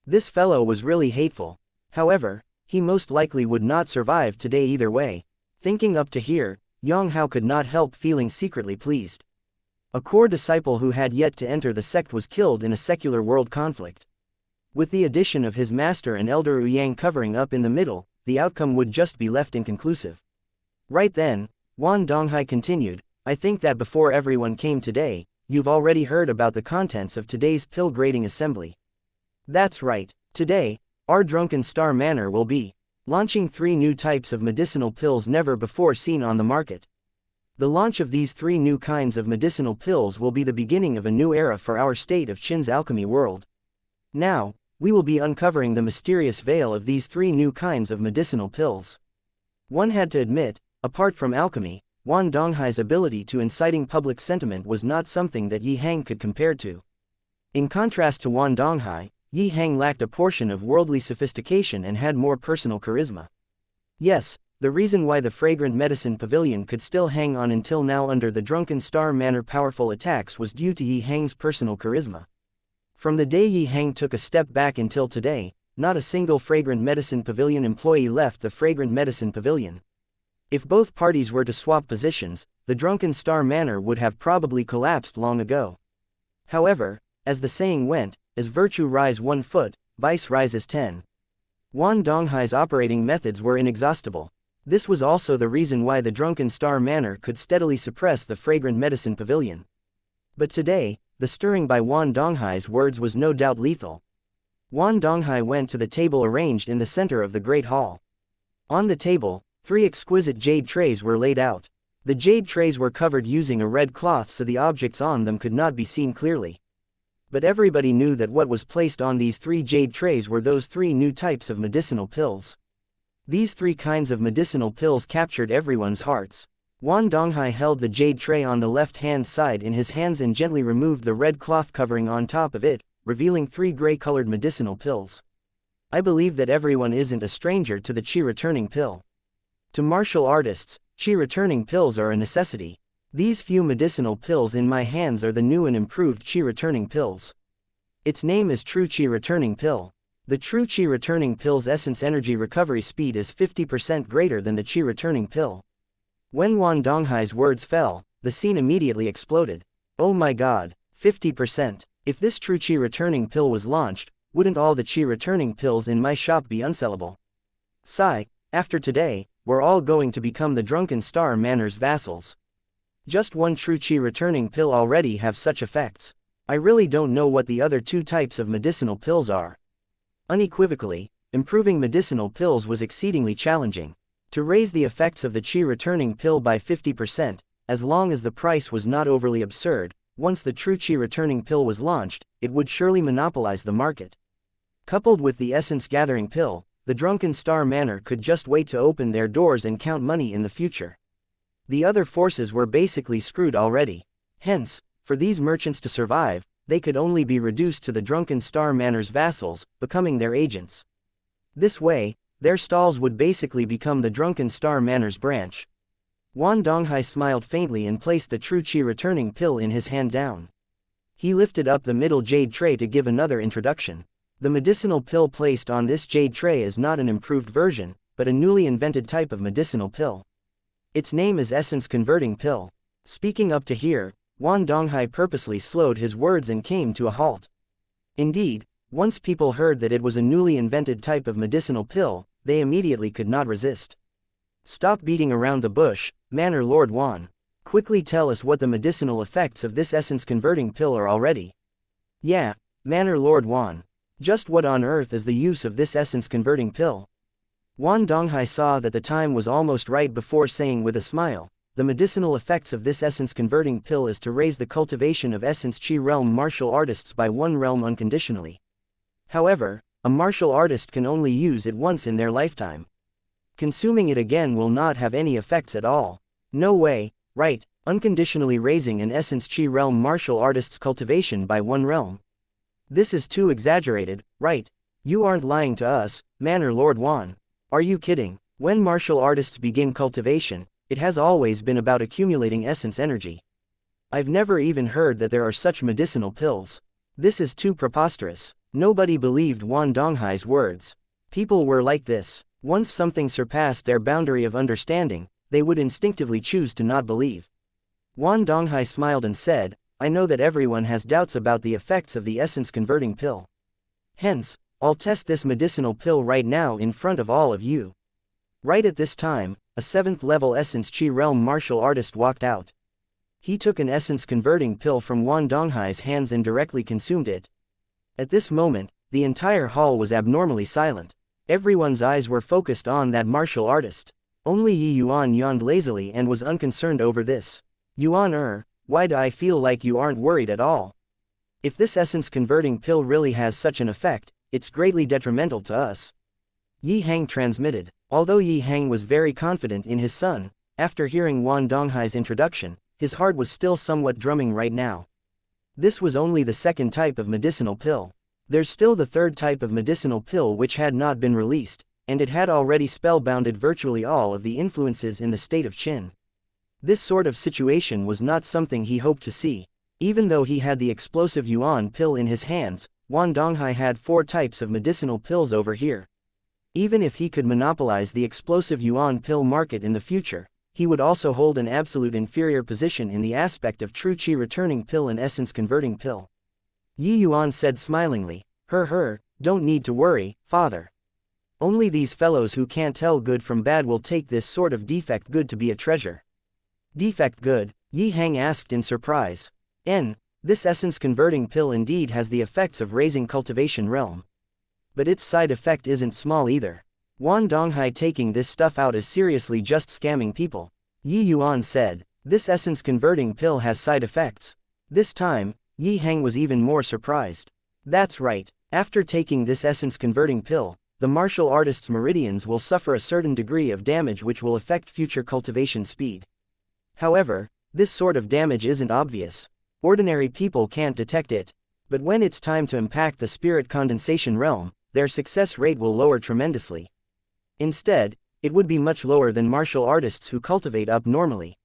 S1: This fellow was really hateful. However, he most likely would not survive today either way. Thinking up to here, Yang Hao could not help feeling secretly pleased. A core disciple who had yet to enter the sect was killed in a secular world conflict. With the addition of his master and Elder Yang covering up in the middle, the outcome would just be left inconclusive. Right then, Wan Donghai continued, I think that before everyone came today, you've already heard about the contents of today's pill grading assembly. That's right, today, our Drunken Star Manor will be launching 3 new types of medicinal pills never before seen on the market. The launch of these 3 new kinds of medicinal pills will be the beginning of a new era for our state of Qin's alchemy world. Now, we will be uncovering the mysterious veil of these 3 new kinds of medicinal pills. One had to admit, apart from alchemy, Yuan Donghai's ability to inciting public sentiment was not something that Yi Hang could compare to. In contrast to Yuan Donghai, Yi Hang lacked a portion of worldly sophistication and had more personal charisma. Yes, the reason why the Fragrant Medicine Pavilion could still hang on until now under the Drunken Star Manor powerful attacks was due to Yi Hang's personal charisma. From the day Yi Hang took a step back until today, not a single Fragrant Medicine Pavilion employee left the Fragrant Medicine Pavilion. If both parties were to swap positions, the Drunken Star Manor would have probably collapsed long ago. However, as the saying went, as virtue rise 1 foot, vice rises 10. Yuan Donghai's operating methods were inexhaustible. This was also the reason why the Drunken Star Manor could steadily suppress the Fragrant Medicine Pavilion. But today, the stirring by Yuan Donghai's words was no doubt lethal. Yuan Donghai went to the table arranged in the center of the Great Hall. On the table, 3 exquisite jade trays were laid out. The jade trays were covered using a red cloth so the objects on them could not be seen clearly. But everybody knew that what was placed on these 3 jade trays were those 3 new types of medicinal pills. These 3 kinds of medicinal pills captured everyone's hearts. Yuan Donghai held the jade tray on the left-hand side in his hands and gently removed the red cloth covering on top of it, revealing 3 gray-colored medicinal pills. I believe that everyone isn't a stranger to the Qi returning pill. To martial artists, Qi returning pills are a necessity. These few medicinal pills in my hands are the new and improved Qi returning pills. Its name is True Qi Returning Pill. The True Qi Returning Pill's essence energy recovery speed is 50% greater than the Qi returning pill. When Yuan Donghai's words fell, the scene immediately exploded. Oh my god, 50%. If this True Qi returning pill was launched, wouldn't all the Qi returning pills in my shop be unsellable? Sigh, after today, we're all going to become the Drunken Star Manor's vassals. Just one True Qi returning pill already have such effects. I really don't know what the other 2 types of medicinal pills are. Unequivocally, improving medicinal pills was exceedingly challenging. To raise the effects of the Qi returning pill by 50%, as long as the price was not overly absurd, once the True Qi returning pill was launched, it would surely monopolize the market. Coupled with the essence gathering pill, the Drunken Star Manor could just wait to open their doors and count money in the future. The other forces were basically screwed already. Hence, for these merchants to survive, they could only be reduced to the Drunken Star Manor's vassals, becoming their agents. This way, their stalls would basically become the Drunken Star Manor's branch. Yuan Donghai smiled faintly and placed the True Qi returning pill in his hand down. He lifted up the middle jade tray to give another introduction. The medicinal pill placed on this jade tray is not an improved version, but a newly invented type of medicinal pill. Its name is Essence Converting Pill. Speaking up to here, Yuan Donghai purposely slowed his words and came to a halt. Indeed, once people heard that it was a newly invented type of medicinal pill, they immediately could not resist. Stop beating around the bush, Manor Lord Yuan. Quickly tell us what the medicinal effects of this essence converting pill are already. Yeah, Manor Lord Yuan. Just what on earth is the use of this essence converting pill? Yuan Donghai saw that the time was almost right before saying with a smile, the medicinal effects of this essence converting pill is to raise the cultivation of essence Qi realm martial artists by 1 realm unconditionally. However, a martial artist can only use it once in their lifetime. Consuming it again will not have any effects at all. No way, right, unconditionally raising an essence Qi realm martial artist's cultivation by 1 realm. This is too exaggerated, right? You aren't lying to us, Manor Lord Yuan. Are you kidding? When martial artists begin cultivation, it has always been about accumulating essence energy. I've never even heard that there are such medicinal pills. This is too preposterous. Nobody believed Yuan Donghai's words. People were like this. Once something surpassed their boundary of understanding, they would instinctively choose to not believe. Yuan Donghai smiled and said, I know that everyone has doubts about the effects of the essence converting pill. Hence, I'll test this medicinal pill right now in front of all of you. Right at this time, a 7th level essence Qi realm martial artist walked out. He took an essence-converting pill from Yuan Donghai's hands and directly consumed it. At this moment, the entire hall was abnormally silent. Everyone's eyes were focused on that martial artist. Only Yi Yuan yawned lazily and was unconcerned over this. Yuan, why do I feel like you aren't worried at all? If this essence-converting pill really has such an effect, it's greatly detrimental to us. Yi Hang transmitted. Although Yi Hang was very confident in his son, after hearing Yuan Donghai's introduction, his heart was still somewhat drumming right now. This was only the second type of medicinal pill. There's still the third type of medicinal pill which had not been released, and it had already spellbounded virtually all of the influences in the state of Qin. This sort of situation was not something he hoped to see. Even though he had the explosive Yuan pill in his hands, Yuan Donghai had 4 types of medicinal pills over here. Even if he could monopolize the explosive Yuan pill market in the future, he would also hold an absolute inferior position in the aspect of true qi returning pill and essence converting pill. Yi Yuan said smilingly, don't need to worry, father. Only these fellows who can't tell good from bad will take this sort of defect good to be a treasure. Defect good? Yi Hang asked in surprise. This essence converting pill indeed has the effects of raising cultivation realm. But its side effect isn't small either. Yuan Donghai taking this stuff out is seriously just scamming people. Yi Yuan said, this essence converting pill has side effects. This time, Yi Hang was even more surprised. That's right, after taking this essence converting pill, the martial artist's meridians will suffer a certain degree of damage which will affect future cultivation speed. However, this sort of damage isn't obvious. Ordinary people can't detect it. But when it's time to impact the spirit condensation realm, their success rate will lower tremendously. Instead, it would be much lower than martial artists who cultivate up normally.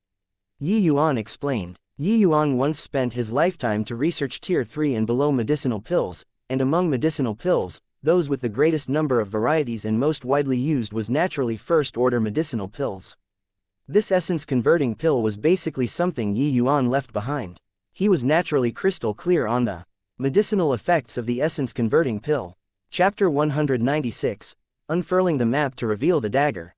S1: Yi Yuan explained. Yi Yuan once spent his lifetime to research tier 3 and below medicinal pills, and among medicinal pills, those with the greatest number of varieties and most widely used was naturally first-order medicinal pills. This essence-converting pill was basically something Yi Yuan left behind. He was naturally crystal clear on the medicinal effects of the essence-converting pill. Chapter 196, Unfurling the Map to Reveal the Dagger.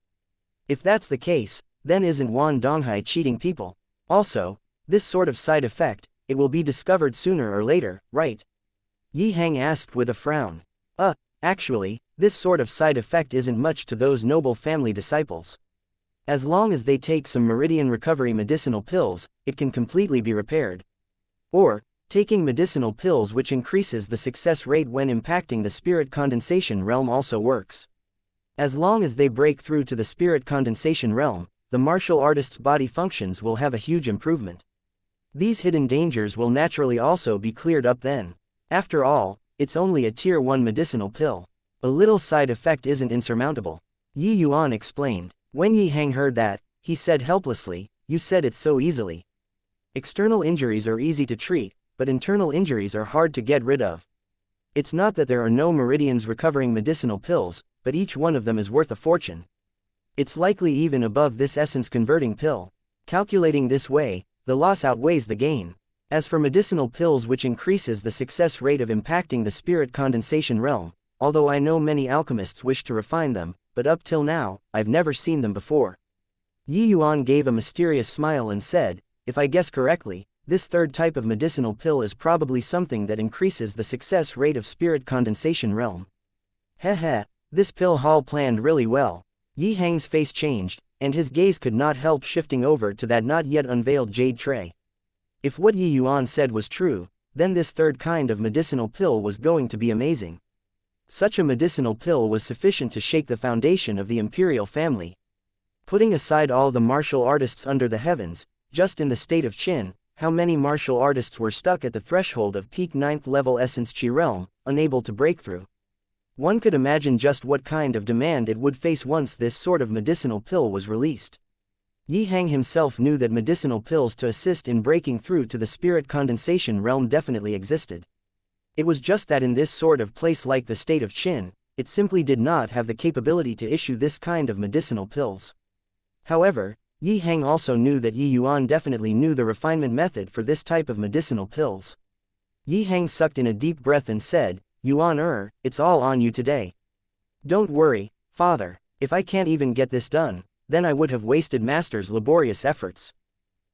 S1: If that's the case, then isn't Yuan Donghai cheating people? Also, this sort of side effect, it will be discovered sooner or later, right? Yi Hang asked with a frown. Actually, this sort of side effect isn't much to those noble family disciples. As long as they take some meridian recovery medicinal pills, it can completely be repaired. Or, taking medicinal pills which increases the success rate when impacting the spirit condensation realm also works. As long as they break through to the spirit condensation realm, the martial artist's body functions will have a huge improvement. These hidden dangers will naturally also be cleared up then. After all, it's only a tier 1 medicinal pill. A little side effect isn't insurmountable. Yi Yuan explained. When Yi Hang heard that, he said helplessly, you said it so easily. External injuries are easy to treat, but internal injuries are hard to get rid of. It's not that there are no meridians recovering medicinal pills, but each one of them is worth a fortune. It's likely even above this essence converting pill. Calculating this way, the loss outweighs the gain. As for medicinal pills which increases the success rate of impacting the spirit condensation realm, although I know many alchemists wish to refine them, but up till now, I've never seen them before. Yi Yuan gave a mysterious smile and said, if I guess correctly, this third type of medicinal pill is probably something that increases the success rate of spirit condensation realm. This pill Hall planned really well. Yi Hang's face changed, and his gaze could not help shifting over to that not yet unveiled jade tray. If what Yi Yuan said was true, then this third kind of medicinal pill was going to be amazing. Such a medicinal pill was sufficient to shake the foundation of the imperial family. Putting aside all the martial artists under the heavens, just in the state of Qin, how many martial artists were stuck at the threshold of peak 9th level essence Qi realm, unable to break through? One could imagine just what kind of demand it would face once this sort of medicinal pill was released. Yi Hang himself knew that medicinal pills to assist in breaking through to the spirit condensation realm definitely existed. It was just that in this sort of place like the state of Qin, it simply did not have the capability to issue this kind of medicinal pills. However, Yi Hang also knew that Yi Yuan definitely knew the refinement method for this type of medicinal pills. Yi Hang sucked in a deep breath and said, Yuan, it's all on you today. Don't worry, father, if I can't even get this done, then I would have wasted master's laborious efforts.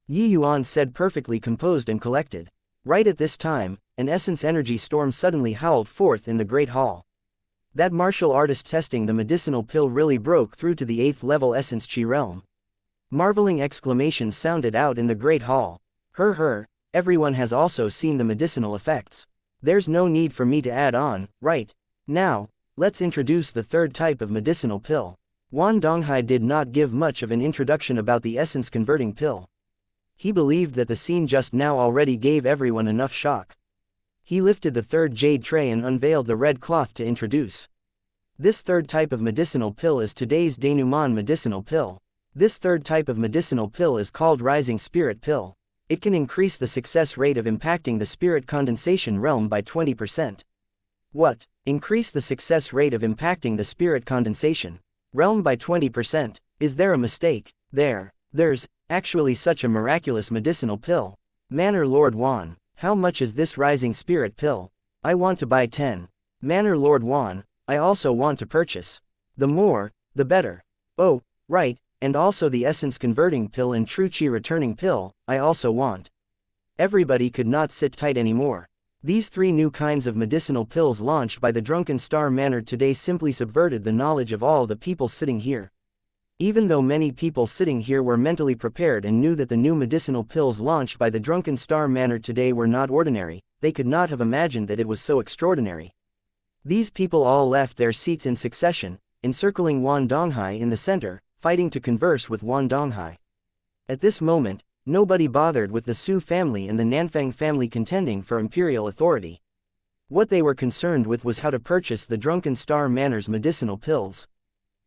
S1: Yi Yuan said, perfectly composed and collected. Right at this time, an essence energy storm suddenly howled forth in the Great Hall. That martial artist testing the medicinal pill really broke through to the 8th level essence chi realm. Marveling exclamations sounded out in the Great Hall. Everyone has also seen the medicinal effects. There's no need for me to add on, right? Now, let's introduce the third type of medicinal pill. Yuan Donghai did not give much of an introduction about the essence converting pill. He believed that the scene just now already gave everyone enough shock. He lifted the third jade tray and unveiled the red cloth to introduce. This third type of medicinal pill is today's denouement medicinal pill. This third type of medicinal pill is called Rising Spirit Pill. It can increase the success rate of impacting the spirit condensation realm by 20%. What? Increase the success rate of impacting the spirit condensation realm by 20%? Is there a mistake? There's actually such a miraculous medicinal pill. Manor Lord Yuan, how much is this Rising Spirit Pill? I want to buy 10. Manor Lord Yuan, I also want to purchase. The more, the better. Oh, right, and also the essence converting pill and true chi returning pill, I also want. Everybody could not sit tight anymore. These 3 new kinds of medicinal pills launched by the Drunken Star Manor today simply subverted the knowledge of all the people sitting here. Even though many people sitting here were mentally prepared and knew that the new medicinal pills launched by the Drunken Star Manor today were not ordinary, they could not have imagined that it was so extraordinary. These people all left their seats in succession, encircling Yuan Donghai in the center, fighting to converse with Yuan Donghai. At this moment, nobody bothered with the Su family and the Nanfang family contending for imperial authority. What they were concerned with was how to purchase the Drunken Star Manor's medicinal pills.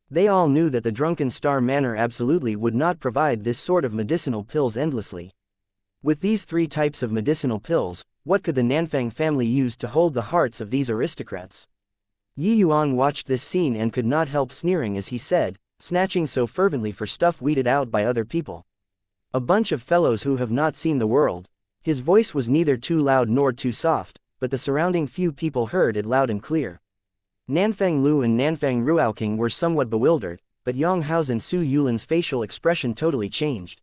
S1: They all knew that the Drunken Star Manor absolutely would not provide this sort of medicinal pills endlessly. With these 3 types of medicinal pills, what could the Nanfang family use to hold the hearts of these aristocrats? Yi Yuan watched this scene and could not help sneering as he said, snatching so fervently for stuff weeded out by other people. A bunch of fellows who have not seen the world. His voice was neither too loud nor too soft, but the surrounding few people heard it loud and clear. Nanfang Lu and Nanfang Ruoking were somewhat bewildered, but Yang Hao's and Su Yulin's facial expression totally changed.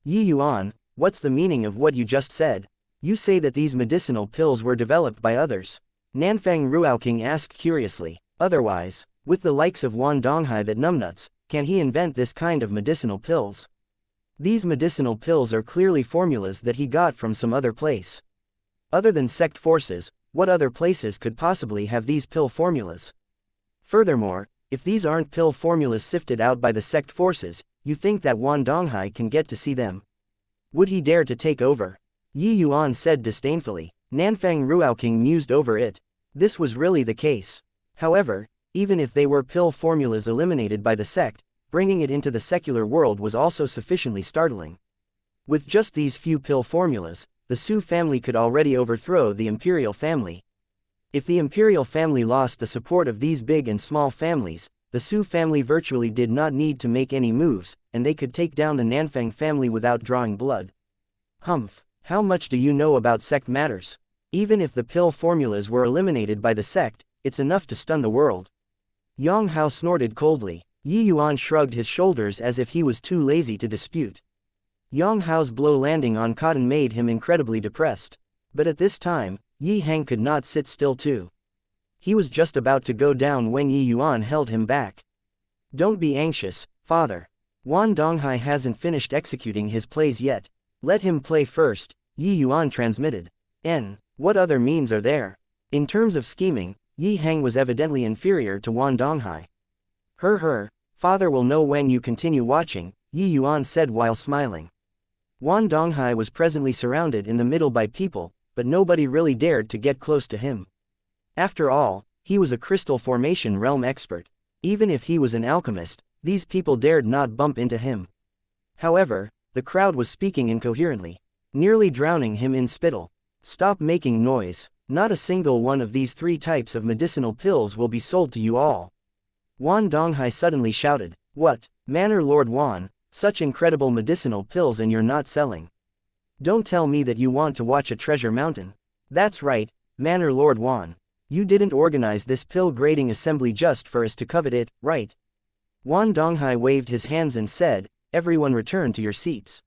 S1: Yi Yuan, what's the meaning of what you just said? You say that these medicinal pills were developed by others. Nanfang Ruoking asked curiously. Otherwise, with the likes of Yuan Donghai that numbnuts, can he invent this kind of medicinal pills? These medicinal pills are clearly formulas that he got from some other place. Other than sect forces, what other places could possibly have these pill formulas? Furthermore, if these aren't pill formulas sifted out by the sect forces, you think that Yuan Donghai can get to see them? Would he dare to take over? Yi Yuan said disdainfully. Nanfang Ruoking mused over it. This was really the case. However, even if they were pill formulas eliminated by the sect, bringing it into the secular world was also sufficiently startling. With just these few pill formulas, the Su family could already overthrow the imperial family. If the imperial family lost the support of these big and small families, the Su family virtually did not need to make any moves, and they could take down the Nanfang family without drawing blood. Humph, how much do you know about sect matters? Even if the pill formulas were eliminated by the sect, it's enough to stun the world. Yang Hao snorted coldly. Yi Yuan shrugged his shoulders as if he was too lazy to dispute. Yang Hao's blow landing on cotton made him incredibly depressed. But at this time, Yi Hang could not sit still too. He was just about to go down when Yi Yuan held him back. Don't be anxious, father. Yuan Donghai hasn't finished executing his plays yet. Let him play first, Yi Yuan transmitted. What other means are there? In terms of scheming, Yi Hang was evidently inferior to Yuan Donghai. Father will know when you continue watching, Yi Yuan said while smiling. Yuan Donghai was presently surrounded in the middle by people, but nobody really dared to get close to him. After all, he was a crystal formation realm expert. Even if he was an alchemist, these people dared not bump into him. However, the crowd was speaking incoherently, nearly drowning him in spittle. Stop making noise. Not a single one of these 3 types of medicinal pills will be sold to you all. Yuan Donghai suddenly shouted. What, Manor Lord Yuan, such incredible medicinal pills and you're not selling? Don't tell me that you want to watch a treasure mountain. That's right, Manor Lord Yuan. You didn't organize this pill grading assembly just for us to covet it, right? Yuan Donghai waved his hands and said, everyone return to your seats.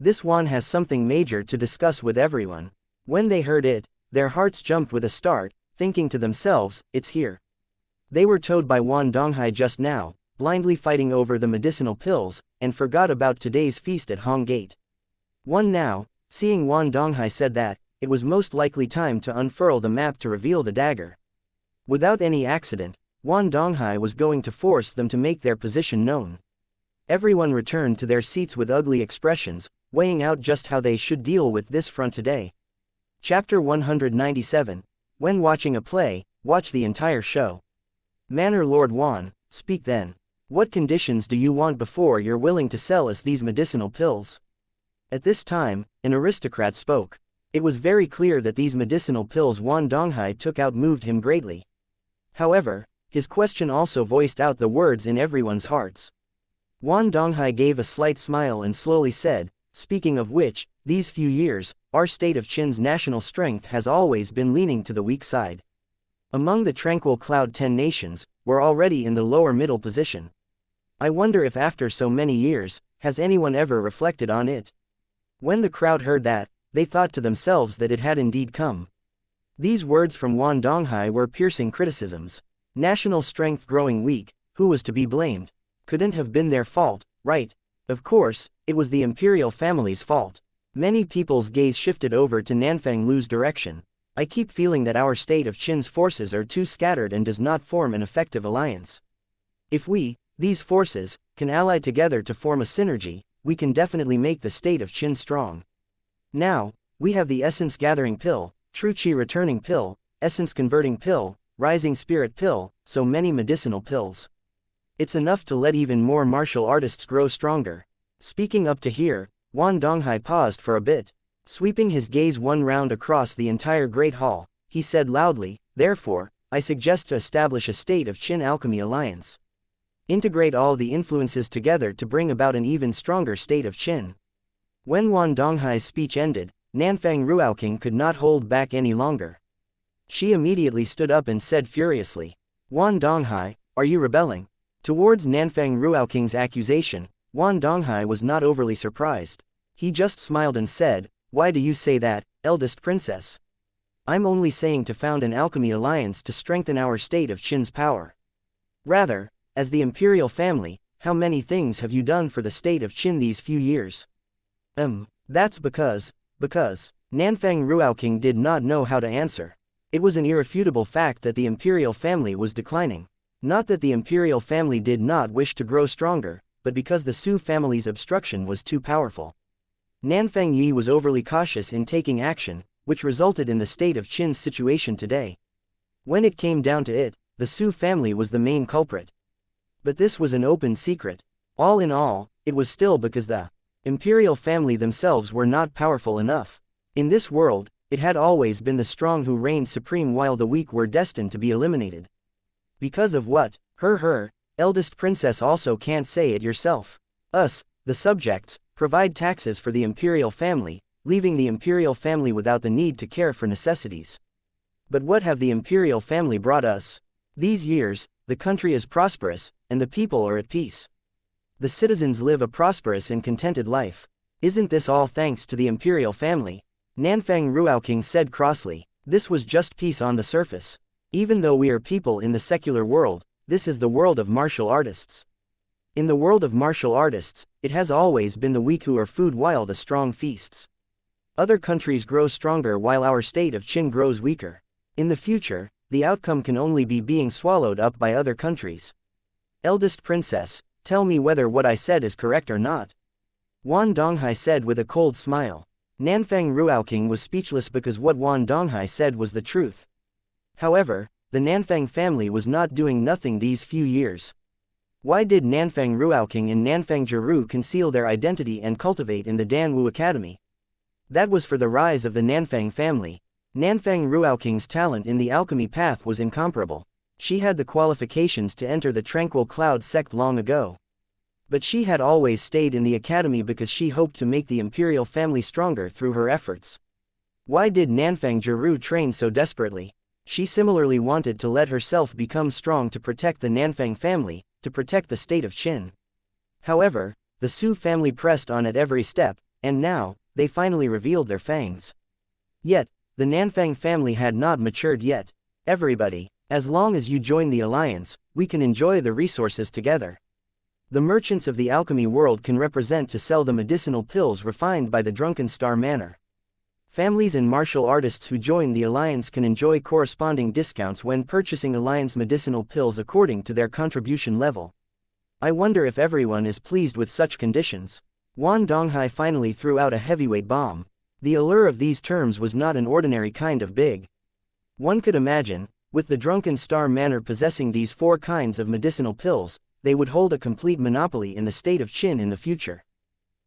S1: This Yuan has something major to discuss with everyone. When they heard it, their hearts jumped with a start, thinking to themselves, it's here. They were told by Yuan Donghai just now, blindly fighting over the medicinal pills, and forgot about today's feast at Hong Gate. Yuan now, seeing Yuan Donghai said that, it was most likely time to unfurl the map to reveal the dagger. Without any accident, Yuan Donghai was going to force them to make their position known. Everyone returned to their seats with ugly expressions, weighing out just how they should deal with this front today. Chapter 197. When watching a play, watch the entire show. Manor Lord Yuan, speak then. What conditions do you want before you're willing to sell us these medicinal pills? At this time, an aristocrat spoke. It was very clear that these medicinal pills Yuan Donghai took out moved him greatly. However, his question also voiced out the words in everyone's hearts. Yuan Donghai gave a slight smile and slowly said, speaking of which, these few years, our state of Qin's national strength has always been leaning to the weak side. Among the tranquil Cloud 10 nations, we're already in the lower middle position. I wonder if after so many years, has anyone ever reflected on it? When the crowd heard that, they thought to themselves that it had indeed come. These words from Yuan Donghai were piercing criticisms. National strength growing weak, who was to be blamed? Couldn't have been their fault, right? Of course, it was the imperial family's fault. Many people's gaze shifted over to Nanfang Lu's direction. I keep feeling that our state of Qin's forces are too scattered and does not form an effective alliance. If we, these forces, can ally together to form a synergy, we can definitely make the state of Qin strong. Now, we have the essence gathering pill, true qi returning pill, essence converting pill, rising spirit pill, so many medicinal pills. It's enough to let even more martial artists grow stronger. Speaking up to here, Yuan Donghai paused for a bit. Sweeping his gaze one round across the entire Great Hall, he said loudly, therefore, I suggest to establish a state of Qin Alchemy Alliance. Integrate all the influences together to bring about an even stronger state of Qin. When Yuan Donghai's speech ended, Nanfang Ruoqing could not hold back any longer. She immediately stood up and said furiously, Yuan Donghai, are you rebelling? Towards Nanfang Ruoqing's accusation, Yuan Donghai was not overly surprised. He just smiled and said, why do you say that, eldest princess? I'm only saying to found an alchemy alliance to strengthen our state of Qin's power. Rather, as the imperial family, how many things have you done for the state of Qin these few years? That's because Nanfang Ruoqing did not know how to answer. It was an irrefutable fact that the imperial family was declining. Not that the imperial family did not wish to grow stronger, but because the Su family's obstruction was too powerful. Nanfang Yi was overly cautious in taking action, which resulted in the state of Qin's situation today. When it came down to it, the Su family was the main culprit. But this was an open secret. All in all, it was still because the imperial family themselves were not powerful enough. In this world, it had always been the strong who reigned supreme while the weak were destined to be eliminated. Because of what? Her, eldest princess also can't say it yourself. Us, the subjects, provide taxes for the imperial family, leaving the imperial family without the need to care for necessities. But what have the imperial family brought us? These years, the country is prosperous, and the people are at peace. The citizens live a prosperous and contented life. Isn't this all thanks to the imperial family? Nanfang Ruoqing said crossly. This was just peace on the surface. Even though we are people in the secular world, this is the world of martial artists. In the world of martial artists, it has always been the weak who are food while the strong feasts. Other countries grow stronger while our state of Qin grows weaker. In the future, the outcome can only be being swallowed up by other countries. Eldest princess, tell me whether what I said is correct or not. Yuan Donghai said with a cold smile. Nanfang Ruoqing was speechless because what Yuan Donghai said was the truth. However, the Nanfang family was not doing nothing these few years. Why did Nanfang Ruoqing and Nanfang Jiru conceal their identity and cultivate in the Danwu Academy? That was for the rise of the Nanfang family. Nanfang Ruoqing's talent in the alchemy path was incomparable. She had the qualifications to enter the Tranquil Cloud sect long ago. But she had always stayed in the academy because she hoped to make the imperial family stronger through her efforts. Why did Nanfang Jiru train so desperately? She similarly wanted to let herself become strong to protect the Nanfang family, to protect the state of Qin. However, the Su family pressed on at every step, and now, they finally revealed their fangs. Yet, the Nanfang family had not matured yet. Everybody, as long as you join the alliance, we can enjoy the resources together. The merchants of the alchemy world can represent to sell the medicinal pills refined by the Drunken Star manner. Families and martial artists who join the alliance can enjoy corresponding discounts when purchasing alliance medicinal pills according to their contribution level. I wonder if everyone is pleased with such conditions. Yuan Donghai finally threw out a heavyweight bomb. The allure of these terms was not an ordinary kind of big. One could imagine, with the Drunken Star manor possessing these 4 kinds of medicinal pills, they would hold a complete monopoly in the state of Qin in the future.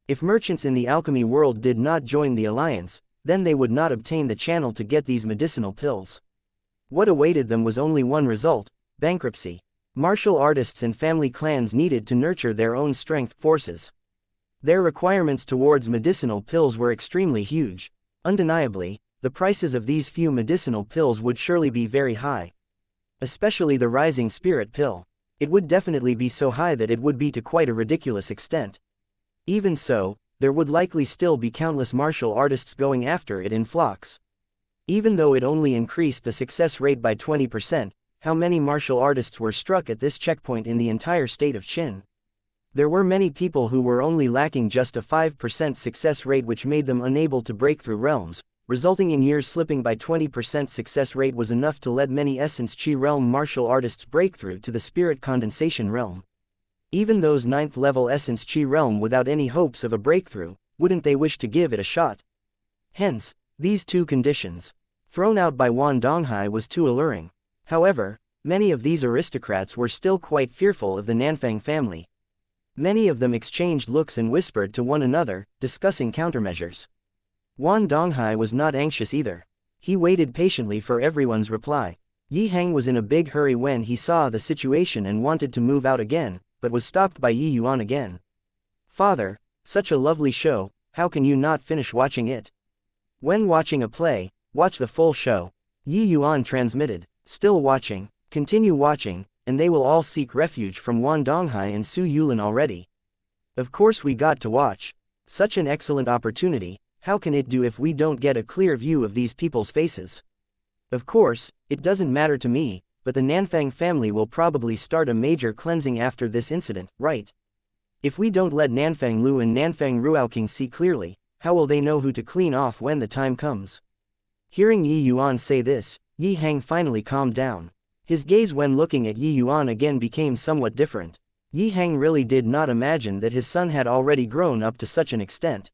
S1: If merchants in the alchemy world did not join the alliance, then they would not obtain the channel to get these medicinal pills. What awaited them was only one result: bankruptcy. Martial artists and family clans needed to nurture their own strength forces. Their requirements towards medicinal pills were extremely huge. Undeniably, the prices of these few medicinal pills would surely be very high. Especially the rising spirit pill. It would definitely be so high that it would be to quite a ridiculous extent. Even so, there would likely still be countless martial artists going after it in flocks. Even though it only increased the success rate by 20%, how many martial artists were struck at this checkpoint in the entire state of Qin? There were many people who were only lacking just a 5% success rate, which made them unable to break through realms, resulting in years slipping by 20% success rate was enough to let many Essence Chi realm martial artists break through to the Spirit Condensation realm. Even those 9th level Essence Chi realm without any hopes of a breakthrough, wouldn't they wish to give it a shot? Hence, these 2 conditions, thrown out by Yuan Donghai, was too alluring. However, many of these aristocrats were still quite fearful of the Nanfang family. Many of them exchanged looks and whispered to one another, discussing countermeasures. Yuan Donghai was not anxious either. He waited patiently for everyone's reply. Yi Hang was in a big hurry when he saw the situation and wanted to move out again, but was stopped by Yi Yuan again. "Father, such a lovely show, how can you not finish watching it? When watching a play, watch the full show," Yi Yuan transmitted. "Still watching, continue watching, and they will all seek refuge from Yuan Donghai and Su Yulin already. Of course we got to watch. Such an excellent opportunity. How can it do if we don't get a clear view of these people's faces? Of course, it doesn't matter to me, but the Nanfang family will probably start a major cleansing after this incident, right? If we don't let Nanfang Lu and Nanfang Ruoking see clearly, how will they know who to clean off when the time comes?" Hearing Yi Yuan say this, Yi Hang finally calmed down. His gaze when looking at Yi Yuan again became somewhat different. Yi Hang really did not imagine that his son had already grown up to such an extent.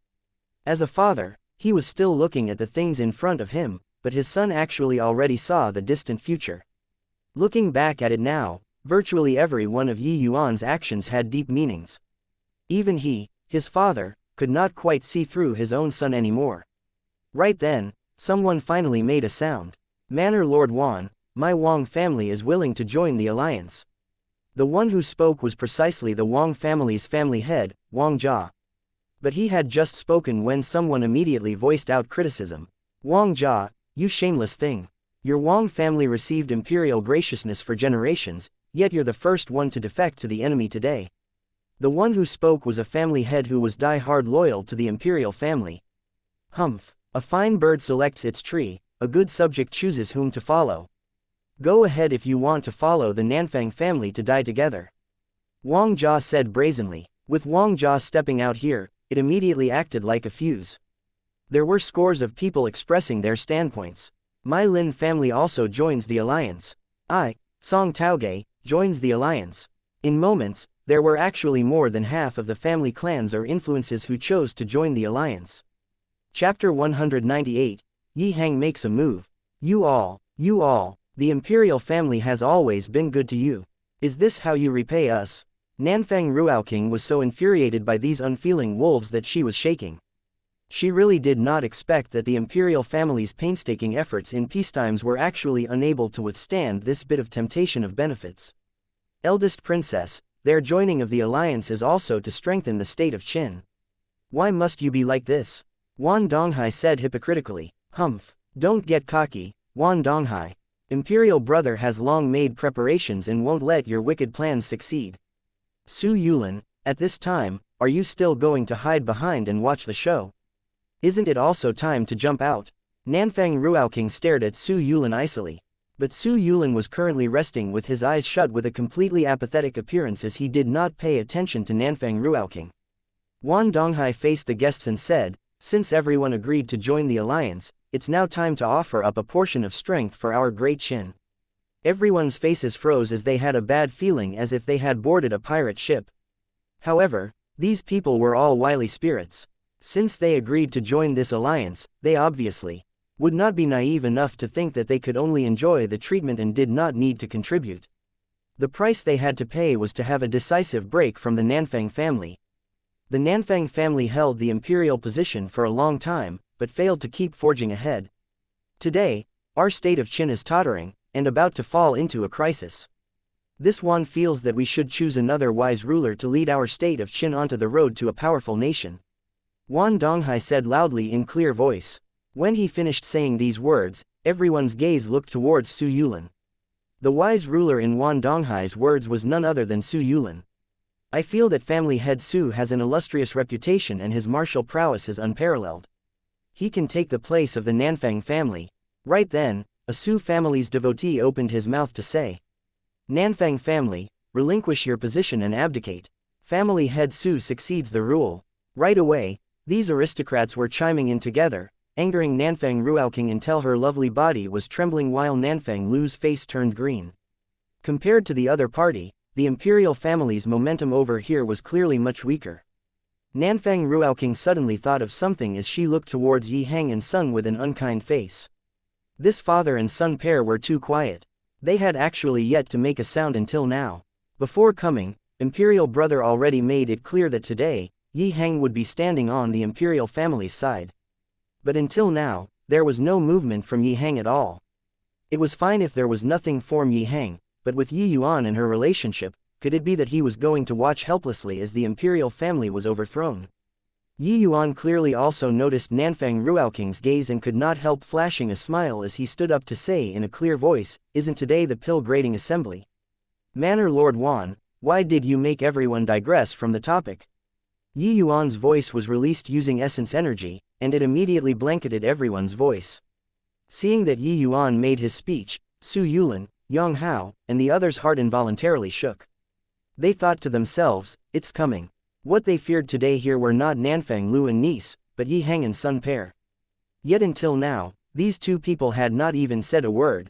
S1: As a father, he was still looking at the things in front of him, but his son actually already saw the distant future. Looking back at it now, virtually every one of Yi Yuan's actions had deep meanings. Even he, his father, could not quite see through his own son anymore. Right then, someone finally made a sound. "Manor Lord Yuan, my Wang family is willing to join the alliance." The one who spoke was precisely the Wang family's family head, Wang Jia. But he had just spoken when someone immediately voiced out criticism. "Wang Jia, you shameless thing. Your Wang family received imperial graciousness for generations, yet you're the first one to defect to the enemy today." The one who spoke was a family head who was die-hard loyal to the imperial family. "Humph, a fine bird selects its tree, a good subject chooses whom to follow. Go ahead if you want to follow the Nanfang family to die together," Wang Jia said brazenly. With Wang Jia stepping out here, it immediately acted like a fuse. There were scores of people expressing their standpoints. "My Lin family also joins the alliance. I, Song Taoge, joins the alliance." In moments, there were actually more than half of the family clans or influences who chose to join the alliance. Chapter 198, Yi Hang makes a move. You all, the imperial family has always been good to you. Is this how you repay us?" Nanfang Ruoking was so infuriated by these unfeeling wolves that she was shaking. She really did not expect that the imperial family's painstaking efforts in peacetimes were actually unable to withstand this bit of temptation of benefits. "Eldest princess, their joining of the alliance is also to strengthen the state of Qin. Why must you be like this?" Yuan Donghai said hypocritically. "Humph, don't get cocky, Yuan Donghai. Imperial brother has long made preparations and won't let your wicked plans succeed." Su Yulin, at this time, are you still going to hide behind and watch the show? Isn't it also time to jump out? Nanfang Ruoking stared at Su Yulin icily. But Su Yulin was currently resting with his eyes shut with a completely apathetic appearance as he did not pay attention to Nanfang Ruoking. Wan Donghai faced the guests and said, since everyone agreed to join the alliance, it's now time to offer up a portion of strength for our great Qin. Everyone's faces froze as they had a bad feeling as if they had boarded a pirate ship. However, these people were all wily spirits. Since they agreed to join this alliance, they obviously would not be naive enough to think that they could only enjoy the treatment and did not need to contribute. The price they had to pay was to have a decisive break from the Nanfang family. The Nanfang family held the imperial position for a long time, but failed to keep forging ahead. Today, our state of Qin is tottering, and about to fall into a crisis. This Yuan feels that we should choose another wise ruler to lead our state of Qin onto the road to a powerful nation. Wan Donghai said loudly in clear voice. When he finished saying these words, everyone's gaze looked towards Su Yulin. The wise ruler in Wan Donghai's words was none other than Su Yulin. I feel that family head Su has an illustrious reputation and his martial prowess is unparalleled. He can take the place of the Nanfang family. Right then, a Su family's devotee opened his mouth to say, Nanfang family, relinquish your position and abdicate. Family head Su succeeds the rule. Right away, these aristocrats were chiming in together, angering Nanfang Ruoking until her lovely body was trembling while Nanfang Lu's face turned green. Compared to the other party, the imperial family's momentum over here was clearly much weaker. Nanfang Ruoking suddenly thought of something as she looked towards Yi Hang and Sung with an unkind face. This father and son pair were too quiet. They had actually yet to make a sound until now. Before coming, imperial brother already made it clear that today, Yi Hang would be standing on the imperial family's side. But until now, there was no movement from Yi Hang at all. It was fine if there was nothing from Yi Hang, but with Yi Yuan and her relationship, could it be that he was going to watch helplessly as the imperial family was overthrown? Yi Yuan clearly also noticed Nanfang Ruoking's gaze and could not help flashing a smile as he stood up to say in a clear voice, isn't today the pill grading assembly? Manor Lord Wan, why did you make everyone digress from the topic? Yi Yuan's voice was released using essence energy, and it immediately blanketed everyone's voice. Seeing that Yi Yuan made his speech, Su Yulin, Yang Hao, and the others' heart involuntarily shook. They thought to themselves, it's coming. What they feared today here were not Nanfang Lu and niece, but Yi Hang and son pair. Yet until now, these two people had not even said a word.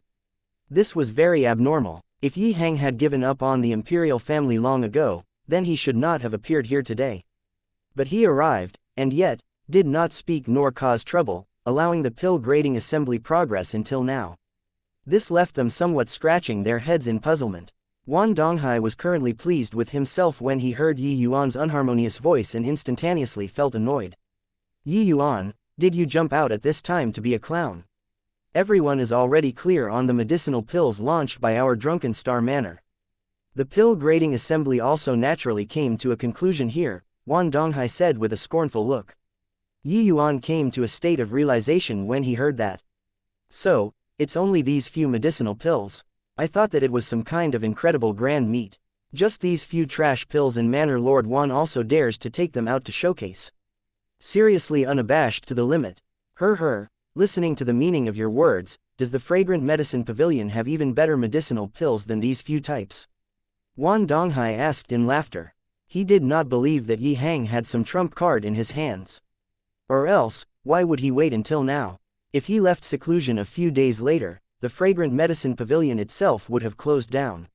S1: This was very abnormal. If Yi Hang had given up on the imperial family long ago, then he should not have appeared here today. But he arrived, and yet, did not speak nor cause trouble, allowing the pill grading assembly progress until now. This left them somewhat scratching their heads in puzzlement. Wan Donghai was currently pleased with himself when he heard Yi Yuan's unharmonious voice and instantaneously felt annoyed. Yi Yuan, did you jump out at this time to be a clown? Everyone is already clear on the medicinal pills launched by our drunken star manor. The pill grading assembly also naturally came to a conclusion here, Wan Donghai said with a scornful look. Yi Yuan came to a state of realization when he heard that. So, it's only these few medicinal pills. I thought that it was some kind of incredible grand meat. Just these few trash pills and Manor Lord Wan also dares to take them out to showcase. Seriously unabashed to the limit. Listening to the meaning of your words, does the fragrant medicine pavilion have even better medicinal pills than these few types? Wan Donghai asked in laughter. He did not believe that Yi Hang had some trump card in his hands. Or else, why would he wait until now? If he left seclusion a few days later, the fragrant medicine pavilion itself would have closed down.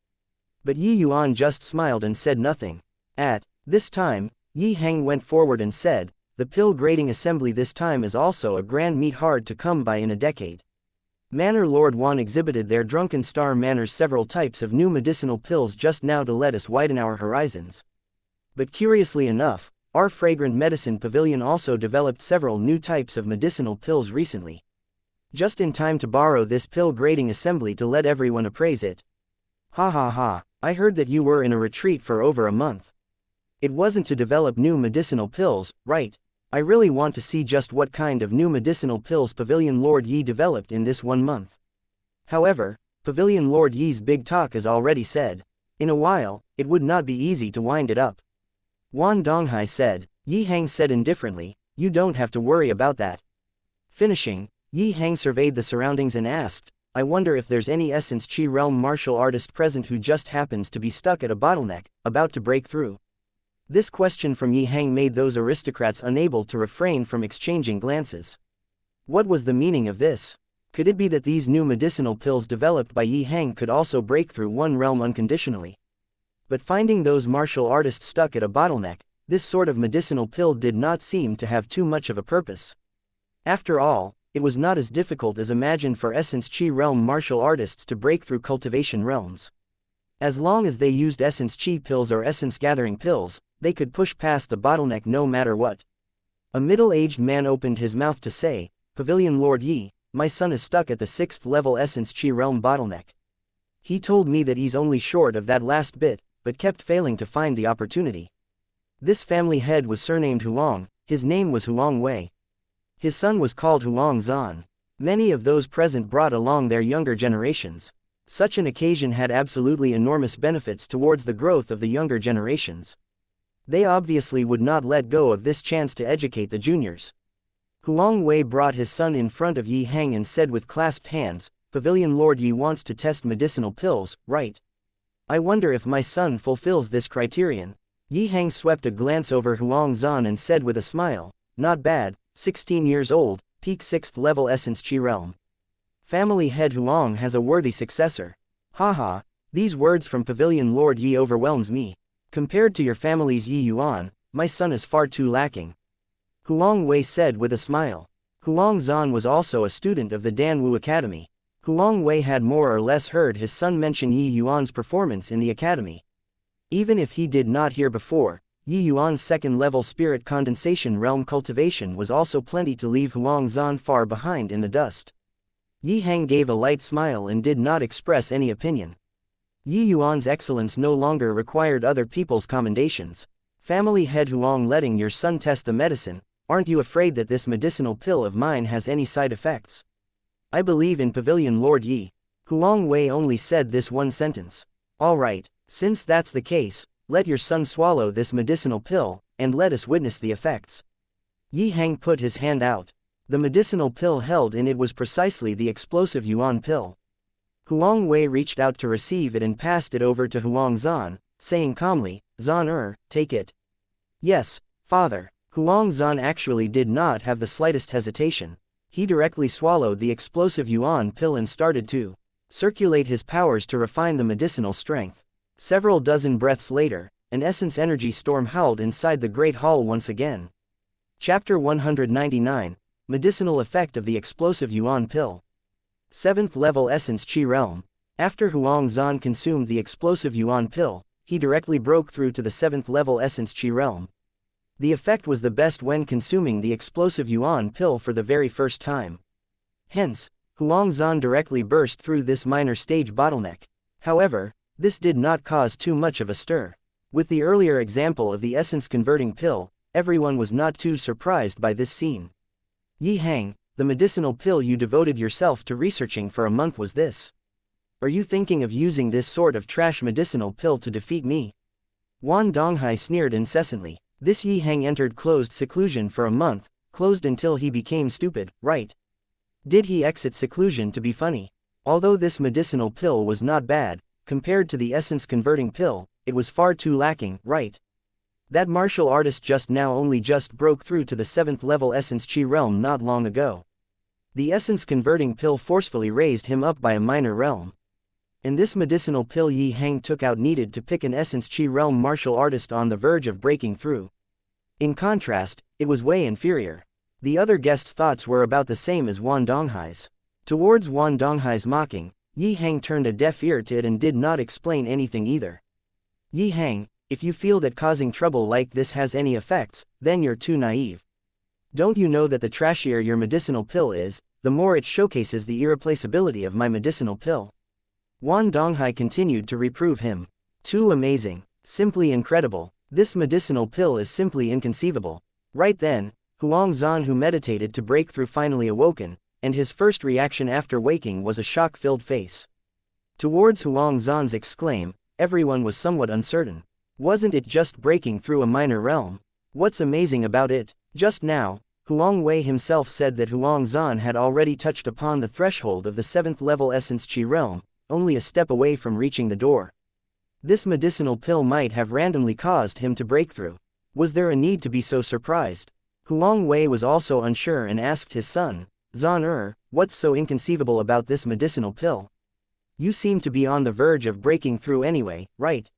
S1: But Yi Yuan just smiled and said nothing. At this time, Yi Hang went forward and said, the pill grading assembly this time is also a grand meat hard to come by in a decade. Manor Lord Wan exhibited their drunken star manors several types of new medicinal pills just now to let us widen our horizons. But curiously enough, our fragrant medicine pavilion also developed several new types of medicinal pills recently. Just in time to borrow this pill grading assembly to let everyone appraise it. I heard that you were in a retreat for over a month. It wasn't to develop new medicinal pills, right? I really want to see just what kind of new medicinal pills Pavilion Lord Yi developed in this 1 month. However, Pavilion Lord Yi's big talk is already said. In a while, it would not be easy to wind it up. Yuan Donghai said. Yi Hang said indifferently, "You don't have to worry about that." Finishing, Yi Hang surveyed the surroundings and asked, "I wonder if there's any Essence Chi realm martial artist present who just happens to be stuck at a bottleneck, about to break through." This question from Yi Hang made those aristocrats unable to refrain from exchanging glances. What was the meaning of this? Could it be that these new medicinal pills developed by Yi Hang could also break through one realm unconditionally? But finding those martial artists stuck at a bottleneck, this sort of medicinal pill did not seem to have too much of a purpose. After all, it was not as difficult as imagined for Essence Chi realm martial artists to break through cultivation realms. As long as they used Essence Chi pills or Essence Gathering pills, they could push past the bottleneck no matter what. A middle-aged man opened his mouth to say, "Pavilion Lord Yi, my son is stuck at the 6th level Essence Chi realm bottleneck. He told me that he's only short of that last bit, but kept failing to find the opportunity." This family head was surnamed Huang, his name was Huang Wei. His son was called Huang Zan. Many of those present brought along their younger generations. Such an occasion had absolutely enormous benefits towards the growth of the younger generations. They obviously would not let go of this chance to educate the juniors. Huang Wei brought his son in front of Yi Hang and said with clasped hands, "Pavilion Lord Yi wants to test medicinal pills, right? I wonder if my son fulfills this criterion." Yi Hang swept a glance over Huang Zan and said with a smile, "Not bad, 16 years old, peak 6th level Essence Chi realm. Family head Huang has a worthy successor. Haha, these words from Pavilion Lord Yi overwhelms me. Compared to your family's Yi Yuan, my son is far too lacking." Huang Wei said with a smile. Huang Zan was also a student of the Danwu Academy. Huang Wei had more or less heard his son mention Yi Yuan's performance in the academy. Even if he did not hear before, Yi Yuan's second-level spirit condensation realm cultivation was also plenty to leave Huang Zan far behind in the dust. Yi Hang gave a light smile and did not express any opinion. Yi Yuan's excellence no longer required other people's commendations. Family head Huang, letting your son test the medicine, aren't you afraid that this medicinal pill of mine has any side effects? I believe in Pavilion Lord Yi. Huang Wei only said this one sentence. All right, since that's the case, let your son swallow this medicinal pill, and let us witness the effects. Yi Hang put his hand out. The medicinal pill held in it was precisely the explosive Yuan pill. Huang Wei reached out to receive it and passed it over to Huang Zan, saying calmly, "Zan take it." "Yes, father." Huang Zan actually did not have the slightest hesitation. He directly swallowed the explosive Yuan pill and started to circulate his powers to refine the medicinal strength. Several dozen breaths later, an essence energy storm howled inside the Great Hall once again. Chapter 199, Medicinal Effect of the Explosive Yuan Pill. 7th Level Essence Chi Realm. After Huang Zan consumed the explosive Yuan Pill, he directly broke through to the 7th Level Essence Chi Realm. The effect was the best when consuming the explosive Yuan Pill for the very first time. Hence, Huang Zan directly burst through this minor stage bottleneck. However, this did not cause too much of a stir. With the earlier example of the essence-converting pill, everyone was not too surprised by this scene. "Yi Hang, the medicinal pill you devoted yourself to researching for a month was this. Are you thinking of using this sort of trash medicinal pill to defeat me?" Yuan Donghai sneered incessantly. This Yi Hang entered closed seclusion for a month, closed until he became stupid, right? Did he exit seclusion to be funny? Although this medicinal pill was not bad, compared to the essence-converting pill, it was far too lacking, right? That martial artist just now only just broke through to the 7th level Essence Chi realm not long ago. The essence-converting pill forcefully raised him up by a minor realm. And this medicinal pill Yi Hang took out needed to pick an Essence Chi realm martial artist on the verge of breaking through. In contrast, it was way inferior. The other guests' thoughts were about the same as Yuan Donghai's. Towards Yuan Donghai's mocking, Yi Hang turned a deaf ear to it and did not explain anything either. "Yi Hang, if you feel that causing trouble like this has any effects, then you're too naive. Don't you know that the trashier your medicinal pill is, the more it showcases the irreplaceability of my medicinal pill?" Yuan Donghai continued to reprove him. "Too amazing. Simply incredible. This medicinal pill is simply inconceivable." Right then, Huang Zan, who meditated to break through, finally awoken, and his first reaction after waking was a shock-filled face. Towards Huang Zan's exclaim, everyone was somewhat uncertain. Wasn't it just breaking through a minor realm? What's amazing about it? Just now, Huang Wei himself said that Huang Zan had already touched upon the threshold of the 7th level Essence Qi realm, only a step away from reaching the door. This medicinal pill might have randomly caused him to break through. Was there a need to be so surprised? Huang Wei was also unsure and asked his son, Zan what's so inconceivable about this medicinal pill? You seem to be on the verge of breaking through anyway, right?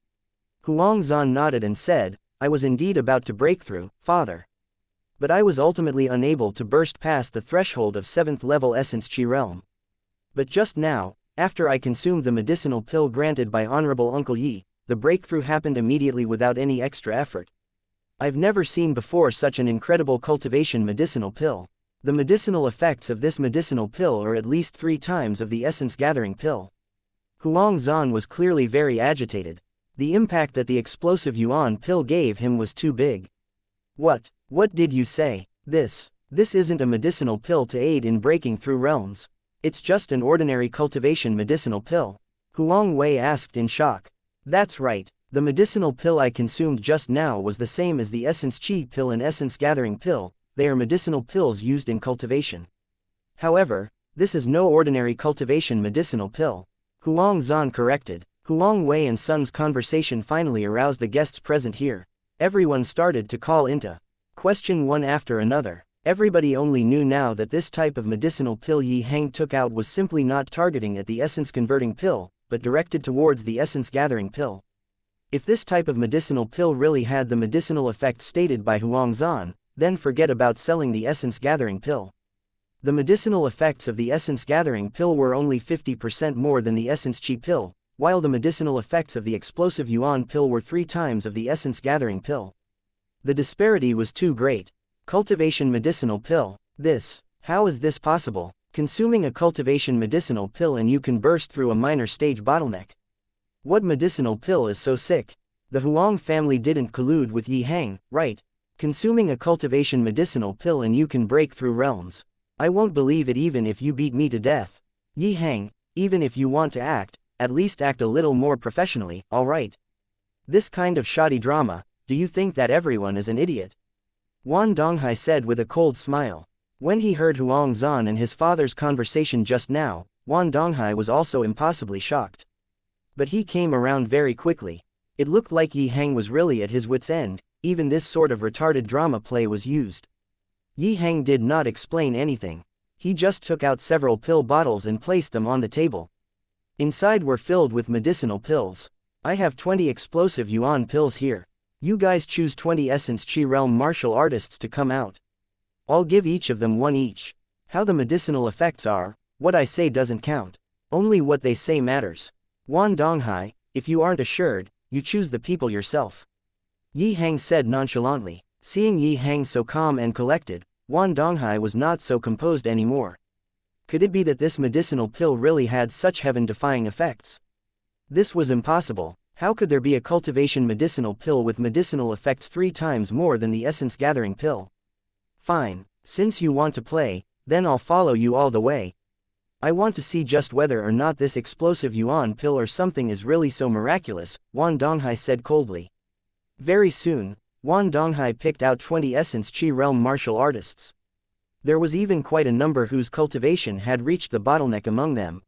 S1: Huang Zan nodded and said, I was indeed about to break through, father. But I was ultimately unable to burst past the threshold of 7th level Essence Qi realm. But just now, after I consumed the medicinal pill granted by Honorable Uncle Yi, the breakthrough happened immediately without any extra effort. I've never seen before such an incredible cultivation medicinal pill. The medicinal effects of this medicinal pill are at least 3 times of the essence gathering pill. Huang Zan was clearly very agitated. The impact that the explosive Yuan pill gave him was too big. What did you say? This isn't a medicinal pill to aid in breaking through realms. It's just an ordinary cultivation medicinal pill. Huang Wei asked in shock. That's right, the medicinal pill I consumed just now was the same as the Essence Qi pill and Essence Gathering pill. They are medicinal pills used in cultivation. However, this is no ordinary cultivation medicinal pill. Huang Zan corrected. Huang Wei and son's conversation finally aroused the guests present here. Everyone started to call into question one after another. Everybody only knew now that this type of medicinal pill Yi Hang took out was simply not targeting at the essence converting pill, but directed towards the essence gathering pill. If this type of medicinal pill really had the medicinal effect stated by Huang Zan, then forget about selling the essence gathering pill. The medicinal effects of the essence gathering pill were only 50% more than the essence Qi pill, while the medicinal effects of the explosive Yuan pill were 3 times of the essence gathering pill. The disparity was too great. Cultivation medicinal pill. How is this possible? Consuming a cultivation medicinal pill and you can burst through a minor stage bottleneck. What medicinal pill is so sick? The Huang family didn't collude with Yi Hang, right? Consuming a cultivation medicinal pill and you can break through realms. I won't believe it even if you beat me to death. Yi Hang, even if you want to act, at least act a little more professionally, alright? This kind of shoddy drama, do you think that everyone is an idiot? Wan Donghai said with a cold smile. When he heard Huang Zan and his father's conversation just now, Wan Donghai was also impossibly shocked. But he came around very quickly. It looked like Yi Hang was really at his wit's end. Even this sort of retarded drama play was used. Yi Hang did not explain anything. He just took out several pill bottles and placed them on the table. Inside were filled with medicinal pills. I have 20 explosive Yuan pills here. You guys choose 20 Essence Qi Realm martial artists to come out. I'll give each of them 1 each. How the medicinal effects are, what I say doesn't count. Only what they say matters. Wan Donghai, if you aren't assured, you choose the people yourself. Yi Hang said nonchalantly. Seeing Yi Hang so calm and collected, Wan Donghai was not so composed anymore. Could it be that this medicinal pill really had such heaven-defying effects? This was impossible. How could there be a cultivation medicinal pill with medicinal effects 3 times more than the essence gathering pill? Fine, since you want to play, then I'll follow you all the way. I want to see just whether or not this explosive Yuan pill or something is really so miraculous, Wan Donghai said coldly. Very soon, Wan Donghai picked out 20 Essence Qi Realm martial artists. There was even quite a number whose cultivation had reached the bottleneck among them.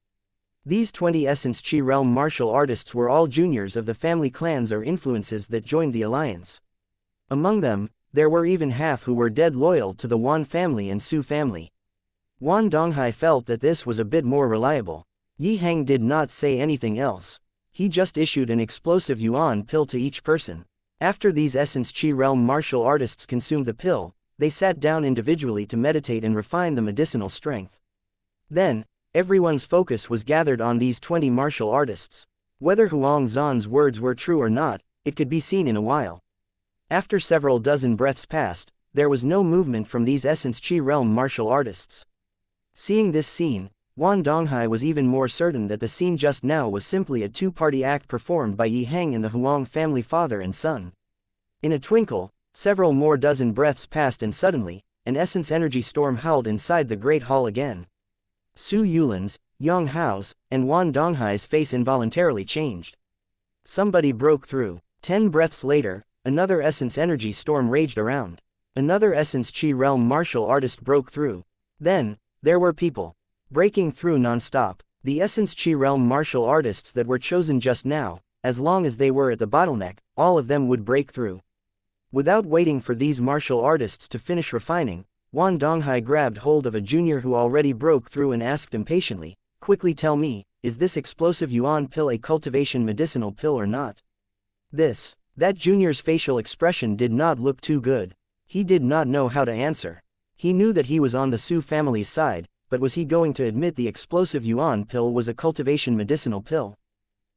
S1: These 20 Essence Qi Realm martial artists were all juniors of the family clans or influences that joined the alliance. Among them, there were even half who were dead loyal to the Wan family and Su family. Wan Donghai felt that this was a bit more reliable. Yi Hang did not say anything else. He just issued an explosive Yuan pill to each person. After these Essence Qi Realm martial artists consumed the pill, they sat down individually to meditate and refine the medicinal strength. Then, everyone's focus was gathered on these 20 martial artists. Whether Huang Zan's words were true or not, it could be seen in a while. After several dozen breaths passed, there was no movement from these Essence Qi Realm martial artists. Seeing this scene, Wan Donghai was even more certain that the scene just now was simply a 2-party act performed by Yi Hang and the Huang family father and son. In a twinkle, several more dozen breaths passed and suddenly, an essence energy storm howled inside the great hall again. Su Yulin's, Yang Hao's, and Wan Donghai's face involuntarily changed. Somebody broke through. 10 breaths later, another essence energy storm raged around. Another essence chi realm martial artist broke through. Then, there were people breaking through non-stop. The essence chi realm martial artists that were chosen just now, as long as they were at the bottleneck, all of them would break through. Without waiting for these martial artists to finish refining, Yuan Donghai grabbed hold of a junior who already broke through and asked impatiently, "Quickly tell me, is this explosive Yuan pill a cultivation medicinal pill or not?" That junior's facial expression did not look too good. He did not know how to answer. He knew that he was on the Su family's side, but was he going to admit the explosive Yuan pill was a cultivation medicinal pill?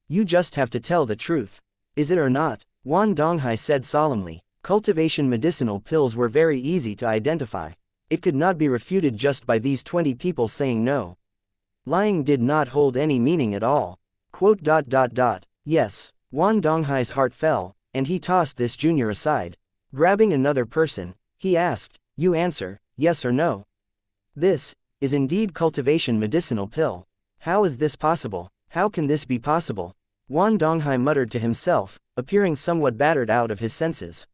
S1: "You just have to tell the truth. Is it or not?" Yuan Donghai said solemnly. Cultivation medicinal pills were very easy to identify. It could not be refuted just by these 20 people saying no. Lying did not hold any meaning at all. Yes. Yuan Donghai's heart fell, and he tossed this junior aside. Grabbing another person, he asked, "You answer, yes or no. This is indeed cultivation medicinal pill. How is this possible? How can this be possible?" Yuan Donghai muttered to himself, appearing somewhat battered out of his senses.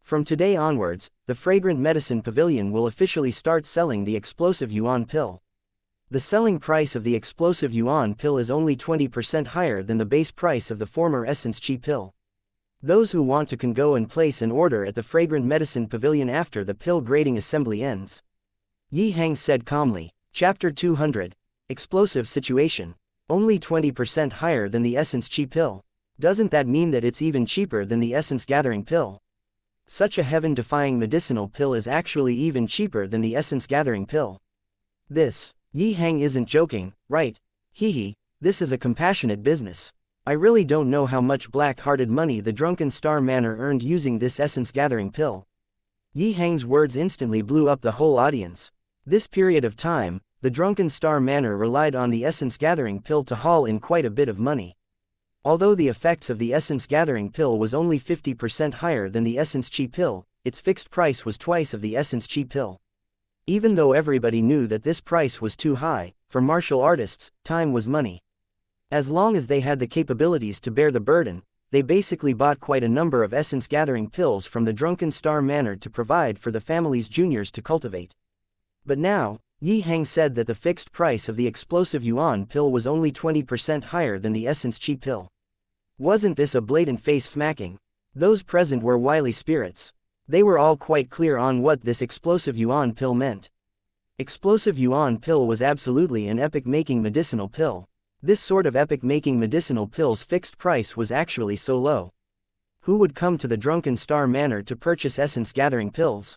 S1: From today onwards, the Fragrant Medicine Pavilion will officially start selling the explosive Yuan pill. The selling price of the explosive Yuan pill is only 20% higher than the base price of the former Essence Chi pill. Those who want to can go and place an order at the Fragrant Medicine Pavilion after the pill grading assembly ends. Yi-Hang said calmly. Chapter 200. Explosive Situation. Only 20% higher than the Essence Chi pill. Doesn't that mean that it's even cheaper than the Essence Gathering pill? Such a heaven-defying medicinal pill is actually even cheaper than the Essence Gathering pill. Yi-Hang isn't joking, right? This is a compassionate business. I really don't know how much black-hearted money the Drunken Star Manor earned using this Essence Gathering pill. Yi-Hang's words instantly blew up the whole audience. This period of time, the Drunken Star Manor relied on the Essence Gathering pill to haul in quite a bit of money. Although the effects of the Essence Gathering pill was only 50% higher than the Essence Chi pill, its fixed price was twice of the Essence Chi pill. Even though everybody knew that this price was too high, for martial artists, time was money. As long as they had the capabilities to bear the burden, they basically bought quite a number of Essence Gathering pills from the Drunken Star Manor to provide for the family's juniors to cultivate. But now, Yi-Hang said that the fixed price of the explosive Yuan pill was only 20% higher than the Essence Chi pill. Wasn't this a blatant face smacking? Those present were wily spirits. They were all quite clear on what this explosive Yuan pill meant. Explosive Yuan pill was absolutely an epic-making medicinal pill. This sort of epic-making medicinal pill's fixed price was actually so low. Who would come to the Drunken Star Manor to purchase Essence Gathering pills?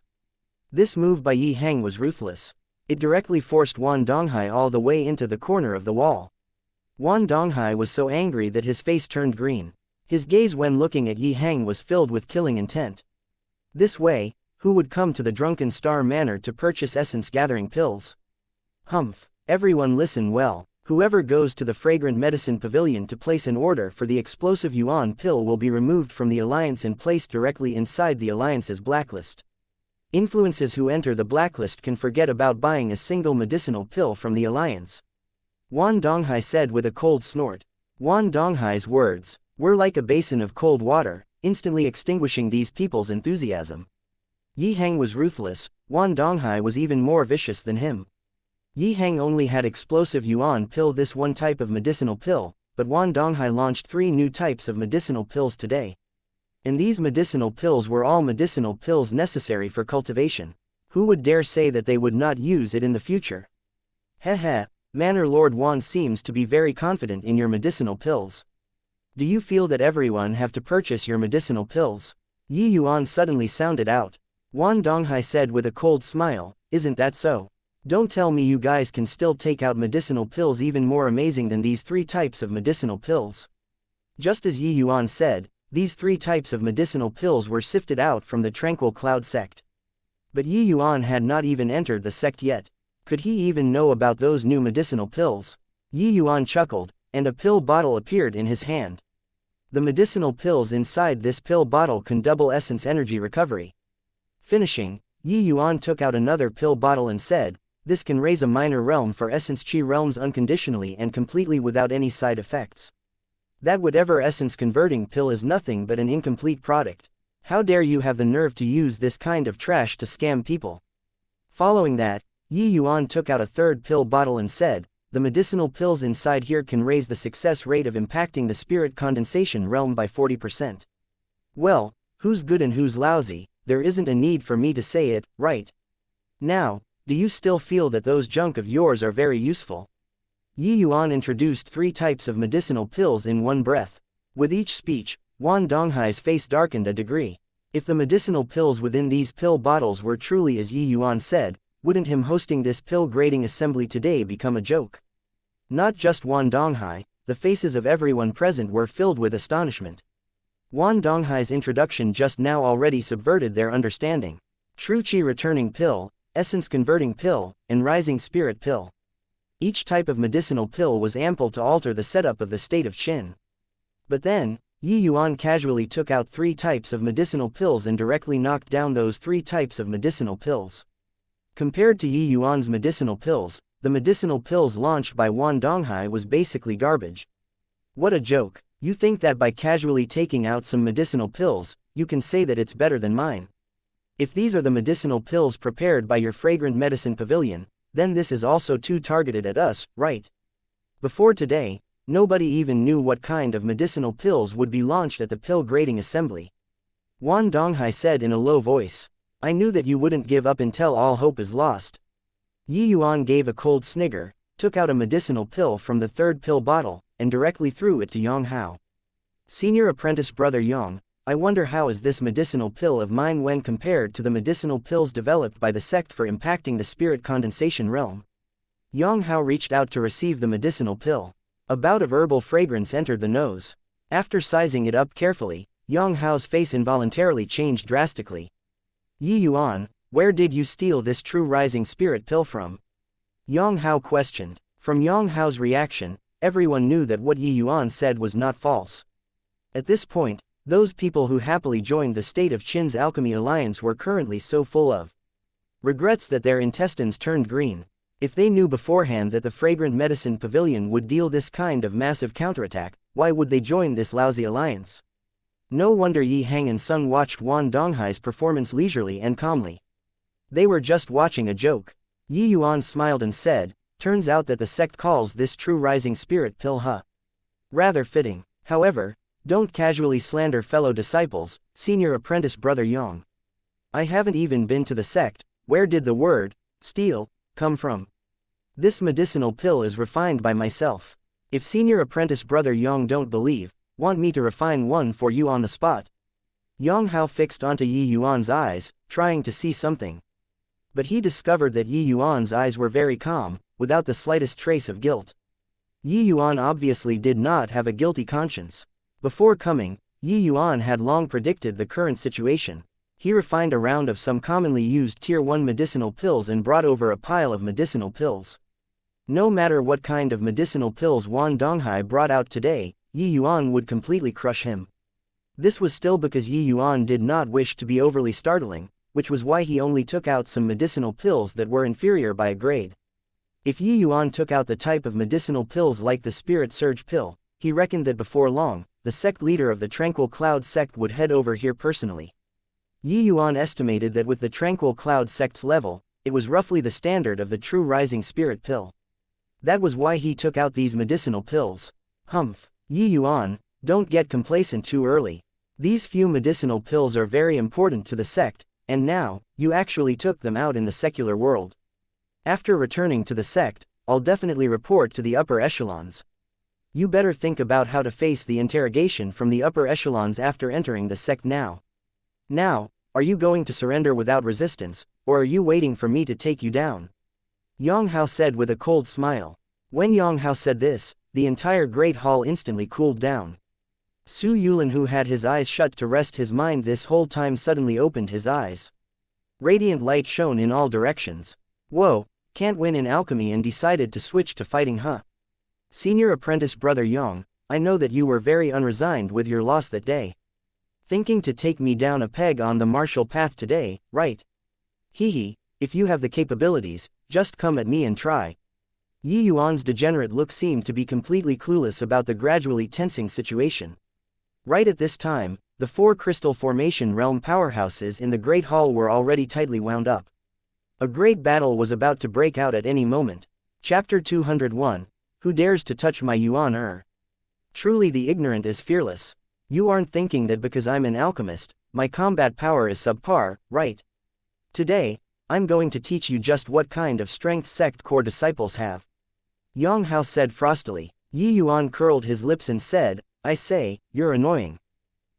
S1: This move by Yi-Hang was ruthless. It directly forced Yuan Donghai all the way into the corner of the wall. Yuan Donghai was so angry that his face turned green. His gaze when looking at Yi-Hang was filled with killing intent. This way, who would come to the Drunken Star Manor to purchase Essence Gathering pills? Humph. Everyone listen well. Whoever goes to the Fragrant Medicine Pavilion to place an order for the explosive Yuan pill will be removed from the Alliance and placed directly inside the Alliance's blacklist. Influences who enter the blacklist can forget about buying a single medicinal pill from the Alliance. Yuan Donghai said with a cold snort. Yuan Donghai's words were like a basin of cold water, instantly extinguishing these people's enthusiasm. Yi-Hang was ruthless, Yuan Donghai was even more vicious than him. Yi-Hang only had explosive Yuan pill, this one type of medicinal pill, but Yuan Donghai launched 3 new types of medicinal pills today. And these medicinal pills were all medicinal pills necessary for cultivation. Who would dare say that they would not use it in the future? Heh. Manor Lord Yuan seems to be very confident in your medicinal pills. Do you feel that everyone have to purchase your medicinal pills? Yi Yuan suddenly sounded out. Yuan Donghai said with a cold smile, isn't that so? Don't tell me you guys can still take out medicinal pills even more amazing than these 3 types of medicinal pills. Just as Yi Yuan said, these 3 types of medicinal pills were sifted out from the Tranquil Cloud sect. But Yi Yuan had not even entered the sect yet. Could he even know about those new medicinal pills? Yi Yuan chuckled, and a pill bottle appeared in his hand. The medicinal pills inside this pill bottle can double essence energy recovery. Finishing, Yi Yuan took out another pill bottle and said, this can raise a minor realm for Essence Chi realms unconditionally and completely without any side effects. That whatever essence-converting pill is nothing but an incomplete product. How dare you have the nerve to use this kind of trash to scam people? Following that, Yuan took out a third pill bottle and said, the medicinal pills inside here can raise the success rate of impacting the spirit condensation realm by 40%. Well, who's good and who's lousy, there isn't a need for me to say it, right? Now, do you still feel that those junk of yours are very useful? Yuan introduced 3 types of medicinal pills in one breath. With each speech, Wan Donghai's face darkened a degree. If the medicinal pills within these pill bottles were truly as Yuan said, wouldn't him hosting this pill grading assembly today become a joke? Not just Wan Donghai, the faces of everyone present were filled with astonishment. Wan Donghai's introduction just now already subverted their understanding. True Qi returning pill, essence converting pill, and rising spirit pill. Each type of medicinal pill was ample to alter the setup of the state of Qin. But then, Yuan casually took out 3 types of medicinal pills and directly knocked down those 3 types of medicinal pills. Compared to Yuan's medicinal pills, the medicinal pills launched by Wan Donghai was basically garbage. What a joke! You think that by casually taking out some medicinal pills, you can say that it's better than mine. If these are the medicinal pills prepared by your fragrant medicine pavilion, then this is also too targeted at us, right? Before today, nobody even knew what kind of medicinal pills would be launched at the pill grading assembly. Wan Donghai said in a low voice. I knew that you wouldn't give up until all hope is lost. Yuan gave a cold snigger, took out a medicinal pill from the third pill bottle, and directly threw it to Yang Hao. Senior apprentice brother Yang, I wonder how is this medicinal pill of mine when compared to the medicinal pills developed by the sect for impacting the spirit condensation realm. Yang Hao reached out to receive the medicinal pill. A bout of herbal fragrance entered the nose. After sizing it up carefully, Yang Hao's face involuntarily changed drastically. Yuan, where did you steal this true rising spirit pill from? Yang Hao questioned. From Yang Hao's reaction, everyone knew that what Yuan said was not false. At this point, those people who happily joined the state of Qin's alchemy alliance were currently so full of regrets that their intestines turned green. If they knew beforehand that the fragrant medicine pavilion would deal this kind of massive counterattack, why would they join this lousy alliance? No wonder Yi Heng and Sun watched Wan Donghai's performance leisurely and calmly. They were just watching a joke. Yuan smiled and said, turns out that the sect calls this true rising spirit pill huh? Rather fitting. However, don't casually slander fellow disciples, senior apprentice brother Yang. I haven't even been to the sect, where did the word, steal, come from? This medicinal pill is refined by myself. If senior apprentice brother Yang don't believe, want me to refine one for you on the spot? Yang Hao fixed onto Yuan's eyes, trying to see something. But he discovered that Yuan's eyes were very calm, without the slightest trace of guilt. Yuan obviously did not have a guilty conscience. Before coming, Yuan had long predicted the current situation. He refined a round of some commonly used Tier 1 medicinal pills and brought over a pile of medicinal pills. No matter what kind of medicinal pills Wan Donghai brought out today, Yuan would completely crush him. This was still because Yuan did not wish to be overly startling, which was why he only took out some medicinal pills that were inferior by a grade. If Yuan took out the type of medicinal pills like the Spirit Surge pill, he reckoned that before long, the sect leader of the Tranquil Cloud sect would head over here personally. Yuan estimated that with the Tranquil Cloud sect's level, it was roughly the standard of the true rising spirit pill. That was why he took out these medicinal pills. Humph. Yuan, don't get complacent too early. These few medicinal pills are very important to the sect, and now, you actually took them out in the secular world. After returning to the sect, I'll definitely report to the upper echelons. You better think about how to face the interrogation from the upper echelons after entering the sect now. Now, are you going to surrender without resistance, or are you waiting for me to take you down? Yang Hao said with a cold smile. When Yang Hao said this, the entire great hall instantly cooled down. Su Yulin, who had his eyes shut to rest his mind this whole time, suddenly opened his eyes. Radiant light shone in all directions. Whoa, can't win in alchemy and decided to switch to fighting huh? Senior apprentice brother Yang, I know that you were very unresigned with your loss that day. Thinking to take me down a peg on the martial path today, right? Hee hee, if you have the capabilities, just come at me and try. Yi Yuan's degenerate look seemed to be completely clueless about the gradually tensing situation. Right at this time, the 4 crystal formation realm powerhouses in the Great Hall were already tightly wound up. A great battle was about to break out at any moment. Chapter 201, Who Dares to Touch My Yuan? Truly the ignorant is fearless. You aren't thinking that because I'm an alchemist, my combat power is subpar, right? Today, I'm going to teach you just what kind of strength sect core disciples have. Yang Hao said frostily. Yi Yuan curled his lips and said, I say, you're annoying.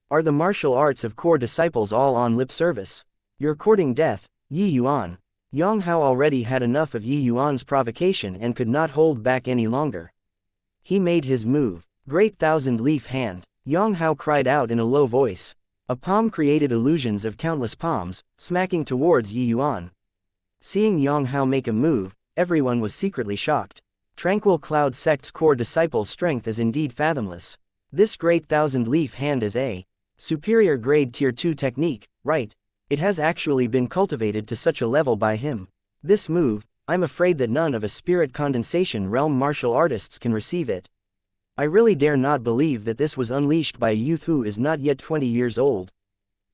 S1: Are the martial arts of core disciples all on lip service? You're courting death, Yi Yuan. Yang Hao already had enough of Yi Yuan's provocation and could not hold back any longer. He made his move. Great thousand-leaf hand. Yang Hao cried out in a low voice. A palm created illusions of countless palms, smacking towards Yi Yuan. Seeing Yang Hao make a move, everyone was secretly shocked. Tranquil Cloud Sect's core disciple's strength is indeed fathomless. This great thousand-leaf hand is a superior grade tier 2 technique, right? It has actually been cultivated to such a level by him. This move, I'm afraid that none of a spirit condensation realm martial artists can receive it. I really dare not believe that this was unleashed by a youth who is not yet 20 years old.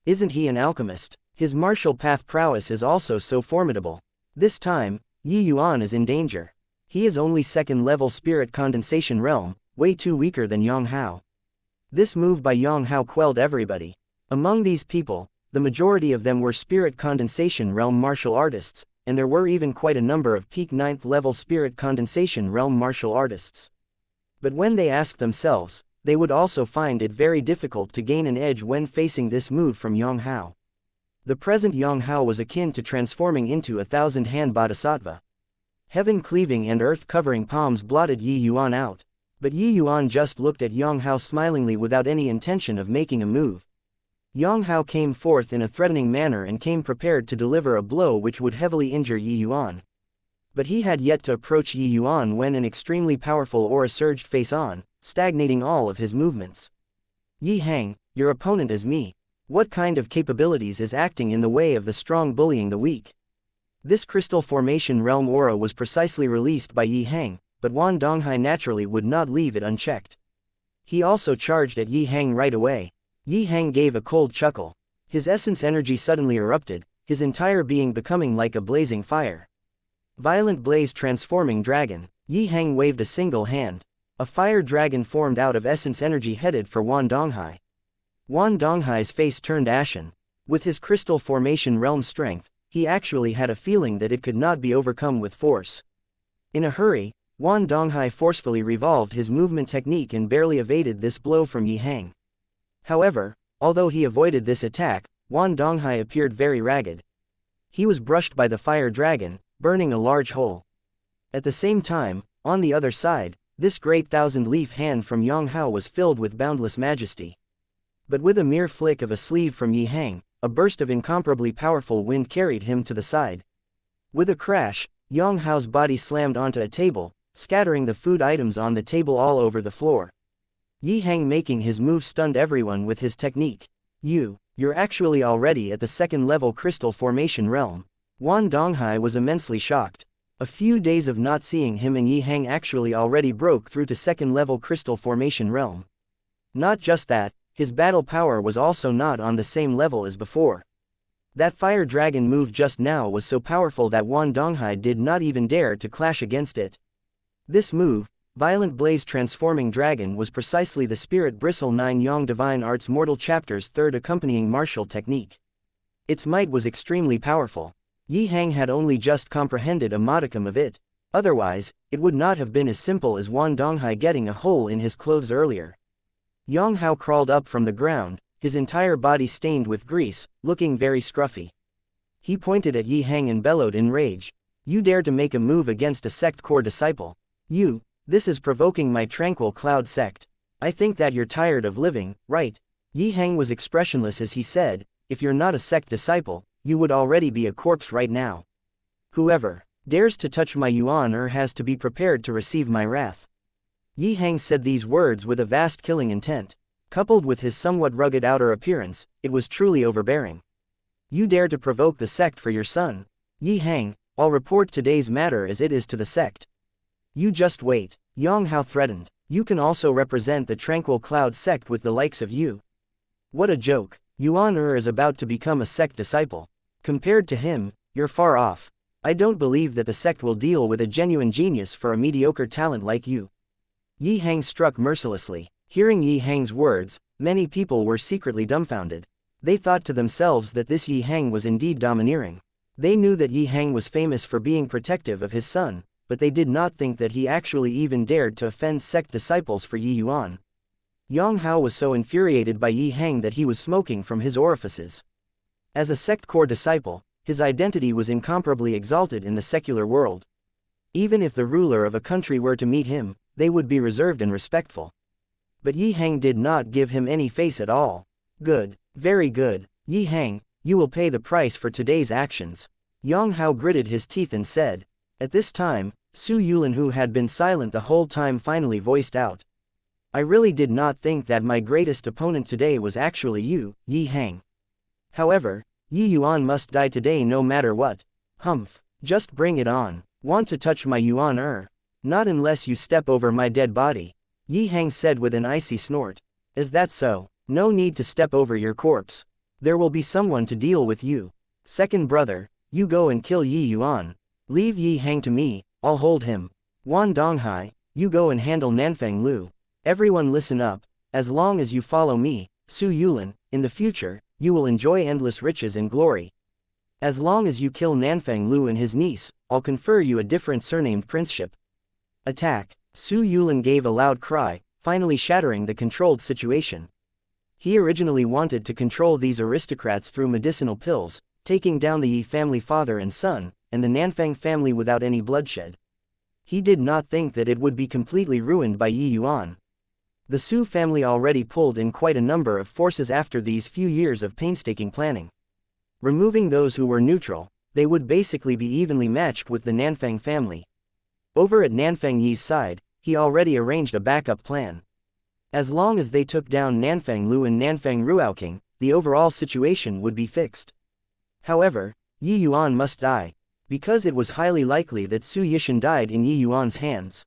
S1: Isn't he an alchemist? His martial path prowess is also so formidable. This time, Yi Yuan is in danger. He is only 2nd level spirit condensation realm, way too weaker than Yang Hao. This move by Yang Hao quelled everybody. Among these people, the majority of them were spirit condensation realm martial artists, and there were even quite a number of peak 9th level spirit condensation realm martial artists. But when they asked themselves, they would also find it very difficult to gain an edge when facing this move from Yang Hao. The present Yang Hao was akin to transforming into a 1,000-hand bodhisattva. Heaven-cleaving and earth-covering palms blotted Yi Yuan out. But Yi Yuan just looked at Yang Hao smilingly without any intention of making a move. Yang Hao came forth in a threatening manner and came prepared to deliver a blow which would heavily injure Yi Yuan. But he had yet to approach Yi Yuan when an extremely powerful aura surged face-on, stagnating all of his movements. Yi Hang, your opponent is me. What kind of capabilities is acting in the way of the strong bullying the weak? This crystal formation realm aura was precisely released by Yi Hang, but Wan Donghai naturally would not leave it unchecked. He also charged at Yi Hang right away. Yi Hang gave a cold chuckle. His essence energy suddenly erupted, his entire being becoming like a blazing fire. Violent blaze transforming dragon. Yi Hang waved a single hand. A fire dragon formed out of essence energy headed for Wan Donghai. Wan Donghai's face turned ashen. With his crystal formation realm strength, he actually had a feeling that it could not be overcome with force. In a hurry, Wan Donghai forcefully revolved his movement technique and barely evaded this blow from Yi Hang. However, although he avoided this attack, Wan Donghai appeared very ragged. He was brushed by the fire dragon, burning a large hole. At the same time, on the other side, this great thousand-leaf hand from Yang Hao was filled with boundless majesty. But with a mere flick of a sleeve from Yi Hang, a burst of incomparably powerful wind carried him to the side. With a crash, Yang Hao's body slammed onto a table, scattering the food items on the table all over the floor. Yi Hang making his move stunned everyone with his technique. You're actually already at the 2nd level crystal formation realm. Wan Donghai was immensely shocked. A few days of not seeing him and Yi Hang actually already broke through to 2nd level crystal formation realm. Not just that, his battle power was also not on the same level as before. That fire dragon move just now was so powerful that Wan Donghai did not even dare to clash against it. This move, Violent Blaze Transforming Dragon, was precisely the Spirit Bristle 9 Yang Divine Arts Mortal Chapter's 3rd accompanying martial technique. Its might was extremely powerful. Yi Hang had only just comprehended a modicum of it. Otherwise, it would not have been as simple as Wan Donghai getting a hole in his clothes earlier. Yang Hao crawled up from the ground, his entire body stained with grease, looking very scruffy. He pointed at Yi Hang and bellowed in rage. You dare to make a move against a sect core disciple? This is provoking my tranquil cloud sect. I think that you're tired of living, right? Yi Hang was expressionless as he said, if you're not a sect disciple, you would already be a corpse right now. Whoever dares to touch my Yuan has to be prepared to receive my wrath. Yi Hang said these words with a vast killing intent. Coupled with his somewhat rugged outer appearance, it was truly overbearing. You dare to provoke the sect for your son? Yi Hang, I'll report today's matter as it is to the sect. You just wait, Yang Hao threatened. You can also represent the tranquil cloud sect with the likes of you. What a joke, Yuan is about to become a sect disciple. Compared to him, you're far off. I don't believe that the sect will deal with a genuine genius for a mediocre talent like you. Yi Hang struck mercilessly. Hearing Yi Hang's words, many people were secretly dumbfounded. They thought to themselves that this Yi Hang was indeed domineering. They knew that Yi Hang was famous for being protective of his son, but they did not think that he actually even dared to offend sect disciples for Yi Yuan. Yang Hao was so infuriated by Yi Hang that he was smoking from his orifices. As a sect core disciple, his identity was incomparably exalted in the secular world. Even if the ruler of a country were to meet him, they would be reserved and respectful. But Yi Hang did not give him any face at all. Good, very good, Yi Hang, you will pay the price for today's actions. Yang Hao gritted his teeth and said. At this time, Su Yulin, who had been silent the whole time, finally voiced out. I really did not think that my greatest opponent today was actually you, Yi Hang. However, Yi Yuan must die today no matter what. Humph, just bring it on. Want to touch my Yuan? Not unless you step over my dead body. Yi Hang said with an icy snort. Is that so? No need to step over your corpse. There will be someone to deal with you. Second brother, you go and kill Yi Yuan. Leave Yi Hang to me, I'll hold him. Wan Donghai, you go and handle Nanfang Lu. Everyone listen up, as long as you follow me, Su Yulin, in the future, you will enjoy endless riches and glory. As long as you kill Nanfang Lu and his niece, I'll confer you a different surnamed princeship. Attack! Su Yulin gave a loud cry, finally shattering the controlled situation. He originally wanted to control these aristocrats through medicinal pills, taking down the Yi family father and son, and the Nanfang family without any bloodshed. He did not think that it would be completely ruined by Yi Yuan. The Su family already pulled in quite a number of forces after these few years of painstaking planning. Removing those who were neutral, they would basically be evenly matched with the Nanfang family. Over at Nanfang Yi's side, he already arranged a backup plan. As long as they took down Nanfang Lu and Nanfang Ruoking, the overall situation would be fixed. However, Yi Yuan must die, because it was highly likely that Su Yishan died in Yi Yuan's hands.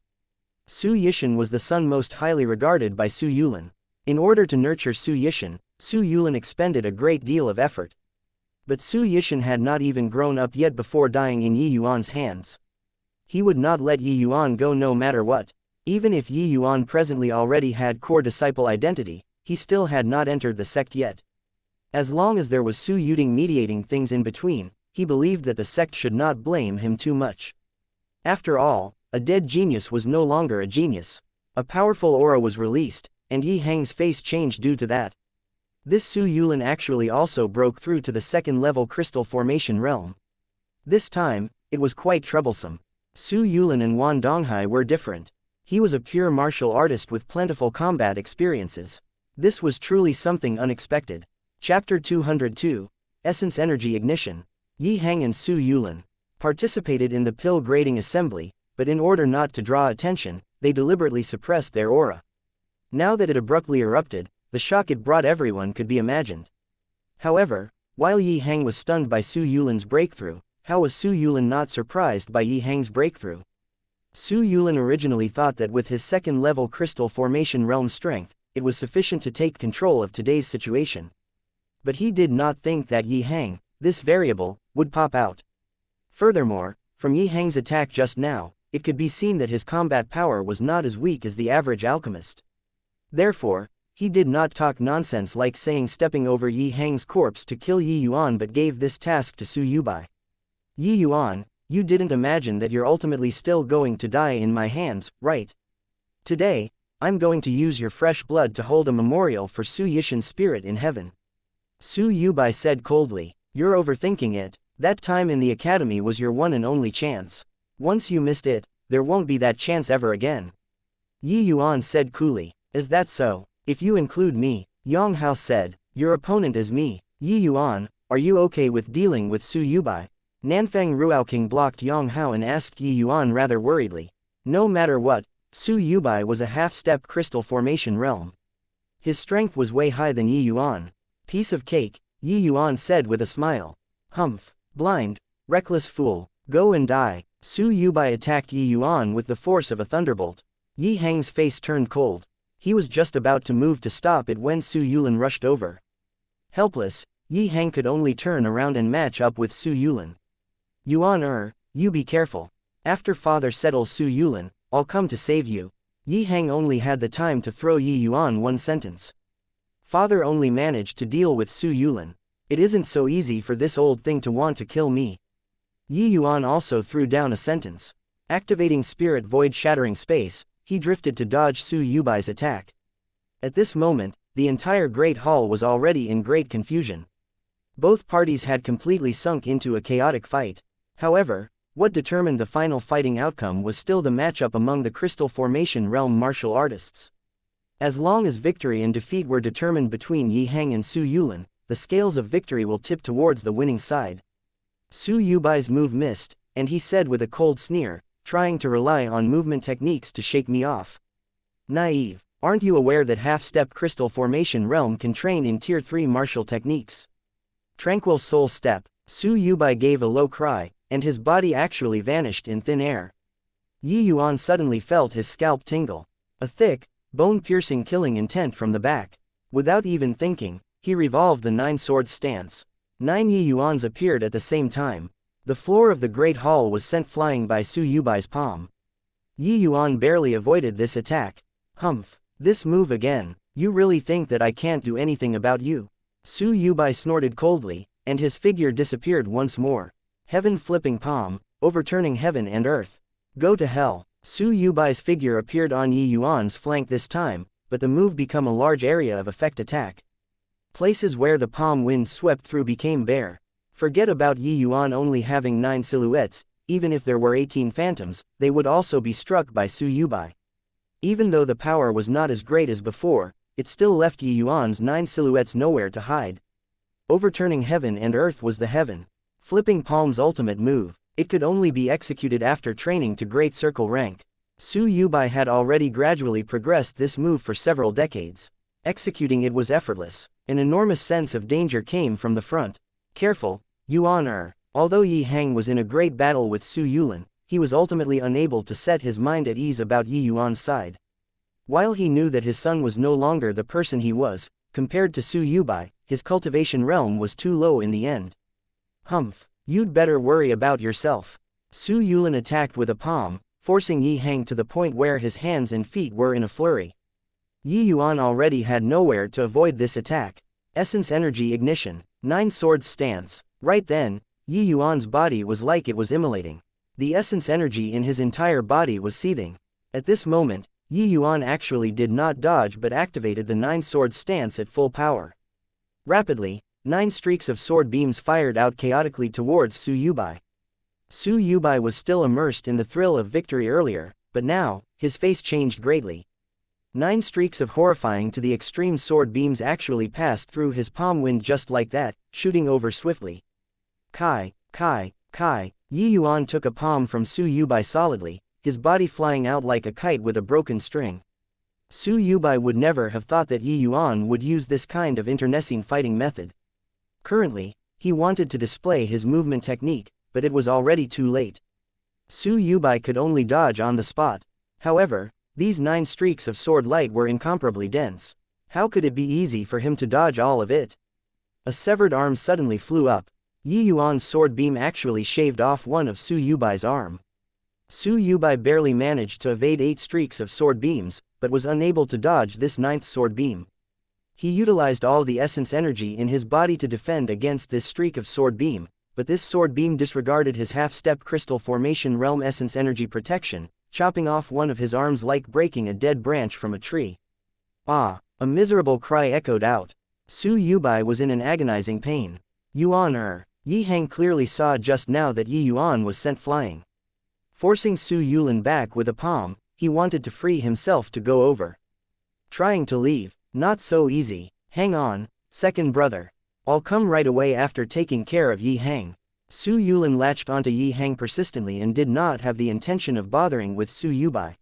S1: Su Yishan was the son most highly regarded by Su Yulin. In order to nurture Su Yishan, Su Yulin expended a great deal of effort. But Su Yishan had not even grown up yet before dying in Yi Yuan's hands. He would not let Yi Yuan go no matter what. Even if Yi Yuan presently already had core disciple identity, he still had not entered the sect yet. As long as there was Su Yuding mediating things in between, he believed that the sect should not blame him too much. After all, a dead genius was no longer a genius. A powerful aura was released, and Yi Hang's face changed due to that. This Su Yulin actually also broke through to the second-level crystal formation realm. This time, it was quite troublesome. Su Yulin and Wan Donghai were different. He was a pure martial artist with plentiful combat experiences. This was truly something unexpected. Chapter 202, Essence Energy Ignition. Yi Hang and Su Yulin participated in the pill grading assembly, but in order not to draw attention, they deliberately suppressed their aura. Now that it abruptly erupted, the shock it brought everyone could be imagined. However, while Yi Hang was stunned by Su Yulin's breakthrough, how was Su Yulin not surprised by Yi Hang's breakthrough? Su Yulin originally thought that with his second-level crystal formation realm strength, it was sufficient to take control of today's situation. But he did not think that Yi Hang, this variable, would pop out. Furthermore, from Yi Hang's attack just now, it could be seen that his combat power was not as weak as the average alchemist. Therefore, he did not talk nonsense like saying stepping over Yi Hang's corpse to kill Yi Yuan, but gave this task to Su Yubai. Yi Yuan, you didn't imagine that you're ultimately still going to die in my hands, right? Today, I'm going to use your fresh blood to hold a memorial for Su Yishan's spirit in heaven. Su Yubai said coldly, you're overthinking it. That time in the academy was your one and only chance. Once you missed it, there won't be that chance ever again. Yi Yuan said coolly, is that so? If you include me, Yang Hao said, your opponent is me. Yi Yuan, are you okay with dealing with Su Yubai? Nanfang Ruoking blocked Yang Hao and asked Yi Yuan rather worriedly. No matter what, Su Yubai was a half-step crystal formation realm. His strength was way higher than Yi Yuan. Piece of cake, Yi Yuan said with a smile. Humph, blind, reckless fool, Go and die. Su Yubai attacked Yi Yuan with the force of a thunderbolt. Yi Hang's face turned cold. He was just about to move to stop it when Su Yulin rushed over. Helpless, Yi Hang could only turn around and match up with Su Yulin. Yuan, you be careful. After father settles Su Yulin, I'll come to save you. Yi Hang only had the time to throw Yi Yuan one sentence. Father only managed to deal with Su Yulin. It isn't so easy for this old thing to want to kill me. Yi Yuan also threw down a sentence. Activating spirit void shattering space, he drifted to dodge Su Yubai's attack. At this moment, the entire Great Hall was already in great confusion. Both parties had completely sunk into a chaotic fight. However, what determined the final fighting outcome was still the matchup among the Crystal Formation realm martial artists. As long as victory and defeat were determined between Yi Hang and Su Yulin, the scales of victory will tip towards the winning side. Su Yubai's move missed, and he said with a cold sneer, trying to rely on movement techniques to shake me off. Naive, aren't you aware that half-step Crystal Formation realm can train in Tier 3 martial techniques? Tranquil Soul Step. Su Yubai gave a low cry, and his body actually vanished in thin air. Yi Yuan suddenly felt his scalp tingle. A thick, bone-piercing killing intent from the back. Without even thinking, he revolved the 9-sword stance. 9 Yi Yuans appeared at the same time. The floor of the Great Hall was sent flying by Su Yubai's palm. Yi Yuan barely avoided this attack. Humph, this move again. You really think that I can't do anything about you? Su Yubai snorted coldly, and his figure disappeared once more. Heaven flipping palm, overturning heaven and earth. Go to hell. Su Yubai's figure appeared on Yi Yuan's flank this time, but the move became a large area of effect attack. Places where the palm wind swept through became bare. Forget about Yi Yuan only having 9 silhouettes, even if there were 18 phantoms, they would also be struck by Su Yubai. Even though the power was not as great as before, it still left Yi Yuan's 9 silhouettes nowhere to hide. Overturning heaven and earth was the heaven. Flipping palm's ultimate move. It could only be executed after training to Great Circle rank. Su Yubai had already gradually progressed this move for several decades. Executing it was effortless. An enormous sense of danger came from the front. Careful, Yuan. Although Yi Hang was in a great battle with Su Yulin, he was ultimately unable to set his mind at ease about Yi Yuan's side. While he knew that his son was no longer the person he was, compared to Su Yubai, his cultivation realm was too low in the end. Humph, you'd better worry about yourself. Su Yulin attacked with a palm, forcing Yi Hang to the point where his hands and feet were in a flurry. Yi Yuan already had nowhere to avoid this attack. Essence Energy Ignition. 9 Swords Stance. Right then, Yi Yuan's body was like it was immolating. The essence energy in his entire body was seething. At this moment, Yi Yuan actually did not dodge but activated the 9 Swords Stance at full power. Rapidly, 9 streaks of sword beams fired out chaotically towards Su Yubai. Su Yubai was still immersed in the thrill of victory earlier, but now, his face changed greatly. 9 streaks of horrifying to the extreme sword beams actually passed through his palm wind just like that, shooting over swiftly. Kai. Yi Yuan took a palm from Su Yubai solidly, his body flying out like a kite with a broken string. Su Yubai would never have thought that Yi Yuan would use this kind of internecine fighting method. Currently, he wanted to display his movement technique, but it was already too late. Su Yubai could only dodge on the spot. However, these 9 streaks of sword light were incomparably dense. How could it be easy for him to dodge all of it? A severed arm suddenly flew up. Yi Yuan's sword beam actually shaved off one of Su Yubai's arm. Su Yubai barely managed to evade 8 streaks of sword beams, but was unable to dodge this 9th sword beam. He utilized all the essence energy in his body to defend against this streak of sword beam, but this sword beam disregarded his half-step crystal formation realm essence energy protection, chopping off one of his arms like breaking a dead branch from a tree. Ah! A miserable cry echoed out. Su Yubai was in an agonizing pain. Yuan. Yi Hang clearly saw just now that Yi Yuan was sent flying. Forcing Su Yulin back with a palm, he wanted to free himself to go over. Trying to leave. Not so easy. Hang on, second brother. I'll come right away after taking care of Yi Hang. Su Yulin latched onto Yi Hang persistently and did not have the intention of bothering with Su Yubai.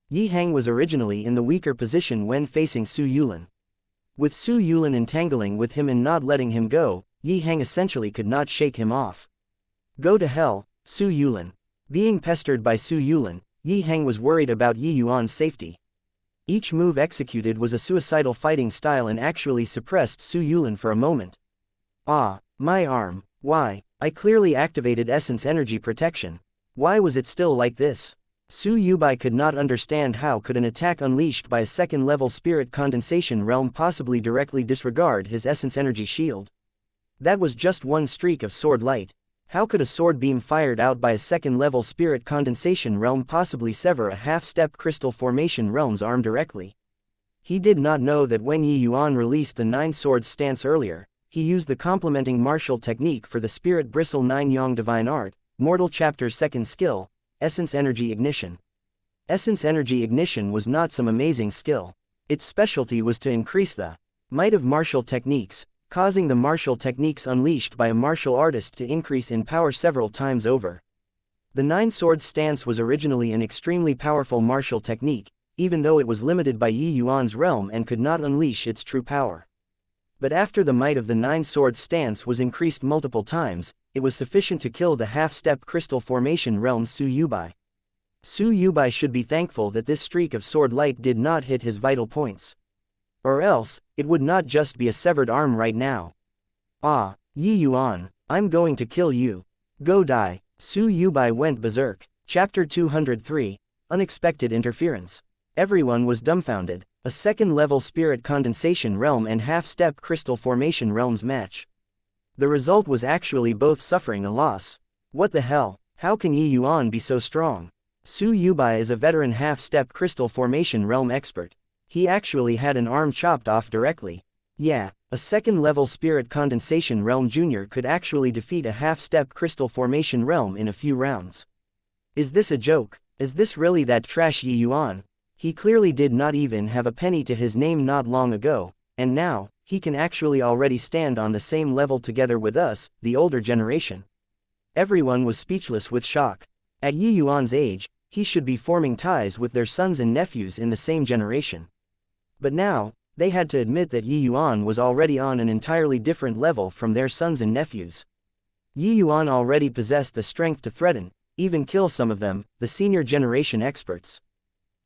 S1: Yi Hang was originally in the weaker position when facing Su Yulin. With Su Yulin entangling with him and not letting him go, Yi Hang essentially could not shake him off. Go to hell, Su Yulin. Being pestered by Su Yulin, Yi Heng was worried about Yi Yuan's safety. Each move executed was a suicidal fighting style and actually suppressed Su Yulin for a moment. Ah, my arm. Why? I clearly activated essence energy protection. Why was it still like this? Su Yubai could not understand how could an attack unleashed by a second-level spirit condensation realm possibly directly disregard his essence energy shield. That was just one streak of sword light. How could a sword beam fired out by a second-level spirit condensation realm possibly sever a half-step crystal formation realm's arm directly? He did not know that when Yi Yuan released the Nine Swords stance earlier, he used the complementing martial technique for the Spirit Bristle 9 Yang Divine Art, Mortal Chapter's second skill, Essence Energy Ignition. Essence Energy Ignition was not some amazing skill. Its specialty was to increase the might of martial techniques, causing the martial techniques unleashed by a martial artist to increase in power several times over. The Nine Swords stance was originally an extremely powerful martial technique, even though it was limited by Yi Yuan's realm and could not unleash its true power. But after the might of the Nine Swords stance was increased multiple times, it was sufficient to kill the half-step crystal formation realm's Su Yubai. Su Yubai should be thankful that this streak of sword light did not hit his vital points. Or else, it would not just be a severed arm right now. Ah, Yi Yuan, I'm going to kill you. Go die. Su Yubai went berserk. Chapter 203, Unexpected Interference. Everyone was dumbfounded. A second-level spirit condensation realm and half-step crystal formation realms match. The result was actually both suffering a loss. What the hell? How can Yi Yuan be so strong? Su Yubai is a veteran half-step crystal formation realm expert. He actually had an arm chopped off directly. Yeah, a second-level spirit condensation realm junior could actually defeat a half-step crystal formation realm in a few rounds. Is this a joke? Is this really that trash Yi Yuan? He clearly did not even have a penny to his name not long ago, and now, he can actually already stand on the same level together with us, the older generation. Everyone was speechless with shock. At Yi Yuan's age, he should be forming ties with their sons and nephews in the same generation. But now, they had to admit that Yi Yuan was already on an entirely different level from their sons and nephews. Yi Yuan already possessed the strength to threaten, even kill some of them, the senior generation experts.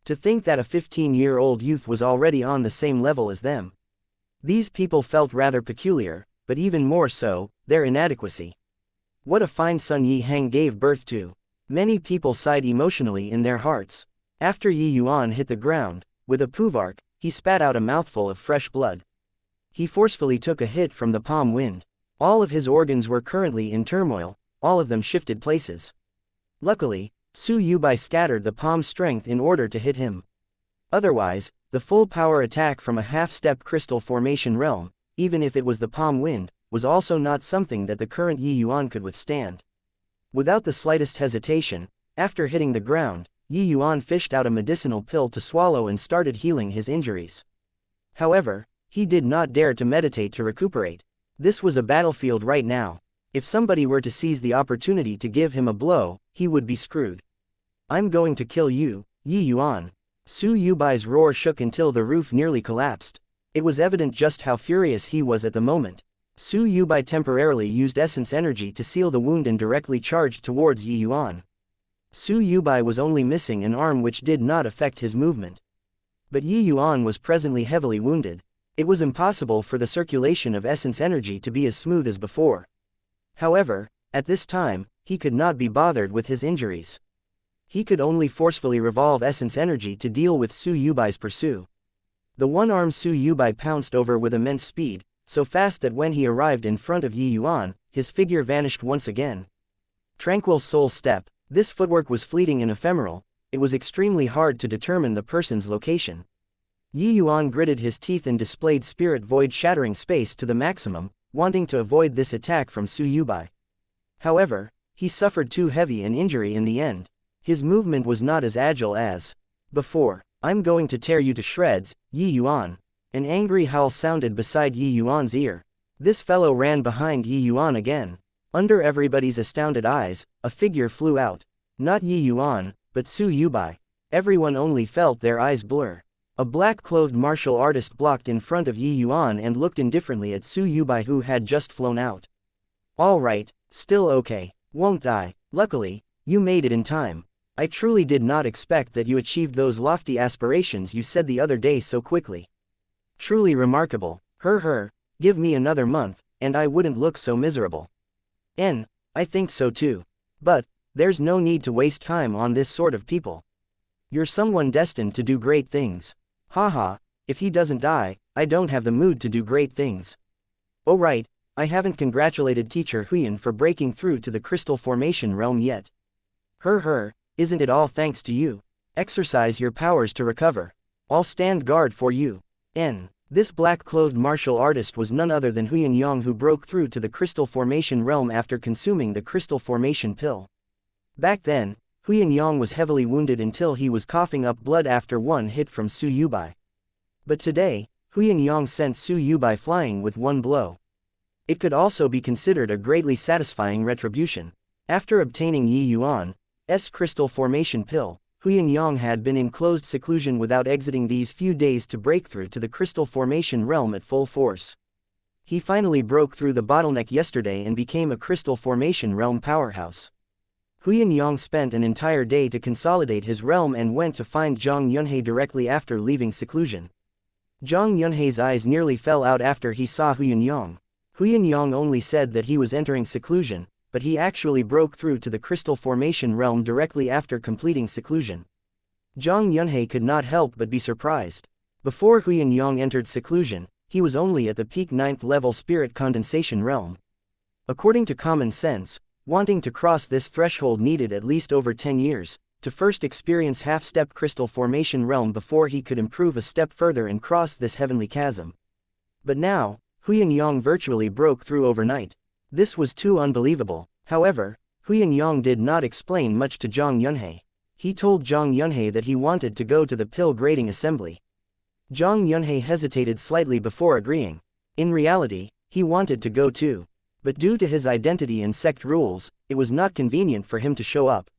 S1: To think that a 15-year-old youth was already on the same level as them. These people felt rather peculiar, but even more so, their inadequacy. What a fine son Yi Heng gave birth to. Many people sighed emotionally in their hearts. After Yi Yuan hit the ground, with a puvark, he spat out a mouthful of fresh blood. He forcefully took a hit from the palm wind. All of his organs were currently in turmoil, all of them shifted places. Luckily, Su Yubai scattered the palm's strength in order to hit him. Otherwise, the full power attack from a half-step crystal formation realm, even if it was the palm wind, was also not something that the current Yi Yuan could withstand. Without the slightest hesitation, after hitting the ground, Yi Yuan fished out a medicinal pill to swallow and started healing his injuries. However, he did not dare to meditate to recuperate. This was a battlefield right now. If somebody were to seize the opportunity to give him a blow, he would be screwed. I'm going to kill you, Yi Yuan. Su Yubai's roar shook until the roof nearly collapsed. It was evident just how furious he was at the moment. Su Yubai temporarily used essence energy to seal the wound and directly charged towards Yi Yuan. Su Yubai was only missing an arm which did not affect his movement. But Yi Yuan was presently heavily wounded. It was impossible for the circulation of essence energy to be as smooth as before. However, at this time, he could not be bothered with his injuries. He could only forcefully revolve essence energy to deal with Su Yubai's pursuit. The one-armed Su Yubai pounced over with immense speed, so fast that when he arrived in front of Yi Yuan, his figure vanished once again. Tranquil soul step. This footwork was fleeting and ephemeral. It was extremely hard to determine the person's location. Yi Yuan gritted his teeth and displayed spirit void shattering space to the maximum, wanting to avoid this attack from Su Yubai. However, he suffered too heavy an injury in the end. His movement was not as agile as before. I'm going to tear you to shreds, Yi Yuan. An angry howl sounded beside Yi Yuan's ear. This fellow ran behind Yi Yuan again. Under everybody's astounded eyes, a figure flew out. Not Yi Yuan, but Su Yubai. Everyone only felt their eyes blur. A black-clothed martial artist blocked in front of Yi Yuan and looked indifferently at Su Yubai who had just flown out. All right, still okay. Won't die. Luckily, you made it in time. I truly did not expect that you achieved those lofty aspirations you said the other day so quickly. Truly remarkable. Give me another month, and I wouldn't look so miserable. I think so too. But, there's no need to waste time on this sort of people. You're someone destined to do great things. Haha, if he doesn't die, I don't have the mood to do great things. Oh right, I haven't congratulated teacher Huyan for breaking through to the crystal formation realm yet. Isn't it all thanks to you? Exercise your powers to recover. I'll stand guard for you. This black-clothed martial artist was none other than Yin-Yang, who broke through to the crystal formation realm after consuming the crystal formation pill. Back then, Yin-Yang was heavily wounded until he was coughing up blood after one hit from Su Yubai. But today, Yin-Yang sent Su Yubai flying with one blow. It could also be considered a greatly satisfying retribution. After obtaining Yuan's crystal formation pill, Yin-Yang had been in closed seclusion without exiting these few days to break through to the crystal formation realm at full force. He finally broke through the bottleneck yesterday and became a crystal formation realm powerhouse. Yin-Yang spent an entire day to consolidate his realm and went to find Zhang Yunhei directly after leaving seclusion. Zhang Yunhei's eyes nearly fell out after he saw Yin-Yang. Yin-Yang only said that he was entering seclusion, but he actually broke through to the crystal formation realm directly after completing seclusion. Zhang Yunhei could not help but be surprised. Before Yin-Yang entered seclusion, he was only at the peak 9th level spirit condensation realm. According to common sense, wanting to cross this threshold needed at least over 10 years, to first experience half-step crystal formation realm before he could improve a step further and cross this heavenly chasm. But now, Yin-Yang virtually broke through overnight. This was too unbelievable. However, Yin-Yang did not explain much to Zhang Yunhei. He told Zhang Yunhei that he wanted to go to the pill grading assembly. Zhang Yunhei hesitated slightly before agreeing. In reality, he wanted to go too. But due to his identity and sect rules, it was not convenient for him to show up.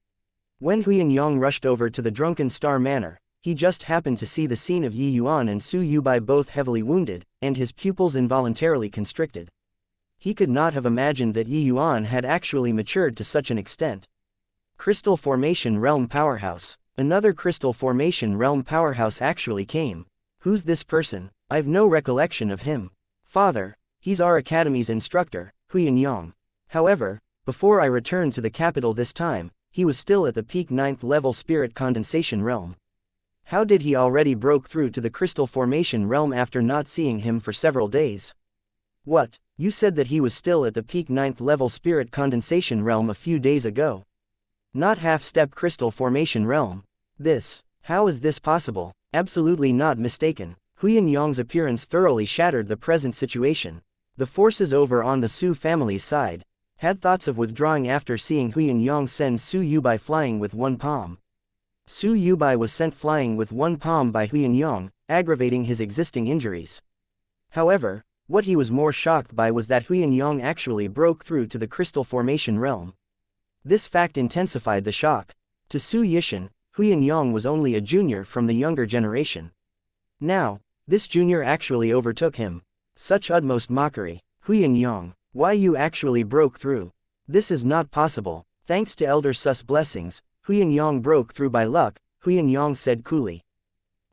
S1: When Yin-Yang rushed over to the Drunken Star Manor, he just happened to see the scene of Yuan and Su Yubai both heavily wounded, and his pupils involuntarily constricted. He could not have imagined that Yuan had actually matured to such an extent. Crystal Formation Realm Powerhouse. Another Crystal Formation Realm Powerhouse actually came. Who's this person? I've no recollection of him. Father, he's our academy's instructor, Yin-Yang. However, before I returned to the capital this time, he was still at the peak 9th level spirit condensation realm. How did he already broke through to the crystal formation realm after not seeing him for several days? What, you said that he was still at the peak 9th level spirit condensation realm a few days ago? Not half-step crystal formation realm. How is this possible? Absolutely not mistaken. Yin-Yang's appearance thoroughly shattered the present situation. The forces over on the Su family's side had thoughts of withdrawing after seeing Yin-Yang send Su Yubai flying with one palm. Su Yubai was sent flying with one palm by Yin-Yang, aggravating his existing injuries. However, what he was more shocked by was that Yin-Yang actually broke through to the crystal formation realm. This fact intensified the shock. To Su Yishan, Yin-Yang was only a junior from the younger generation. Now, this junior actually overtook him. Such utmost mockery. Yin-Yang, why you actually broke through? This is not possible. Thanks to Elder Sus' blessings, Yin-Yang broke through by luck, Yin-Yang said coolly.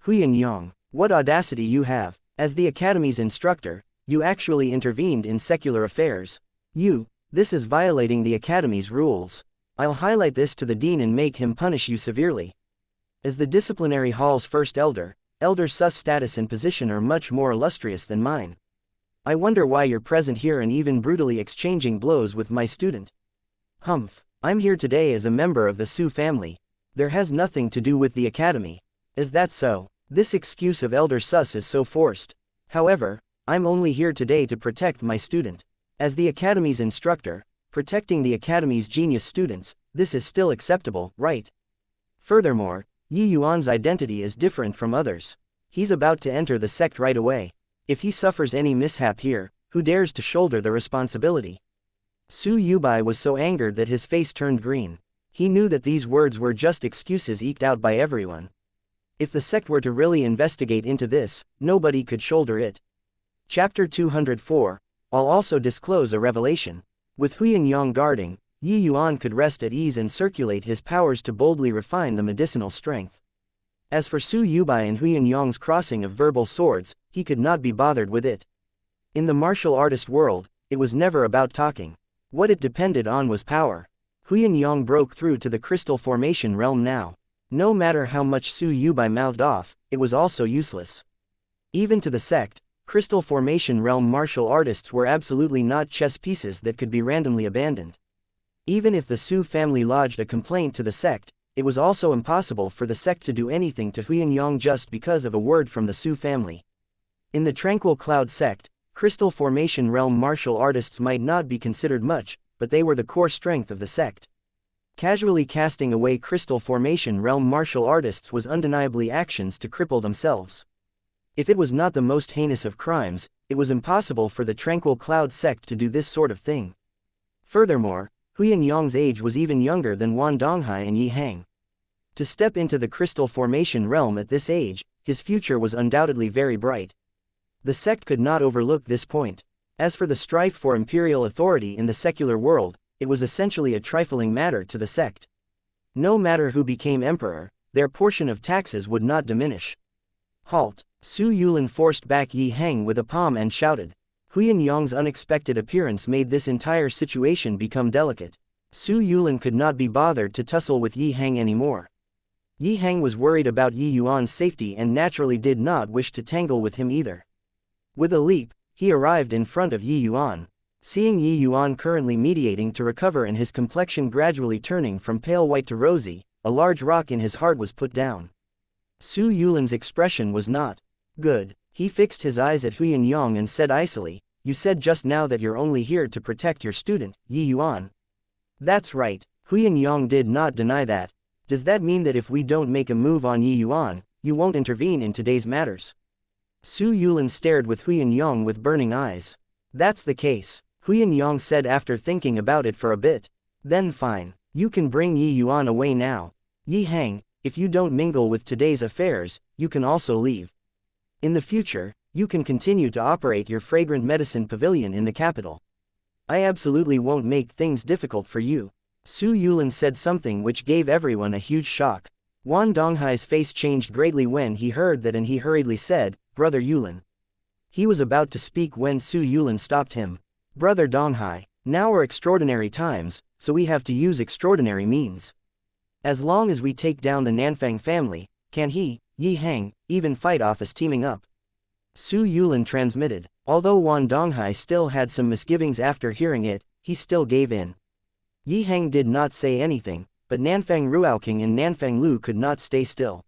S1: Yin-Yang, what audacity you have. As the academy's instructor, you actually intervened in secular affairs. This is violating the academy's rules. I'll highlight this to the dean and make him punish you severely. As the disciplinary hall's first elder, Elder Sus' status and position are much more illustrious than mine. I wonder why you're present here and even brutally exchanging blows with my student. I'm here today as a member of the Su family. There has nothing to do with the academy. Is that so? This excuse of Elder Sus is so forced. However, I'm only here today to protect my student. As the academy's instructor, protecting the academy's genius students, this is still acceptable, right? Furthermore, Yuan's identity is different from others. He's about to enter the sect right away. If he suffers any mishap here, who dares to shoulder the responsibility? Su Yubai was so angered that his face turned green. He knew that these words were just excuses eked out by everyone. If the sect were to really investigate into this, nobody could shoulder it. Chapter 204. I'll also disclose a revelation. With Yin-Yang guarding, Yi Yuan could rest at ease and circulate his powers to boldly refine the medicinal strength. As for Su Yubai and Huyan Yang's crossing of verbal swords, he could not be bothered with it. In the martial artist world, it was never about talking. What it depended on was power. Huyan Yang broke through to the crystal formation realm now. No matter how much Su Yubai mouthed off, it was also useless. Even to the sect, crystal formation realm martial artists were absolutely not chess pieces that could be randomly abandoned. Even if the Su family lodged a complaint to the sect, it was also impossible for the sect to do anything to Huyan Yang just because of a word from the Su family. In the Tranquil Cloud sect, crystal formation realm martial artists might not be considered much, but they were the core strength of the sect. Casually casting away crystal formation realm martial artists was undeniably actions to cripple themselves. If it was not the most heinous of crimes, it was impossible for the Tranquil Cloud sect to do this sort of thing. Furthermore, Huyan Yang's age was even younger than Wan Donghai and Yi Hang. To step into the crystal formation realm at this age, his future was undoubtedly very bright. The sect could not overlook this point. As for the strife for imperial authority in the secular world, it was essentially a trifling matter to the sect. No matter who became emperor, their portion of taxes would not diminish. Halt! Su Yulin forced back Yi Hang with a palm and shouted. Huyan Yang's unexpected appearance made this entire situation become delicate. Su Yulin could not be bothered to tussle with Yi Hang anymore. Yi Hang was worried about Yi Yuan's safety and naturally did not wish to tangle with him either. With a leap, he arrived in front of Yi Yuan. Seeing Yi Yuan currently mediating to recover and his complexion gradually turning from pale white to rosy, a large rock in his heart was put down. Su Yulin's expression was not good. He fixed his eyes at Huyan Yang and said icily, "You said just now that you're only here to protect your student, Yi Yuan." "That's right." Huyan Yang did not deny that. "Does that mean that if we don't make a move on Yi Yuan, you won't intervene in today's matters?" Su Yulin stared with Huyan Yang with burning eyes. "That's the case," Huyan Yang said after thinking about it for a bit. "Then fine. You can bring Yi Yuan away now. Yi Hang, if you don't mingle with today's affairs, you can also leave. In the future, you can continue to operate your fragrant medicine pavilion in the capital. I absolutely won't make things difficult for you." Su Yulin said something which gave everyone a huge shock. Wan Donghai's face changed greatly when he heard that and he hurriedly said, "Brother Yulin." He was about to speak when Su Yulin stopped him. "Brother Donghai, now are extraordinary times, so we have to use extraordinary means. As long as we take down the Nanfang family, can he, Yi Hang, even fight off as teaming up?" Su Yulin transmitted. Although Wan Donghai still had some misgivings after hearing it, he still gave in. Yi Hang did not say anything, but Nanfang Ruaoking and Nanfang Lu could not stay still.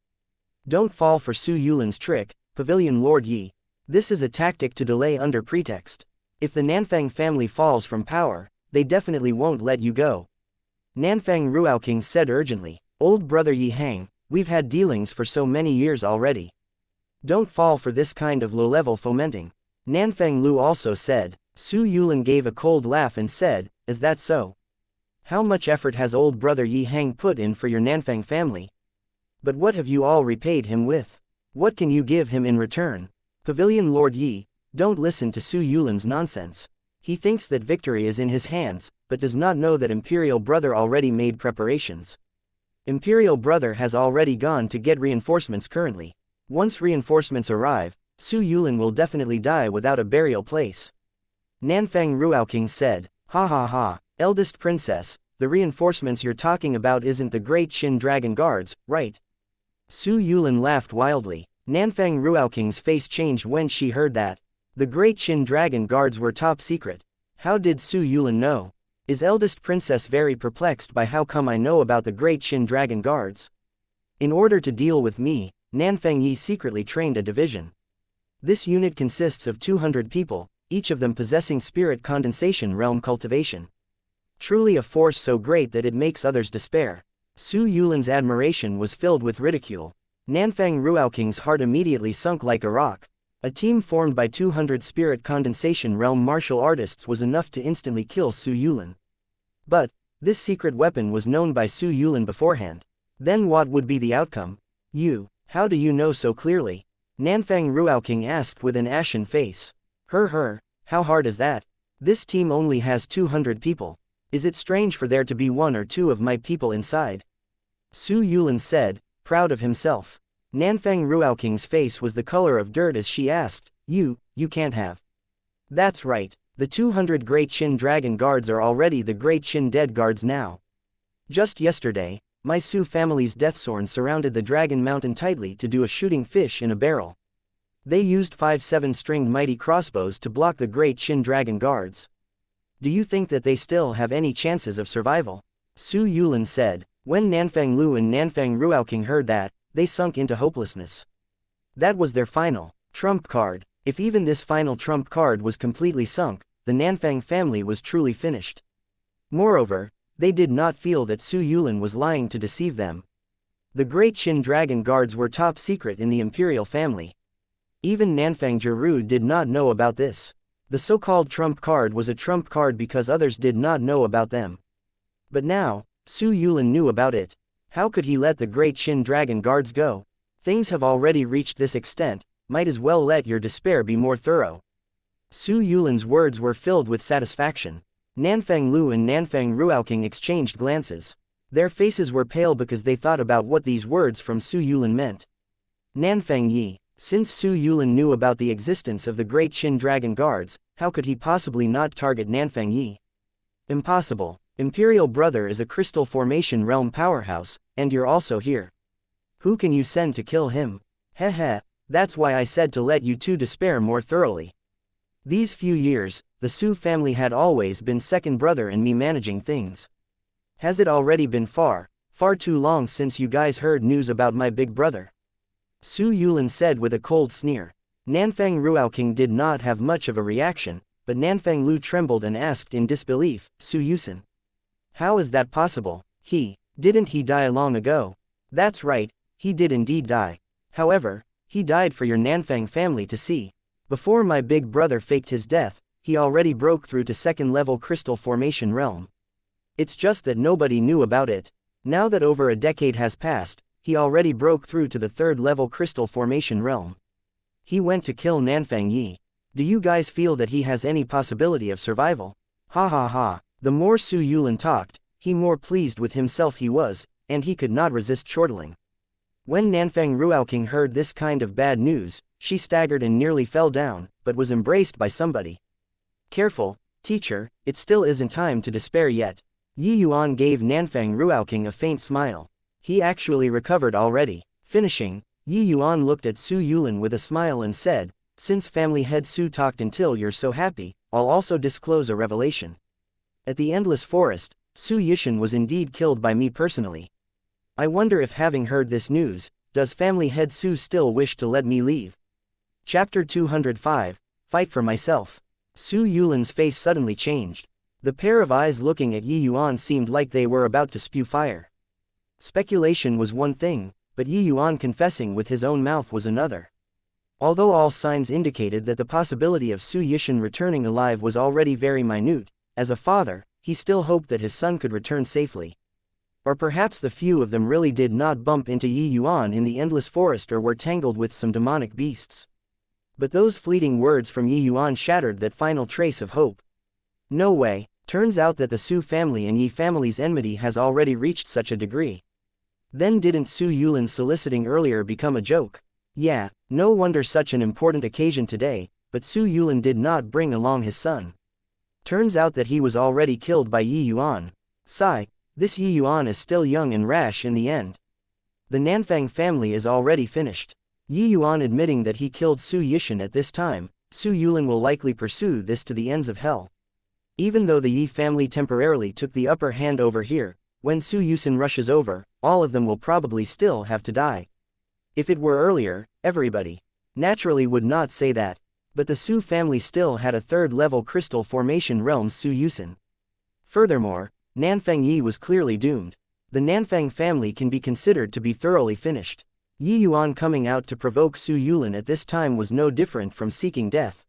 S1: "Don't fall for Su Yulin's trick, Pavilion Lord Yi. This is a tactic to delay under pretext. If the Nanfang family falls from power, they definitely won't let you go." Nanfang Ruaoking said urgently, "Old brother Yi Hang, we've had dealings for so many years already. Don't fall for this kind of low-level fomenting." Nanfang Lu also said. Su Yulin gave a cold laugh and said, "Is that so? How much effort has old brother Yi Hang put in for your Nanfang family? But what have you all repaid him with? What can you give him in return?" Pavilion Lord Yi, don't listen to Su Yulin's nonsense. He thinks that victory is in his hands, but does not know that Imperial Brother already made preparations. Imperial Brother has already gone to get reinforcements currently. Once reinforcements arrive, Su Yulin will definitely die without a burial place. Nanfang Ruaoking said, "Ha ha ha, eldest princess, the reinforcements you're talking about isn't the Great Qin Dragon Guards, right?" Su Yulin laughed wildly. Nanfang Ruaoking's face changed when she heard that. The Great Qin Dragon Guards were top secret. How did Su Yulin know? Is eldest princess very perplexed by how come I know about the Great Qin Dragon Guards? In order to deal with me, Nanfang Yi secretly trained a division. This unit consists of 200 people, each of them possessing spirit condensation realm cultivation. Truly a force so great that it makes others despair. Su Yulin's admiration was filled with ridicule. Nanfang Ruaoking's heart immediately sunk like a rock. A team formed by 200 spirit condensation realm martial artists was enough to instantly kill Su Yulin. But, this secret weapon was known by Su Yulin beforehand. Then what would be the outcome? How do you know so clearly? Nanfang Ruaoking asked with an ashen face. How hard is that? This team only has 200 people. Is it strange for there to be one or two of my people inside? Su Yulin said, proud of himself. Nanfang Ruaoking's face was the color of dirt as she asked, You can't have. That's right, the 200 Great Qin Dragon Guards are already the Great Qin Dead Guards now. Just yesterday, my Su family's Deathsorn surrounded the Dragon Mountain tightly to do a shooting fish in a barrel. They used 5 7-stringed mighty crossbows to block the Great Qin Dragon Guards. Do you think that they still have any chances of survival? Su Yulin said. When Nanfang Lu and Nanfang Ruaoking heard that, they sunk into hopelessness. That was their final trump card. If even this final trump card was completely sunk, the Nanfang family was truly finished. Moreover, they did not feel that Su Yulin was lying to deceive them. The Great Qin Dragon Guards were top secret in the imperial family. Even Nanfang Jiru did not know about this. The so-called trump card was a trump card because others did not know about them. But now, Su Yulin knew about it. How could he let the Great Qin Dragon Guards go? Things have already reached this extent, might as well let your despair be more thorough. Su Yulin's words were filled with satisfaction. Nanfang Lu and Nanfang Ruaoking exchanged glances. Their faces were pale because they thought about what these words from Su Yulin meant. Nanfang Yi, since Su Yulin knew about the existence of the Great Qin Dragon Guards, how could he possibly not target Nanfang Yi? Impossible. Imperial Brother is a crystal formation realm powerhouse, and you're also here. Who can you send to kill him? Heh, that's why I said to let you two despair more thoroughly. These few years, the Su family had always been second brother in me managing things. Has it already been far too long since you guys heard news about my big brother? Su Yulin said with a cold sneer. Nanfang Ruaoking did not have much of a reaction, but Nanfang Lu trembled and asked in disbelief, Su Yusin. How is that possible? Didn't he die long ago? That's right, he did indeed die. However, he died for your Nanfang family to see. Before my big brother faked his death, he already broke through to second-level crystal formation realm. It's just that nobody knew about it. Now that over a decade has passed, he already broke through to the third-level crystal formation realm. He went to kill Nanfang Yi. Do you guys feel that he has any possibility of survival? Ha. The more Su Yulin talked, he more pleased with himself he was, and he could not resist chortling. When Nanfang Ruaoking heard this kind of bad news, she staggered and nearly fell down, but was embraced by somebody. Careful, teacher, it still isn't time to despair yet. Yi Yuan gave Nanfang Ruaoking a faint smile. He actually recovered already. Finishing, Yi Yuan looked at Su Yulin with a smile and said, Since family head Su talked until you're so happy, I'll also disclose a revelation. At the Endless Forest, Su Yishan was indeed killed by me personally. I wonder if having heard this news, does family head Su still wish to let me leave? Chapter 205, Fight for Myself. Su Yulin's face suddenly changed. The pair of eyes looking at Yi Yuan seemed like they were about to spew fire. Speculation was one thing, but Yi Yuan confessing with his own mouth was another. Although all signs indicated that the possibility of Su Yishan returning alive was already very minute, as a father, he still hoped that his son could return safely. Or perhaps the few of them really did not bump into Yi Yuan in the Endless Forest or were tangled with some demonic beasts. But those fleeting words from Yi Yuan shattered that final trace of hope. No way, turns out that the Su family and Yi family's enmity has already reached such a degree. Then didn't Su Yulin's soliciting earlier become a joke? Yeah, no wonder such an important occasion today, but Su Yulin did not bring along his son. Turns out that he was already killed by Yi Yuan. Sigh, this Yi Yuan is still young and rash in the end. The Nanfang family is already finished. Yi Yuan admitting that he killed Su Yishan at this time, Su Yulin will likely pursue this to the ends of hell. Even though the Yi family temporarily took the upper hand over here, when Su Yishan rushes over, all of them will probably still have to die. If it were earlier, everybody naturally would not say that. But the Su family still had a third-level crystal formation realm Su Yishan. Furthermore, Nanfang Yi was clearly doomed. The Nanfang family can be considered to be thoroughly finished. Yi Yuan coming out to provoke Su Yulin at this time was no different from seeking death.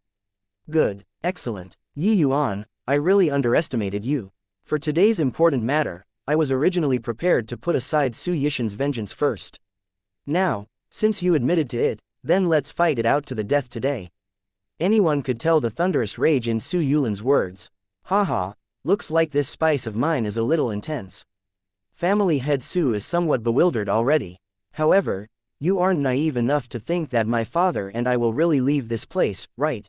S1: Good, excellent. Yi Yuan, I really underestimated you. For today's important matter, I was originally prepared to put aside Su Yishan's vengeance first. Now, since you admitted to it, then let's fight it out to the death today. Anyone could tell the thunderous rage in Su Yulin's words. Haha, Looks like this spice of mine is a little intense. Family head Su is somewhat bewildered already. However, you aren't naive enough to think that my father and I will really leave this place, right?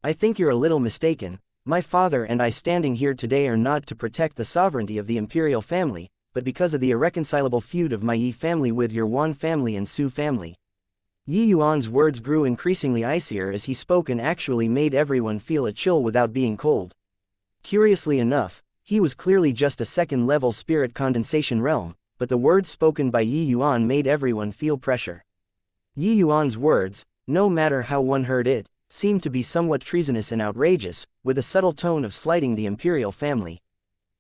S1: I think you're a little mistaken. My father and I standing here today are not to protect the sovereignty of the imperial family, but because of the irreconcilable feud of my Yi family with your Yuan family and Su family. Yi Yuan's words grew increasingly icier as he spoke and actually made everyone feel a chill without being cold. Curiously enough, he was clearly just a second-level spirit condensation realm, but the words spoken by Yi Yuan made everyone feel pressure. Yi Yuan's words, no matter how one heard it, seemed to be somewhat treasonous and outrageous, with a subtle tone of slighting the imperial family.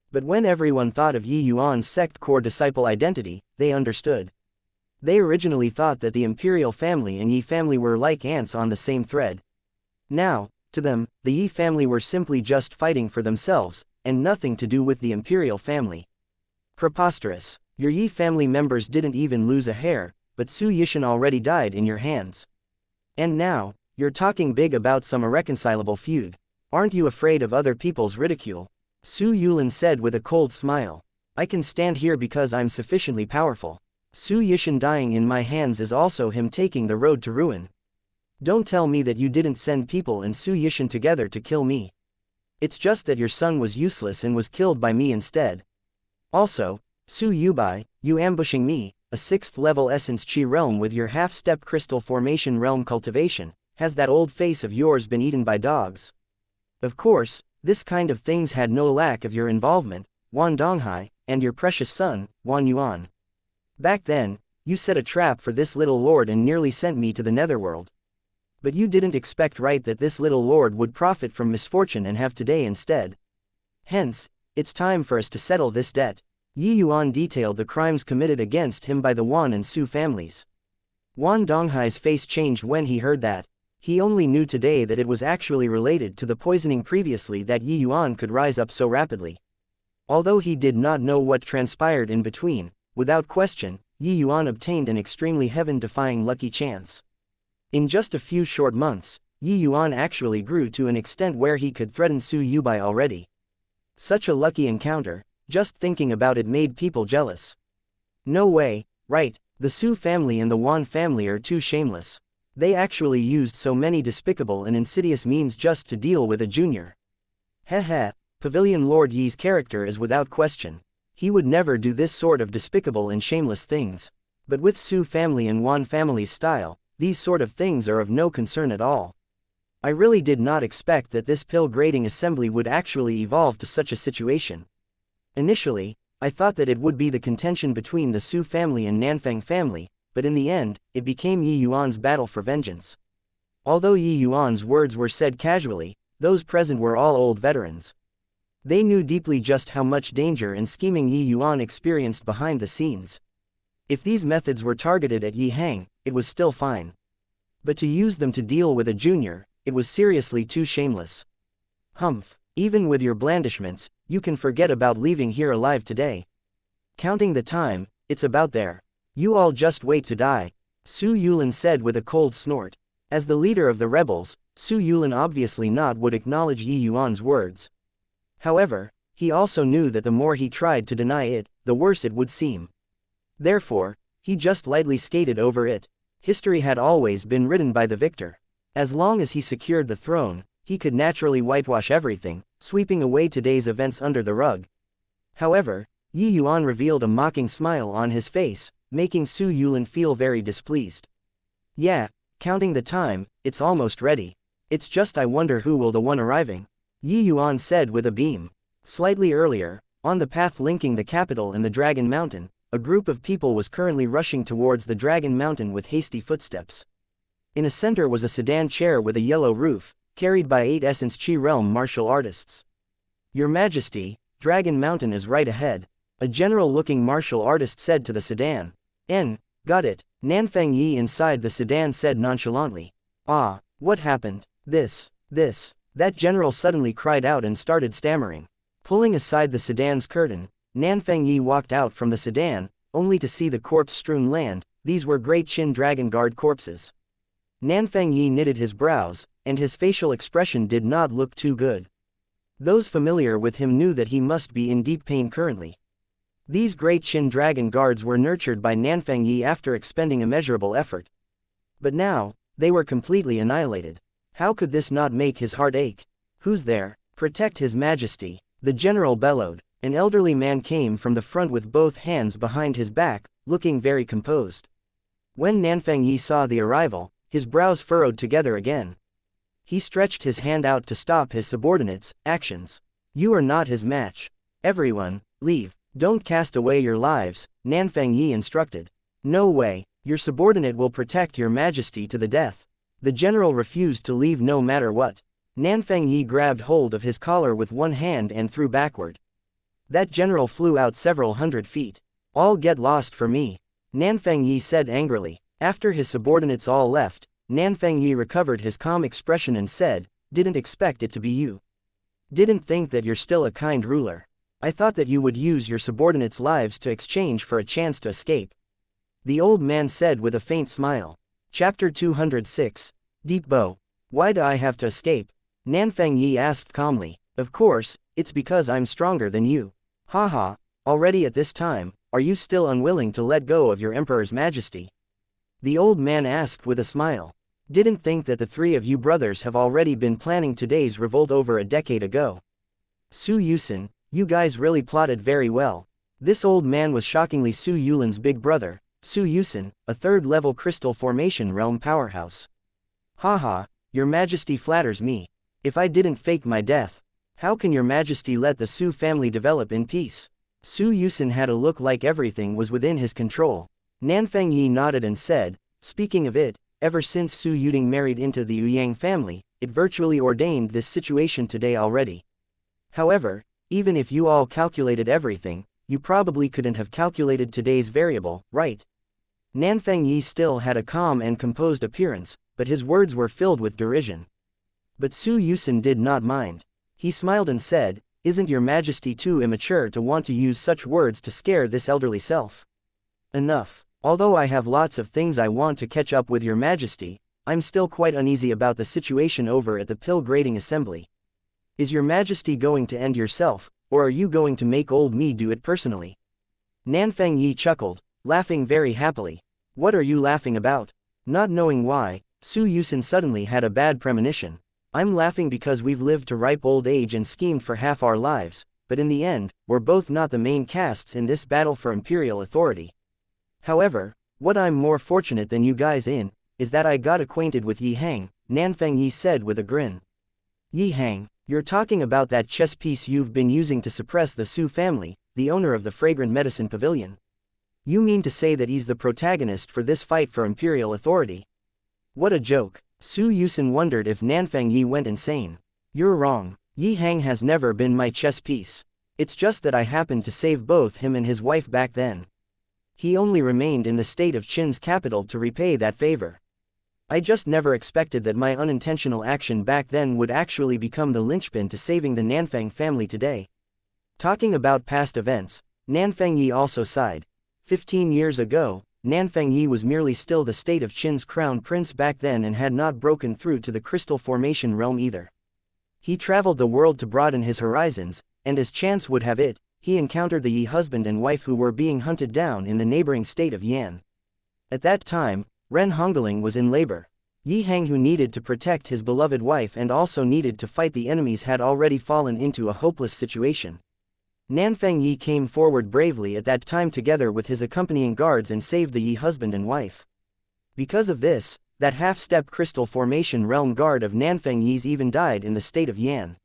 S1: But when everyone thought of Yi Yuan's sect core disciple identity, they understood. They originally thought that the imperial family and Yi family were like ants on the same thread. Now, to them, the Yi family were simply just fighting for themselves, and nothing to do with the imperial family. Preposterous. Your Yi family members didn't even lose a hair, but Su Yishan already died in your hands. And now, you're talking big about some irreconcilable feud. Aren't you afraid of other people's ridicule? Su Yulin said with a cold smile. I can stand here because I'm sufficiently powerful. Su Yishan dying in my hands is also him taking the road to ruin. Don't tell me that you didn't send people and Su Yishan together to kill me. It's just that your son was useless and was killed by me instead. Also, Su Yubai, you ambushing me, a 6th level essence chi realm with your half-step crystal formation realm cultivation, has that old face of yours been eaten by dogs? Of course, this kind of things had no lack of your involvement, Wan Donghai, and your precious son, Wan Yuan. Back then, you set a trap for this little lord and nearly sent me to the netherworld. But you didn't expect right that this little lord would profit from misfortune and have today instead. Hence, it's time for us to settle this debt. Yi Yuan detailed the crimes committed against him by the Wan and Su families. Wan Donghai's face changed when he heard that. He only knew today that it was actually related to the poisoning previously that Yi Yuan could rise up so rapidly. Although he did not know what transpired in between, without question, Yi Yuan obtained an extremely heaven-defying lucky chance. In just a few short months, Yi Yuan actually grew to an extent where he could threaten Su Yubai already. Such a lucky encounter, just thinking about it made people jealous. No way, right, the Su family and the Wan family are too shameless. They actually used so many despicable and insidious means just to deal with a junior. Heh, Pavilion Lord Yi's character is without question. He would never do this sort of despicable and shameless things. But with Su family and Wan family's style, these sort of things are of no concern at all. I really did not expect that this pill-grading assembly would actually evolve to such a situation. Initially, I thought that it would be the contention between the Su family and Nanfang family, but in the end, it became Yi Yuan's battle for vengeance. Although Yi Yuan's words were said casually, those present were all old veterans. They knew deeply just how much danger and scheming Yi Yuan experienced behind the scenes. If these methods were targeted at Yi Hang, it was still fine. But to use them to deal with a junior, it was seriously too shameless. Humph, even with your blandishments, you can forget about leaving here alive today. Counting the time, it's about there. You all just wait to die, Su Yulin said with a cold snort. As the leader of the rebels, Su Yulin obviously not would acknowledge Yi Yuan's words. However, he also knew that the more he tried to deny it, the worse it would seem. Therefore, he just lightly skated over it. History had always been written by the victor. As long as he secured the throne, he could naturally whitewash everything, sweeping away today's events under the rug. However, Yi Yuan revealed a mocking smile on his face, making Su Yulin feel very displeased. Yeah, counting the time, it's almost ready. It's just I wonder who will the one arriving. Yi Yuan said with a beam. Slightly earlier, on the path linking the capital and the Dragon Mountain, a group of people was currently rushing towards the Dragon Mountain with hasty footsteps. In a center was a sedan chair with a yellow roof, carried by 8 Essence Chi Realm martial artists. Your Majesty, Dragon Mountain is right ahead, a general-looking martial artist said to the sedan. Got it, Nanfang Yi inside the sedan said nonchalantly. Ah, what happened? That general suddenly cried out and started stammering. Pulling aside the sedan's curtain, Nanfang Yi walked out from the sedan, only to see the corpse-strewn land. These were Great Qin Dragon Guard corpses. Nanfang Yi knitted his brows, and his facial expression did not look too good. Those familiar with him knew that he must be in deep pain currently. These great Qin dragon guards were nurtured by Nanfang Yi after expending immeasurable effort. But now, they were completely annihilated. How could this not make his heart ache? Who's there? Protect His Majesty, the general bellowed. An elderly man came from the front with both hands behind his back, looking very composed. When Nanfang Yi saw the arrival, his brows furrowed together again. He stretched his hand out to stop his subordinates' actions. You are not his match. Everyone, leave. Don't cast away your lives, Nanfang Yi instructed. No way, your subordinate will protect your majesty to the death. The general refused to leave no matter what. Nanfang Yi grabbed hold of his collar with one hand and threw backward. That general flew out several hundred feet. All get lost for me, Nanfang Yi said angrily. After his subordinates all left, Nanfang Yi recovered his calm expression and said, didn't expect it to be you. Didn't think that you're still a kind ruler. I thought that you would use your subordinates' lives to exchange for a chance to escape. The old man said with a faint smile. Chapter 206. Deep Bow. Why do I have to escape? Nanfang Yi asked calmly. Of course, it's because I'm stronger than you. Haha, already at this time, are you still unwilling to let go of your emperor's majesty? The old man asked with a smile. Didn't think that the three of you brothers have already been planning today's revolt over a decade ago. Su Yusin, you guys really plotted very well. This old man was shockingly Su Yulin's big brother, Su Yusin, a third-level crystal formation realm powerhouse. Haha, your majesty flatters me. If I didn't fake my death, how can your majesty let the Su family develop in peace? Su Yusin had a look like everything was within his control. Nanfang Yi nodded and said, speaking of it, ever since Su Yuding married into the Yang family, it virtually ordained this situation today already. However, even if you all calculated everything, you probably couldn't have calculated today's variable, right? Nanfang Yi still had a calm and composed appearance, but his words were filled with derision. But Su Yusin did not mind. He smiled and said, isn't your majesty too immature to want to use such words to scare this elderly self? Enough. Although I have lots of things I want to catch up with your majesty, I'm still quite uneasy about the situation over at the pill grading assembly. Is your majesty going to end yourself, or are you going to make old me do it personally? Nanfang Yi chuckled, laughing very happily. What are you laughing about? Not knowing why, Su Yusin suddenly had a bad premonition. I'm laughing because we've lived to ripe old age and schemed for half our lives, but in the end, we're both not the main casts in this battle for imperial authority. However, what I'm more fortunate than you guys in, is that I got acquainted with Yi Hang, Nanfang Yi said with a grin. Yi Hang, you're talking about that chess piece you've been using to suppress the Su family, the owner of the Fragrant Medicine Pavilion. You mean to say that he's the protagonist for this fight for imperial authority? What a joke. Su Yusin wondered if Nanfang Yi went insane. You're wrong. Yi Hang has never been my chess piece. It's just that I happened to save both him and his wife back then. He only remained in the state of Qin's capital to repay that favor. I just never expected that my unintentional action back then would actually become the linchpin to saving the Nanfang family today. Talking about past events, Nanfang Yi also sighed. 15 years ago, Nanfang Yi was merely still the state of Qin's crown prince back then and had not broken through to the crystal formation realm either. He traveled the world to broaden his horizons, and as chance would have it, he encountered the Yi husband and wife who were being hunted down in the neighboring state of Yan. At that time, Ren Hongling was in labor. Yi Hang, who needed to protect his beloved wife and also needed to fight the enemies, had already fallen into a hopeless situation. Nanfang Yi came forward bravely at that time together with his accompanying guards and saved the Yi husband and wife. Because of this, that half-step crystal formation realm guard of Nanfang Yi's even died in the state of Yan.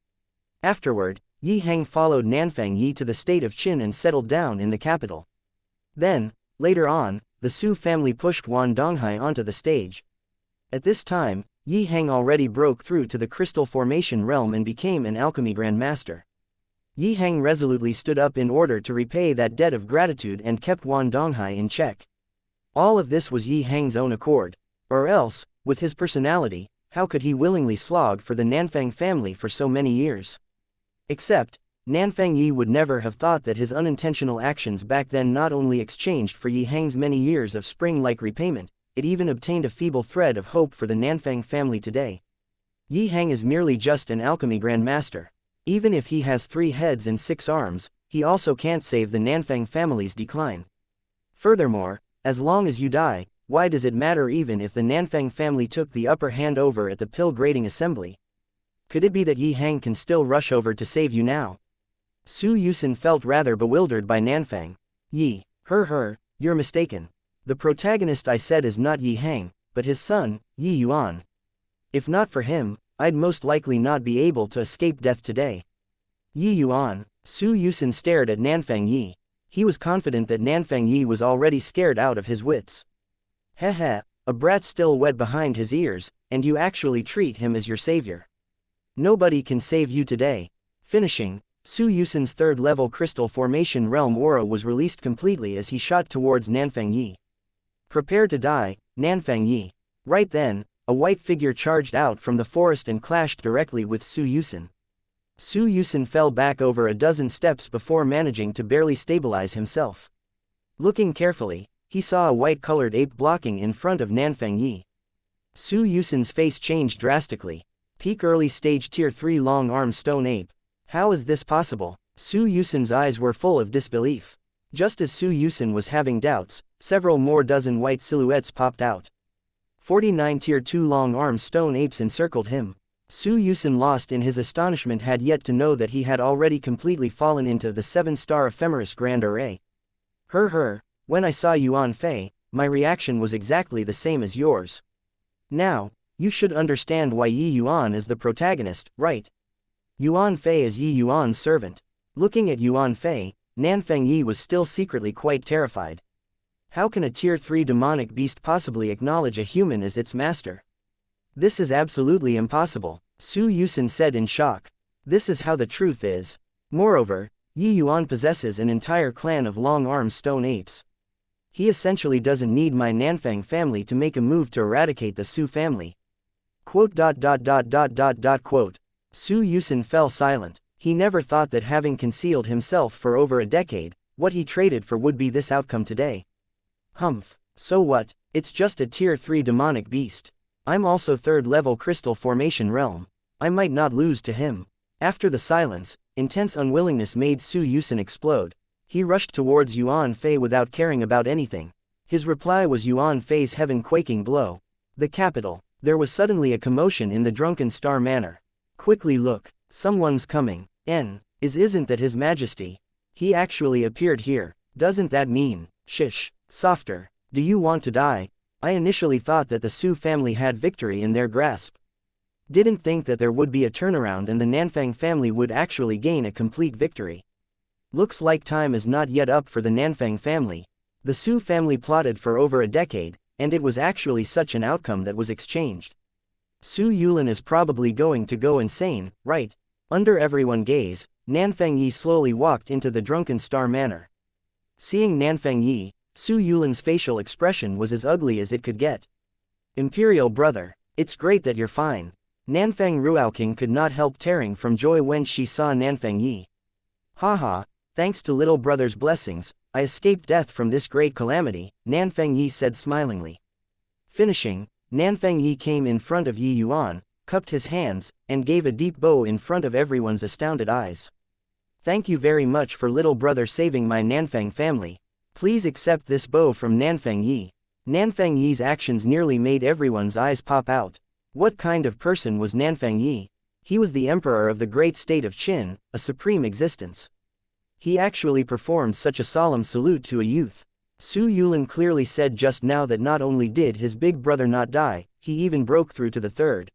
S1: Afterward, Yi Hang followed Nanfang Yi to the state of Qin and settled down in the capital. Then, later on, the Su family pushed Yuan Donghai onto the stage. At this time, Yi Hang already broke through to the crystal formation realm and became an alchemy grandmaster. Yi Hang resolutely stood up in order to repay that debt of gratitude and kept Yuan Donghai in check. All of this was Yi Hang's own accord. Or else, with his personality, how could he willingly slog for the Nanfang family for so many years? Except, Nanfang Yi would never have thought that his unintentional actions back then not only exchanged for Yi Hang's many years of spring-like repayment, it even obtained a feeble thread of hope for the Nanfang family today. Yi Hang is merely just an alchemy grandmaster. Even if he has 3 heads and 6 arms, he also can't save the Nanfang family's decline. Furthermore, as long as you die, why does it matter even if the Nanfang family took the upper hand over at the pill grading assembly? Could it be that Yi Hang can still rush over to save you now? Su Yusin felt rather bewildered by Nanfang. Yi, you're mistaken. The protagonist I said is not Yi Hang, but his son, Yi Yuan. If not for him, I'd most likely not be able to escape death today. Yi Yuan. Su Yusin stared at Nanfang Yi. He was confident that Nanfang Yi was already scared out of his wits. Heh, a brat still wet behind his ears, and you actually treat him as your savior. Nobody can save you today. Finishing, Su Yusin's third-level crystal formation realm aura was released completely as he shot towards Nanfang Yi. Prepare to die, Nanfang Yi. Right then, a white figure charged out from the forest and clashed directly with Su Yusin. Su Yusin fell back over a dozen steps before managing to barely stabilize himself. Looking carefully, he saw a white-colored ape blocking in front of Nanfang Yi. Su Yusin's face changed drastically. Peak early stage tier 3 long-arm stone ape. How is this possible? Su Yusin's eyes were full of disbelief. Just as Su Yusin was having doubts, several more dozen white silhouettes popped out. 49 tier 2 long-arm stone apes encircled him. Su Yusin, lost in his astonishment, had yet to know that he had already completely fallen into the 7-star ephemeris grand array. When I saw Yuan Fei, my reaction was exactly the same as yours. Now, you should understand why Yi Yuan is the protagonist, right? Yuan Fei is Yi Yuan's servant. Looking at Yuan Fei, Nanfang Yi was still secretly quite terrified. How can a tier 3 demonic beast possibly acknowledge a human as its master? This is absolutely impossible, Su Yusin said in shock. This is how the truth is. Moreover, Yi Yuan possesses an entire clan of long-armed stone apes. He essentially doesn't need my Nanfang family to make a move to eradicate the Su family. Quote. Su Yusin fell silent. He never thought that, having concealed himself for over a decade, what he traded for would be this outcome today. Humph, so what? It's just a tier 3 demonic beast. I'm also 3rd level crystal formation realm. I might not lose to him. After the silence, intense unwillingness made Su Yusin explode. He rushed towards Yuan Fei without caring about anything. His reply was Yuan Fei's heaven-quaking blow. The capital. There was suddenly a commotion in the Drunken Star Manor. Quickly look, someone's coming. Isn't that His Majesty? He actually appeared here. Doesn't that mean? Shish, softer. Do you want to die? I initially thought that the Su family had victory in their grasp. Didn't think that there would be a turnaround and the Nanfang family would actually gain a complete victory. Looks like time is not yet up for the Nanfang family. The Su family plotted for over a decade, and it was actually such an outcome that was exchanged. Su Yulin is probably going to go insane, right? Under everyone's gaze, Nanfang Yi slowly walked into the Drunken Star Manor. Seeing Nanfang Yi, Su Yulin's facial expression was as ugly as it could get. Imperial brother, it's great that you're fine. Nanfang Ruoking could not help tearing from joy when she saw Nanfang Yi. Haha, thanks to little brother's blessings, I escaped death from this great calamity, Nanfang Yi said smilingly. Finishing, Nanfang Yi came in front of Yi Yuan, cupped his hands, and gave a deep bow in front of everyone's astounded eyes. Thank you very much for little brother saving my Nanfang family. Please accept this bow from Nanfang Yi. Nanfang Yi's actions nearly made everyone's eyes pop out. What kind of person was Nanfang Yi? He was the emperor of the great state of Qin, a supreme existence. He actually performed such a solemn salute to a youth. Su Yulin clearly said just now that not only did his big brother not die, he even broke through to the 3rd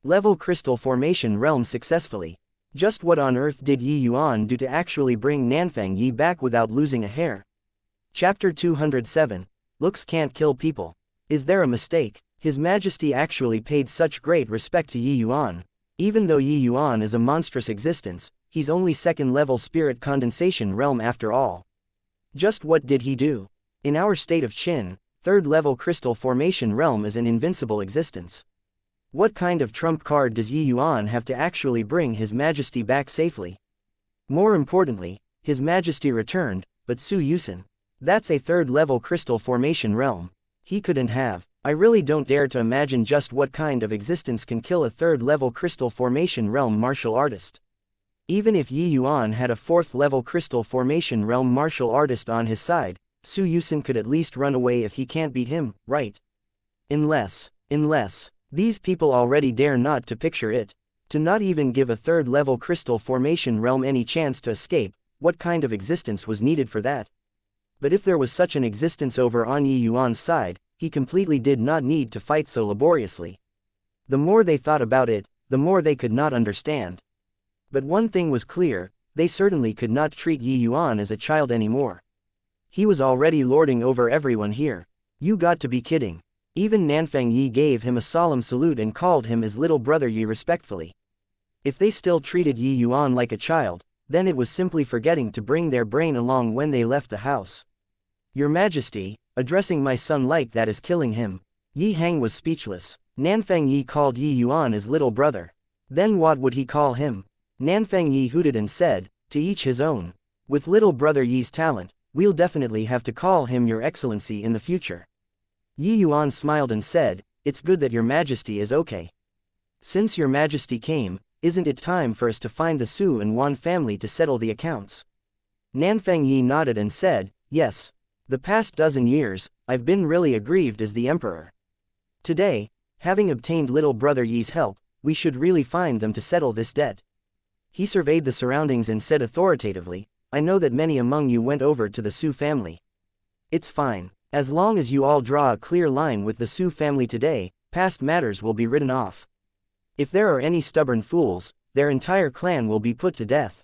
S1: level crystal formation realm successfully. Just what on earth did Yi Yuan do to actually bring Nanfang Yi back without losing a hair? Chapter 207. Looks can't kill people. Is there a mistake? His Majesty actually paid such great respect to Yi Yuan. Even though Yi Yuan is a monstrous existence, he's only 2nd level spirit condensation realm after all. Just what did he do? In our state of Qin, 3rd level crystal formation realm is an invincible existence. What kind of trump card does Yi Yuan have to actually bring His Majesty back safely? More importantly, His Majesty returned, but Su Yusin. That's a 3rd level crystal formation realm. He couldn't have. I really don't dare to imagine just what kind of existence can kill a 3rd level crystal formation realm martial artist. Even if Yi Yuan had a 4th-level crystal formation realm martial artist on his side, Su Yusin could at least run away if he can't beat him, right? Unless, these people already dare not to picture it. To not even give a 3rd-level crystal formation realm any chance to escape, what kind of existence was needed for that? But if there was such an existence over on Yi Yuan's side, he completely did not need to fight so laboriously. The more they thought about it, the more they could not understand. But one thing was clear, they certainly could not treat Yi Yuan as a child anymore. He was already lording over everyone here. You got to be kidding. Even Nanfang Yi gave him a solemn salute and called him his little brother Yi respectfully. If they still treated Yi Yuan like a child, then it was simply forgetting to bring their brain along when they left the house. Your Majesty, addressing my son like that is killing him. Yi Hang was speechless. Nanfang Yi called Yi Yuan his little brother. Then what would he call him? Nanfang Yi hooted and said, to each his own. With little brother Yi's talent, we'll definitely have to call him Your Excellency in the future. Yi Yuan smiled and said, it's good that Your Majesty is okay. Since Your Majesty came, isn't it time for us to find the Su and Yuan family to settle the accounts? Nanfang Yi nodded and said, yes. The past dozen years, I've been really aggrieved as the emperor. Today, having obtained little brother Yi's help, we should really find them to settle this debt. He surveyed the surroundings and said authoritatively, I know that many among you went over to the Su family. It's fine. As long as you all draw a clear line with the Su family today, past matters will be written off. If there are any stubborn fools, their entire clan will be put to death.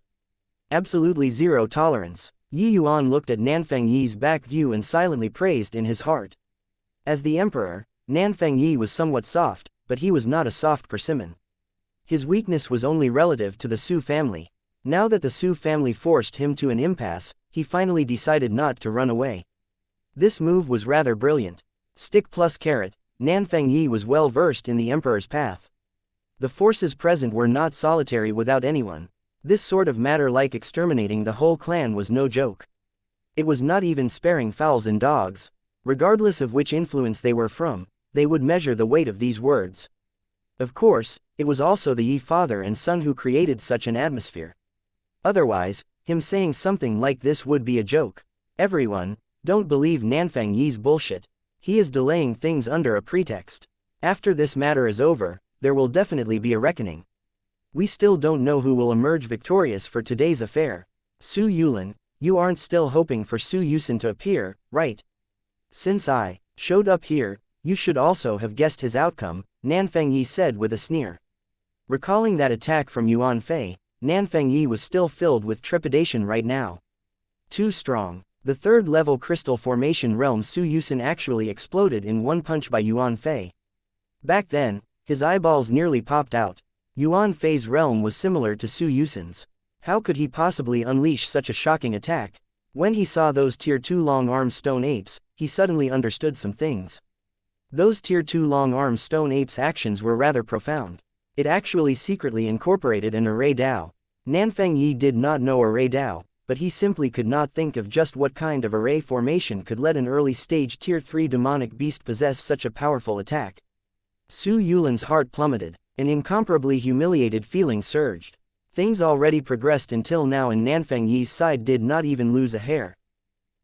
S1: Absolutely zero tolerance. Yi Yuan looked at Nanfang Yi's back view and silently praised in his heart. As the emperor, Nanfang Yi was somewhat soft, but he was not a soft persimmon. His weakness was only relative to the Su family. Now that the Su family forced him to an impasse, he finally decided not to run away. This move was rather brilliant. Stick plus carrot, Nanfang Yi was well versed in the emperor's path. The forces present were not solitary without anyone. This sort of matter like exterminating the whole clan was no joke. It was not even sparing fowls and dogs. Regardless of which influence they were from, they would measure the weight of these words. Of course, it was also the Yi father and son who created such an atmosphere. Otherwise, him saying something like this would be a joke. Everyone, don't believe Nanfang Yi's bullshit. He is delaying things under a pretext. After this matter is over, there will definitely be a reckoning. We still don't know who will emerge victorious for today's affair. Su Yulin, you aren't still hoping for Su Yusin to appear, right? Since I showed up here, you should also have guessed his outcome, Nanfang Yi said with a sneer. Recalling that attack from Yuan Fei, Nanfang Yi was still filled with trepidation right now. Too strong. The 3rd-level crystal formation realm Su Yusin actually exploded in one punch by Yuan Fei. Back then, his eyeballs nearly popped out. Yuan Fei's realm was similar to Su Yusin's. How could he possibly unleash such a shocking attack? When he saw those Tier 2 long-armed stone apes, he suddenly understood some things. Those Tier 2 long-armed stone apes' actions were rather profound. It actually secretly incorporated an array Dao. Nanfang Yi did not know array Dao, but he simply could not think of just what kind of array formation could let an early-stage Tier 3 demonic beast possess such a powerful attack. Su Yulin's heart plummeted. An incomparably humiliated feeling surged. Things already progressed until now and Nanfang Yi's side did not even lose a hair.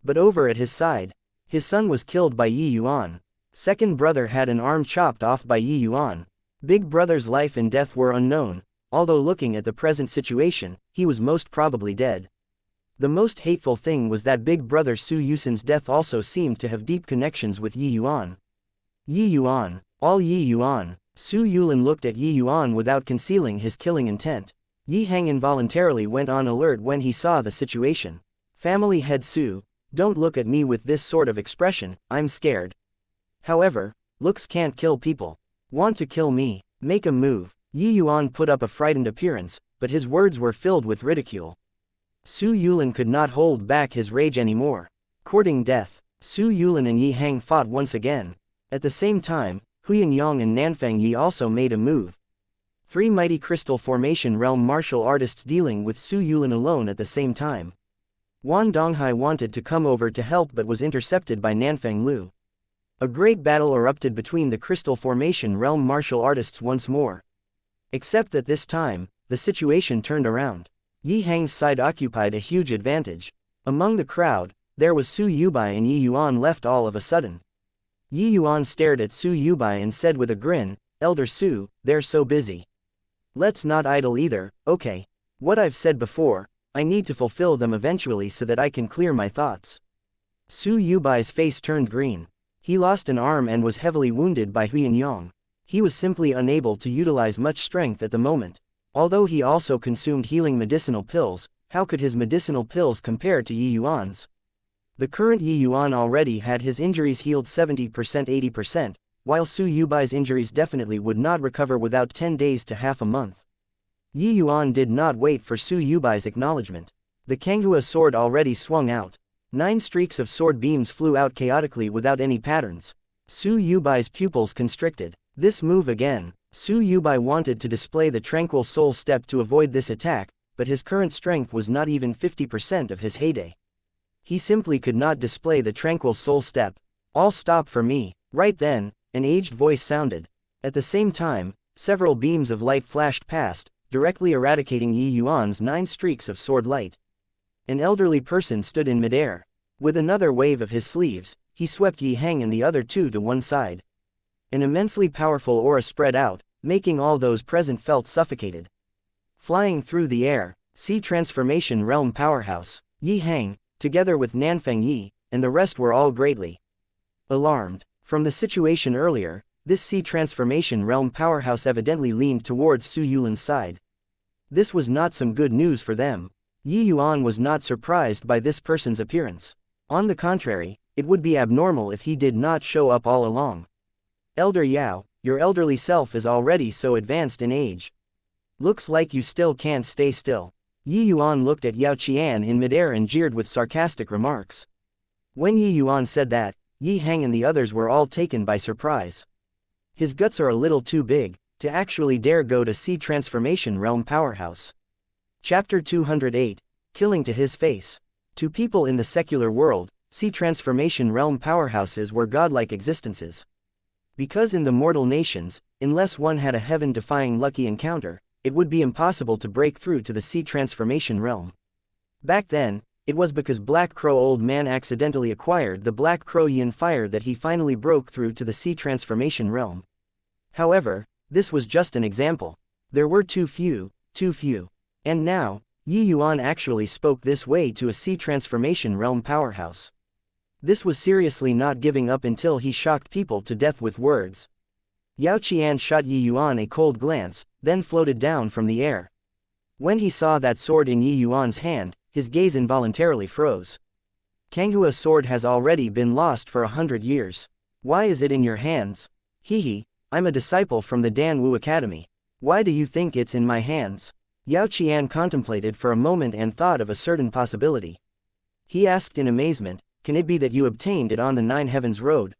S1: But over at his side, his son was killed by Yi Yuan. Second brother had an arm chopped off by Yi Yuan. Big brother's life and death were unknown, although looking at the present situation, he was most probably dead. The most hateful thing was that big brother Su Yusin's death also seemed to have deep connections with Yi Yuan. Yi Yuan, all Yi Yuan. Su Yulin looked at Yi Yuan without concealing his killing intent. Yi Hang involuntarily went on alert when he saw the situation. Family head Su, don't look at me with this sort of expression, I'm scared. However, looks can't kill people. Want to kill me? Make a move. Yi Yuan put up a frightened appearance, but his words were filled with ridicule. Su Yulin could not hold back his rage anymore. Courting death, Su Yulin and Yi Hang fought once again. At the same time, Huyan Yang and Nanfang Yi also made a move. 3 mighty crystal formation realm martial artists dealing with Su Yulin alone at the same time. Wan Donghai wanted to come over to help but was intercepted by Nanfang Lu. A great battle erupted between the crystal formation realm martial artists once more. Except that this time, the situation turned around. Yi-Hang's side occupied a huge advantage. Among the crowd, there was Su Yubai and Yi Yuan left all of a sudden. Yi Yuan stared at Su Yubai and said with a grin, "Elder Su, they're so busy. Let's not idle either, okay? What I've said before, I need to fulfill them eventually so that I can clear my thoughts." Su Yubai's face turned green. He lost an arm and was heavily wounded by Huan. He was simply unable to utilize much strength at the moment. Although he also consumed healing medicinal pills, how could his medicinal pills compare to Yi Yuan's? The current Yi Yuan already had his injuries healed 70% 80%, while Su Yubai's injuries definitely would not recover without 10 days to half a month. Yi Yuan did not wait for Su Yubai's acknowledgement. The Kanghua sword already swung out. 9 streaks of sword beams flew out chaotically without any patterns. Su Yubai's pupils constricted. This move again. Su Yubai wanted to display the tranquil soul step to avoid this attack, but his current strength was not even 50% of his heyday. He simply could not display the tranquil soul step. "All stop for me." Right then, an aged voice sounded. At the same time, several beams of light flashed past, directly eradicating Yi Yuan's 9 streaks of sword light. An elderly person stood in midair. With another wave of his sleeves, he swept Yi Hang and the other two to one side. An immensely powerful aura spread out, making all those present felt suffocated. Flying through the air, Sea Transformation Realm Powerhouse, Yi Hang, together with Nanfeng Yi, and the rest were all greatly alarmed. From the situation earlier, this Sea Transformation Realm Powerhouse evidently leaned towards Su Yulin's side. This was not some good news for them. Yi Yuan was not surprised by this person's appearance. On the contrary, it would be abnormal if he did not show up all along. "Elder Yao, your elderly self is already so advanced in age. Looks like you still can't stay still." Yi Yuan looked at Yao Qian in midair and jeered with sarcastic remarks. When Yi Yuan said that, Yi Hang and the others were all taken by surprise. His guts are a little too big to actually dare go to Sea Transformation Realm Powerhouse. Chapter 208, Killing to His Face. To people in the secular world, Sea Transformation Realm Powerhouses were godlike existences. Because in the mortal nations, unless one had a heaven-defying lucky encounter, it would be impossible to break through to the Sea Transformation Realm. Back then, it was because Black Crow Old Man accidentally acquired the Black Crow Yin Fire that he finally broke through to the Sea Transformation Realm. However, this was just an example. There were too few. And now, Yi Yuan actually spoke this way to a Sea Transformation Realm Powerhouse. This was seriously not giving up until he shocked people to death with words. Yao Qian shot Yi Yuan a cold glance, then floated down from the air. When he saw that sword in Yi Yuan's hand, his gaze involuntarily froze. "Kanghua's sword has already been lost for 100 years. Why is it in your hands?" "Hehe, I'm a disciple from the Dan Wu Academy. Why do you think it's in my hands?" Yao Qian contemplated for a moment and thought of a certain possibility. He asked in amazement, "Can it be that you obtained it on the Nine Heavens Road?"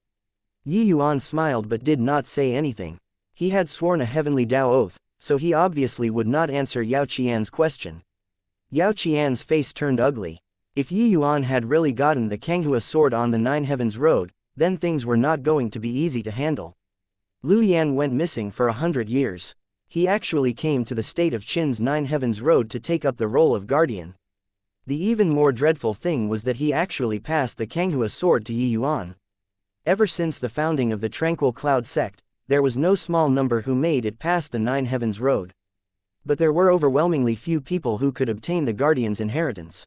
S1: Yi Yuan smiled but did not say anything. He had sworn a heavenly Tao oath, so he obviously would not answer Yao Qian's question. Yao Qian's face turned ugly. If Yi Yuan had really gotten the Kanghua sword on the Nine Heavens Road, then things were not going to be easy to handle. Lu Yan went missing for 100 years. He actually came to the state of Qin's Nine Heavens Road to take up the role of guardian. The even more dreadful thing was that he actually passed the Kanghua sword to Yi Yuan. Ever since the founding of the Tranquil Cloud sect, there was no small number who made it past the Nine Heavens Road. But there were overwhelmingly few people who could obtain the guardian's inheritance.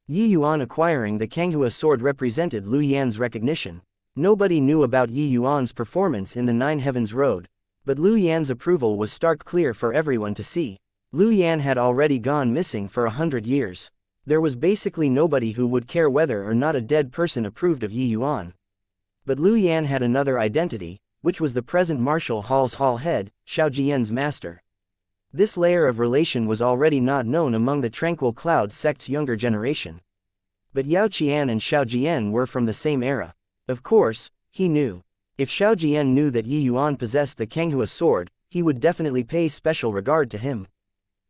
S1: Yi Yuan acquiring the Kanghua sword represented Lu Yan's recognition. Nobody knew about Yi Yuan's performance in the Nine Heavens Road, but Lu Yan's approval was stark clear for everyone to see. Lu Yan had already gone missing for 100 years. There was basically nobody who would care whether or not a dead person approved of Yi Yuan. But Lu Yan had another identity, which was the present Martial Hall's hall head, Xiao Jian's master. This layer of relation was already not known among the Tranquil Cloud sect's younger generation. But Yao Qian and Xiao Jian were from the same era. Of course, he knew. If Xiao Jian knew that Yi Yuan possessed the Kanghua sword, he would definitely pay special regard to him.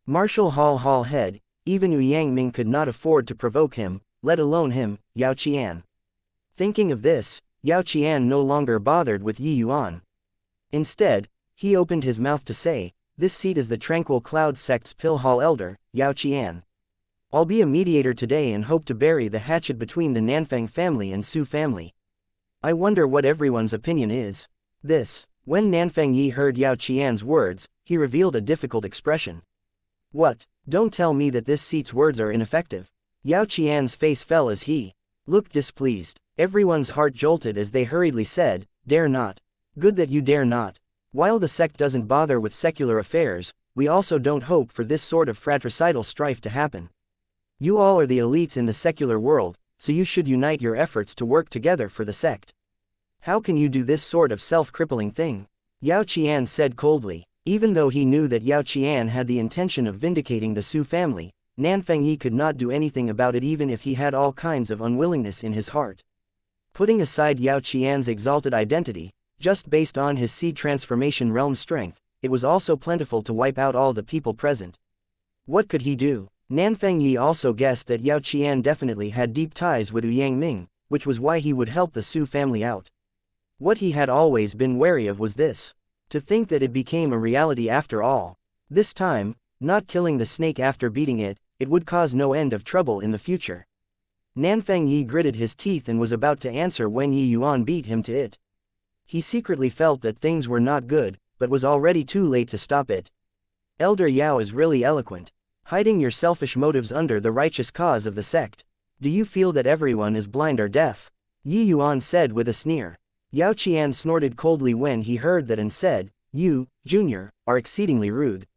S1: Martial hall head, even Yu Yangming could not afford to provoke him, let alone him, Yao Qian. Thinking of this, Yao Qian no longer bothered with Yi Yuan. Instead, he opened his mouth to say, "This seat is the Tranquil Cloud sect's Pill Hall elder, Yao Qian. I'll be a mediator today and hope to bury the hatchet between the Nanfang family and Su family. I wonder what everyone's opinion is. When Nanfang Yi heard Yao Qian's words, he revealed a difficult expression. What? Don't tell me that this seat's words are ineffective. Yao Qian's face fell as he looked displeased. Everyone's heart jolted as they hurriedly said, "Dare not. Good that you dare not. While the sect doesn't bother with secular affairs, we also don't hope for this sort of fratricidal strife to happen. You all are the elites in the secular world, so you should unite your efforts to work together for the sect. How can you do this sort of self-crippling thing?" Yao Qian said coldly. Even though he knew that Yao Qian had the intention of vindicating the Su family, Nanfang Yi could not do anything about it even if he had all kinds of unwillingness in his heart. Putting aside Yao Qian's exalted identity, just based on his seed transformation realm strength, it was also plentiful to wipe out all the people present. What could he do? Nanfang Yi also guessed that Yao Qian definitely had deep ties with Yang Ming, which was why he would help the Su family out. What he had always been wary of was this. To think that it became a reality after all. This time, not killing the snake after beating it, it would cause no end of trouble in the future. Nanfang Yi gritted his teeth and was about to answer when Yuan beat him to it. He secretly felt that things were not good, but was already too late to stop it. Elder Yao is really eloquent. Hiding your selfish motives under the righteous cause of the sect. Do you feel that everyone is blind or deaf? Yuan said with a sneer. Yao Qian snorted coldly when he heard that and said, "You, Junior, are exceedingly rude.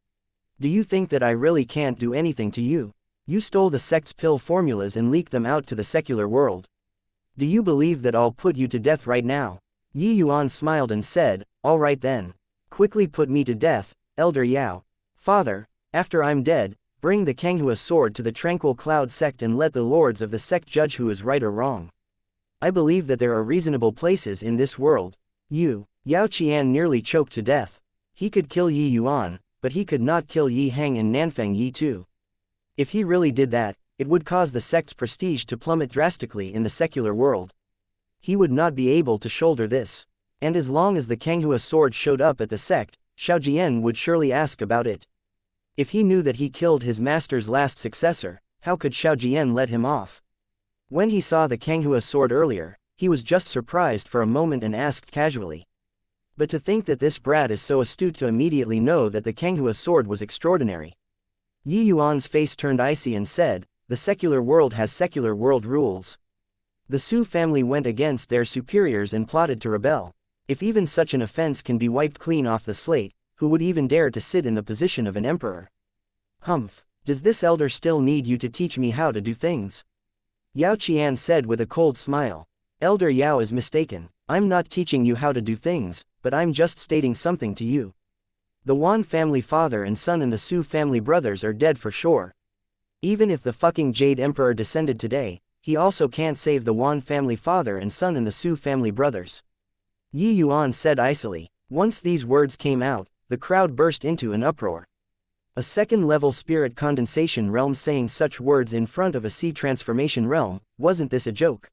S1: Do you think that I really can't do anything to you? You stole the sect's pill formulas and leaked them out to the secular world. Do you believe that I'll put you to death right now?" Yuan smiled and said, "All right then. Quickly put me to death, Elder Yao. Father, after I'm dead, bring the Kanghua sword to the Tranquil Cloud sect and let the lords of the sect judge who is right or wrong. I believe that there are reasonable places in this world." Yao Qian nearly choked to death. He could kill Yuan, but he could not kill Yi Heng and Nanfang Yi too. If he really did that, it would cause the sect's prestige to plummet drastically in the secular world. He would not be able to shoulder this. And as long as the Kanghua sword showed up at the sect, Xiaojian would surely ask about it. If he knew that he killed his master's last successor, how could Xiaojian let him off? When he saw the Kanghua sword earlier, he was just surprised for a moment and asked casually. But to think that this brat is so astute to immediately know that the Kanghua sword was extraordinary. Yuan's face turned icy and said, "The secular world has secular world rules. The Su family went against their superiors and plotted to rebel. If even such an offense can be wiped clean off the slate, who would even dare to sit in the position of an emperor? Humph, does this elder still need you to teach me how to do things?" Yao Qian said with a cold smile. "Elder Yao is mistaken. I'm not teaching you how to do things, but I'm just stating something to you. The Yuan family father and son and the Su family brothers are dead for sure. Even if the fucking Jade Emperor descended today, he also can't save the Yuan family father and son and the Su family brothers." Yuan said icily. Once these words came out, the crowd burst into an uproar. A second-level spirit condensation realm saying such words in front of a seed transformation realm, wasn't this a joke?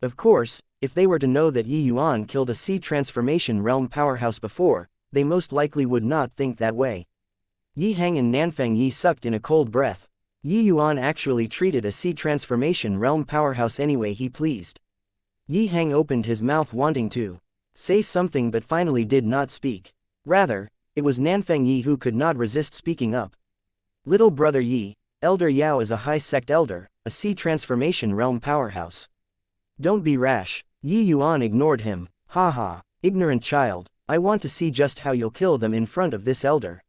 S1: Of course, if they were to know that Yuan killed a seed transformation realm powerhouse before, they most likely would not think that way. Yi Heng and Nanfang Yi sucked in a cold breath. Yuan actually treated a seed transformation realm powerhouse any way he pleased. Yi Heng opened his mouth wanting to say something but finally did not speak. Rather, it was Nanfang Yi who could not resist speaking up. "Little brother Yi, Elder Yao is a high sect elder, a seed transformation realm powerhouse. Don't be rash." Yuan ignored him. "Ha ha, ignorant child, I want to see just how you'll kill them in front of this elder.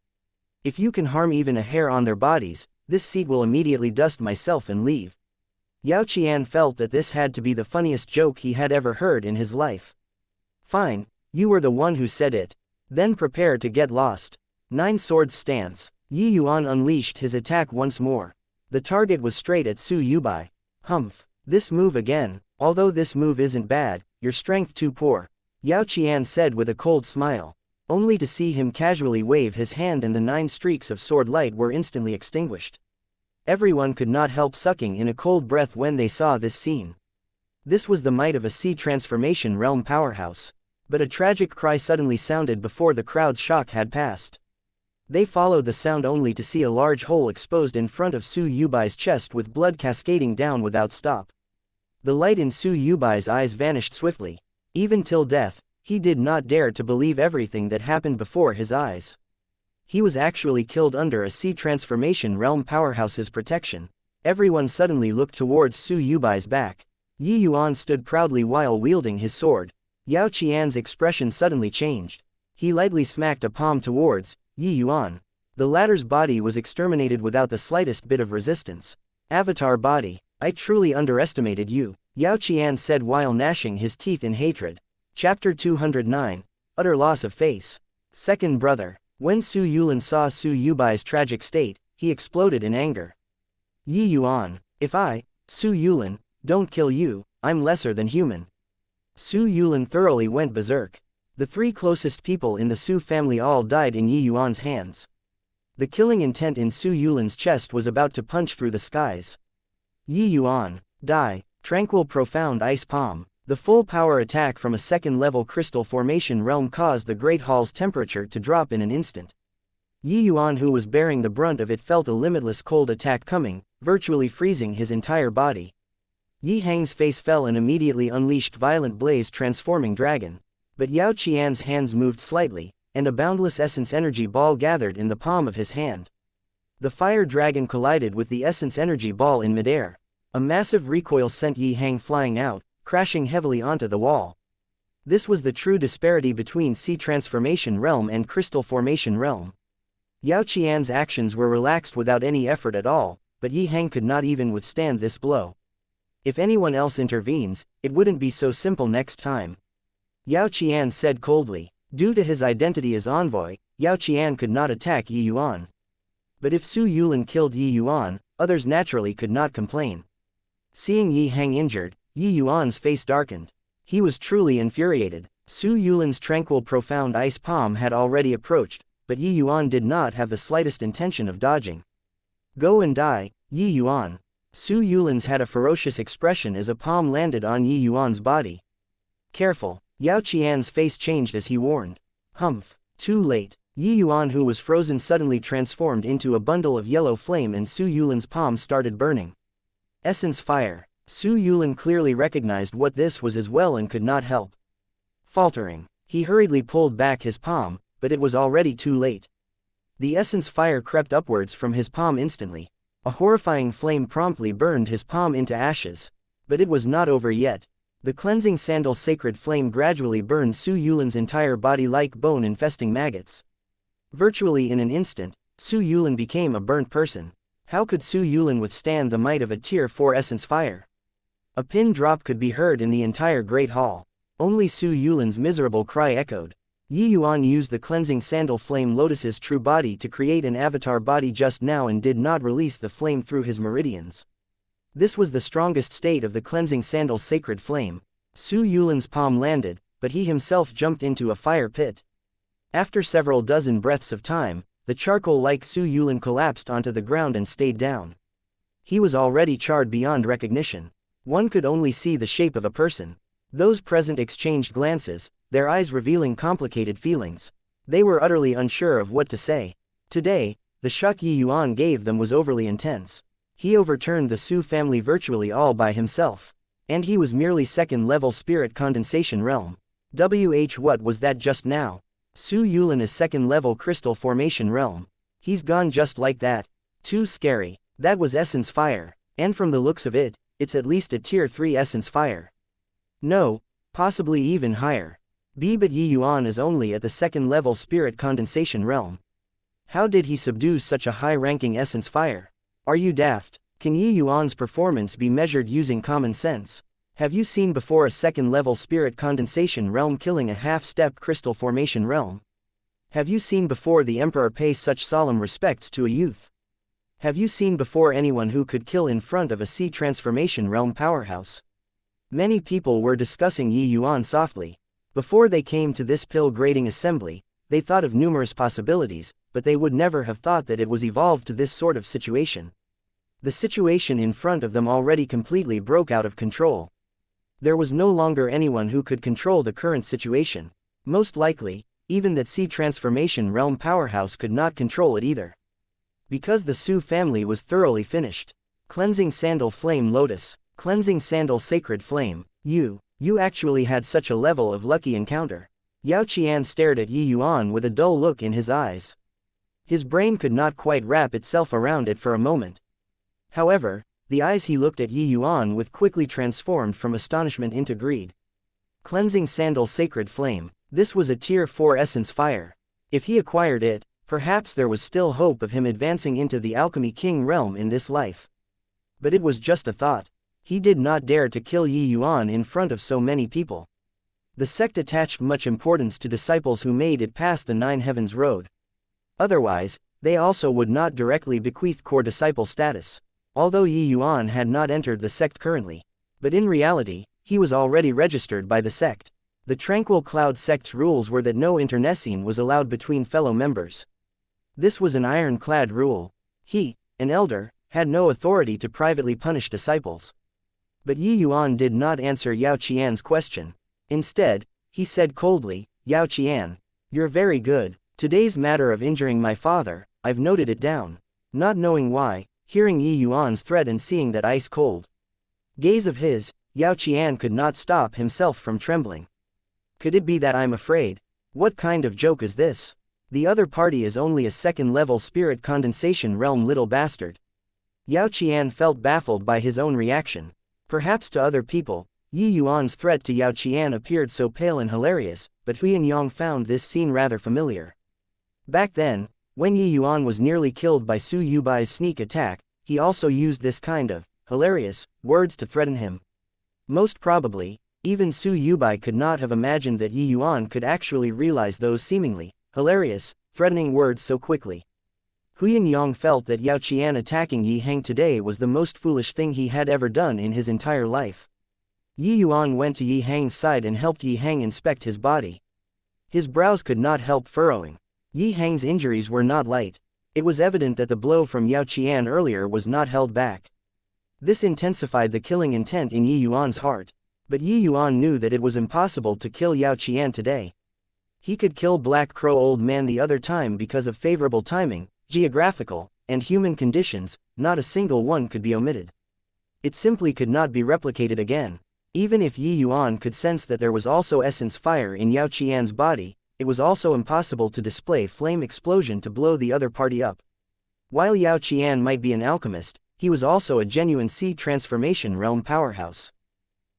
S1: If you can harm even a hair on their bodies, this seat will immediately dust myself and leave." Yao Qian felt that this had to be the funniest joke he had ever heard in his life. "Fine, you were the one who said it. Then prepare to get lost." Nine swords stance. Yuan unleashed his attack once more. The target was straight at Su Yubai. "Humph, this move again. Although this move isn't bad, your strength too poor," Yao Qian said with a cold smile. Only to see him casually wave his hand and the 9 streaks of sword light were instantly extinguished. Everyone could not help sucking in a cold breath when they saw this scene. This was the might of a seed transformation realm powerhouse. But a tragic cry suddenly sounded before the crowd's shock had passed. They followed the sound only to see a large hole exposed in front of Su Yubai's chest with blood cascading down without stop. The light in Su Yubai's eyes vanished swiftly. Even till death, he did not dare to believe everything that happened before his eyes. He was actually killed under a sea transformation realm powerhouse's protection. Everyone suddenly looked towards Su Yubai's back. Yi Yuan stood proudly while wielding his sword. Yao Qian's expression suddenly changed. He lightly smacked a palm towards Yi Yuan. The latter's body was exterminated without the slightest bit of resistance. Avatar body, I truly underestimated you, Yao Qian said while gnashing his teeth in hatred. Chapter 209, Utter Loss of Face. Second brother. When Su Yulin saw Su Yubai's tragic state, he exploded in anger. Yi Yuan, if I, Su Yulin, don't kill you, I'm lesser than human. Su Yulin thoroughly went berserk. The three closest people in the Su family all died in Yi Yuan's hands. The killing intent in Su Yulin's chest was about to punch through the skies. Yi Yuan, die, tranquil profound ice palm. The full power attack from a second-level crystal formation realm caused the Great Hall's temperature to drop in an instant. Yi Yuan, who was bearing the brunt of it, felt a limitless cold attack coming, virtually freezing his entire body. Yi Hang's face fell and immediately unleashed violent blaze transforming dragon. But Yao Qian's hands moved slightly, and a boundless essence energy ball gathered in the palm of his hand. The fire dragon collided with the essence energy ball in midair. A massive recoil sent Yi Hang flying out, crashing heavily onto the wall. This was the true disparity between Sea Transformation Realm and Crystal Formation Realm. Yao Qian's actions were relaxed without any effort at all, but Yi Hang could not even withstand this blow. If anyone else intervenes, it wouldn't be so simple next time. Yao Qian said coldly. Due to his identity as envoy, Yao Qian could not attack Yi Yuan. But if Su Yulin killed Yi Yuan, others naturally could not complain. Seeing Yi Hang injured, Yi Yuan's face darkened. He was truly infuriated. Su Yulin's tranquil profound ice palm had already approached, but Yi Yuan did not have the slightest intention of dodging. Go and die, Yi Yuan. Su Yulin's had a ferocious expression as a palm landed on Yi Yuan's body. Careful, Yao Qian's face changed as he warned. Humph, too late. Yi Yuan, who was frozen, suddenly transformed into a bundle of yellow flame and Su Yulin's palm started burning. Essence fire. Su Yulin clearly recognized what this was as well and could not help. Faltering, he hurriedly pulled back his palm, but it was already too late. The essence fire crept upwards from his palm instantly. A horrifying flame promptly burned his palm into ashes. But it was not over yet. The cleansing sandal sacred flame gradually burned Su Yulin's entire body like bone-infesting maggots. Virtually in an instant, Su Yulin became a burnt person. How could Su Yulin withstand the might of a Tier 4 essence fire? A pin drop could be heard in the entire Great Hall. Only Su Yulin's miserable cry echoed. Yi Yuan used the cleansing sandal flame lotus's true body to create an avatar body just now and did not release the flame through his meridians. This was the strongest state of the cleansing sandal's sacred flame. Su Yulin's palm landed, but he himself jumped into a fire pit. After several dozen breaths of time, the charcoal-like Su Yulin collapsed onto the ground and stayed down. He was already charred beyond recognition. One could only see the shape of a person. Those present exchanged glances, their eyes revealing complicated feelings. They were utterly unsure of what to say. Today, the shock Yi Yuan gave them was overly intense. He overturned the Su family virtually all by himself. And he was merely second-level spirit condensation realm. What was that just now? Su Yulin is second-level crystal formation realm. He's gone just like that. Too scary. That was essence fire. And from the looks of it, it's at least a Tier 3 essence fire. No, possibly even higher. But Yi Yuan is only at the second-level spirit condensation realm. How did he subdue such a high-ranking essence fire? Are you daft? Can Yi Yuan's performance be measured using common sense? Have you seen before a second-level spirit condensation realm killing a half-step crystal formation realm? Have you seen before the emperor pay such solemn respects to a youth? Have you seen before anyone who could kill in front of a sea transformation realm powerhouse? Many people were discussing Yi Yuan softly. Before they came to this pill-grading assembly, they thought of numerous possibilities, but they would never have thought that it was evolved to this sort of situation. The situation in front of them already completely broke out of control. There was no longer anyone who could control the current situation. Most likely, even that Sea Transformation Realm powerhouse could not control it either. Because the Su family was thoroughly finished. Cleansing Sandal Flame Lotus. Cleansing Sandal Sacred Flame. You actually had such a level of lucky encounter. Yao Qian stared at Yi Yuan with a dull look in his eyes. His brain could not quite wrap itself around it for a moment. However, the eyes he looked at Yi Yuan with quickly transformed from astonishment into greed. Cleansing Sandal Sacred Flame. This was a Tier 4 Essence Fire. If he acquired it, perhaps there was still hope of him advancing into the Alchemy King realm in this life. But it was just a thought. He did not dare to kill Yi Yuan in front of so many people. The sect attached much importance to disciples who made it past the Nine Heavens Road. Otherwise, they also would not directly bequeath core disciple status. Although Yi Yuan had not entered the sect currently. But in reality, he was already registered by the sect. The Tranquil Cloud sect's rules were that no internecine was allowed between fellow members. This was an ironclad rule. He, an elder, had no authority to privately punish disciples. But Yi Yuan did not answer Yao Qian's question. Instead, he said coldly, Yao Qian, you're very good. Today's matter of injuring my father, I've noted it down. Not knowing why, hearing Yi Yuan's threat and seeing that ice-cold gaze of his, Yao Qian could not stop himself from trembling. Could it be that I'm afraid? What kind of joke is this? The other party is only a second-level spirit condensation realm little bastard. Yao Qian felt baffled by his own reaction. Perhaps to other people, Yi Yuan's threat to Yao Qian appeared so pale and hilarious, but Yin-Yang found this scene rather familiar. Back then, when Yi Yuan was nearly killed by Su Yubai's sneak attack, he also used this kind of hilarious words to threaten him. Most probably, even Su Yubai could not have imagined that Yi Yuan could actually realize those seemingly hilarious, threatening words so quickly. Yin-Yang felt that Yao Qian attacking Yi Hang today was the most foolish thing he had ever done in his entire life. Yi Yuan went to Yi Hang's side and helped Yi Hang inspect his body. His brows could not help furrowing. Yi Hang's injuries were not light. It was evident that the blow from Yao Qian earlier was not held back. This intensified the killing intent in Yi Yuan's heart. But Yi Yuan knew that it was impossible to kill Yao Qian today. He could kill Black Crow Old Man the other time because of favorable timing, geographical, and human conditions. Not a single one could be omitted. It simply could not be replicated again. Even if Yi Yuan could sense that there was also essence fire in Yao Qian's body, it was also impossible to display flame explosion to blow the other party up. While Yao Qian might be an alchemist, he was also a genuine Sea Transformation Realm powerhouse.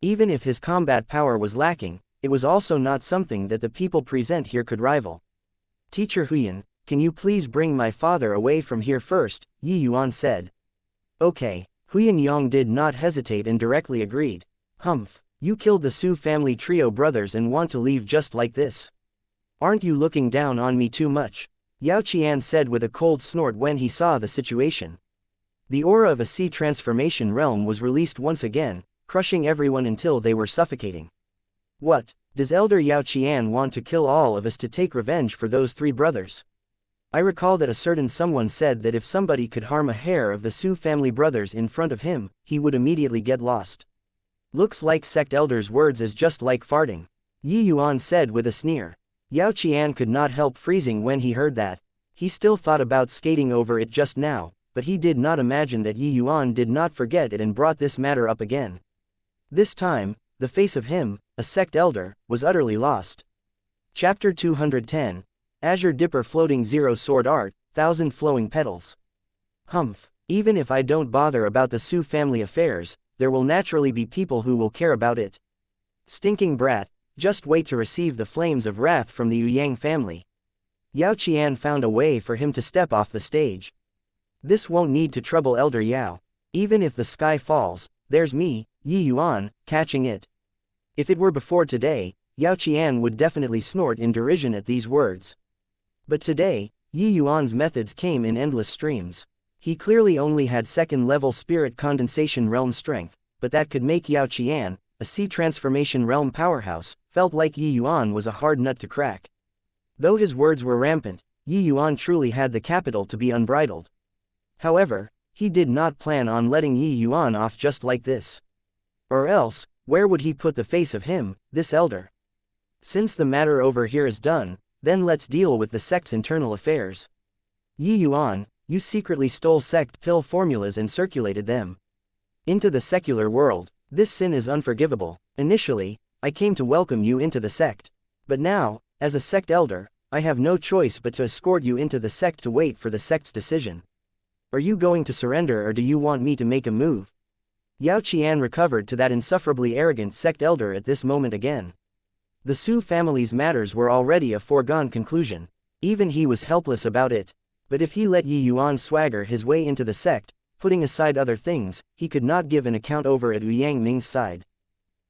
S1: Even if his combat power was lacking, it was also not something that the people present here could rival. Teacher Huyan, can you please bring my father away from here first? Yi Yuan said. Okay. Yin-Yang did not hesitate and directly agreed. Humph, you killed the Su family trio brothers and want to leave just like this? Aren't you looking down on me too much? Yao Qian said with a cold snort when he saw the situation. The aura of a Sea Transformation Realm was released once again, crushing everyone until they were suffocating. What, does Elder Yao Qian want to kill all of us to take revenge for those three brothers? I recall that a certain someone said that if somebody could harm a hair of the Su family brothers in front of him, he would immediately get lost. Looks like sect elder's words is just like farting. Yi Yuan said with a sneer. Yao Qian could not help freezing when he heard that. He still thought about skating over it just now, but he did not imagine that Yi Yuan did not forget it and brought this matter up again. This time, the face of him, a sect elder, was utterly lost. Chapter 210. Azure Dipper Floating Zero Sword Art, 1000 Flowing Petals. Humph, even if I don't bother about the Su family affairs, there will naturally be people who will care about it. Stinking brat, just wait to receive the flames of wrath from the Yang family. Yao Qian found a way for him to step off the stage. This won't need to trouble Elder Yao. Even if the sky falls, there's me, Yi Yuan, catching it. If it were before today, Yao Qian would definitely snort in derision at these words. But today, Yi Yuan's methods came in endless streams. He clearly only had second-level spirit condensation realm strength, but that could make Yao Qian, a Sea Transformation Realm powerhouse, felt like Yi Yuan was a hard nut to crack. Though his words were rampant, Yi Yuan truly had the capital to be unbridled. However, he did not plan on letting Yi Yuan off just like this. Or else, where would he put the face of him, this elder? Since the matter over here is done, Then let's deal with the sect's internal affairs. Yi Yuan, you secretly stole sect pill formulas and circulated them into the secular world. This sin is unforgivable. Initially, I came to welcome you into the sect. But now, as a sect elder, I have no choice but to escort you into the sect to wait for the sect's decision. Are you going to surrender, or do you want me to make a move? Yao Qian recovered to that insufferably arrogant sect elder at this moment again. The Su family's matters were already a foregone conclusion. Even he was helpless about it. But if he let Yi Yuan swagger his way into the sect, putting aside other things, he could not give an account over at Yang Ming's side.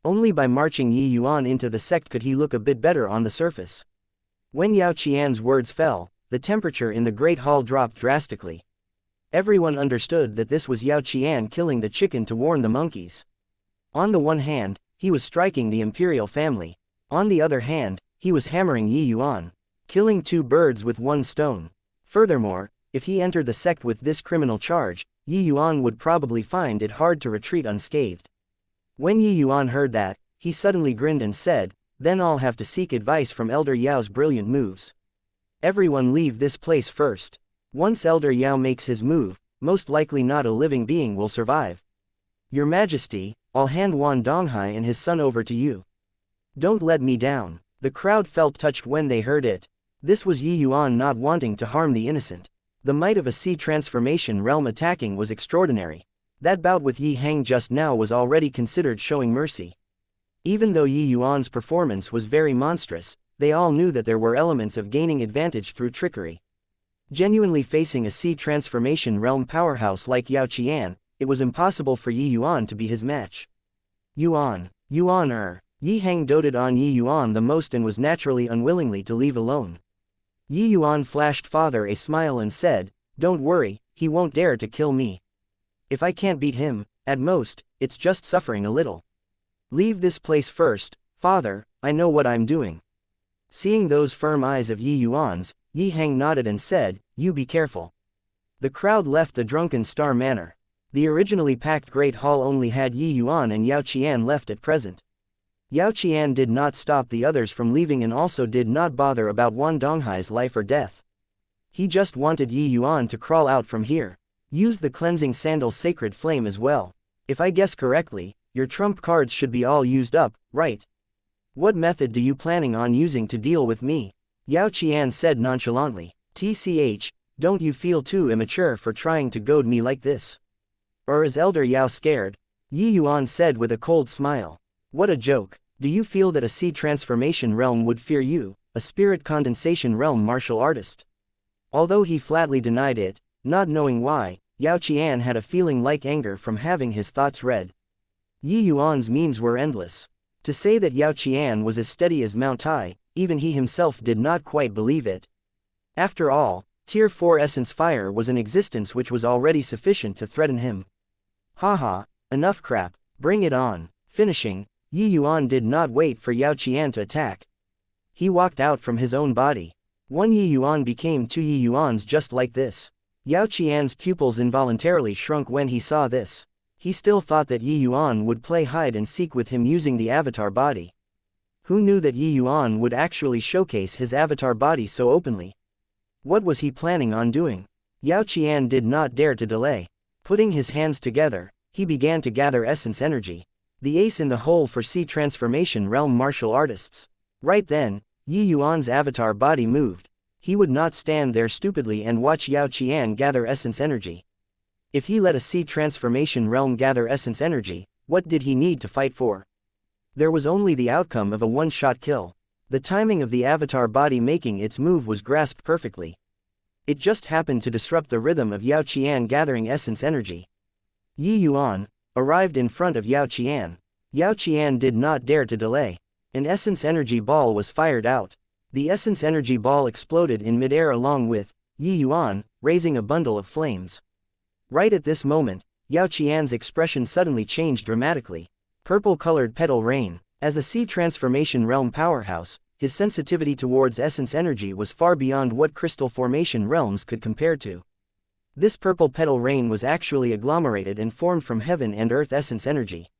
S1: Only by marching Yi Yuan into the sect could he look a bit better on the surface. When Yao Qian's words fell, the temperature in the Great Hall dropped drastically. Everyone understood that this was Yao Qian killing the chicken to warn the monkeys. On the one hand, he was striking the imperial family. On the other hand, he was hammering Yi Yuan, killing two birds with one stone. Furthermore, if he entered the sect with this criminal charge, Yi Yuan would probably find it hard to retreat unscathed. When Yi Yuan heard that, he suddenly grinned and said, "Then I'll have to seek advice from Elder Yao's brilliant moves. Everyone leave this place first. Once Elder Yao makes his move, most likely not a living being will survive. Your Majesty, I'll hand Wan Donghai and his son over to you. Don't let me down." The crowd felt touched when they heard it. This was Yi Yuan not wanting to harm the innocent. The might of a sea transformation realm attacking was extraordinary. That bout with Yi Hang just now was already considered showing mercy. Even though Yi Yuan's performance was very monstrous, they all knew that there were elements of gaining advantage through trickery. Genuinely facing a sea transformation realm powerhouse like Yao Qian, it was impossible for Yi Yuan to be his match. Yuan. Yi Hang doted on Yi Yuan the most and was naturally unwillingly to leave alone. Yi Yuan flashed father a smile and said, "Don't worry, he won't dare to kill me. If I can't beat him, at most, it's just suffering a little. Leave this place first, father, I know what I'm doing." Seeing those firm eyes of Yi Yuan's, Yi Hang nodded and said, "You be careful." The crowd left the drunken star manor. The originally packed Great Hall only had Yi Yuan and Yao Qian left at present. Yao Qian did not stop the others from leaving and also did not bother about Wan Donghai's life or death. He just wanted Yi Yuan to crawl out from here. Use the cleansing sandal sacred flame as well. If I guess correctly, your trump cards should be all used up, right? What method do you planning on using to deal with me? Yao Qian said nonchalantly. "TCH, don't you feel too immature for trying to goad me like this? Or is Elder Yao scared?" Yi Yuan said with a cold smile. "What a joke. Do you feel that a sea transformation realm would fear you, a spirit condensation realm martial artist?" Although he flatly denied it, not knowing why, Yao Qian had a feeling like anger from having his thoughts read. Yi Yuan's memes were endless. To say that Yao Qian was as steady as Mount Tai, even he himself did not quite believe it. After all, Tier 4 Essence Fire was an existence which was already sufficient to threaten him. Haha, enough crap, bring it on. Finishing, Yi Yuan did not wait for Yao Qian to attack. He walked out from his own body. One Yi Yuan became two Yi Yuans just like this. Yao Qian's pupils involuntarily shrunk when he saw this. He still thought that Yi Yuan would play hide and seek with him using the avatar body. Who knew that Yi Yuan would actually showcase his avatar body so openly? What was he planning on doing? Yao Qian did not dare to delay. Putting his hands together, he began to gather essence energy. The ace in the hole for sea transformation realm martial artists. Right then, Yi Yuan's avatar body moved. He would not stand there stupidly and watch Yao Qian gather essence energy. If he let a sea transformation realm gather essence energy, what did he need to fight for? There was only the outcome of a one-shot kill. The timing of the avatar body making its move was grasped perfectly. It just happened to disrupt the rhythm of Yao Qian gathering essence energy. Yi Yuan arrived in front of Yao Qian. Yao Qian did not dare to delay. An essence energy ball was fired out. The essence energy ball exploded in midair along with Yi Yuan, raising a bundle of flames. Right at this moment, Yao Qian's expression suddenly changed dramatically. Purple-colored petal rain. As a sea transformation realm powerhouse, his sensitivity towards essence energy was far beyond what crystal formation realms could compare to. This purple petal rain was actually agglomerated and formed from heaven and earth essence energy.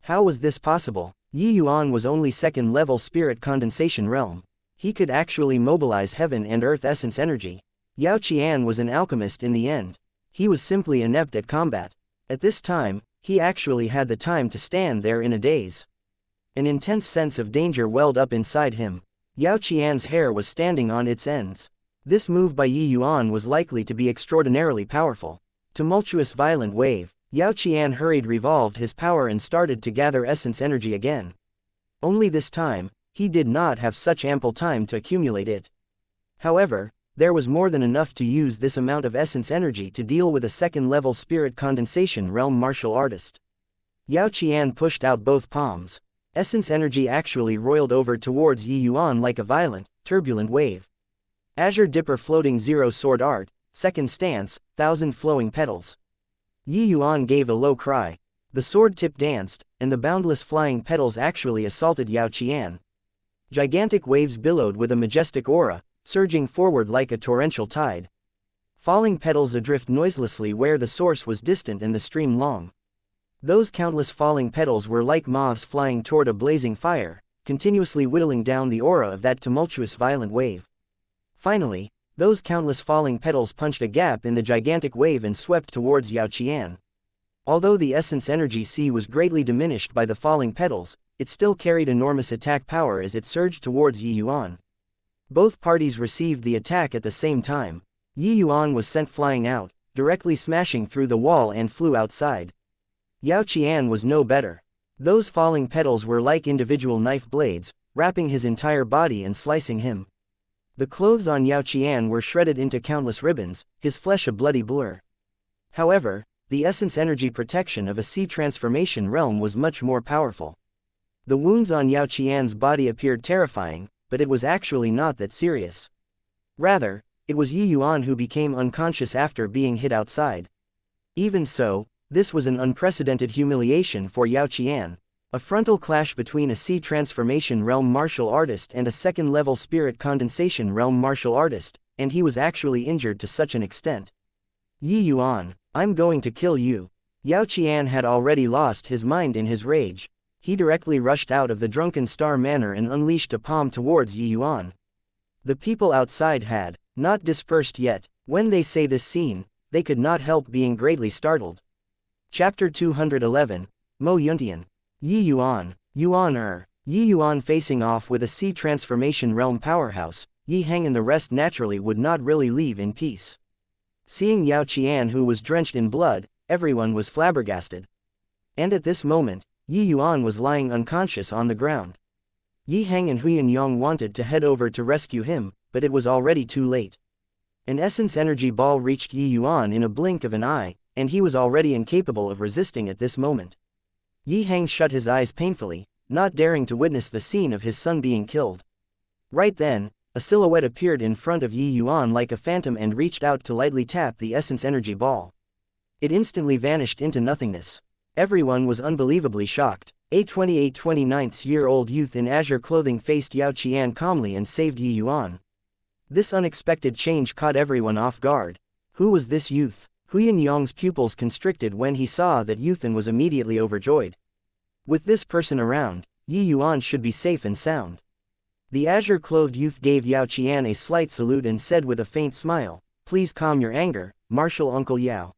S1: How was this possible? Yi Yuan was only second-level spirit condensation realm. He could actually mobilize heaven and earth essence energy. Yao Qian was an alchemist in the end. He was simply inept at combat. At this time, he actually had the time to stand there in a daze. An intense sense of danger welled up inside him. Yao Qian's hair was standing on its ends. This move by Yi Yuan was likely to be extraordinarily powerful. Tumultuous violent wave. Yao Qian hurried revolved his power and started to gather essence energy again. Only this time, he did not have such ample time to accumulate it. However, there was more than enough to use this amount of essence energy to deal with a second-level spirit condensation realm martial artist. Yao Qian pushed out both palms. Essence energy actually roiled over towards Yi Yuan like a violent, turbulent wave. Azure Dipper Floating Zero Sword Art, second stance, 1,000 flowing petals. Yi Yuan gave a low cry. The sword tip danced, and the boundless flying petals actually assaulted Yao Qian. Gigantic waves billowed with a majestic aura, surging forward like a torrential tide. Falling petals adrift noiselessly where the source was distant and the stream long. Those countless falling petals were like moths flying toward a blazing fire, continuously whittling down the aura of that tumultuous violent wave. Finally, those countless falling petals punched a gap in the gigantic wave and swept towards Yao Qian. Although the essence energy sea was greatly diminished by the falling petals, it still carried enormous attack power as it surged towards Yi Yuan. Both parties received the attack at the same time. Yi Yuan was sent flying out, directly smashing through the wall and flew outside. Yao Qian was no better. Those falling petals were like individual knife blades, wrapping his entire body and slicing him. The clothes on Yao Qian were shredded into countless ribbons, his flesh a bloody blur. However, the essence energy protection of a sea transformation realm was much more powerful. The wounds on Yao Qian's body appeared terrifying, but it was actually not that serious. Rather, it was Yi Yuan who became unconscious after being hit outside. Even so, this was an unprecedented humiliation for Yao Qian. A frontal clash between a sea transformation realm martial artist and a second-level spirit condensation realm martial artist, and he was actually injured to such an extent. Yi Yuan, I'm going to kill you. Yao Qian had already lost his mind in his rage. He directly rushed out of the Drunken Star Manor and unleashed a palm towards Yi Yuan. The people outside had not dispersed yet. When they say this scene, they could not help being greatly startled. Chapter 211, Mo Yuntian. Yi Yuan, Yuan Yi Yuan facing off with a sea transformation realm powerhouse, Yi Heng and the rest naturally would not really leave in peace. Seeing Yao Qian who was drenched in blood, everyone was flabbergasted. And at this moment, Yi Yuan was lying unconscious on the ground. Yi Heng and Huyan Yong wanted to head over to rescue him, but it was already too late. An essence energy ball reached Yi Yuan in a blink of an eye, and he was already incapable of resisting at this moment. Yi Heng shut his eyes painfully, not daring to witness the scene of his son being killed. Right then, a silhouette appeared in front of Yi Yuan like a phantom and reached out to lightly tap the essence energy ball. It instantly vanished into nothingness. Everyone was unbelievably shocked. A 29-year-old youth in azure clothing faced Yao Qian calmly and saved Yi Yuan. This unexpected change caught everyone off guard. Who was this youth? Huyan Yong's pupils constricted when he saw that Yuthan was immediately overjoyed. With this person around, Yi Yuan should be safe and sound. The azure-clothed youth gave Yao Qian a slight salute and said with a faint smile, "Please calm your anger, Martial Uncle Yao.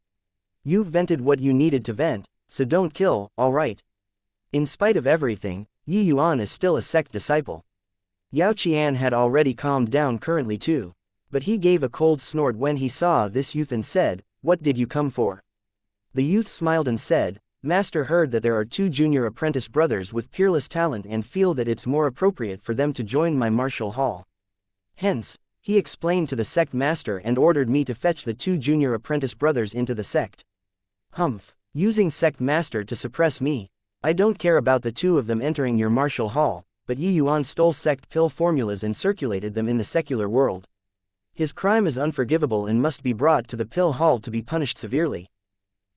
S1: You've vented what you needed to vent, so don't kill, alright?" In spite of everything, Yi Yuan is still a sect disciple. Yao Qian had already calmed down currently too. But he gave a cold snort when he saw this youth and said, "What did you come for?" The youth smiled and said, "Master heard that there are 2 junior apprentice brothers with peerless talent and feel that it's more appropriate for them to join my martial hall. Hence, he explained to the sect master and ordered me to fetch the 2 junior apprentice brothers into the sect." Humph, using sect master to suppress me. I don't care about the 2 of them entering your martial hall, but Yi Yuan stole sect pill formulas and circulated them in the secular world. His crime is unforgivable and must be brought to the pill hall to be punished severely.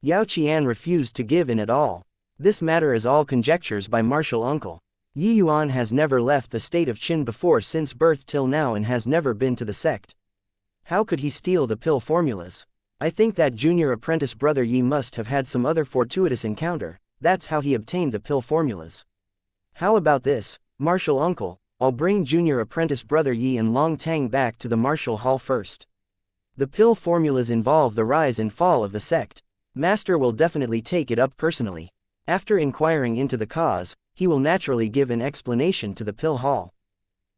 S1: Yao Qian refused to give in at all. This matter is all conjectures by martial uncle. Yi Yuan has never left the state of Qin before since birth till now and has never been to the sect. How could he steal the pill formulas? I think that junior apprentice brother Yi must have had some other fortuitous encounter, that's how he obtained the pill formulas. How about this, martial uncle, I'll bring junior apprentice brother Yi and Long Tang back to the martial hall first. The pill formulas involve the rise and fall of the sect. Master will definitely take it up personally. After inquiring into the cause, he will naturally give an explanation to the pill hall.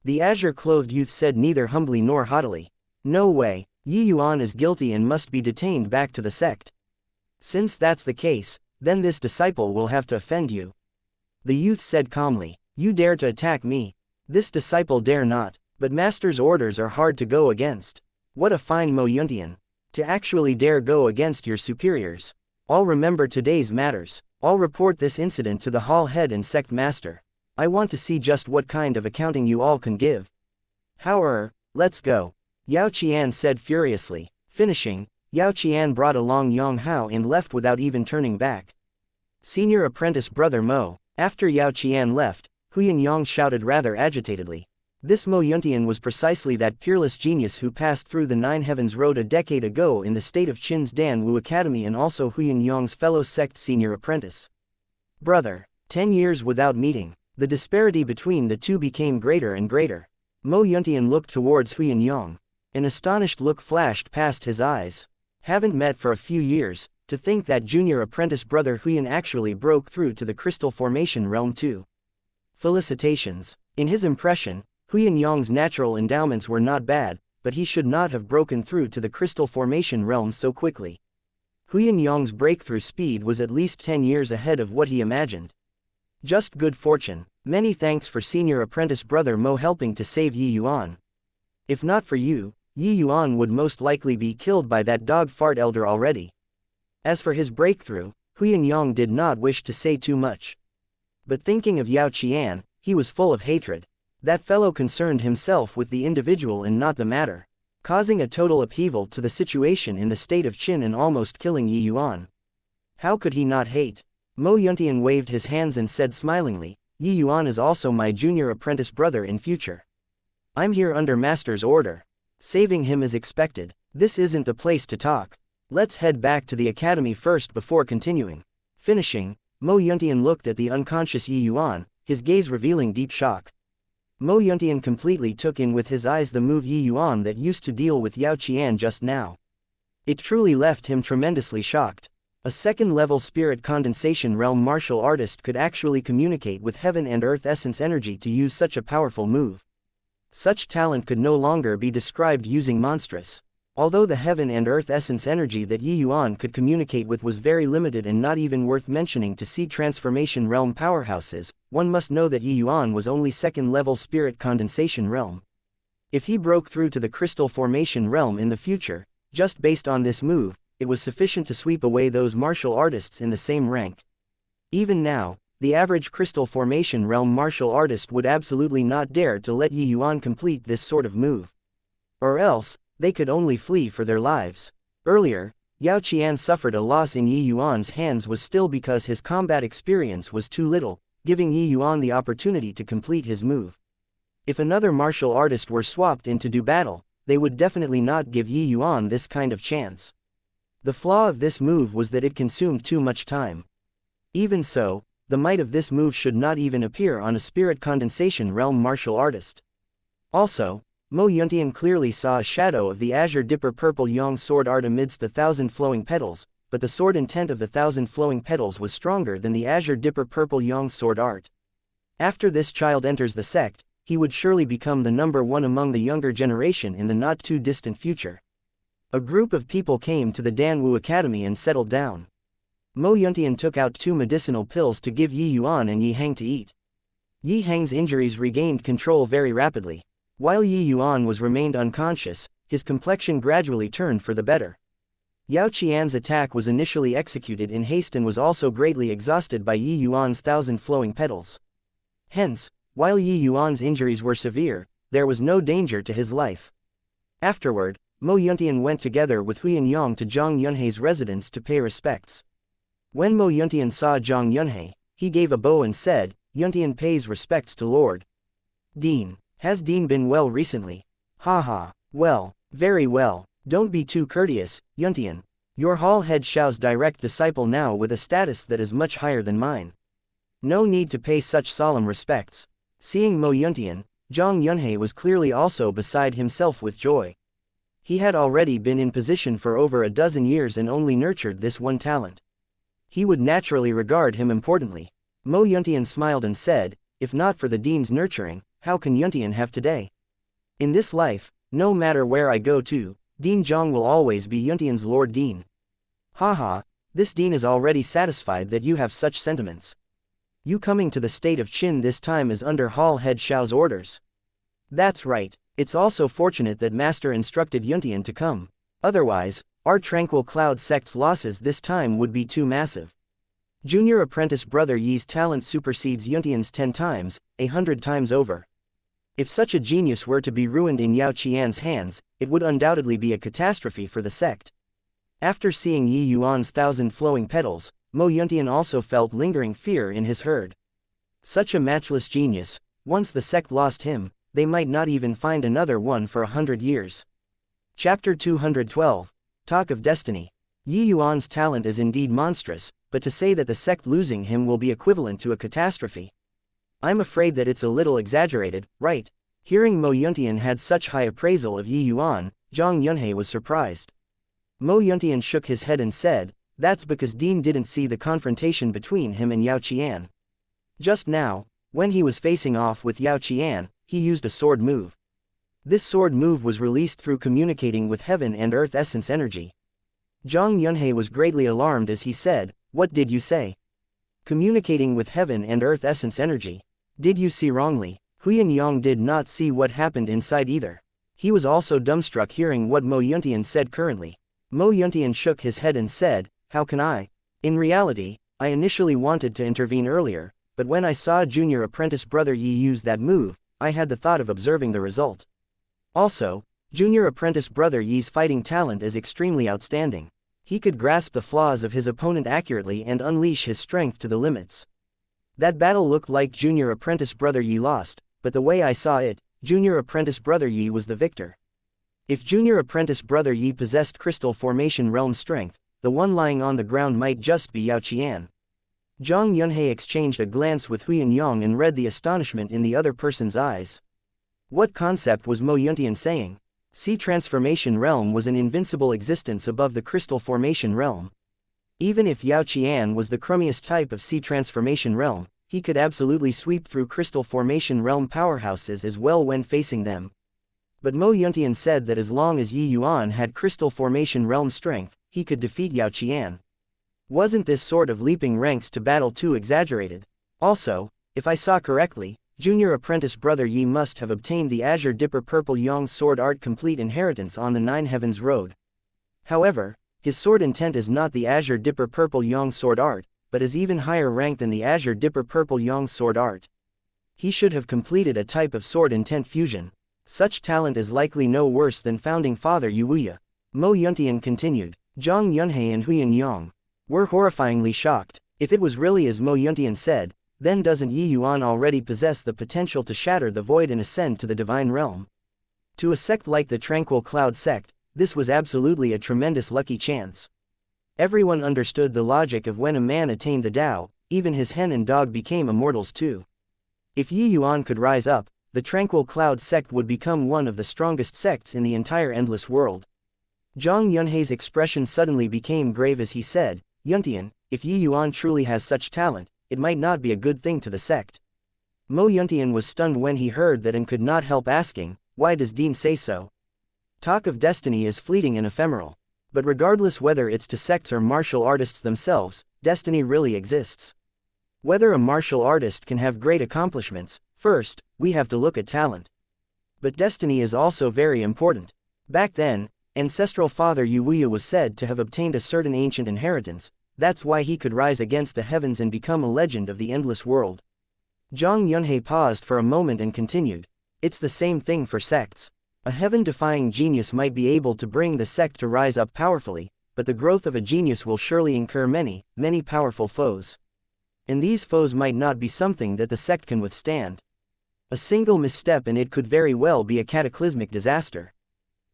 S1: The azure-clothed youth said neither humbly nor haughtily. No way, Yi Yuan is guilty and must be detained back to the sect. Since that's the case, then this disciple will have to offend you. The youth said calmly, you dare to attack me. This disciple dare not, but master's orders are hard to go against. What a fine Mo Yuntian. To actually dare go against your superiors. I'll remember today's matters. I'll report this incident to the hall head and sect master. I want to see just what kind of accounting you all can give. Let's go. Yao Qian said furiously. Finishing, Yao Qian brought along Yang Hao and left without even turning back. Senior apprentice brother Mo. After Yao Qian left, Huyan Yang shouted rather agitatedly. This Mo Yuntian was precisely that peerless genius who passed through the Nine Heavens Road a decade ago in the state of Qin's Dan Wu Academy and also Huyan Yang's fellow sect senior apprentice. Brother, 10 years without meeting. The disparity between the two became greater and greater. Mo Yuntian looked towards Huyan Yang. An astonished look flashed past his eyes. Haven't met for a few years, to think that junior apprentice brother Huyan actually broke through to the crystal formation realm too. Felicitations. In his impression, Huyan Yang's natural endowments were not bad, but he should not have broken through to the crystal formation realm so quickly. Huyan Yang's breakthrough speed was at least 10 years ahead of what he imagined. Just good fortune. Many thanks for senior apprentice brother Mo helping to save Yi Yuan. If not for you, Yi Yuan would most likely be killed by that dog fart elder already. As for his breakthrough, Huyan Yang did not wish to say too much. But thinking of Yao Qian, he was full of hatred. That fellow concerned himself with the individual and not the matter, causing a total upheaval to the situation in the state of Qin and almost killing Yi Yuan. How could he not hate? Mo Yuntian waved his hands and said smilingly, Yi Yuan is also my junior apprentice brother in future. I'm here under master's order. Saving him is expected. This isn't the place to talk. Let's head back to the academy first before continuing. Finishing, Mo Yuntian looked at the unconscious Yi Yuan, his gaze revealing deep shock. Mo Yuntian completely took in with his eyes the move Yi Yuan that used to deal with Yao Qian just now. It truly left him tremendously shocked. A second-level spirit condensation realm martial artist could actually communicate with heaven and earth essence energy to use such a powerful move. Such talent could no longer be described using monstrous. Although the heaven and earth essence energy that Yi Yuan could communicate with was very limited and not even worth mentioning to see transformation realm powerhouses, one must know that Yi Yuan was only second-level spirit condensation realm. If he broke through to the crystal formation realm in the future, just based on this move, it was sufficient to sweep away those martial artists in the same rank. Even now, the average crystal formation realm martial artist would absolutely not dare to let Yi Yuan complete this sort of move. Or else, they could only flee for their lives. Earlier, Yao Qian suffered a loss in Yi Yuan's hands was still because his combat experience was too little, giving Yi Yuan the opportunity to complete his move. If another martial artist were swapped in to do battle, they would definitely not give Yi Yuan this kind of chance. The flaw of this move was that it consumed too much time. Even so, the might of this move should not even appear on a spirit condensation realm martial artist. Also, Mo Yuntian clearly saw a shadow of the azure dipper purple yang sword art amidst the 1,000 flowing petals, but the sword intent of the 1,000 flowing petals was stronger than the azure dipper purple yang sword art. After this child enters the sect, he would surely become the number one among the younger generation in the not too distant future. A group of people came to the Dan Wu Academy and settled down. Mo Yuntian took out 2 medicinal pills to give Yi Yuan and Yi Hang to eat. Yi Hang's injuries regained control very rapidly. While Yi Yuan remained unconscious, his complexion gradually turned for the better. Yao Qian's attack was initially executed in haste and was also greatly exhausted by Yi Yuan's 1,000 flowing petals. Hence, while Yi Yuan's injuries were severe, there was no danger to his life. Afterward, Mo Yuntian went together with Huyan Yang to Zhang Yunhei's residence to pay respects. When Mo Yuntian saw Zhang Yunhei, he gave a bow and said, Yuntian pays respects to Lord Dean. Has Dean been well recently? Haha, well, very well. Don't be too courteous, Yuntian. Your hall head Xiao's direct disciple now with a status that is much higher than mine. No need to pay such solemn respects. Seeing Mo Yuntian, Zhang Yunhei was clearly also beside himself with joy. He had already been in position for over a dozen years and only nurtured this one talent. He would naturally regard him importantly. Mo Yuntian smiled and said, if not for the Dean's nurturing, how can Yuntian have today? In this life, no matter where I go to, Dean Zhang will always be Yuntian's Lord Dean. Haha, this Dean is already satisfied that you have such sentiments. You coming to the state of Qin this time is under Hall Head Xiao's orders. That's right, it's also fortunate that Master instructed Yuntian to come. Otherwise, our Tranquil Cloud sect's losses this time would be too massive. Junior apprentice brother Yi's talent supersedes Yuntian's 10 times, 100 times over. If such a genius were to be ruined in Yao Qian's hands, it would undoubtedly be a catastrophe for the sect. After seeing Yi Yuan's 1,000 flowing petals, Mo Yuntian also felt lingering fear in his heart. Such a matchless genius, once the sect lost him, they might not even find another one for 100 years. Chapter 212. Talk of Destiny. Yi Yuan's talent is indeed monstrous, but to say that the sect losing him will be equivalent to a catastrophe. I'm afraid that it's a little exaggerated, right? Hearing Mo Yuntian had such high appraisal of Yi Yuan, Zhang Yunhei was surprised. Mo Yuntian shook his head and said, that's because Dean didn't see the confrontation between him and Yao Qian. Just now, when he was facing off with Yao Qian, he used a sword move. This sword move was released through communicating with heaven and earth essence energy. Zhang Yunhei was greatly alarmed as he said, what did you say? Communicating with heaven and earth essence energy. Did you see wrongly? Huyan Yang did not see what happened inside either. He was also dumbstruck hearing what Mo Yuntian said currently. Mo Yuntian shook his head and said, how can I? In reality, I initially wanted to intervene earlier, but when I saw junior apprentice brother Yi use that move, I had the thought of observing the result. Also, junior apprentice brother Yi's fighting talent is extremely outstanding. He could grasp the flaws of his opponent accurately and unleash his strength to the limits. That battle looked like junior apprentice brother Yi lost, but the way I saw it, junior apprentice brother Yi was the victor. If junior apprentice brother Yi possessed crystal formation realm strength, the one lying on the ground might just be Yao Qian. Zhang Yunhei exchanged a glance with Huyan Yang and read the astonishment in the other person's eyes. What concept was Mo Yuntian saying? Sea transformation realm was an invincible existence above the crystal formation realm. Even if Yao Qian was the crummiest type of sea transformation realm, he could absolutely sweep through crystal formation realm powerhouses as well when facing them. But Mo Yuntian said that as long as Yi Yuan had crystal formation realm strength, he could defeat Yao Qian. Wasn't this sort of leaping ranks to battle too exaggerated? Also, if I saw correctly, junior apprentice brother Yi must have obtained the Azure Dipper Purple Yang Sword Art complete inheritance on the Nine Heavens Road. However, his sword intent is not the Azure Dipper Purple Yang Sword Art, but is even higher rank than the Azure Dipper Purple Yang Sword Art. He should have completed a type of sword intent fusion. Such talent is likely no worse than founding father Yuya. Mo Yuntian continued. Zhang Yunhei and Huyan Yang were horrifyingly shocked. If it was really as Mo Yuntian said, then doesn't Yi Yuan already possess the potential to shatter the void and ascend to the divine realm? To a sect like the Tranquil Cloud sect, this was absolutely a tremendous lucky chance. Everyone understood the logic of when a man attained the Tao, even his hen and dog became immortals too. If Yi Yuan could rise up, the Tranquil Cloud sect would become one of the strongest sects in the entire endless world. Zhang Yunhei's expression suddenly became grave as he said, Yuntian, if Yi Yuan truly has such talent, it might not be a good thing to the sect. Mo Yuntian was stunned when he heard that and could not help asking, why does Dean say so? Talk of destiny is fleeting and ephemeral. But regardless whether it's to sects or martial artists themselves, destiny really exists. Whether a martial artist can have great accomplishments, first, we have to look at talent. But destiny is also very important. Back then, ancestral father Yuya was said to have obtained a certain ancient inheritance, that's why he could rise against the heavens and become a legend of the endless world. Zhang Yunhei paused for a moment and continued, it's the same thing for sects. A heaven-defying genius might be able to bring the sect to rise up powerfully, but the growth of a genius will surely incur many, many powerful foes. And these foes might not be something that the sect can withstand. A single misstep and it could very well be a cataclysmic disaster.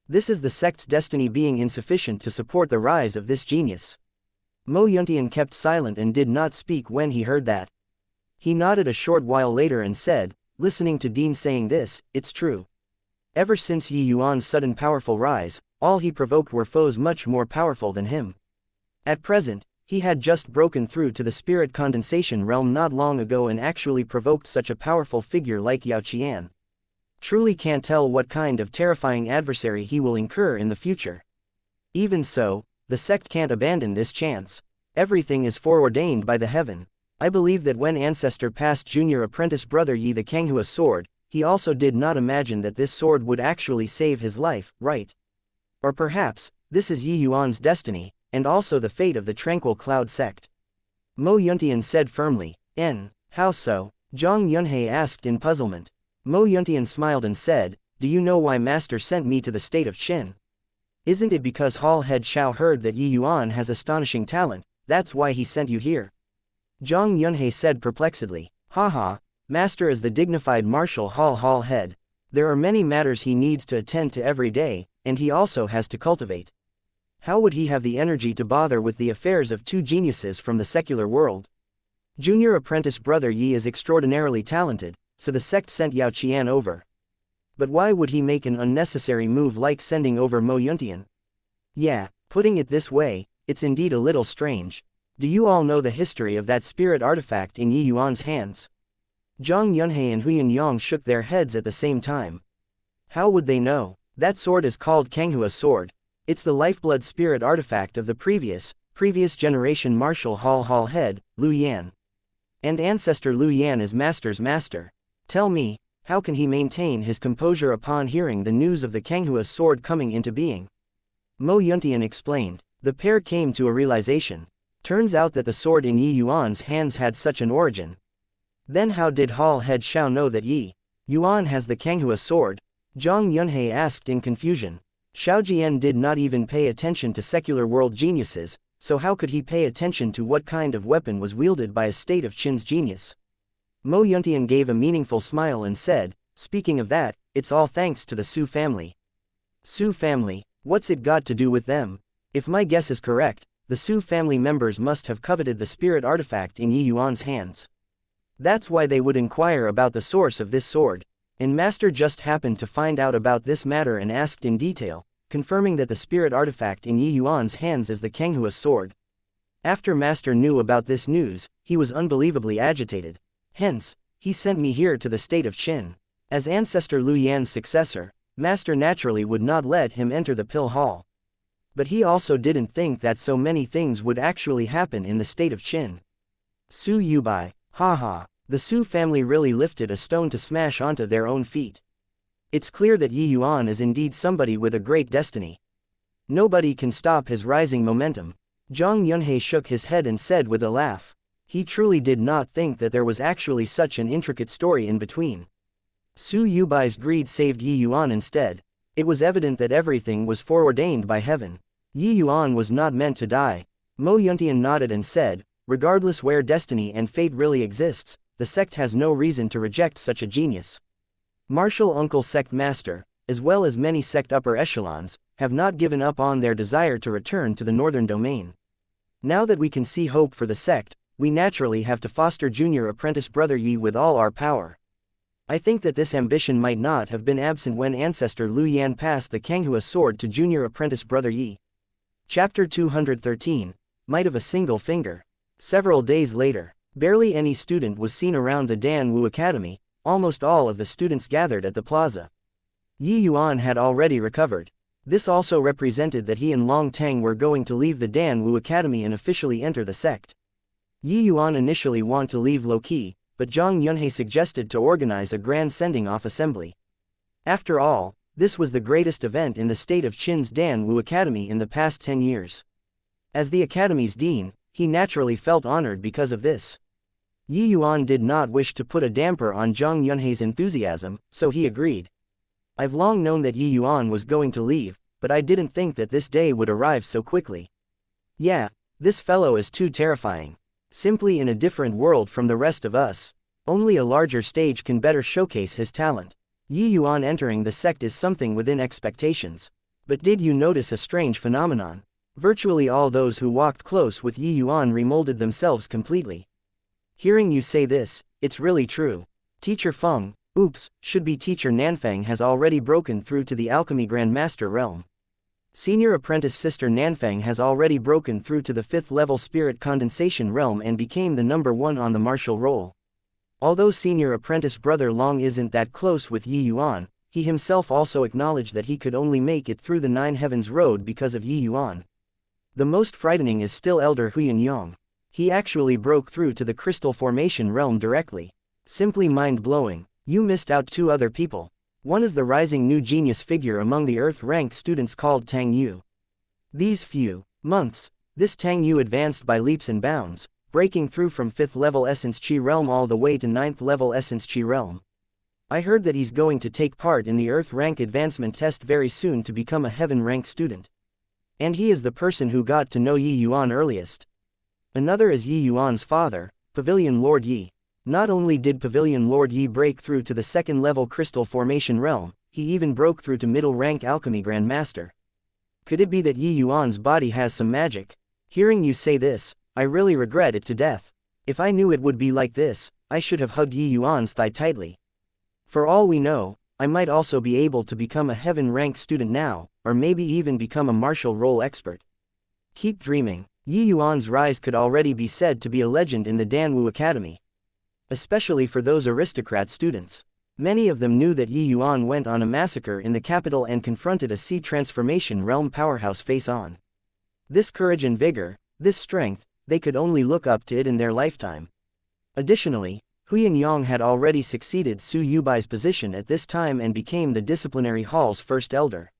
S1: This is the sect's destiny being insufficient to support the rise of this genius. Mo Yuntian kept silent and did not speak when he heard that. He nodded a short while later and said, listening to Dean saying this, it's true. Ever since Yi Yuan's sudden powerful rise, all he provoked were foes much more powerful than him. At present, he had just broken through to the spirit condensation realm not long ago and actually provoked such a powerful figure like Yao Qian. Truly can't tell what kind of terrifying adversary he will incur in the future. Even so, the sect can't abandon this chance. Everything is foreordained by the heaven. I believe that when Ancestor passed junior apprentice brother Yi the Kanghua sword, he also did not imagine that this sword would actually save his life, right? Or perhaps, this is Yi Yuan's destiny, and also the fate of the Tranquil Cloud sect. Mo Yuntian said firmly. How so? Zhang Yunhei asked in puzzlement. Mo Yuntian smiled and said, do you know why Master sent me to the state of Qin? Isn't it because Hall Head Xiao heard that Yi Yuan has astonishing talent, that's why he sent you here? Zhang Yunhei said perplexedly. Haha, Master is the dignified martial Hall Head. There are many matters he needs to attend to every day, and he also has to cultivate. How would he have the energy to bother with the affairs of two geniuses from the secular world? Junior apprentice brother Yi is extraordinarily talented, so the sect sent Yao Qian over. But why would he make an unnecessary move like sending over Mo Yuntian? Yeah, putting it this way, it's indeed a little strange. Do you all know the history of that spirit artifact in Yi Yuan's hands? Zhang Yunhei and Huyan Yang shook their heads at the same time. How would they know? That sword is called Kanghua sword. It's the lifeblood spirit artifact of the previous generation martial Hall head, Lu Yan. And Ancestor Lu Yan is Master's master. Tell me, how can he maintain his composure upon hearing the news of the Kanghua sword coming into being? Mo Yuntian explained. The pair came to a realization. Turns out that the sword in Yi Yuan's hands had such an origin. Then how did Hall Head Xiao know that Yi Yuan has the Kanghua sword? Zhang Yunhei asked in confusion. Xiao Jian did not even pay attention to secular world geniuses, so how could he pay attention to what kind of weapon was wielded by a state of Qin's genius? Mo Yuntian gave a meaningful smile and said, speaking of that, it's all thanks to the Su family. Su family, what's it got to do with them? If my guess is correct, the Su family members must have coveted the spirit artifact in Yi Yuan's hands. That's why they would inquire about the source of this sword. And Master just happened to find out about this matter and asked in detail, confirming that the spirit artifact in Yi Yuan's hands is the Kanghua sword. After Master knew about this news, he was unbelievably agitated. Hence, he sent me here to the state of Qin. As Ancestor Lu Yan's successor, Master naturally would not let him enter the Pill Hall. But he also didn't think that so many things would actually happen in the state of Qin. Su Yubai. Haha, the Su family really lifted a stone to smash onto their own feet. It's clear that Yi Yuan is indeed somebody with a great destiny. Nobody can stop his rising momentum. Zhang Yunhei shook his head and said with a laugh. He truly did not think that there was actually such an intricate story in between. Su Yubai's greed saved Yi Yuan instead. It was evident that everything was foreordained by heaven. Yi Yuan was not meant to die. Mo Yuntian nodded and said, regardless where destiny and fate really exists, the sect has no reason to reject such a genius. Martial Uncle Sect Master, as well as many sect upper echelons, have not given up on their desire to return to the northern domain. Now that we can see hope for the sect, we naturally have to foster junior apprentice brother Yi with all our power. I think that this ambition might not have been absent when Ancestor Lu Yan passed the Kanghua sword to junior apprentice brother Yi. Chapter 213, Might of a Single Finger. Several days later, barely any student was seen around the Dan Wu Academy, almost all of the students gathered at the plaza. Yi Yuan had already recovered. This also represented that he and Long Tang were going to leave the Dan Wu Academy and officially enter the sect. Yi Yuan initially wanted to leave low-key, but Zhang Yunhei suggested to organize a grand sending-off assembly. After all, this was the greatest event in the state of Qin's Dan Wu Academy in the past 10 years. As the academy's dean, he naturally felt honored because of this. Yi Yuan did not wish to put a damper on Zhang Yunhei's enthusiasm, so he agreed. I've long known that Yi Yuan was going to leave, but I didn't think that this day would arrive so quickly. Yeah, this fellow is too terrifying. Simply in a different world from the rest of us. Only a larger stage can better showcase his talent. Yi Yuan entering the sect is something within expectations. But did you notice a strange phenomenon? Virtually all those who walked close with Yi Yuan remolded themselves completely. Hearing you say this, it's really true. Teacher Feng, Oops, should-be teacher Nanfang has already broken through to the Alchemy Grandmaster realm. Senior apprentice sister Nanfang has already broken through to the 5th level spirit condensation realm and became the number 1 on the martial roll. Although senior apprentice brother Long isn't that close with Yi Yuan, he himself also acknowledged that he could only make it through the 9 Heavens Road because of Yi Yuan. The most frightening is still Elder Huyan. He actually broke through to the crystal formation realm directly. Simply mind-blowing. You missed out 2 other people. One is the rising new genius figure among the Earth-ranked students called Tang Yu. These few months, this Tang Yu advanced by leaps and bounds, breaking through from 5th level Essence Chi realm all the way to 9th level Essence Chi realm. I heard that he's going to take part in the Earth rank advancement test very soon to become a Heaven rank student. And he is the person who got to know Yi Yuan earliest. Another is Yi Yuan's father, Pavilion Lord Yi. Not only did Pavilion Lord Yi break through to the 2nd level crystal formation realm, he even broke through to middle rank alchemy grandmaster. Could it be that Yi Yuan's body has some magic? Hearing you say this, I really regret it to death. If I knew it would be like this, I should have hugged Yi Yuan's thigh tightly. For all we know, I might also be able to become a Heaven rank student now, or maybe even become a martial role expert. Keep dreaming. Yi Yuan's rise could already be said to be a legend in the Danwu Academy. Especially for those aristocrat students. Many of them knew that Yi Yuan went on a massacre in the capital and confronted a sea transformation realm powerhouse face-on. This courage and vigor, this strength, they could only look up to it in their lifetime. Additionally, Huyan had already succeeded Su Yubai's position at this time and became the disciplinary hall's first elder.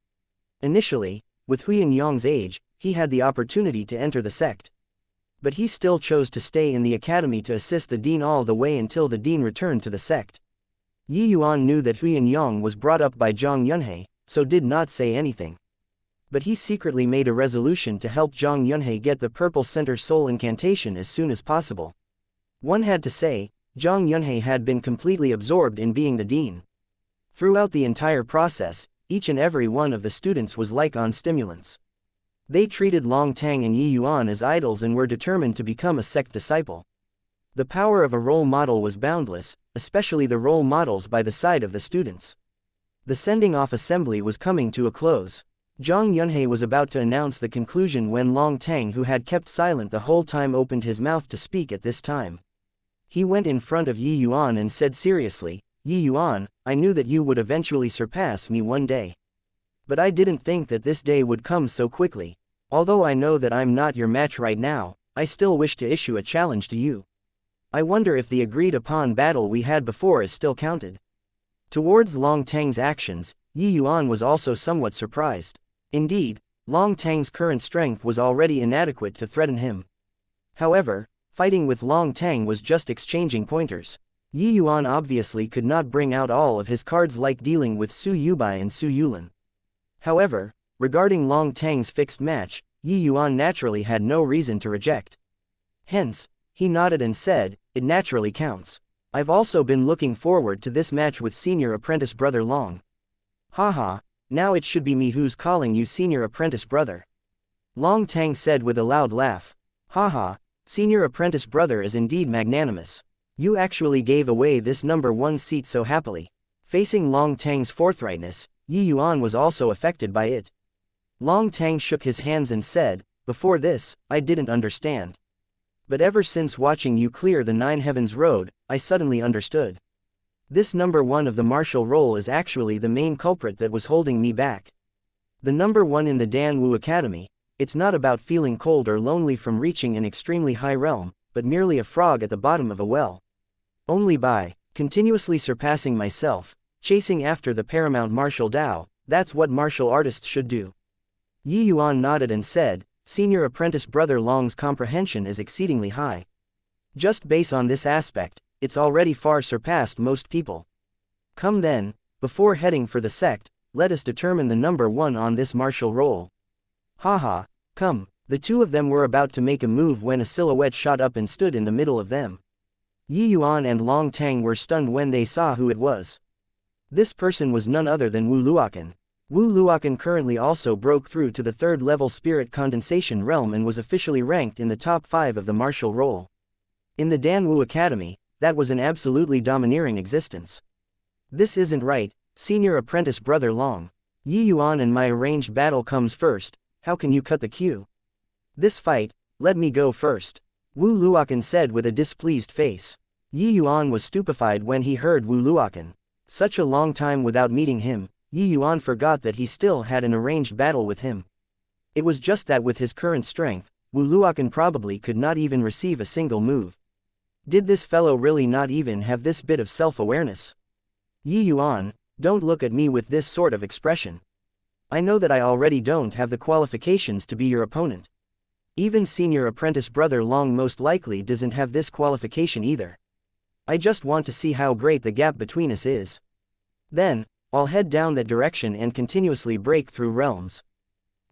S1: Initially, with Huyan age, he had the opportunity to enter the sect. But he still chose to stay in the academy to assist the dean all the way until the dean returned to the sect. Yi Yuan knew that Huyan was brought up by Zhang Yunhe, so did not say anything. But he secretly made a resolution to help Zhang Yunhe get the Purple Center Soul incantation as soon as possible. One had to say, Zhang Yunhe had been completely absorbed in being the dean. Throughout the entire process, each and every one of the students was like on stimulants. They treated Long Tang and Yi Yuan as idols and were determined to become a sect disciple. The power of a role model was boundless, especially the role models by the side of the students. The sending-off assembly was coming to a close. Zhang Yunhe was about to announce the conclusion when Long Tang, who had kept silent the whole time, opened his mouth to speak at this time. He went in front of Yi Yuan and said seriously, "Yi Yuan, I knew that you would eventually surpass me one day. But I didn't think that this day would come so quickly. Although I know that I'm not your match right now, I still wish to issue a challenge to you. I wonder if the agreed-upon battle we had before is still counted." Towards Long Tang's actions, Yi Yuan was also somewhat surprised. Indeed, Long Tang's current strength was already inadequate to threaten him. However, fighting with Long Tang was just exchanging pointers. Yi Yuan obviously could not bring out all of his cards like dealing with Su Yubai and Su Yulin. However, regarding Long Tang's fixed match, Yi Yuan naturally had no reason to reject. Hence, he nodded and said, "It naturally counts. I've also been looking forward to this match with senior apprentice brother Long." "Haha, now it should be me who's calling you senior apprentice brother," Long Tang said with a loud laugh. "Haha, senior apprentice brother is indeed magnanimous. You actually gave away this number 1 seat so happily." Facing Long Tang's forthrightness, Yi Yuan was also affected by it. Long Tang shook his hands and said, "Before this, I didn't understand. But ever since watching you clear the 9 Heavens Road, I suddenly understood. This number 1 of the martial role is actually the main culprit that was holding me back. The number 1 in the Danwu Academy, it's not about feeling cold or lonely from reaching an extremely high realm, but merely a frog at the bottom of a well. Only by continuously surpassing myself, chasing after the paramount martial Tao, that's what martial artists should do." Yi Yuan nodded and said, "Senior apprentice brother Long's comprehension is exceedingly high. Just based on this aspect, it's already far surpassed most people. Come then, before heading for the sect, let us determine the number 1 on this martial roll." "Haha, come." The two of them were about to make a move when a silhouette shot up and stood in the middle of them. Yi Yuan and Long Tang were stunned when they saw who it was. This person was none other than Wu Luokan. Wu Luokan currently also broke through to the 3rd level spirit condensation realm and was officially ranked in the top 5 of the martial roll. In the Danwu Academy, that was an absolutely domineering existence. This isn't right, senior apprentice brother Long. Yi Yuan and my arranged battle comes first, how can you cut the queue? This fight, let me go first. Wu Luokan said with a displeased face. Yi Yuan was stupefied when he heard Wu Luokan. Such a long time without meeting him, Yi Yuan forgot that he still had an arranged battle with him. It was just that with his current strength, Wu Luokan probably could not even receive a single move. Did this fellow really not even have this bit of self-awareness? Yi Yuan, don't look at me with this sort of expression. I know that I already don't have the qualifications to be your opponent. Even senior apprentice brother Long most likely doesn't have this qualification either. I just want to see how great the gap between us is. Then, I'll head down that direction and continuously break through realms.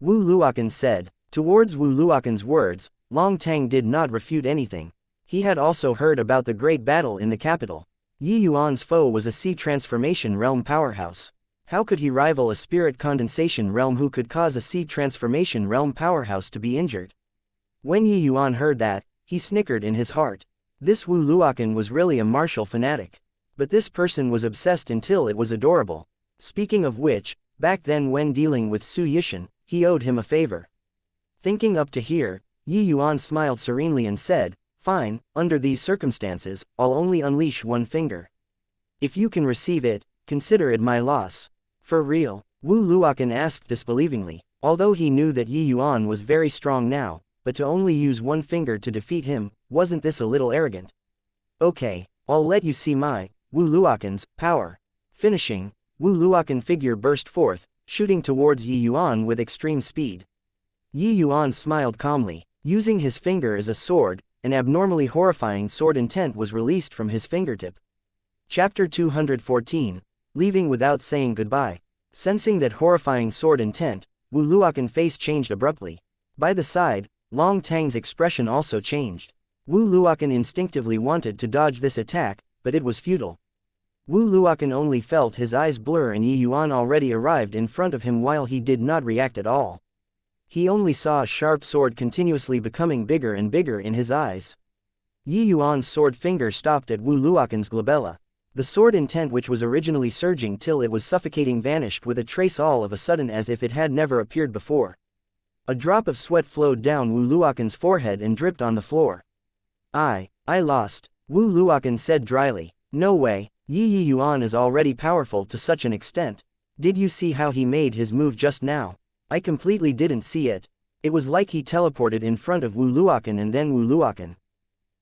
S1: Wu Luokan said. Towards Wu Luokan's words, Long Tang did not refute anything. He had also heard about the great battle in the capital. Yi Yuan's foe was a sea transformation realm powerhouse. How could he rival a spirit condensation realm who could cause a sea transformation realm powerhouse to be injured? When Yi Yuan heard that, he snickered in his heart. This Wu Luokan was really a martial fanatic. But this person was obsessed until it was adorable. Speaking of which, back then when dealing with Su Yishan, he owed him a favor. Thinking up to here, Yi Yuan smiled serenely and said, fine, under these circumstances, I'll only unleash one finger. If you can receive it, consider it my loss. For real? Wu Luokan asked disbelievingly, although he knew that Yi Yuan was very strong now, but to only use one finger to defeat him, wasn't this a little arrogant? Okay, I'll let you see my, Wu Luokan's, power. Finishing, Wu Luokan figure burst forth, shooting towards Yi Yuan with extreme speed. Yi Yuan smiled calmly. Using his finger as a sword, an abnormally horrifying sword intent was released from his fingertip. Chapter 214, Leaving Without Saying Goodbye. Sensing that horrifying sword intent, Wu Luokan's face changed abruptly. By the side, Long Tang's expression also changed. Wu Luokan instinctively wanted to dodge this attack, but it was futile. Wu Luokan only felt his eyes blur and Yi Yuan already arrived in front of him while he did not react at all. He only saw a sharp sword continuously becoming bigger and bigger in his eyes. Yi Yuan's sword finger stopped at Wu Luokan's glabella. The sword intent which was originally surging till it was suffocating vanished with a trace all of a sudden as if it had never appeared before. A drop of sweat flowed down Wu Luokan's forehead and dripped on the floor. I lost, Wu Luokan said dryly. No way, Yi Yuan is already powerful to such an extent. Did you see how he made his move just now? I completely didn't see it. It was like he teleported in front of Wu Luokan and then Wu Luokan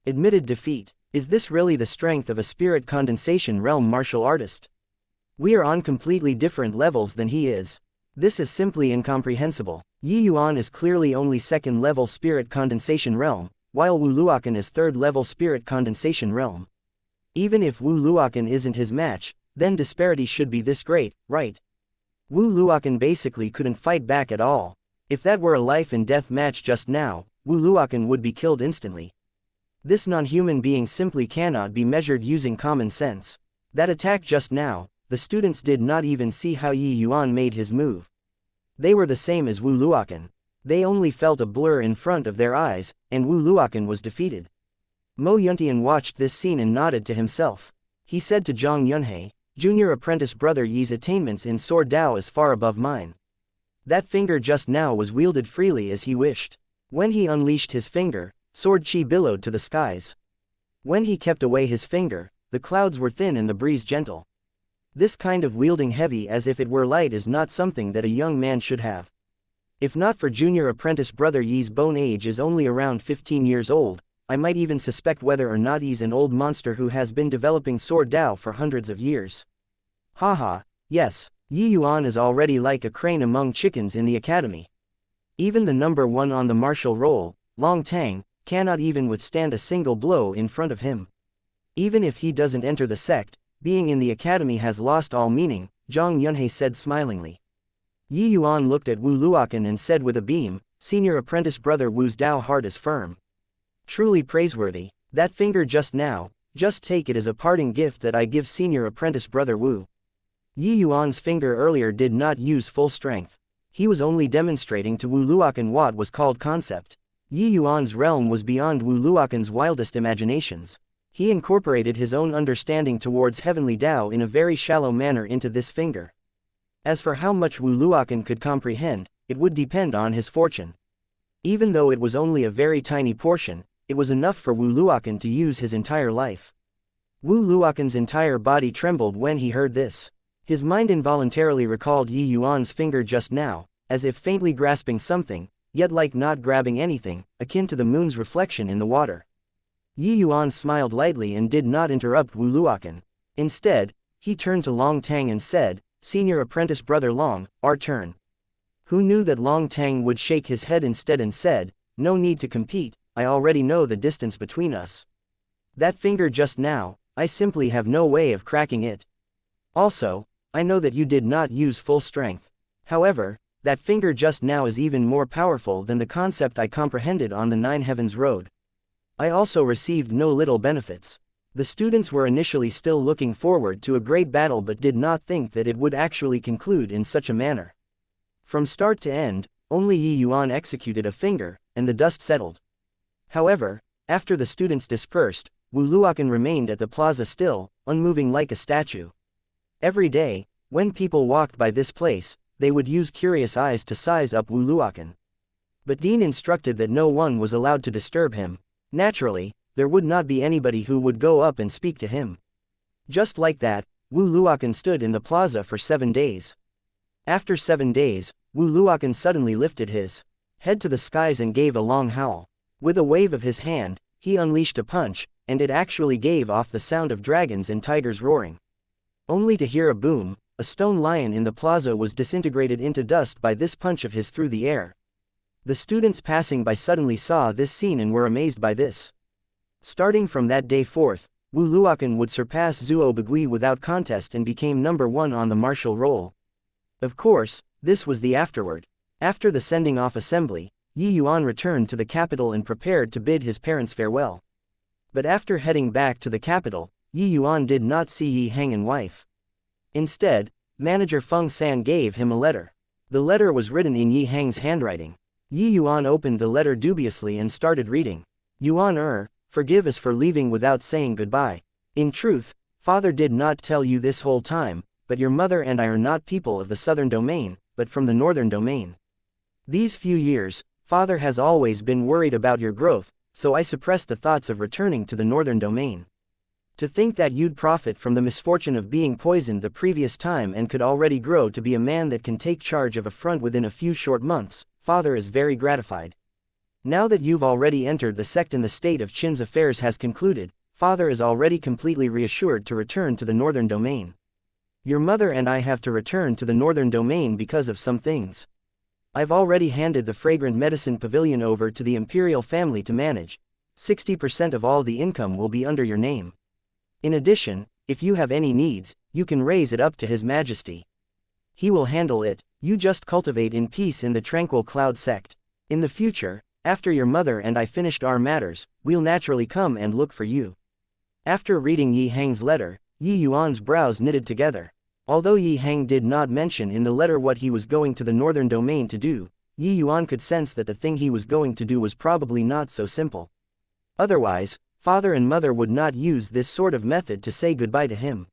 S1: admitted defeat. Is this really the strength of a spirit condensation realm martial artist? We are on completely different levels than he is. This is simply incomprehensible. Yi Yuan is clearly only second-level spirit condensation realm, while Wu Luokan is third-level spirit condensation realm. Even if Wu Luokan isn't his match, then disparity should be this great, right? Wu Luokan basically couldn't fight back at all. If that were a life-and-death match just now, Wu Luokan would be killed instantly. This non-human being simply cannot be measured using common sense. That attack just now, the students did not even see how Yi Yuan made his move. They were the same as Wu Luokan. They only felt a blur in front of their eyes, and Wu Luokan was defeated. Mo Yuntian watched this scene and nodded to himself. He said to Zhang Yunhei, Junior apprentice brother Yi's attainments in sword Dao is far above mine. That finger just now was wielded freely as he wished. When he unleashed his finger, sword chi billowed to the skies. When he kept away his finger, the clouds were thin and the breeze gentle. This kind of wielding heavy as if it were light is not something that a young man should have. If not for junior apprentice brother Yi's bone age is only around 15 years old, I might even suspect whether or not he's an old monster who has been developing sword Dao for hundreds of years. Haha, yes, Yi Yuan is already like a crane among chickens in the academy. Even the number one on the martial roll, Long Tang, cannot even withstand a single blow in front of him. Even if he doesn't enter the sect, being in the academy has lost all meaning, Zhang Yunhei said smilingly. Yi Yuan looked at Wu Luokan and said with a beam, Senior apprentice brother Wu's Dao heart is firm. Truly praiseworthy. That finger just now, just take it as a parting gift that I give senior apprentice brother Wu. Yi Yuan's finger earlier did not use full strength. He was only demonstrating to Wu Luokan what was called concept. Yi Yuan's realm was beyond Wu Luokan's wildest imaginations. He incorporated his own understanding towards heavenly Tao in a very shallow manner into this finger. As for how much Wu Luokan could comprehend, it would depend on his fortune. Even though it was only a very tiny portion, it was enough for Wu Luokan to use his entire life. Wu Luokan's entire body trembled when he heard this. His mind involuntarily recalled Yi Yuan's finger just now, as if faintly grasping something, yet like not grabbing anything, akin to the moon's reflection in the water. Yi Yuan smiled lightly and did not interrupt Wu Luokan. Instead, he turned to Long Tang and said, "Senior apprentice brother Long, our turn." Who knew that Long Tang would shake his head instead and said, "No need to compete, I already know the distance between us. That finger just now, I simply have no way of cracking it. Also, I know that you did not use full strength. However, that finger just now is even more powerful than the concept I comprehended on the Nine Heavens Road. I also received no little benefits." The students were initially still looking forward to a great battle but did not think that it would actually conclude in such a manner. From start to end, only Yi Yuan executed a finger, and the dust settled. However, after the students dispersed, Wu Luokan remained at the plaza still, unmoving like a statue. Every day, when people walked by this place, they would use curious eyes to size up Wu Luokan. But Dean instructed that no one was allowed to disturb him. Naturally, there would not be anybody who would go up and speak to him. Just like that, Wu Luokan stood in the plaza for 7 days. After 7 days, Wu Luokan suddenly lifted his head to the skies and gave a long howl. With a wave of his hand, he unleashed a punch, and it actually gave off the sound of dragons and tigers roaring. Only to hear a boom, a stone lion in the plaza was disintegrated into dust by this punch of his through the air. The students passing by suddenly saw this scene and were amazed by this. Starting from that day forth, Wu Luokan would surpass Zuo Bagui without contest and became number 1 on the martial roll. Of course, this was the afterward. After the sending off assembly, Yi Yuan returned to the capital and prepared to bid his parents farewell. But after heading back to the capital, Yi Yuan did not see Yi Heng and wife. Instead, manager Feng San gave him a letter. The letter was written in Yi Heng's handwriting. Yi Yuan opened the letter dubiously and started reading. "Yuan, forgive us for leaving without saying goodbye. In truth, father did not tell you this whole time, but your mother and I are not people of the southern domain, but from the northern domain. These few years, father has always been worried about your growth, so I suppressed the thoughts of returning to the northern domain. To think that you'd profit from the misfortune of being poisoned the previous time and could already grow to be a man that can take charge of a front within a few short months, father is very gratified. Now that you've already entered the sect and the state of Qin's affairs has concluded, father is already completely reassured to return to the northern domain. Your mother and I have to return to the northern domain because of some things. I've already handed the fragrant medicine pavilion over to the imperial family to manage. 60% of all the income will be under your name. In addition, if you have any needs, you can raise it up to His Majesty. He will handle it. You just cultivate in peace in the tranquil cloud sect. In the future, after your mother and I finished our matters, we'll naturally come and look for you." After reading Yi Heng's letter, Yi Yuan's brows knitted together. Although Yi Heng did not mention in the letter what he was going to the northern domain to do, Yi Yuan could sense that the thing he was going to do was probably not so simple. Otherwise, father and mother would not use this sort of method to say goodbye to him.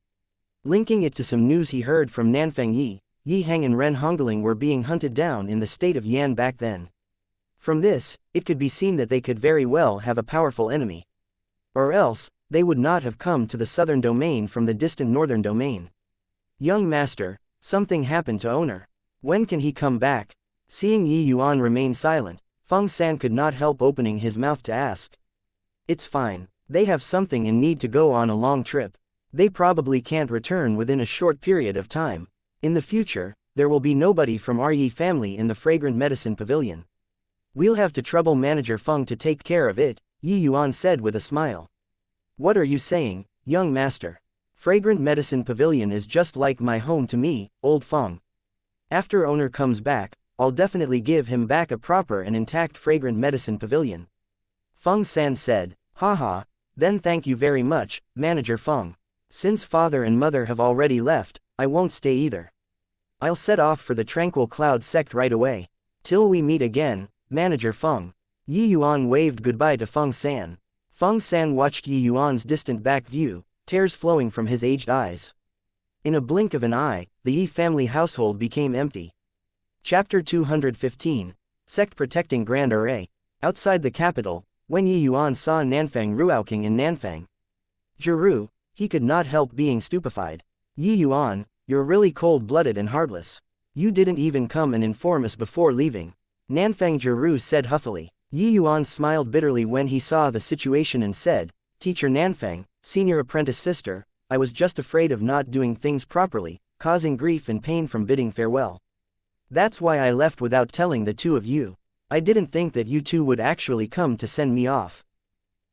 S1: Linking it to some news he heard from Nanfeng Yi, Yi Heng and Ren Hongling were being hunted down in the state of Yan back then. From this, it could be seen that they could very well have a powerful enemy. Or else, they would not have come to the southern domain from the distant northern domain. "Young master, something happened to owner. When can he come back?" Seeing Yi Yuan remain silent, Feng San could not help opening his mouth to ask. "It's fine. They have something and need to go on a long trip. They probably can't return within a short period of time. In the future, there will be nobody from our Yi family in the fragrant medicine pavilion. We'll have to trouble manager Feng to take care of it," Yi Yuan said with a smile. "What are you saying, young master? Fragrant medicine pavilion is just like my home to me, old Feng. After owner comes back, I'll definitely give him back a proper and intact fragrant medicine pavilion." Feng San said, "Haha, then thank you very much, manager Feng. Since father and mother have already left, I won't stay either. I'll set off for the tranquil cloud sect right away. Till we meet again, manager Feng." Yi Yuan waved goodbye to Feng San. Feng San watched Yi Yuan's distant back view, tears flowing from his aged eyes. In a blink of an eye, the Yi family household became empty. Chapter 215, Sect Protecting Grand Array. Outside the capital, when Yi Yuan saw Nanfang Ruoking in Nanfang Jiru, he could not help being stupefied. Yi Yuan, you're really cold-blooded and heartless. You didn't even come and inform us before leaving. Nanfang Jiru said huffily. Yi Yuan smiled bitterly when he saw the situation and said, Teacher Nanfang, senior apprentice sister, I was just afraid of not doing things properly, causing grief and pain from bidding farewell. That's why I left without telling the two of you. I didn't think that you two would actually come to send me off.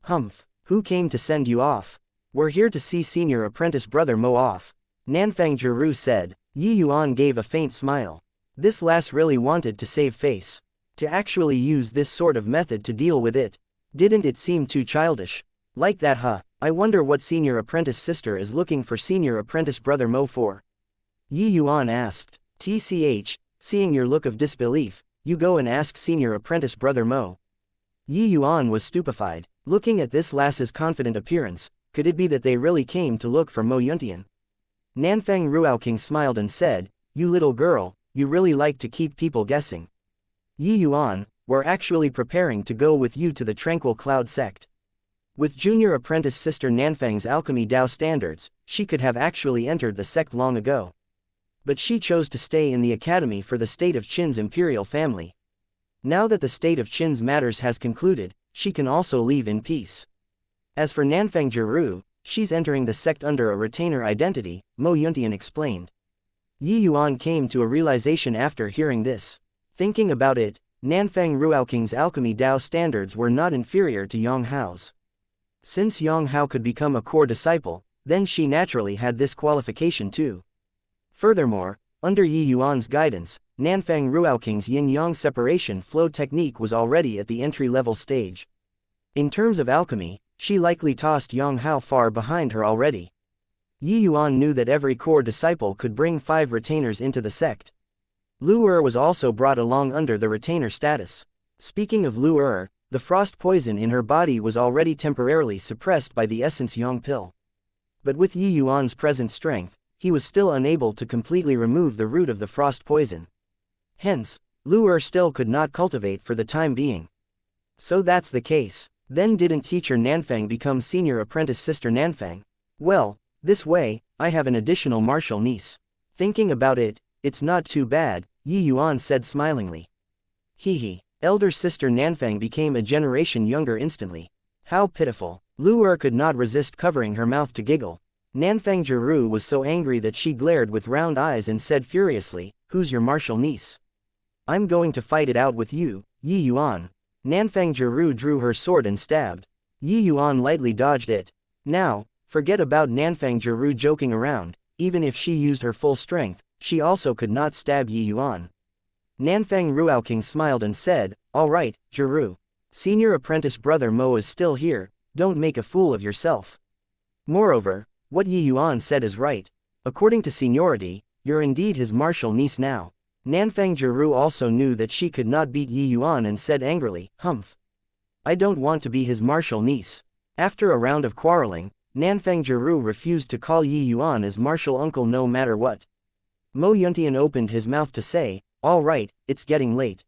S1: Humph, who came to send you off? We're here to see senior apprentice brother Mo off. Nanfang Jiru said. Yi Yuan gave a faint smile. This lass really wanted to save face. To actually use this sort of method to deal with it. Didn't it seem too childish? Like that, huh? I wonder what senior apprentice sister is looking for senior apprentice brother Mo for. Yi Yuan asked. TCH, seeing your look of disbelief, you go and ask senior apprentice brother Mo. Yi Yuan was stupefied. Looking at this lass's confident appearance, could it be that they really came to look for Mo Yuntian? Nanfang Ruoking smiled and said, You little girl, you really like to keep people guessing. Yi Yuan, we're actually preparing to go with you to the Tranquil Cloud sect. With junior apprentice sister Nanfang's alchemy Dao standards, she could have actually entered the sect long ago. But she chose to stay in the academy for the state of Qin's imperial family. Now that the state of Qin's matters has concluded, she can also leave in peace. As for Nanfang Jiru, she's entering the sect under a retainer identity, Mo Yuntian explained. Yi Yuan came to a realization after hearing this. Thinking about it, Nanfang Ruoqing's alchemy Dao standards were not inferior to Yang Hao's. Since Yang Hao could become a core disciple, then she naturally had this qualification too. Furthermore, under Yi Yuan's guidance, Nanfang Ruoqing's Yin-Yang Separation Flow technique was already at the entry-level stage. In terms of alchemy, she likely tossed Yang Hao far behind her already. Yi Yuan knew that every core disciple could bring 5 retainers into the sect. Lu Er was also brought along under the retainer status. Speaking of Lu Er, the frost poison in her body was already temporarily suppressed by the essence Yang pill. But with Yi Yuan's present strength, he was still unable to completely remove the root of the frost poison. Hence, Lu Er still could not cultivate for the time being. So that's the case. Then didn't teacher Nanfang become senior apprentice sister Nanfang? Well, this way, I have an additional martial niece. Thinking about it, it's not too bad, Yi Yuan said smilingly. Hee. Elder sister Nanfang became a generation younger instantly. How pitiful. Lu Er could not resist covering her mouth to giggle. Nanfang Jiru was so angry that she glared with round eyes and said furiously, Who's your martial niece? I'm going to fight it out with you, Yi Yuan. Nanfang Jiru drew her sword and stabbed. Yi Yuan lightly dodged it. Now, forget about Nanfang Jiru joking around, even if she used her full strength, she also could not stab Yi Yuan. Nanfang Ruoqing smiled and said, All right, Jiru. Senior apprentice brother Mo is still here, don't make a fool of yourself. Moreover, what Yi Yuan said is right. According to seniority, you're indeed his martial niece now. Nanfang Jiru also knew that she could not beat Yi Yuan and said angrily, Humph. I don't want to be his martial niece. After a round of quarreling, Nanfang Jiru refused to call Yi Yuan as martial uncle no matter what. Mo Yuntian opened his mouth to say, All right, it's getting late.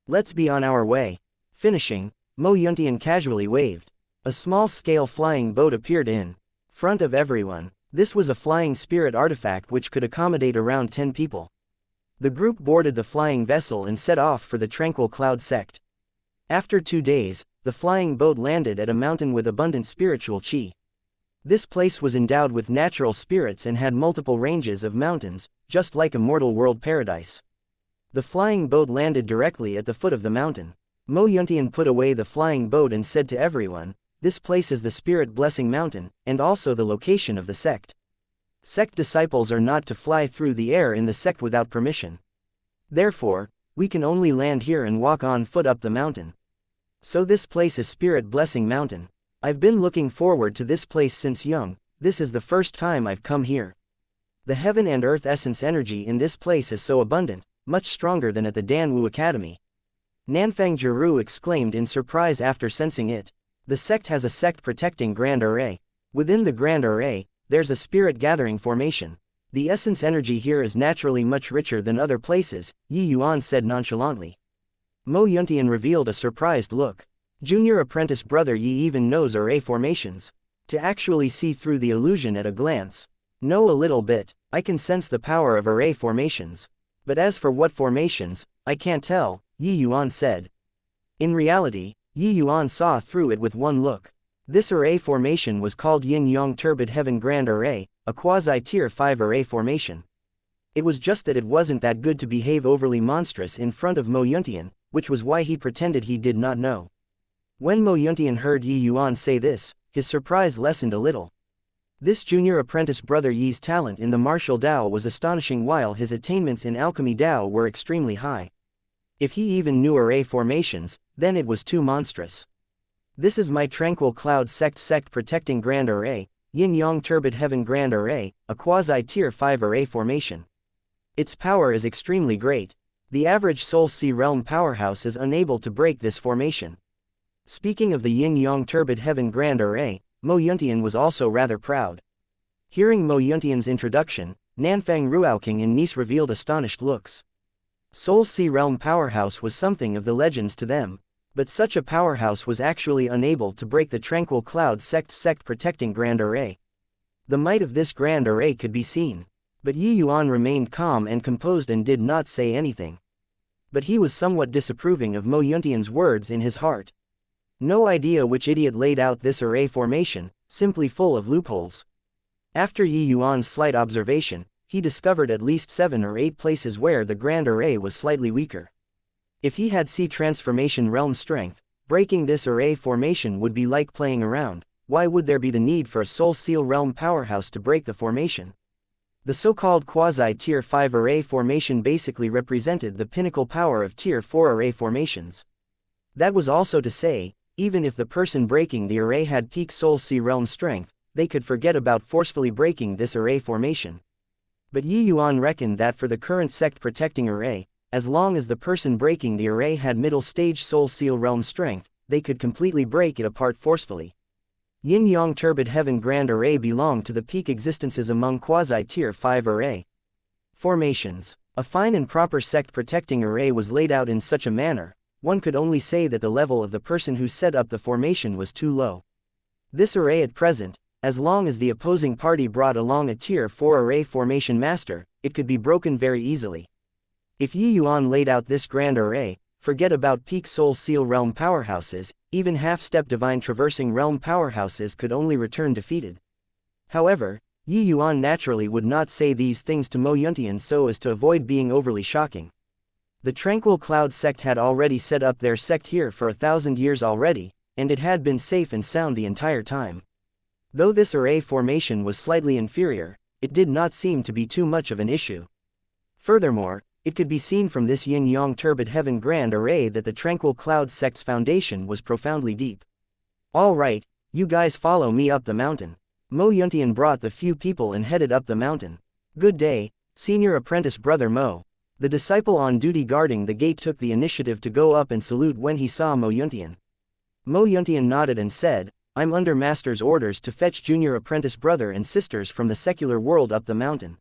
S1: Let's be on our way. Finishing, Mo Yuntian casually waved. A small-scale flying boat appeared in front of everyone. This was a flying spirit artifact which could accommodate around 10 people. The group boarded the flying vessel and set off for the Tranquil Cloud sect. After 2 days, the flying boat landed at a mountain with abundant spiritual qi. This place was endowed with natural spirits and had multiple ranges of mountains, just like a mortal world paradise. The flying boat landed directly at the foot of the mountain. Mo Yuntian put away the flying boat and said to everyone, This place is the Spirit Blessing Mountain, and also the location of the sect. Sect disciples are not to fly through the air in the sect without permission. Therefore, we can only land here and walk on foot up the mountain. So this place is Spirit Blessing Mountain. I've been looking forward to this place since young, this is the first time I've come here. The heaven and earth essence energy in this place is so abundant, much stronger than at the Danwu Academy. Nanfang Jiru exclaimed in surprise after sensing it. The sect has a sect protecting Grand Array. Within the Grand Array, there's a spirit gathering formation. The essence energy here is naturally much richer than other places, Yuan said nonchalantly. Mo Yuntian revealed a surprised look. Junior apprentice brother Yi even knows array formations. To actually see through the illusion at a glance. Know a little bit, I can sense the power of array formations. But as for what formations, I can't tell, Yuan said. In reality, Yuan saw through it with one look. This array formation was called Yin-Yang Turbid Heaven Grand Array, a quasi-tier 5 array formation. It was just that it wasn't that good to behave overly monstrous in front of Mo Yuntian, which was why he pretended he did not know. When Mo Yuntian heard Yuan say this, his surprise lessened a little. This junior apprentice brother Yi's talent in the martial Dao was astonishing while his attainments in alchemy Dao were extremely high. If he even knew array formations, then it was too monstrous. This is my tranquil cloud sect protecting Grand Array, Yin-Yang Turbid Heaven Grand Array, a quasi-tier 5 array formation. Its power is extremely great. The average Soul Sea Realm powerhouse is unable to break this formation. Speaking of the Yin-Yang Turbid Heaven Grand Array, Mo Yuntian was also rather proud. Hearing Mo Yuntian's introduction, Nanfang Ruaoking and Nice revealed astonished looks. Soul Sea Realm powerhouse was something of the legends to them, but such a powerhouse was actually unable to break the tranquil cloud sect protecting Grand Array. The might of this Grand Array could be seen. But Yuan remained calm and composed and did not say anything. But he was somewhat disapproving of Mo Yuntian's words in his heart. No idea which idiot laid out this array formation, simply full of loopholes. After Yuan's slight observation, he discovered at least 7 or 8 places where the Grand Array was slightly weaker. If he had Sea Transformation Realm strength, breaking this array formation would be like playing around. Why would there be the need for a Soul Seal Realm powerhouse to break the formation? The so-called quasi-tier 5 array formation basically represented the pinnacle power of tier 4 array formations. That was also to say, even if the person breaking the array had peak Soul Sea Realm strength, they could forget about forcefully breaking this array formation. But Yuan reckoned that for the current sect protecting array, as long as the person breaking the array had middle stage Soul Seal Realm strength, they could completely break it apart forcefully. Yin-Yang Turbid Heaven Grand Array belonged to the peak existences among quasi-tier 5 array formations. A fine and proper sect protecting array was laid out in such a manner, one could only say that the level of the person who set up the formation was too low. This array at present, as long as the opposing party brought along a tier 4 array formation master, it could be broken very easily. If Yuan laid out this Grand Array, forget about peak Soul Seal Realm powerhouses, even half-step Divine Traversing Realm powerhouses could only return defeated. However, Yuan naturally would not say these things to Mo Yuntian so as to avoid being overly shocking. The Tranquil Cloud sect had already set up their sect here for 1,000 years already, and it had been safe and sound the entire time. Though this array formation was slightly inferior, it did not seem to be too much of an issue. Furthermore, it could be seen from this Yin-Yang Turbid Heaven Grand Array that the Tranquil Cloud sect's foundation was profoundly deep. All right, you guys follow me up the mountain. Mo Yuntian brought the few people and headed up the mountain. Good day, senior apprentice brother Mo. The disciple on duty guarding the gate took the initiative to go up and salute when he saw Mo Yuntian. Mo Yuntian nodded and said, I'm under master's orders to fetch junior apprentice brother and sisters from the secular world up the mountain.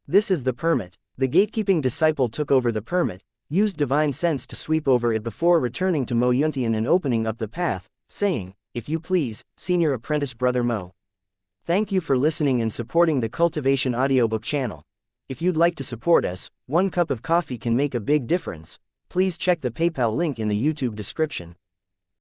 S1: This is the permit. The gatekeeping disciple took over the permit, used divine sense to sweep over it before returning to Mo Yuntian and opening up the path, saying, if you please, senior apprentice brother Mo. Thank you for listening and supporting the Cultivation audiobook channel. If you'd like to support us, 1 cup of coffee can make a big difference. Please check the PayPal link in the YouTube description.